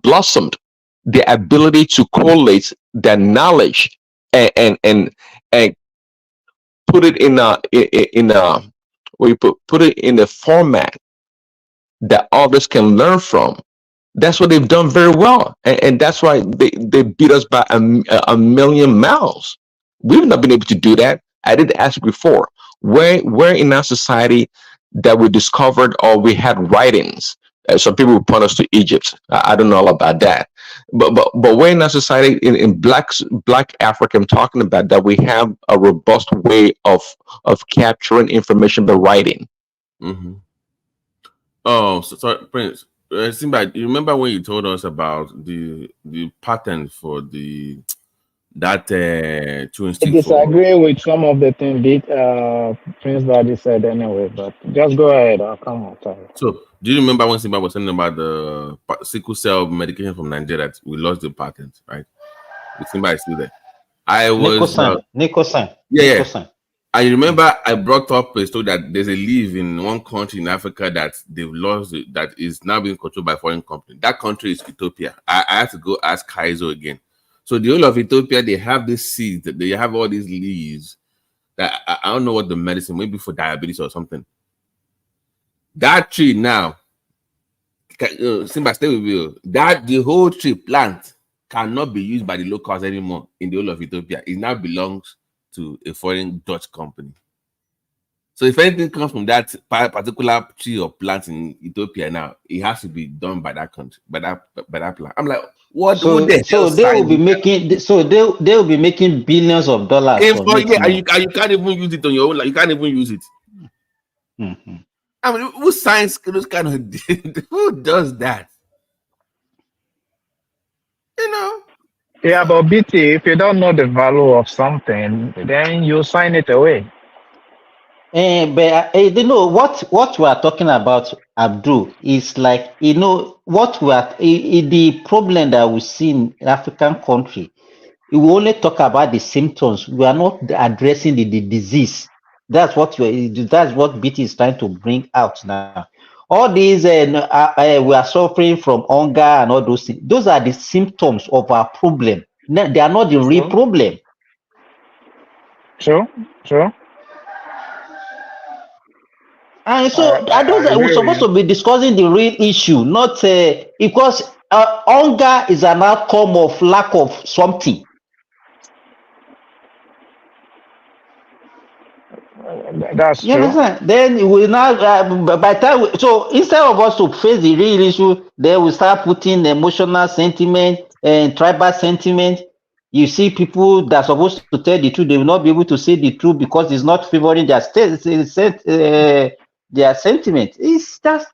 blossomed. The ability to correlate their knowledge and put it in a put it in a format that others can learn from. That's what they've done very well, and that's why they beat us by a million miles. We've not been able to do that. I did ask before, where in our society that we discovered or we had writings. Some people would point us to Egypt. I don't know all about that, but where in our society in black Africa, I'm talking about that we have a robust way of capturing information by writing. Mm-hmm. Oh, so sorry, Prince. Simba, you remember when you told us about the patent for that twin stick? I disagree with some of the things Prince Daddy said anyway, but just go ahead. I'll come on. Sorry. So, do you remember when Simba was saying about the sickle cell medication from Nigeria that we lost the patent, right? Simba is still there. I was Nicholson. Yeah. I remember I brought up a story that there's a leaf in one country in Africa that they've lost it, that is now being controlled by foreign company. That country is Ethiopia. I have to go ask Kaizo again. So the whole of Ethiopia, they have this seed, they have all these leaves that I don't know what the medicine, maybe for diabetes or something. That tree now, Simba, stay with you. That the whole tree plant cannot be used by the locals anymore in the whole of Ethiopia. It now belongs to a foreign Dutch company. So if anything comes from that particular tree or plant in Ethiopia now, it has to be done by that country, by that plant. I'm like, what? So they will be making. So they will be making billions of dollars. And you can't even use it on your own. Like you can't even use it. Mm-hmm. I mean, who signs those kind of? Who does that? You know. Yeah, but BT, if you don't know the value of something, then you sign it away. But you know what we are talking about, Abdul, is like, you know, what we are the problem that we see in African country. We only talk about the symptoms. We are not addressing the disease. That's what BT is trying to bring out now. All these we are suffering from hunger and all those things. Those are the symptoms of our problem. They are not the real problem. True. And so we're supposed to be discussing the real issue, not because hunger is an outcome of lack of something. That's true. You understand? Then we will now by the time so instead of us to face the real issue, then we start putting emotional sentiment and tribal sentiment. You see people that are supposed to tell the truth, they will not be able to say the truth because it's not favoring their their sentiment. It's just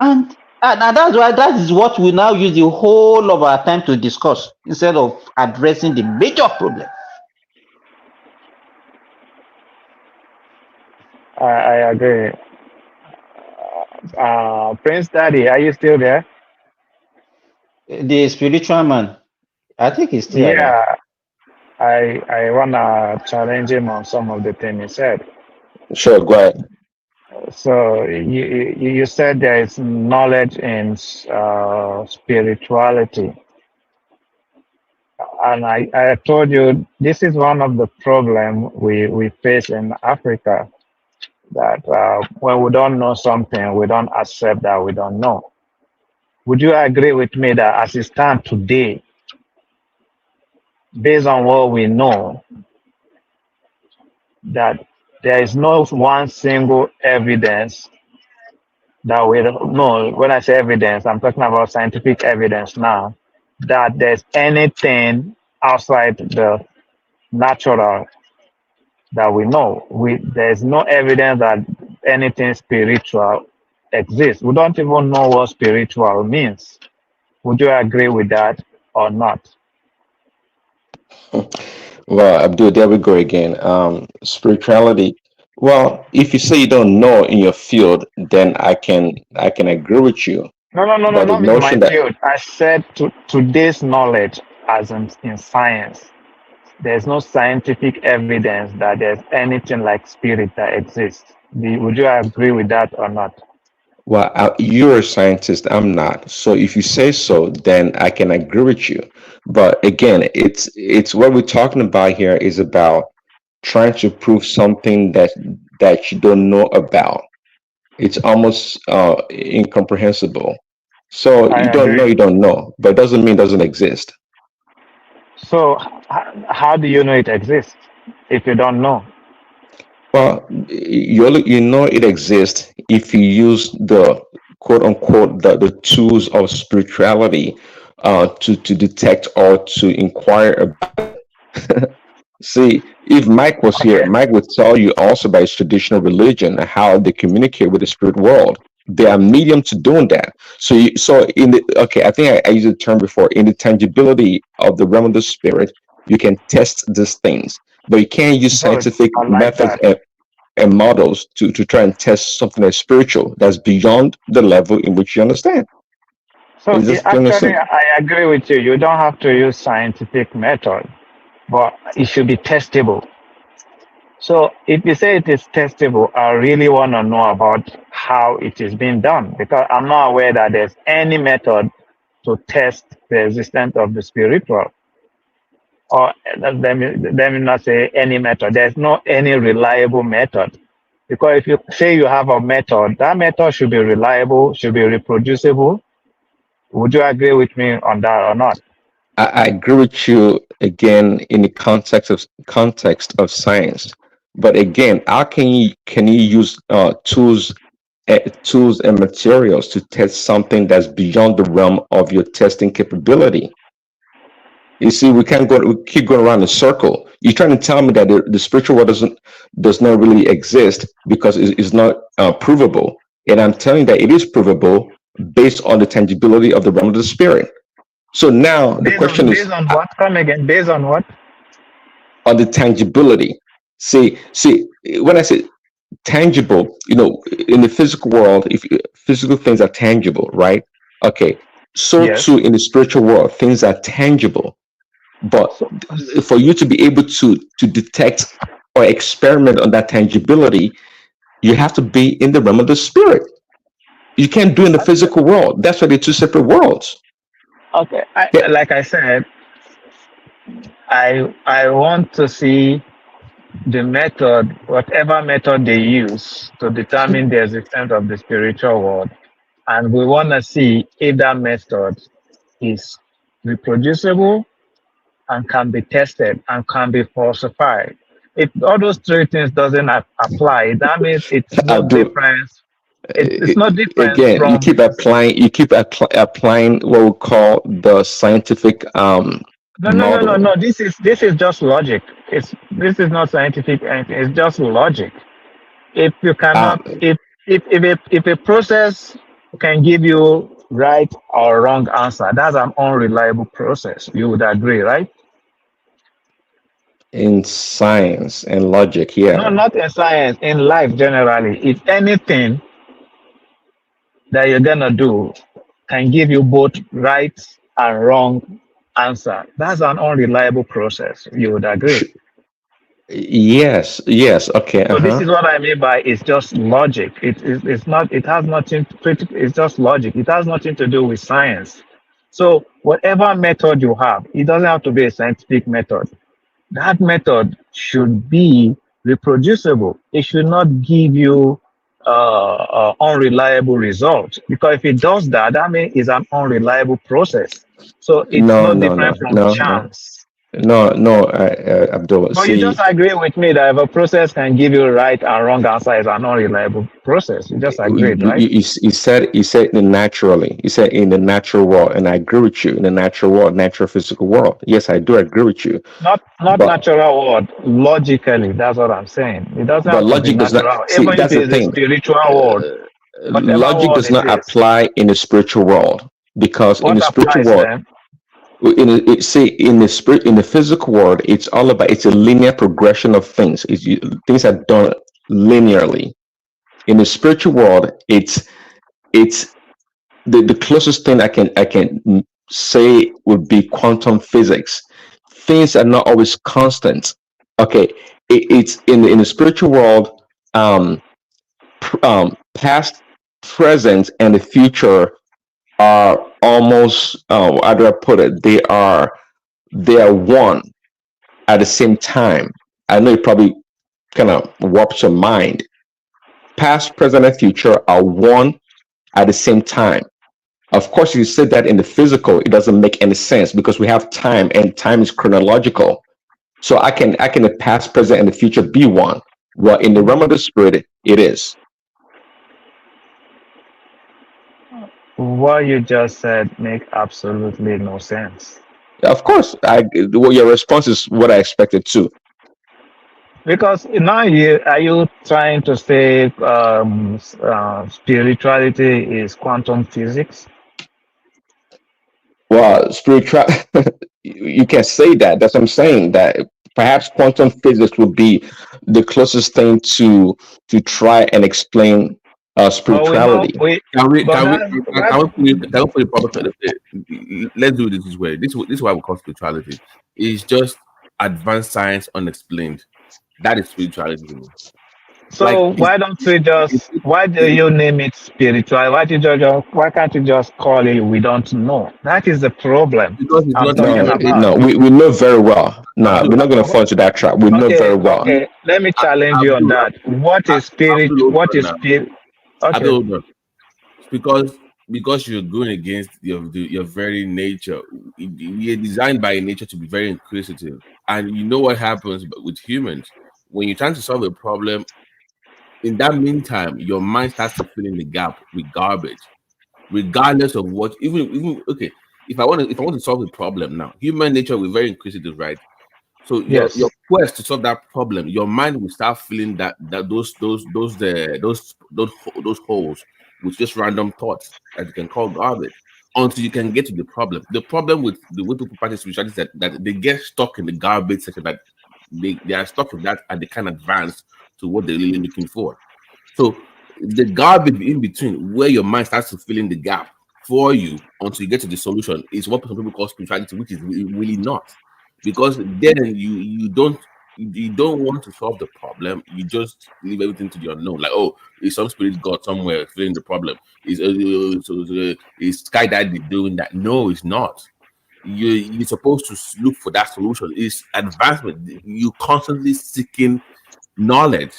and that's why that is what we now use the whole of our time to discuss instead of addressing the major problem. I agree. Prince Daddy, are you still there? The spiritual man, I think he's still alive. I wanna challenge him on some of the things he said. Sure, go ahead. So you said there is knowledge in spirituality, and I told you this is one of the problem we face in Africa. That when we don't know something, we don't accept that we don't know. Would you agree with me that as it stands today, based on what we know, that there is no one single evidence that we know? When I say evidence, I'm talking about scientific evidence now, that there's anything outside the natural that we know. There's no evidence that anything spiritual exists. We don't even know what spiritual means. Would you agree with that or not? Well, Abdul, there we go again. Spirituality. Well, if you say you don't know in your field, then I can agree with you. No, no, no, no, But the not in my notion that field. I said to today's knowledge, as in science, there's no scientific evidence that there's anything like spirit that exists. Would you agree with that or not? well, you're a scientist, I'm not. So if you say so, then I can agree with you. But again, it's what we're talking about here is about trying to prove something that you don't know about. It's almost incomprehensible. So I you agree. don't know, but it doesn't mean it doesn't exist. So, how do you know it exists if you don't know? Well, you know it exists if you use the quote unquote the tools of spirituality to detect or to inquire about it. See, if Mike was here, Okay. Mike would tell you also about his traditional religion and how they communicate with the spirit world. They are medium to doing that. So in the okay, I think I used the term before. In the tangibility of the realm of the spirit, you can test these things, but you can't use Good. scientific I like methods that. and models to try and test something that's spiritual, that's beyond the level in which you understand. So, It's just plain and actually, simple. I agree with you. You don't have to use scientific method, but it should be testable. So if you say it is testable, I really want to know about how it is being done because I'm not aware that there's any method to test the existence of the spiritual. Or let me not say any method. There's not any reliable method. Because if you say you have a method, that method should be reliable, should be reproducible. Would you agree with me on that or not? I agree with you again in the context of science, but again, how can you use tools and materials to test something that's beyond the realm of your testing capability? You see, we keep going around in a circle. You're trying to tell me that the spiritual world does not really exist because it's not provable, and I'm telling you that it is provable based on the tangibility of the realm of the spirit. So now the question is Based on what? Come again. Based on what? on the tangibility. See, when I say tangible, in the physical world, if physical things are tangible, right? Okay, so Yes. too in the spiritual world, things are tangible. But So, for you to be able to detect or experiment on that tangibility, you have to be in the realm of the spirit. You can't do in the physical world. That's why they're two separate worlds. okay. Yeah. Like I said, I want to see the method, whatever method they use to determine the existence of the spiritual world. And we want to see if that method is reproducible and can be tested and can be falsified. If all those three things doesn't apply, that means it's no Abdul, difference. It's no difference again, you from. keep applying what we call the scientific No, no, no, no, model. no. This is just logic. This is not scientific anything. It's just logic. If you cannot, Um, if a process can give you right or wrong answer, that's an unreliable process. You would agree, right? in science and logic, No, yeah. not in science, in life generally. If anything that you're gonna do can give you both right and wrong answer, that's an unreliable process. You would agree. Yes, okay, So this uh-huh. is what I mean by it's just logic. It's not. It has nothing. It's just logic. It has nothing to do with science. So whatever method you have, it doesn't have to be a scientific method. That method should be reproducible. It should not give you unreliable results because if it does that, that means it's an unreliable process. So it's No, no no, no, different from no, no, chance. no, Abdullah. But you just See, agree with me that if a process can give you right and wrong answer, is an unreliable process. You just agreed, right? he said in naturally. He said in the natural world, and I agree with you. In the natural world, natural physical world. Yes, I do agree with you. Not But natural world. Logically, that's what I'm saying. It doesn't but have to be logic does not. natural. See, Even if that's the it is a thing. spiritual world, Uh, whatever Logic world does it not is. apply in the spiritual world because in What the spiritual applies world, then? in the spirit, in the physical world, it's all about, it's a linear progression of things. Things are done linearly. In the spiritual world, it's the closest thing I can say would be quantum physics. Things are not always constant. Okay, it's in the spiritual world. Past, present, and the future are almost, how do I put it? They are one at the same time. I know it probably kind of warps your mind. Past, present, and future are one at the same time. Of course, if you say that in the physical, it doesn't make any sense because we have time, and time is chronological. So I can the past, present, and the future be one. Well, in the realm of the spirit, it is. What you just said make absolutely no sense. Of course, your response is what I expected too. Because now are you trying to say spirituality is quantum physics? Well, spiritual, you can say that. That's what I'm saying. That perhaps quantum physics would be the closest thing to try and explain spirituality. Can we put it properly? Let's do it this way. This is why we call spirituality. It's just advanced science unexplained. That is spirituality to me. So why don't we just? Why do you name it spiritual? Why can't you just call it? We don't know. That is the problem. Because it's not no, we know very well. No, we're not going to fall into that trap. We know very well. Okay, let me challenge you on that. What is spirit? What is spirit? Okay. Because you're going against your very nature. You're designed by nature to be very inquisitive, and you know what happens with humans when you're trying to solve a problem. In that meantime, your mind starts to fill in the gap with garbage, regardless of what. Even okay, if I want to solve a problem now, human nature, we're very inquisitive, right? So your quest to solve that problem, your mind will start filling those holes with just random thoughts that you can call garbage until you can get to the problem. The problem with the way people practice spirituality is that they get stuck in the garbage section, that they are stuck in that and they can't advance to what they're really looking for. So the garbage in between, where your mind starts to fill in the gap for you until you get to the solution, is what some people call spirituality, which is really not. Because then you don't want to solve the problem. You just leave everything to the unknown. Like, oh, is some spirit god somewhere filling the problem? Is Sky Daddy doing that? No, it's not. You're supposed to look for that solution. It's advancement. You constantly seeking knowledge.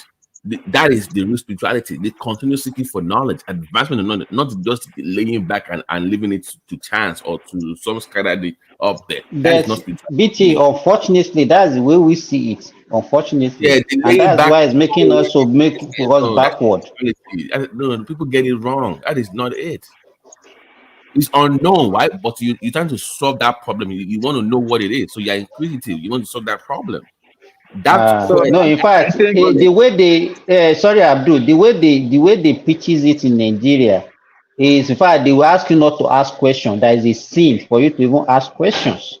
That is the real spirituality. They continue seeking for knowledge, advancement of knowledge, not just laying back and leaving it to chance or to some Sky Daddy up there. That is not spirituality. BT, unfortunately, that's the way we see it. Unfortunately, yeah, and that's why it's making us backward. No, people get it wrong. That is not it. It's unknown, right? But you're trying to solve that problem. You want to know what it is, so you're inquisitive. You want to solve that problem. No, in fact, the way they sorry, Abdul, the way they pitches it in Nigeria is, in fact, they will ask you not to ask questions. There is a sin for you to even ask questions.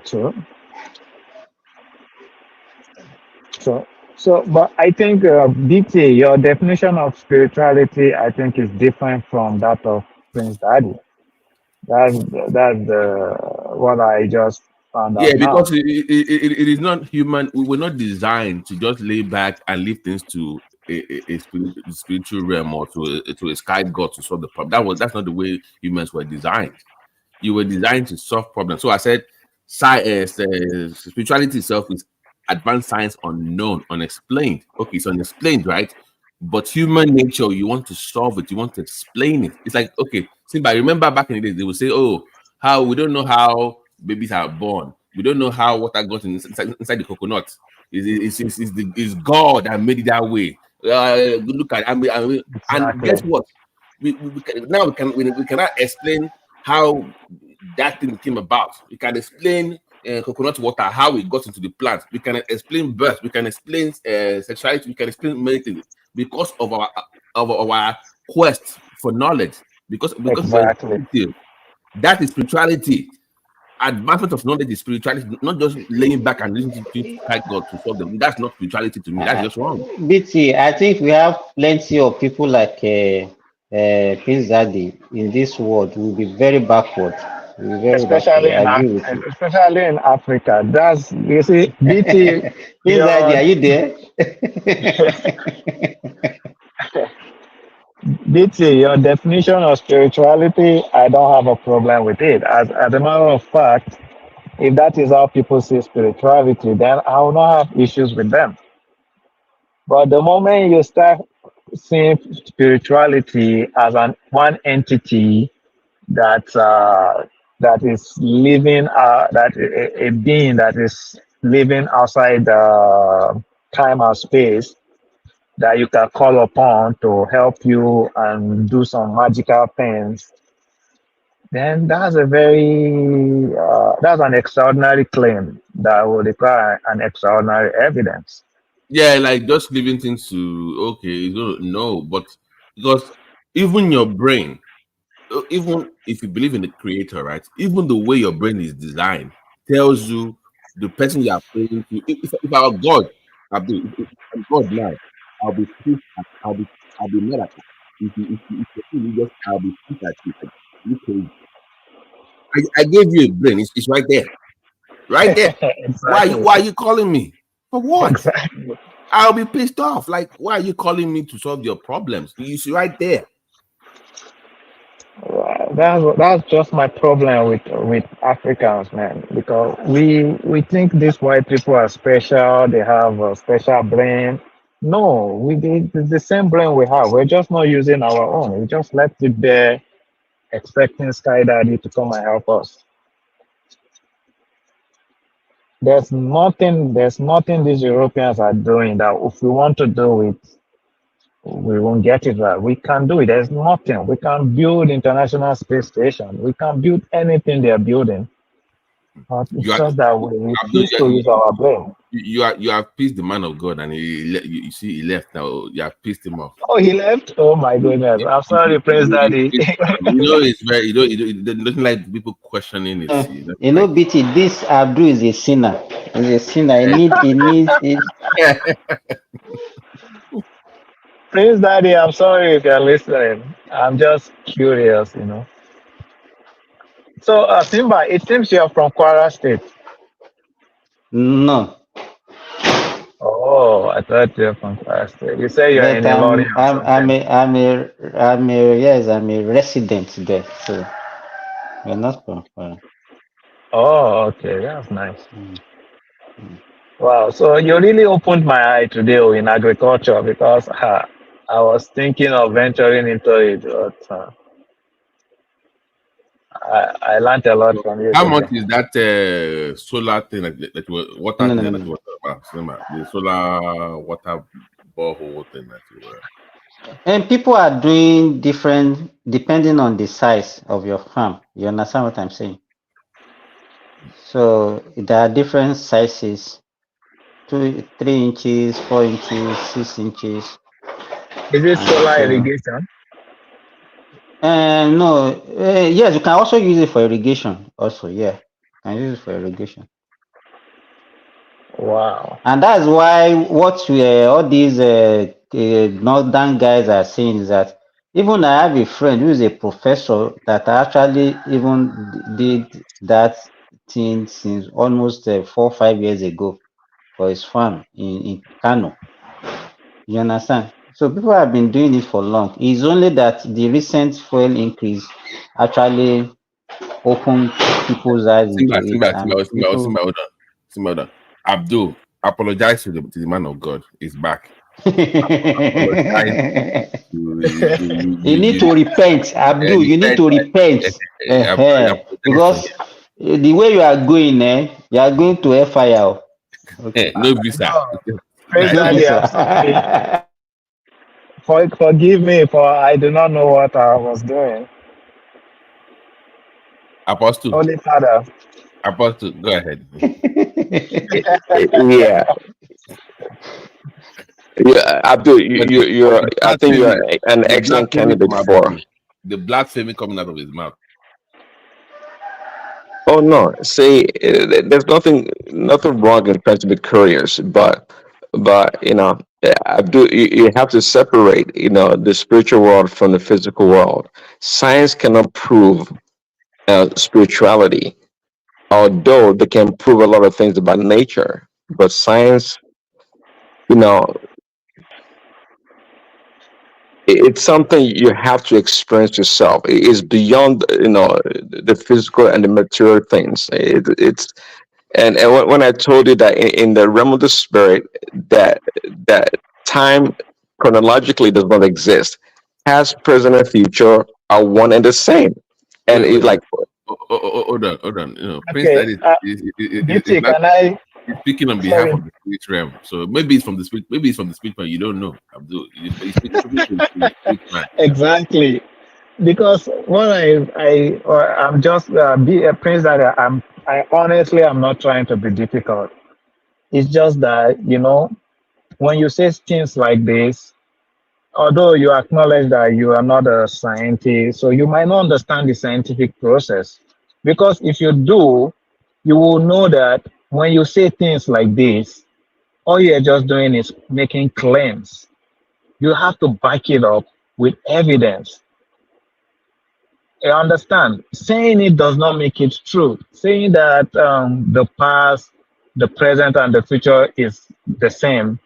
So, but I think BT, your definition of spirituality, I think, is different from that of Prince Daddy. That's what I just found out. Yeah, because it is not human. We were not designed to just lay back and leave things to a spiritual realm or to a sky god to solve the problem. That's not the way humans were designed. You were designed to solve problems. So I said, spirituality itself is advanced science unknown, unexplained. Okay, it's unexplained, right? But human nature, you want to solve it, you want to explain it. It's like, okay, see, I remember back in the days, they would say, oh, how we don't know how babies are born. We don't know how water got inside the coconut. It's God that made it that way. Look at it. And guess what? We cannot explain how that thing came about. We can explain coconut water, how it got into the plant. We can explain birth. We can explain sexuality. We can explain many things because of our quest for knowledge. Because exactly. That is spirituality. Advancement of knowledge is spirituality, not just laying back and listening to God to solve them. That's not spirituality to me. That's just wrong. BT, I think we have plenty of people like Prince Daddy in this world will be very backward. Will be very backward. Especially I agree with you. especially in Africa. That's, you see, BT, Prince Daddy, are you there? BT, your definition of spirituality, I don't have a problem with it. As a matter of fact, if that is how people see spirituality, then I will not have issues with them. But the moment you start seeing spirituality as one entity that is living, that a being that is living outside time and space, that you can call upon to help you and do some magical things, then that's that's an extraordinary claim that will require an extraordinary evidence. Yeah, like just leaving things to no, but because even your brain, even if you believe in the creator, right? Even the way your brain is designed tells you the person you are praying to. If our God, if I'm God now, I'll be pissed I'll be mad at you. If you're religious, I'll be pissed at you. Like, you crazy. I gave you a brain. It's right there. Right there. Exactly. Why are you calling me? For what? Exactly. I'll be pissed off. Like, why are you calling me to solve your problems? It's right there. That's just my problem with Africans, man. Because we think these white people are special. They have a special brain. No, it's the same brain we have. We're just not using our own. We just left it there, expecting Sky Daddy to come and help us. There's nothing these Europeans are doing that if we want to do it, we won't get it right. We can do it. There's nothing. We can build International Space Station. We can build anything they're building. But it's just that we refuse to use our brain. You have pissed the man of God, and you see he left now. You have pissed him off. Oh, he left. Oh my goodness! I'm sorry, Prince Daddy. It's very it doesn't like people questioning it. You know, BT, this Abdul is a sinner. He's a sinner. He needs. Prince Daddy, I'm sorry if you're listening. I'm just curious, you know. So, Simba, it seems you're from Kwara State. No. Oh, I thought you're from Kwara State. You say you're in Ilorin. I'm a resident there. So we're not from Kwara. Oh, okay, that's nice. Wow, so you really opened my eye today in agriculture, because I was thinking of venturing into it, but I learned a lot from you. How much is that solar thing that water thing that you were talking about? The solar water borehole thing that you were. And people are doing different depending on the size of your farm. You understand what I'm saying? So there are different sizes: 3 inches, 4 inches, 6 inches. Is it solar irrigation? No. Yes, you can also use it for irrigation. Also, yeah, you can use it for irrigation. Wow. And that's why what all these northern guys are saying is that even I have a friend who is a professor that actually even did that thing since almost 4 or 5 years ago for his farm in Kano. You understand? So people have been doing it for long. It's only that the recent fuel increase actually opened people's eyes into it. Simba, Abdul, apologize to the man of God. He's back. You need to repent, Abdul. You need to repent. Because the way you are going, you are going to fire. Okay. No visa. Praise God, forgive me, for I do not know what I was doing. Apostle. Holy Father. Apostle, go ahead. Yeah, Abdul, I think you're an excellent candidate for the blasphemy coming out of his mouth. Oh no, see, there's nothing wrong in trying to be curious, but Abdul, you have to separate, the spiritual world from the physical world. Science cannot prove spirituality, although they can prove a lot of things about nature. But science, you know, it's something you have to experience yourself. It is beyond, the physical and the material things. And when I told you that in the realm of the spirit, that time chronologically does not exist, past, present, and future are one and the same, and Wait, it's wait, like, hold on. Prince Okay, that is Beauty, not can I? he's speaking on behalf Sorry. of the spirit realm. So maybe it's from the spirit, maybe it's from the spirit man. You don't know, Abdul. He's speaking to the spirit man. Exactly. Because what I'm just be a prince that I honestly am not trying to be difficult. It's just that when you say things like this, although you acknowledge that you are not a scientist, so you might not understand the scientific process. Because if you do, you will know that when you say things like this, all you're just doing is making claims. You have to back it up with evidence. I understand. Saying it does not make it true. Saying that the past, the present, and the future is the same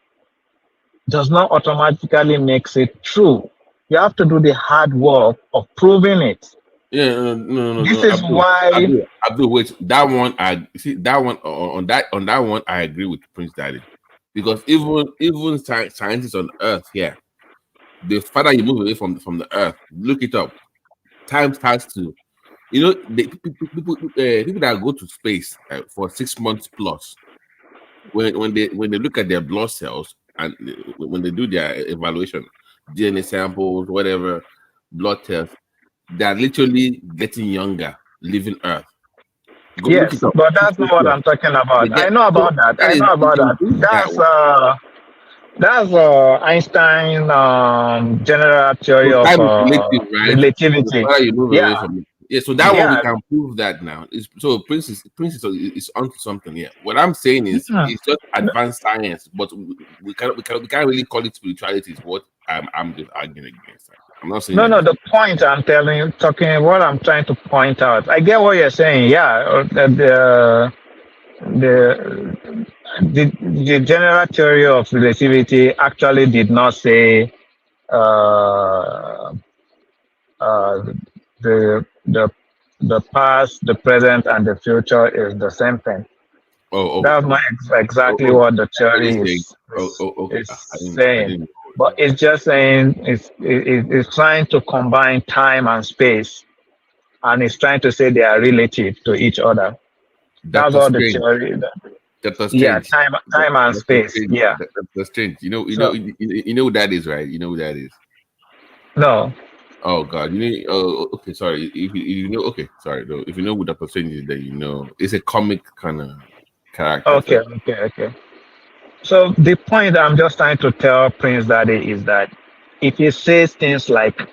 does not automatically makes it true. You have to do the hard work of proving it. Yeah, no. This is why. Abdul, wait. That one, I see. That one on that one, I agree with Prince Daddy, because even scientists on Earth here, the farther you move away from the Earth, look it up. Time starts to, people that go to space for 6 months plus, when they look at their blood cells and when they do their evaluation, DNA samples, whatever, blood tests, they're literally getting younger, leaving Earth. Go look it Yes, up. but that's not what I'm talking They about. I get know so about that. that I is know about it that. improves that one. That's Einstein general theory So of time is relative, right? The relativity. farther you move away Yeah, from it. Yeah, so that one we yeah. can prove that now. So Prince is onto something here. What I'm saying is Hmm. it's just advanced science, but we can't really call it spirituality. Is what I'm just arguing against. I'm not saying No, that no. it's The point I'm what I'm trying to point out. I get what you're saying. Yeah, the the general theory of relativity actually did not say uh, the the past, the present, and the future is the same thing. That's not exactly what the what theory is saying? Okay. is I saying. didn't. But it's just saying it's trying to combine time and space, and it's trying to say they are relative to each other. That's Doctor all the Strange. theory. Doctor Yeah, Strange. time and Doctor space. Strange. Yeah. Doctor Strange. So You know who that is, right? You know who that is. no. Oh God, Oh, okay. Sorry. If you know, okay. Sorry. Though, if you know who Doctor Strange is, then it's a comic kind of character. Okay, So okay. So the point I'm just trying to tell Prince Daddy is that if he says things like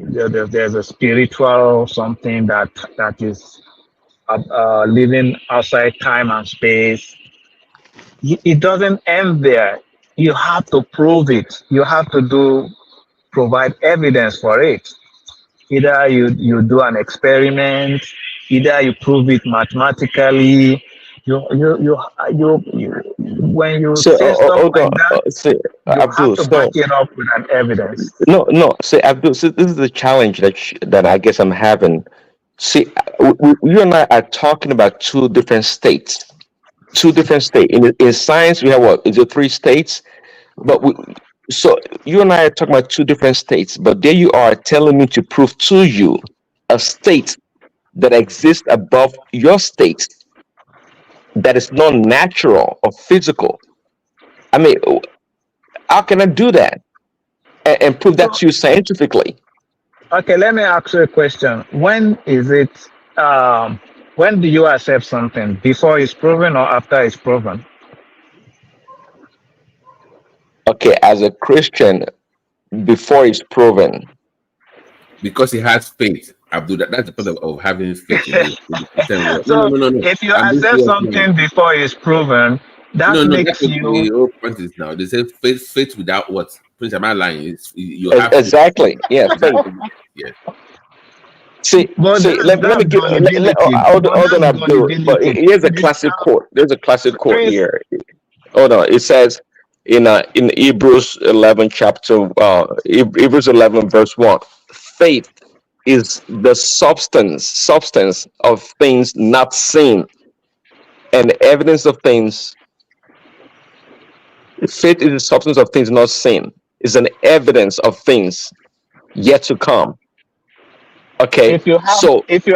there's a spiritual something that is living outside time and space, it doesn't end there. You have to prove it. You have to provide evidence for it. Either you do an experiment, either you prove it mathematically. When you so, say stuff hold like on, that, say, you have Abdul. to back So, it up with an evidence. no, say, Abdul. So this is the challenge that I guess I'm having. See, you and I are talking about two different states. Two different states. In science, we have what? Is it three states? But so you and I are talking about two different states. But there you are telling me to prove to you a state that exists above your state that is not natural or physical. I mean, how can I do that and prove that So, to you scientifically? okay, let me ask you a question. When do you accept something? Before it's proven or after it's proven? Okay, as a Christian, before it's proven. because he has faith. Abdul, that's the point of having faith in the Christian world. So No. if you I'm being accept serious now. something before it's proven, that No, that's makes what you the whole point is now. They say faith without what? Prince, am I lying? You have Exactly. Yeah, faith. Yes. See, but let me that's give gullibility. hold But on, that's Abdul. But gullibility. here's a classic quote. There's a classic quote Chris, here. Hold on. It says in Hebrews 11 chapter Hebrews 11 verse 1, faith is the substance of things not seen and evidence of things. Faith is the substance of things not seen, is an evidence of things yet to come. Okay, if you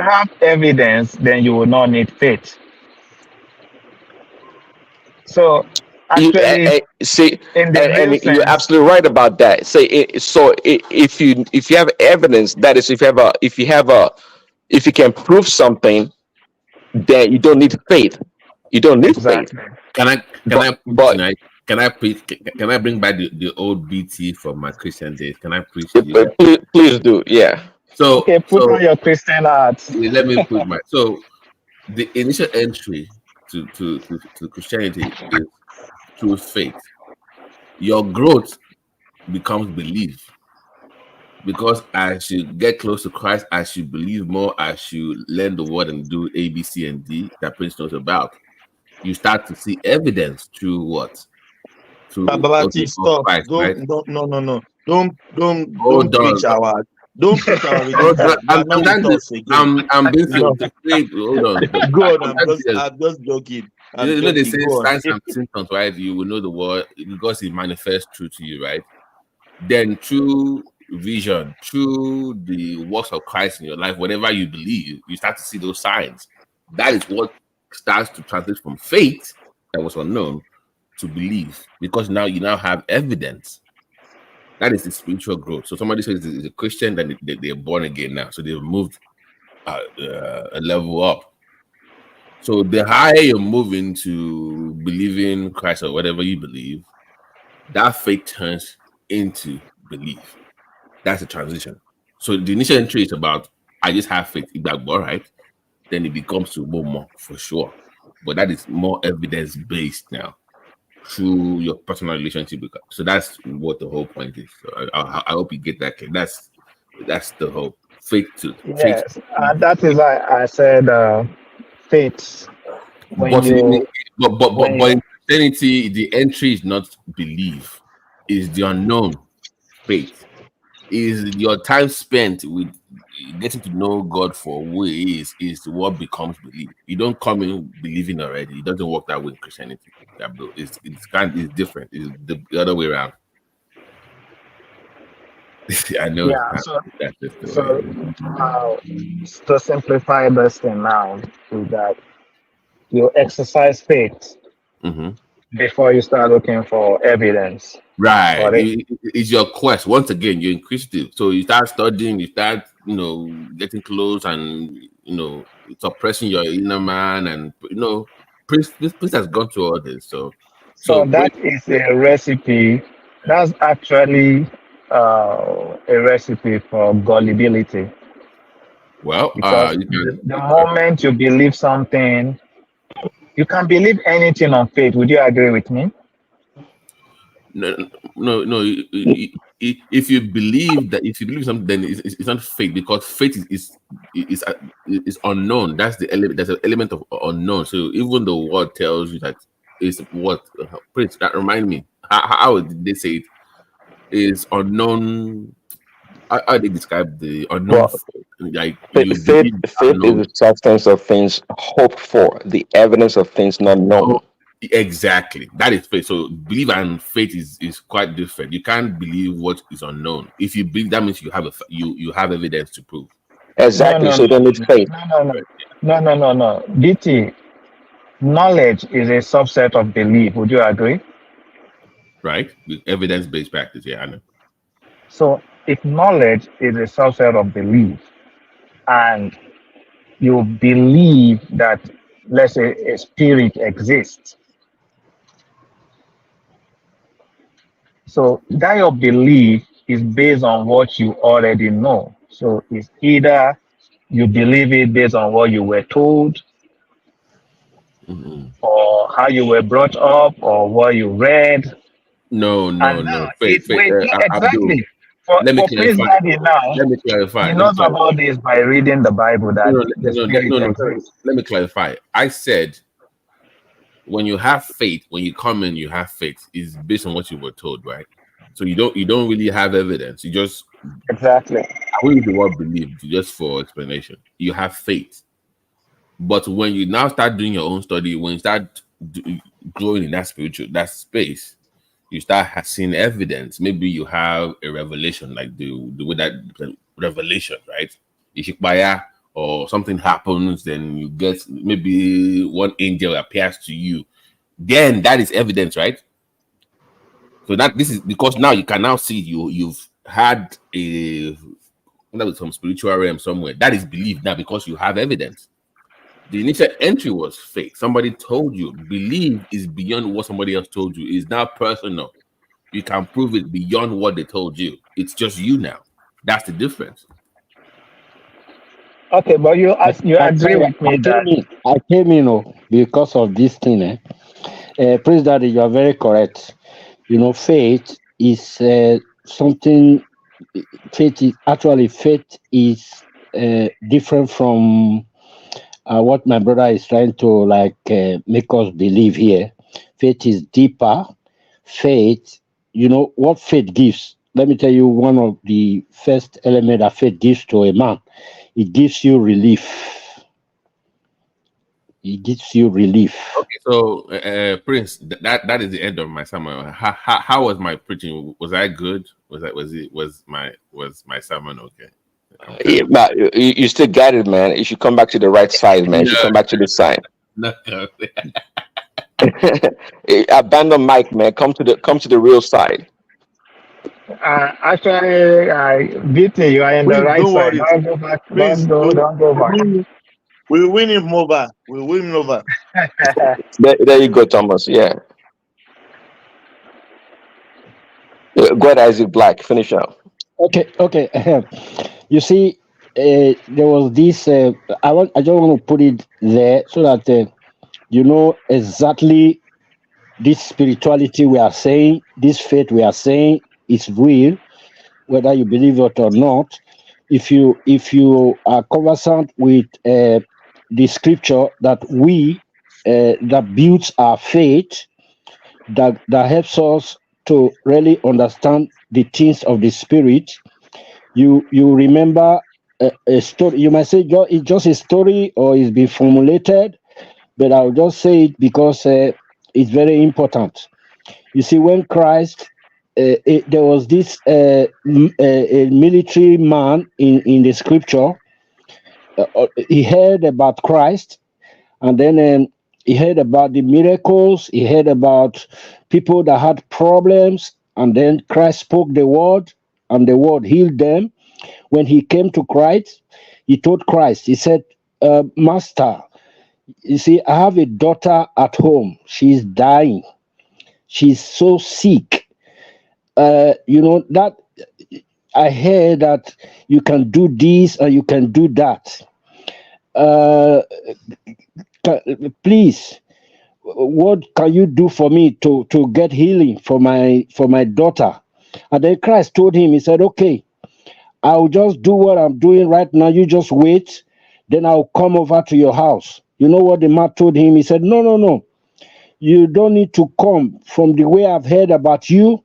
have evidence, then you will not need faith. So actually, see, in the real and you're sense, absolutely right about that. If you have evidence, that is, if you can prove something, then you don't need faith. You don't need faith. exactly. Can I preach But tonight? Can I preach? Can I bring back the old BT from my Christian days? Can I preach to you? please do, yeah. Okay, put on your Christian hats. Let me put my the initial entry to Christianity is through faith. Your growth becomes belief, because as you get close to Christ, as you believe more, as you learn the word and do A, B, C, and D that Prince knows about, you start to see evidence through what? Through Babati, stop. Christ, right? No. Hold Don't preach on. our religion. You are not with us again. I'm being No. hold on. Go on, I'm just joking. You know they say Go on. signs and symptoms, right? You will know the word because it manifests true to you, right? Then through vision, through the works of Christ in your life, whatever you believe, you start to see those signs. That is what starts to translate from faith that was unknown to belief, because now you now have evidence. That is the spiritual growth. So somebody says is a Christian, then they're born again now. So they've moved a level up. So the higher you move into believing Christ or whatever you believe, that faith turns into belief. That's a transition. So the initial entry is about, I just have faith, right? Then it becomes to more for sure. But that is more evidence-based now through your personal relationship with God. So that's what the whole point is. So I hope you get that clear. That's the whole faith to faith. Yes, that is why I said faith. But in Christianity, the entry is not belief, is the unknown. Faith is your time spent with getting to know God for who He is what becomes belief. You don't come in believing already. It doesn't work that way in Christianity. It's different. It's the other way around. I know. Yeah. To simplify this thing now is that you exercise faith before you start looking for evidence. Right. It's your quest. Once again, you're inquisitive. So you start studying, you start, getting close, and it's oppressing your inner man, and Prince has gone through all this. So that is a recipe. That's actually a recipe for gullibility. Well, because the moment you believe something, you can believe anything on faith. Would you agree with me? No. If you believe something, then it's not faith, because faith is unknown. That's the element. There's an element of unknown. So even the word tells you that is what. Prince, that remind me. How did they say it? Is unknown. How they describe the unknown? Faith is the substance of things hoped for, the evidence of things not known. Exactly, that is faith. So belief and faith is quite different. You can't believe what is unknown. If you believe, that means you have you have evidence to prove. Exactly. So you don't need faith. No. BT, knowledge is a subset of belief. Would you agree? Right, with evidence-based practice. Yeah, I know. So if knowledge is a subset of belief, and you believe that, let's say, a spirit exists, so that your belief is based on what you already know. So it's either you believe it based on what you were told, or how you were brought up, or what you read. No. And now, Faith, Abdul, exactly. For let me Prince clarify. Daddy now, Let me clarify. he Let me knows clarify. about this by reading the Bible that the Spirit No. exists. Let me clarify. I said when you have faith, when you come in, you have faith is based on what you were told, right? So you don't really have evidence. You just exactly. I won't use the word believe just for explanation. You have faith, but when you now start doing your own study, when you start growing in that space, you start seeing evidence. Maybe you have a revelation, like the way that revelation, right? Ishikbaya, or something happens, then you get maybe one angel appears to you. Then that is evidence, right? So that this is because now you can now see you've had some spiritual realm somewhere. That is belief now because you have evidence. The initial entry was fake. Somebody told you. Belief is beyond what somebody else told you. It's now personal. You can prove it beyond what they told you. It's just you now. That's the difference. Okay, but you agree with me that I came in because of this thing. Praise Daddy, you are very correct. Faith is something. Faith is different from what my brother is trying to make us believe here. Faith is deeper. Faith, what faith gives. Let me tell you one of the first element that faith gives to a man. It gives you relief. It gives you relief. Okay, so Prince, that is the end of my sermon. How was my preaching? Was I good? Was my sermon okay? Yeah, but you still got it, man. You should come back to the right side, man. You should come back to the side. No. Abandon Mike, man. Come to the real side. Actually, BT, you are in the Please, right don't side. worry. Don't go back. Please, Don't go back. we'll win him over. We'll win him over. There you go, Thomas. Yeah. Go ahead, Isaac Black. Finish up. Okay. You see, there was this. I just want to put it there so that you know exactly this spirituality we are saying, this faith we are saying is real, whether you believe it or not. If you are conversant with the scripture that that builds our faith, that helps us to really understand the things of the spirit. You remember a story. You might say it's just a story or it's been formulated, but I'll just say it because it's very important. You see, when Christ, there was this a military man in the scripture. He heard about Christ, and then he heard about the miracles. He heard about people that had problems, and then Christ spoke the word, and the word healed them. When he came to Christ, he told Christ, he said, Master, you see, I have a daughter at home. She's dying. She's so sick. That I heard that you can do this and you can do that. Please, what can you do for me to get healing for my daughter? And then Christ told him, he said, okay, I'll just do what I'm doing right now. You just wait. Then I'll come over to your house. You know what the man told him? He said, no. You don't need to come. From the way I've heard about you,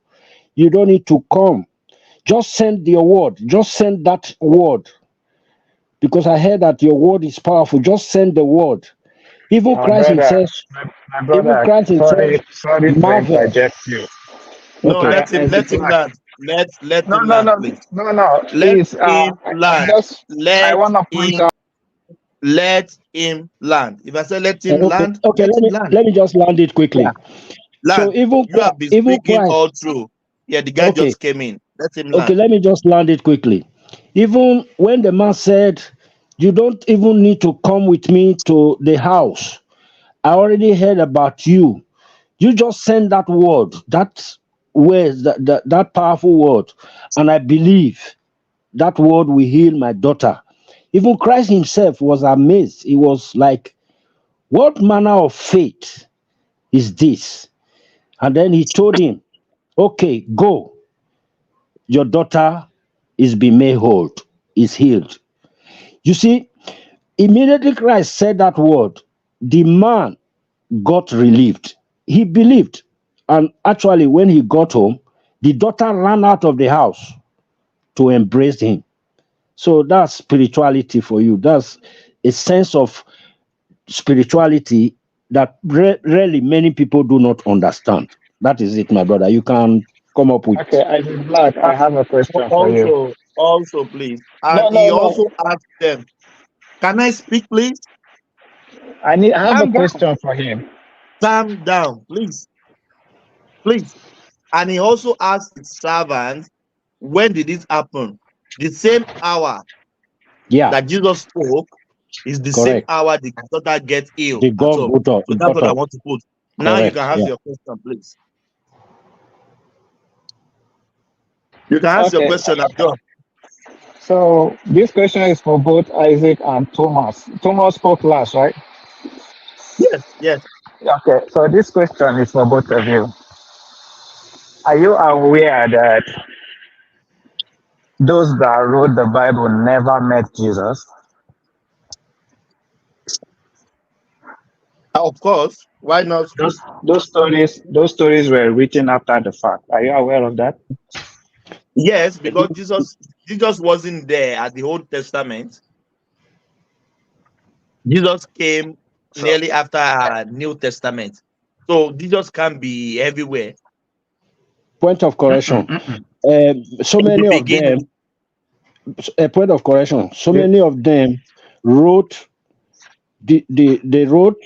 you don't need to come. Just send your word. Just send that word. Because I heard that your word is powerful. Just send the word. Even Christ himself. My brother, sorry to marvel. interject you. No, Okay. let him land. Let him land, please. No. Let Please, him land. I want to point out. Let him land. If I say let him land, okay. Let me just land it quickly. Yeah. Land. So even you have been speaking Christ, all through. Yeah, the guy just came in. Let him land. Okay, let me just land it quickly. Even when the man said, you don't even need to come with me to the house. I already heard about you. You just send that word, that powerful word, and I believe that word will heal my daughter. Even Christ himself was amazed. He was like, what manner of faith is this? And then he told him, okay, go. Your daughter is being made whole, is healed. You see, immediately Christ said that word, the man got relieved. He believed. And actually, when he got home, the daughter ran out of the house to embrace him. So that's spirituality for you. That's a sense of spirituality that really many people do not understand. That is it, my brother. You can come up with. Okay, I did not. I have a question for you. Also, please. No, And no, he no. also asked them, can I speak, please? I have a Calm down. question for him. Calm down, please. Please. And he also asked his servants, when did this happen? The same hour that Jesus spoke is the same hour the daughter gets ill. The God So that's what I want to put. Now you can ask your question, please. You can ask your question, Abdul. So this question is for both Isaac and Thomas. Thomas spoke last, right? Yes, yes. Okay, so this question is for both of you. Are you aware that those that wrote the Bible never met Jesus? Of course. Why not? Those stories were written after the fact. Are you aware of that? Yes, because Jesus wasn't there at the Old Testament. Jesus came nearly after New Testament. So Jesus can't be everywhere. Point of correction. So many of them, a point of correction. So many of them wrote, they wrote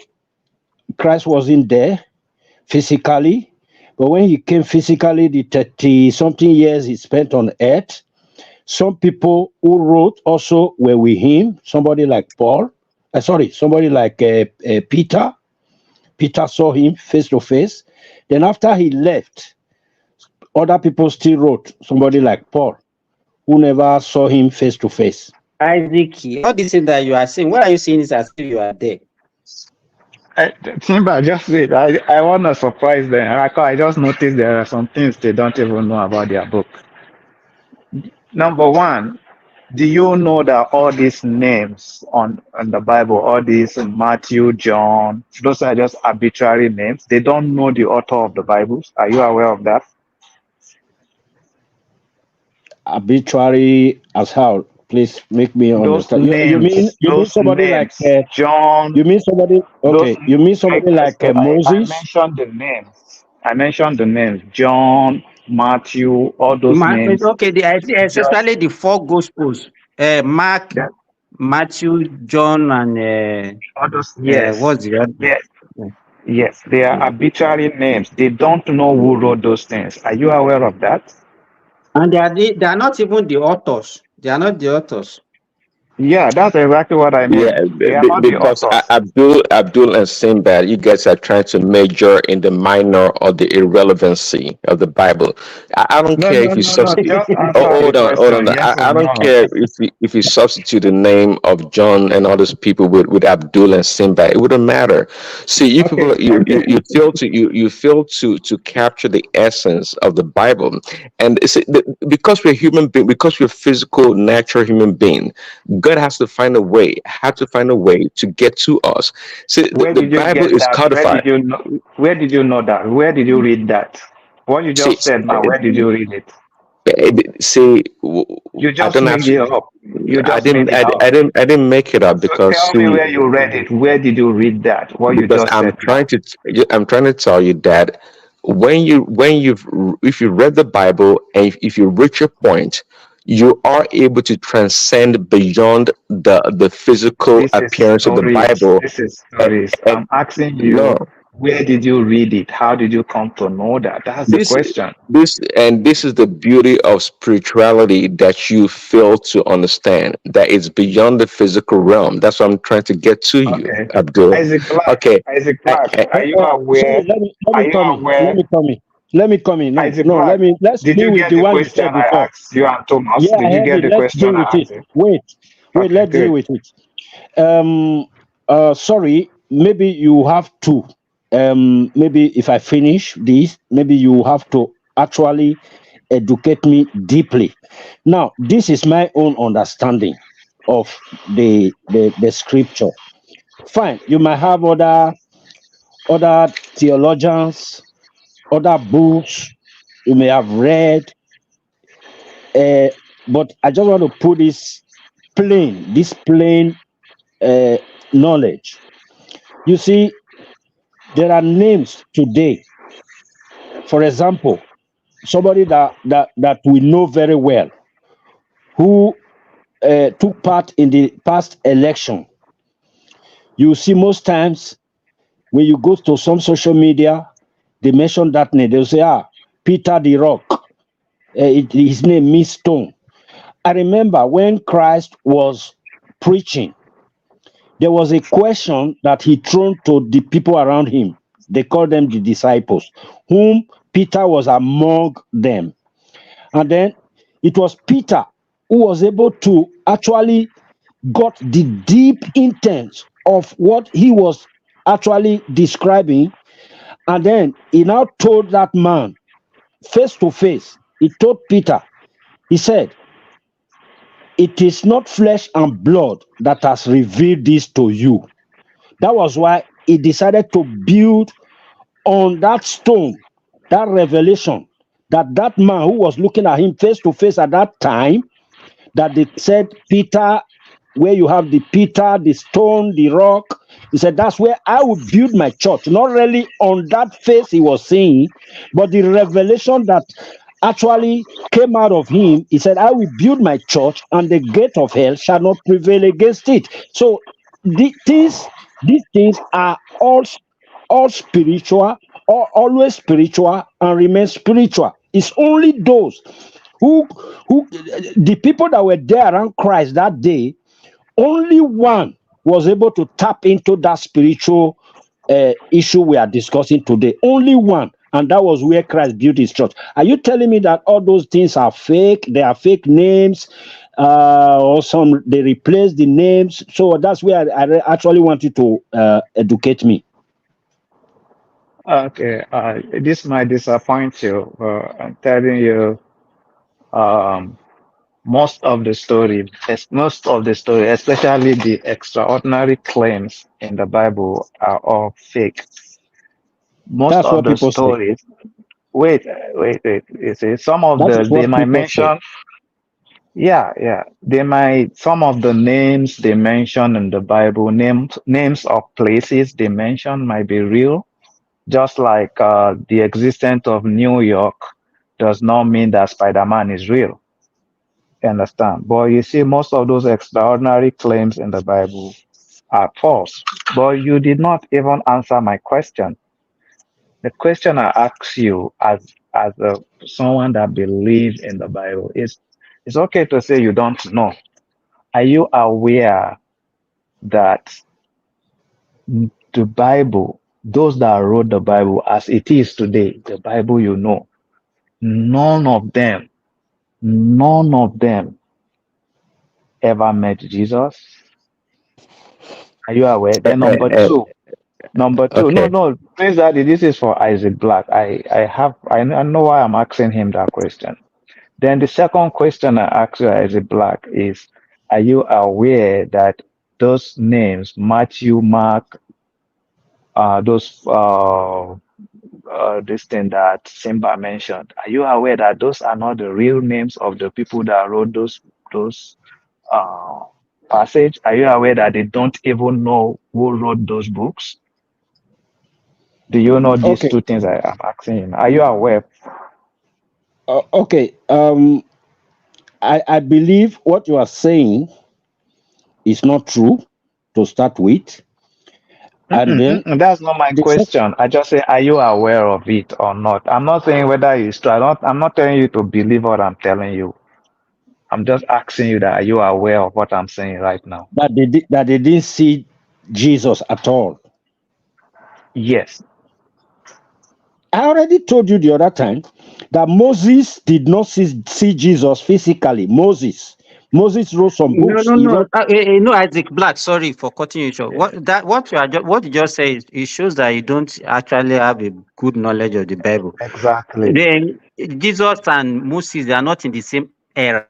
Christ wasn't there physically, but when he came physically, the 30-something years he spent on earth, some people who wrote also were with him, somebody like somebody like Peter. Peter saw him face to face. Then after he left, other people still wrote, somebody like Paul, who never saw him face to face. Isaac, all this thing that you are saying, what are you saying is as if you are there? Timber, just wait. I want to surprise them. I just noticed there are some things they don't even know about their book. Number one, do you know that all these names on the Bible, all these Matthew, John, those are just arbitrary names? They don't know the author of the Bibles. Are you aware of that? Arbitrary as how? Please make me understand. You mean somebody names, like John? You mean somebody? Okay. You mean somebody like Moses? I mentioned the names. I mentioned the names. John, Matthew, all those names. Okay, especially the four Gospels: Mark, Matthew, John, and all those. Yes. What's the other? Yes, they are arbitrary names. They don't know who wrote those things. Are you aware of that? And they are not even the authors. They are not the authors. Yeah, that's exactly what I mean. Yeah, because Abdul and Sinbad, you guys are trying to major in the minor or the irrelevancy of the Bible. I don't care if you substitute. Hold on. I don't care if you substitute the name of John and all those people with Abdul and Sinbad. It wouldn't matter. See, you people, you fail to capture the essence of the Bible, and because we're human being, because we're physical, natural human being. God has to find a way, to get to us. See, the Bible is codified. Where did you know that? Where did you read that? What you just said now, where did you read it? See, you just made it up. I didn't make it up because. So tell me where you read it. Where did you read that? What you just said? I'm trying to tell you that if you read the Bible and if you reach a point, you are able to transcend beyond the physical appearance of the Bible. This is stories. I'm asking you, where did you read it? How did you come to know that? That's the question. This is the beauty of spirituality that you fail to understand, that it's beyond the physical realm. That's what I'm trying to get to you, Abdul. Isaac Black, are you aware? Let me come in. Let's deal with the one you said before. You and Thomas. Yeah, did you get the let's question deal with I it. asked? Wait. Wait, Okay, let's deal good. with it. Sorry, maybe you have to. Maybe if I finish this, maybe you have to actually educate me deeply. Now, this is my own understanding of the scripture. Fine, you might have other theologians, other books you may have read, uh, but I just want to put this plain uh, knowledge. You see, there are names today. For example, somebody that we know very well, who took part in the past election. You see, most times when you go to some social media, they mention that name. They'll say, Peter the Rock. His name means stone. I remember when Christ was preaching, there was a question that he thrown to the people around him. They called them the disciples, whom Peter was among them. And then it was Peter who was able to actually got the deep intent of what he was actually describing. And then he now told that man face to face, he told Peter, he said, it is not flesh and blood that has revealed this to you. That was why he decided to build on that stone, that revelation, that man who was looking at him face to face at that time, that they said, Peter, where you have the Peter, the stone, the rock, he said, that's where I will build my church. Not really on that face he was saying, but the revelation that actually came out of him. He said, I will build my church and the gate of hell shall not prevail against it. So these things are all spiritual, or always spiritual and remain spiritual. It's only those who the people that were there around Christ that day, only one was able to tap into that spiritual issue we are discussing today. Only one. And that was where Christ built his church. Are you telling me that all those things are fake? They are fake names, or some they replace the names? So that's where I actually want you to educate me. Okay, this might disappoint you. I'm telling you, most of the story, especially the extraordinary claims in the Bible, are all fake. Most That's of what the people say. stories. Wait. You see, some of That is they what might people say. mention. Yeah. They might, some of the names they mention in the Bible, names of places they mention might be real. Just like the existence of New York does not mean that Spider-Man is real. You understand? But you see, most of those extraordinary claims in the Bible are false. But you did not even answer my question. The question I ask you as someone that believes in the Bible is, it's okay to say you don't know. Are you aware that the Bible, those that wrote the Bible as it is today, the Bible you know, none of them ever met Jesus? Are you aware? Then number two, Okay. no, Prince Daddy, this is for Isaac Black. I know why I'm asking him that question. Then the second question I ask you, Isaac Black, is, are you aware that those names, Matthew, Mark, this thing that Simba mentioned, are you aware that those are not the real names of the people that wrote those passage? Are you aware that they don't even know who wrote those books? Do you know these Okay. two things I am asking him? Are you aware? Okay. I believe what you are saying is not true to start with. And then That's not my question. I just say, are you aware of it or not? I'm not saying whether it's true. I'm not telling you to believe what I'm telling you. I'm just asking you that, are you aware of what I'm saying right now? that they didn't see Jesus at all. Yes. I already told you the other time that Moses did not see Jesus physically. Moses Moses wrote some books. No. No, Isaac Black. Sorry for cutting you short. What you just said, it shows that you don't actually have a good knowledge of the Bible. Exactly. Then Jesus and Moses, they are not in the same era.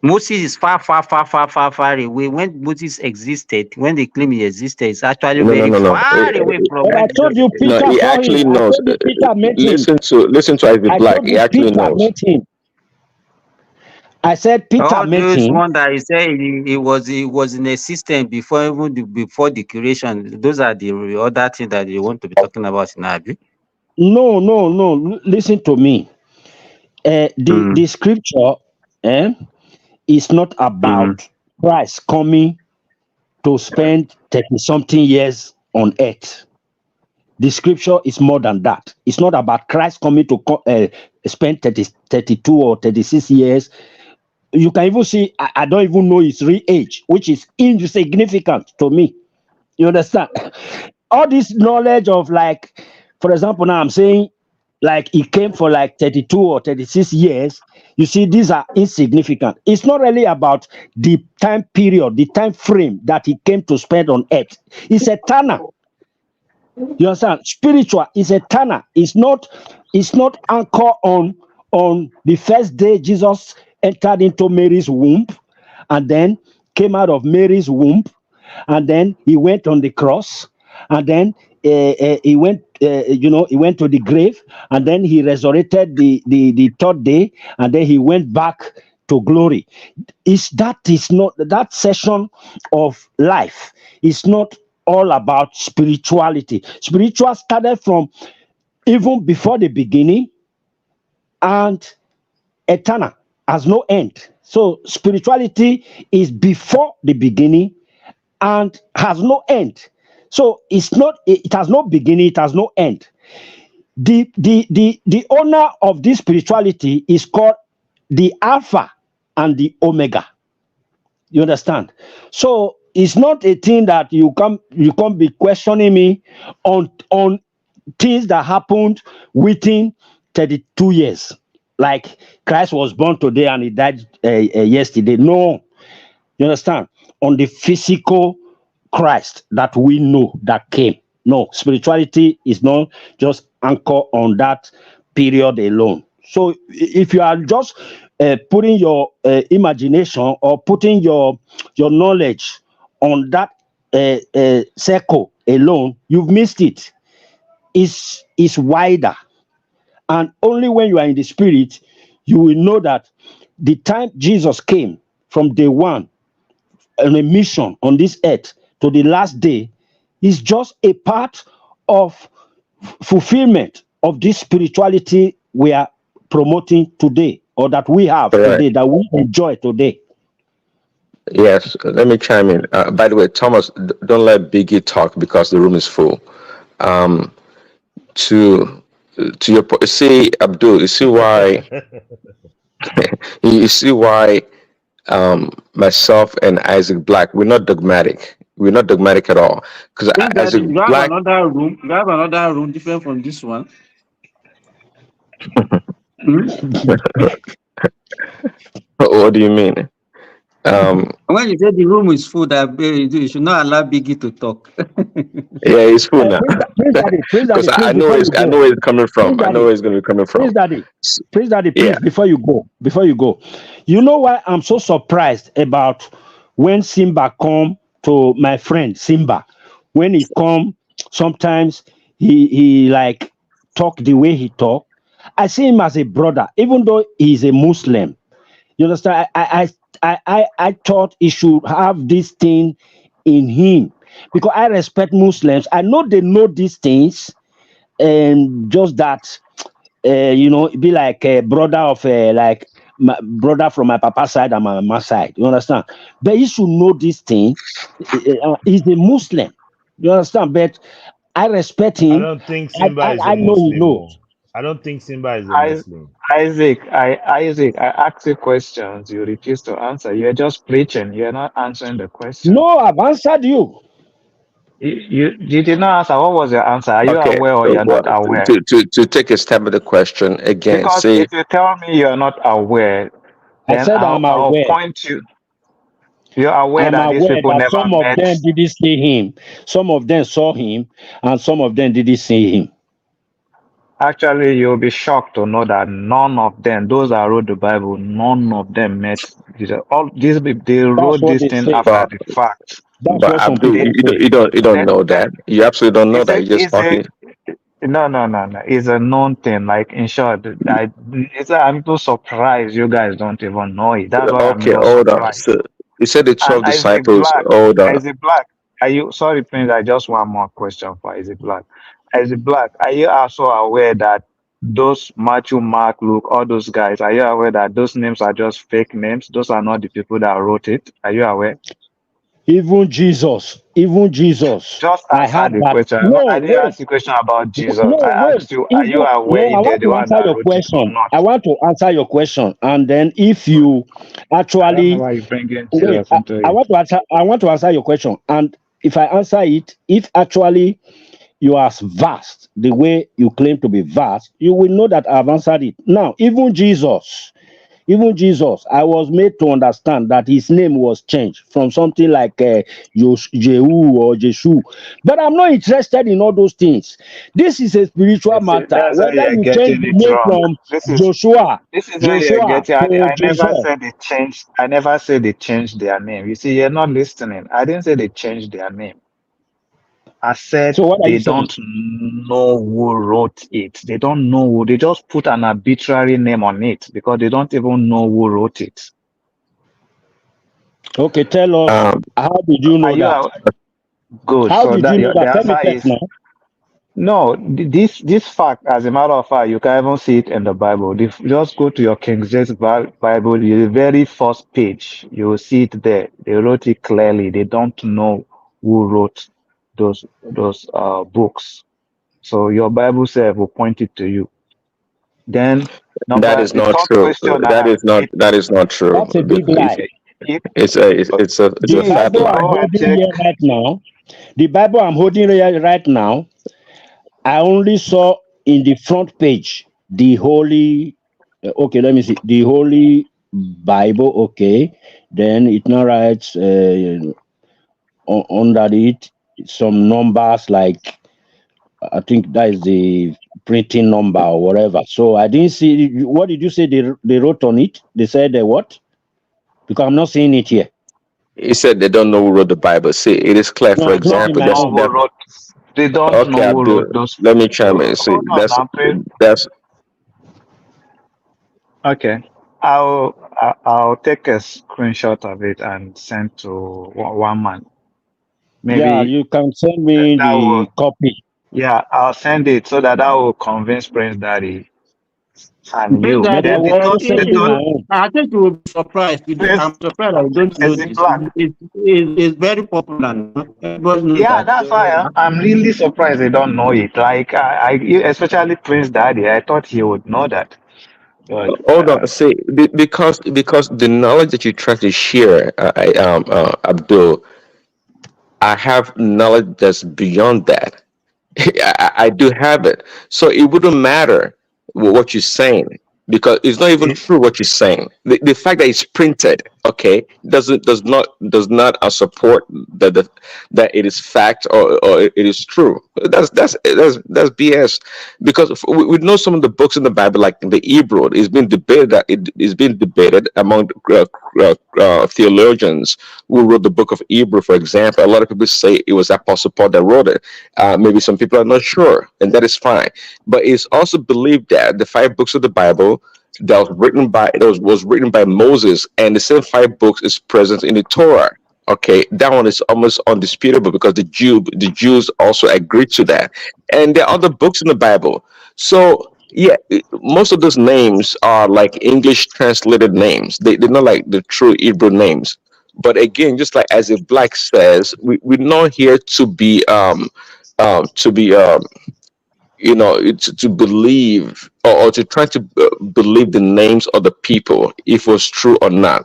Moses is far away. When Moses existed, when they claim he existed, it's actually very far away from But where I told you Peter he saw actually him. knows. I told you Peter met him. Listen to Isaac I Black. told He you actually Peter knows. met him. I said Peter all met those him. one that he said he was in a system before before the creation. Those are the other things that you want to be talking about in Abi. No. Listen to me. The scripture is not about Christ coming to spend 30-something years on earth. The scripture is more than that. It's not about Christ coming to spend 32 or 36 years. You can even see, I don't even know his real age, which is insignificant to me. You understand? All this knowledge of, like, for example, now I'm saying, like, he came for like 32 or 36 years. You see, these are insignificant. It's not really about the time period, the time frame that he came to spend on earth. It's eternal. You understand? Spiritual is eternal. It's not anchored on the first day Jesus entered into Mary's womb and then came out of Mary's womb, and then he went on the cross, and then he went to the grave, and then he resurrected the third day, and then he went back to glory. Is not that session of life is not all about spirituality. Spiritual started from even before the beginning and eternal, has no end. So spirituality is before the beginning and has no end. So it has no beginning, it has no end. The owner of this spirituality is called the Alpha and the Omega. You understand? So it's not a thing that you can't be questioning me on things that happened within 32 years. Like Christ was born today and he died yesterday. No. You understand? On the physical Christ that we know that came. No, spirituality is not just anchored on that period alone. So if you are just putting your imagination or putting your knowledge on that circle alone, you've missed it. It's wider. And only when you are in the spirit, you will know that the time Jesus came from day one on a mission on this earth to the last day is just a part of fulfillment of this spirituality we are promoting today, or that we have today, that we enjoy today. Yes, let me chime in. By the way, Thomas, don't let Biggie talk because the room is full. To your point, see, Abdul, you see why myself and Isaac Black, we're not dogmatic. We're not dogmatic at all. Because Isaac You have Black, another room. You have another room different from this one. What do you mean? When you say the room is full, that you should not allow Biggie to talk. Yeah, it's full now. Because I know where it's coming from. I know where it's going to be coming from. Praise Daddy, please, before you go. You know why I'm so surprised about when Simba come to my friend Simba? When he come, sometimes he like talk the way he talk. I see him as a brother, even though he's a Muslim. You understand? I thought he should have this thing in him because I respect Muslims. I know they know these things, and just that, be like a brother of like my brother from my papa's side and my mama's side. You understand? But he should know this thing. He's a Muslim. You understand? But I respect him. I don't think Simba is a I know he Muslim. knows. I don't think Simba is a Muslim. Isaac, I asked you questions. You refuse to answer. You're just preaching. You're not answering the question. No, I've answered you. You did not answer. What was your answer? Are you aware or you're not aware? To take a step at the question again, Because if you tell me you're not aware, I Then said I'm I'll aware. point you. You're aware I'm that these aware people that never some of met. them didn't see him. Some of them saw him, and some of them didn't see him. Actually, you'll be shocked to know that none of them, those that wrote the Bible, none of them met Jesus. All these people, they That's wrote what this they thing say. after the fact. That's But what some Abdul, people They, say. you don't that, know that. You absolutely don't know that. You're just it's a talking. no. It's a known thing. Like in short, I'm so surprised you guys don't even know it. That's why I'm Okay, even hold on. surprised. So you said the And 12 disciples. Hold on. Isaac Black, are you sorry, Prince? I just one more question for Isaac Black. Isaac Black, are you also aware that those Matthew, Mark, Luke, all those guys, are you aware that those names are just fake names? Those are not the people that wrote it. Are you aware? Even Jesus, Just I answer had the that. question. No, I didn't wait. ask you a question about Jesus. No, I wait. asked you, are you Even aware no, I if they're want the to one answer that your wrote it or question. not? I want to answer your question, and then if you I don't know actually why you bring in wait, Jesus into I it. want to answer your question, and if I answer it, if actually you are vast the way you claim to be vast, you will know that I've answered it. Now, even Jesus, I was made to understand that his name was changed from something like Jehu or Jeshu. But I'm not interested in all those things. This is a spiritual I see. matter. That's why Whether you're you change getting the it name wrong. from This is where you're Joshua getting. to I never Jesus. said they changed. I never said they changed their name. You see, you're not listening. I didn't say they changed their name. I said So what are they you saying? don't know who wrote it. They don't know who. They just put an arbitrary name on it because they don't even know who wrote it. Okay, tell us, how did you know Are you that? good? How So did that you know the that? Tell me answer first is now. no. This fact, as a matter of fact, you can even see it in the Bible. Just go to your King James Bible, the very first page, you will see it there. They wrote it clearly. They don't know who wrote those books. So your Bible self will point it to you. Then That is the not third true. question That is not true. That's a big lie. It's The a fat Bible lie. I'm holding here right now, the Bible I'm holding here right now, I only saw in the front page the holy, okay, let me see, the Holy Bible, okay. Then it now writes under it some numbers like, I think that is the printing number or whatever. So I didn't see, what did you say they wrote on it? They said what? Because I'm not seeing it here. He said they don't know who wrote the Bible. See, it is clear. No, For it's not in example, my own. They don't okay, know who Abdul. wrote those. Let me chime in. See, Hold on, that's okay. I'll take a screenshot of it and send to one man. Yeah, Maybe you can send me that will. the copy. Yeah, I'll send it so that will convince Prince Daddy and Prince you. But Daddy, I Then will also send you my own. I think you will be surprised. I'm surprised I don't know Is it this. black? It's very popular now. Everybody knows Yeah, that. that's why I'm really surprised they don't know it. Like especially Prince Daddy, I thought he would know that. But hold on. See, because the knowledge that you try to share, Abdul, I have knowledge that's beyond that. I do have it. So it wouldn't matter what you're saying because it's not even true what you're saying. The fact that it's printed, okay, does not support that it is fact or it is true. That's BS. Because we know some of the books in the Bible, like the Hebrew, is being debated. That it is being debated among theologians who wrote the book of Hebrew, for example. A lot of people say it was Apostle Paul that wrote it. Maybe some people are not sure, and that is fine. But it's also believed that the 5 books of the Bible was written by Moses, and the same 5 books is present in the Torah. Okay, that one is almost undisputable because the Jews also agreed to that, and there are other books in the Bible. So yeah, most of those names are like English translated names. They're not like the true Hebrew names. But again, just like as if Black says, we're not here to be to believe or to try to believe the names of the people if it was true or not.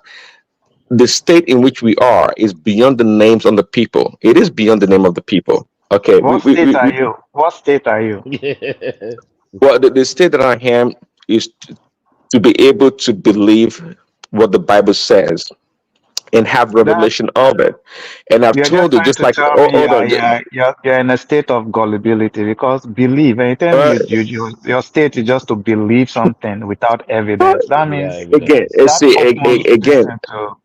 The state in which we are is beyond the names on the people. It is beyond the name of the people. Okay, what state are you? What state are you? well, the state that I am is to be able to believe what the Bible says and have That revelation of it. And I've you're just told you, trying just to like, tell oh, me hold on, you're in a state of gullibility because believe anytime uh, your state is just to believe something without evidence. That Without means again, evidence. that see, opens this again, into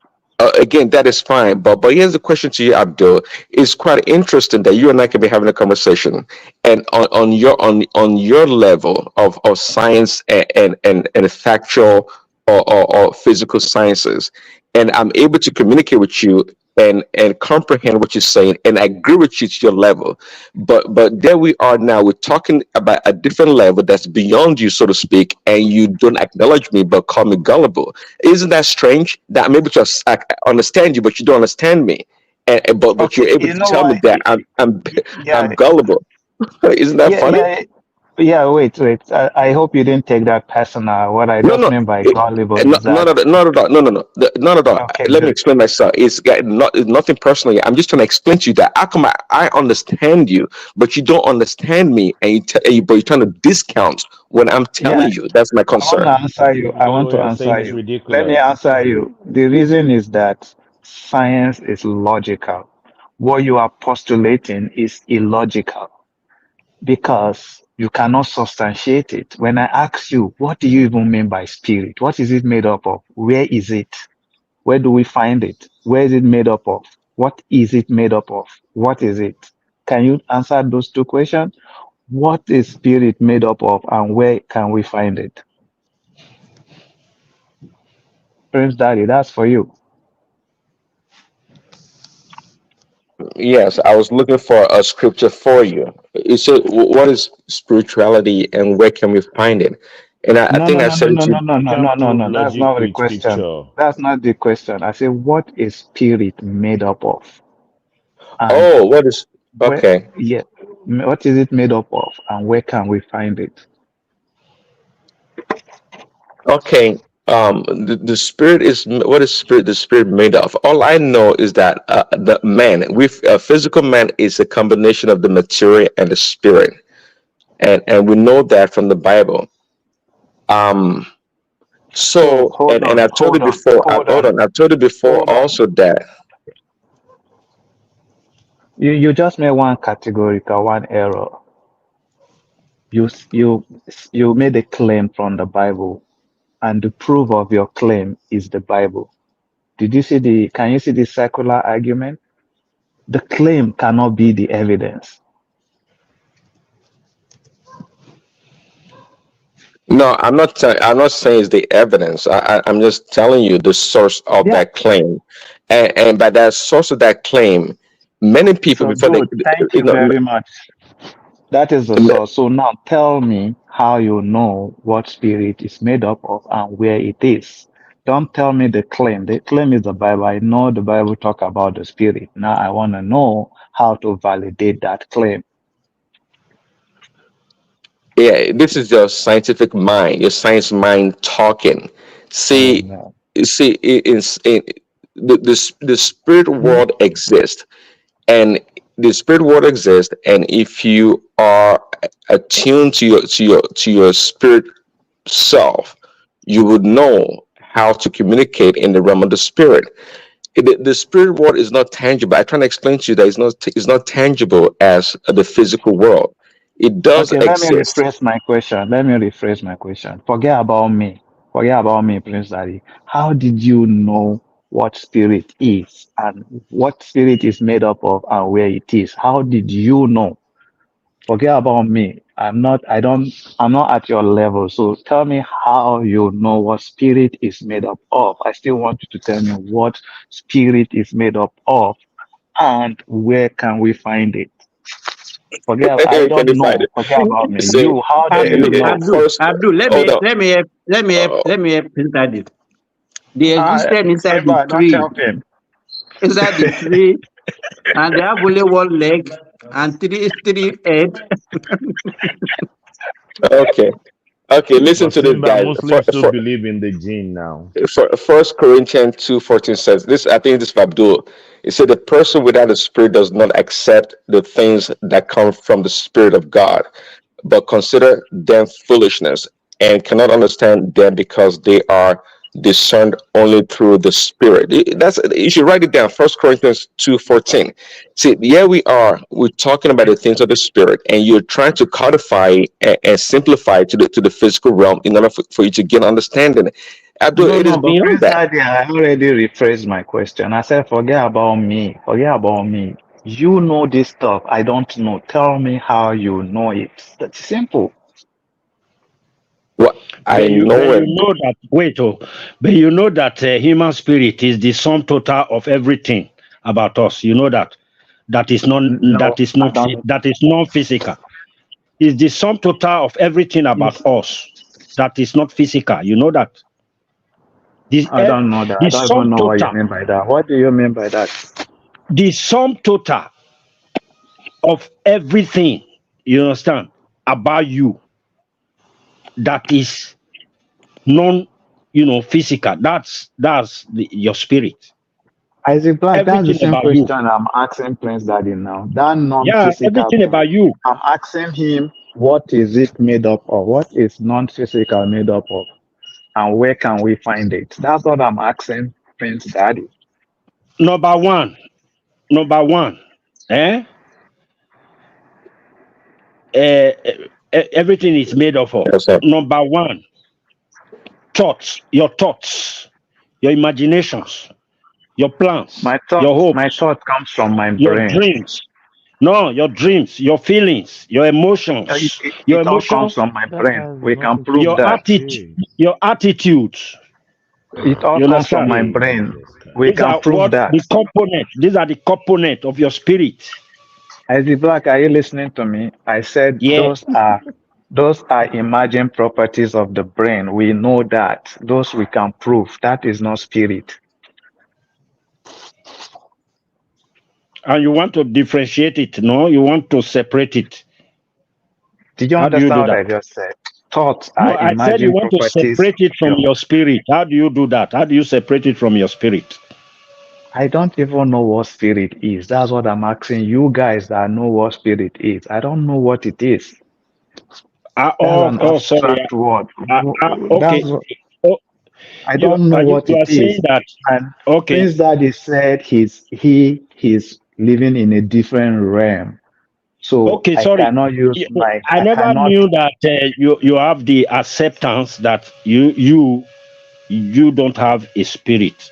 again, that is fine. But here's the question to you, Abdul. It's quite interesting that you and I can be having a conversation, and on your level of science and factual or physical sciences, and I'm able to communicate with you and comprehend what you're saying and agree with you to your level. But there we are now. We're talking about a different level that's beyond you, so to speak, and you don't acknowledge me but call me gullible. Isn't that strange? That I'm able to understand you, but you don't understand me, and but you're okay. able You to know tell me what? that Yeah, I'm gullible. Isn't that yeah, funny? yeah. Yeah, wait. I hope you didn't take that personal. What I No, just no, mean by gullible is not that not at all. No, no, no, not at all. okay, Let me good. explain myself. It's nothing personal. I'm just trying to explain to you that how come I understand you, but you don't understand me, and but you're trying to discount when I'm Yeah, telling you. That's my I want concern. to answer you. I Because want what to you're saying answer is you. Let me ridiculous. answer you. The reason is that science is logical. What you are postulating is illogical because you cannot substantiate it. When I ask you, what do you even mean by spirit? What is it made up of? Where is it? Where do we find it? Where is it made up of? What is it made up of? What is it? Can you answer those two questions? What is spirit made up of and where can we find it? Prince Daddy, that's for you. Yes, I was looking for a scripture for you. You said, what is spirituality and where can we find it? And I No, think no, I no, no, said it no, to no, you. no, You no, no, can't no, prove no. That's logic not the with question. scripture. That's not the question. I say, what is spirit made up of? And Oh, what is where, okay? yeah, what is it made up of? And where can we find it? Okay. The spirit is what is spirit? The spirit made of. All I know is that the man, with a physical man, is a combination of the material and the spirit, and we know that from the Bible. Um. So So, and I've told you hold on, before. hold Hold on, on. I've told you before hold on. also that. You just made one categorical, one error. You made a claim from the Bible, and the proof of your claim is the Bible. Did you see the? Can you see the circular argument? The claim cannot be the evidence. No, I'm not. I'm not saying it's the evidence. I'm just telling you the source of Yeah. that claim, and by that source of that claim, many people So before they, good. Thank you you know, very much. That is the source. So now tell me how you know what spirit is made up of and where it is. Don't tell me the claim. The claim is the Bible. I know the Bible talk about the spirit. Now I want to know how to validate that claim. yeah, this is your scientific mind, your science mind talking. Oh See, no. see, the spirit Hmm? world exists, and the spirit world exists, and if you are attuned to your spirit self, you would know how to communicate in the realm of the spirit. The spirit world is not tangible. I'm trying to explain to you that it's not tangible as the physical world. It does Okay, let me exist. rephrase my question. Let me rephrase my question. Forget about me. Forget about me, Prince Daddy. How did you know what spirit is and what spirit is made up of and where it is? How did you know? Forget about me. I'm not at your level. So tell me how you know what spirit is made up of. I still want you to tell me what spirit is made up of and where can we find it? Forget, I Can don't you find know. it? Forget about me. Say, You, how do you know? first, Abdul, hold on. let me help inside it. They existed inside the Simba, don't tree, help him. inside the tree, and they have only one leg and three head. Okay, okay. Listen But to this, Simba, guys. Muslims still believe in the gene now. For First Corinthians 2:14 says this. I think this is Abdul. It said the person without the spirit does not accept the things that come from the spirit of God, but consider them foolishness and cannot understand them because they are discerned only through the Spirit. That's, you should write it down. 1 Corinthians 2:14. See, here we're talking about the things of the Spirit, and you're trying to codify and simplify to the physical realm in order for you to get understanding. Abdul, it is But beyond Prince that. Daddy, I already rephrased my question. I said, forget about me. Forget about me. You know this stuff. I don't know. Tell me how you know it. That's simple. Well, I know it. Know that. Wait, but you know that human spirit is the sum total of everything about us. You know that. That is not. No, That is non-physical. Is the sum total of everything about us. That is not physical. You know that. I don't know that. I don't even know what you mean by that. What do you mean by that? The sum total of everything, you understand, about you, that is physical. That's your spirit. Isaac Black, that's the Everything same about question you. I'm asking Prince Daddy now. That non-physical everything thing, about you. I'm asking him, what is it made up of? What is non-physical made up of? And where can we find it? That's what I'm asking Prince Daddy. Number one, everything is made up of. Number one, thoughts, your imaginations, your plans, your hopes. My thought comes from my your brain. dreams. No, your dreams, your feelings, your emotions. It all comes from my brain. We can prove that. Your attitudes. It all comes from my brain. We can prove that. These are the component of your spirit. Isaac Black, are you listening to me? I said those are emerging properties of the brain. We know that. Those we can prove. That is not spirit. And you want to differentiate it, no? You want to separate it. Did you understand what I just said? Thoughts are emerging properties. I said you want to separate it from your spirit. How do you do that? How do you separate it from your spirit? I don't even know what spirit is. That's what I'm asking you guys that know what spirit is. I don't know what it is. That's an abstract word. Okay. I don't know what it is. And Prince Daddy said he's living in a different realm. So I cannot use my. I never knew that you have the acceptance that you don't have a spirit.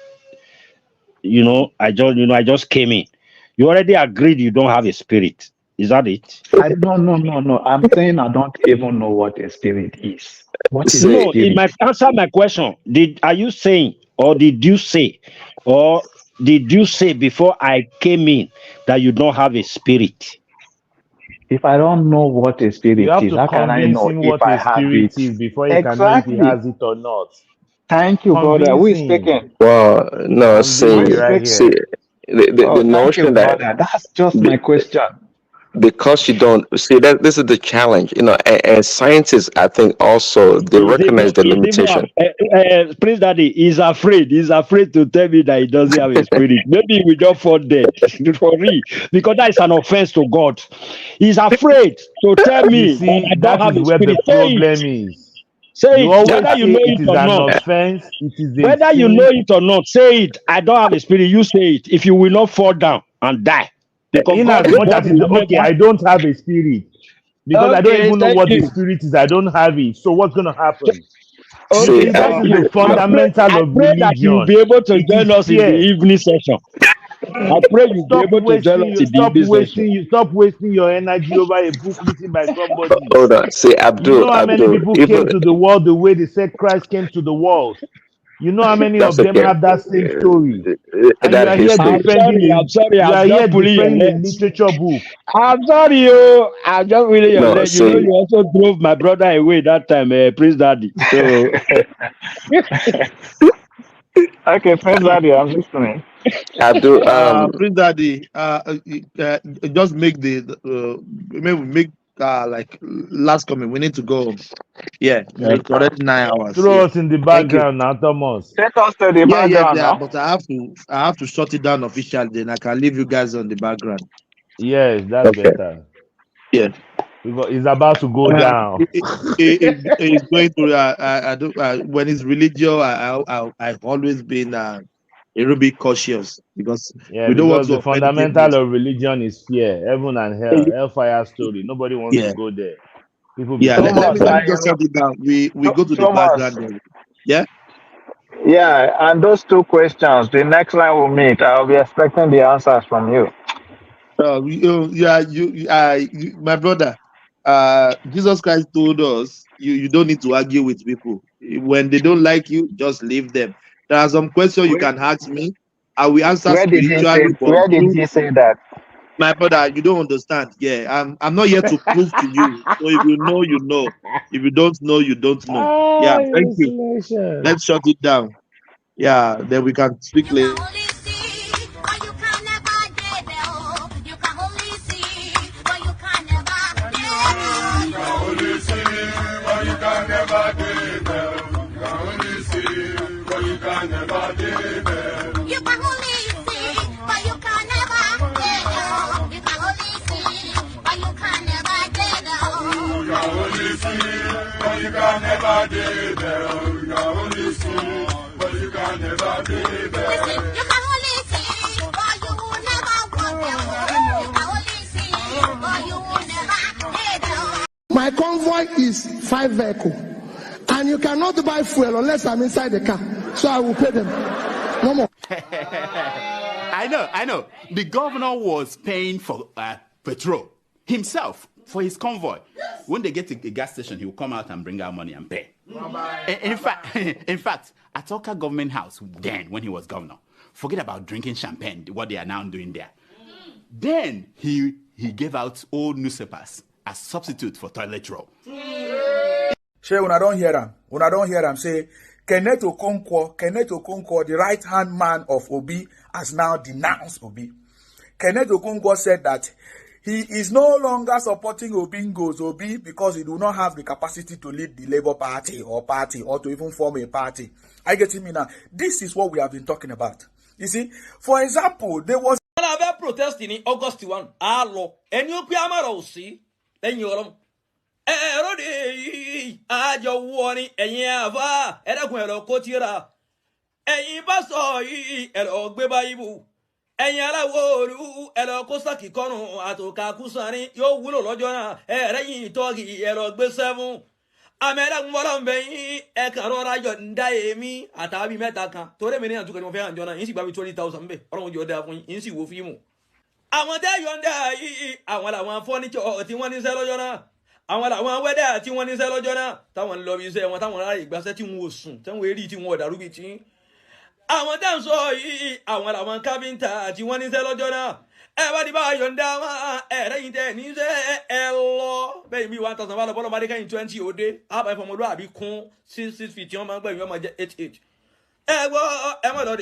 I just came in. You already agreed you don't have a spirit. Is that it? No. I'm saying I don't even know what a spirit is. What is no, it might answer my question. Are you saying, or did you say before I came in that you don't have a spirit? If I don't know what a spirit is, how can I know if I have it? Is before you can know if he has it or not. Thank you, brother. Who is speaking? Well, no, the notion that that's just my question. Because you don't see that this is the challenge, and scientists, I think, also they recognize the limitation. Prince Daddy is afraid. He's afraid to tell me that he doesn't have a spirit. Maybe we just fall dead for real, because that is an offense to God. He's afraid to tell me that I don't have a spirit. The problem is. Say you it, whether you know it or not. Offense, it is whether you know it or not, say it. I don't have a spirit. You say it. If you will not fall down and die. In as much as it's okay, I don't have a spirit. Because I don't even know what the spirit is. I don't have it. So what's going to happen? Okay, that is the fundamental of religion. That you'll be able to join us in the evening session. I pray you'll be able to join us in the evening session. Stop wasting your energy over a book written by somebody. Hold on. Say, Abdul. You know how many people came to the world the way they said Christ came to the world? You know how many of them have that same story? And you are here defending I'm sorry. You are here defending a literature book. I'm sorry, I'm just really your leg. You know, you also drove my brother away that time, Prince Daddy. So okay, Prince Daddy, I'm listening. Abdul, Prince Daddy, just make make like last comment. We need to go. Yeah, it's already 9 hours. Throw us in the background now, Thomas. Take us to the background now. But I have to shut it down officially. Then I can leave you guys on the background. Yes, that's better. Yeah. It's about to go down. It's going to. I don't. When it's religious, I've always been a little bit cautious because Yeah, we don't want because to the offend fundamental people. of religion is fear, heaven and hell, hellfire story. Nobody wants to Yeah, go there. People be yeah. telling Let you me Thomas, let me that. just shut it down. We go to the Thomas, background there. Yeah. yeah, and those two questions, the next line we'll meet, I'll be expecting the answers from you. My brother. Jesus Christ told us you don't need to argue with people. When they don't like you, just leave them. There are some questions you Where, can ask me. I will answer where did he say? spiritually, but Where did you, he say that? my brother, you don't understand. Yeah, I'm not here to prove to you. So if you know, you know. If you don't know, you don't know. Yeah, thank you. Hallucination. Let's shut it down. Yeah, then we can speak later. My convoy is 5 vehicles, and you cannot buy fuel unless I'm inside the car. So I will pay them. No more. I know. The governor was paying for petrol himself for his convoy. When they get to a gas station, he will come out and bring out money and pay. In fact, at Oka Government House, then when he was governor, forget about drinking champagne, what they are now doing there. Then he gave out old newspapers as substitute for toilet roll. Shay, when I don't hear him say, Kenneth Okonkwo, the right-hand man of Obi, has now denounced Obi. Kenneth Okonkwo said that he is no longer supporting Obingo's Obi because he do not have the capacity to lead the Labour Party or to even form a party. I get me now. This is what we have been talking about. You see, for example, there was protesting in August 1. Allo, and you Piamaro see, then you're Erodi, Ajo warning, and Yava, and a Guero Cotira, and Yibaso, and Ogbebaibu, and Yara Woru, and Okosaki Kono, Atoka Kusani, your Willow Lojona, and Togi, and Ogbe7. Amera Morambe, Ekarora Yondaemi, Atabi Metaka, Tore Mene and Tukan and Jona, Insi Baby 20,000 be, around your dad, Insi Wufimu. I want that yonder, I want furniture or T1 in Zelojona. I want weather T1 in Zelojona. Tawan love you say, what I want like Bassetti was soon. Then we're eating water, Ruby. I want them so I want cabin T1 in Zelojona. Everybody buy yonder, ain't any hello, baby 1,000 Bolomatica in 20 a day. I buy from a rabbi con 6 feet, your man, but you're my 8. Ever, Emma,